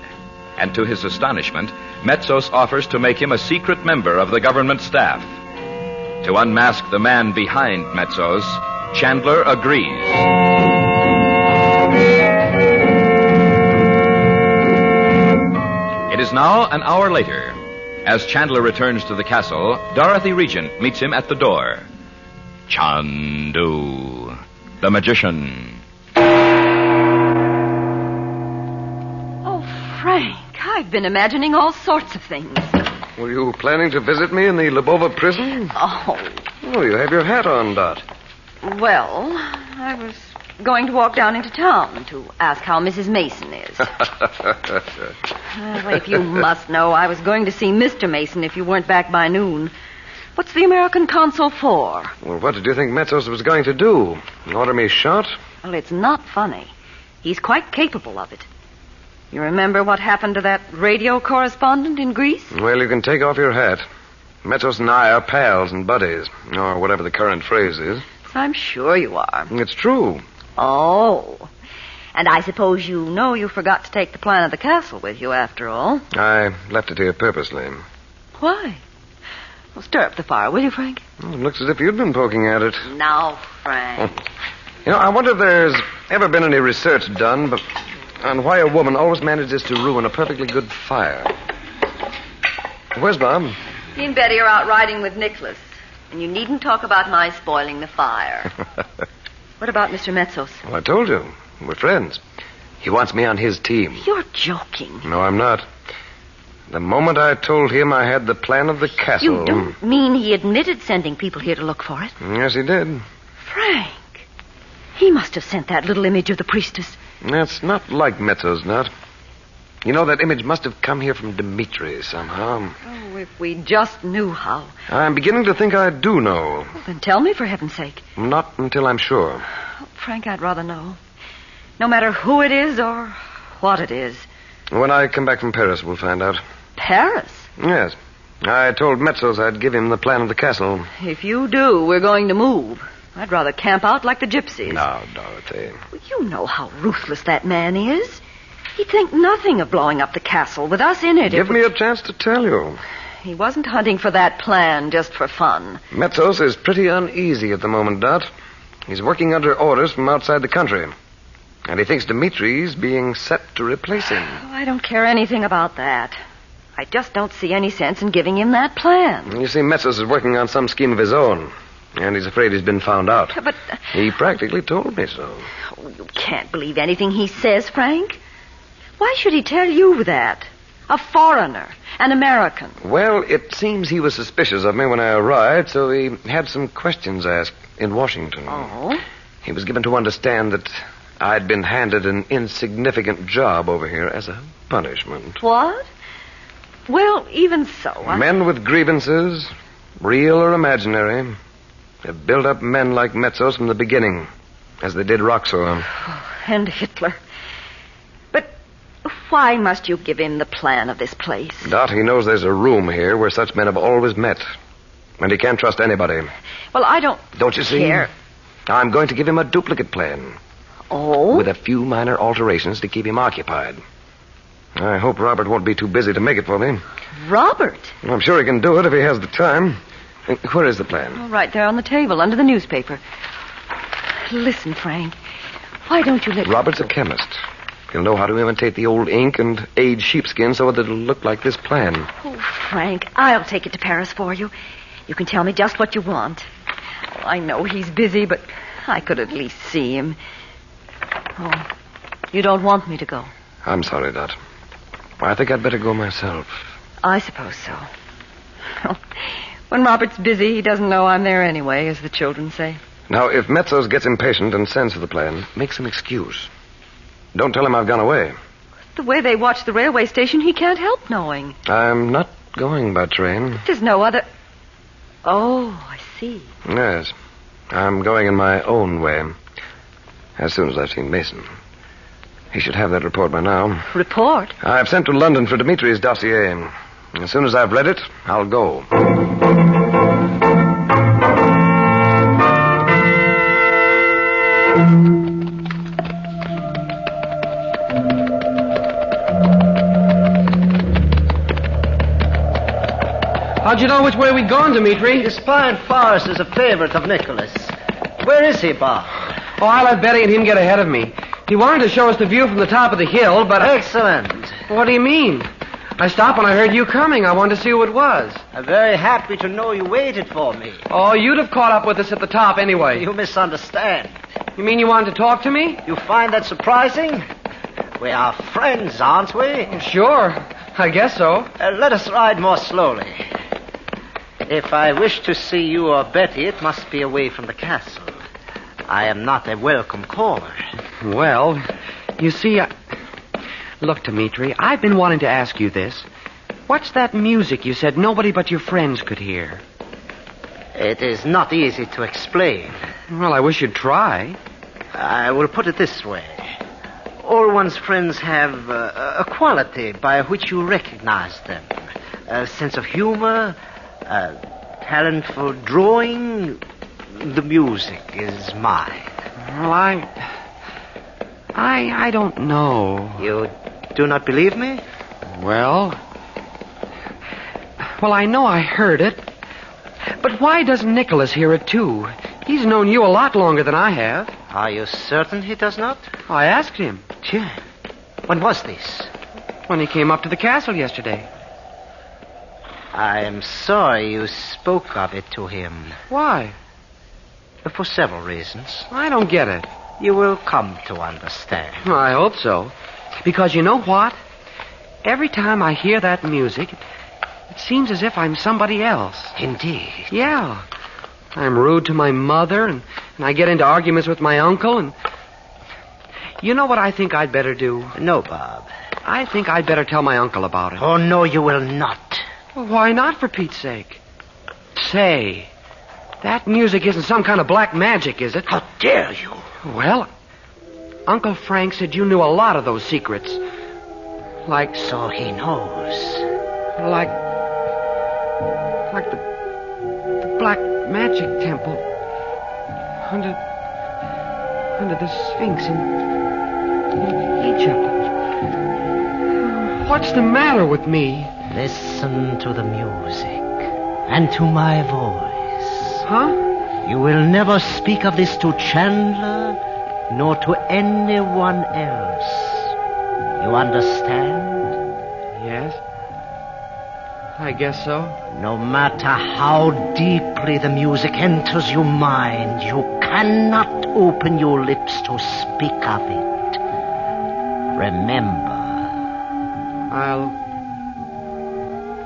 And to his astonishment, Metzos offers to make him a secret member of the government staff. To unmask the man behind Metzos, Chandler agrees. It is now an hour later. As Chandler returns to the castle, Dorothy Regent meets him at the door. CHANDU, the magician. Oh, Frank, I've been imagining all sorts of things. Were you planning to visit me in the Lubova prison? Oh, You have your hat on, Dot. well, I was going to walk down into town to ask how Mrs. Mason is. Well, if you must know, I was going to see Mr. Mason if you weren't back by noon. What's the American consul for? Well, what did you think Metzos was going to do? Order me shot? Well, it's not funny. He's quite capable of it. You remember what happened to that radio correspondent in Greece? Well, you can take off your hat. Metzos and I are pals and buddies, or whatever the current phrase is. I'm sure you are. It's true. Oh. And I suppose you know you forgot to take the plan of the castle with you, after all. I left it here purposely. Why? Well, stir up the fire, will you, Frank? Well, it looks as if you'd been poking at it. Now, Frank. I wonder if there's ever been any research done on why a woman always manages to ruin a perfectly good fire. Where's Bob? He and Betty are out riding with Nicholas. And you needn't talk about my spoiling the fire. What about Mr. Metzos? Well, I told you. We're friends. He wants me on his team. You're joking. No, I'm not. The moment I told him I had the plan of the castle. You don't mean he admitted sending people here to look for it? Yes, he did. Frank, he must have sent that little image of the priestess. That's not like Mezzo's, not. You know, that image must have come here from Dimitri somehow. Oh, if we just knew how. I'm beginning to think I do know. Well, then tell me, for heaven's sake. Not until I'm sure. Oh, Frank, I'd rather know. No matter who it is or what it is. When I come back from Paris, we'll find out. Paris? Yes. I told Mezzo's I'd give him the plan of the castle. If you do, we're going to move. I'd rather camp out like the gypsies. Now, Dorothy. Well, you know how ruthless that man is. He'd think nothing of blowing up the castle with us in it. Give me a chance to tell you. He wasn't hunting for that plan just for fun. Mezzo's is pretty uneasy at the moment, Dot. He's working under orders from outside the country. And he thinks Dimitri's being set to replace him. Oh, I don't care anything about that. I just don't see any sense in giving him that plan. You see, Mezzo's is working on some scheme of his own. And he's afraid he's been found out. But... He practically told me so. Oh, you can't believe anything he says, Frank. Why should he tell you that? A foreigner, an American. Well, it seems he was suspicious of me when I arrived, so he had some questions asked in Washington. Oh? He was given to understand that I'd been handed an insignificant job over here as a punishment. What? Well, even so. Men with grievances, real or imaginary, have built up men like Mezzo's from the beginning, as they did Roxor. Oh, and Hitler. But why must you give him the plan of this place? Dot, he knows there's a room here where such men have always met. And he can't trust anybody. Well, I don't... Don't you see? Care. I'm going to give him a duplicate plan. Oh? With a few minor alterations to keep him occupied. I hope Robert won't be too busy to make it for me. Robert? I'm sure he can do it if he has the time. Where is the plan? Oh, right there on the table, under the newspaper. Listen, Frank. Why don't you let... Robert's a chemist. He'll know how to imitate the old ink and age sheepskin so that it'll look like this plan. Oh, Frank, I'll take it to Paris for you. You can tell me just what you want. Oh, I know he's busy, but I could at least see him. Oh, you don't want me to go? I'm sorry, Dot. I think I'd better go myself. I suppose so. When Robert's busy, he doesn't know I'm there anyway, as the children say. Now, if Mezzo's gets impatient and sends for the plan, make some excuse. Don't tell him I've gone away. The way they watch the railway station, he can't help knowing. I'm not going by train. There's no other... Oh, I see. Yes. I'm going in my own way. As soon as I've seen Mason. He should have that report by now. Report? I've sent to London for Dimitri's dossier. As soon as I've read it, I'll go. How'd you know which way we'd gone, Dimitri? This pine forest is a favorite of Nicholas. Where is he, Bob? Oh, I let Betty and him get ahead of me. He wanted to show us the view from the top of the hill, but... Excellent. What do you mean? I stopped when I heard you coming. I wanted to see who it was. I'm very happy to know you waited for me. Oh, you'd have caught up with us at the top anyway. You misunderstand. You mean you wanted to talk to me? You find that surprising? We are friends, aren't we? Sure. I guess so. Let us ride more slowly. If I wish to see you or Betty, it must be away from the castle. I am not a welcome caller. Well, you see, Look, Dimitri, I've been wanting to ask you this. What's that music you said nobody but your friends could hear? It is not easy to explain. Well, I wish you'd try. I will put it this way. All one's friends have a quality by which you recognize them. A sense of humor, a talent for drawing. The music is mine. Well, I don't know. You do not believe me? Well, I know I heard it. But why doesn't Nicholas hear it, too? He's known you a lot longer than I have. Are you certain he does not? I asked him. Tiens. When was this? When he came up to the castle yesterday. I am sorry you spoke of it to him. Why? For several reasons. I don't get it. You will come to understand. I hope so. Because you know what? Every time I hear that music, it seems as if I'm somebody else. Indeed. Yeah. I'm rude to my mother, and I get into arguments with my uncle, and... You know what I think I'd better do? No, Bob. I think I'd better tell my uncle about it. Oh, no, you will not. Well, why not, for Pete's sake? Say, that music isn't some kind of black magic, is it? How dare you? Well, Uncle Frank said you knew a lot of those secrets. Like... So he knows. Like the Black Magic Temple. Under the Sphinx in Egypt. What's the matter with me? Listen to the music and to my voice. Huh? You will never speak of this to Chandler nor to anyone else. You understand? Yes. I guess so. No matter how deeply the music enters your mind, you cannot open your lips to speak of it. Remember. I'll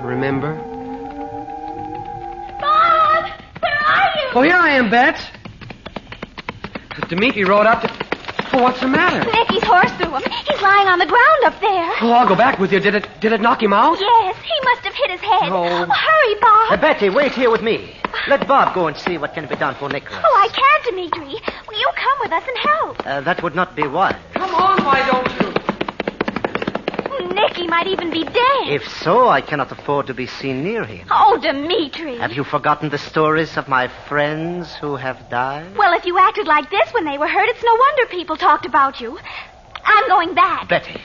remember. Bob! Where are you? Oh, here I am, Bets. Dimitri rode up to... Oh, what's the matter? Nicky's horse threw him. He's lying on the ground up there. Oh, I'll go back with you. Did it knock him out? Yes, he must have hit his head. Oh. Hurry, Bob. Betty, wait here with me. Let Bob go and see what can be done for Nicholas. Oh, I can't, Dimitri. Will you come with us and help? That would not be wise. Come on, why don't you? Nicky might even be dead. If so, I cannot afford to be seen near him. Oh, Dimitri. Have you forgotten the stories of my friends who have died? Well, if you acted like this when they were hurt, it's no wonder people talked about you. I'm going back. Betty.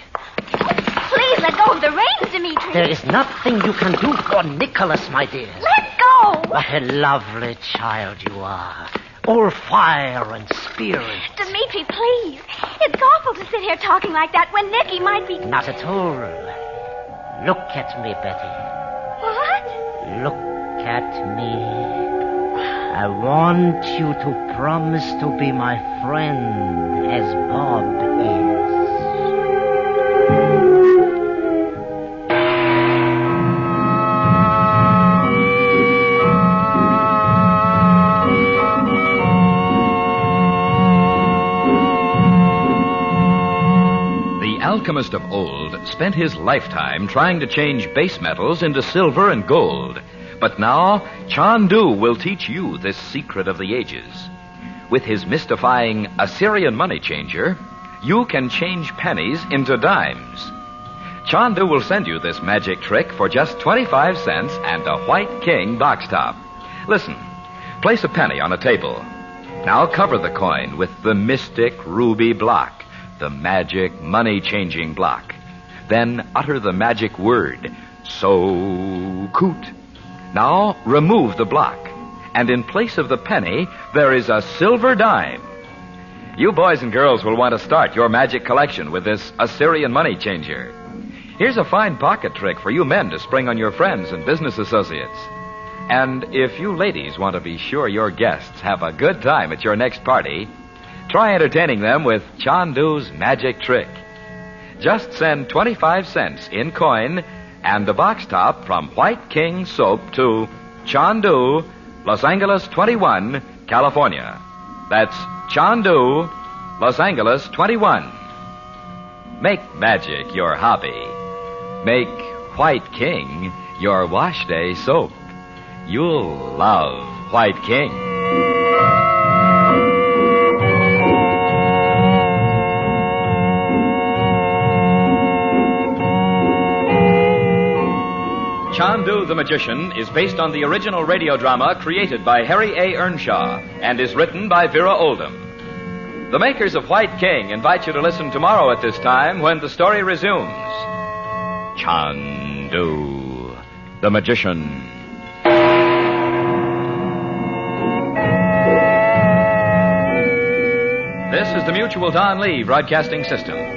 Please let go of the reins, Dimitri. There is nothing you can do for Nicholas, my dear. Let go. What a lovely child you are. All fire and spirit. Dimitri, please. It's awful to sit here talking like that when Nicky might be... Not at all. Look at me, Betty. What? Look at me. I want you to promise to be my friend as Bob is. The alchemist of old spent his lifetime trying to change base metals into silver and gold. But now, Chandu will teach you this secret of the ages. With his mystifying Assyrian money changer, you can change pennies into dimes. Chandu will send you this magic trick for just 25 cents and a white king box top. Listen, place a penny on a table. Now cover the coin with the mystic ruby block, the magic money-changing block. Then utter the magic word, so-coot. Now remove the block, and in place of the penny, there is a silver dime. You boys and girls will want to start your magic collection with this Assyrian money changer. Here's a fine pocket trick for you men to spring on your friends and business associates. And if you ladies want to be sure your guests have a good time at your next party, try entertaining them with Chandu's magic trick. Just send 25 cents in coin and a box top from White King Soap to Chandu, Los Angeles 21, California. That's Chandu, Los Angeles 21. Make magic your hobby. Make White King your wash day soap. You'll love White King. Chandu the Magician is based on the original radio drama created by Harry A. Earnshaw and is written by Vera Oldham. The makers of White King invite you to listen tomorrow at this time when the story resumes. Chandu the Magician. This is the Mutual Don Lee Broadcasting System.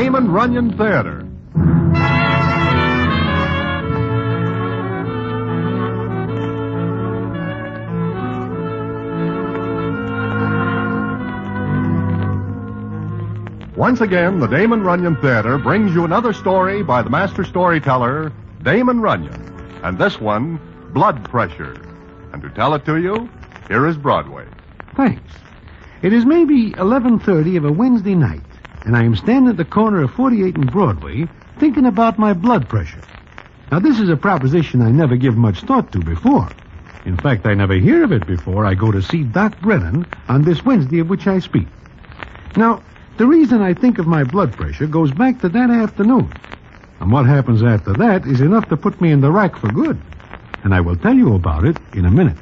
Damon Runyon Theater. Once again, the Damon Runyon Theater brings you another story by the master storyteller, Damon Runyon. And this one, Blood Pressure. And to tell it to you, here is Broadway. Thanks. It is maybe 11:30 of a Wednesday night, and I am standing at the corner of 48 and Broadway thinking about my blood pressure. Now, this is a proposition I never give much thought to before. In fact, I never hear of it before I go to see Doc Brennan on this Wednesday of which I speak. Now, the reason I think of my blood pressure goes back to that afternoon. And what happens after that is enough to put me in the rack for good. And I will tell you about it in a minute.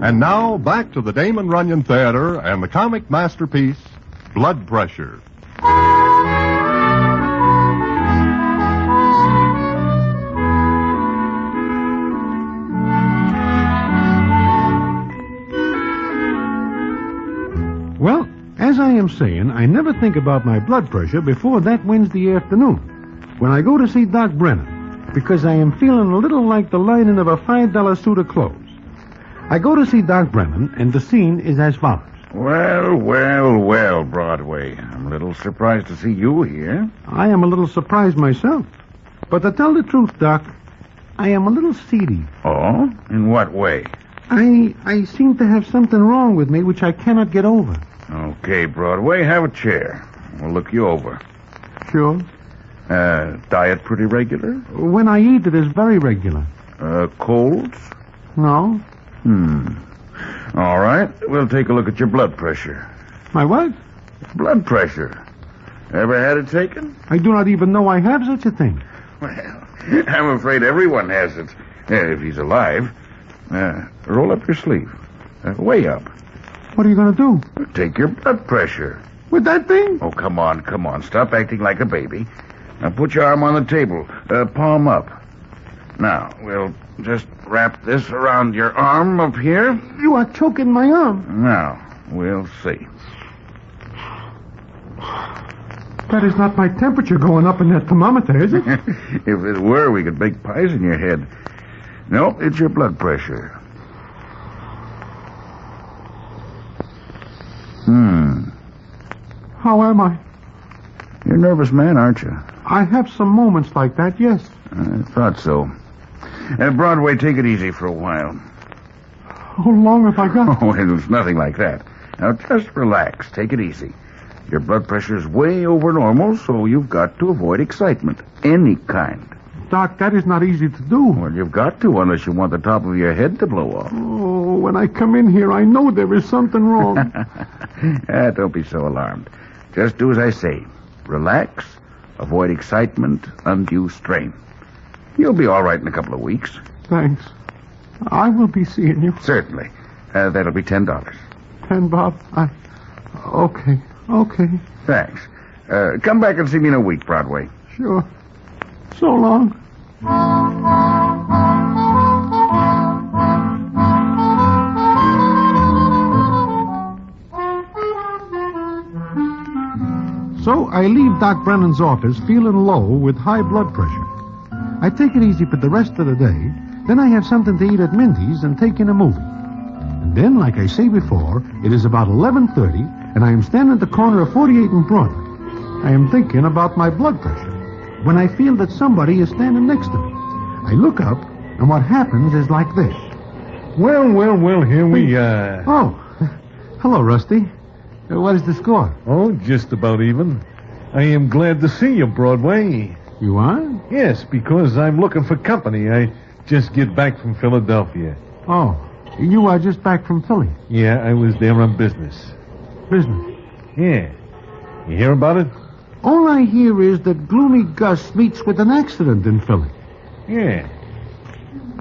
And now, back to the Damon Runyon Theater and the comic masterpiece, Blood Pressure. Well, as I am saying, I never think about my blood pressure before that Wednesday afternoon, when I go to see Doc Brennan, because I am feeling a little like the lining of a $5 suit of clothes. I go to see Doc Brennan, and the scene is as follows. Well, Broadway. I'm a little surprised to see you here. I am a little surprised myself. But to tell the truth, Doc, I am a little seedy. Oh? In what way? I seem to have something wrong with me which I cannot get over. Okay, Broadway, have a chair. We'll look you over. Sure. Diet pretty regular? When I eat, it is very regular. Colds? No. All right, we'll take a look at your blood pressure. My what? Blood pressure. Ever had it taken? I do not even know I have such a thing. Well, I'm afraid everyone has it, if he's alive. Roll up your sleeve. Way up. What are you going to do? Take your blood pressure. With that thing? Oh, come on. Stop acting like a baby. Now, put your arm on the table. Palm up. Now, we'll just wrap this around your arm up here. You are choking my arm. Now, we'll see. That is not my temperature going up in that thermometer, is it? If it were, we could bake pies in your head. No, it's your blood pressure. How am I? You're a nervous man, aren't you? I have some moments like that, yes. I thought so. Broadway, take it easy for a while. How long have I got? Oh, it's nothing like that. Now, just relax. Take it easy. Your blood pressure is way over normal, so you've got to avoid excitement. Any kind. Doc, that is not easy to do. Well, you've got to, unless you want the top of your head to blow off. Oh, when I come in here, I know there is something wrong. Don't be so alarmed. Just do as I say. Relax. Avoid excitement, undue strain. You'll be all right in a couple of weeks. Thanks. I will be seeing you. Certainly. That'll be $10. 10, Bob? Okay. Thanks. Come back and see me in a week, Broadway. Sure. So long. So I leave Doc Brennan's office feeling low with high blood pressure. I take it easy for the rest of the day. Then I have something to eat at Minty's and take in a movie. And then, like I say before, it is about 11:30, and I am standing at the corner of 48 and Broadway. I am thinking about my blood pressure when I feel that somebody is standing next to me. I look up, and what happens is like this. Well, here we are. Oh, hello, Rusty. What is the score? Oh, just about even. I am glad to see you, Broadway. You are? Yes, because I'm looking for company. I just get back from Philadelphia. Oh, you are just back from Philly? Yeah, I was there on business. Business? Yeah. You hear about it? All I hear is that Gloomy Gus meets with an accident in Philly. Yeah.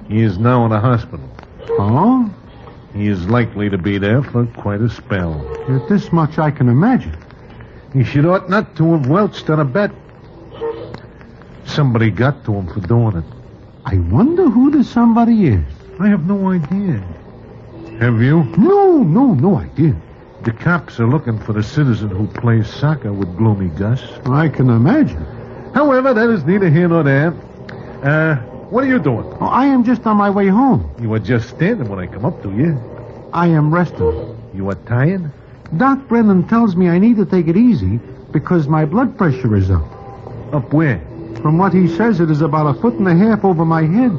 He is now in a hospital. Oh? He is likely to be there for quite a spell. Yeah, this much I can imagine. He should ought not to have welched on a bet. Somebody got to him for doing it. I wonder who the somebody is. I have no idea. Have you? No idea. The cops are looking for the citizen who plays soccer with Gloomy Gus. I can imagine. However, that is neither here nor there. What are you doing? Oh, I am just on my way home. You were just standing when I come up to you. I am resting. You are tired? Doc Brennan tells me I need to take it easy because my blood pressure is up. Up where? From what he says, it is about 1.5 feet over my head.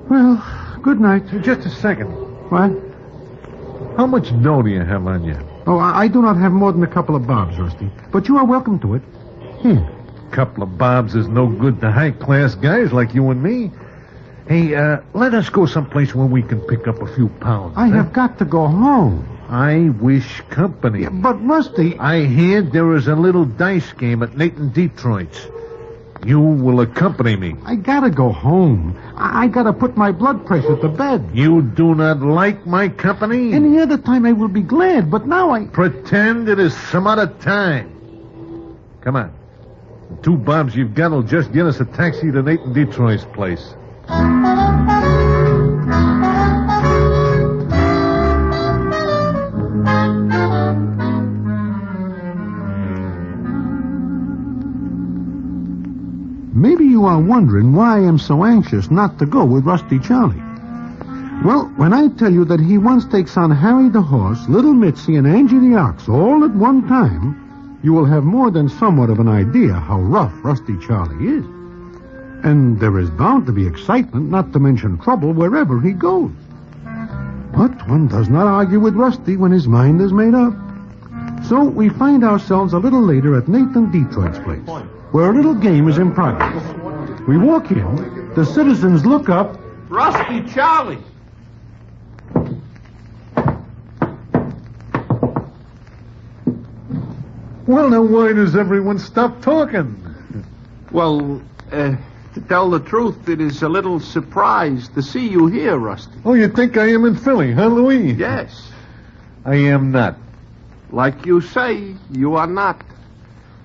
Well, good night. Just a second. What? How much dough do you have on you? Oh, I do not have more than a couple of bobs, Rusty. But you are welcome to it. Here. Couple of bobs is no good to high-class guys like you and me. Hey, let us go someplace where we can pick up a few pounds. I have got to go home. I wish company. Yeah, but, Rusty... I hear there is a little dice game at Nathan Detroit's. You will accompany me. I gotta go home. I gotta put my blood pressure to bed. You do not like my company? Any other time I will be glad, but now I... Pretend it is some other time. Come on. The 2 bobs you've got will just get us a taxi to Nathan Detroit's place. Maybe you are wondering why I am so anxious not to go with Rusty Charlie. Well, when I tell you that he once takes on Harry the horse, Little Mitzi, and Angie the ox all at one time, you will have more than somewhat of an idea how rough Rusty Charlie is. And there is bound to be excitement, not to mention trouble, wherever he goes. But one does not argue with Rusty when his mind is made up. So we find ourselves a little later at Nathan Detroit's place, where a little game is in progress. We walk in, the citizens look up. Rusty Charlie! Well, now why does everyone stop talking? Well, to tell the truth, it is a little surprise to see you here, Rusty. Oh, you think I am in Philly, huh, Louis? Yes. I am not. Like you say, you are not.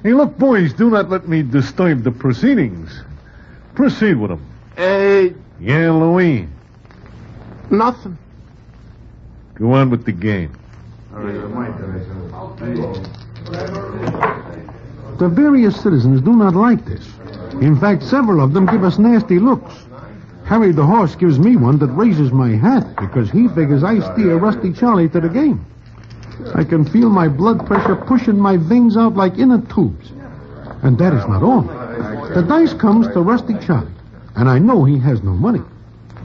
Hey, look, boys, do not let me disturb the proceedings. Proceed with them. Yeah, Louis. Nothing. Go on with the game. The various citizens do not like this. In fact, several of them give us nasty looks. Harry the horse gives me one that raises my hat because he figures I steer Rusty Charlie to the game. I can feel my blood pressure pushing my veins out like inner tubes. And that is not all. The dice comes to Rusty Charlie, and I know he has no money.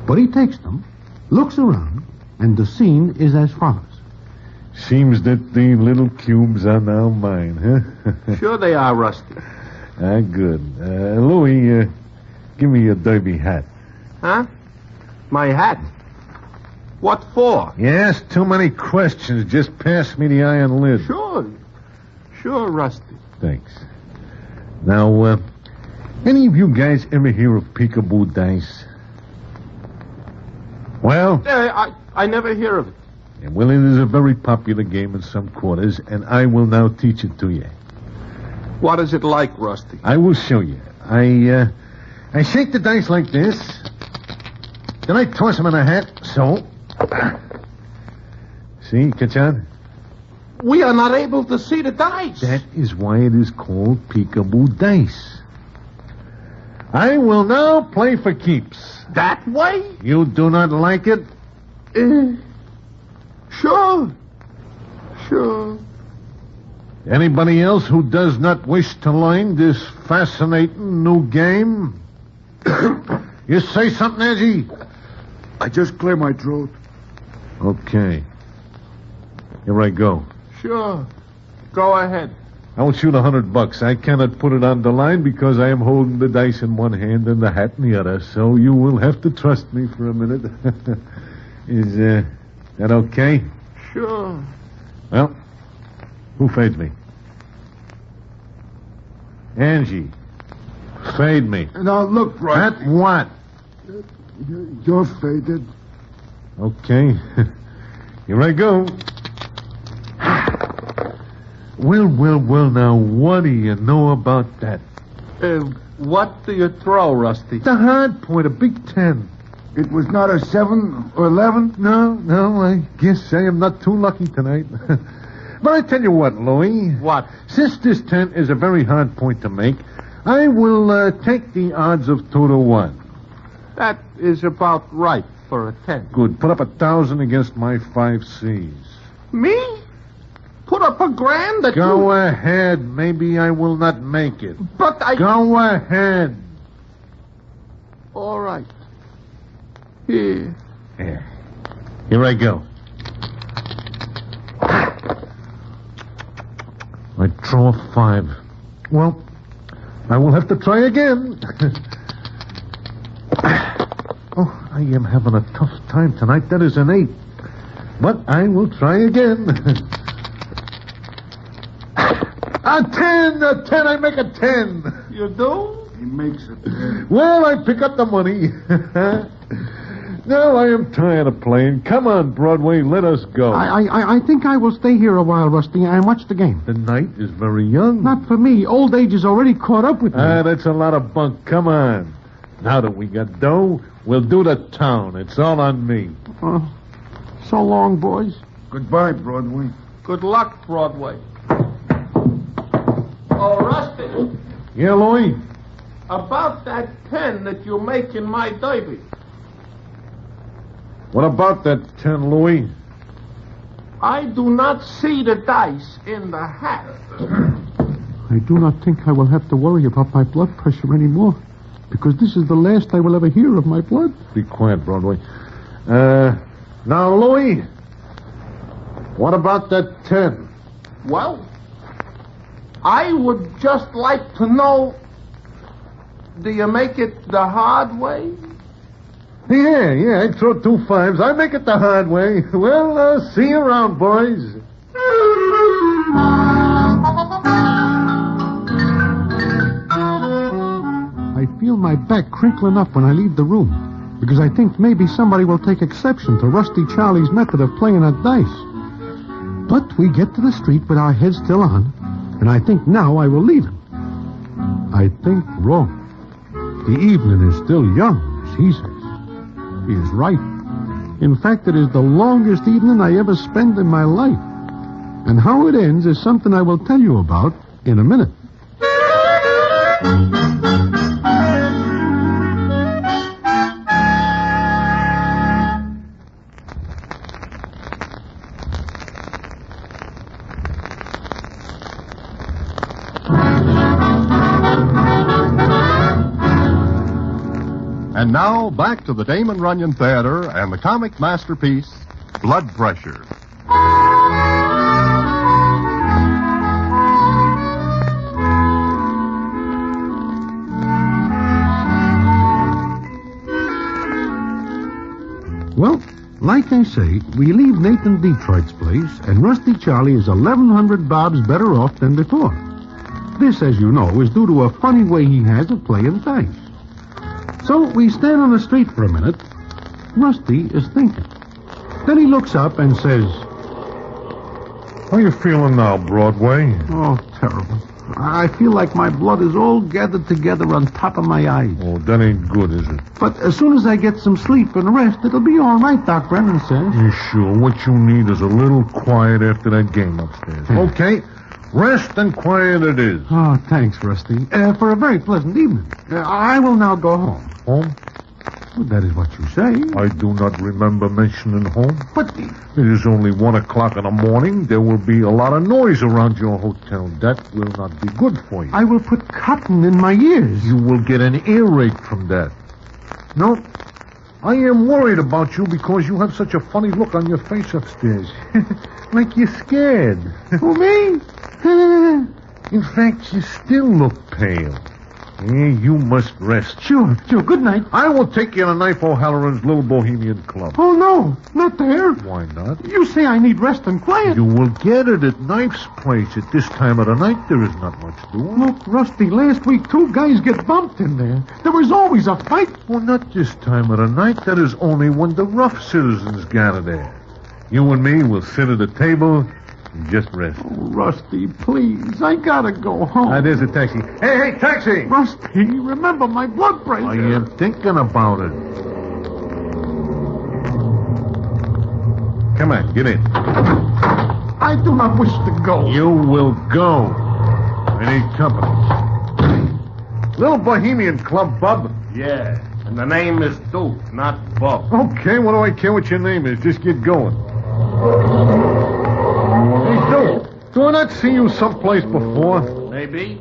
But he takes them, looks around, and the scene is as follows. Seems that the little cubes are now mine, huh? Sure they are, Rusty. Good. Louis, give me your derby hat. Huh? My hat? What for? You ask too many questions. Just pass me the iron lid. Sure, Rusty. Thanks. Now, any of you guys ever hear of peekaboo dice? Well? I never hear of it. Well, it is a very popular game in some quarters, and I will now teach it to you. What is it like, Rusty? I will show you. I shake the dice like this. Then I toss them in a hat, so. See, catch on? We are not able to see the dice. That is why it is called peekaboo dice. I will now play for keeps. That way? You do not like it? Sure. Anybody else who does not wish to learn this fascinating new game? You say something, Angie? I just clear my throat. Okay. Here I go. Sure. Go ahead. I will shoot $100. I cannot put it on the line because I am holding the dice in one hand and the hat in the other, so you will have to trust me for a minute. Is that okay? Sure. Well, who fades me? Angie. Fade me. Now, look, Rusty. At what? You're faded. Okay. Here I go. Well, now, what do you know about that? What do you throw, Rusty? The hard point, a big 10. It was not a 7 or 11? No, I guess I am not too lucky tonight. But I tell you what, Louie. What? Since this 10 is a very hard point to make, I will take the odds of 2 to 1. That is about right for a 10. Good. Put up 1,000 against my 5 C's. Me? Put up $1,000 that Go ahead. Maybe I will not make it. But I... Go ahead. All right. Here. Here I go. I draw 5. Well, I will have to try again. Oh, I am having a tough time tonight. That is an 8. But I will try again. A 10! I make a 10. You do? He makes a 10. Well, I pick up the money. No, I am tired of playing. Come on, Broadway, let us go. I think I will stay here a while, Rusty, and watch the game. The night is very young. Not for me. Old age has already caught up with me. That's a lot of bunk. Come on. Now that we got dough, we'll do the town. It's all on me. So long, boys. Goodbye, Broadway. Good luck, Broadway. Oh, Rusty. Yeah, Louie? About that 10 that you make in my derby. What about that 10, Louie? I do not see the dice in the hat. I do not think I will have to worry about my blood pressure anymore, because this is the last I will ever hear of my blood. Be quiet, Broadway. Now, Louie, what about that 10? Well, I would just like to know, do you make it the hard way? Yeah, I throw 2 5s. I make it the hard way. Well, see you around, boys. I feel my back crinkling up when I leave the room, because I think maybe somebody will take exception to Rusty Charlie's method of playing at dice. But we get to the street with our heads still on, and I think now I will leave him. I think wrong. The evening is still young, as he says. He is right. In fact, it is the longest evening I ever spent in my life. And how it ends is something I will tell you about in a minute. And now, back to the Damon Runyon Theater and the comic masterpiece, Blood Pressure. Well, like I say, we leave Nathan Detroit's place, and Rusty Charlie is 1,100 bobs better off than before. This, as you know, is due to a funny way he has of playing dice. So we stand on the street for a minute. Rusty is thinking. Then he looks up and says, How you feeling now, Broadway? Oh, terrible. I feel like my blood is all gathered together on top of my eyes. Oh, that ain't good, is it? But as soon as I get some sleep and rest, it'll be all right, Doc Brennan says. You sure? What you need is a little quiet after that game upstairs. Okay. Rest and quiet it is. Oh, thanks, Rusty. For a very pleasant evening. I will now go home. Home? Well, that is what you say. I do not remember mentioning home. But it is only 1 o'clock in the morning. There will be a lot of noise around your hotel. That will not be good for you. I will put cotton in my ears. You will get an earache from that. No, I am worried about you because you have such a funny look on your face upstairs. Like you're scared. Who, me? In fact, you still look pale. You must rest. Sure. Good night. I will take you to Knife O'Halloran's Little Bohemian Club. Oh, no. Not there. Why not? You say I need rest and quiet. You will get it at Knife's place. At this time of the night, there is not much doing. Look, Rusty, last week 2 guys get bumped in there. There was always a fight. Well, not this time of the night. That is only when the rough citizens gather there. You and me will sit at a table and just rest. Oh, Rusty, please. I gotta go home. There's a taxi. Hey, taxi! Rusty, remember my blood pressure. I am thinking about it. Come on, get in. I do not wish to go. You will go. I need company. Little Bohemian Club, Bub. Yeah, and the name is Duke, not Bub. Okay, what do I care what your name is? Just get going. Hey, Duke, do I not see you someplace before? Maybe.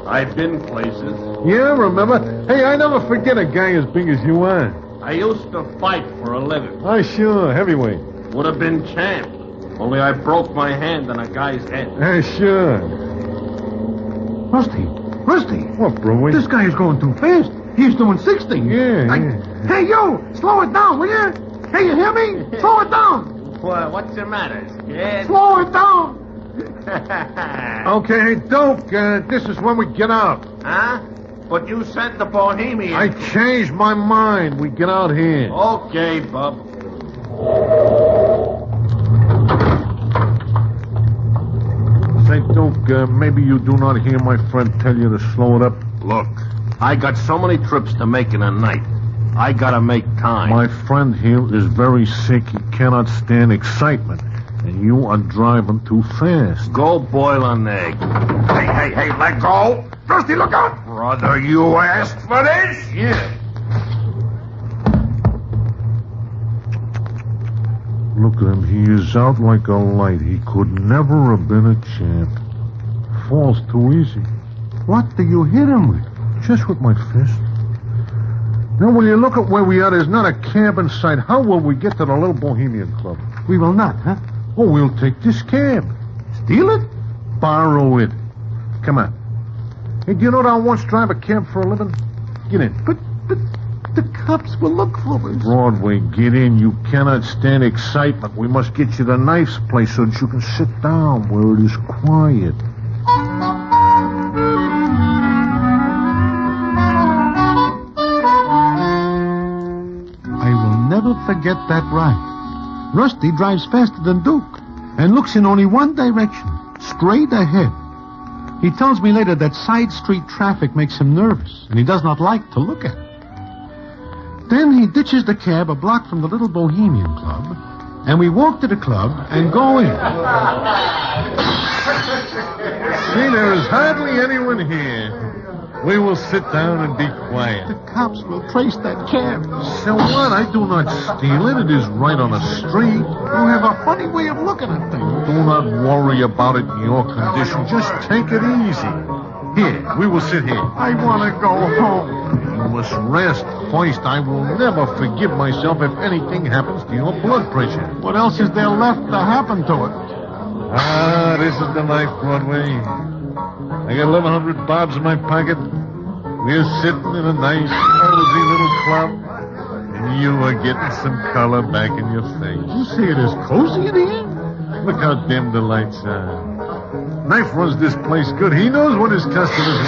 I've been places. Yeah, remember? Hey, I never forget a guy as big as you are. I used to fight for a living. Oh, sure, heavyweight. Would have been champ. Only I broke my hand on a guy's head. Sure. Rusty. What, Broadway? This guy is going too fast. He's doing 60. Yeah. Hey, you! Slow it down, will you? Hey, you hear me? Slow it down. Well, what's the matter, scared? Slow it down. Okay, hey, Duke, this is when we get out. Huh? But you said the Bohemian. I changed my mind. We get out here. Okay, Bub. Say, Duke, maybe you do not hear my friend tell you to slow it up. Look, I got so many trips to make in a night. I gotta make time. My friend here is very sick. He cannot stand excitement. And you are driving too fast. Go boil an egg. Hey, let go. Rusty, look out. Brother, you asked for this? Yeah. Look at him. He is out like a light. He could never have been a champ. Falls too easy. What do you hit him with? Just with my fist. Now, when you look at where we are, there's not a cab in sight. How will we get to the Little Bohemian Club? We will not, huh? Oh, we'll take this cab. Steal it? Borrow it. Come on. Hey, do you know that I once drive a cab for a living? Get in. But the cops will look for us. Broadway, get in. You cannot stand excitement. We must get you to Knife's place so that you can sit down where it is quiet. I will never forget that ride. Rusty drives faster than Duke and looks in only one direction, straight ahead. He tells me later that side street traffic makes him nervous, and he does not like to look at it. Then he ditches the cab a block from the Little Bohemian Club, and we walk to the club and go in. See, there is hardly anyone here. We will sit down and be quiet. The cops will trace that cab. So what? I do not steal it. It is right on the street. You have a funny way of looking at things. Do not worry about it in your condition. Just take it easy. Here, we will sit here. I want to go home. You must rest. First, I will never forgive myself if anything happens to your blood pressure. What else is there left to happen to it? This is the life, Broadway. I got 1,100 bobs in my pocket. We're sitting in a nice, cozy little club, and you are getting some color back in your face. You say it is cozy in here? Look how dim the lights are. Knife runs this place good. He knows what his customers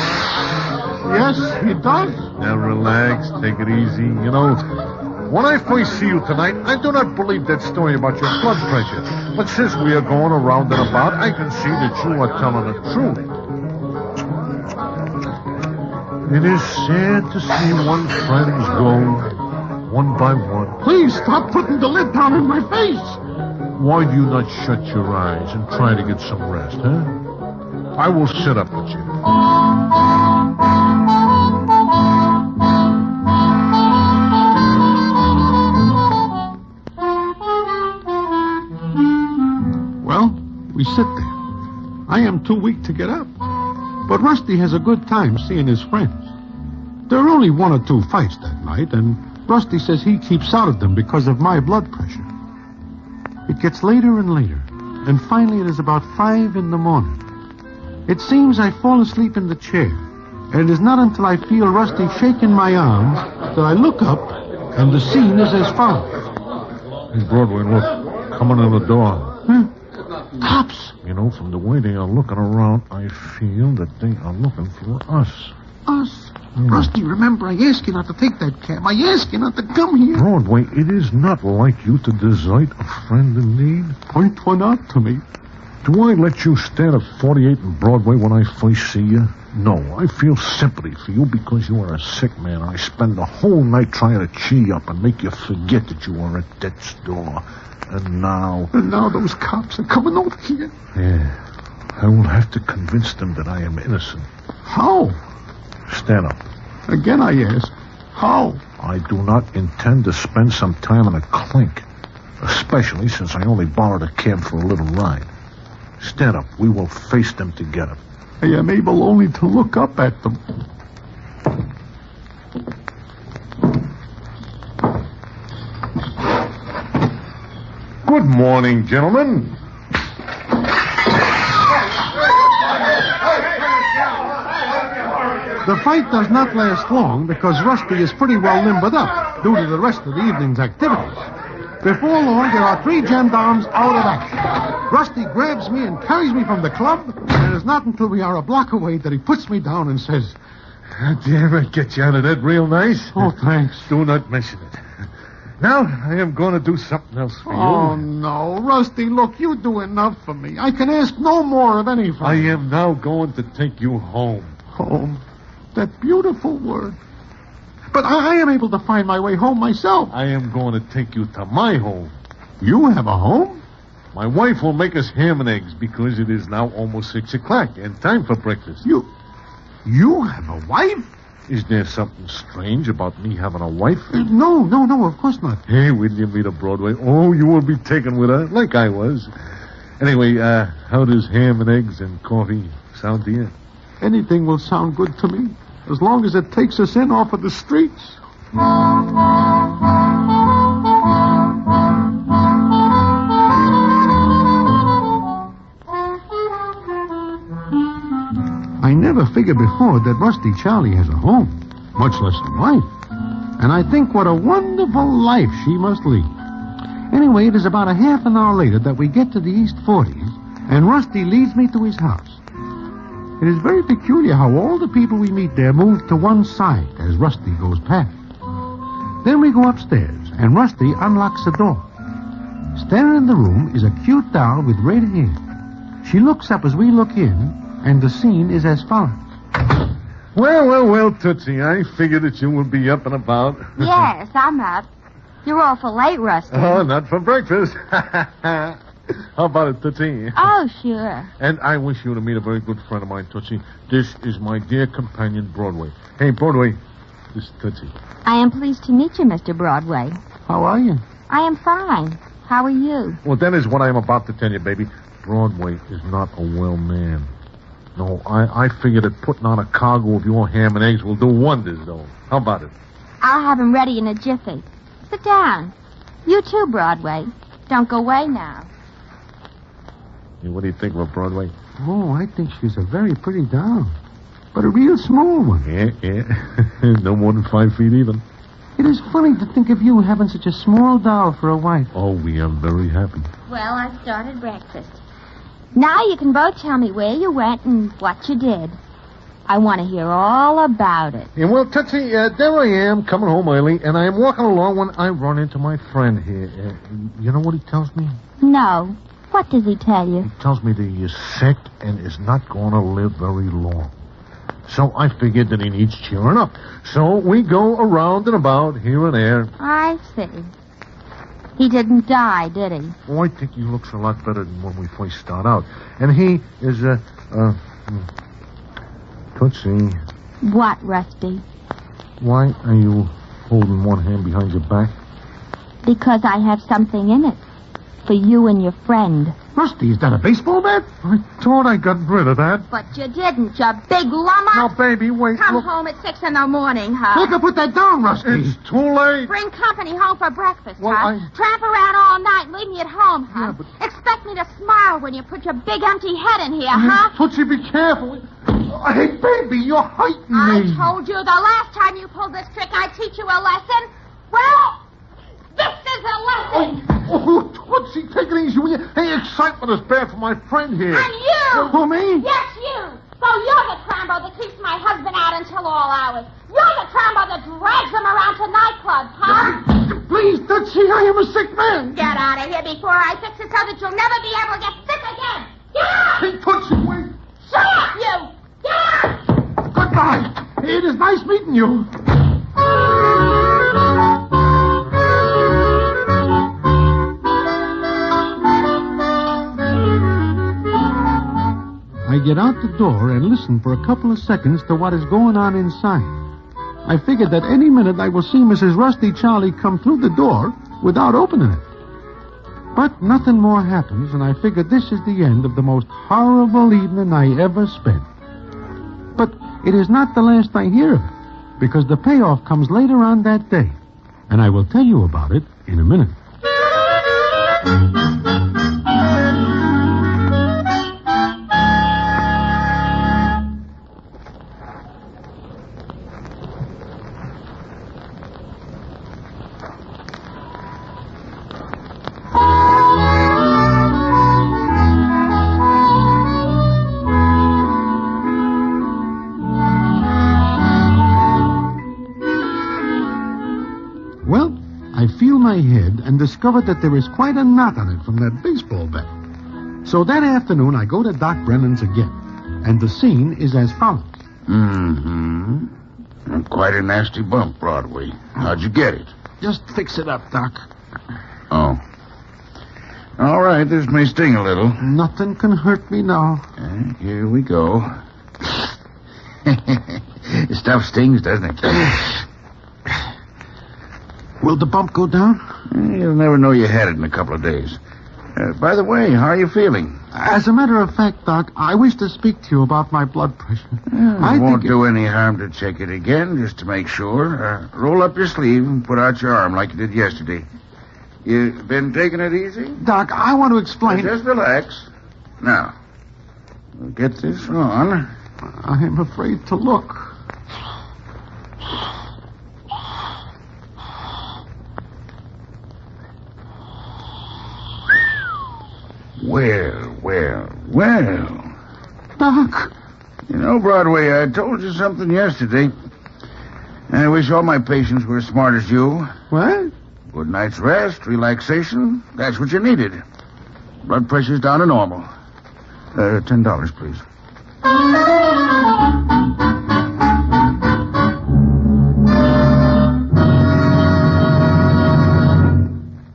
want. Yes, he does. Now relax, take it easy. You know, when I first see you tonight, I do not believe that story about your blood pressure. But since we are going around and about, I can see that you are telling the truth. It is sad to see one's friends go one by one. Please stop putting the lid down in my face. Why do you not shut your eyes and try to get some rest, huh? I will sit up with you. Well, we sit there. I am too weak to get up. But Rusty has a good time seeing his friends. There are only 1 or 2 fights that night, and Rusty says he keeps out of them because of my blood pressure. It gets later and later, and finally it is about 5 in the morning. It seems I fall asleep in the chair, And it is not until I feel Rusty shaking my arms that I look up, and the scene is as follows. Hey, Broadway, look. Coming in the door. Huh? Cops. You know, from the way they are looking around, I feel that they are looking for us. Us? Rusty, remember, I asked you not to take that cab. I asked you not to come here. Broadway, it is not like you to desert a friend in need. Point one out to me. Do I let you stand at 48 and Broadway when I first see you? No, I feel sympathy for you because you are a sick man. I spend the whole night trying to cheer you up and make you forget that you are at death's door. And now those cops are coming over here. Yeah, I will have to convince them that I am innocent. How? Stand up. Again I ask, how? I do not intend to spend some time in a clink, especially since I only borrowed a cab for a little ride. Stand up. We will face them together. I am able only to look up at them. Good morning, gentlemen. The fight does not last long because Rusty is pretty well limbered up due to the rest of the evening's activities. Before long, there are 3 gendarmes out of action. Rusty grabs me and carries me from the club, and it is not until we are a block away that he puts me down and says, Damn it, get you out of that real nice. Oh, thanks. Do not mention it. Now, I am going to do something else for you. Oh, no. Rusty, look, you do enough for me. I can ask no more of any friend. I am now going to take you home. Home? That beautiful word. But I am able to find my way home myself. I am going to take you to my home. You have a home? My wife will make us ham and eggs because it is now almost 6 o'clock and time for breakfast. You have a wife? Is there something strange about me having a wife? No, of course not. Hey, will you meet a Broadway? Oh, you will be taken with her, like I was. Anyway, how does ham and eggs and coffee sound to you? Anything will sound good to me, as long as it takes us in off of the streets. I never figured before that Rusty Charlie has a home, much less a wife. And I think what a wonderful life she must lead. Anyway, it is about a half an hour later that we get to the East 40s, and Rusty leads me to his house. It is very peculiar how all the people we meet there move to one side as Rusty goes past. Then we go upstairs, and Rusty unlocks the door. Standing in the room is a cute doll with red hair. She looks up as we look in, and the scene is as follows. Well, Tootsie, I figured that you would be up and about. Yes, I'm up. You're awful late, Rusty. Oh, not for breakfast. How about it, Tootsie? Oh, sure. And I wish you to meet a very good friend of mine, Tootsie. This is my dear companion, Broadway. Hey, Broadway, this is Tootsie. I am pleased to meet you, Mr. Broadway. How are you? I am fine. How are you? Well, that is what I am about to tell you, baby. Broadway is not a well man. No, I figured that putting on a cargo of your ham and eggs will do wonders, though. How about it? I'll have them ready in a jiffy. Sit down. You too, Broadway. Don't go away now. Hey, what do you think of her, Broadway? Oh, I think she's a very pretty doll. But a real small one. Yeah. No more than 5 feet even. It is funny to think of you having such a small doll for a wife. Oh, we are very happy. Well, I've started breakfast. Now you can both tell me where you went and what you did. I want to hear all about it. Yeah, well, Tootsie, there I am, coming home early, and I am walking along when I run into my friend here. You know what he tells me? No. What does he tell you? He tells me that he is sick and is not going to live very long. So I figured that he needs cheering up. So we go around and about here and there. I see. He didn't die, did he? Oh, I think he looks a lot better than when we first start out. And he is, Tootsie. What, Rusty? Why are you holding one hand behind your back? Because I have something in it. For you and your friend. Rusty, is that a baseball bat? I thought I got rid of that. But you didn't, you big lummox. Now, baby, wait. Come look. home at 6 in the morning, huh? Make her put that down, Rusty. It's too late. Bring company home for breakfast, Well, huh? Tramp around all night and leave me at home, huh? Yeah, but... Expect me to smile when you put your big empty head in here, huh? Tootsie, be careful. Hey, baby, you're hurting I me. told you the last time you pulled this trick I'd teach you a lesson. Well, this is a lesson. Oh, Tootsie, take it easy, will you? Hey, excitement is bad for my friend here. And you. Who, me? Yes, you. So you're the trambo that keeps my husband out until all hours. You're the trambo that drags him around to nightclubs, huh? Please, Tootsie, I am a sick man. Get out of here before I fix it so that you'll never be able to get sick again. Get out! Hey, Tootsie, wait. Shut up, you! Get out! Goodbye. It is nice meeting you. I get out the door and listen for a couple of seconds to what is going on inside. I figured that any minute I will see Mrs. Rusty Charlie come through the door without opening it. But nothing more happens, and I figure this is the end of the most horrible evening I ever spent. But it is not the last I hear of it, because the payoff comes later on that day, and I will tell you about it in a minute. I feel my head and discover that there is quite a knot on it from that baseball bat. So that afternoon, I go to Doc Brennan's again, and the scene is as follows. Mm-hmm. Quite a nasty bump, Broadway. How'd you get it? Just fix it up, Doc. Oh. All right, this may sting a little. Nothing can hurt me now. Here we go. Stuff stings, doesn't it? Will the bump go down? You'll never know you had it in a couple of days. By the way, how are you feeling? As a matter of fact, Doc, I wish to speak to you about my blood pressure. It won't do any harm to check it again, just to make sure. Roll up your sleeve and put out your arm like you did yesterday. You been taking it easy? Doc, I want to explain... Just relax. Now, we'll get this on. I am afraid to look. Well. Doc. You know, Broadway, I told you something yesterday. I wish all my patients were as smart as you. What? Good night's rest, relaxation. That's what you needed. Blood pressure's down to normal. $10, please.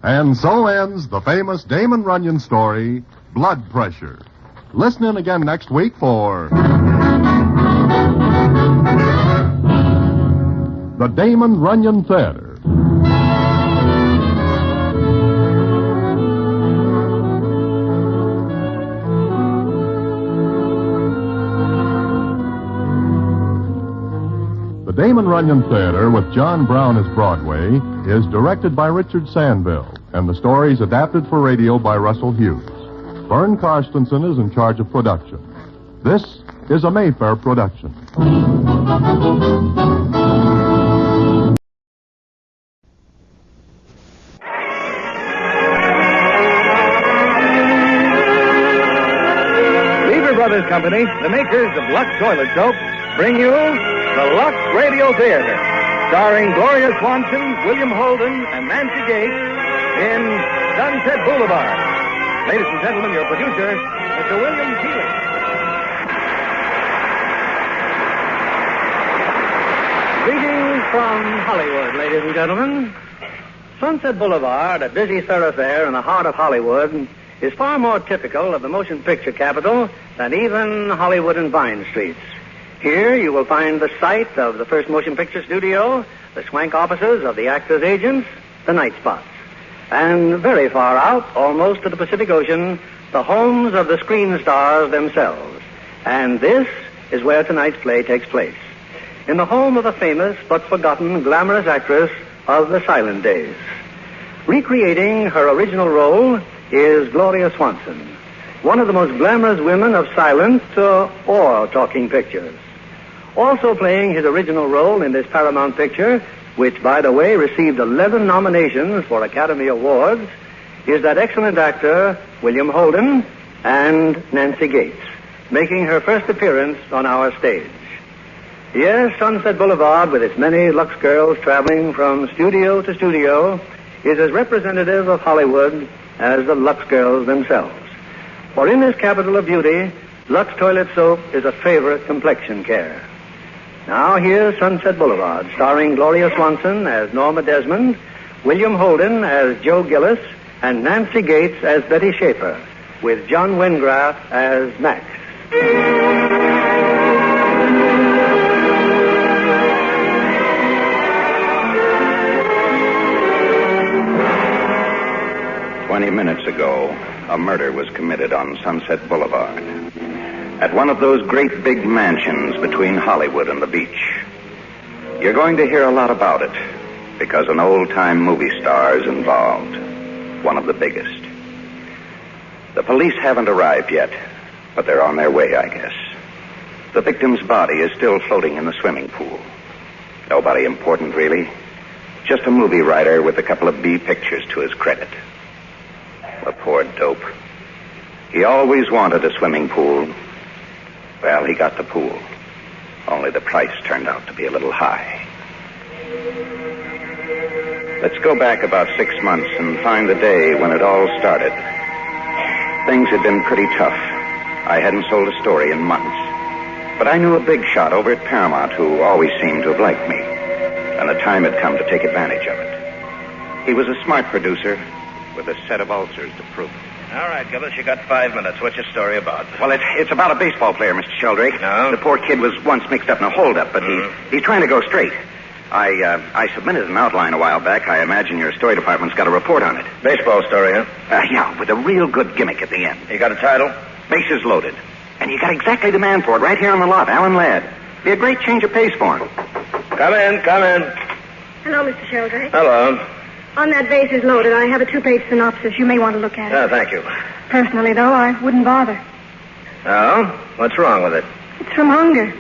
And so ends the famous Damon Runyon story, Blood Pressure. Listen in again next week for the Damon Runyon Theater. The Damon Runyon Theater, with John Brown as Broadway, is directed by Richard Sandville, and the story is adapted for radio by Russell Hughes. Vern Karstensen is in charge of production. This is a Mayfair production. Lever Brothers Company, the makers of Lux Toilet Soap, bring you the Lux Radio Theater, starring Gloria Swanson, William Holden, and Nancy Gates in Sunset Boulevard. Ladies and gentlemen, your producer, Mr. William Keeling. Greetings from Hollywood, ladies and gentlemen. Sunset Boulevard, a busy thoroughfare in the heart of Hollywood, is far more typical of the motion picture capital than even Hollywood and Vine Streets. Here you will find the site of the first motion picture studio, the swank offices of the actors' agents, the night spots. And very far out, almost to the Pacific Ocean, the homes of the screen stars themselves. And this is where tonight's play takes place. In the home of the famous but forgotten glamorous actress of the silent days. Recreating her original role is Gloria Swanson. one of the most glamorous women of silent or talking pictures. Also playing his original role in this Paramount picture, which, by the way, received 11 nominations for Academy Awards, is that excellent actor, William Holden, and Nancy Gates, making her first appearance on our stage. Yes, Sunset Boulevard, with its many Lux girls traveling from studio to studio, is as representative of Hollywood as the Lux girls themselves. For in this capital of beauty, Lux toilet soap is a favorite complexion care. Now here's Sunset Boulevard, starring Gloria Swanson as Norma Desmond, William Holden as Joe Gillis, and Nancy Gates as Betty Schaefer, with John Wengraff as Max. Minutes ago, a murder was committed on Sunset Boulevard. At one of those great big mansions between Hollywood and the beach. You're going to hear a lot about it, because an old-time movie star is involved. One of the biggest. The police haven't arrived yet, but they're on their way, I guess. The victim's body is still floating in the swimming pool. Nobody important, really. Just a movie writer with a couple of B pictures to his credit. The poor dope. He always wanted a swimming pool. Well, he got the pool. Only the price turned out to be a little high. Let's go back about 6 months and find the day when it all started. Things had been pretty tough. I hadn't sold a story in months. But I knew a big shot over at Paramount who always seemed to have liked me. And the time had come to take advantage of it. He was a smart producer with a set of ulcers to prove it. All right, Gillis, you got 5 minutes. What's your story about? Well, it's about a baseball player, Mr. Sheldrake. No? The poor kid was once mixed up in a holdup, but he's trying to go straight. I submitted an outline a while back. I imagine your story department's got a report on it. Baseball story, huh? Yeah, with a real good gimmick at the end. You got a title? Bases loaded. And you got exactly the man for it right here on the lot, Alan Ladd. Be a great change of pace for him. Come in. Hello, Mr. Sheldrake. Hello. On that bases loaded, I have a 2-page synopsis. You may want to look at it. Oh, thank you. Personally, though, I wouldn't bother. Oh? What's wrong with it? It's from hunger.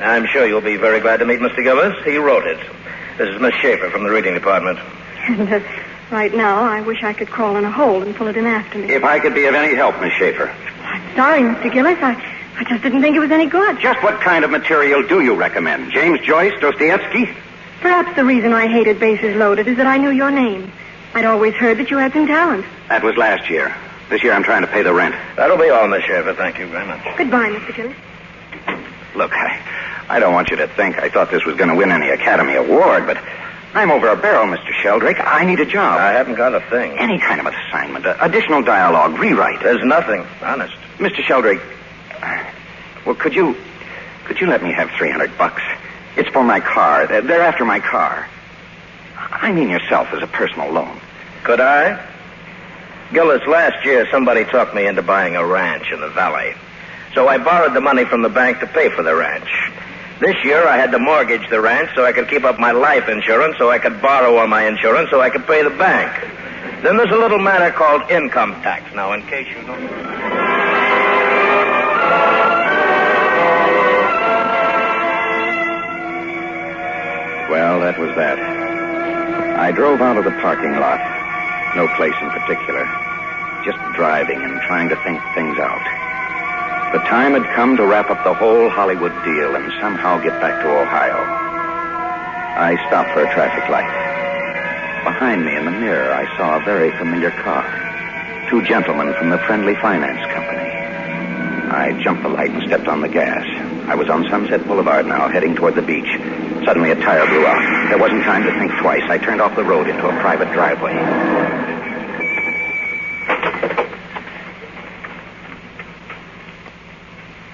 I'm sure you'll be very glad to meet Mr. Gillis. He wrote it. This is Miss Schaefer from the reading department. And right now, I wish I could crawl in a hole and pull it in after me. If I could be of any help, Miss Schaefer. I'm sorry, Mr. Gillis. I just didn't think it was any good. Just what kind of material do you recommend? James Joyce, Dostoevsky? Perhaps the reason I hated Bases Loaded is that I knew your name. I'd always heard that you had some talent. That was last year. This year I'm trying to pay the rent. That'll be all, Miss Schaefer. Thank you very much. Goodbye, Mr. Gillis. Look, I don't want you to think I thought this was going to win any Academy Award, but I'm over a barrel, Mr. Sheldrake. I need a job. I haven't got a thing. Any kind of assignment. Additional dialogue, rewrite. There's nothing, honest. Mr. Sheldrake, well, could you let me have $300? It's for my car. They're after my car. I mean yourself as a personal loan. Could I? Gillis, last year somebody talked me into buying a ranch in the valley. So I borrowed the money from the bank to pay for the ranch. This year I had to mortgage the ranch so I could keep up my life insurance, so I could borrow on my insurance, so I could pay the bank. Then there's a little matter called income tax. Now, in case you don't... Well, that was that. I drove out of the parking lot. No place in particular. Just driving and trying to think things out. The time had come to wrap up the whole Hollywood deal and somehow get back to Ohio. I stopped for a traffic light. Behind me in the mirror, I saw a very familiar car. 2 gentlemen from the Friendly Finance Company. I jumped the light and stepped on the gas. I was on Sunset Boulevard now, heading toward the beach. Suddenly a tire blew out. There wasn't time to think twice. I turned off the road into a private driveway.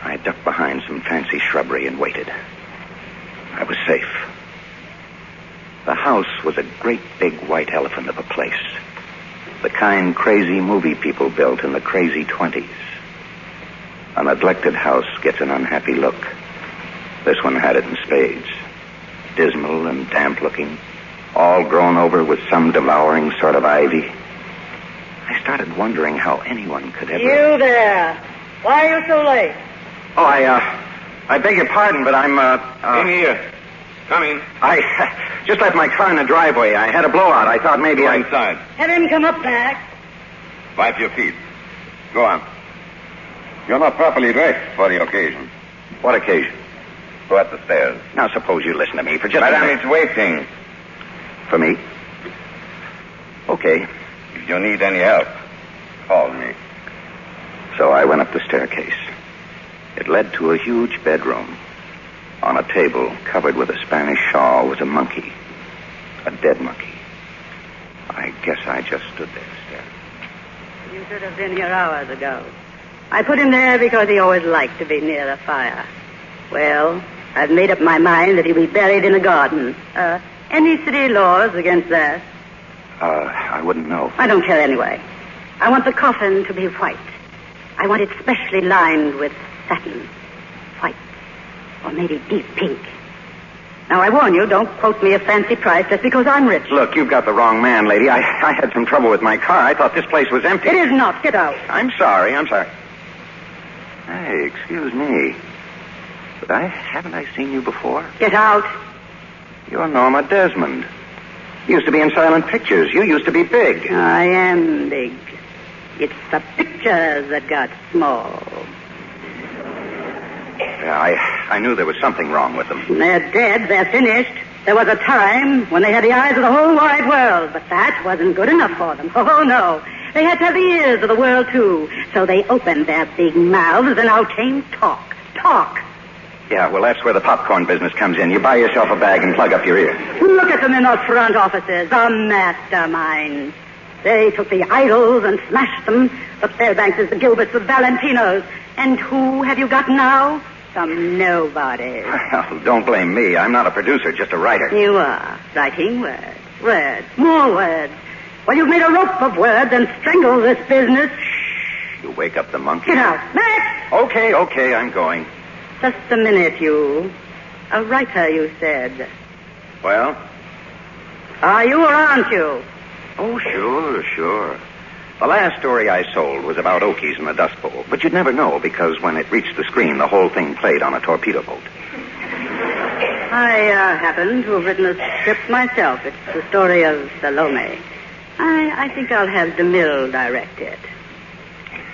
I ducked behind some fancy shrubbery and waited. I was safe. The house was a great big white elephant of a place. The kind crazy movie people built in the crazy 20s. A neglected house gets an unhappy look. This one had it in spades. Dismal and damp-looking, all grown over with some devouring sort of ivy. I started wondering how anyone could ever... You there. Why are you so late? Oh, I beg your pardon, but I'm, In here. Come in. I just left my car in the driveway. I had a blowout. I thought maybe Go I... inside. Have him come up, Max. Wipe your feet. Go on. You're not properly dressed for the occasion. What occasion? Go up the stairs. Now, suppose you listen to me for just a Madame, minute. it's waiting. For me? Okay. If you need any help, call me. So I went up the staircase. It led to a huge bedroom. On a table covered with a Spanish shawl was a monkey. A dead monkey. I guess I just stood there staring. You should have been here hours ago. I put him there because he always liked to be near the fire. Well, I've made up my mind that he'll be buried in the garden. Any city laws against that? I wouldn't know. I don't care anyway. I want the coffin to be white. I want it specially lined with satin. White. Or maybe deep pink. Now, I warn you, don't quote me a fancy price just because I'm rich. Look, you've got the wrong man, lady. I had some trouble with my car. I thought this place was empty. It is not. Get out. I'm sorry. Hey, excuse me. But haven't I seen you before? Get out. You're Norma Desmond. You used to be in silent pictures. You used to be big. I am big. It's the pictures that got small. Yeah, I knew there was something wrong with them. They're dead. They're finished. There was a time when they had the eyes of the whole wide world, but that wasn't good enough for them. Oh, no. They had to have the ears of the world, too. So they opened their big mouths, and out came talk. Talk. Yeah, well, that's where the popcorn business comes in. You buy yourself a bag and plug up your ear. Look at them in those front offices. The masterminds. They took the idols and smashed them. The Fairbankses, the Gilberts, the Valentinos. And who have you got now? Some nobody. Well, don't blame me. I'm not a producer, just a writer. You are. Writing words. Words. More words. Well, you've made a rope of words and strangled this business. Shh. You wake up the monkey. Get out. Max! Okay, I'm going. Just a minute, you. A writer, you said. Well? Are you or aren't you? Oh, sure. The last story I sold was about Okies in the Dust Bowl, but you'd never know because when it reached the screen, the whole thing played on a torpedo boat. I happen to have written a script myself. It's the story of Salome. I think I'll have DeMille direct it.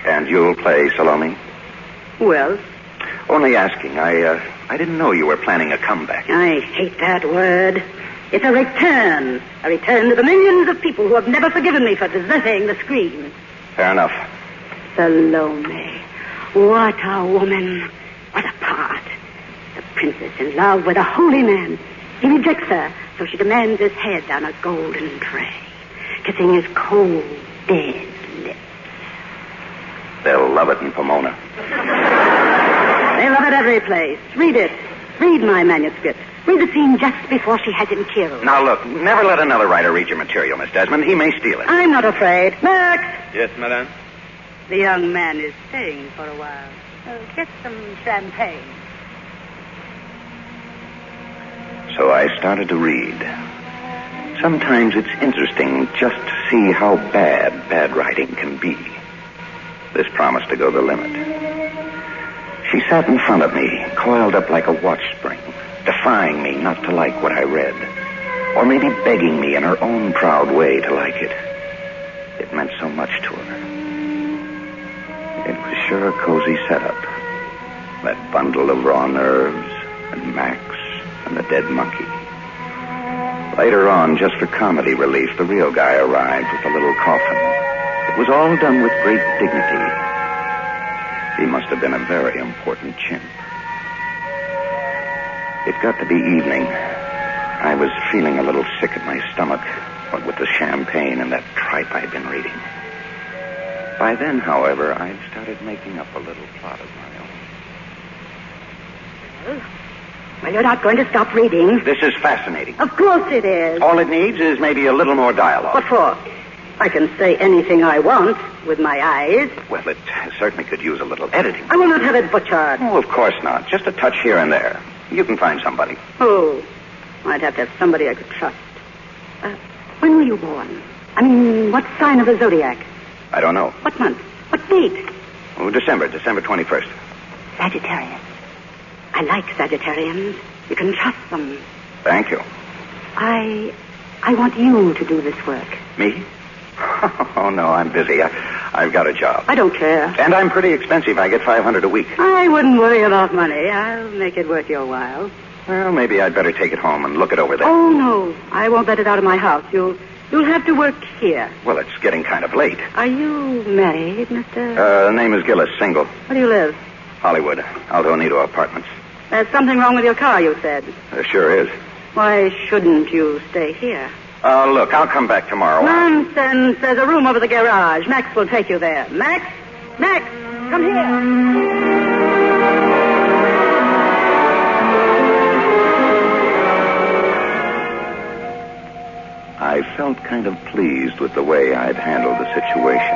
And you'll play Salome? Well? Only asking. I didn't know you were planning a comeback. I hate that word. It's a return. A return to the millions of people who have never forgiven me for deserting the screen. Fair enough. Salome. What a woman. What a part. The princess in love with a holy man. He rejects her, so she demands his head on a golden tray, kissing his cold, dead lips. They'll love it in Pomona. They love it every place. Read it. Read my manuscript. Read the scene just before she has him killed. Now, look, never let another writer read your material, Miss Desmond. He may steal it. I'm not afraid. Max! Yes, madame? The young man is staying for a while. Get some champagne. So I started to read. Sometimes it's interesting just to see how bad writing can be. This promised to go the limit. She sat in front of me, coiled up like a watch spring, defying me not to like what I read, or maybe begging me in her own proud way to like it. It meant so much to her. It was sure a cozy setup. That bundle of raw nerves, and Max, and the dead monkey. Later on, just for comedy relief, the real guy arrived with the little coffin. It was all done with great dignity. He must have been a very important chimp. It got to be evening. I was feeling a little sick at my stomach, what with the champagne and that tripe I'd been reading. By then, however, I'd started making up a little plot of my own. Well, you're not going to stop reading. This is fascinating. Of course it is. All it needs is maybe a little more dialogue. What for? I can say anything I want with my eyes. Well, it certainly could use a little editing. I will not have it butchered. Oh, of course not. Just a touch here and there. You can find somebody. Oh, I'd have to have somebody I could trust. When were you born? I mean, what sign of the zodiac? I don't know. What month? What date? Oh, December 21st. Sagittarius. I like Sagittarians. You can trust them. Thank you. I want you to do this work. Me? Oh, no, I'm busy. I've got a job. I don't care. And I'm pretty expensive. I get $500 a week. I wouldn't worry about money. I'll make it worth your while. Well, maybe I'd better take it home and look it over there. Oh, no. I won't let it out of my house. You'll have to work here. Well, it's getting kind of late. Are you married, Mr.? The name is Gillis, single. Where do you live? Hollywood, Alto Nido Apartments. There's something wrong with your car, you said. There sure is. Why shouldn't you stay here? Look, I'll come back tomorrow. Nonsense. There's a room over the garage. Max will take you there. Max, come here. I felt kind of pleased with the way I'd handled the situation.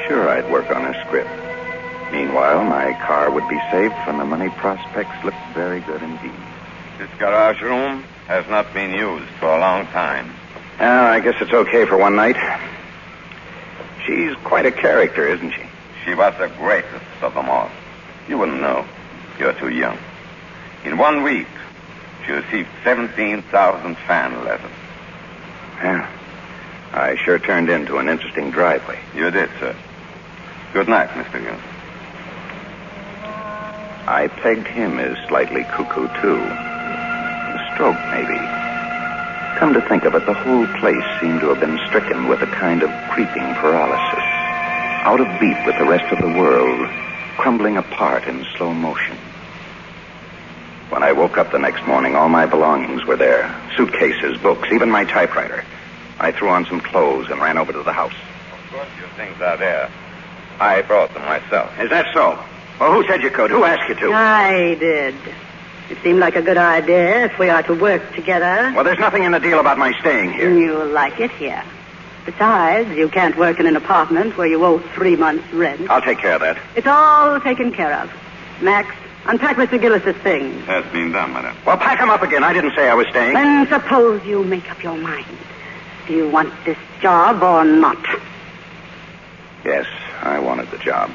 Sure, I'd work on a script. Meanwhile, my car would be safe and the money prospects looked very good indeed. This garage room has not been used for a long time. I guess it's okay for one night. She's quite a character, isn't she? She was the greatest of them all. You wouldn't know. You're too young. In 1 week, she received 17,000 fan letters. Yeah. I sure turned into an interesting driveway. You did, sir. Good night, Mr. Gillis. I pegged him as slightly cuckoo, too. A stroke, maybe. Come to think of it, the whole place seemed to have been stricken with a kind of creeping paralysis. Out of beat with the rest of the world, crumbling apart in slow motion. When I woke up the next morning, all my belongings were there. Suitcases, books, even my typewriter. I threw on some clothes and ran over to the house. Of course, your things are there. I brought them myself. Is that so? Well, who said you could? Who asked you to? I did. It seemed like a good idea if we are to work together. Well, there's nothing in the deal about my staying here. You'll like it here. Besides, you can't work in an apartment where you owe 3 months' rent. I'll take care of that. It's all taken care of. Max, unpack Mr. Gillis's things. That's been done, madam. Well, pack them up again. I didn't say I was staying. Then suppose you make up your mind. Do you want this job or not? Yes, I wanted the job.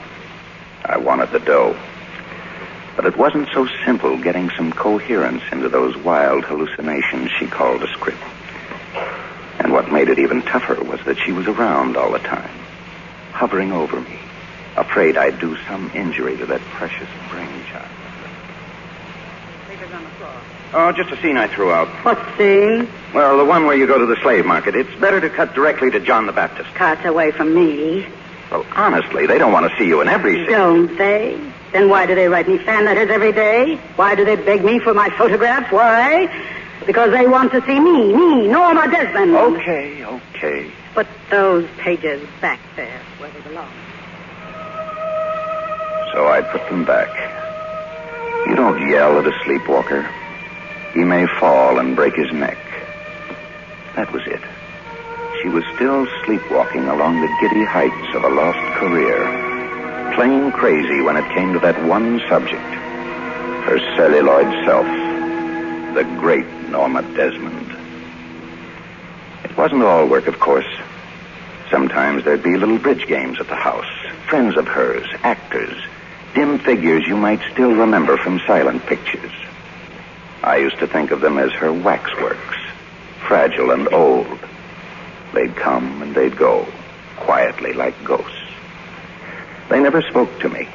I wanted the dough. But it wasn't so simple getting some coherence into those wild hallucinations she called a script. And what made it even tougher was that she was around all the time, hovering over me, afraid I'd do some injury to that precious brainchild. Papers on the floor. Oh, just a scene I threw out. What scene? Well, the one where you go to the slave market. It's better to cut directly to John the Baptist. Cut away from me. Well, honestly, they don't want to see you in every scene. Don't they? Then why do they write me fan letters every day? Why do they beg me for my photographs? Why? Because they want to see me, Norma Desmond. Okay. Put those pages back there where they belong. So I put them back. You don't yell at a sleepwalker. He may fall and break his neck. That was it. She was still sleepwalking along the giddy heights of a lost career, plain crazy when it came to that one subject, her celluloid self, the great Norma Desmond. It wasn't all work, of course. Sometimes there'd be little bridge games at the house, friends of hers, actors, dim figures you might still remember from silent pictures. I used to think of them as her waxworks, fragile and old. They'd come and they'd go, quietly like ghosts. They never spoke to me.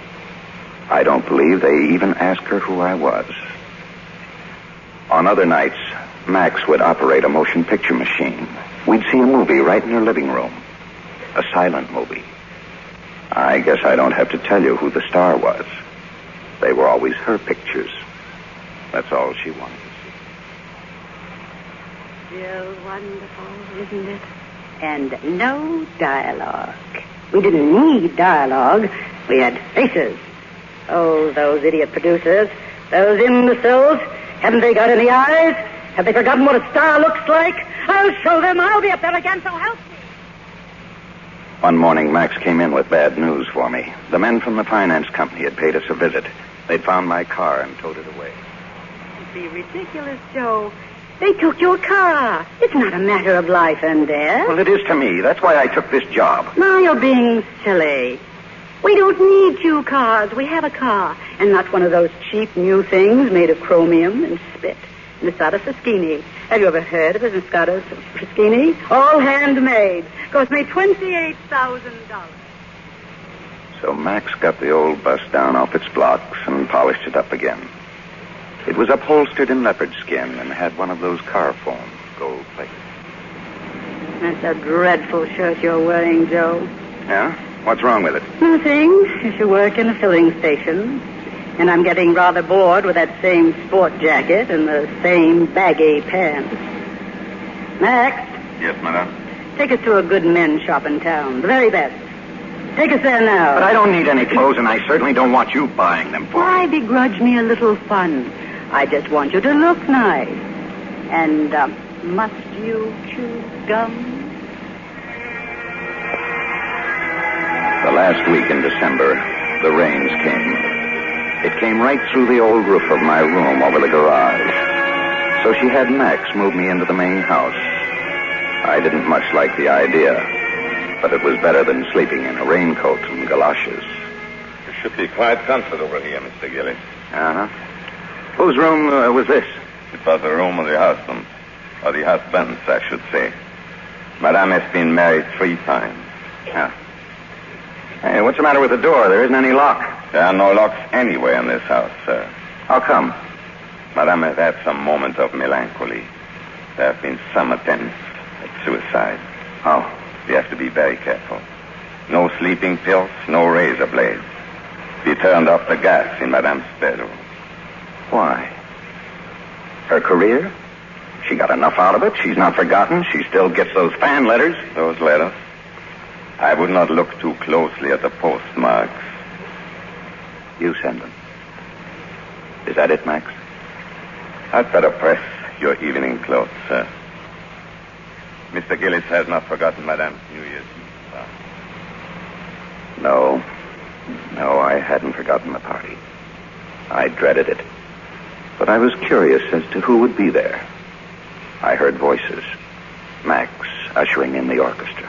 I don't believe they even asked her who I was. On other nights, Max would operate a motion picture machine. We'd see a movie right in her living room. A silent movie. I guess I don't have to tell you who the star was. They were always her pictures. That's all she wanted to see. Still wonderful, isn't it? And no dialogue. We didn't need dialogue. We had faces. Oh, those idiot producers. Those imbeciles. Haven't they got any eyes? Have they forgotten what a star looks like? I'll show them. I'll be up there again, so help me. One morning, Max came in with bad news for me. The men from the finance company had paid us a visit. They'd found my car and towed it away. It'd be ridiculous, Joe. They took your car. It's not a matter of life and death. Well, it is to me. That's why I took this job. Now you're being silly. We don't need 2 cars. We have a car. And not one of those cheap new things made of chromium and spit. Nisada Fischini. Have you ever heard of a Nisada Fischini? All handmade. Cost me $28,000. So Max got the old bus down off its blocks and polished it up again. It was upholstered in leopard skin and had one of those car phones, gold plated. That's a dreadful shirt you're wearing, Joe. Yeah? What's wrong with it? Nothing. You should work in a filling station. And I'm getting rather bored with that same sport jacket and the same baggy pants. Max, Yes, madame. take us to a good men's shop in town. The very best. Take us there now. But I don't need any clothes, and I certainly don't want you buying them for me. Why begrudge me a little fun? I just want you to look nice. And, must you chew gum? The last week in December, the rains came. It came right through the old roof of my room over the garage. So she had Max move me into the main house. I didn't much like the idea, but it was better than sleeping in a raincoat and galoshes. You should be quite comfortable here, Mr. Gillis. Uh-huh. Whose room was this? It was the room of the husband. Or the husbands, I should say. Madame has been married 3 times. Yeah. Hey, what's the matter with the door? There isn't any lock. There are no locks anywhere in this house, sir. How come? Madame has had some moments of melancholy. There have been some attempts at suicide. Oh. We have to be very careful. No sleeping pills, no razor blades. We turned off the gas in Madame's bedroom. Why? Her career? She got enough out of it. She's not forgotten. She still gets those fan letters. Those letters? I would not look too closely at the postmarks. You send them. Is that it, Max? I'd better press your evening clothes, sir. Mr. Gillis has not forgotten Madame's New Year's Eve party. No, I hadn't forgotten the party. I dreaded it. But I was curious as to who would be there. I heard voices. Max ushering in the orchestra.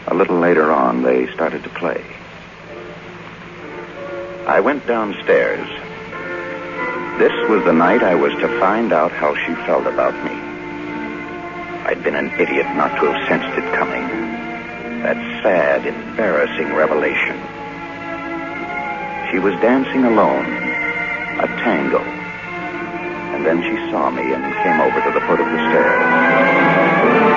A little later on, they started to play. I went downstairs. This was the night I was to find out how she felt about me. I'd been an idiot not to have sensed it coming. That sad, embarrassing revelation. She was dancing alone, a tango. And then she saw me and came over to the foot of the stairs.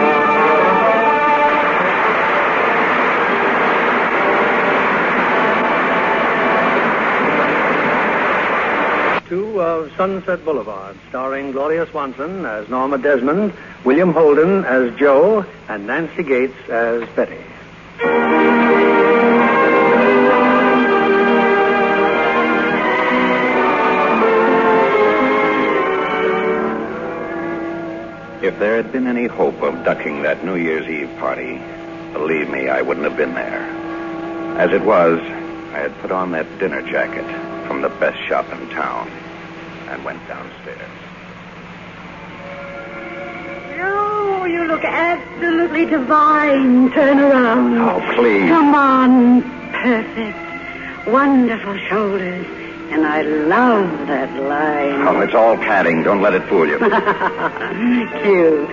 2 of Sunset Boulevard, starring Gloria Swanson as Norma Desmond, William Holden as Joe, and Nancy Gates as Betty. If there had been any hope of ducking that New Year's Eve party, believe me, I wouldn't have been there. As it was, I had put on that dinner jacket from the best shop in town and went downstairs. Oh, you look absolutely divine. Turn around. Oh, please. Come on. Perfect. Wonderful shoulders. And I love that line. Oh, it's all padding. Don't let it fool you. Cute.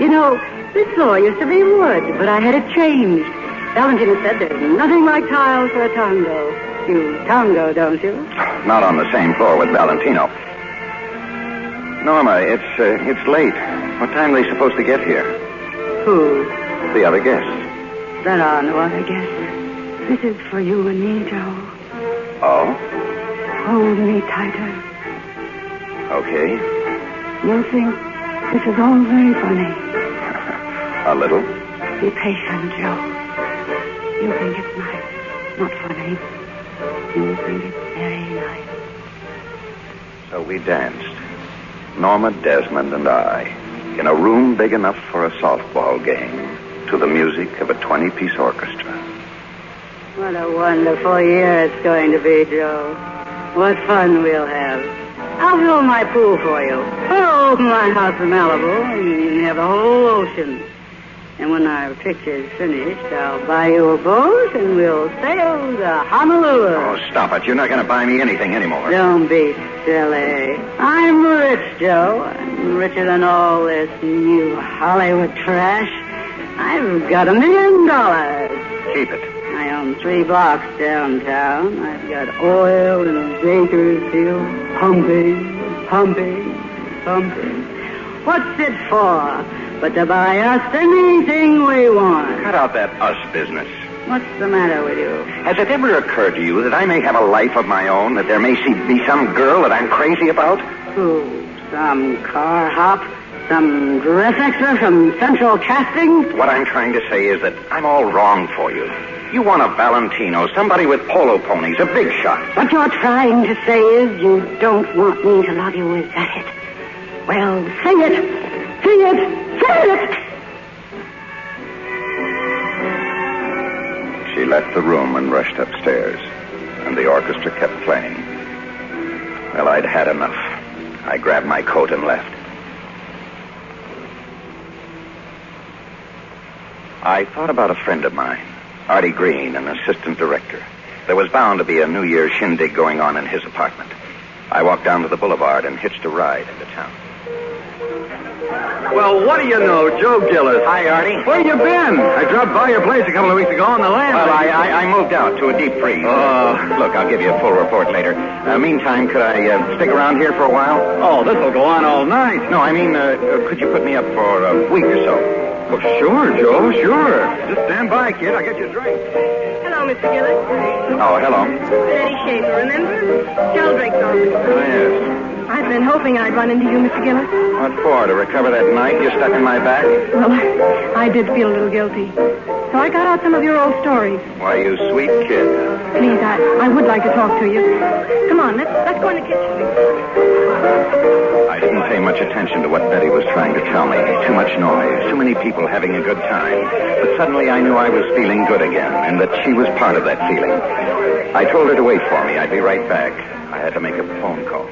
You know, this floor used to be wood, but I had it changed. Valentina said there's nothing like tile for a tango. You tango, don't you? Not on the same floor with Valentino. Norma, it's late. What time are they supposed to get here? Who? The other guests. There are no other guests. This is for you and me, Joe. Oh? Hold me tighter. Okay. You'll think this is all very funny. A little? Be patient, Joe. You'll think it's nice, not funny. You'll think it's very nice. So we danced. Norma Desmond and I, in a room big enough for a softball game, to the music of a 20-piece orchestra. What a wonderful year it's going to be, Joe. What fun we'll have. I'll fill my pool for you. Oh, open my house in Malibu, and you can have the whole ocean. And when our picture's finished, I'll buy you a boat, and we'll sail to Honolulu. Oh, stop it. You're not going to buy me anything anymore. Don't be silly. I'm rich, Joe. I'm richer than all this new Hollywood trash. I've got $1 million. Keep it. I own 3 blocks downtown. I've got oil in a Bakersfield, pumping. What's it for? But to buy us anything we want. Cut out that us business. What's the matter with you? Has it ever occurred to you that I may have a life of my own, that there may be some girl that I'm crazy about? Who? Some car hop? Some dress extra from Central Casting? What I'm trying to say is that I'm all wrong for you. You want a Valentino, somebody with polo ponies, a big shot. What you're trying to say is you don't want me to love you, is that it? Well, say it! Say it! She left the room and rushed upstairs, and the orchestra kept playing. Well, I'd had enough. I grabbed my coat and left. I thought about a friend of mine, Artie Green, an assistant director. There was bound to be a New Year's shindig going on in his apartment. I walked down to the boulevard and hitched a ride into town. Well, what do you know? Joe Gillis. Hi, Artie. Where you been? I dropped by your place a couple of weeks ago on the land. Well, I moved out to a deep freeze. Oh. Look, I'll give you a full report later. Meantime, could I stick around here for a while? Oh, this'll go on all night. No, I mean, could you put me up for a week or so? Oh, sure, Joe, sure. Just stand by, kid. I'll get you a drink. Hello, Mr. Gillis. Oh, hello. Betty Schaefer, remember? Sheldrake's office. Oh, yes. I've been hoping I'd run into you, Mr. Gillis. What for? To recover that knife you stuck in my back? Well, I did feel a little guilty. So I got out some of your old stories. Why, you sweet kid. Please, I would like to talk to you. Come on, let's go in the kitchen. I didn't pay much attention to what Betty was trying to tell me. Too much noise, too many people having a good time. But suddenly I knew I was feeling good again, and that she was part of that feeling. I told her to wait for me. I'd be right back. I had to make a phone call.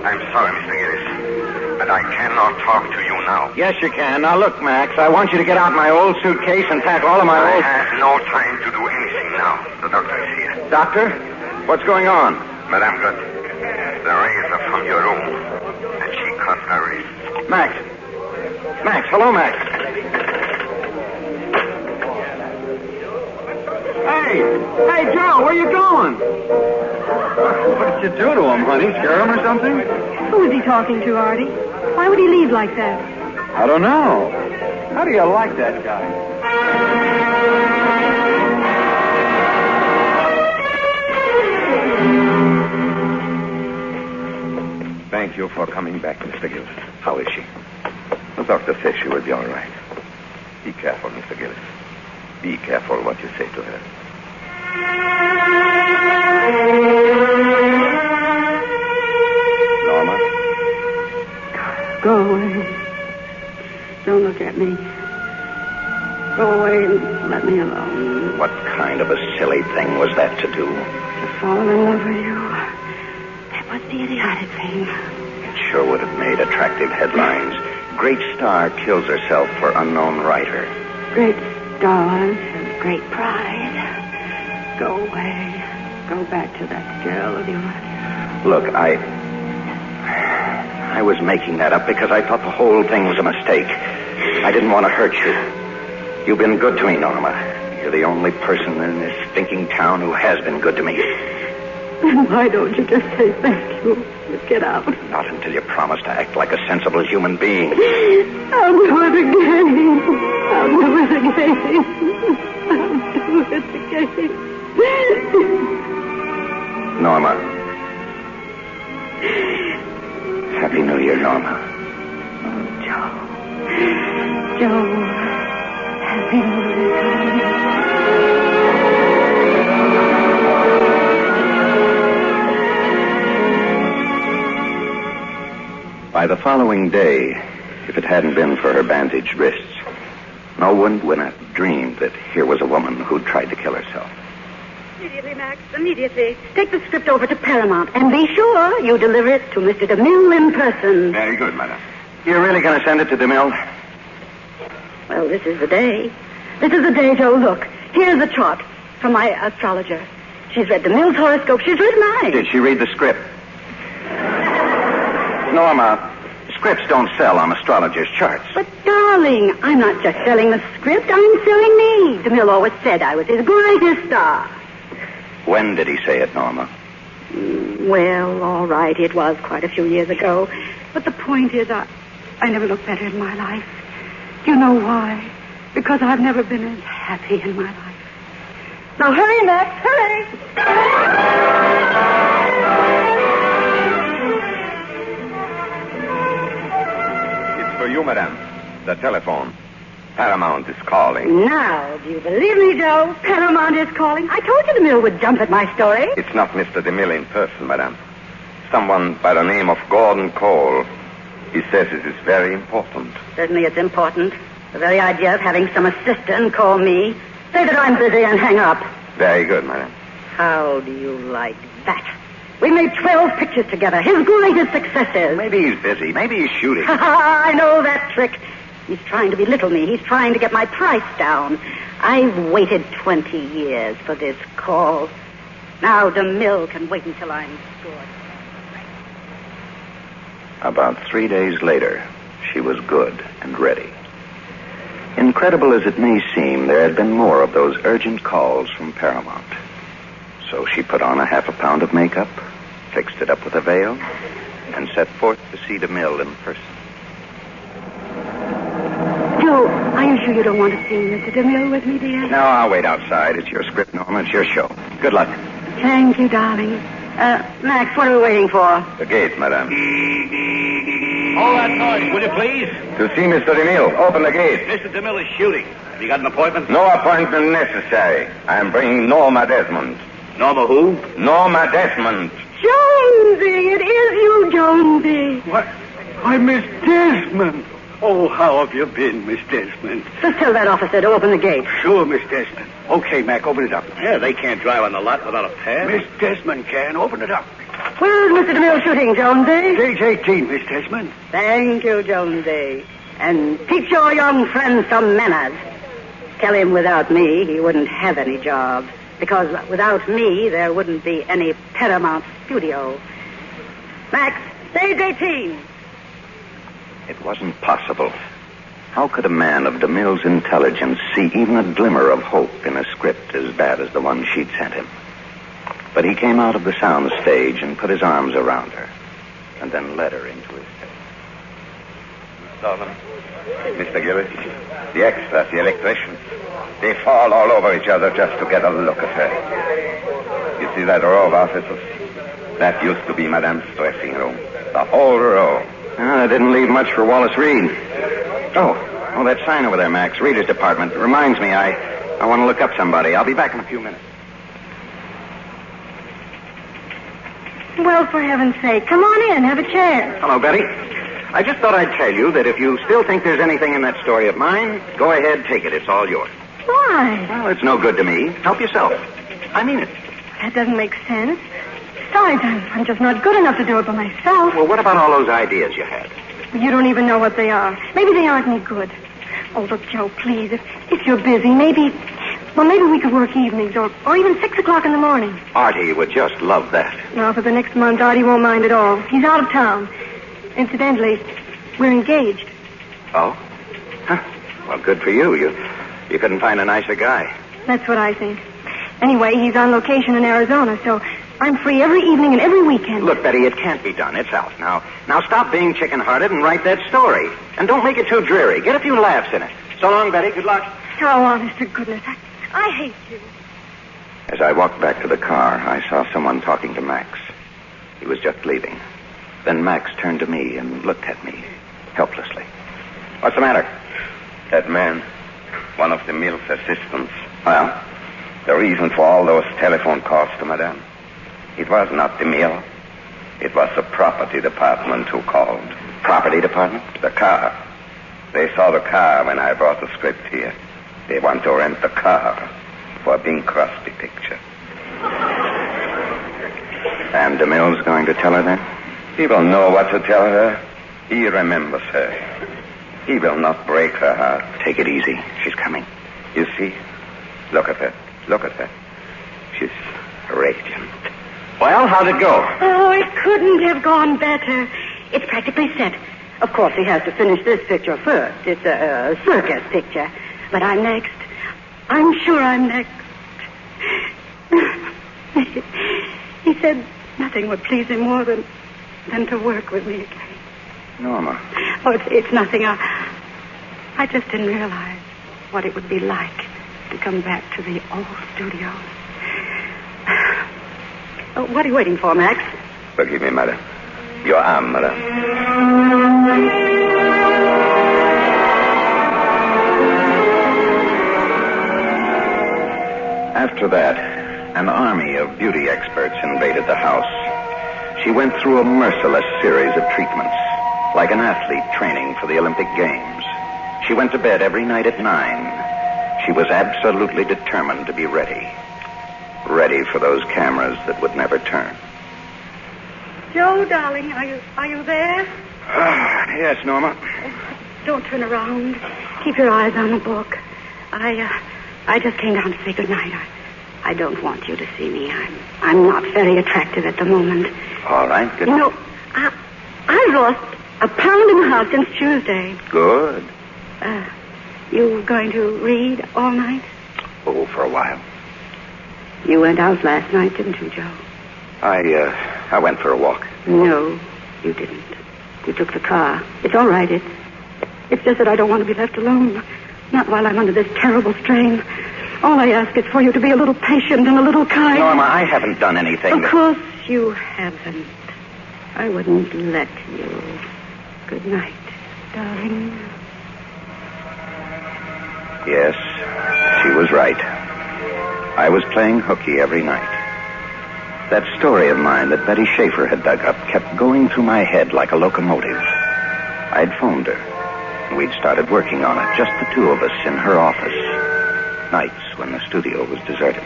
I'm sorry, Mr. Gillis, but I cannot talk to you now. Yes, you can. Now, look, Max, I want you to get out my old suitcase and pack all of my I old... have no time to do anything now. The doctor is here. Doctor? What's going on? Madame got the razor from your room, and she cut her wrist. Max. Max, hello, Max. Hey, Joe, where you going? What did you do to him, honey? Scare him or something? Who is he talking to, Artie? Why would he leave like that? I don't know. How do you like that guy? Thank you for coming back, Mr. Gillis. How is she? The doctor says she will be all right. Be careful, Mr. Gillis. Be careful what you say to her. Norma? Go away. Don't look at me. Go away and let me alone. What kind of a silly thing was that to do? To fall in love with you. That was the idiotic thing. It sure would have made attractive headlines. Great star kills herself for unknown writer. Great stars have great pride. Go away. Go back to that girl of yours. Look, I was making that up because I thought the whole thing was a mistake. I didn't want to hurt you. You've been good to me, Norma. You're the only person in this stinking town who has been good to me. Then why don't you just say thank you? Get out. Not until you promise to act like a sensible human being. I'll do it again. I'll do it again. I'll do it again. Norma. Happy New Year, Norma. Oh, Joe. Joe. Happy New Year. By the following day, if it hadn't been for her bandaged wrists, no one would have dreamed that here was a woman who'd tried to kill herself. Immediately, Max. Immediately. Take the script over to Paramount, and be sure you deliver it to Mr. DeMille in person. Very good, madam. You're really going to send it to DeMille? Well, this is the day. This is the day, Joe. Look, here's the chart from my astrologer. She's read DeMille's horoscope. She's read mine. Did she read the script? Norma, scripts don't sell on astrologers' charts. But, darling, I'm not just selling the script. I'm selling me. DeMille always said I was his greatest star. When did he say it, Norma? Well, all right, it was quite a few years ago. But the point is, I never looked better in my life. Do you know why? Because I've never been as happy in my life. Now, hurry, Max, hurry! It's for you, madame. The telephone. Paramount is calling. Now, do you believe me, Joe? Paramount is calling. I told you DeMille would jump at my story. It's not Mr. DeMille in person, madame. Someone by the name of Gordon Cole. He says it is very important. Certainly it's important. The very idea of having some assistant call me, say that I'm busy and hang up. Very good, madame. How do you like that? We made 12 pictures together. His greatest successes. Maybe he's busy. Maybe he's shooting. I know that trick. He's trying to belittle me. He's trying to get my price down. I've waited 20 years for this call. Now DeMille can wait until I'm scored. About 3 days later, she was good and ready. Incredible as it may seem, there had been more of those urgent calls from Paramount. So she put on a half a pound of makeup, fixed it up with a veil, and set forth to see DeMille in person. Joe, are you sure you don't want to see Mr. DeMille with me, dear? No, I'll wait outside. It's your script, Norma. It's your show. Good luck. Thank you, darling. Max, what are we waiting for? The gate, madame. Hold that noise, will you, please? To see Mr. DeMille. Open the gate. Mr. DeMille is shooting. Have you got an appointment? No appointment necessary. I am bringing Norma Desmond. Norma who? Norma Desmond. Jonesy, it is you, Jonesy. What? Why, Miss Desmond. Oh, how have you been, Miss Desmond? Just tell that officer to open the gate. Sure, Miss Desmond. Okay, Mac, open it up. Yeah, they can't drive on the lot without a pass. Miss Desmond can. Open it up. Where's Mr. DeMille shooting, Jonesy? Stage 18, Miss Desmond. Thank you, Jonesy. And teach your young friend some manners. Tell him without me he wouldn't have any job. Because without me there wouldn't be any Paramount studio. Max, stage 18. It wasn't possible. How could a man of DeMille's intelligence see even a glimmer of hope in a script as bad as the one she'd sent him? But he came out of the sound stage and put his arms around her, and then led her into his head. Darling, Mr. Gillis, the extras, the electricians, they fall all over each other just to get a look at her. You see that row of officers? That used to be Madame's dressing room. The whole row. That didn't leave much for Wallace Reed. Oh, that sign over there, Max. Reader's department. Reminds me, I want to look up somebody. I'll be back in a few minutes. Well, for heaven's sake, come on in. Have a chair. Hello, Betty. I just thought I'd tell you that if you still think there's anything in that story of mine, go ahead, take it. It's all yours. Why? Well, it's no good to me. Help yourself. I mean it. That doesn't make sense. Besides, I'm just not good enough to do it by myself. Well, what about all those ideas you had? You don't even know what they are. Maybe they aren't any good. Oh, look, Joe, please, if you're busy, maybe we could work evenings or even 6 o'clock in the morning. Artie would just love that. No, for the next month, Artie won't mind at all. He's out of town. Incidentally, we're engaged. Oh? Huh. Well, good for you. You couldn't find a nicer guy. That's what I think. Anyway, he's on location in Arizona, so I'm free every evening and every weekend. Look, Betty, it can't be done. It's out. Now stop being chicken-hearted and write that story. And don't make it too dreary. Get a few laughs in it. So long, Betty. Good luck. Oh, honest to goodness, I hate you. As I walked back to the car, I saw someone talking to Max. He was just leaving. Then Max turned to me and looked at me, helplessly. What's the matter? That man, one of DeMille's assistants. Well? The reason for all those telephone calls to Madame. It was not DeMille. It was the property department who called. Property department? The car. They saw the car when I brought the script here. They want to rent the car for a Bing Crosby picture. And DeMille's going to tell her then? He will know what to tell her. He remembers her. He will not break her heart. Take it easy. She's coming. You see? Look at her. Look at her. She's radiant. Well, how'd it go? Oh, it couldn't have gone better. It's practically set. Of course, he has to finish this picture first. It's a circus picture. But I'm next. I'm sure I'm next. He said nothing would please him more than to work with me again. Norma. Oh, it's nothing. I just didn't realize what it would be like to come back to the old studio. Oh, what are you waiting for, Max? Forgive me, Mother. Your arm, Mother. After that, an army of beauty experts invaded the house. She went through a merciless series of treatments, like an athlete training for the Olympic Games. She went to bed every night at 9. She was absolutely determined to be ready. Ready for those cameras that would never turn. Joe, darling, are you there? Yes, Norma. Don't turn around. Keep your eyes on the book. I just came down to say goodnight. I don't want you to see me. I'm not very attractive at the moment. All right, good. You know, I've lost 1.5 pounds since Tuesday. Good. You going to read all night? Oh, for a while. You went out last night, didn't you, Joe? I went for a walk. No, you didn't. You took the car. It's all right. It's just that I don't want to be left alone. Not while I'm under this terrible strain. All I ask is for you to be a little patient and a little kind. Norma, I haven't done anything. Of course you haven't. I wouldn't let you. Good night, darling. Yes, she was right. I was playing hooky every night. That story of mine that Betty Schaefer had dug up kept going through my head like a locomotive. I'd phoned her. We'd started working on it, just the two of us in her office. Nights when the studio was deserted.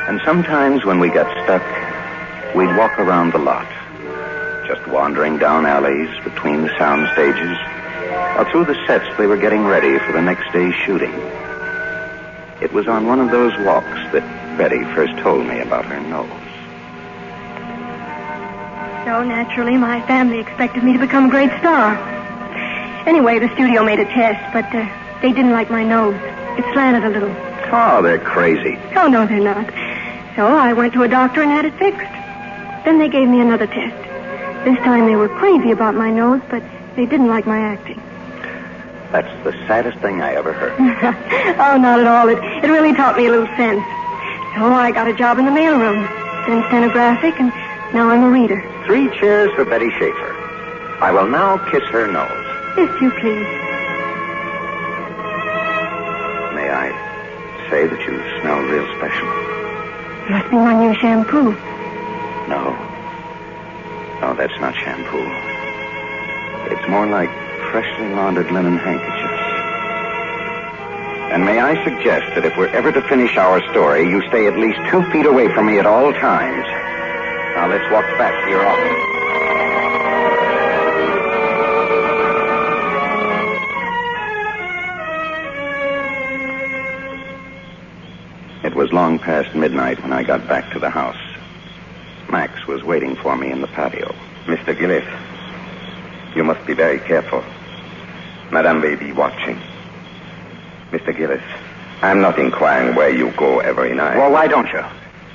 And sometimes when we got stuck, we'd walk around the lot, just wandering down alleys between the sound stages or through the sets they were getting ready for the next day's shooting. It was on one of those walks that Betty first told me about her nose. So naturally, my family expected me to become a great star. Anyway, the studio made a test, but they didn't like my nose. It slanted a little. Oh, they're crazy. Oh, no, they're not. So I went to a doctor and had it fixed. Then they gave me another test. This time they were crazy about my nose, but they didn't like my acting. That's the saddest thing I ever heard. Oh, not at all. It really taught me a little sense. So I got a job in the mailroom, then stenographic, and now I'm a reader. 3 cheers for Betty Schaefer. I will now kiss her nose. If you please. May I say that you smell real special? Must be my new shampoo. No, that's not shampoo. It's more like freshly laundered linen handkerchiefs. And may I suggest that if we're ever to finish our story, you stay at least 2 feet away from me at all times. Now let's walk back to your office. It was long past midnight when I got back to the house. Max was waiting for me in the patio. Mr. Gillis, you must be very careful. Madame may be watching. Mr. Gillis, I'm not inquiring where you go every night. Well, why don't you?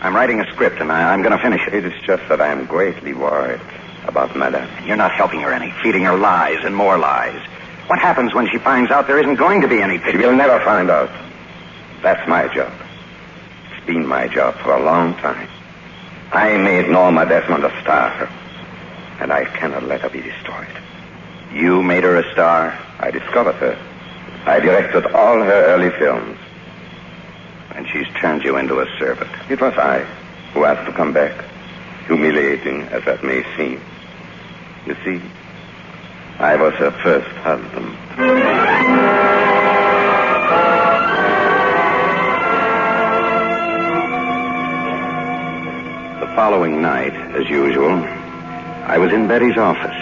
I'm writing a script, and I'm going to finish it. It is just that I am greatly worried about Madame. You're not helping her any, feeding her lies and more lies. What happens when she finds out there isn't going to be any picture? She will never find out. That's my job. It's been my job for a long time. I made Norma Desmond a star, and I cannot let her be destroyed. You made her a star? I discovered her. I directed all her early films. And she's turned you into a servant. It was I who asked to come back, humiliating as that may seem. You see, I was her first husband. following night, as usual, I was in Betty's office.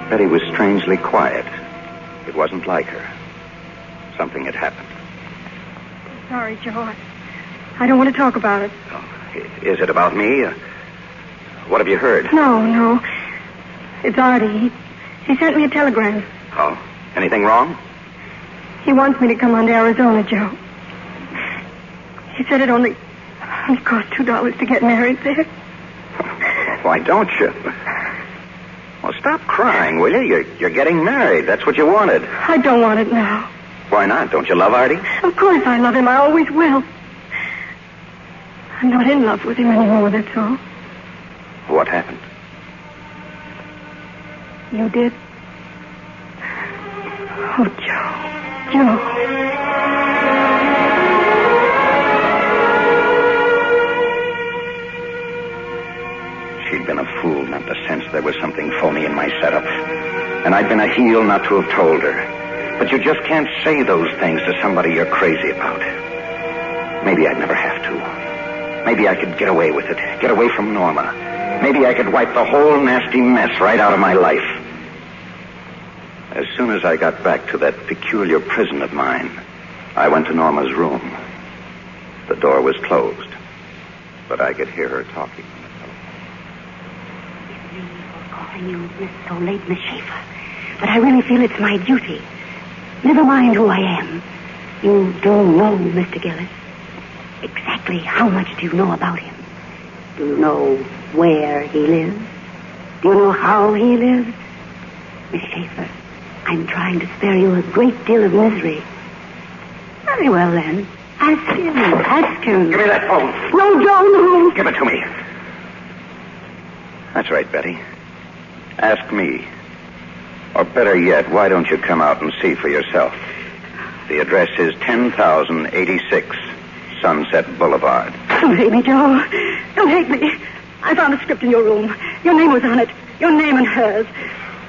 Betty was strangely quiet. It wasn't like her. Something had happened. Sorry, Joe. I don't want to talk about it. Is it about me? What have you heard? No. It's Artie. He sent me a telegram. Oh, anything wrong? He wants me to come on to Arizona, Joe. He said it only cost $2 to get married there. Why don't you? Well, stop crying, will you? You're getting married. That's what you wanted. I don't want it now. Why not? Don't you love Artie? Of course I love him. I always will. I'm not in love with him anymore, that's all. What happened? You did? Oh, Joe. She'd been a fool not to sense there was something phony in my setup. And I'd been a heel not to have told her. But you just can't say those things to somebody you're crazy about. Maybe I'd never have to. Maybe I could get away with it. Get away from Norma. Maybe I could wipe the whole nasty mess right out of my life. As soon as I got back to that peculiar prison of mine, I went to Norma's room. The door was closed, but I could hear her talking. Excuse me for calling you so late, Miss Schaefer, but I really feel it's my duty. Never mind who I am. You do know Mr. Gillis. Exactly how much do you know about him? Do you know where he lives? Do you know how he lives? Miss Schaefer, I'm trying to spare you a great deal of misery. Very well, then. Ask him. Give me that phone. No, Joe, no. Give it to me. That's right, Betty. Ask me. Or better yet, why don't you come out and see for yourself? The address is 10,086 Sunset Boulevard. Don't hate me, Joe. Don't hate me. I found a script in your room. Your name was on it. Your name and hers.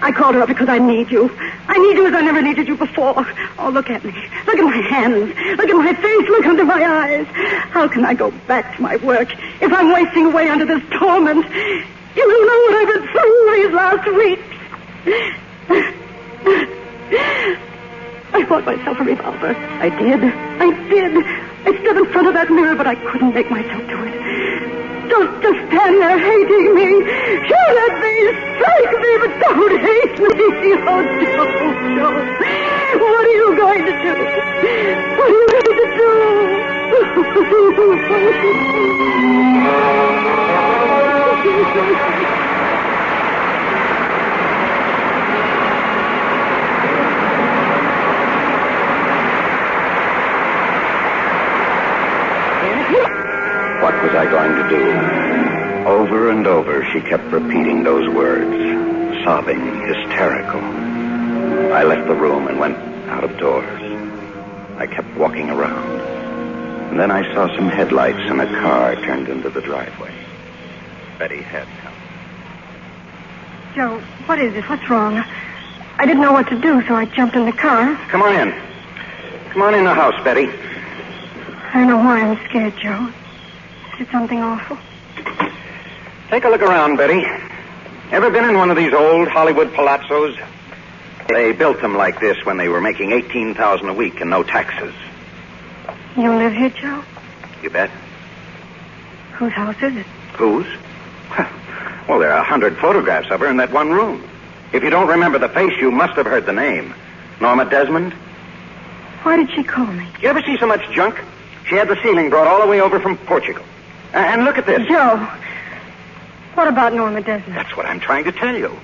I called her up because I need you. I need you as I never needed you before. Oh, look at me. Look at my hands. Look at my face. Look into my eyes. How can I go back to my work if I'm wasting away under this torment? You don't know what I've been through these last weeks. I bought myself a revolver. I did. I stood in front of that mirror, but I couldn't make myself do it. Don't just stand there hating me. Shoot at me, strike me, but don't hate me. Oh, Joe. What are you going to do? What are you going to do? What was I going to do? Over and over, she kept repeating those words, sobbing, hysterical. I left the room and went out of doors. I kept walking around. And then I saw some headlights and a car turned into the driveway. Betty had come. Joe, what is it? What's wrong? I didn't know what to do, so I jumped in the car. Come on in. Come on in the house, Betty. I don't know why I'm scared, Joe. Is it something awful? Take a look around, Betty. Ever been in one of these old Hollywood palazzos? They built them like this when they were making $18,000 a week and no taxes. You live here, Joe? You bet. Whose house is it? Whose? Well, there are 100 photographs of her in that one room. If you don't remember the face, you must have heard the name. Norma Desmond? Why did she call me? You ever see so much junk? She had the ceiling brought all the way over from Portugal. And look at this. Joe, what about Norma Desmond? That's what I'm trying to tell you.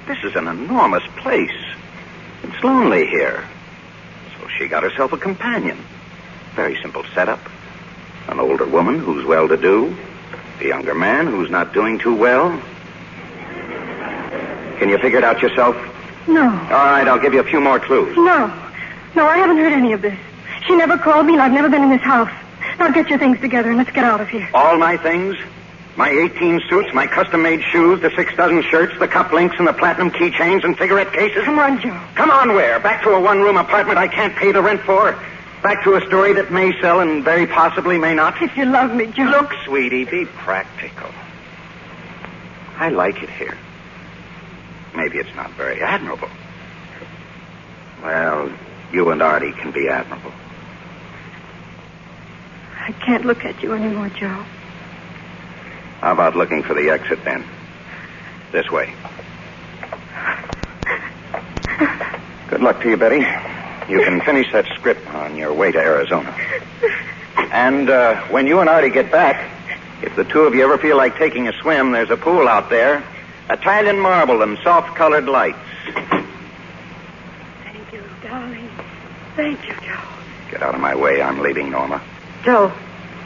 This is an enormous place. It's lonely here. So she got herself a companion. Very simple setup. An older woman who's well-to-do. A younger man who's not doing too well. Can you figure it out yourself? No. All right, I'll give you a few more clues. No, I haven't heard any of this. She never called me, and I've never been in this house. Now get your things together and let's get out of here. All my things? My 18 suits, my custom-made shoes, the 6 dozen shirts, the cufflinks, and the platinum keychains and cigarette cases? Come on, Joe. Come on where? Back to a one-room apartment I can't pay the rent for? Back to a story that may sell and very possibly may not. If you love me, Joe. Look, sweetie, be practical. I like it here. Maybe it's not very admirable. Well, you and Artie can be admirable. I can't look at you anymore, Joe. How about looking for the exit then? This way. Good luck to you, Betty. You can finish that script on your way to Arizona. And when you and Artie get back, if the two of you ever feel like taking a swim, there's a pool out there. Italian marble and soft-colored lights. Thank you, darling. Thank you, Joe. Get out of my way. I'm leaving, Norma. Joe.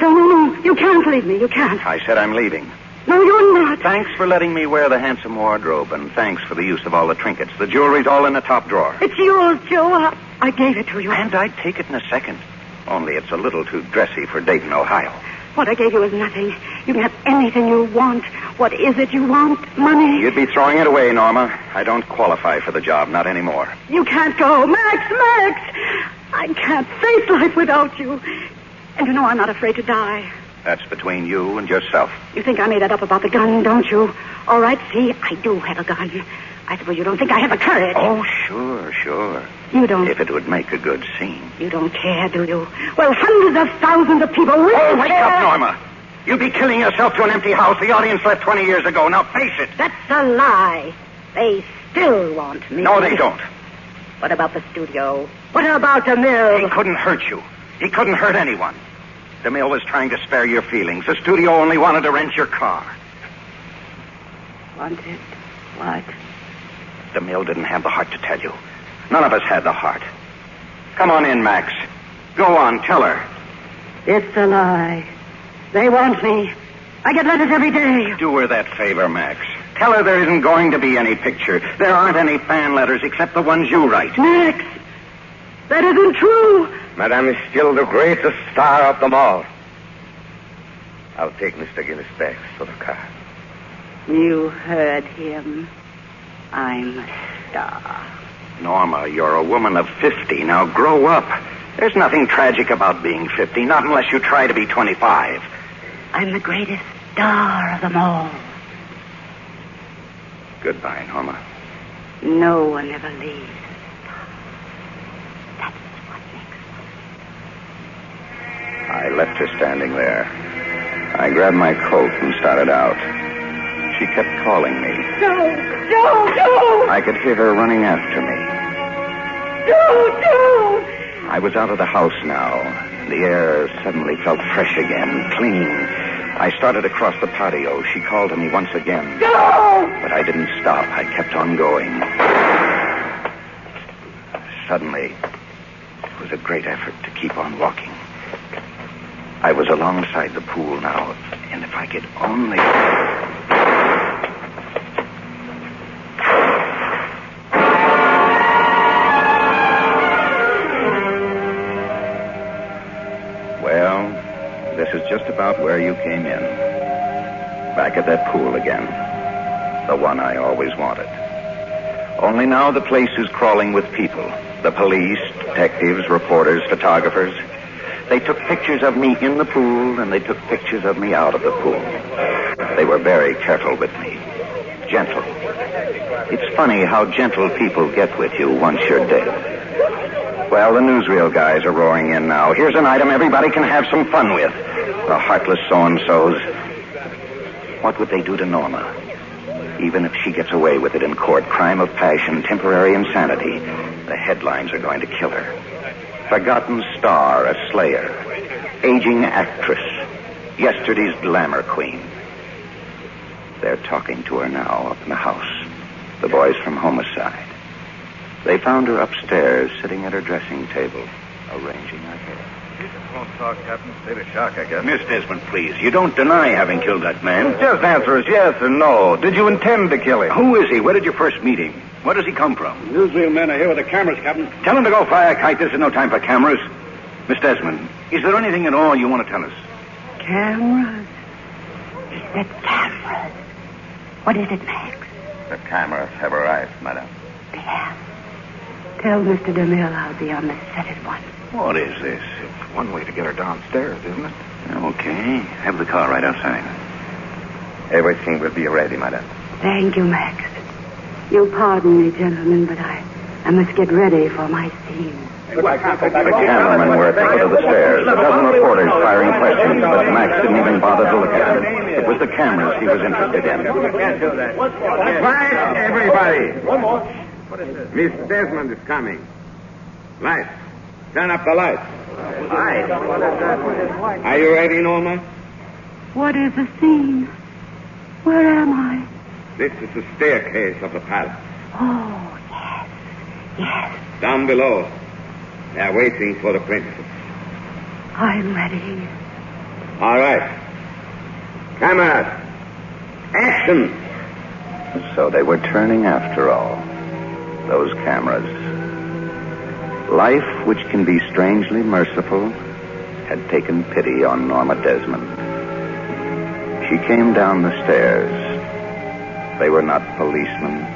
No. You can't leave me. You can't. I said I'm leaving. No, you're not. Thanks for letting me wear the handsome wardrobe, and thanks for the use of all the trinkets. The jewelry's all in the top drawer. It's yours, Joe. I gave it to you. And I'd take it in a second. Only it's a little too dressy for Dayton, Ohio. What I gave you is nothing. You can have anything you want. What is it you want? Money? You'd be throwing it away, Norma. I don't qualify for the job, not anymore. You can't go. Max! I can't face life without you. And you know I'm not afraid to die. That's between you and yourself. You think I made that up about the gun, don't you? All right, see, I do have a gun. I suppose you don't think I have the courage. Oh, sure. You don't. If it would make a good scene. You don't care, do you? Well, hundreds of thousands of people will Oh, wake care. up, Norma. You'd be killing yourself to an empty house. The audience left 20 years ago. Now face it. That's a lie. They still want me. No, they don't. What about the studio? What about the mill? He couldn't hurt you. He couldn't hurt anyone. The mill was trying to spare your feelings. The studio only wanted to rent your car. Wanted? What? The mill didn't have the heart to tell you. None of us had the heart. Come on in, Max. Go on, tell her. It's a lie. They want me. I get letters every day. Do her that favor, Max. Tell her there isn't going to be any picture. There aren't any fan letters except the ones you write. Max, that isn't true. Madame is still the greatest star of them all. I'll take Mr. Gillis back to the car. You heard him. I'm a star. Norma, you're a woman of 50. Now grow up. There's nothing tragic about being 50, not unless you try to be 25. I'm the greatest star of them all. Goodbye, Norma. No one ever leaves. I left her standing there. I grabbed my coat and started out. She kept calling me. Joe! I could hear her running after me. Joe! I was out of the house now. The air suddenly felt fresh again, clean. I started across the patio. She called to me once again. Joe! But I didn't stop. I kept on going. Suddenly, it was a great effort to keep on walking. I was alongside the pool now, and if I could only... Well, this is just about where you came in. Back at that pool again. The one I always wanted. Only now the place is crawling with people. The police, detectives, reporters, photographers. They took pictures of me in the pool, and they took pictures of me out of the pool. They were very careful with me. Gentle. It's funny how gentle people get with you once you're dead. Well, the newsreel guys are roaring in now. Here's an item everybody can have some fun with. The heartless so-and-sos. What would they do to Norma? Even if she gets away with it in court, crime of passion, temporary insanity, the headlines are going to kill her. Forgotten star, a slayer. Aging actress. Yesterday's glamour queen. They're talking to her now up in the house. The boys from homicide. They found her upstairs, sitting at her dressing table, arranging her hair. You just won't talk, Captain. State of shock, I guess. Miss Desmond, please. You don't deny having killed that man. Just answer us yes or no. Did you intend to kill him? Who is he? Where did you first meet him? Where does he come from? Newsreel men are here with the cameras, Captain. Tell him to go fly a kite. This is no time for cameras. Miss Desmond, is there anything at all you want to tell us? Cameras? He said cameras. What is it, Max? The cameras have arrived, madam. They have. Tell Mr. DeMille I'll be on the set at once. What is this? It's one way to get her downstairs, isn't it? Okay. Have the car right outside. Everything will be ready, madam. Thank you, Max. You'll pardon me, gentlemen, but I must get ready for my scene. The cameramen were at the foot of the stairs, a dozen reporters firing questions, but Max didn't even bother to look at them. It was the cameras he was interested in. Quiet, everybody. One more. Miss Desmond is coming. Lights. Turn up the lights. Lights. Are you ready, Norma? What is the scene? Where am I? This is the staircase of the palace. Oh, yes. Yes. Down below. They're waiting for the princess. I'm ready. All right. Cameras. Action. So they were turning after all. Those cameras. Life, which can be strangely merciful, had taken pity on Norma Desmond. She came down the stairs. They were not policemen.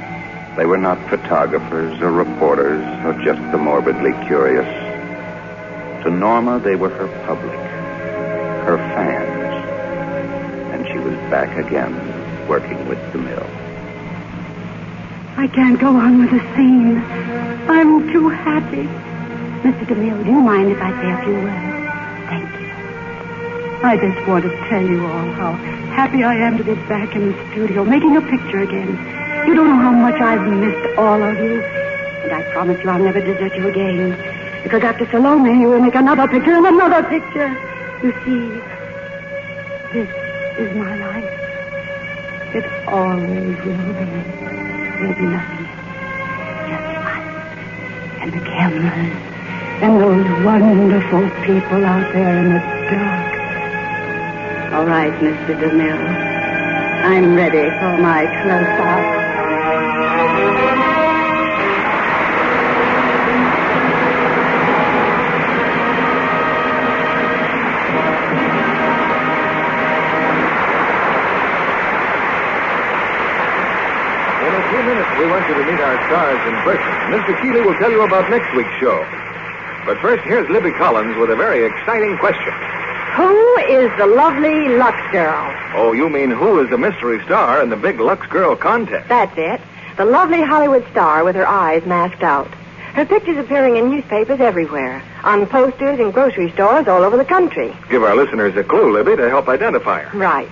They were not photographers or reporters or just the morbidly curious. To Norma, they were her public, her fans. And she was back again, working with DeMille. I can't go on with the scene. I'm too happy. Mr. DeMille, do you mind if I say a few words? Thank you. I just want to tell you all how happy I am to be back in the studio, making a picture again. You don't know how much I've missed all of you. And I promise you I'll never desert you again. Because after Salome, you will make another picture and another picture. You see, this is my life. It always will be. There'll be nothing else. Just us. And the cameras. And those wonderful people out there in the dark. All right, Mr. DeMille. I'm ready for my close-up. We want you to meet our stars in person. Mr. Keeley will tell you about next week's show. But first, here's Libby Collins with a very exciting question. Who is the lovely Lux Girl? Oh, you mean who is the mystery star in the big Lux Girl contest? That's it. The lovely Hollywood star with her eyes masked out. Her picture's appearing in newspapers everywhere, on posters in grocery stores all over the country. Give our listeners a clue, Libby, to help identify her. Right.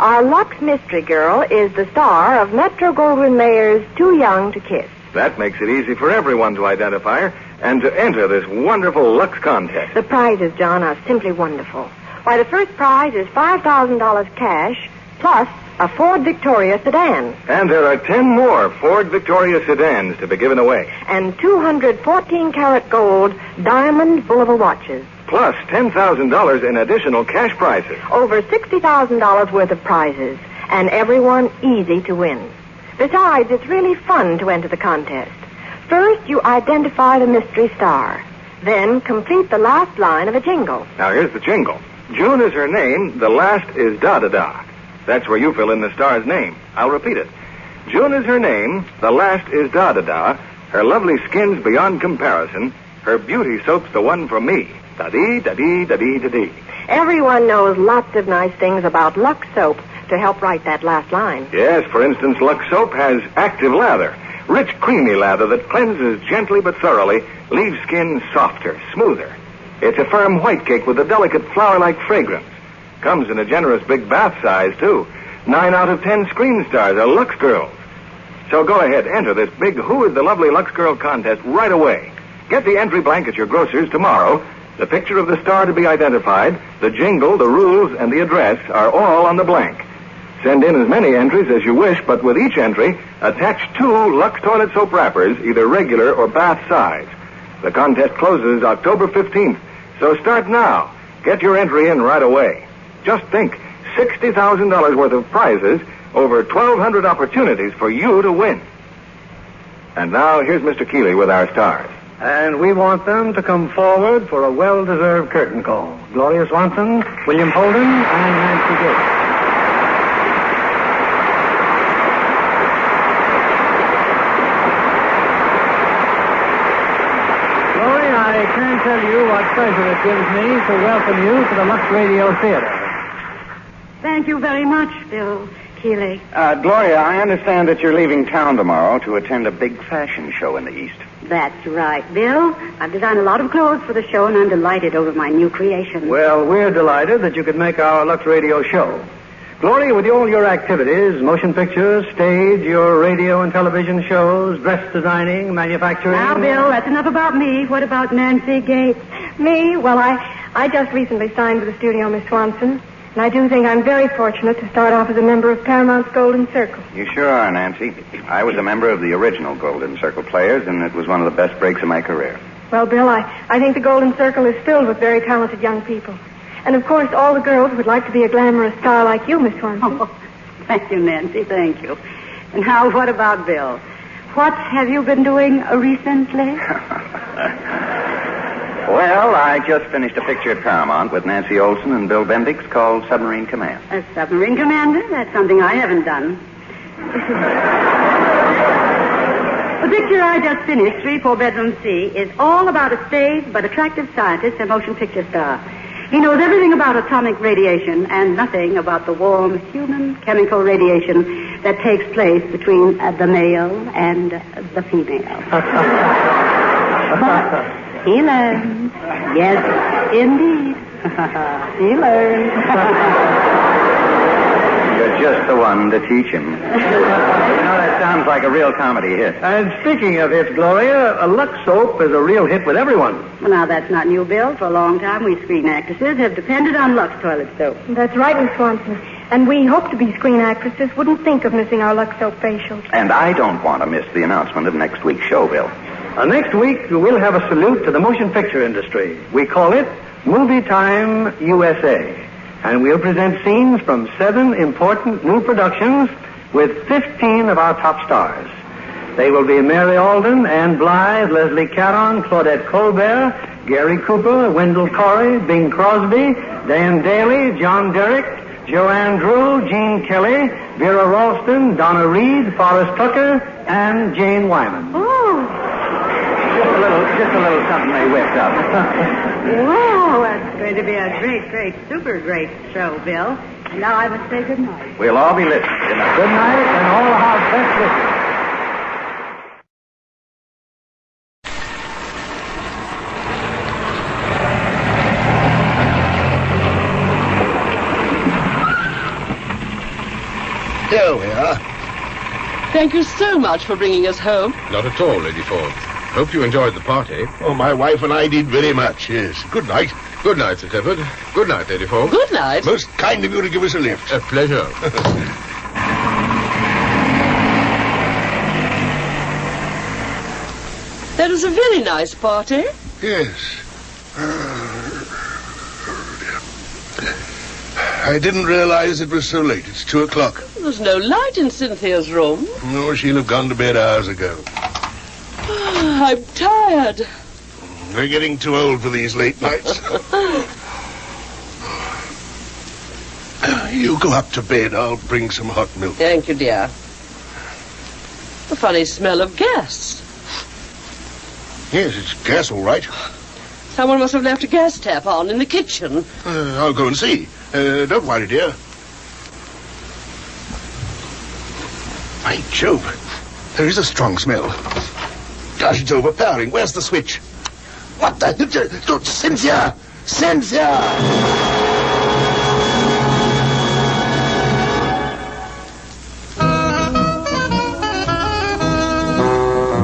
Our Lux Mystery Girl is the star of Metro-Goldwyn-Mayer's Too Young to Kiss. That makes it easy for everyone to identify her and to enter this wonderful Lux contest. The prizes, John, are simply wonderful. Why, the first prize is $5,000 cash, plus a Ford Victoria sedan. And there are 10 more Ford Victoria sedans to be given away. And 200 14-karat gold diamond Bulova watches. Plus $10,000 in additional cash prizes. Over $60,000 worth of prizes. And everyone easy to win. Besides, it's really fun to enter the contest. First, you identify the mystery star. Then complete the last line of a jingle. Now, here's the jingle. June is her name. The last is da-da-da. That's where you fill in the star's name. I'll repeat it. June is her name. The last is da-da-da. Her lovely skin's beyond comparison. Her beauty soap's the one for me. Da-dee, da-dee, da-dee, da-dee. Everyone knows lots of nice things about Lux soap to help write that last line. Yes, for instance, Lux soap has active lather. Rich, creamy lather that cleanses gently but thoroughly, leaves skin softer, smoother. It's a firm white cake with a delicate flower-like fragrance. Comes in a generous big bath size, too. 9 out of 10 screen stars are Lux Girls. So go ahead, enter this big Who is the Lovely Lux Girl contest right away. Get the entry blank at your grocer's tomorrow. The picture of the star to be identified, the jingle, the rules, and the address are all on the blank. Send in as many entries as you wish, but with each entry, attach 2 Lux toilet soap wrappers, either regular or bath size. The contest closes October 15th, so start now. Get your entry in right away. Just think, $60,000 worth of prizes, over 1,200 opportunities for you to win. And now, here's Mr. Keeley with our stars. And we want them to come forward for a well-deserved curtain call. Gloria Swanson, William Holden, and Nancy Gage. Gloria, I can't tell you what pleasure it gives me to welcome you to the Lux Radio Theater. Thank you very much, Bill Keeley. Gloria, I understand that you're leaving town tomorrow to attend a big fashion show in the East. That's right, Bill. I've designed a lot of clothes for the show, and I'm delighted over my new creation. Well, we're delighted that you could make our Lux Radio show. Gloria, with all your activities, motion pictures, stage, your radio and television shows, dress designing, manufacturing... Now, Bill, that's enough about me. What about Nancy Gates? Me? Well, I just recently signed with the studio, Miss Swanson. And I do think I'm very fortunate to start off as a member of Paramount's Golden Circle. You sure are, Nancy. I was a member of the original Golden Circle players, and it was one of the best breaks of my career. Well, Bill, I think the Golden Circle is filled with very talented young people. And, of course, all the girls would like to be a glamorous star like you, Miss Swanson. Oh, thank you, Nancy. Thank you. And now, what about Bill? What have you been doing recently? Well, I just finished a picture at Paramount with Nancy Olson and Bill Bendix called Submarine Command. A submarine commander? That's something I haven't done. The picture I just finished, 3-4-bedroom C, is all about a staid but attractive scientist and motion picture star. He knows everything about atomic radiation and nothing about the warm human chemical radiation that takes place between the male and the female. But he learns. Yes, indeed. He learns. You're just the one to teach him. That sounds like a real comedy hit. And speaking of hits, Gloria, a Lux soap is a real hit with everyone. Well, now, that's not new, Bill. For a long time, we screen actresses have depended on Lux toilet soap. That's right, Miss Swanson. And we hope to be screen actresses wouldn't think of missing our Lux soap facials. And I don't want to miss the announcement of next week's show, Bill. Next week, we'll have a salute to the motion picture industry. We call it Movie Time USA. And we'll present scenes from 7 important new productions with 15 of our top stars. They will be Mary Alden, Ann Blythe, Leslie Caron, Claudette Colbert, Gary Cooper, Wendell Corey, Bing Crosby, Dan Daly, John Derrick, Joanne Drew, Gene Kelly, Vera Ralston, Donna Reed, Forrest Tucker, and Jane Wyman. Oh. Just a little something they whipped up. Wow, that's going to be a great, super great show, Bill. And now I must say good night. We'll all be listening. Good night, and all our best wishes. Here we are. Thank you so much for bringing us home. Not at all, Lady Ford. Hope you enjoyed the party. Oh, my wife and I did very much, yes. Good night. Good night, Sir Clifford. Good night, Lady Ford. Good night. Most kind of you to give us a lift. A pleasure. That was a very nice party. Yes. I didn't realize it was so late. It's 2:00. There's no light in Cynthia's room. No, she'll have gone to bed hours ago. I'm tired. We're getting too old for these late nights. You go up to bed. I'll bring some hot milk. Thank you, dear. A funny smell of gas. Yes, it's gas, all right. Someone must have left a gas tap on in the kitchen. I'll go and see. Don't worry, dear. By Jove, there is a strong smell. Gosh, it's overpowering. Where's the switch? What the... Cynthia! Cynthia!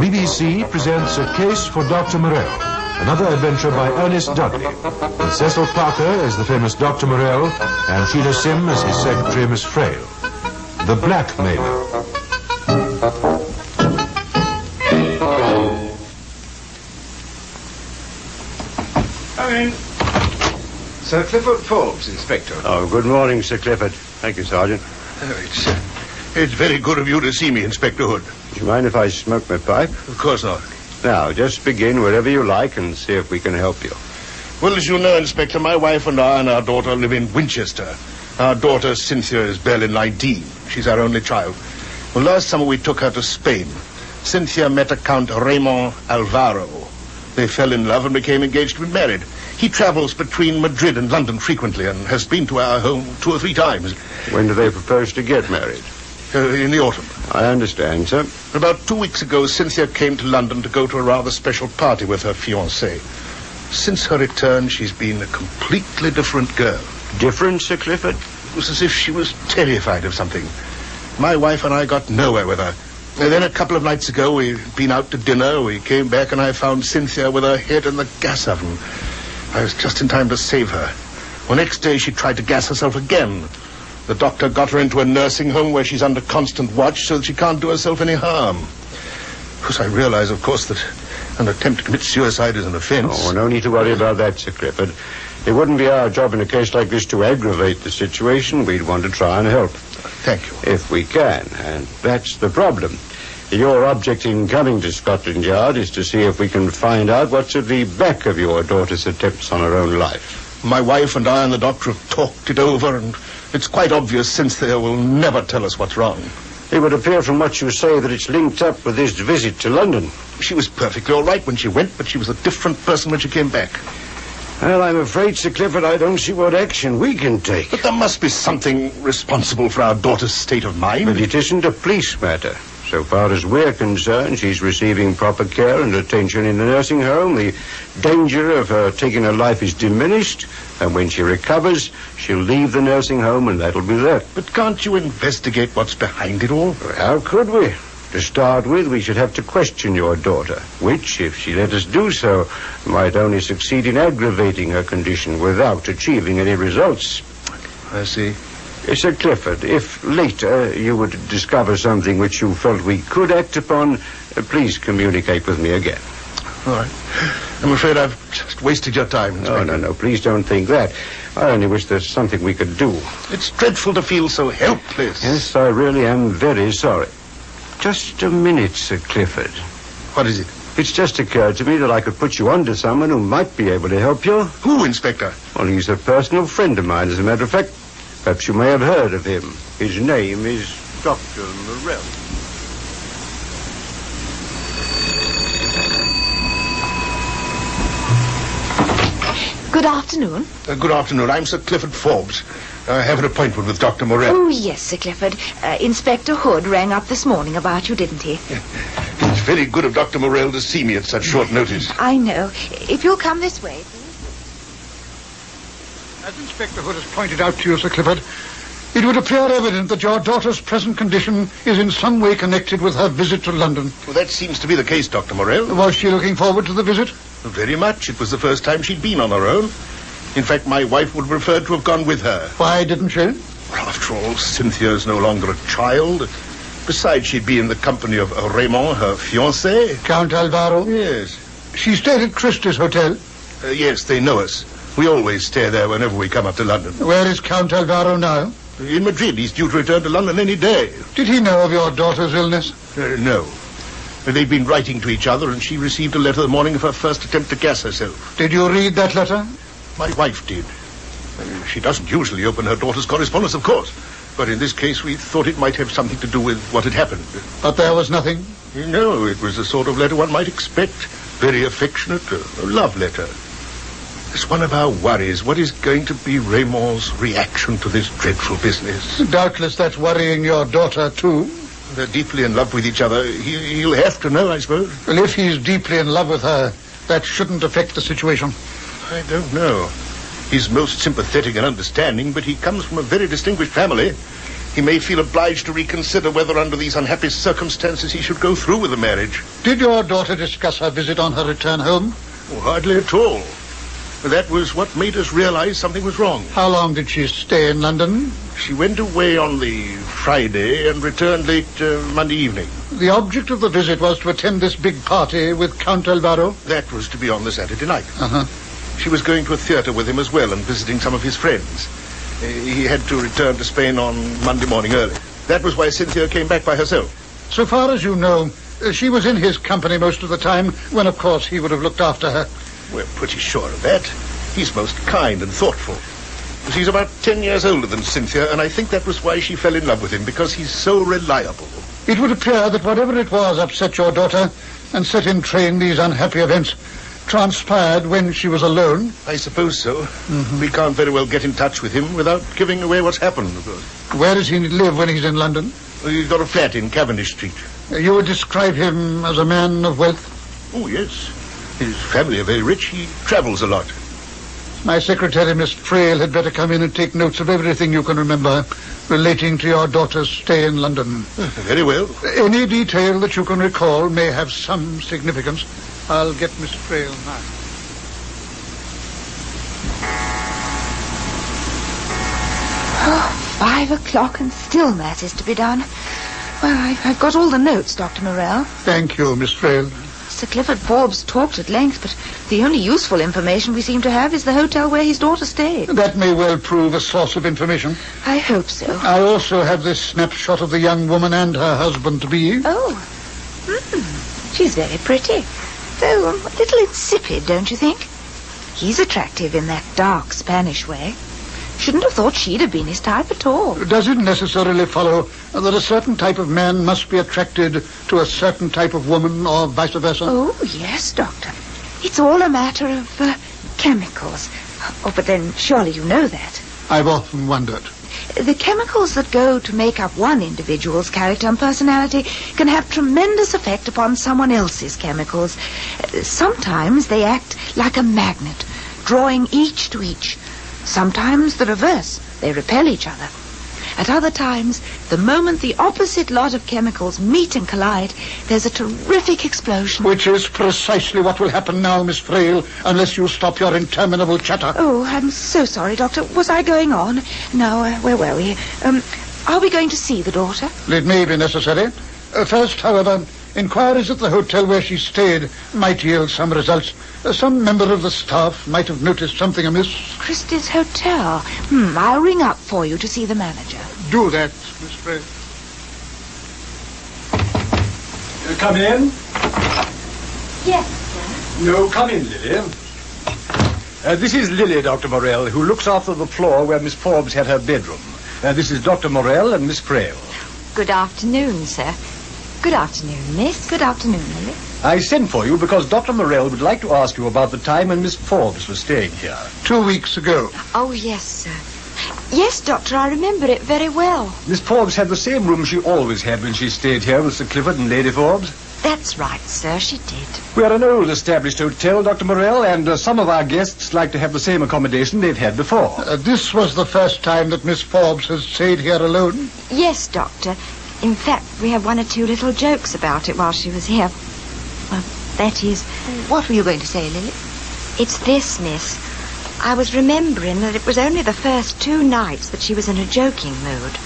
BBC presents A Case for Dr. Morell, another adventure by Ernest Dudley, with Cecil Parker as the famous Dr. Morell and Sheila Sim as his secretary, Miss Frail. The Blackmailer. Come in. Sir Clifford Forbes, Inspector. Oh, good morning, Sir Clifford. Thank you, Sergeant. It's very good of you to see me, Inspector Hood. Do you mind if I smoke my pipe? Of course not. Now, just begin wherever you like and see if we can help you. Well, as you know, Inspector, my wife and I and our daughter live in Winchester. Our daughter, Cynthia, is barely 19. She's our only child. Well, last summer we took her to Spain. Cynthia met a Count Raymond Alvaro. They fell in love and became engaged to be married. He travels between Madrid and London frequently and has been to our home 2 or 3 times. When do they propose to get married? In the autumn. I understand, sir. About 2 weeks ago, Cynthia came to London to go to a rather special party with her fiancé. Since her return, she's been a completely different girl. Different, Sir Clifford? It was as if she was terrified of something. My wife and I got nowhere with her. And then a couple of nights ago, we'd been out to dinner. We came back and I found Cynthia with her head in the gas oven. I was just in time to save her. The next day, she tried to gas herself again. The doctor got her into a nursing home where she's under constant watch so that she can't do herself any harm. Of course, I realize, of course, that an attempt to commit suicide is an offense. Oh, no need to worry about that, Sir Clifford. It wouldn't be our job in a case like this to aggravate the situation. We'd want to try and help. Thank you. If we can, and that's the problem. Your object in coming to Scotland Yard is to see if we can find out what's at the back of your daughter's attempts on her own life. My wife and I and the doctor have talked it over, and it's quite obvious Cynthia will never tell us what's wrong. It would appear from what you say that it's linked up with this visit to London. She was perfectly all right when she went, but she was a different person when she came back. Well, I'm afraid, Sir Clifford, I don't see what action we can take. But there must be something responsible for our daughter's state of mind. But it isn't a police matter. So far as we're concerned, she's receiving proper care and attention in the nursing home. The danger of her taking her life is diminished, and when she recovers, she'll leave the nursing home, and that'll be that. But can't you investigate what's behind it all? How could we? To start with, we should have to question your daughter, which, if she let us do so, might only succeed in aggravating her condition without achieving any results. I see. Sir Clifford, if later you would discover something which you felt we could act upon, please communicate with me again. All right. I'm afraid I've just wasted your time, Inspector. No, please don't think that. I only wish there's something we could do. It's dreadful to feel so helpless. Yes, I really am very sorry. Just a minute, Sir Clifford. What is it? It's just occurred to me that I could put you on to someone who might be able to help you. Who, Inspector? Well, he's a personal friend of mine, as a matter of fact. Perhaps you may have heard of him. His name is Dr. Morell. Good afternoon. Good afternoon. I'm Sir Clifford Forbes. I have an appointment with Dr. Morell. Oh, yes, Sir Clifford. Inspector Hood rang up this morning about you, didn't he? It's very good of Dr. Morell to see me at such short notice. I know. If you'll come this way, please. As Inspector Hood has pointed out to you, Sir Clifford, it would appear evident that your daughter's present condition is in some way connected with her visit to London. Well, that seems to be the case, Dr. Morell. Was she looking forward to the visit? Very much. It was the first time she'd been on her own. In fact, my wife would have preferred to have gone with her. Why didn't she? Well, after all, Cynthia's no longer a child. Besides, she'd be in the company of Raymond, her fiancé. Count Alvaro? Yes. She stayed at Christie's Hotel? Yes, they know us. We always stay there whenever we come up to London. Where is Count Alvaro now? In Madrid. He's due to return to London any day. Did he know of your daughter's illness? No. They'd been writing to each other, and she received a letter the morning of her first attempt to gas herself. Did you read that letter? My wife did. She doesn't usually open her daughter's correspondence, of course. But in this case, we thought it might have something to do with what had happened. But there was nothing? No, it was the sort of letter one might expect. Very affectionate, a love letter. It's one of our worries. What is going to be Raymond's reaction to this dreadful business? Doubtless that's worrying your daughter, too. They're deeply in love with each other. He'll have to know, I suppose. Well, if he's deeply in love with her, that shouldn't affect the situation. I don't know. He's most sympathetic and understanding, but he comes from a very distinguished family. He may feel obliged to reconsider whether under these unhappy circumstances he should go through with the marriage. Did your daughter discuss her visit on her return home? Oh, hardly at all. That was what made us realize something was wrong. How long did she stay in London? She went away on the Friday and returned late Monday evening. The object of the visit was to attend this big party with Count Alvaro? That was to be on the Saturday night. Uh-huh. She was going to a theater with him as well and visiting some of his friends. He had to return to Spain on Monday morning early. That was why Cynthia came back by herself. So far as you know, she was in his company most of the time, when, of course, he would have looked after her. We're pretty sure of that. He's most kind and thoughtful. She's about 10 years older than Cynthia, and I think that was why she fell in love with him, because he's so reliable. It would appear that whatever it was upset your daughter and set in train these unhappy events. transpired when she was alone? I suppose so. We can't very well get in touch with him without giving away what's happened, of course. Where does he live when he's in London? Well, he's got a flat in Cavendish Street. You would describe him as a man of wealth? Oh, yes. His family are very rich. He travels a lot. My secretary, Miss Frail, had better come in and take notes of everything you can remember relating to your daughter's stay in London. Very well. Any detail that you can recall may have some significance. I'll get Miss Frail now. Oh, 5 o'clock and still mass is to be done. Well, I've got all the notes, Dr. Morell. Thank you, Miss Frail. Sir Clifford Forbes talked at length, but the only useful information we seem to have is the hotel where his daughter stayed. That may well prove a source of information. I hope so. I also have this snapshot of the young woman and her husband-to-be. Oh. She's very pretty. Though a little insipid, don't you think? He's attractive in that dark Spanish way. Shouldn't have thought she'd have been his type at all. Does it necessarily follow that a certain type of man must be attracted to a certain type of woman, or vice versa? Oh, yes, Doctor. It's all a matter of chemicals. Oh, but then surely you know that. I've often wondered. The chemicals that go to make up one individual's character and personality can have tremendous effect upon someone else's chemicals. Sometimes they act like a magnet, drawing each to each. Sometimes the reverse. They repel each other. At other times, the moment the opposite lot of chemicals meet and collide, there's a terrific explosion. Which is precisely what will happen now, Miss Frail, unless you stop your interminable chatter. Oh, I'm so sorry, Doctor. Was I going on? No, where were we? Are we going to see the daughter? It may be necessary. First, however, inquiries at the hotel where she stayed might yield some results. Some member of the staff might have noticed something amiss. Christie's Hotel. I'll ring up for you to see the manager. Do that, Miss Frail. Come in. Yes, sir. No, come in, Lily. This is Lily, Dr. Morell, who looks after the floor where Miss Forbes had her bedroom. This is Dr. Morell and Miss Frail. Good afternoon, sir. Good afternoon, miss. Good afternoon, Lily. I sent for you because Dr. Morell would like to ask you about the time when Miss Forbes was staying here. 2 weeks ago. Oh, yes, sir. Yes, Doctor, I remember it very well. Miss Forbes had the same room she always had when she stayed here with Sir Clifford and Lady Forbes. That's right, sir, she did. We are an old established hotel, Dr. Morell, and some of our guests like to have the same accommodation they've had before. This was the first time that Miss Forbes has stayed here alone? Yes, Doctor. In fact, we had 1 or 2 little jokes about it while she was here. Well, that is... What were you going to say, Lily? It's this, miss. I was remembering that it was only the first 2 nights that she was in a joking mood.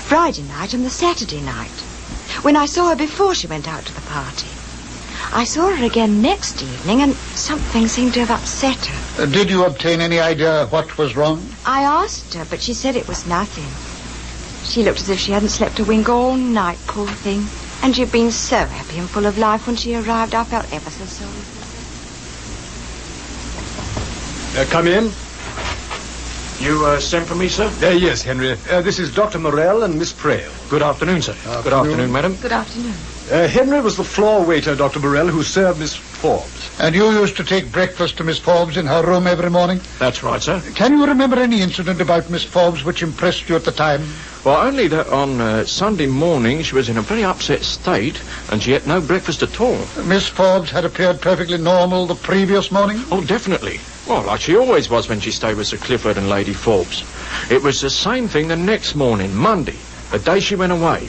Friday night and the Saturday night. When I saw her before she went out to the party. I saw her again next evening and something seemed to have upset her. Did you obtain any idea what was wrong? I asked her, but she said it was nothing. She looked as if she hadn't slept a wink all night, poor thing. And she'd been so happy and full of life when she arrived. I felt ever so sorry. Come in. You sent for me, sir? Yes, Henry. This is Dr. Morell and Miss Frail. Good afternoon, sir. Good afternoon, madam. Good afternoon. Henry was the floor waiter, Dr. Morell, who served Miss Forbes. And you used to take breakfast to Miss Forbes in her room every morning? That's right, sir. Can you remember any incident about Miss Forbes which impressed you at the time? Well, only that on Sunday morning she was in a very upset state and she ate no breakfast at all. Miss Forbes had appeared perfectly normal the previous morning? Oh, definitely. Well, like she always was when she stayed with Sir Clifford and Lady Forbes. It was the same thing the next morning, Monday, the day she went away.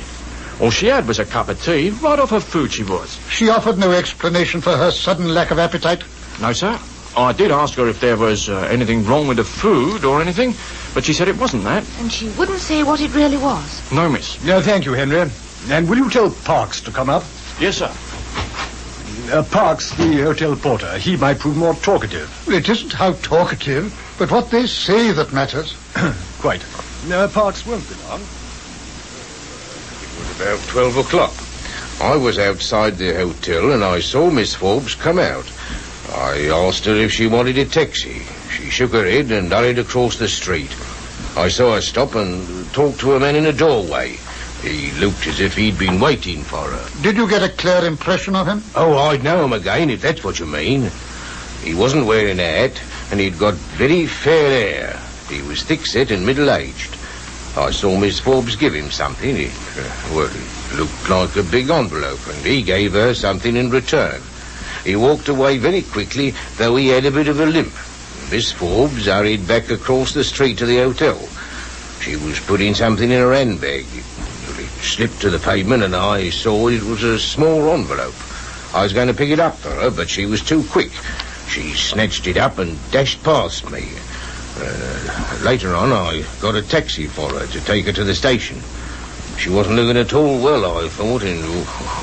All she had was a cup of tea, right off her food she was. She offered no explanation for her sudden lack of appetite? No, sir. I did ask her if there was anything wrong with the food or anything, but she said it wasn't that. And she wouldn't say what it really was? No, miss. No, thank you, Henry. And will you tell Parks to come up? Yes, sir. Parks, the hotel porter. He might prove more talkative. Well, it isn't how talkative, but what they say that matters. Quite. Parks won't be long. It was about 12 o'clock. I was outside the hotel and I saw Miss Forbes come out. I asked her if she wanted a taxi. She shook her head and hurried across the street. I saw her stop and talk to a man in a doorway. He looked as if he'd been waiting for her. Did you get a clear impression of him? Oh, I'd know him again, if that's what you mean. He wasn't wearing a hat, and he'd got very fair hair. He was thick-set and middle-aged. I saw Miss Forbes give him something. It looked like a big envelope, and he gave her something in return. He walked away very quickly, though he had a bit of a limp. Miss Forbes hurried back across the street to the hotel. She was putting something in her handbag. It slipped to the pavement, and I saw it was a small envelope. I was going to pick it up for her, but she was too quick. She snatched it up and dashed past me. Later on, I got a taxi for her to take her to the station. She wasn't looking at all well, I thought, and,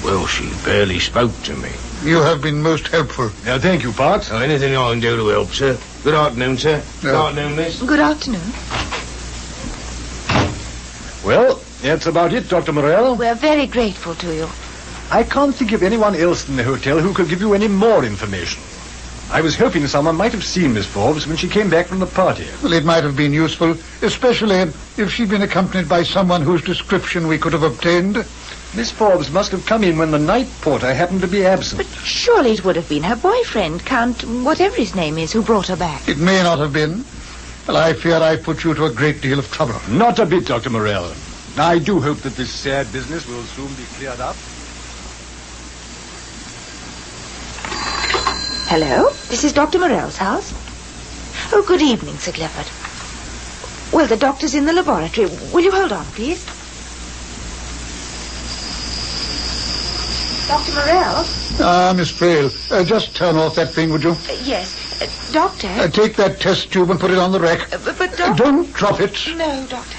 well, she barely spoke to me. You have been most helpful. Now, thank you, Parks. Anything I can do to help, sir. Good afternoon, sir. Good afternoon, miss. Good afternoon. Well, that's about it, Dr. Morell. We're very grateful to you. I can't think of anyone else in the hotel who could give you any more information. I was hoping someone might have seen Miss Forbes when she came back from the party. Well, it might have been useful, especially if she'd been accompanied by someone whose description we could have obtained. Miss Forbes must have come in when the night porter happened to be absent. But surely it would have been her boyfriend, Count whatever his name is, who brought her back. It may not have been. Well, I fear I put you to a great deal of trouble. Not a bit, Dr. Morell. I do hope that this sad business will soon be cleared up. Hello? This is Dr. Morell's house. Oh, good evening, Sir Clifford. Well, the doctor's in the laboratory. Will you hold on, please? Dr. Morell? Ah, Miss PHYL, just turn off that thing, would you? Yes. Doctor? Take that test tube and put it on the rack. But Doctor... Don't drop it. No, Doctor.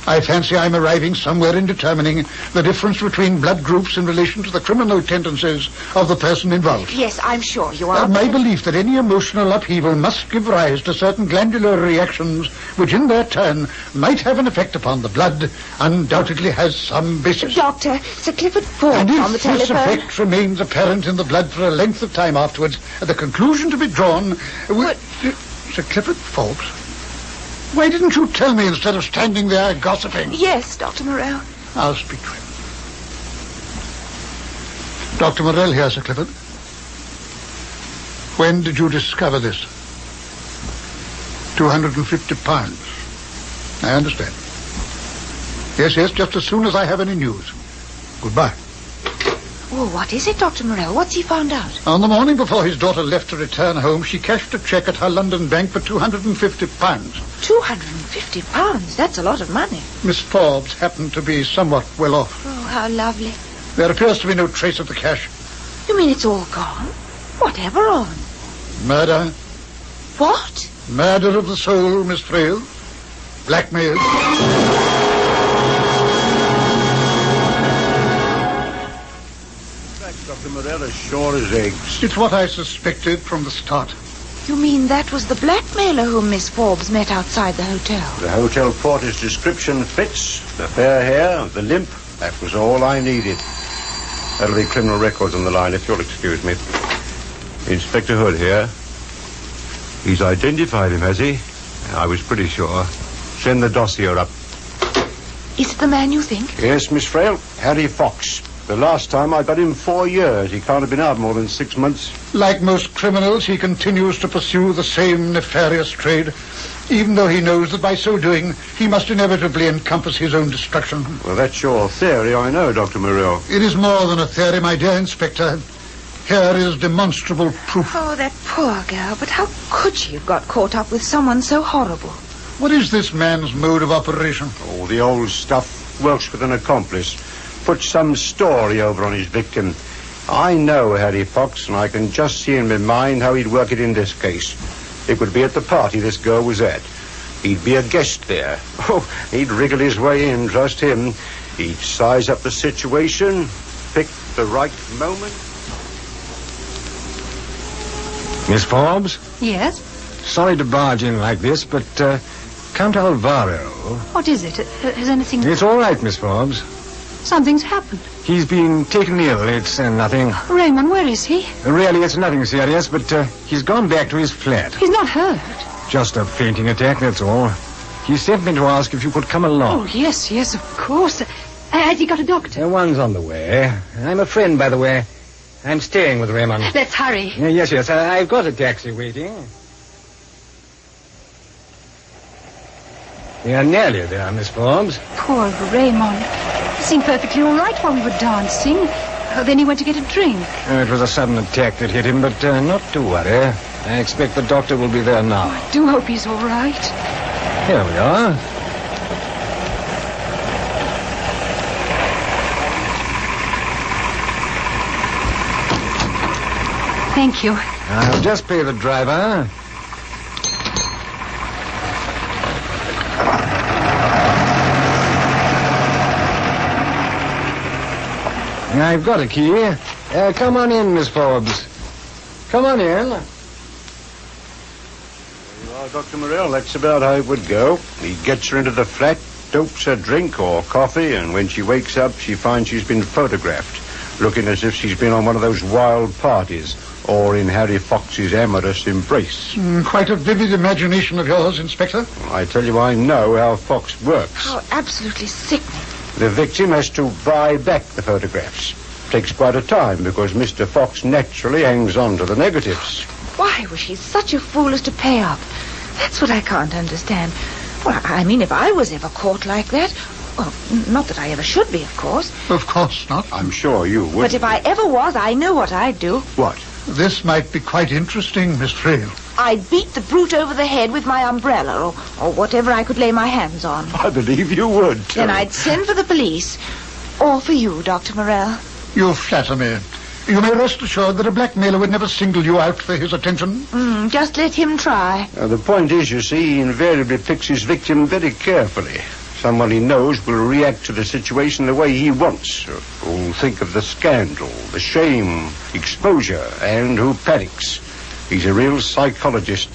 I fancy I'm arriving somewhere in determining the difference between blood groups in relation to the criminal tendencies of the person involved. Yes, I'm sure you are. My belief that any emotional upheaval must give rise to certain glandular reactions which in their turn might have an effect upon the blood undoubtedly has some basis. Doctor, Sir Clifford Forbes and on the if this telephone... effect remains apparent in the blood for a length of time afterwards, the conclusion to be drawn... Sir Clifford Forbes? Why didn't you tell me instead of standing there gossiping? Yes, Dr. Morell. I'll speak to him. Dr. Morell here, Sir Clifford. When did you discover this? £250. I understand. Yes, just as soon as I have any news. Goodbye. Oh, what is it, Dr. Morell? What's he found out? On the morning before his daughter left to return home, she cashed a cheque at her London bank for £250. £250? That's a lot of money. Miss Forbes happened to be somewhat well off. Oh, how lovely. There appears to be no trace of the cash. You mean it's all gone? Whatever on? Murder. What? Murder of the soul, Miss PHYL. Blackmail. Dr. Morell, as sure as eggs. It's what I suspected from the start. You mean that was the blackmailer whom Miss Forbes met outside the hotel? The hotel porter's description fits. The fair hair, the limp, that was all I needed. That'll be criminal records on the line, if you'll excuse me. Inspector Hood here. He's identified him, has he? I was pretty sure. Send the dossier up. Is it the man you think? Yes, Miss Frail. Harry Fox. The last time I got him 4 years. He can't have been out more than 6 months. Like most criminals, he continues to pursue the same nefarious trade, even though he knows that by so doing, he must inevitably encompass his own destruction. Well, that's your theory, I know, Dr. Morell. It is more than a theory, my dear Inspector. Here is demonstrable proof. Oh, that poor girl. But how could she have got caught up with someone so horrible? What is this man's mode of operation? Oh, the old stuff. Works with an accomplice. Puts some story over on his victim. I know Harry Fox, and I can just see in my mind how he'd work it in this case. It would be at the party this girl was at. He'd be a guest there. Oh, he'd wriggle his way in, trust him. He'd size up the situation, pick the right moment. Miss Forbes? Yes? Sorry to barge in like this, but Count Alvaro... What is it? Has anything... It's all right, Miss Forbes. Something's happened. He's been taken ill. It's nothing. Raymond, where is he? Really, it's nothing serious, but he's gone back to his flat. He's not hurt. Just a fainting attack, that's all. He sent me to ask if you could come along. Oh, yes, of course. Has he got a doctor? One's on the way. I'm a friend, by the way. I'm staying with Raymond. Let's hurry. Yes. I've got a taxi waiting. You're nearly there, Miss Forbes. Poor Raymond. He seemed perfectly all right while we were dancing. Then he went to get a drink. It was a sudden attack that hit him, but not to worry. I expect the doctor will be there now. I do hope he's all right. Here we are. Thank you. I'll just pay the driver. I've got a key. Come on in, Miss Forbes. Come on in. There you are, Dr. Morrell. That's about how it would go. He gets her into the flat, dopes her drink or coffee, and when she wakes up, she finds she's been photographed, looking as if she's been on one of those wild parties, or in Harry Fox's amorous embrace. Quite a vivid imagination of yours, Inspector. I tell you, I know how Fox works. How absolutely sickening. The victim has to buy back the photographs. Takes quite a time because Mr. Fox naturally hangs on to the negatives. Why was she such a fool as to pay up? That's what I can't understand. Well, I mean, if I was ever caught like that... Well, not that I ever should be, of course. Of course not. I'm sure you would. But if I ever was, I know what I'd do. What? This might be quite interesting, Miss Frail. I'd beat the brute over the head with my umbrella or whatever I could lay my hands on. I believe you would, too. Then I'd send for the police. Or for you, Dr. Morrell. You flatter me. You may rest assured that a blackmailer would never single you out for his attention. Just let him try. The point is, you see, he invariably picks his victim very carefully. Someone he knows will react to the situation the way he wants. Who'll think of the scandal, the shame, exposure, and who panics. He's a real psychologist.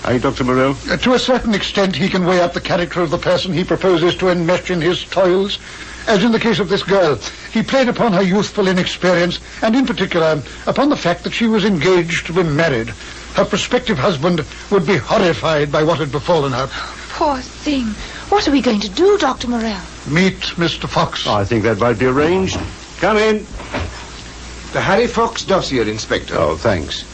Eh, Dr. Morrell? To a certain extent, he can weigh up the character of the person he proposes to enmesh in his toils. As in the case of this girl, he played upon her youthful inexperience, and in particular, upon the fact that she was engaged to be married. Her prospective husband would be horrified by what had befallen her. Poor thing. What are we going to do, Dr. Morrell? Meet Mr. Fox. I think that might be arranged. Come in. The Harry Fox dossier, Inspector. Oh, thanks.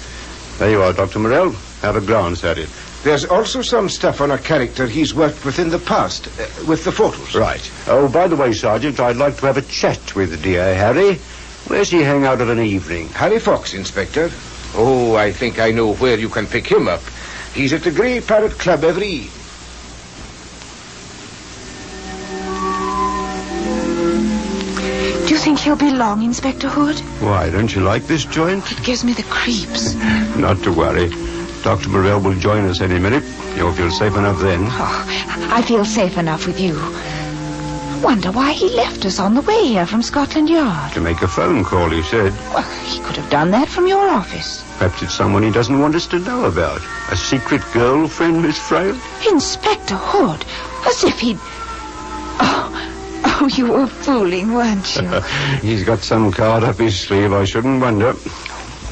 There you are, Dr. Morrell. Have a glance at it. There's also some stuff on a character he's worked with in the past, with the photos. Right. Oh, by the way, Sergeant, I'd like to have a chat with dear Harry. Where's he hang out of an evening? Harry Fox, Inspector. Oh, I think I know where you can pick him up. He's at the Grey Parrot Club every evening. Do you think he'll be long, Inspector Hood? Why, don't you like this joint? It gives me the creeps. Not to worry. Dr. Morrell will join us any minute. You'll feel safe enough then. Oh, I feel safe enough with you. I wonder why he left us on the way here from Scotland Yard. To make a phone call, he said. Well, he could have done that from your office. Perhaps it's someone he doesn't want us to know about. A secret girlfriend, Miss Frail? Inspector Hood, as if he'd... Oh, you were fooling, weren't you? He's got some card up his sleeve, I shouldn't wonder.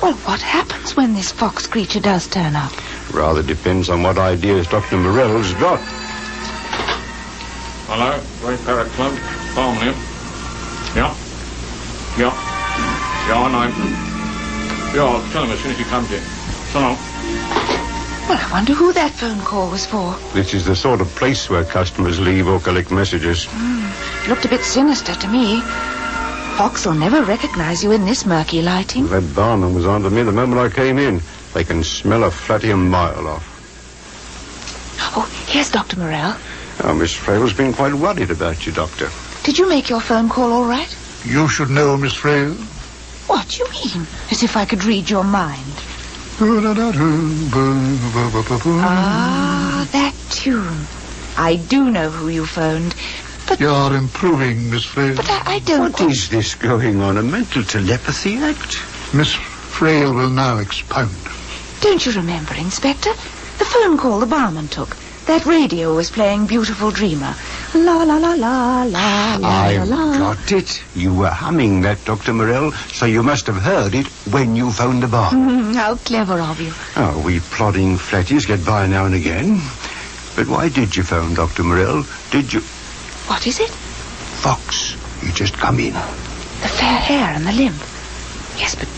Well, what happens when this fox creature does turn up? Rather depends on what ideas Dr. Morell's got. Hello, Grey Parrot Club. Farmley. Yeah, I know. Yeah, I'll tell him as soon as he comes in. So long. Well, I wonder who that phone call was for. This is the sort of place where customers leave or collect messages. It looked a bit sinister to me. Fox will never recognize you in this murky lighting. That barman was on to me the moment I came in. They can smell a flatty a mile off. Oh, here's Dr. Morrell. Oh, Miss Frail's been quite worried about you, Doctor. Did you make your phone call all right? You should know, Miss Frail. What do you mean? As if I could read your mind. Ah, that tune. I do know who you phoned. But you're improving, Miss Frail. But I don't... What is this going on? A mental telepathy act? Miss Frail will now expound. Don't you remember, Inspector? The phone call the barman took. That radio was playing Beautiful Dreamer. La la la la la la I've la. got it. You were humming that, Dr. Morrell, so you must have heard it when you phoned the bar. How clever of you. Oh, we plodding flatties get by now and again. But why did you phone, Dr. Morrell? Did you... What is it? Fox. You just come in. The fair hair and the limp. Yes, but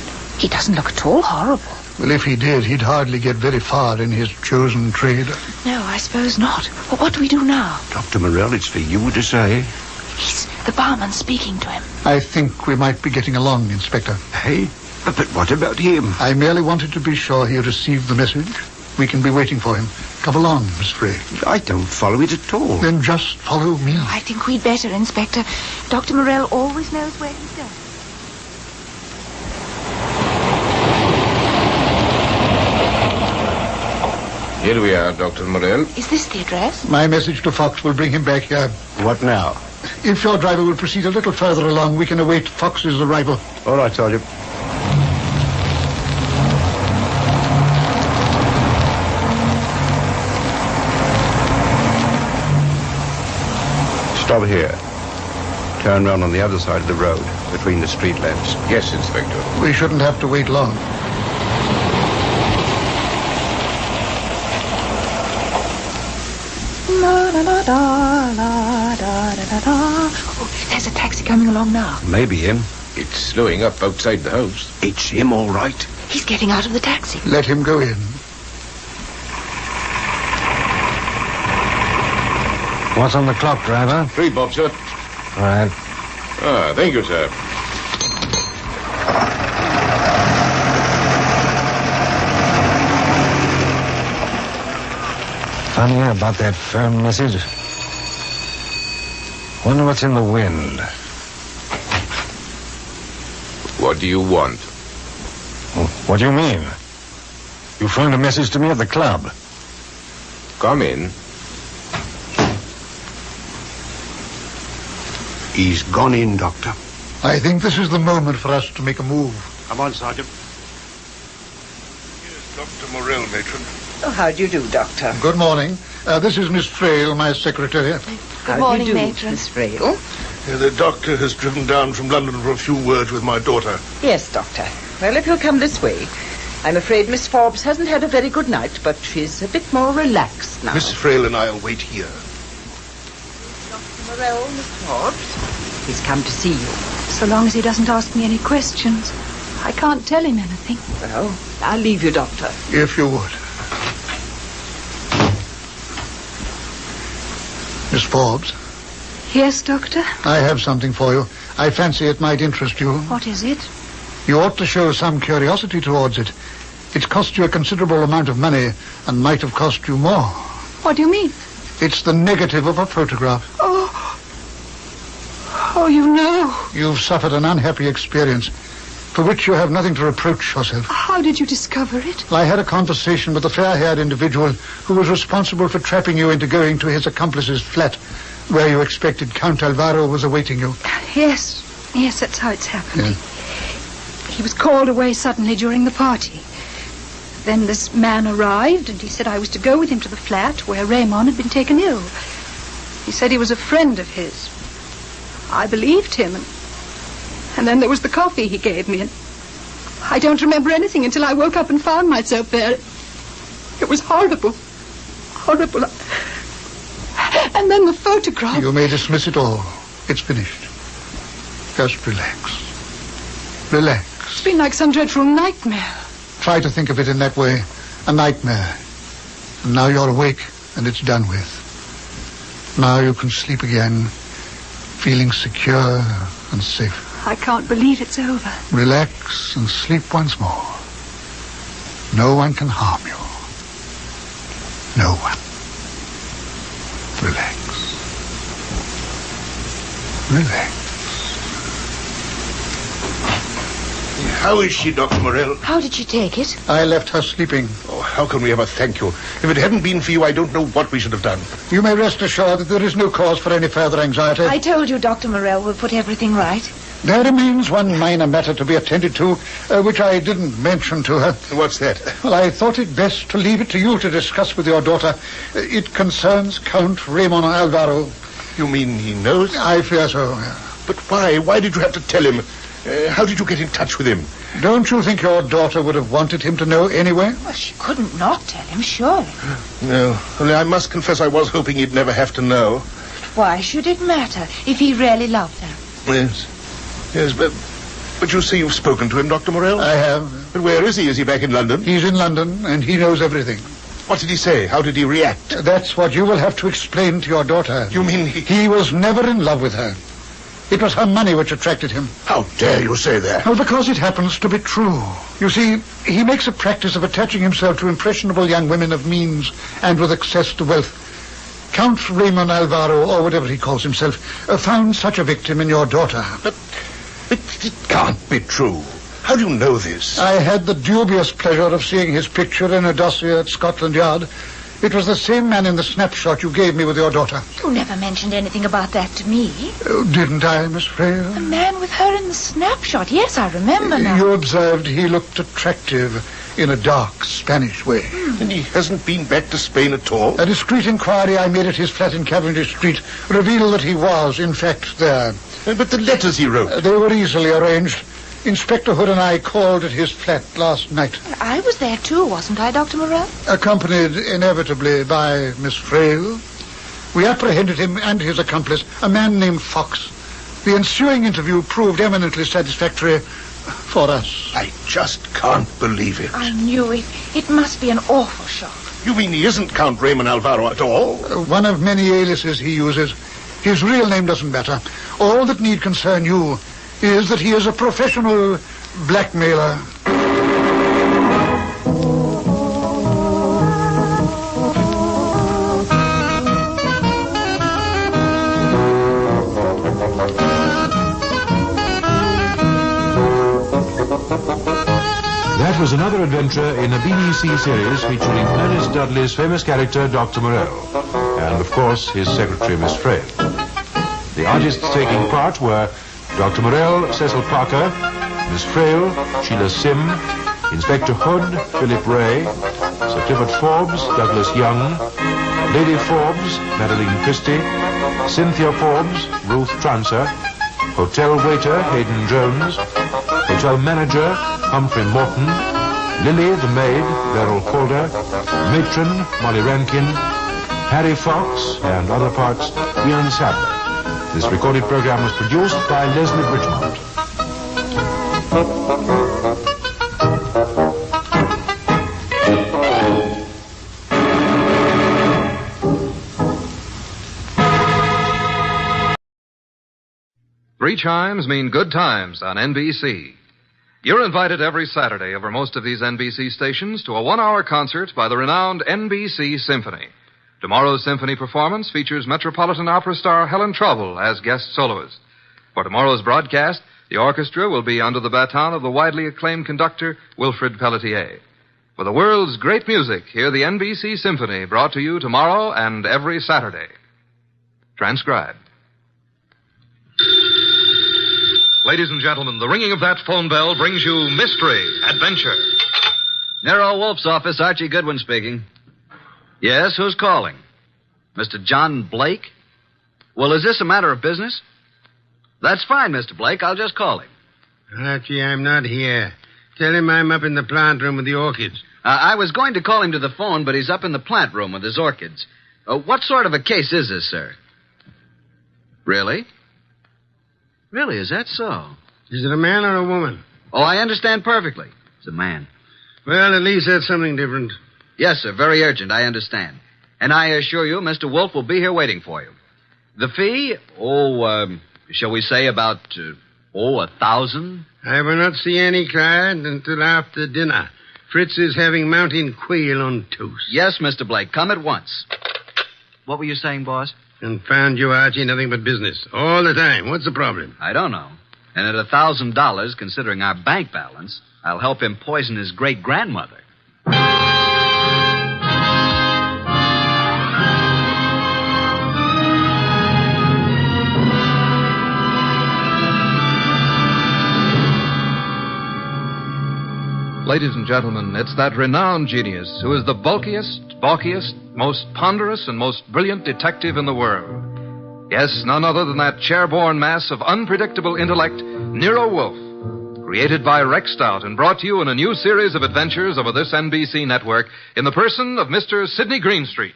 He doesn't look at all horrible. Well, if he did, he'd hardly get very far in his chosen trade. No, I suppose not. Well, what do we do now? Dr. Morell, it's for you to say. He's the barman speaking to him. I think we might be getting along, Inspector. Hey? But what about him? I merely wanted to be sure he received the message. We can be waiting for him. Come along, Miss Frey. I don't follow it at all. Then just follow me. I think we'd better, Inspector. Dr. Morell always knows where he's going. Here we are, Dr. Morell. Is this the address? My message to Fox will bring him back here. What now? If your driver will proceed a little further along, we can await Fox's arrival. All right, Sergeant. Stop here. Turn round on the other side of the road, between the street lamps. Yes, Inspector. We shouldn't have to wait long. Oh, there's a taxi coming along now. Maybe him. It's slowing up outside the house. It's him, all right. He's getting out of the taxi. Let him go in. What's on the clock, driver? 3 bob, sir. All right. Ah, thank you, sir. Funny about that phone message. Wonder what's in the wind. What do you want? What do you mean? You phoned a message to me at the club. Come in. He's gone in, Doctor. I think this is the moment for us to make a move. Come on, Sergeant. Yes, Dr. Morell, matron. Oh, how do you do, Doctor? Good morning. This is Miss Frail, my secretary. Good morning, do, matron. Miss Frail. The doctor has driven down from London for a few words with my daughter. Yes, Doctor. Well, if you'll come this way. I'm afraid Miss Forbes hasn't had a very good night, but she's a bit more relaxed now. Miss Frail and I'll wait here. Dr. Morell, Miss Forbes. He's come to see you. So long as he doesn't ask me any questions. I can't tell him anything. Well, I'll leave you, Doctor. If you would. Miss Forbes, Yes, Doctor? I have something for you. I fancy it might interest you. What is it? You ought to show some curiosity towards it. It's cost you a considerable amount of money and might have cost you more. What do you mean? It's the negative of a photograph. Oh, you know. You've suffered an unhappy experience for which you have nothing to reproach yourself. How did you discover it? I had a conversation with a fair-haired individual who was responsible for trapping you into going to his accomplice's flat, where you expected Count Alvaro was awaiting you. Yes, that's how it's happened. Yeah. He was called away suddenly during the party. Then this man arrived, and he said I was to go with him to the flat where Raymond had been taken ill. He said he was a friend of his. I believed him, and then there was the coffee he gave me, and I don't remember anything until I woke up and found myself there. It was horrible. Horrible. And then the photograph. You may dismiss it all. It's finished. Just relax. Relax. It's been like some dreadful nightmare. Try to think of it in that way. A nightmare. And now you're awake, and it's done with. Now you can sleep again, feeling secure and safe. I can't believe it's over. Relax and sleep once more. No one can harm you. No one. Relax. Relax. How is she, Dr. Morell? How did she take it? I left her sleeping. Oh, how can we ever thank you? If it hadn't been for you, I don't know what we should have done. You may rest assured that there is no cause for any further anxiety. I told you Dr. Morell will put everything right. There remains one minor matter to be attended to, which I didn't mention to her. What's that? Well, I thought it best to leave it to you to discuss with your daughter. It concerns Count Raymond Alvaro. You mean he knows? I fear so. But why? Why did you have to tell him? How did you get in touch with him? Don't you think your daughter would have wanted him to know anyway? Well, she couldn't not tell him, surely. No. Only I must confess I was hoping he'd never have to know. Why should it matter if he really loved her? Yes, but But you say you've spoken to him, Dr. Morell? I have. But where is he? Is he back in London? He's in London, and he knows everything. What did he say? How did he react? That's what you will have to explain to your daughter. You mean He was never in love with her. It was her money which attracted him. How dare you say that? Well, because it happens to be true. You see, he makes a practice of attaching himself to impressionable young women of means and with access to wealth. Count Raymond Alvaro, or whatever he calls himself, found such a victim in your daughter. But it can't be true. How do you know this? I had the dubious pleasure of seeing his picture in a dossier at Scotland Yard. It was the same man in the snapshot you gave me with your daughter. You never mentioned anything about that to me. Oh, didn't I, Miss Frail? The man with her in the snapshot. Yes, I remember now. You observed he looked attractive in a dark Spanish way. And he hasn't been back to Spain at all? A discreet inquiry I made at his flat in Cavendish Street revealed that he was, in fact, there. But the letters he wrote? They were easily arranged. Inspector Hood and I called at his flat last night. I was there too, wasn't I, Dr. Morell? Accompanied inevitably by Miss Frail. We apprehended him and his accomplice, a man named Fox. The ensuing interview proved eminently satisfactory for us. I just can't believe it. I knew it. It must be an awful shock. You mean he isn't Count Raymond Alvaro at all? One of many aliases he uses. His real name doesn't matter. All that need concern you is that he is a professional blackmailer. That was another adventure in a BBC series featuring Ernest Dudley's famous character, Dr. Morell, and, of course, his secretary, Miss Frail. The artists taking part were Dr. Morell, Cecil Parker, Miss Frail, Sheila Sim, Inspector Hood, Philip Ray, Sir Clifford Forbes, Douglas Young, Lady Forbes, Madeline Christie, Cynthia Forbes, Ruth Transer, hotel waiter, Hayden Jones, hotel manager, Humphrey Morton, Lily the maid, Beryl Calder, matron, Molly Rankin, Harry Fox, and other parts, Ian Sadler. This recorded program was produced by Leslie Bridgemont. Three chimes mean good times on NBC. You're invited every Saturday over most of these NBC stations to a one-hour concert by the renowned NBC Symphony. Tomorrow's symphony performance features Metropolitan Opera star Helen Trouble as guest soloist. For tomorrow's broadcast, the orchestra will be under the baton of the widely acclaimed conductor, Wilfred Pelletier. For the world's great music, hear the NBC Symphony brought to you tomorrow and every Saturday. Transcribed. Ladies and gentlemen, the ringing of that phone bell brings you mystery, adventure. NERO Wolfe's office, Archie Goodwin speaking. Yes, who's calling? Mr. John Blake? Well, is this a matter of business? That's fine, Mr. Blake. I'll just call him. Archie, I'm not here. Tell him I'm up in the plant room with the orchids. I was going to call him to the phone, but he's up in the plant room with his orchids. What sort of a case is this, sir? Really? Really, is that so? Is it a man or a woman? Oh, I understand perfectly. It's a man. Well, at least that's something different. Yes, sir. Very urgent, I understand. And I assure you, Mr. Wolfe will be here waiting for you. The fee? Shall we say about, $1,000? I will not see any client until after dinner. Fritz is having mountain quail on toast. Yes, Mr. Blake. Come at once. What were you saying, boss? Confound you, Archie. Nothing but business. All the time. What's the problem? I don't know. And at $1,000, considering our bank balance, I'll help him poison his great-grandmother. Ladies and gentlemen, it's that renowned genius who is the bulkiest, balkiest, most ponderous, and most brilliant detective in the world. Yes, none other than that chair-borne mass of unpredictable intellect, Nero Wolfe, created by Rex Stout and brought to you in a new series of adventures over this NBC network in the person of Mr. Sidney Greenstreet.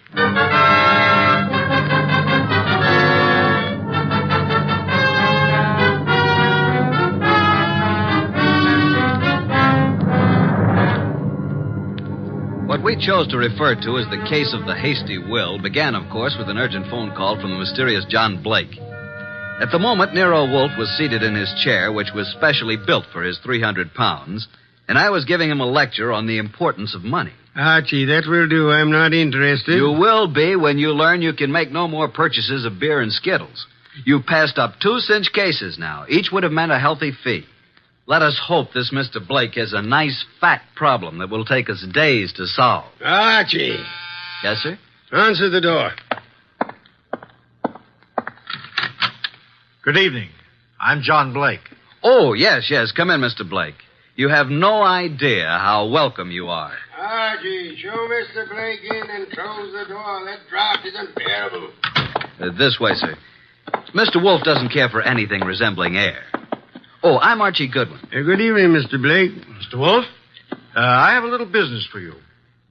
we chose to refer to as the case of the hasty will began, of course, with an urgent phone call from the mysterious John Blake. At the moment, Nero Wolfe was seated in his chair, which was specially built for his 300 pounds, and I was giving him a lecture on the importance of money. Archie, that will do. I'm not interested. You will be when you learn you can make no more purchases of beer and Skittles. You've passed up 2 cinch cases now. Each would have meant a healthy fee. Let us hope this Mr. Blake has a nice, fat problem that will take us days to solve. Archie. Yes, sir? Answer the door. Good evening. I'm John Blake. Oh, yes. Come in, Mr. Blake. You have no idea how welcome you are. Archie, show Mr. Blake in and close the door. That draft is unbearable. This way, sir. Mr. Wolfe doesn't care for anything resembling air. Oh, I'm Archie Goodwin. Good evening, Mr. Blake. Mr. Wolfe, I have a little business for you.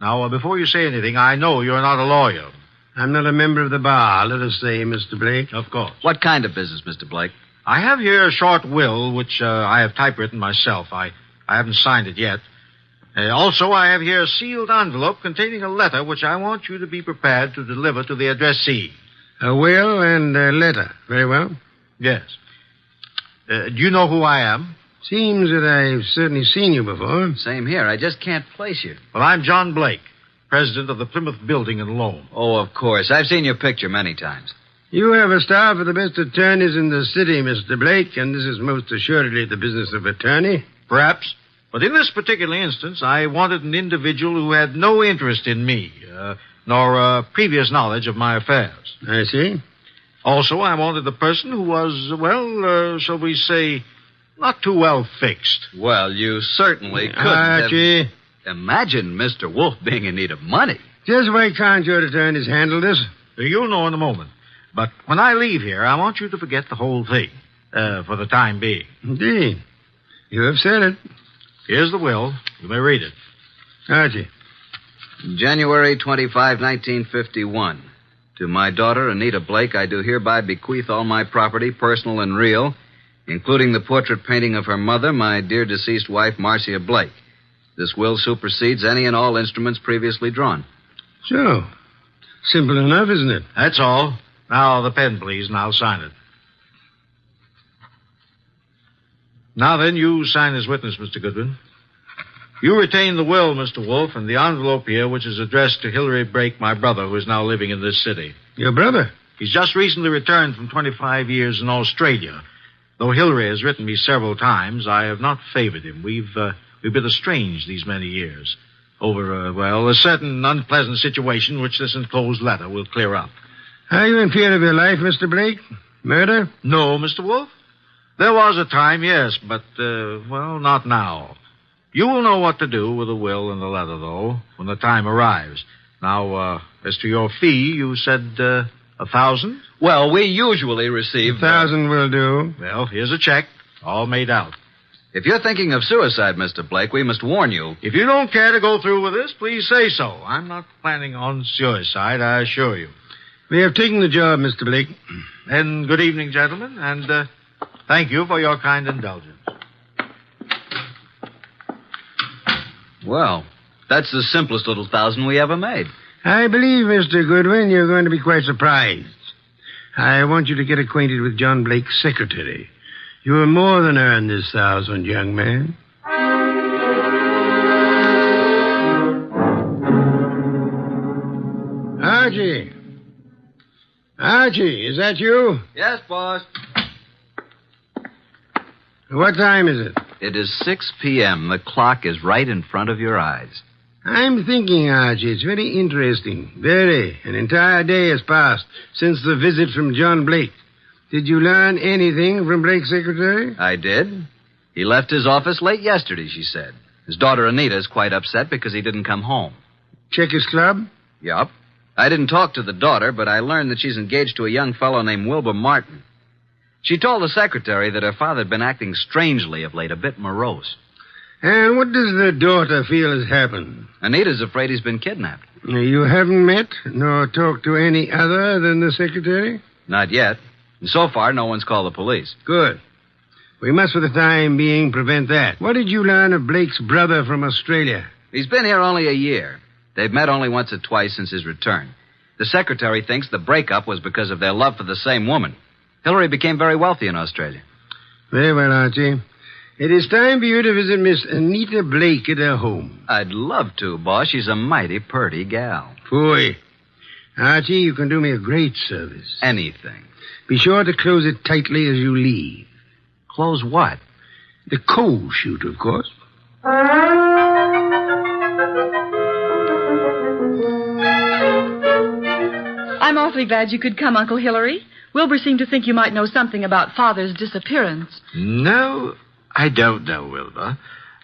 Now, before you say anything, I know you're not a lawyer. I'm not a member of the bar, let us say, Mr. Blake. Of course. What kind of business, Mr. Blake? I have here a short will, which I have typewritten myself. I haven't signed it yet. Also, I have here a sealed envelope containing a letter which I want you to be prepared to deliver to the addressee. A will and a letter. Very well. Yes. Do you know who I am? Seems that I've certainly seen you before. Same here. I just can't place you. Well, I'm John Blake, president of the Plymouth Building and Loan. Oh, of course. I've seen your picture many times. You have a staff of the best attorneys in the city, Mr. Blake, and this is most assuredly the business of attorney. Perhaps. But in this particular instance, I wanted an individual who had no interest in me, nor previous knowledge of my affairs. I see. Also, I wanted a person who was, well, shall we say, not too well fixed. Well, you certainly couldn't Archie. Imagine Mr. Wolfe being in need of money. Just why can't your attorneys handle this? You'll know in a moment. But when I leave here, I want you to forget the whole thing, for the time being. Indeed. You have said it. Here's the will. You may read it. Archie. January 25, 1951. To my daughter, Anita Blake, I do hereby bequeath all my property, personal and real, including the portrait painting of her mother, my dear deceased wife, Marcia Blake. This will supersedes any and all instruments previously drawn. So, simple enough, isn't it? That's all. Now, the pen, please, and I'll sign it. Now then, you sign as witness, Mr. Goodwin. You retain the will, Mr. Wolfe, and the envelope here, which is addressed to Hillary Blake, my brother, who is now living in this city. Your brother? He's just recently returned from 25 years in Australia. Though Hillary has written me several times, I have not favored him. We've been estranged these many years over, a certain unpleasant situation which this enclosed letter will clear up. Are you in fear of your life, Mr. Blake? Murder? No, Mr. Wolfe. There was a time, yes, but, not now. You will know what to do with the will and the letter, though, when the time arrives. Now, as to your fee, you said, 1,000? Well, we usually receive... 1,000 will do. Well, here's a check, all made out. If you're thinking of suicide, Mr. Blake, we must warn you. If you don't care to go through with this, please say so. I'm not planning on suicide, I assure you. We have taken the job, Mr. Blake. And good evening, gentlemen, and thank you for your kind indulgence. Well, that's the simplest little 1,000 we ever made. I believe, Mr. Goodwin, you're going to be quite surprised. I want you to get acquainted with John Blake's secretary. You will more than earn this 1,000, young man. Archie. Archie, is that you? Yes, boss. What time is it? It is 6 p.m. The clock is right in front of your eyes. I'm thinking, Archie, it's very interesting. Very. An entire day has passed since the visit from John Blake. Did you learn anything from Blake's secretary? I did. He left his office late yesterday, she said. His daughter Anita is quite upset because he didn't come home. Check his club? Yup. I didn't talk to the daughter, but I learned that she's engaged to a young fellow named Wilbur Martin. She told the secretary that her father had been acting strangely of late, a bit morose. And what does the daughter feel has happened? Anita's afraid he's been kidnapped. You haven't met nor talked to any other than the secretary? Not yet. And so far, no one's called the police. Good. We must, for the time being, prevent that. What did you learn of Blake's brother from Australia? He's been here only a year. They've met only once or twice since his return. The secretary thinks the breakup was because of their love for the same woman. Hillary became very wealthy in Australia. Very well, Archie. It is time for you to visit Miss Anita Blake at her home. I'd love to, boss. She's a mighty purty gal. Phooey. Archie, you can do me a great service. Anything. Be sure to close it tightly as you leave. Close what? The coal chute, of course. I'm awfully glad you could come, Uncle Hillary. Wilbur seemed to think you might know something about Father's disappearance. No, I don't know, Wilbur.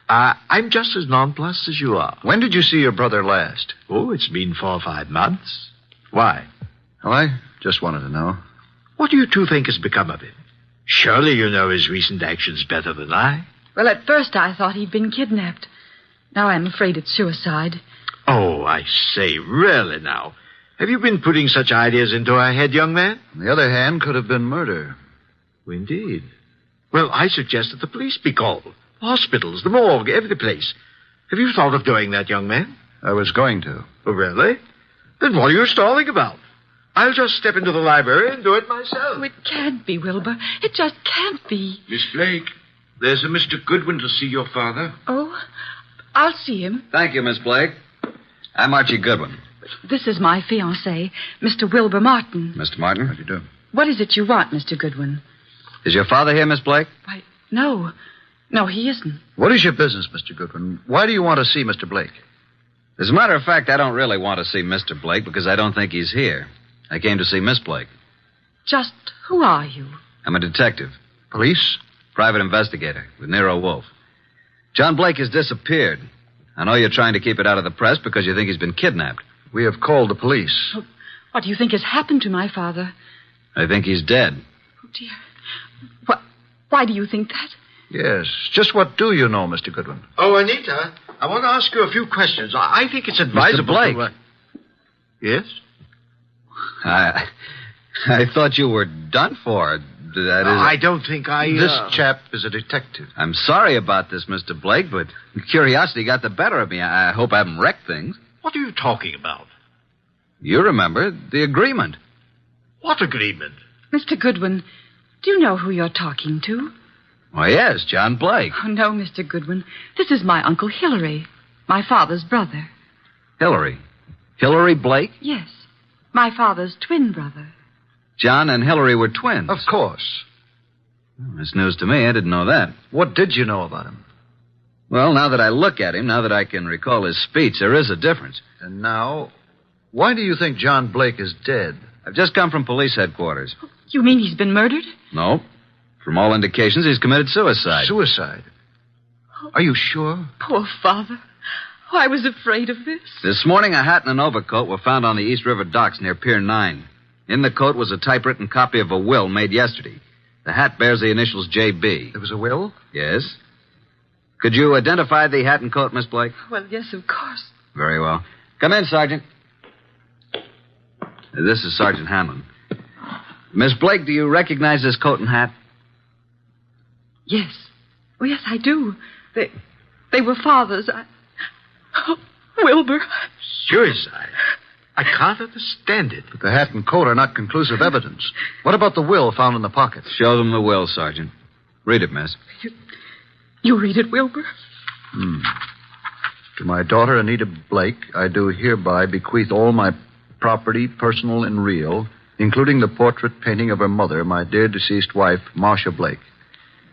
I'm just as nonplussed as you are. When did you see your brother last? Oh, it's been 4 or 5 months. Why? Oh, I just wanted to know. What do you two think has become of him? Surely you know his recent actions better than I. Well, at first I thought he'd been kidnapped. Now I'm afraid it's suicide. Oh, I say, really now. Have you been putting such ideas into our head, young man? On the other hand, could have been murder. Indeed. Well, I suggest that the police be called. Hospitals, the morgue, every place. Have you thought of doing that, young man? I was going to. Oh, really? Then what are you stalling about? I'll just step into the library and do it myself. Oh, it can't be, Wilbur. It just can't be. Miss Blake, there's a Mr. Goodwin to see your father. Oh, I'll see him. Thank you, Miss Blake. I'm Archie Goodwin. This is my fiancé, Mr. Wilbur Martin. Mr. Martin? How do you do? What is it you want, Mr. Goodwin? Is your father here, Miss Blake? Why, no. No, he isn't. What is your business, Mr. Goodwin? Why do you want to see Mr. Blake? As a matter of fact, I don't really want to see Mr. Blake because I don't think he's here. I came to see Miss Blake. Just who are you? I'm a detective. Police? Private investigator with NERO WOLFE. John Blake has disappeared. I know you're trying to keep it out of the press because you think he's been kidnapped. We have called the police. Oh, what do you think has happened to my father? I think he's dead. Oh, dear. Why do you think that? Yes. Just what do you know, Mr. Goodwin? Oh, Anita, I want to ask you a few questions. I think it's advisable. Mr. Blake. Yes? I thought you were done for. That is... I don't think I... This chap is a detective. I'm sorry about this, Mr. Blake, but curiosity got the better of me. I hope I haven't wrecked things. What are you talking about? You remember the agreement. What agreement? Mr. Goodwin, do you know who you're talking to? Why, yes, John Blake. Oh, no, Mr. Goodwin. This is my Uncle Hillary, my father's brother. Hillary? Hillary Blake? Yes, my father's twin brother. John and Hillary were twins. Of course. It's news to me. I didn't know that. What did you know about him? Well, now that I look at him, now that I can recall his speech, there is a difference. And now, why do you think John Blake is dead? I've just come from police headquarters. You mean he's been murdered? No. From all indications, he's committed suicide. Suicide? Are you sure? Poor father. Oh, I was afraid of this. This morning, a hat and an overcoat were found on the East River docks near Pier 9. In the coat was a typewritten copy of a will made yesterday. The hat bears the initials J.B. There was a will? Yes. Could you identify the hat and coat, Miss Blake? Well, yes, of course. Very well. Come in, Sergeant. This is Sergeant Hanlon. Miss Blake, do you recognize this coat and hat? Yes. Oh, yes, I do. They were father's. Oh, Wilbur. Suicide? I can't understand it. But the hat and coat are not conclusive evidence. What about the will found in the pocket? Show them the will, Sergeant. Read it, miss. You read it, Wilbur? To my daughter, Anita Blake, I do hereby bequeath all my property, personal and real, including the portrait painting of her mother, my dear deceased wife, Marcia Blake.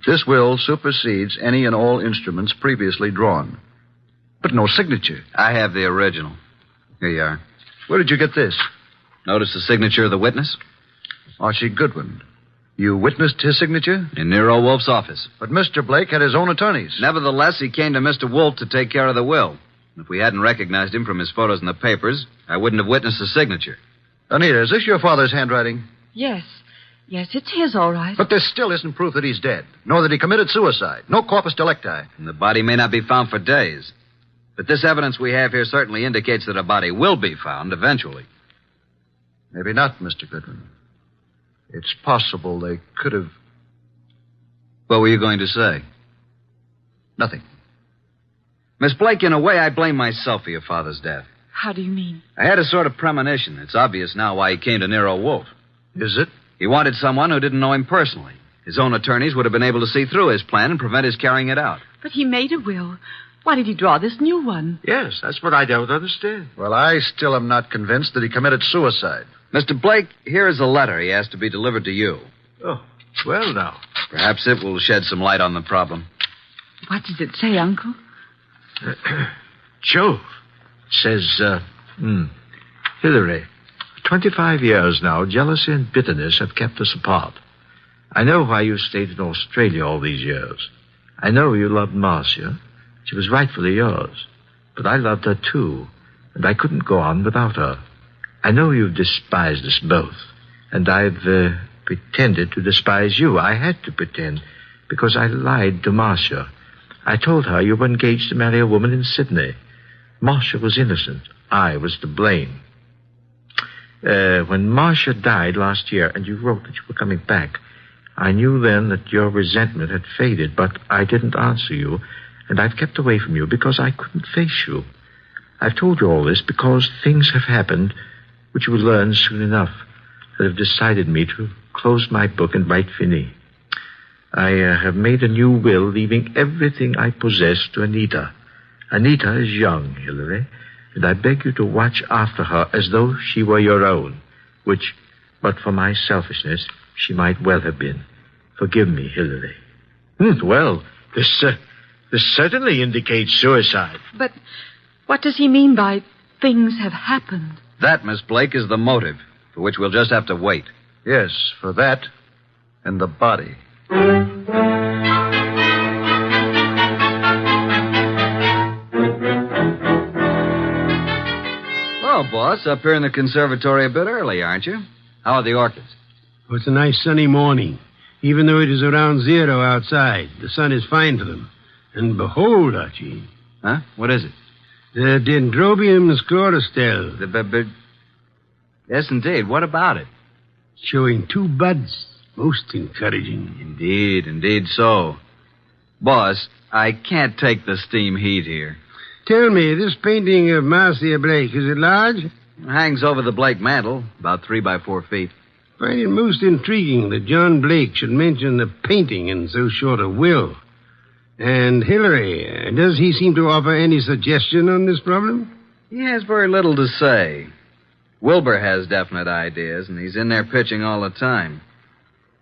This will supersedes any and all instruments previously drawn. But no signature. I have the original. Here you are. Where did you get this? Notice the signature of the witness? Archie Goodwin. You witnessed his signature? In NERO WOLFE's office. But Mr. Blake had his own attorneys. Nevertheless, he came to Mr. Wolfe to take care of the will. If we hadn't recognized him from his photos in the papers, I wouldn't have witnessed the signature. Anita, is this your father's handwriting? Yes. Yes, it's his, all right. But there still isn't proof that he's dead, nor that he committed suicide. No corpus delicti. And the body may not be found for days. But this evidence we have here certainly indicates that a body will be found eventually. Maybe not, Mr. Goodwin. It's possible they could have... What were you going to say? Nothing. Miss Blake, in a way, I blame myself for your father's death. How do you mean? I had a sort of premonition. It's obvious now why he came to Nero Wolfe. Is it? He wanted someone who didn't know him personally. His own attorneys would have been able to see through his plan and prevent his carrying it out. But he made a will. Why did he draw this new one? Yes, that's what I don't understand. Well, I still am not convinced that he committed suicide. Mr. Blake, here is a letter he asked to be delivered to you. Oh, well now. Perhaps it will shed some light on the problem. What does it say, Uncle? Jove. It says, Hillary, 25 years now, jealousy and bitterness have kept us apart. I know why you stayed in Australia all these years. I know you loved Marcia. She was rightfully yours. But I loved her too, and I couldn't go on without her. I know you've despised us both, and I've pretended to despise you. I had to pretend, because I lied to Marcia. I told her you were engaged to marry a woman in Sydney. Marcia was innocent. I was to blame. When Marcia died last year, and you wrote that you were coming back, I knew then that your resentment had faded, but I didn't answer you, and I've kept away from you because I couldn't face you. I've told you all this because things have happened which you will learn soon enough that have decided me to close my book and write fini. I have made a new will, leaving everything I possess to Anita. Anita is young, Hillary, and I beg you to watch after her as though she were your own, which, but for my selfishness, she might well have been. Forgive me, Hillary. Well, this certainly indicates suicide. But what does he mean by things have happened? That, Miss Blake, is the motive, for which we'll just have to wait. Yes, for that and the body. Well, boss, up here in the conservatory a bit early, aren't you? How are the orchids? Oh, it's a nice sunny morning. Even though it is around 0 outside, the sun is fine for them. And behold, Archie. Huh? What is it? The Dendrobium sclerostel. Yes, indeed. What about it? Showing 2 buds. Most encouraging. Indeed so. Boss, I can't take the steam heat here. Tell me, this painting of Marcia Blake, is it large? It hangs over the Blake mantel, about 3 by 4 feet. I find it most intriguing that John Blake should mention the painting in so short a will. And Hillary, does he seem to offer any suggestion on this problem? He has very little to say. Wilbur has definite ideas, and he's in there pitching all the time.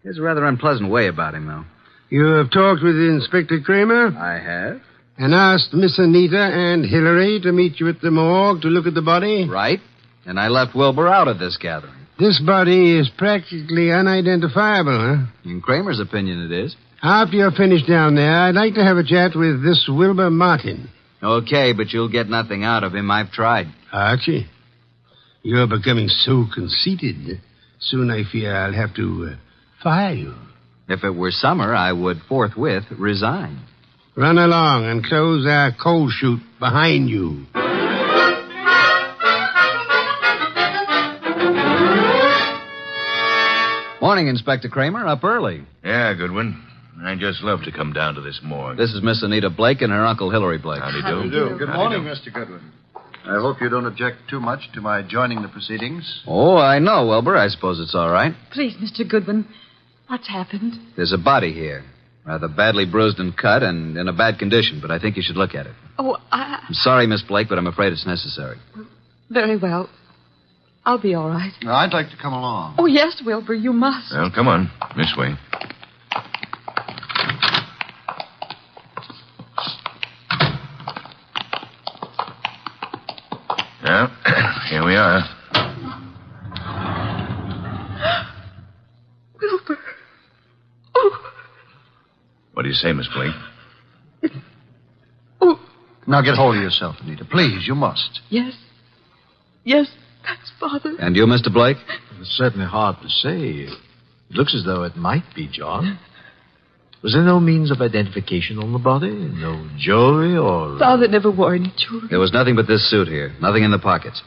He has a rather unpleasant way about him, though. You have talked with Inspector Kramer? I have. And asked Miss Anita and Hillary to meet you at the morgue to look at the body? Right. And I left Wilbur out of this gathering. This body is practically unidentifiable, huh? In Kramer's opinion, it is. After you're finished down there, I'd like to have a chat with this Wilbur Martin. Okay, but you'll get nothing out of him. I've tried. Archie, you're becoming so conceited. Soon I fear I'll have to fire you. If it were summer, I would forthwith resign. Run along and close our coal chute behind you. Morning, Inspector Kramer. Up early. Yeah, Goodwin. I just love to come down to this morgue. This is Miss Anita Blake and her Uncle Hillary Blake. Howdy do. Good morning, Mr. Goodwin. I hope you don't object too much to my joining the proceedings. Oh, I know, Wilbur. I suppose it's all right. Please, Mr. Goodwin, what's happened? There's a body here. Rather badly bruised and cut and in a bad condition, but I think you should look at it. Oh, I'm sorry, Miss Blake, but I'm afraid it's necessary. Very well. I'll be all right. I'd like to come along. Oh, yes, Wilbur, you must. Well, come on. This way. Well, here we are. Wilbur. What do you say, Miss Blake? Now get hold of yourself, Anita. Please, you must. Yes. Yes, that's Father. And you, Mr. Blake? It's certainly hard to say. It looks as though it might be John. Was there no means of identification on the body? No jewelry or... Father never wore any jewelry. There was nothing but this suit here. Nothing in the pockets.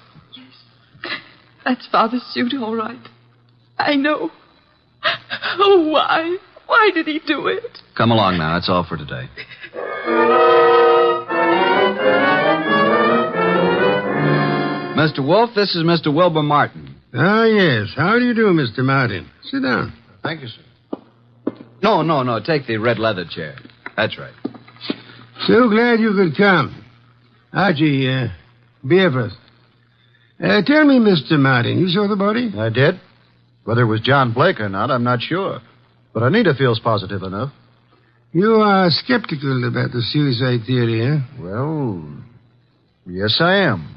That's Father's suit, all right. I know. Oh, why? Why did he do it? Come along now. That's all for today. Mr. Wolfe, this is Mr. Wilbur Martin. Ah, yes. How do you do, Mr. Martin? Sit down. Thank you, sir. No. Take the red leather chair. That's right. So glad you could come. Archie, beer first. Tell me, Mr. Martin, you saw the body? I did. Whether it was John Blake or not, I'm not sure. But Anita feels positive enough. You are skeptical about the suicide theory, eh? Well, yes, I am.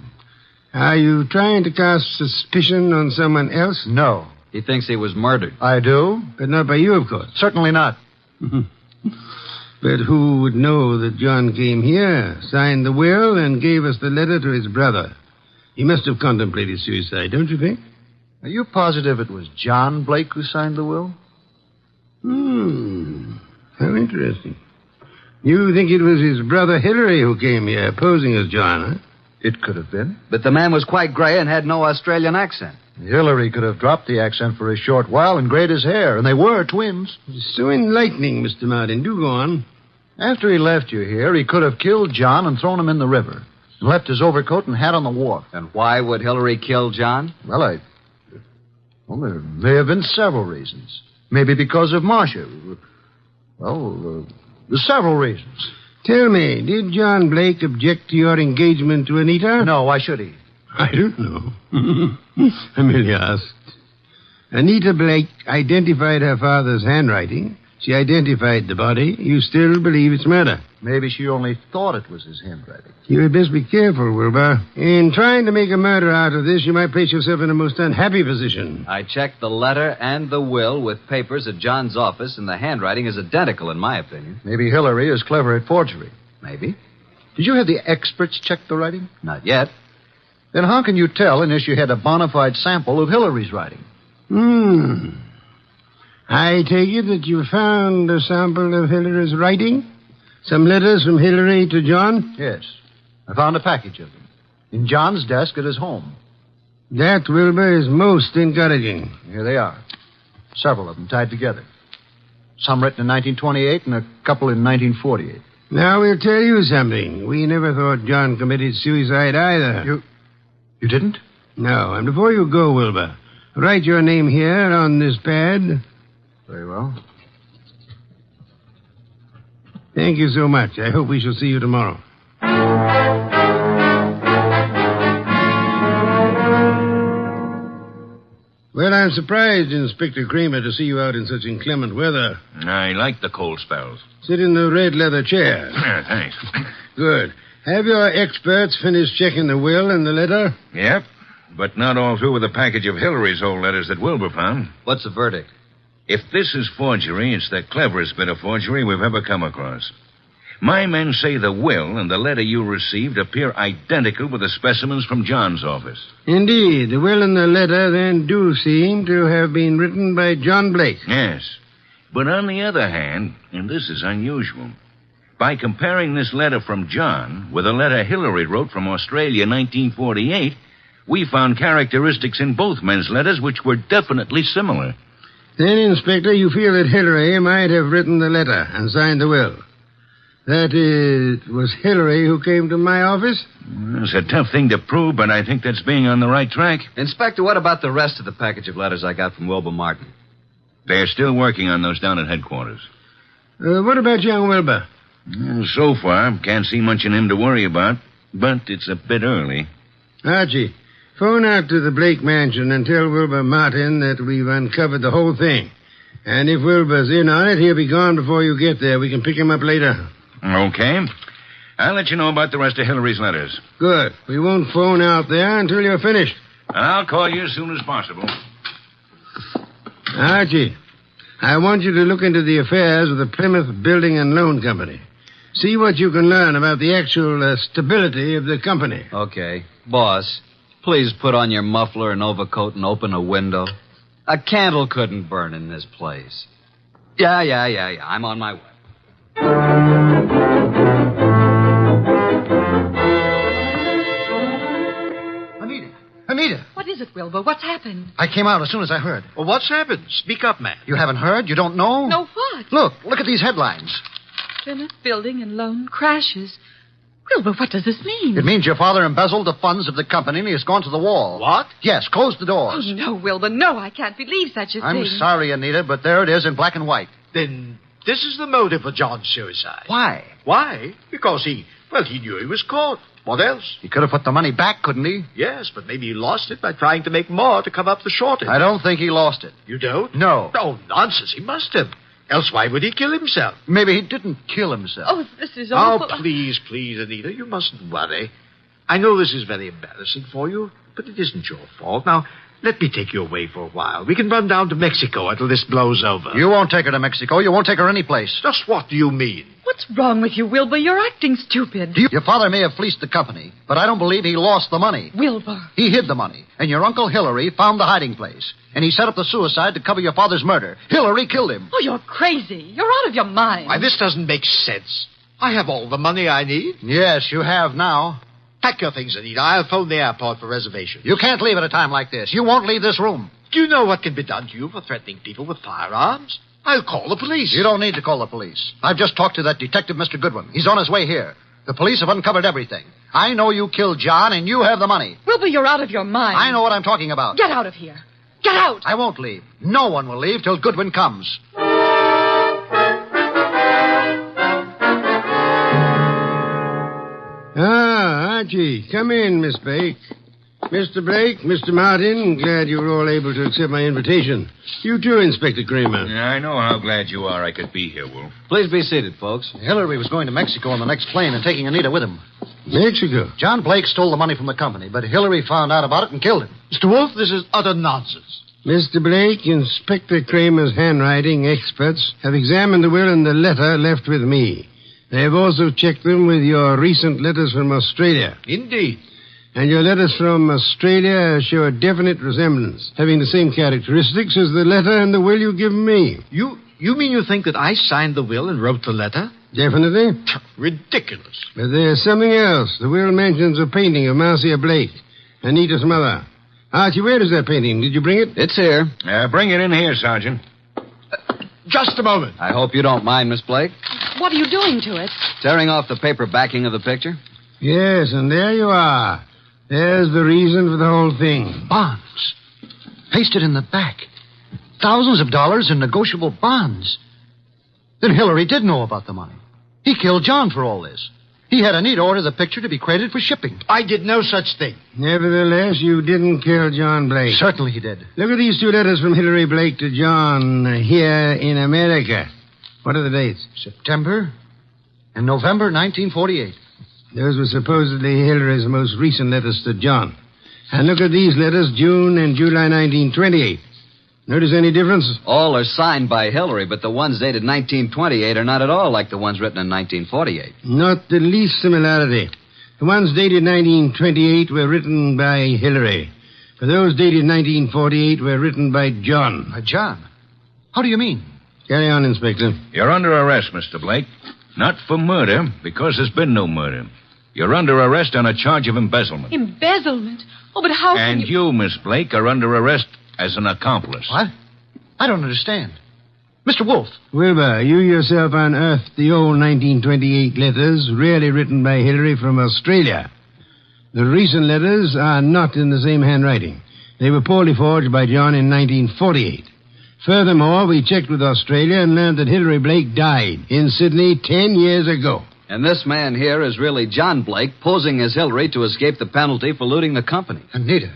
Are you trying to cast suspicion on someone else? No. He thinks he was murdered. I do? But not by you, of course. Certainly not. But who would know that John came here, signed the will, and gave us the letter to his brother? He must have contemplated suicide, don't you think? Are you positive it was John Blake who signed the will? How interesting. You think it was his brother Hillary who came here, posing as John, huh? It could have been. But the man was quite gray and had no Australian accent. Hillary could have dropped the accent for a short while and grayed his hair, and they were twins. It's so enlightening, Mr. Martin. Do go on. After he left you here, he could have killed John and thrown him in the river, and left his overcoat and hat on the wharf. And why would Hillary kill John? Well, there may have been several reasons. Maybe because of Marcia. Well, there's several reasons. Tell me, did John Blake object to your engagement to Anita? No, why should he? I don't know. I merely asked. Anita Blake identified her father's handwriting. She identified the body. You still believe it's murder? Maybe she only thought it was his handwriting. You had best be careful, Wilbur. In trying to make a murder out of this, you might place yourself in a most unhappy position. I checked the letter and the will with papers at John's office, and the handwriting is identical, in my opinion. Maybe Hillary is clever at forgery. Maybe. Did you have the experts check the writing? Not yet. Then how can you tell unless you had a bona fide sample of Hillary's writing? I take it that you found a sample of Hillary's writing? Some letters from Hillary to John? Yes. I found a package of them. In John's desk at his home. That, Wilbur, is most encouraging. Here they are. Several of them tied together. Some written in 1928 and a couple in 1948. Now, we'll tell you something. We never thought John committed suicide either. You didn't? No. And before you go, Wilbur, write your name here on this pad. Very well. Thank you so much. I hope we shall see you tomorrow. Well, I'm surprised, Inspector Kramer, to see you out in such inclement weather. I like the cold spells. Sit in the red leather chair. Yeah, thanks. Good. Have your experts finished checking the will and the letter? Yep, but not all through with the package of Hillary's old letters that Wilbur found. What's the verdict? If this is forgery, it's the cleverest bit of forgery we've ever come across. My men say the will and the letter you received appear identical with the specimens from John's office. Indeed. The will and the letter then do seem to have been written by John Blake. Yes. But on the other hand, and this is unusual, by comparing this letter from John with a letter Hillary wrote from Australia in 1948, we found characteristics in both men's letters which were definitely similar. Then, Inspector, you feel that Hillary might have written the letter and signed the will. That it was Hillary who came to my office? It's a tough thing to prove, but I think that's being on the right track. Inspector, what about the rest of the package of letters I got from Wilbur Martin? They're still working on those down at headquarters. What about young Wilbur? So far, can't see much in him to worry about, but it's a bit early. Archie, phone out to the Blake mansion and tell Wilbur Martin that we've uncovered the whole thing. And if Wilbur's in on it, he'll be gone before you get there. We can pick him up later. Okay. I'll let you know about the rest of Hillary's letters. Good. We won't phone out there until you're finished. I'll call you as soon as possible. Archie, I want you to look into the affairs of the Plymouth Building and Loan Company. See what you can learn about the actual stability of the company. Okay. Boss, please put on your muffler and overcoat and open a window. A candle couldn't burn in this place. Yeah. I'm on my way. Anita. What is it, Wilbur? What's happened? I came out as soon as I heard. Well, what's happened? Speak up, man. You haven't heard? You don't know? No, what? Look at these headlines. Plymouth Building and Loan crashes. Wilbur, what does this mean? It means your father embezzled the funds of the company and he has gone to the wall. What? Yes, close the doors. Oh, no, Wilbur, no, I can't believe such a I'm thing. sorry, Anita, but there it is in black and white. Then this is the motive for John's suicide. Why? Why? Because he knew he was caught. What else? He could have put the money back, couldn't he? Yes, but maybe he lost it by trying to make more to cover up the shortage. I don't think he lost it. You don't? No. Oh, nonsense. He must have. Else why would he kill himself? Maybe he didn't kill himself. Oh, this is awful. Oh, please, Anita, you mustn't worry. I know this is very embarrassing for you, but it isn't your fault. Now, let me take you away for a while. We can run down to Mexico until this blows over. You won't take her to Mexico. You won't take her any place. Just what do you mean? What's wrong with you, Wilbur? You're acting stupid. Your father may have fleeced the company, but I don't believe he lost the money. Wilbur. He hid the money, and your Uncle Hillary found the hiding place. And he set up the suicide to cover your father's murder. Hillary killed him. Oh, you're crazy. You're out of your mind. Why, this doesn't make sense. I have all the money I need. Yes, you have now. Pack your things, Anita. I'll phone the airport for reservations. You can't leave at a time like this. You won't leave this room. Do you know what can be done to you for threatening people with firearms? I'll call the police. You don't need to call the police. I've just talked to that detective, Mr. Goodwin. He's on his way here. The police have uncovered everything. I know you killed John, and you have the money. Wilbur, you're out of your mind. I know what I'm talking about. Get out of here. Get out! I won't leave. No one will leave till Goodwin comes. Archie, come in, Miss Blake. Mr. Blake, Mr. Martin, glad you were all able to accept my invitation. You too, Inspector Kramer. Yeah, I know how glad you are I could be here, Wolf. Please be seated, folks. Hillary was going to Mexico on the next plane and taking Anita with him. Mexico? John Blake stole the money from the company, but Hillary found out about it and killed him. Mr. Wolf, this is utter nonsense. Mr. Blake, Inspector Kramer's handwriting experts have examined the will and the letter left with me. They have also checked them with your recent letters from Australia. Indeed. And your letters from Australia show a definite resemblance, having the same characteristics as the letter and the will you've given me. You mean you think that I signed the will and wrote the letter? Definitely. Ridiculous. But there's something else. The will mentions a painting of Marcia Blake, Anita's mother. Archie, where is that painting? Did you bring it? It's here. Bring it in here, Sergeant. Just a moment. I hope you don't mind, Miss Blake. What are you doing to it? Tearing off the paper backing of the picture? Yes, and there you are. There's the reason for the whole thing. Bonds. Pasted in the back. Thousands of dollars in negotiable bonds. Then Hillary did know about the money. He killed John for all this. He had Anita order the picture to be credited for shipping. I did no such thing. Nevertheless, you didn't kill John Blake. Certainly he did. Look at these two letters from Hillary Blake to John here in America. What are the dates? September and November 1948. Those were supposedly Hillary's most recent letters to John. And look at these letters, June and July 1928. Notice any difference? All are signed by Hillary, but the ones dated 1928 are not at all like the ones written in 1948. Not the least similarity. The ones dated 1928 were written by Hillary. For those dated 1948 were written by John. By John? How do you mean? Carry on, Inspector. You're under arrest, Mr. Blake. Not for murder, because there's been no murder. You're under arrest on a charge of embezzlement. Embezzlement? Oh, but how can And you, Miss Blake, are under arrest as an accomplice. What? I don't understand. Mr. Wolfe. Wilbur, you yourself unearthed the old 1928 letters, really written by Hillary from Australia. The recent letters are not in the same handwriting. They were poorly forged by John in 1948. Furthermore, we checked with Australia and learned that Hillary Blake died in Sydney 10 years ago. And this man here is really John Blake, posing as Hillary to escape the penalty for looting the company. Anita,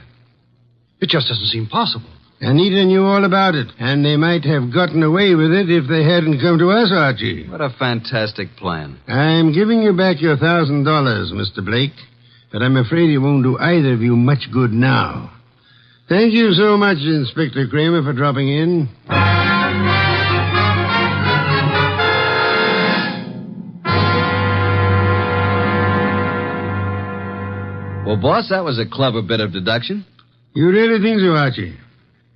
it just doesn't seem possible. Anita knew all about it, and they might have gotten away with it if they hadn't come to us, Archie. What a fantastic plan. I'm giving you back your $1,000, Mr. Blake, but I'm afraid it won't do either of you much good now. Thank you so much, Inspector Kramer, for dropping in. Well, boss, that was a clever bit of deduction. You really think so, Archie?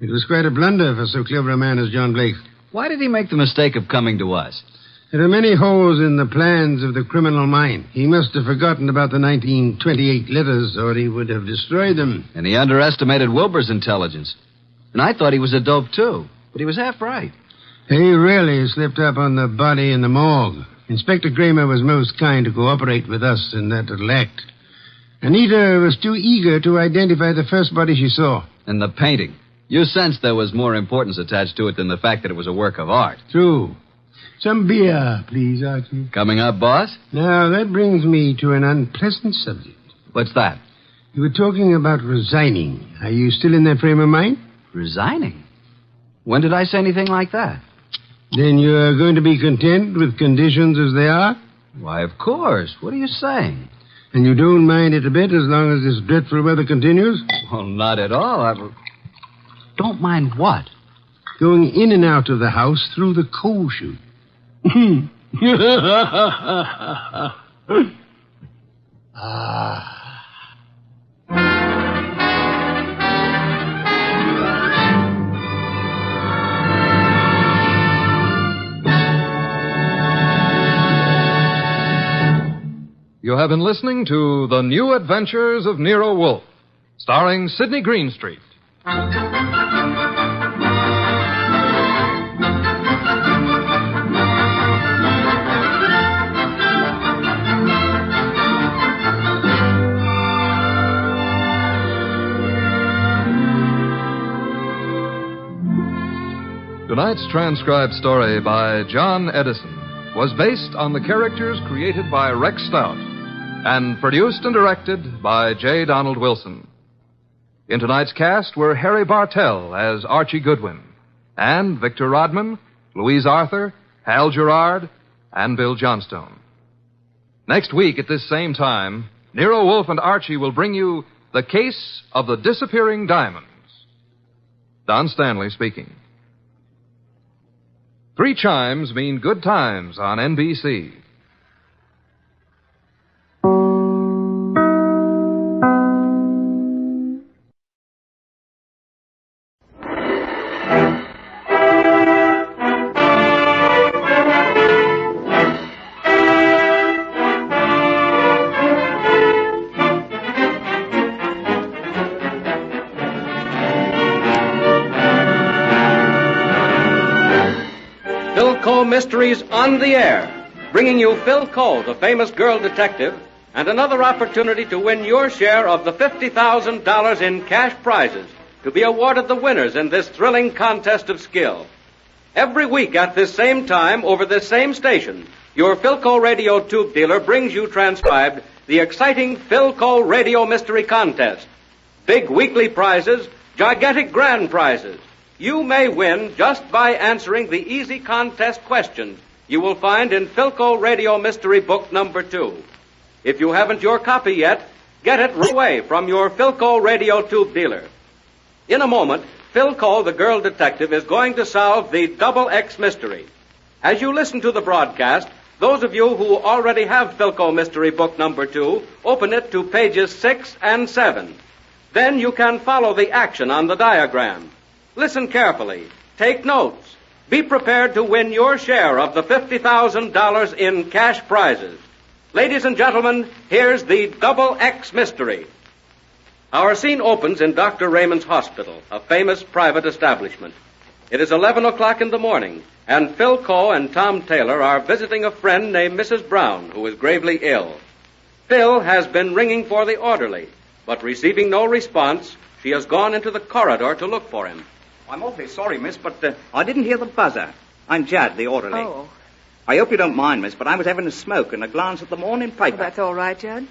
It was quite a blunder for so clever a man as John Blake. Why did he make the mistake of coming to us? There are many holes in the plans of the criminal mind. He must have forgotten about the 1928 letters, or he would have destroyed them. And he underestimated Wilbur's intelligence. And I thought he was a dope, too. But he was half right. He really slipped up on the body in the morgue. Inspector Kramer was most kind to cooperate with us in that little act. Anita was too eager to identify the first body she saw. And the painting. You sensed there was more importance attached to it than the fact that it was a work of art. True. Some beer, please, Archie. Coming up, boss? Now, that brings me to an unpleasant subject. What's that? You were talking about resigning. Are you still in that frame of mind? Resigning? When did I say anything like that? Then you're going to be content with conditions as they are? Why, of course. What are you saying? And you don't mind it a bit as long as this dreadful weather continues? Well, not at all. Don't mind what? Going in and out of the house through the coal chute. You have been listening to The New Adventures of Nero Wolfe, starring Sidney Greenstreet. Tonight's transcribed story by John Edison was based on the characters created by Rex Stout and produced and directed by J. Donald Wilson. In tonight's cast were Harry Bartell as Archie Goodwin, and Victor Rodman, Louise Arthur, Hal Gerard, and Bill Johnstone. Next week at this same time, Nero Wolfe and Archie will bring you The Case of the Disappearing Diamonds. Don Stanley speaking. 3 chimes mean good times on NBC. Mysteries on the air, bringing you Phil Cole, the famous girl detective, and another opportunity to win your share of the $50,000 in cash prizes to be awarded the winners in this thrilling contest of skill. Every week at this same time, over this same station, your Philco radio tube dealer brings you transcribed the exciting Philco Radio Mystery Contest. Big weekly prizes, gigantic grand prizes. You may win just by answering the easy contest questions you will find in Philco Radio Mystery Book number 2. If you haven't your copy yet, get it right away from your Philco Radio Tube dealer. In a moment, Philco, the girl detective, is going to solve the Double X mystery. As you listen to the broadcast, those of you who already have Philco Mystery Book number 2, open it to pages 6 and 7. Then you can follow the action on the diagram. Listen carefully. Take notes. Be prepared to win your share of the $50,000 in cash prizes. Ladies and gentlemen, here's the Double X mystery. Our scene opens in Dr. Raymond's hospital, a famous private establishment. It is 11 o'clock in the morning, and Phil Coe and Tom Taylor are visiting a friend named Mrs. Brown, who is gravely ill. Phil has been ringing for the orderly, but receiving no response, she has gone into the corridor to look for him. I'm awfully sorry, miss, but I didn't hear the buzzer. I'm Judd, the orderly. Oh. I hope you don't mind, miss, but I was having a smoke and a glance at the morning paper. Oh, that's all right, Judd.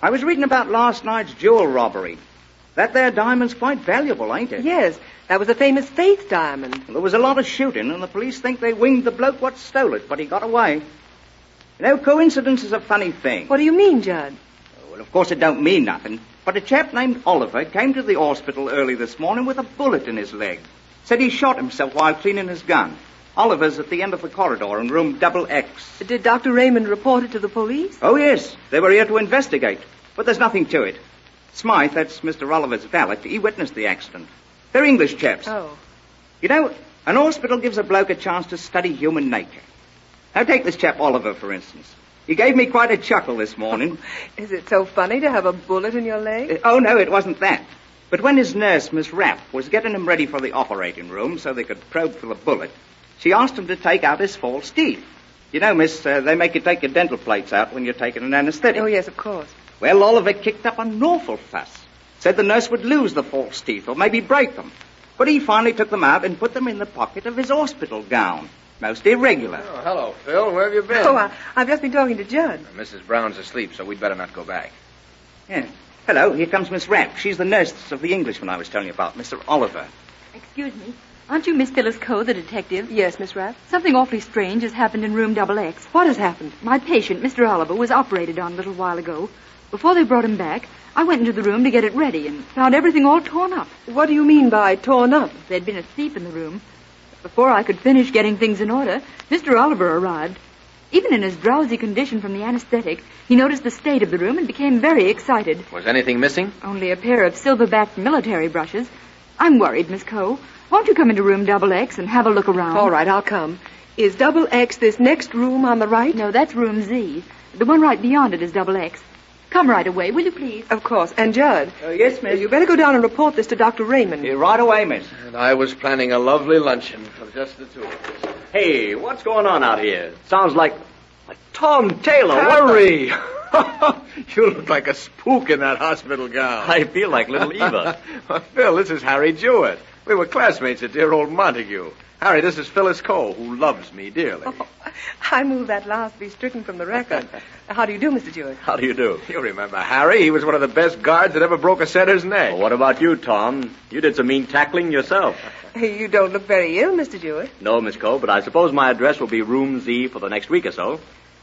I was reading about last night's jewel robbery. That there diamond's quite valuable, ain't it? Yes, that was a famous Faith diamond. Well, there was a lot of shooting, and the police think they winged the bloke what stole it, but he got away. You know, coincidence is a funny thing. What do you mean, Judd? Well, of course it don't mean nothing, but a chap named Oliver came to the hospital early this morning with a bullet in his leg. Said he shot himself while cleaning his gun. Oliver's at the end of the corridor in room double X. Did Dr. Raymond report it to the police? Oh, yes. They were here to investigate. But there's nothing to it. Smythe, that's Mr. Oliver's valet, he witnessed the accident. They're English chaps. Oh. You know, an hospital gives a bloke a chance to study human nature. Now, take this chap Oliver, for instance. He gave me quite a chuckle this morning. Is it so funny to have a bullet in your leg? Oh, no, it wasn't that. But when his nurse, Miss Rapp, was getting him ready for the operating room so they could probe for the bullet, she asked him to take out his false teeth. You know, miss, they make you take your dental plates out when you're taking an anesthetic. Oh, yes, of course. Well, Oliver kicked up an awful fuss. Said the nurse would lose the false teeth or maybe break them. But he finally took them out and put them in the pocket of his hospital gown. Most irregular. Oh, hello, Phil. Where have you been? Oh, I've just been talking to Judd. Mrs. Brown's asleep, so we'd better not go back. Yeah. Hello, here comes Miss Rapp. She's the nurse of the Englishman I was telling you about, Mr. Oliver. Excuse me. Aren't you Miss Phyllis Coe, the detective? Yes, Miss Rapp. Something awfully strange has happened in room XX. What has happened? My patient, Mr. Oliver, was operated on a little while ago. Before they brought him back, I went into the room to get it ready and found everything all torn up. What do you mean by torn up? There'd been a thief in the room. Before I could finish getting things in order, Mr. Oliver arrived. Even in his drowsy condition from the anesthetic, he noticed the state of the room and became very excited. Was anything missing? Only a pair of silver-backed military brushes. I'm worried, Miss Coe. Won't you come into room XX and have a look around? All right, I'll come. Is XX this next room on the right? No, that's room Z. The one right beyond it is XX. Come right away, will you please? Of course. And Judd? Yes, miss. You better go down and report this to Dr. Raymond. Right away, miss. And I was planning a lovely luncheon for just the two of us. Hey, what's going on out here? Sounds like Tom Taylor. Harry! You look like a spook in that hospital gown. I feel like little Eva. Well, Phil, this is Harry Jewett. We were classmates at dear old Montague. Harry, this is Phyllis Cole, who loves me dearly. Oh, I moved that last to be stricken from the record. How do you do, Mr. Jewett? How do you do? You remember Harry? He was one of the best guards that ever broke a setter's neck. Well, what about you, Tom? You did some mean tackling yourself. You don't look very ill, Mr. Jewett. No, Miss Cole, but I suppose my address will be room Z for the next week or so.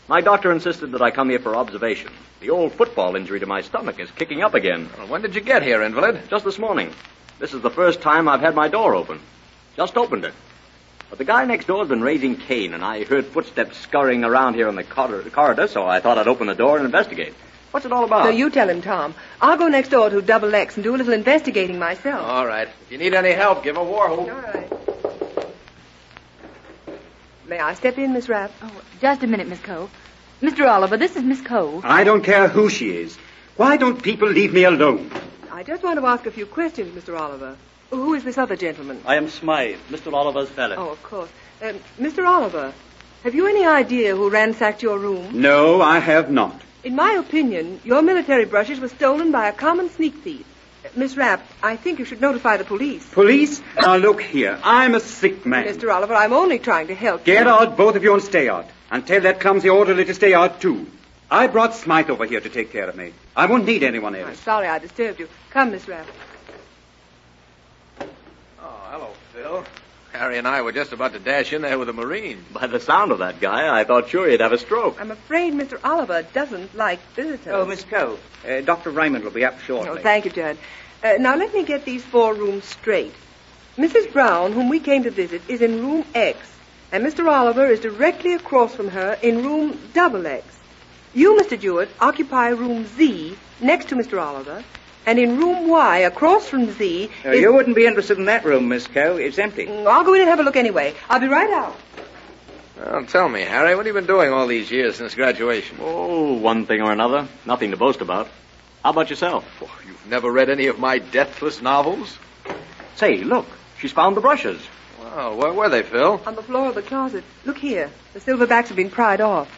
My doctor insisted that I come here for observation. The old football injury to my stomach is kicking up again. Well, when did you get here, invalid? Just this morning. This is the first time I've had my door open. Just opened it. But the guy next door has been raising Cain, and I heard footsteps scurrying around here in the corridor, so I thought I'd open the door and investigate. What's it all about? No, you tell him, Tom. I'll go next door to XX and do a little investigating myself. All right. If you need any help, give a war whoop. All right. May I step in, Miss Rapp? Oh, just a minute, Miss Coe. Mr. Oliver, this is Miss Coe. I don't care who she is. Why don't people leave me alone? I just want to ask a few questions, Mr. Oliver. Who is this other gentleman? I am Smythe, Mr. Oliver's valet. Oh, of course. Mr. Oliver, have you any idea who ransacked your room? No, I have not. In my opinion, your military brushes were stolen by a common sneak thief. Miss Rapp, I think you should notify the police. Police? Now, look here. I'm a sick man. Mr. Oliver, I'm only trying to help Get you. out, both of you, and stay out. And tell that clumsy orderly to stay out, too. I brought Smythe over here to take care of me. I won't need anyone else. I'm sorry I disturbed you. Come, Miss Rapp. Oh, hello, Phil. Harry and I were just about to dash in there with a Marine. By the sound of that guy, I thought sure he'd have a stroke. I'm afraid Mr. Oliver doesn't like visitors. Oh, Miss Coe, Dr. Raymond will be up shortly. Oh, thank you, Judd. Now, let me get these 4 rooms straight. Mrs. Brown, whom we came to visit, is in room X, and Mr. Oliver is directly across from her in room XX. You, Mr. Jewett, occupy room Z next to Mr. Oliver, and in room Y, across from Z... You wouldn't be interested in that room, Miss Coe. It's empty. I'll go in and have a look anyway. I'll be right out. Well, tell me, Harry, what have you been doing all these years since graduation? Oh, one thing or another. Nothing to boast about. How about yourself? Oh, you've never read any of my deathless novels? Say, look. She's found the brushes. Wow, where were they, Phil? On the floor of the closet. Look here. The silverbacks have been pried off.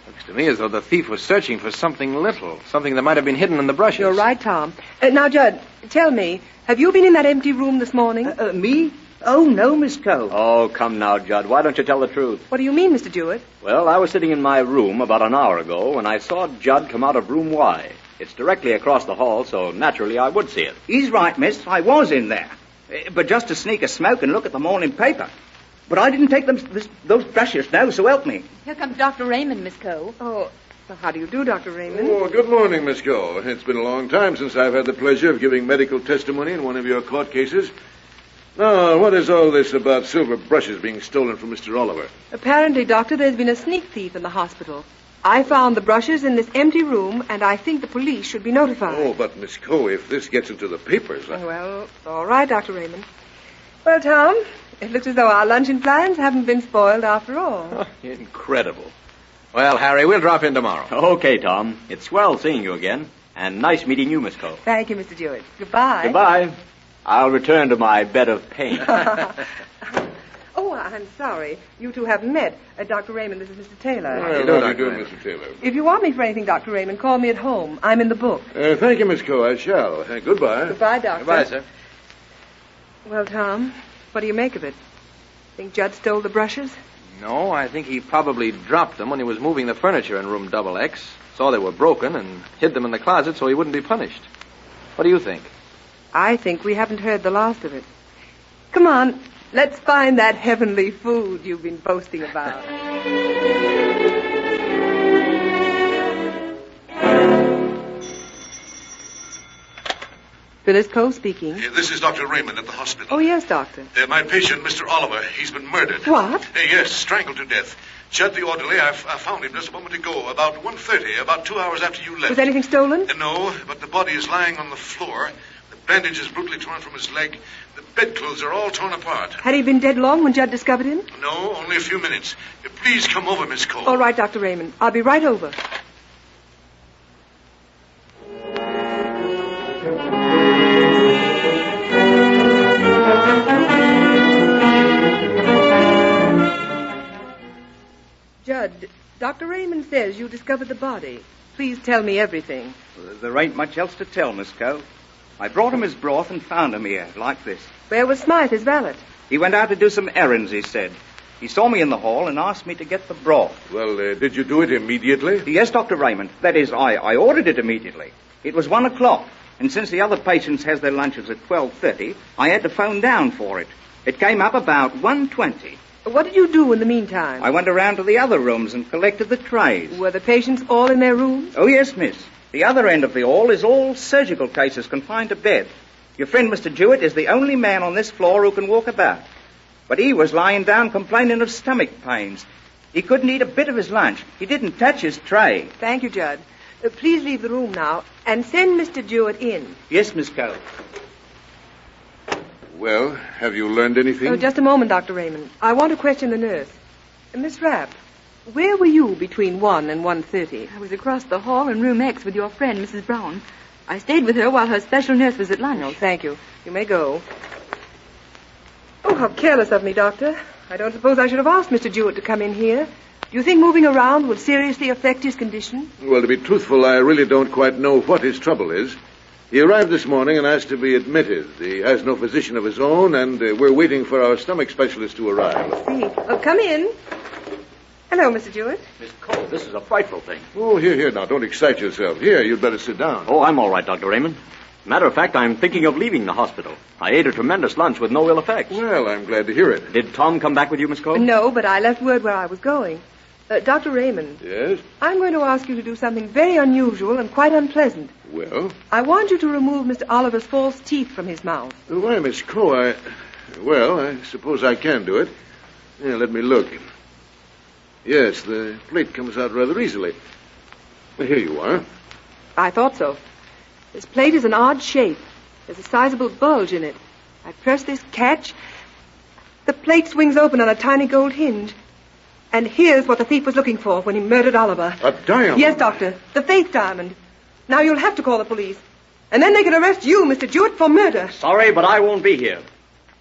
Looks to me as though the thief was searching for something little, something that might have been hidden in the brushes. You're right, Tom. Now, Judd, tell me, have you been in that empty room this morning? Me? Oh, no, Miss Coe. Oh, come now, Judd. Why don't you tell the truth? What do you mean, Mr. Jewett? Well, I was sitting in my room about an hour ago when I saw Judd come out of room Y. It's directly across the hall, so naturally I would see it. He's right, miss. I was in there. But just to sneak a smoke and look at the morning paper. But I didn't take those brushes, no, so help me. Here comes Dr. Raymond, Miss Coe. Oh, well, how do you do, Dr. Raymond? Oh, good morning, Miss Coe. It's been a long time since I've had the pleasure of giving medical testimony in one of your court cases. Now, what is all this about silver brushes being stolen from Mr. Oliver? Apparently, Doctor, there's been a sneak thief in the hospital. I found the brushes in this empty room, and I think the police should be notified. Oh, but, Miss Coe, if this gets into the papers... Well, all right, Dr. Raymond. Well, Tom, it looks as though our luncheon plans haven't been spoiled after all. Incredible. Well, Harry, we'll drop in tomorrow. Okay, Tom. It's swell seeing you again. And nice meeting you, Miss Coe. Thank you, Mr. Jewett. Goodbye. Goodbye. I'll return to my bed of pain. Oh, I'm sorry. You two haven't met. Dr. Raymond, this is Mr. Taylor. How do you do, Mr. Taylor? If you want me for anything, Dr. Raymond, call me at home. I'm in the book. Thank you, Miss Coe. I shall. Goodbye. Goodbye, Doctor. Goodbye, sir. Well, Tom, what do you make of it? Think Judd stole the brushes? No, I think he probably dropped them when he was moving the furniture in room XX, saw they were broken, and hid them in the closet so he wouldn't be punished. What do you think? I think we haven't heard the last of it. Come on, let's find that heavenly food you've been boasting about. Phyllis Cole speaking. This is Dr. Raymond at the hospital. Oh, yes, Doctor. My patient, Mr. Oliver, he's been murdered. What? Yes, strangled to death. Judd, the orderly, I found him just a moment ago, about 1:30, about 2 hours after you left. Was anything stolen? No, but the body is lying on the floor. The bandage is brutally torn from his leg. The bedclothes are all torn apart. Had he been dead long when Judd discovered him? No, only a few minutes. Please come over, Miss Cole. All right, Dr. Raymond. I'll be right over. Judd, Dr. Raymond says you discovered the body. Please tell me everything. Well, there ain't much else to tell, Miss Cole. I brought him his broth and found him here, like this. Where was Smythe, his valet? He went out to do some errands, he said. He saw me in the hall and asked me to get the broth. Well, did you do it immediately? Yes, Dr. Raymond. That is, I ordered it immediately. It was 1 o'clock, and since the other patients has their lunches at 12:30, I had to phone down for it. It came up about 1:20. What did you do in the meantime? I went around to the other rooms and collected the trays. Were the patients all in their rooms? Oh, yes, miss. The other end of the hall is all surgical cases confined to bed. Your friend, Mr. Jewett, is the only man on this floor who can walk about. But he was lying down complaining of stomach pains. He couldn't eat a bit of his lunch. He didn't touch his tray. Thank you, Judd. Please leave the room now and send Mr. Jewett in. Yes, Miss Cole. Well, have you learned anything? Oh, just a moment, Dr. Raymond. I want to question the nurse. Miss Rapp, where were you between 1 and 1:30? I was across the hall in room X with your friend, Mrs. Brown. I stayed with her while her special nurse was at lunch. No, thank you. You may go. Oh, how careless of me, Doctor. I don't suppose I should have asked Mr. Jewett to come in here. Do you think moving around will seriously affect his condition? Well, to be truthful, I really don't quite know what his trouble is. He arrived this morning and asked to be admitted. He has no physician of his own, and we're waiting for our stomach specialist to arrive. I see. Oh, come in. Hello, Mr. Jewett. Miss Cole, this is a frightful thing. Oh, here, now, don't excite yourself. Here, you'd better sit down. Oh, I'm all right, Dr. Raymond. Matter of fact, I'm thinking of leaving the hospital. I ate a tremendous lunch with no ill effects. Well, I'm glad to hear it. Did Tom come back with you, Miss Cole? No, but I left word where I was going. Dr. Raymond. Yes? I'm going to ask you to do something very unusual and quite unpleasant. Well? I want you to remove Mr. Oliver's false teeth from his mouth. Why, Miss Coe, I suppose I can do it. Yeah, let me look. Yes, the plate comes out rather easily. Well, here you are. I thought so. This plate is an odd shape. There's a sizable bulge in it. I press this catch. The plate swings open on a tiny gold hinge. And here's what the thief was looking for when he murdered Oliver. A diamond? Yes, Doctor. The Faith diamond. Now you'll have to call the police. And then they can arrest you, Mr. Jewett, for murder. Sorry, but I won't be here.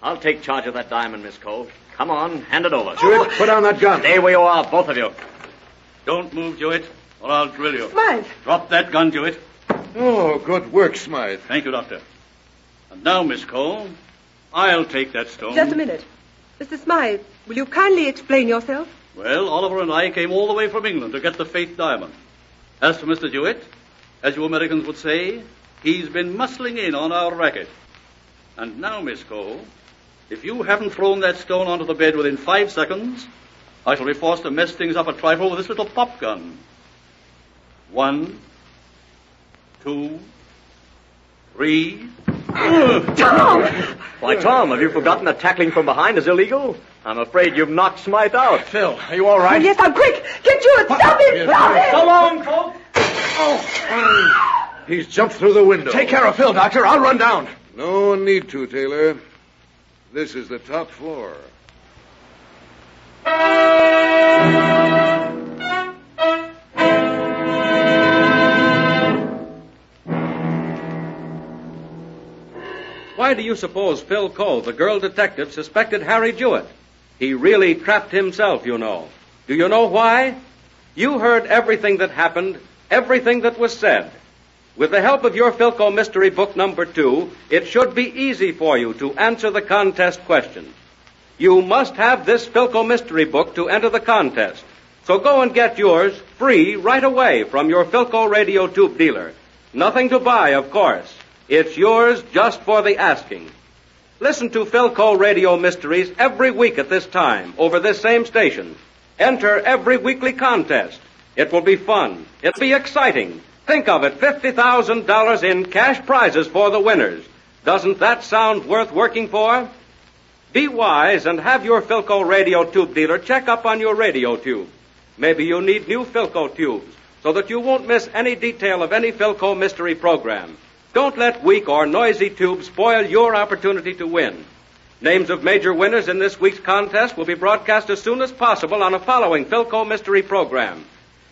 I'll take charge of that diamond, Miss Cole. Come on, hand it over. Jewett, put down that gun. Stay where you are, both of you. Don't move, Jewett, or I'll drill you. Smythe. Drop that gun, Jewett. Oh, good work, Smythe. Thank you, Doctor. And now, Miss Cole, I'll take that stone. Just a minute. Mr. Smythe, will you kindly explain yourself? Well, Oliver and I came all the way from England to get the Faith diamond. As for Mr. Jewett, as you Americans would say, he's been muscling in on our racket. And now, Miss Cole, if you haven't thrown that stone onto the bed within 5 seconds, I shall be forced to mess things up a trifle with this little pop gun. 1, 2, 3... Tom! Why, Tom, have you forgotten that tackling from behind is illegal? I'm afraid you've knocked Smythe out. Phil, are you all right? Oh, yes, I'm quick. Get Jewett. Stop him. Stop him. So long, folks. Oh, he's jumped through the window. Take care of Phil, Doctor. I'll run down. No need to, Taylor. This is the top floor. Why do you suppose Phil Cole, the girl detective, suspected Harry Jewett? He really trapped himself, you know. Do you know why? You heard everything that happened, everything that was said. With the help of your Philco Mystery Book number 2, it should be easy for you to answer the contest questions. You must have this Philco Mystery Book to enter the contest. So go and get yours free right away from your Philco radio tube dealer. Nothing to buy, of course. It's yours just for the asking. Listen to Philco Radio Mysteries every week at this time over this same station. Enter every weekly contest. It will be fun. It'll be exciting. Think of it, $50,000 in cash prizes for the winners. Doesn't that sound worth working for? Be wise and have your Philco radio tube dealer check up on your radio tube. Maybe you need new Philco tubes so that you won't miss any detail of any Philco mystery program. Don't let weak or noisy tubes spoil your opportunity to win. Names of major winners in this week's contest will be broadcast as soon as possible on a following Philco mystery program.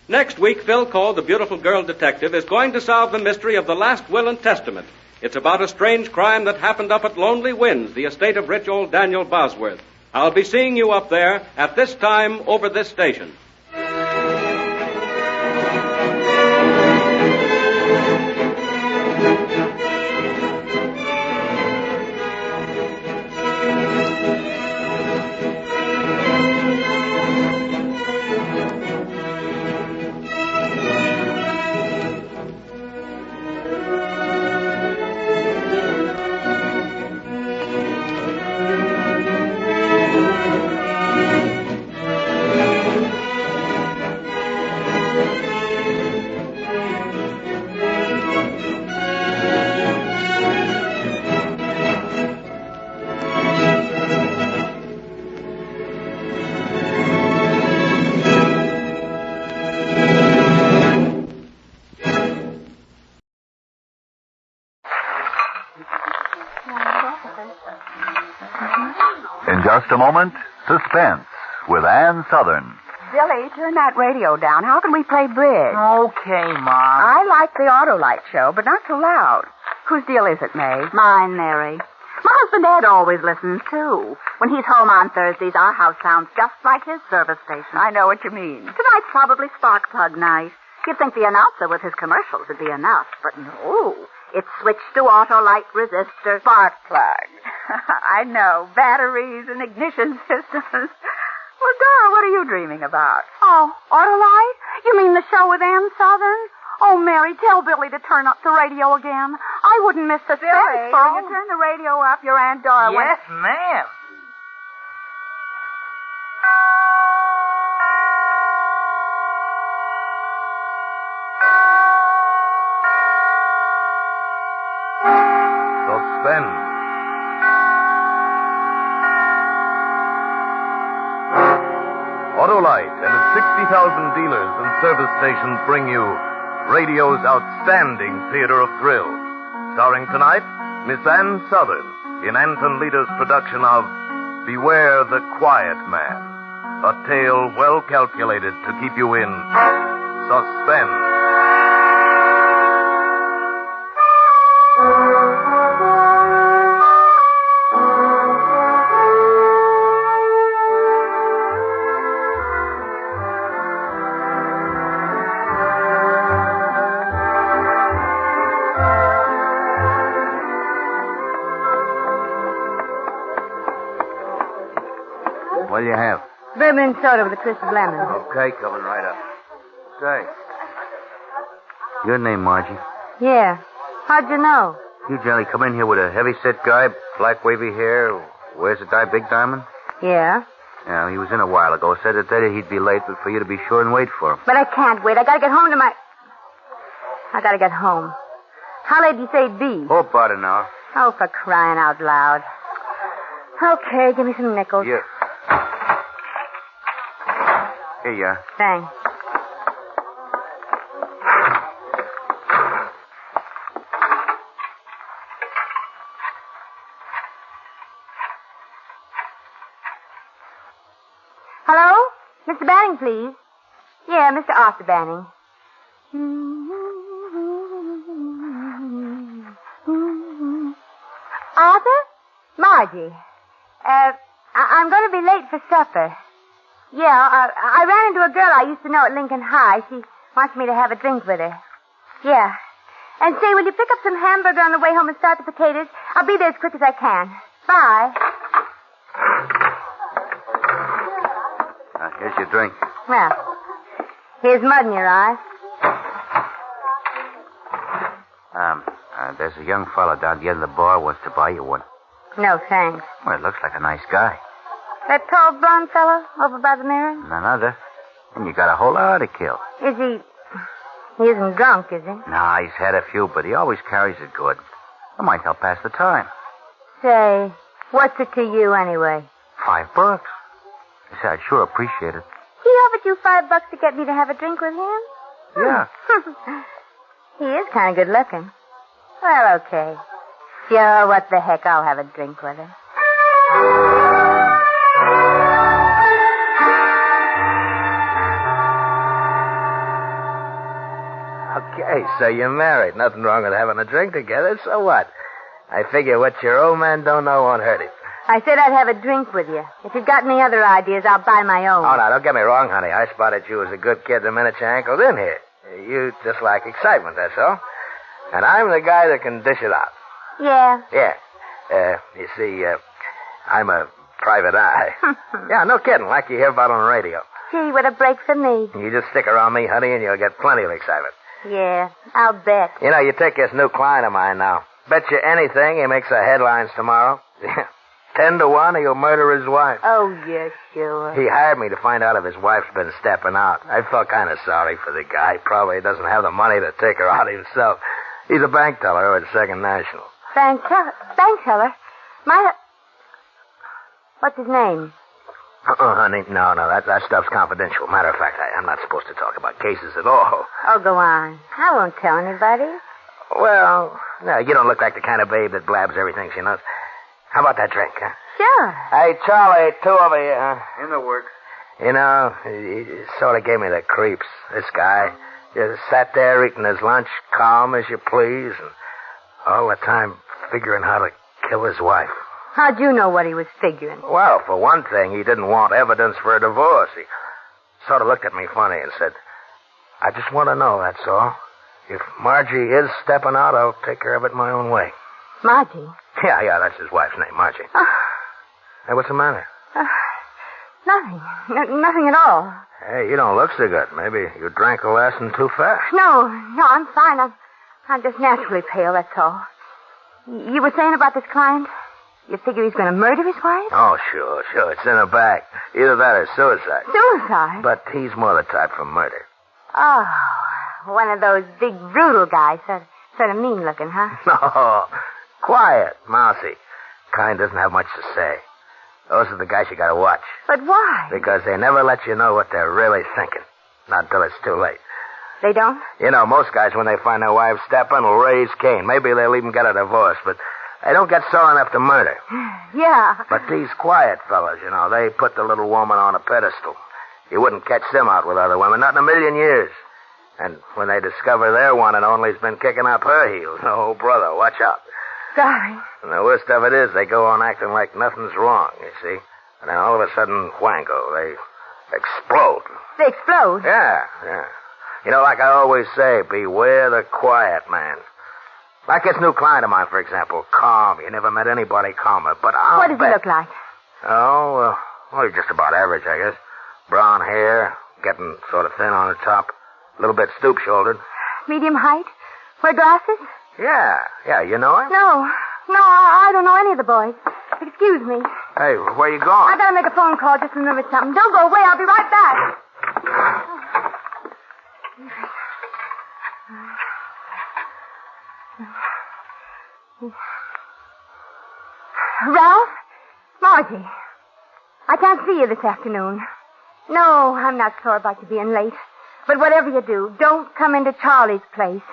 Next week, Philco, the beautiful girl detective, is going to solve the mystery of the last will and testament. It's about a strange crime that happened up at Lonely Winds, the estate of rich old Daniel Bosworth. I'll be seeing you up there at this time over this station. Just a moment, Suspense with Ann Southern. Billy, turn that radio down. How can we play bridge? Okay, Mom. I like the Autolite show, but not so loud. Whose deal is it, May? Mine, Mary. My husband Ed always listens, too. When he's home on Thursdays, our house sounds just like his service station. I know what you mean. Tonight's probably spark plug night. You'd think the announcer with his commercials would be enough, but no. It's switched to Autolite resistor. Spark plug. I know. Batteries and ignition systems. Well, Dora, what are you dreaming about? Oh, Autolite? You mean the show with Ann Southern? Oh, Mary, tell Billy to turn up the radio again. I wouldn't miss Suspense Billy, for will you turn the radio up? Your Aunt Dora Yes, ma'am. Suspense. Autolite and its 60,000 dealers and service stations bring you radio's outstanding theater of thrills. Starring tonight, Miss Ann Southern in Anton Leder's production of Beware the Quiet Man, a tale well calculated to keep you in suspense. What do you have? Bourbon soda with a twist of lemon. Okay, coming right up. Say, your name, Margie? Yeah. How'd you know? You generally come in here with a heavy-set guy, black wavy hair, wears a big diamond? Yeah. Yeah, he was in a while ago. Said that he'd be late, but for you to be sure and wait for him. But I can't wait. I gotta get home to my... I gotta get home. How late do you say it'd be? Oh, about an hour. Oh, for crying out loud. Okay, give me some nickels. Yeah. Here you are. Thanks. Hello? Mr. Banning, please. Yeah, Mr. Arthur Banning. Arthur? Margie. I'm going to be late for supper. Yeah, I ran into a girl I used to know at Lincoln High. She wants me to have a drink with her. Yeah. And say, will you pick up some hamburger on the way home and start the potatoes? I'll be there as quick as I can. Bye. Here's your drink. Well, here's mud in your eyes. There's a young fellow down the end of the bar wants to buy you one. No, thanks. Well, it looks like a nice guy. That tall blonde fellow over by the mirror? None other. And you got a whole hour to kill. Is he... He isn't drunk, is he? Nah, he's had a few, but he always carries it good. It might help pass the time. Say, what's it to you anyway? $5. I said, I'd sure appreciate it. He offered you $5 to get me to have a drink with him? Yeah. He is kind of good looking. Well, okay. Sure, what the heck, I'll have a drink with him. Okay, so you're married. Nothing wrong with having a drink together, so what? I figure what your old man don't know won't hurt him. I said I'd have a drink with you. If you've got any other ideas, I'll buy my own. Oh, now, don't get me wrong, honey. I spotted you as a good kid the minute you ankled in here. You just like excitement, that's all. And I'm the guy that can dish it out. Yeah. Yeah. You see, I'm a private eye. Yeah, no kidding, like you hear about on the radio. Gee, what a break for me. You just stick around me, honey, and you'll get plenty of excitement. Yeah, I'll bet. You know, you take this new client of mine now. Bet you anything he makes the headlines tomorrow. 10 to 1 or you'll murder his wife. Oh, yeah, sure. He hired me to find out if his wife's been stepping out. I felt kind of sorry for the guy. Probably doesn't have the money to take her out himself. He's a bank teller at Second National. Bank teller? What's his name? Honey, no, that stuff's confidential. Matter of fact, I'm not supposed to talk about cases at all. Oh, go on. I won't tell anybody. Well, no, you don't look like the kind of babe that blabs everything she knows. How about that drink, huh? Sure. Hey, Charlie, 2 over here, huh? In the works. You know, he sort of gave me the creeps, this guy. Just sat there eating his lunch, calm as you please, and all the time figuring how to kill his wife. How'd you know what he was figuring? Well, for one thing, he didn't want evidence for a divorce. He sort of looked at me funny and said, I just want to know, that's all. If Margie is stepping out, I'll take care of it my own way. Margie? Yeah, that's his wife's name, Margie. Hey, what's the matter? Nothing. Nothing at all. Hey, you don't look so good. Maybe you drank the last one too fast. No, I'm fine. I'm just naturally pale, that's all. You were saying about this client? You figure he's going to murder his wife? Oh, sure. It's in the back. Either that or suicide. Suicide? But he's more the type for murder. Oh, one of those big, brutal guys. Sort of mean looking, huh? No. Quiet, mousy. Kind doesn't have much to say. Those are the guys you gotta watch. But why? Because they never let you know what they're really thinking. Not until it's too late. They don't? You know, most guys, when they find their wives stepping, will raise Cain. Maybe they'll even get a divorce, but they don't get sore enough to murder. Yeah. But these quiet fellas, you know, they put the little woman on a pedestal. You wouldn't catch them out with other women, not in a million years. And when they discover their one and only's been kicking up her heels, oh, brother, watch out. Sorry. And the worst of it is they go on acting like nothing's wrong, you see. And then all of a sudden, whango, they explode. They explode? Yeah. You know, like I always say, beware the quiet man. Like this new client of mine, for example. Calm. You never met anybody calmer. But what does he look like? Oh, well, he's just about average, I guess. Brown hair, getting sort of thin on the top. A little bit stoop-shouldered. Medium height? Wear glasses? Yeah, you know him? No, I don't know any of the boys. Excuse me. Hey, where you going? I gotta make a phone call, just remembered something. Don't go away, I'll be right back. Ralph? Margie. I can't see you this afternoon. No, I'm not sore about you being late. But whatever you do, don't come into Charlie's place.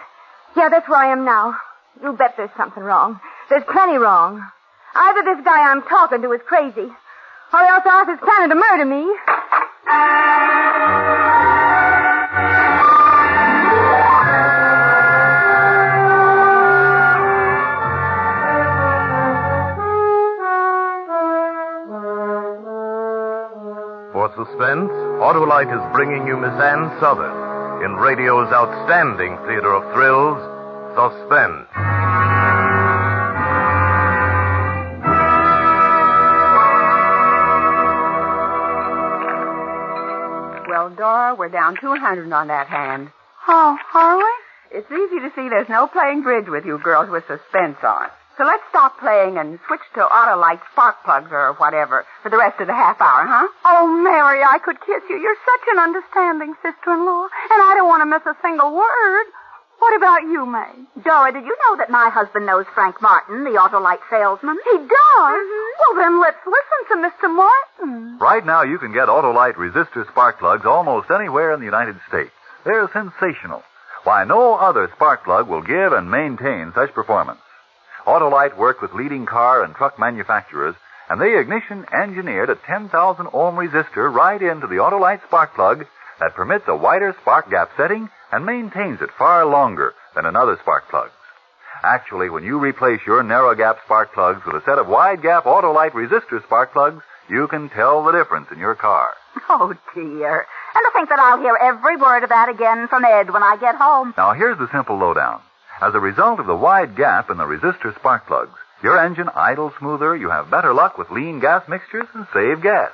Yeah, that's where I am now. You bet there's something wrong. There's plenty wrong. Either this guy I'm talking to is crazy, or else Arthur's planning to murder me. bringing you Miss Ann Southern in radio's outstanding theater of thrills, Suspense. Well, Dora, we're down 200 on that hand. Oh, are we? It's easy to see there's no playing bridge with you girls with suspense on. So let's stop playing and switch to auto-light spark plugs or whatever for the rest of the half hour, huh? Oh, Mary, I could kiss you. You're such an understanding sister-in-law, and I don't want to miss a single word. What about you, May? Dora, did you know that my husband knows Frank Martin, the Autolite salesman? He does? Well, then let's listen to Mr. Martin. Right now, you can get Autolite resistor spark plugs almost anywhere in the United States. They're sensational. Why, no other spark plug will give and maintain such performance. Autolite work with leading car and truck manufacturers, and they ignition engineered a 10,000 ohm resistor right into the Autolite spark plug that permits a wider spark gap setting and maintains it far longer than another spark plugs. Actually, when you replace your narrow gap spark plugs with a set of wide gap Autolite resistor spark plugs, you can tell the difference in your car. Oh, dear. And to think that I'll hear every word of that again from Ed when I get home. Now, here's the simple lowdown. As a result of the wide gap in the resistor spark plugs, your engine idles smoother, you have better luck with lean gas mixtures, and save gas.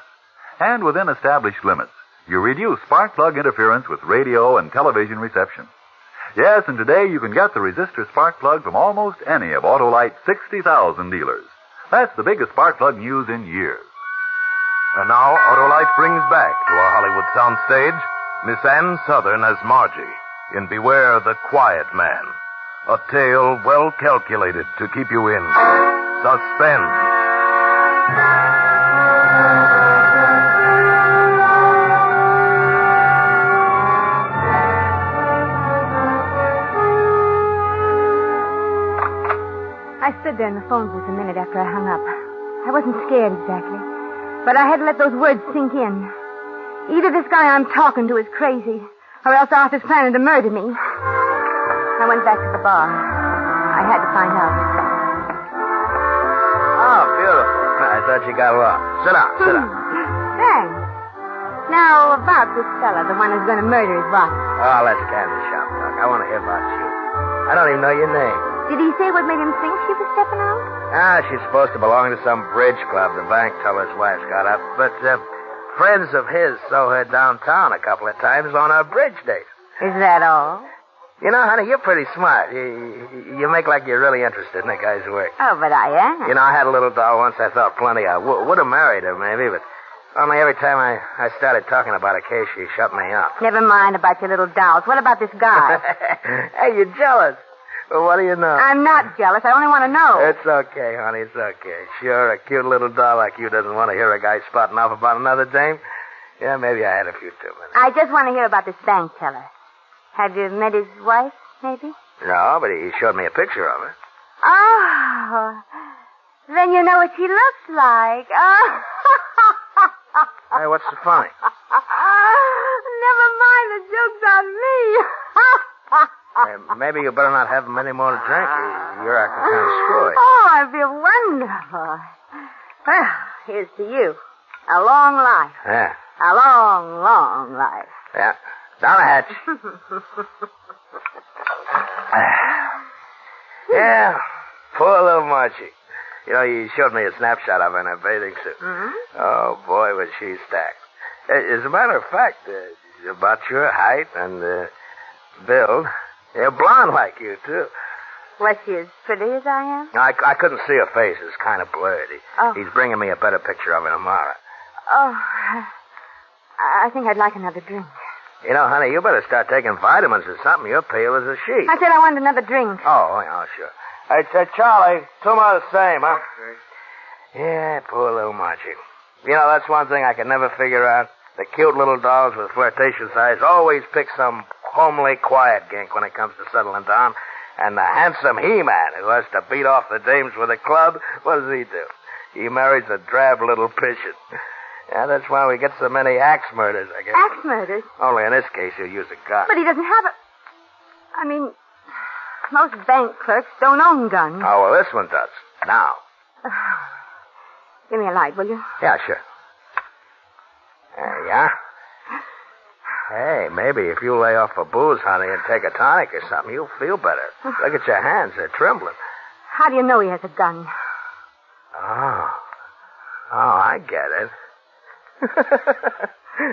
And within established limits, you reduce spark plug interference with radio and television reception. Yes, and today you can get the resistor spark plug from almost any of Autolite's 60,000 dealers. That's the biggest spark plug news in years. And now, Autolite brings back to our Hollywood soundstage Miss Ann Southern as Margie in Beware the Quiet Man. A tale well calculated to keep you in suspense. I stood there in the phone booth a minute after I hung up. I wasn't scared exactly, but I had to let those words sink in. Either this guy I'm talking to is crazy, or else Arthur's planning to murder me. I went back to the bar. I had to find out. Oh, beautiful. I thought you got lost. Sit down, sit down. Thanks. Now, about this fella, the one who's going to murder his boss. Oh, let's get in the shop talk. I want to hear about you. I don't even know your name. Did he say what made him think she was stepping out? She's supposed to belong to some bridge club the bank teller's wife's got up. But friends of his saw her downtown a couple of times on a bridge date. Is that all? You know, honey, you're pretty smart. You make like you're really interested in the guy's work. Oh, but I am. You know, I had a little doll once I thought plenty of. Would have married her, maybe, but only every time I started talking about a case, she shut me up. Never mind about your little dolls. What about this guy? Hey, you're jealous. Well, what do you know? I'm not jealous. I only want to know. It's okay, honey. It's okay. Sure, a cute little doll like you doesn't want to hear a guy spouting off about another dame. Yeah, maybe I had a few too many. I just want to hear about this bank teller. Have you met his wife, maybe? No, but he showed me a picture of her. Oh, then you know what she looks like. Oh. Hey, what's so funny? Never mind, the joke's on me. Maybe you better not have many more to drink. You're acting kind of screwy. Oh, I feel wonderful. Well, here's to you. A long life. Yeah. A long, long life. Yeah. Down the hatch. Yeah. Poor little Margie. You know, you showed me a snapshot of her in her bathing suit. Mm-hmm. Oh, boy, was she stacked. As a matter of fact, about your height and build, you're blonde like you, too. Was she as pretty as I am? I couldn't see her face. It's kind of blurred. Oh. He's bringing me a better picture of her tomorrow. Oh, I think I'd like another drink. You know, honey, you better start taking vitamins or something. You're pale as a sheet. I said I wanted another drink. Oh, sure. Hey, Charlie, 2 more the same, huh? Okay. Yeah, poor little Margie. You know, that's one thing I can never figure out. The cute little dolls with flirtatious eyes always pick some homely, quiet gink when it comes to settling down. And the handsome He-Man who has to beat off the dames with a club, what does he do? He marries a drab little pigeon. Yeah, that's why we get so many axe murders, I guess. Axe murders? Only in this case, he'll use a gun. But he doesn't have a... I mean, most bank clerks don't own guns. Oh, well, this one does. Now. Give me a light, will you? Yeah, sure. There you are. Hey, maybe if you lay off for booze, honey, and take a tonic or something, you'll feel better. Look at your hands. They're trembling. How do you know he has a gun? Oh, I get it.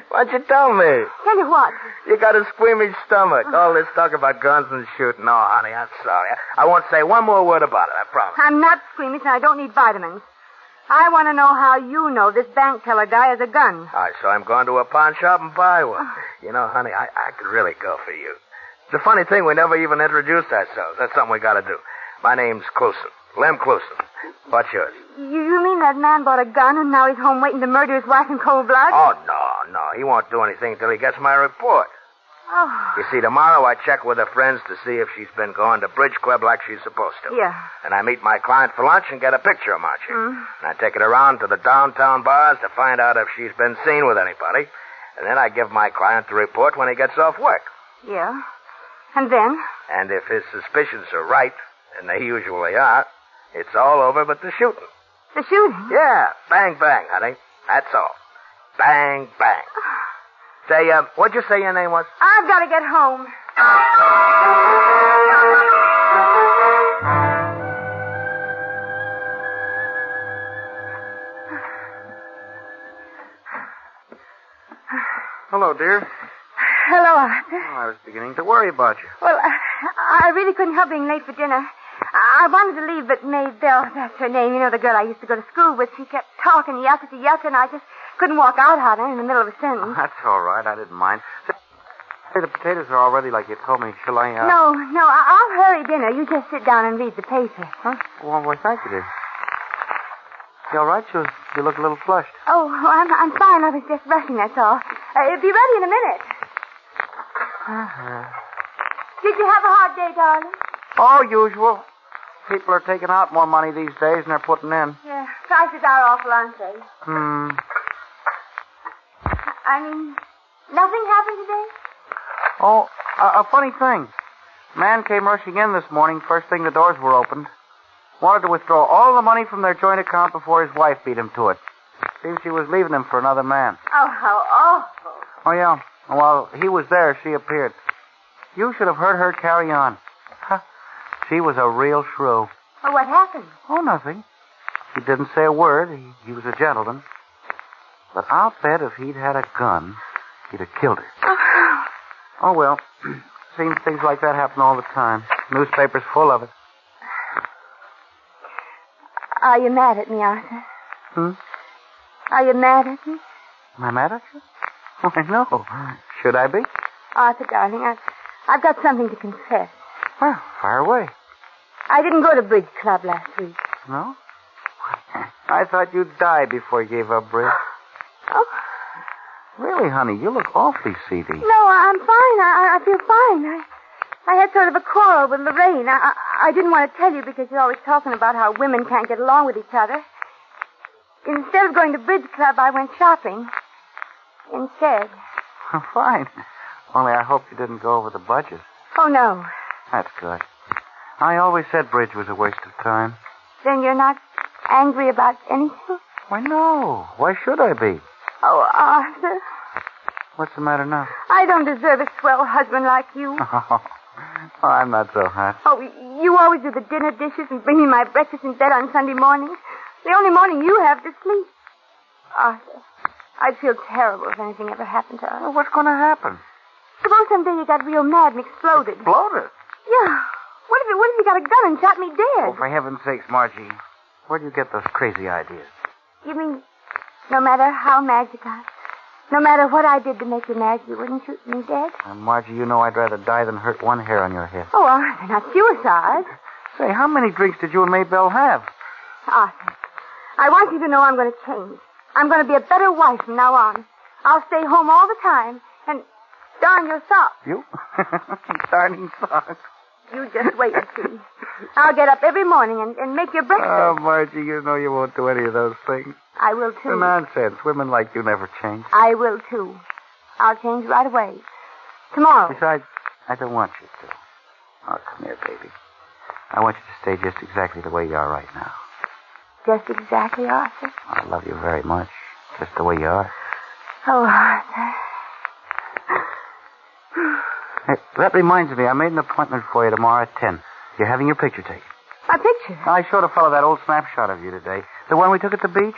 Why'd you tell me? Tell you what? You got a squeamish stomach. All this talk about guns and shooting. No, honey, I'm sorry. I won't say one more word about it, I promise. I'm not squeamish and I don't need vitamins. I want to know how you know this bank teller guy has a gun. All right, so I'm going to a pawn shop and buy one. You know, honey, I could really go for you. It's a funny thing, we never even introduced ourselves. That's something we got to do. My name's Cluson. Lem Cluson. What's yours? You mean that man bought a gun and now he's home waiting to murder his wife in cold blood? Oh, no. He won't do anything till he gets my report. Oh. You see, tomorrow I check with her friends to see if she's been going to bridge club like she's supposed to. Yeah. And I meet my client for lunch and get a picture of Margie. Mm. And I take it around to the downtown bars to find out if she's been seen with anybody. And then I give my client the report when he gets off work. Yeah. And then? And if his suspicions are right, and they usually are, it's all over but the shooting. The shooting? Yeah. Bang, bang, honey. That's all. Bang, bang. Say, what'd you say your name was? I've got to get home. Hello, dear. Hello, Arthur. Oh, I was beginning to worry about you. Well, I really couldn't help being late for dinner. I wanted to leave, but Maybelle, that's her name, you know, the girl I used to go to school with, she kept talking yucca to yucca, and I just couldn't walk out on her in the middle of a sentence. That's all right. I didn't mind. Say, the potatoes are all ready like you told me. Shall I, No, I'll hurry dinner. You just sit down and read the paper. Huh? Well, thank you, dear. You all right? You look a little flushed. Oh, I'm fine. I was just rushing, that's all. It'll be ready in a minute. Did you have a hard day, darling? Oh, usual. People are taking out more money these days than they're putting in. Yeah, prices are awful, aren't they? I mean, nothing happened today? Oh, a funny thing. A man came rushing in this morning, first thing the doors were opened. Wanted to withdraw all the money from their joint account before his wife beat him to it. Seems she was leaving him for another man. Oh, how awful. Oh, yeah. While he was there, she appeared. You should have heard her carry on. Huh. She was a real shrew. Well, what happened? Oh, nothing. He didn't say a word. He was a gentleman. But I'll bet if he'd had a gun, he'd have killed her. Oh, well. Seems things like that happen all the time. Newspapers full of it. Are you mad at me, Arthur? Are you mad at me? Am I mad at you? Why, no. Should I be? Arthur, darling, I've got something to confess. Well, fire away. I didn't go to bridge club last week. No? I thought you'd die before you gave up bridge. Oh. Really, honey, you look awfully seedy. No, I'm fine. I feel fine. I had sort of a quarrel with Lorraine. I didn't want to tell you because you're always talking about how women can't get along with each other. Instead of going to bridge club, I went shopping. Instead. Fine. Only I hope you didn't go over the budget. Oh, no. That's good. I always said bridge was a waste of time. Then you're not angry about anything? Why, no. Why should I be? Oh, Arthur. What's the matter now? I don't deserve a swell husband like you. Oh, I'm not so hot. Oh, you always do the dinner dishes and bring me my breakfast in bed on Sunday mornings. The only morning you have to sleep. Arthur, I'd feel terrible if anything ever happened to us. Well, what's going to happen? Suppose someday you got real mad and exploded. Exploded? Yeah. What if you got a gun and shot me dead? Oh, for heaven's sakes, Margie. Where do you get those crazy ideas? You mean no matter how mad you got, no matter what I did to make you mad, you wouldn't shoot me dead? Margie, you know I'd rather die than hurt one hair on your head. Oh, Arthur, not suicide. Say, how many drinks did you and Maybelle have? Arthur, I want you to know I'm going to change. I'm going to be a better wife from now on. I'll stay home all the time and darn your socks. You? Darning socks. You just wait and see. I'll get up every morning and make your breakfast. Oh, Margie, you know you won't do any of those things. I will, too. Nonsense. Women like you never change. I will, too. I'll change right away. Tomorrow. Besides, I don't want you to. Oh, come here, baby. I want you to stay just exactly the way you are right now. Just exactly, Arthur? I love you very much. Just the way you are. Oh, Arthur. Hey, that reminds me, I made an appointment for you tomorrow at 10. You're having your picture taken. My picture? I showed a fellow that old snapshot of you today. The one we took at the beach.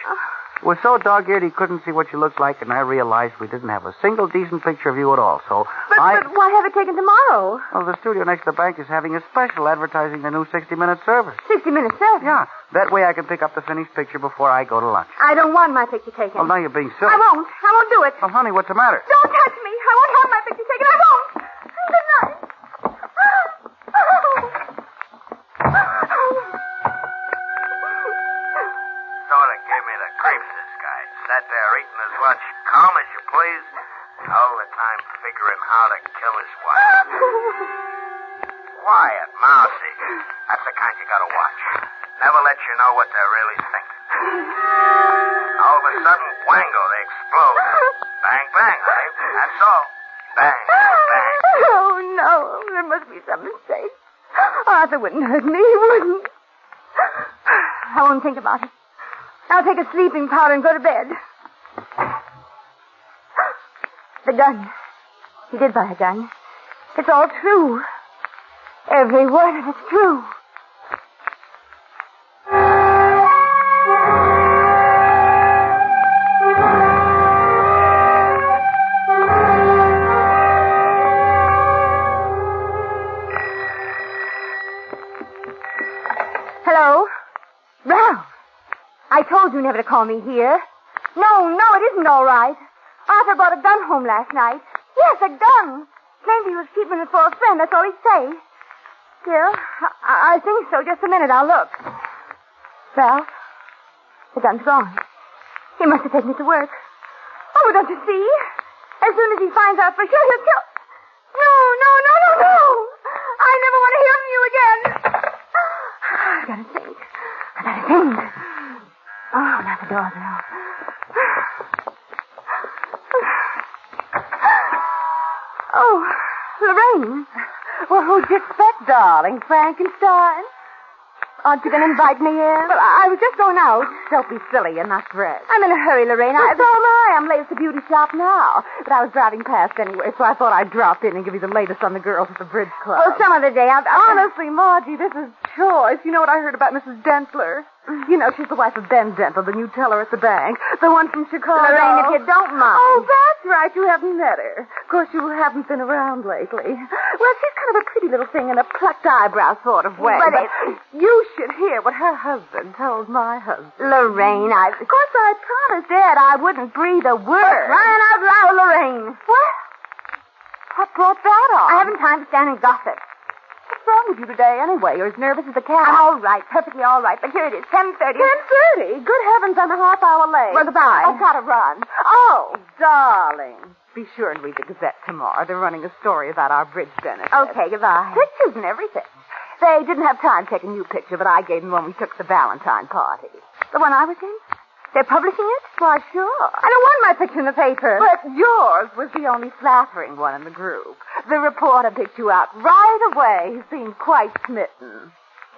It was so dog-eared he couldn't see what you looked like, and I realized we didn't have a single decent picture of you at all, so But why have it taken tomorrow? Well, the studio next to the bank is having a special advertising the new 60-minute service. 60-minute service? Yeah. That way I can pick up the finished picture before I go to lunch. I don't want my picture taken. Well, now you're being silly. I won't do it. Oh, honey, what's the matter? Don't touch me. I won't have my picture taken. I won't. Good night. Sort of gave me the creeps, this guy. Sat there eating his lunch, calm as you please, all the time figuring how to kill his wife. Quiet, mousy. That's the kind you gotta watch. Never let you know what they're really thinking. All of a sudden, wango, they explode. Bang, bang, honey. That's all. Bang, bang. Oh, no. There must be some mistake. Arthur wouldn't hurt me. He wouldn't. I won't think about it. I'll take a sleeping powder and go to bed. The gun. He did buy a gun. It's all true. Every word of it's true. Hello? Ralph. I told you never to call me here. No, it isn't all right. Arthur brought a gun home last night. Yes, a gun. Claimed he was keeping it for a friend. That's all he'd say. Yeah, I think so. Just a minute. I'll look. Ralph, the gun's gone. He must have taken it to work. Oh, don't you see? As soon as he finds out for sure, he'll kill... No. I never want to hear from you again. I gotta think. Oh, not the doorbell. Oh, Lorraine. Well, who'd you expect, darling? Frankenstein? Aren't you going to invite me in? Well, I was just going out. Don't be silly. You're not dressed. I'm in a hurry, Lorraine. So am I. I'm late at the beauty shop now. But I was driving past anyway, so I thought I'd drop in and give you the latest on the girls at the bridge club. Well, some other day. Honestly, Margie, this is choice. You know what I heard about Mrs. Dentler? You know, she's the wife of Ben Dentler, the new teller at the bank. The one from Chicago. Lorraine, if you don't mind. Oh, that's right. You haven't met her. Of course, you haven't been around lately. Well, she's kind of a pretty little thing in a plucked eyebrow sort of way. But you should hear what her husband told my husband. Lorraine, Of course, I promised Ed I wouldn't breathe a word. Crying out loud, Lorraine. What? What brought that on? I haven't time to stand and gossip. What's wrong with you today, anyway? You're as nervous as a cat. I'm all right, perfectly all right. But here it is, 10:30. 10:30? Good heavens, I'm a half hour late. Well, goodbye. I've got to run. Oh, darling. Be sure and read the Gazette tomorrow. They're running a story about our bridge benefit. Okay, goodbye. Pictures and everything. They didn't have time to take a new picture, but I gave them one we took at the Valentine party. The one I was in? They're publishing it? Why, sure. I don't want my picture in the paper. But yours was the only flattering one in the group. The reporter picked you out right away. He seemed quite smitten.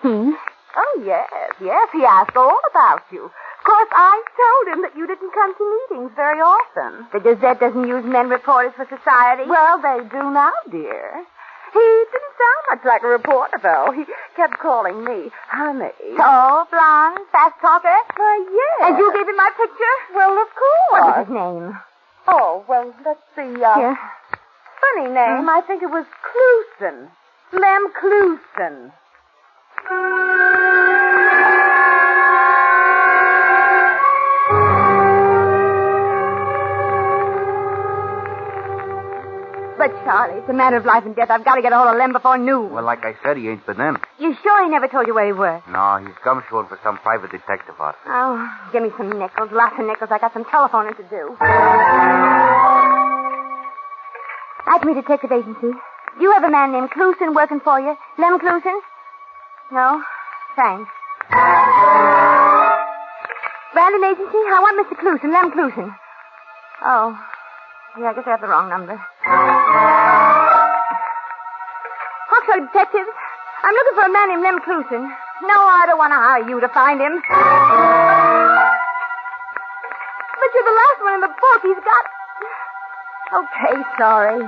Oh, yes. He asked all about you. Of course, I told him that you didn't come to meetings very often. The Gazette doesn't use men reporters for society? Well, they do now, dear. He didn't sound much like a reporter, though. He kept calling me honey. Tall, blonde, fast talker? Why, yes. And you gave him my picture? Well, of course. What was his name? Oh, well, let's see. Yes. Funny name. I think it was Clusen. Lem Clusen. But, Charlie, it's a matter of life and death. I've got to get a hold of Lem before noon. Well, like I said, he ain't been in. You sure he never told you where he was? No, he's gumshoeing for some private detective outfit. Oh, give me some nickels, lots of nickels. I got some telephoning to do. Acme Detective Agency. Do you have a man named Clusen working for you? Lem Clusen? No? Thanks. Brandon Agency? I want Mr. Clusen, Lem Clusen. Oh. Yeah, I guess I have the wrong number. Hawkshaw Detectives. I'm looking for a man named Lem Clusen. No, I don't want to hire you to find him. But you're the last one in the book. He's got... Okay, sorry.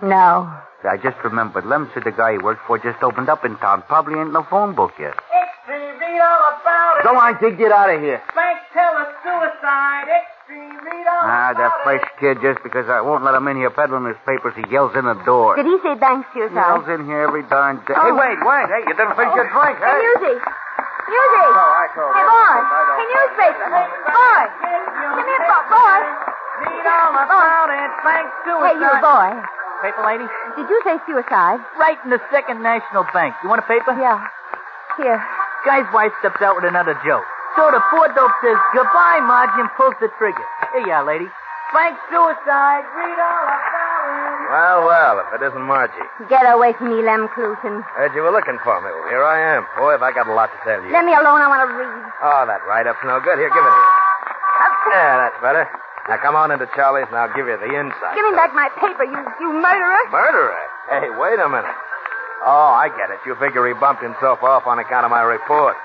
No. I just remembered. Lem said the guy he worked for just opened up in town. Probably ain't no phone book yet. Extreme, read all about it. Go on, kid, get out of here. Bank teller suicide. Extreme, read all about That fresh kid, just because I won't let him in here peddling his papers, he yells in the door. Did he say bank suicide? Yells in here every darn day. Oh. Hey, wait. Hey, you didn't finish your drink, Hey, music. Music. I told Hey, boy. Hey, newspaper. Boy. Give me a boy. Read all about it. Bank suicide. Hey, you boy. Paper lady? Did you say suicide? Right in the Second National Bank. You want a paper? Yeah. Here. Guy's wife steps out with another joke. So the poor dope says, goodbye, Marge, and pulls the trigger. Here you are, lady. Bank suicide. Read all about it. Well, if it isn't Margie. Get away from me, Lem Cluson. Heard you were looking for me. Well, here I am. Boy, have I got a lot to tell you. Let me alone. I want to read. Oh, that write-up's no good. Here, give it here. Yeah, that's better. Now, come on into Charlie's, and I'll give you the inside. Give me back my paper, you murderer. Murderer? Hey, wait a minute. Oh, I get it. You figure he bumped himself off on account of my report.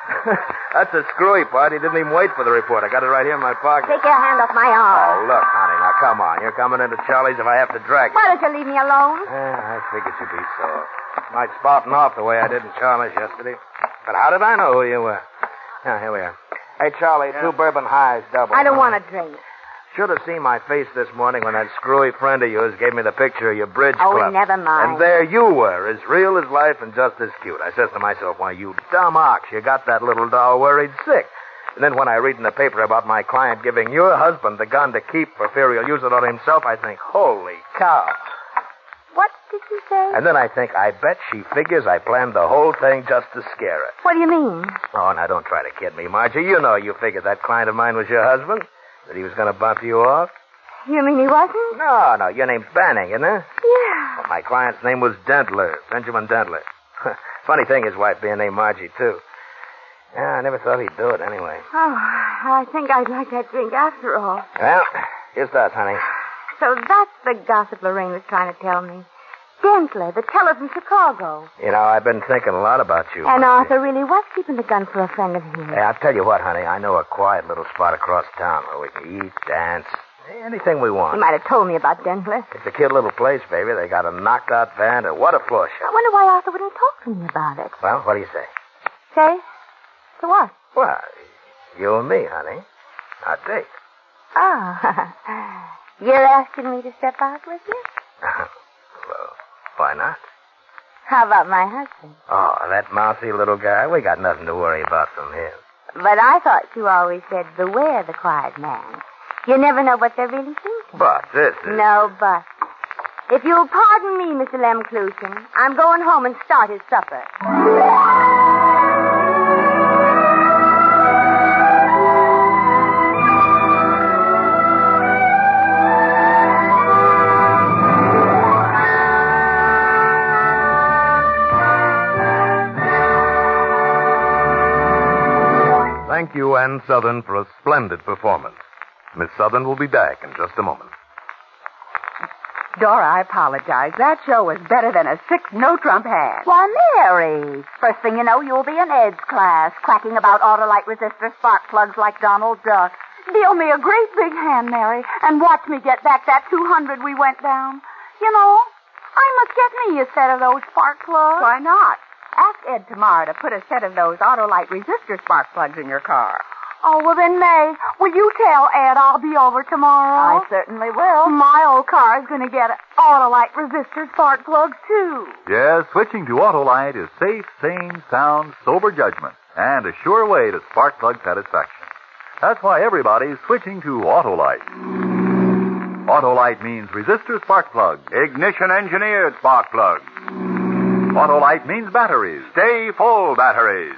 That's a screwy part. He didn't even wait for the report. I got it right here in my pocket. Take your hand off my arm. Oh, look, honey. Now, come on. You're coming into Charlie's if I have to drag you. Why don't you leave me alone? I figured you'd be sore. Might spouting off the way I did in Charlie's yesterday. But how did I know who you were? Yeah, here we are. Hey, Charlie, 2 bourbon highs, double. I don't want a drink. Should have seen my face this morning when that screwy friend of yours gave me the picture of your bridge Oh, club. never mind. And there you were, as real as life and just as cute. I says to myself, why, you dumb ox, you got that little doll worried sick. And then when I read in the paper about my client giving your husband the gun to keep for fear he'll use it on himself, I think, holy cow. What did you say? And then I think, I bet she figures I planned the whole thing just to scare her. What do you mean? Oh, now don't try to kid me, Margie. You know you figured that client of mine was your husband. That he was going to bump you off? You mean he wasn't? No, your name's Banning, isn't it? Yeah. Well, my client's name was Dentler, Benjamin Dentler. Funny thing, his wife being named Margie, too. Yeah, I never thought he'd do it anyway. Oh, I think I'd like that drink after all. Well, here's that, honey. So that's the gossip Lorraine was trying to tell me. Dentler, the teller from Chicago. You know, I've been thinking a lot about you. And Margie. Arthur really was keeping the gun for a friend of his. Hey, I'll tell you what, honey. I know a quiet little spot across town where we can eat, dance, anything we want. You might have told me about Dentler. It's a cute little place, baby. They got a knocked-out band, and what a floor show. I wonder why Arthur wouldn't talk to me about it. Well, what do you say? Say? To what? Well, you and me, honey. Our date. Oh. You're asking me to step out with you? Well, why not? How about my husband? Oh, that mousy little guy. We got nothing to worry about from him. But I thought you always said, beware the quiet man. You never know what they're really thinking. But this is... No, but. If you'll pardon me, Mr. Lem Cluson, I'm going home and start his supper. Thank you, Ann Southern, for a splendid performance. Miss Southern will be back in just a moment. Dora, I apologize. That show was better than a 6 no-trump hand. Why, Mary, first thing you know, you'll be in Ed's class, quacking about Autolite resistor spark plugs like Donald Duck. Deal me a great big hand, Mary, and watch me get back that 200 we went down. You know, I must get me a set of those spark plugs. Why not? Ask Ed tomorrow to put a set of those Autolite resistor spark plugs in your car. Oh, well then, May, will you tell Ed I'll be over tomorrow? I certainly will. My old car's going to get Autolite resistor spark plugs, too. Yes, switching to Autolite is safe, sane, sound, sober judgment, and a sure way to spark plug satisfaction. That's why everybody's switching to Autolite. Autolite means resistor spark plug, ignition-engineered spark plug. Autolite means batteries, stay full batteries.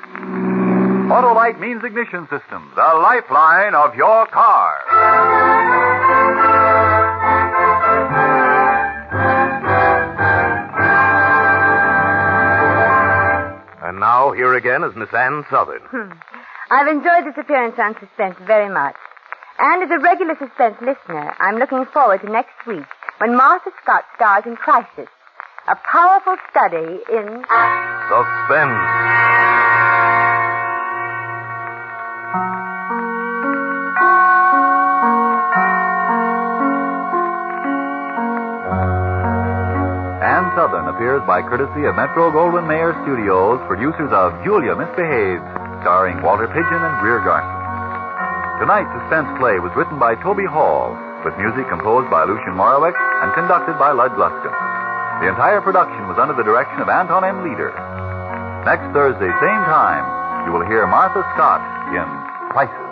Autolite means ignition systems, the lifeline of your car. And now, here again is Miss Ann Southern. I've enjoyed this appearance on Suspense very much. And as a regular Suspense listener, I'm looking forward to next week when Martha Scott stars in Crisis, a powerful study in... Suspense. Theaters by courtesy of Metro-Goldwyn-Mayer Studios, producers of Julia Misbehaves, starring Walter Pidgeon and Greer Garson. Tonight's suspense play was written by Toby Hall, with music composed by Lucien Morawick and conducted by Lud Gluskin. The entire production was under the direction of Anton M. Leader. Next Thursday, same time, you will hear Martha Scott in Prices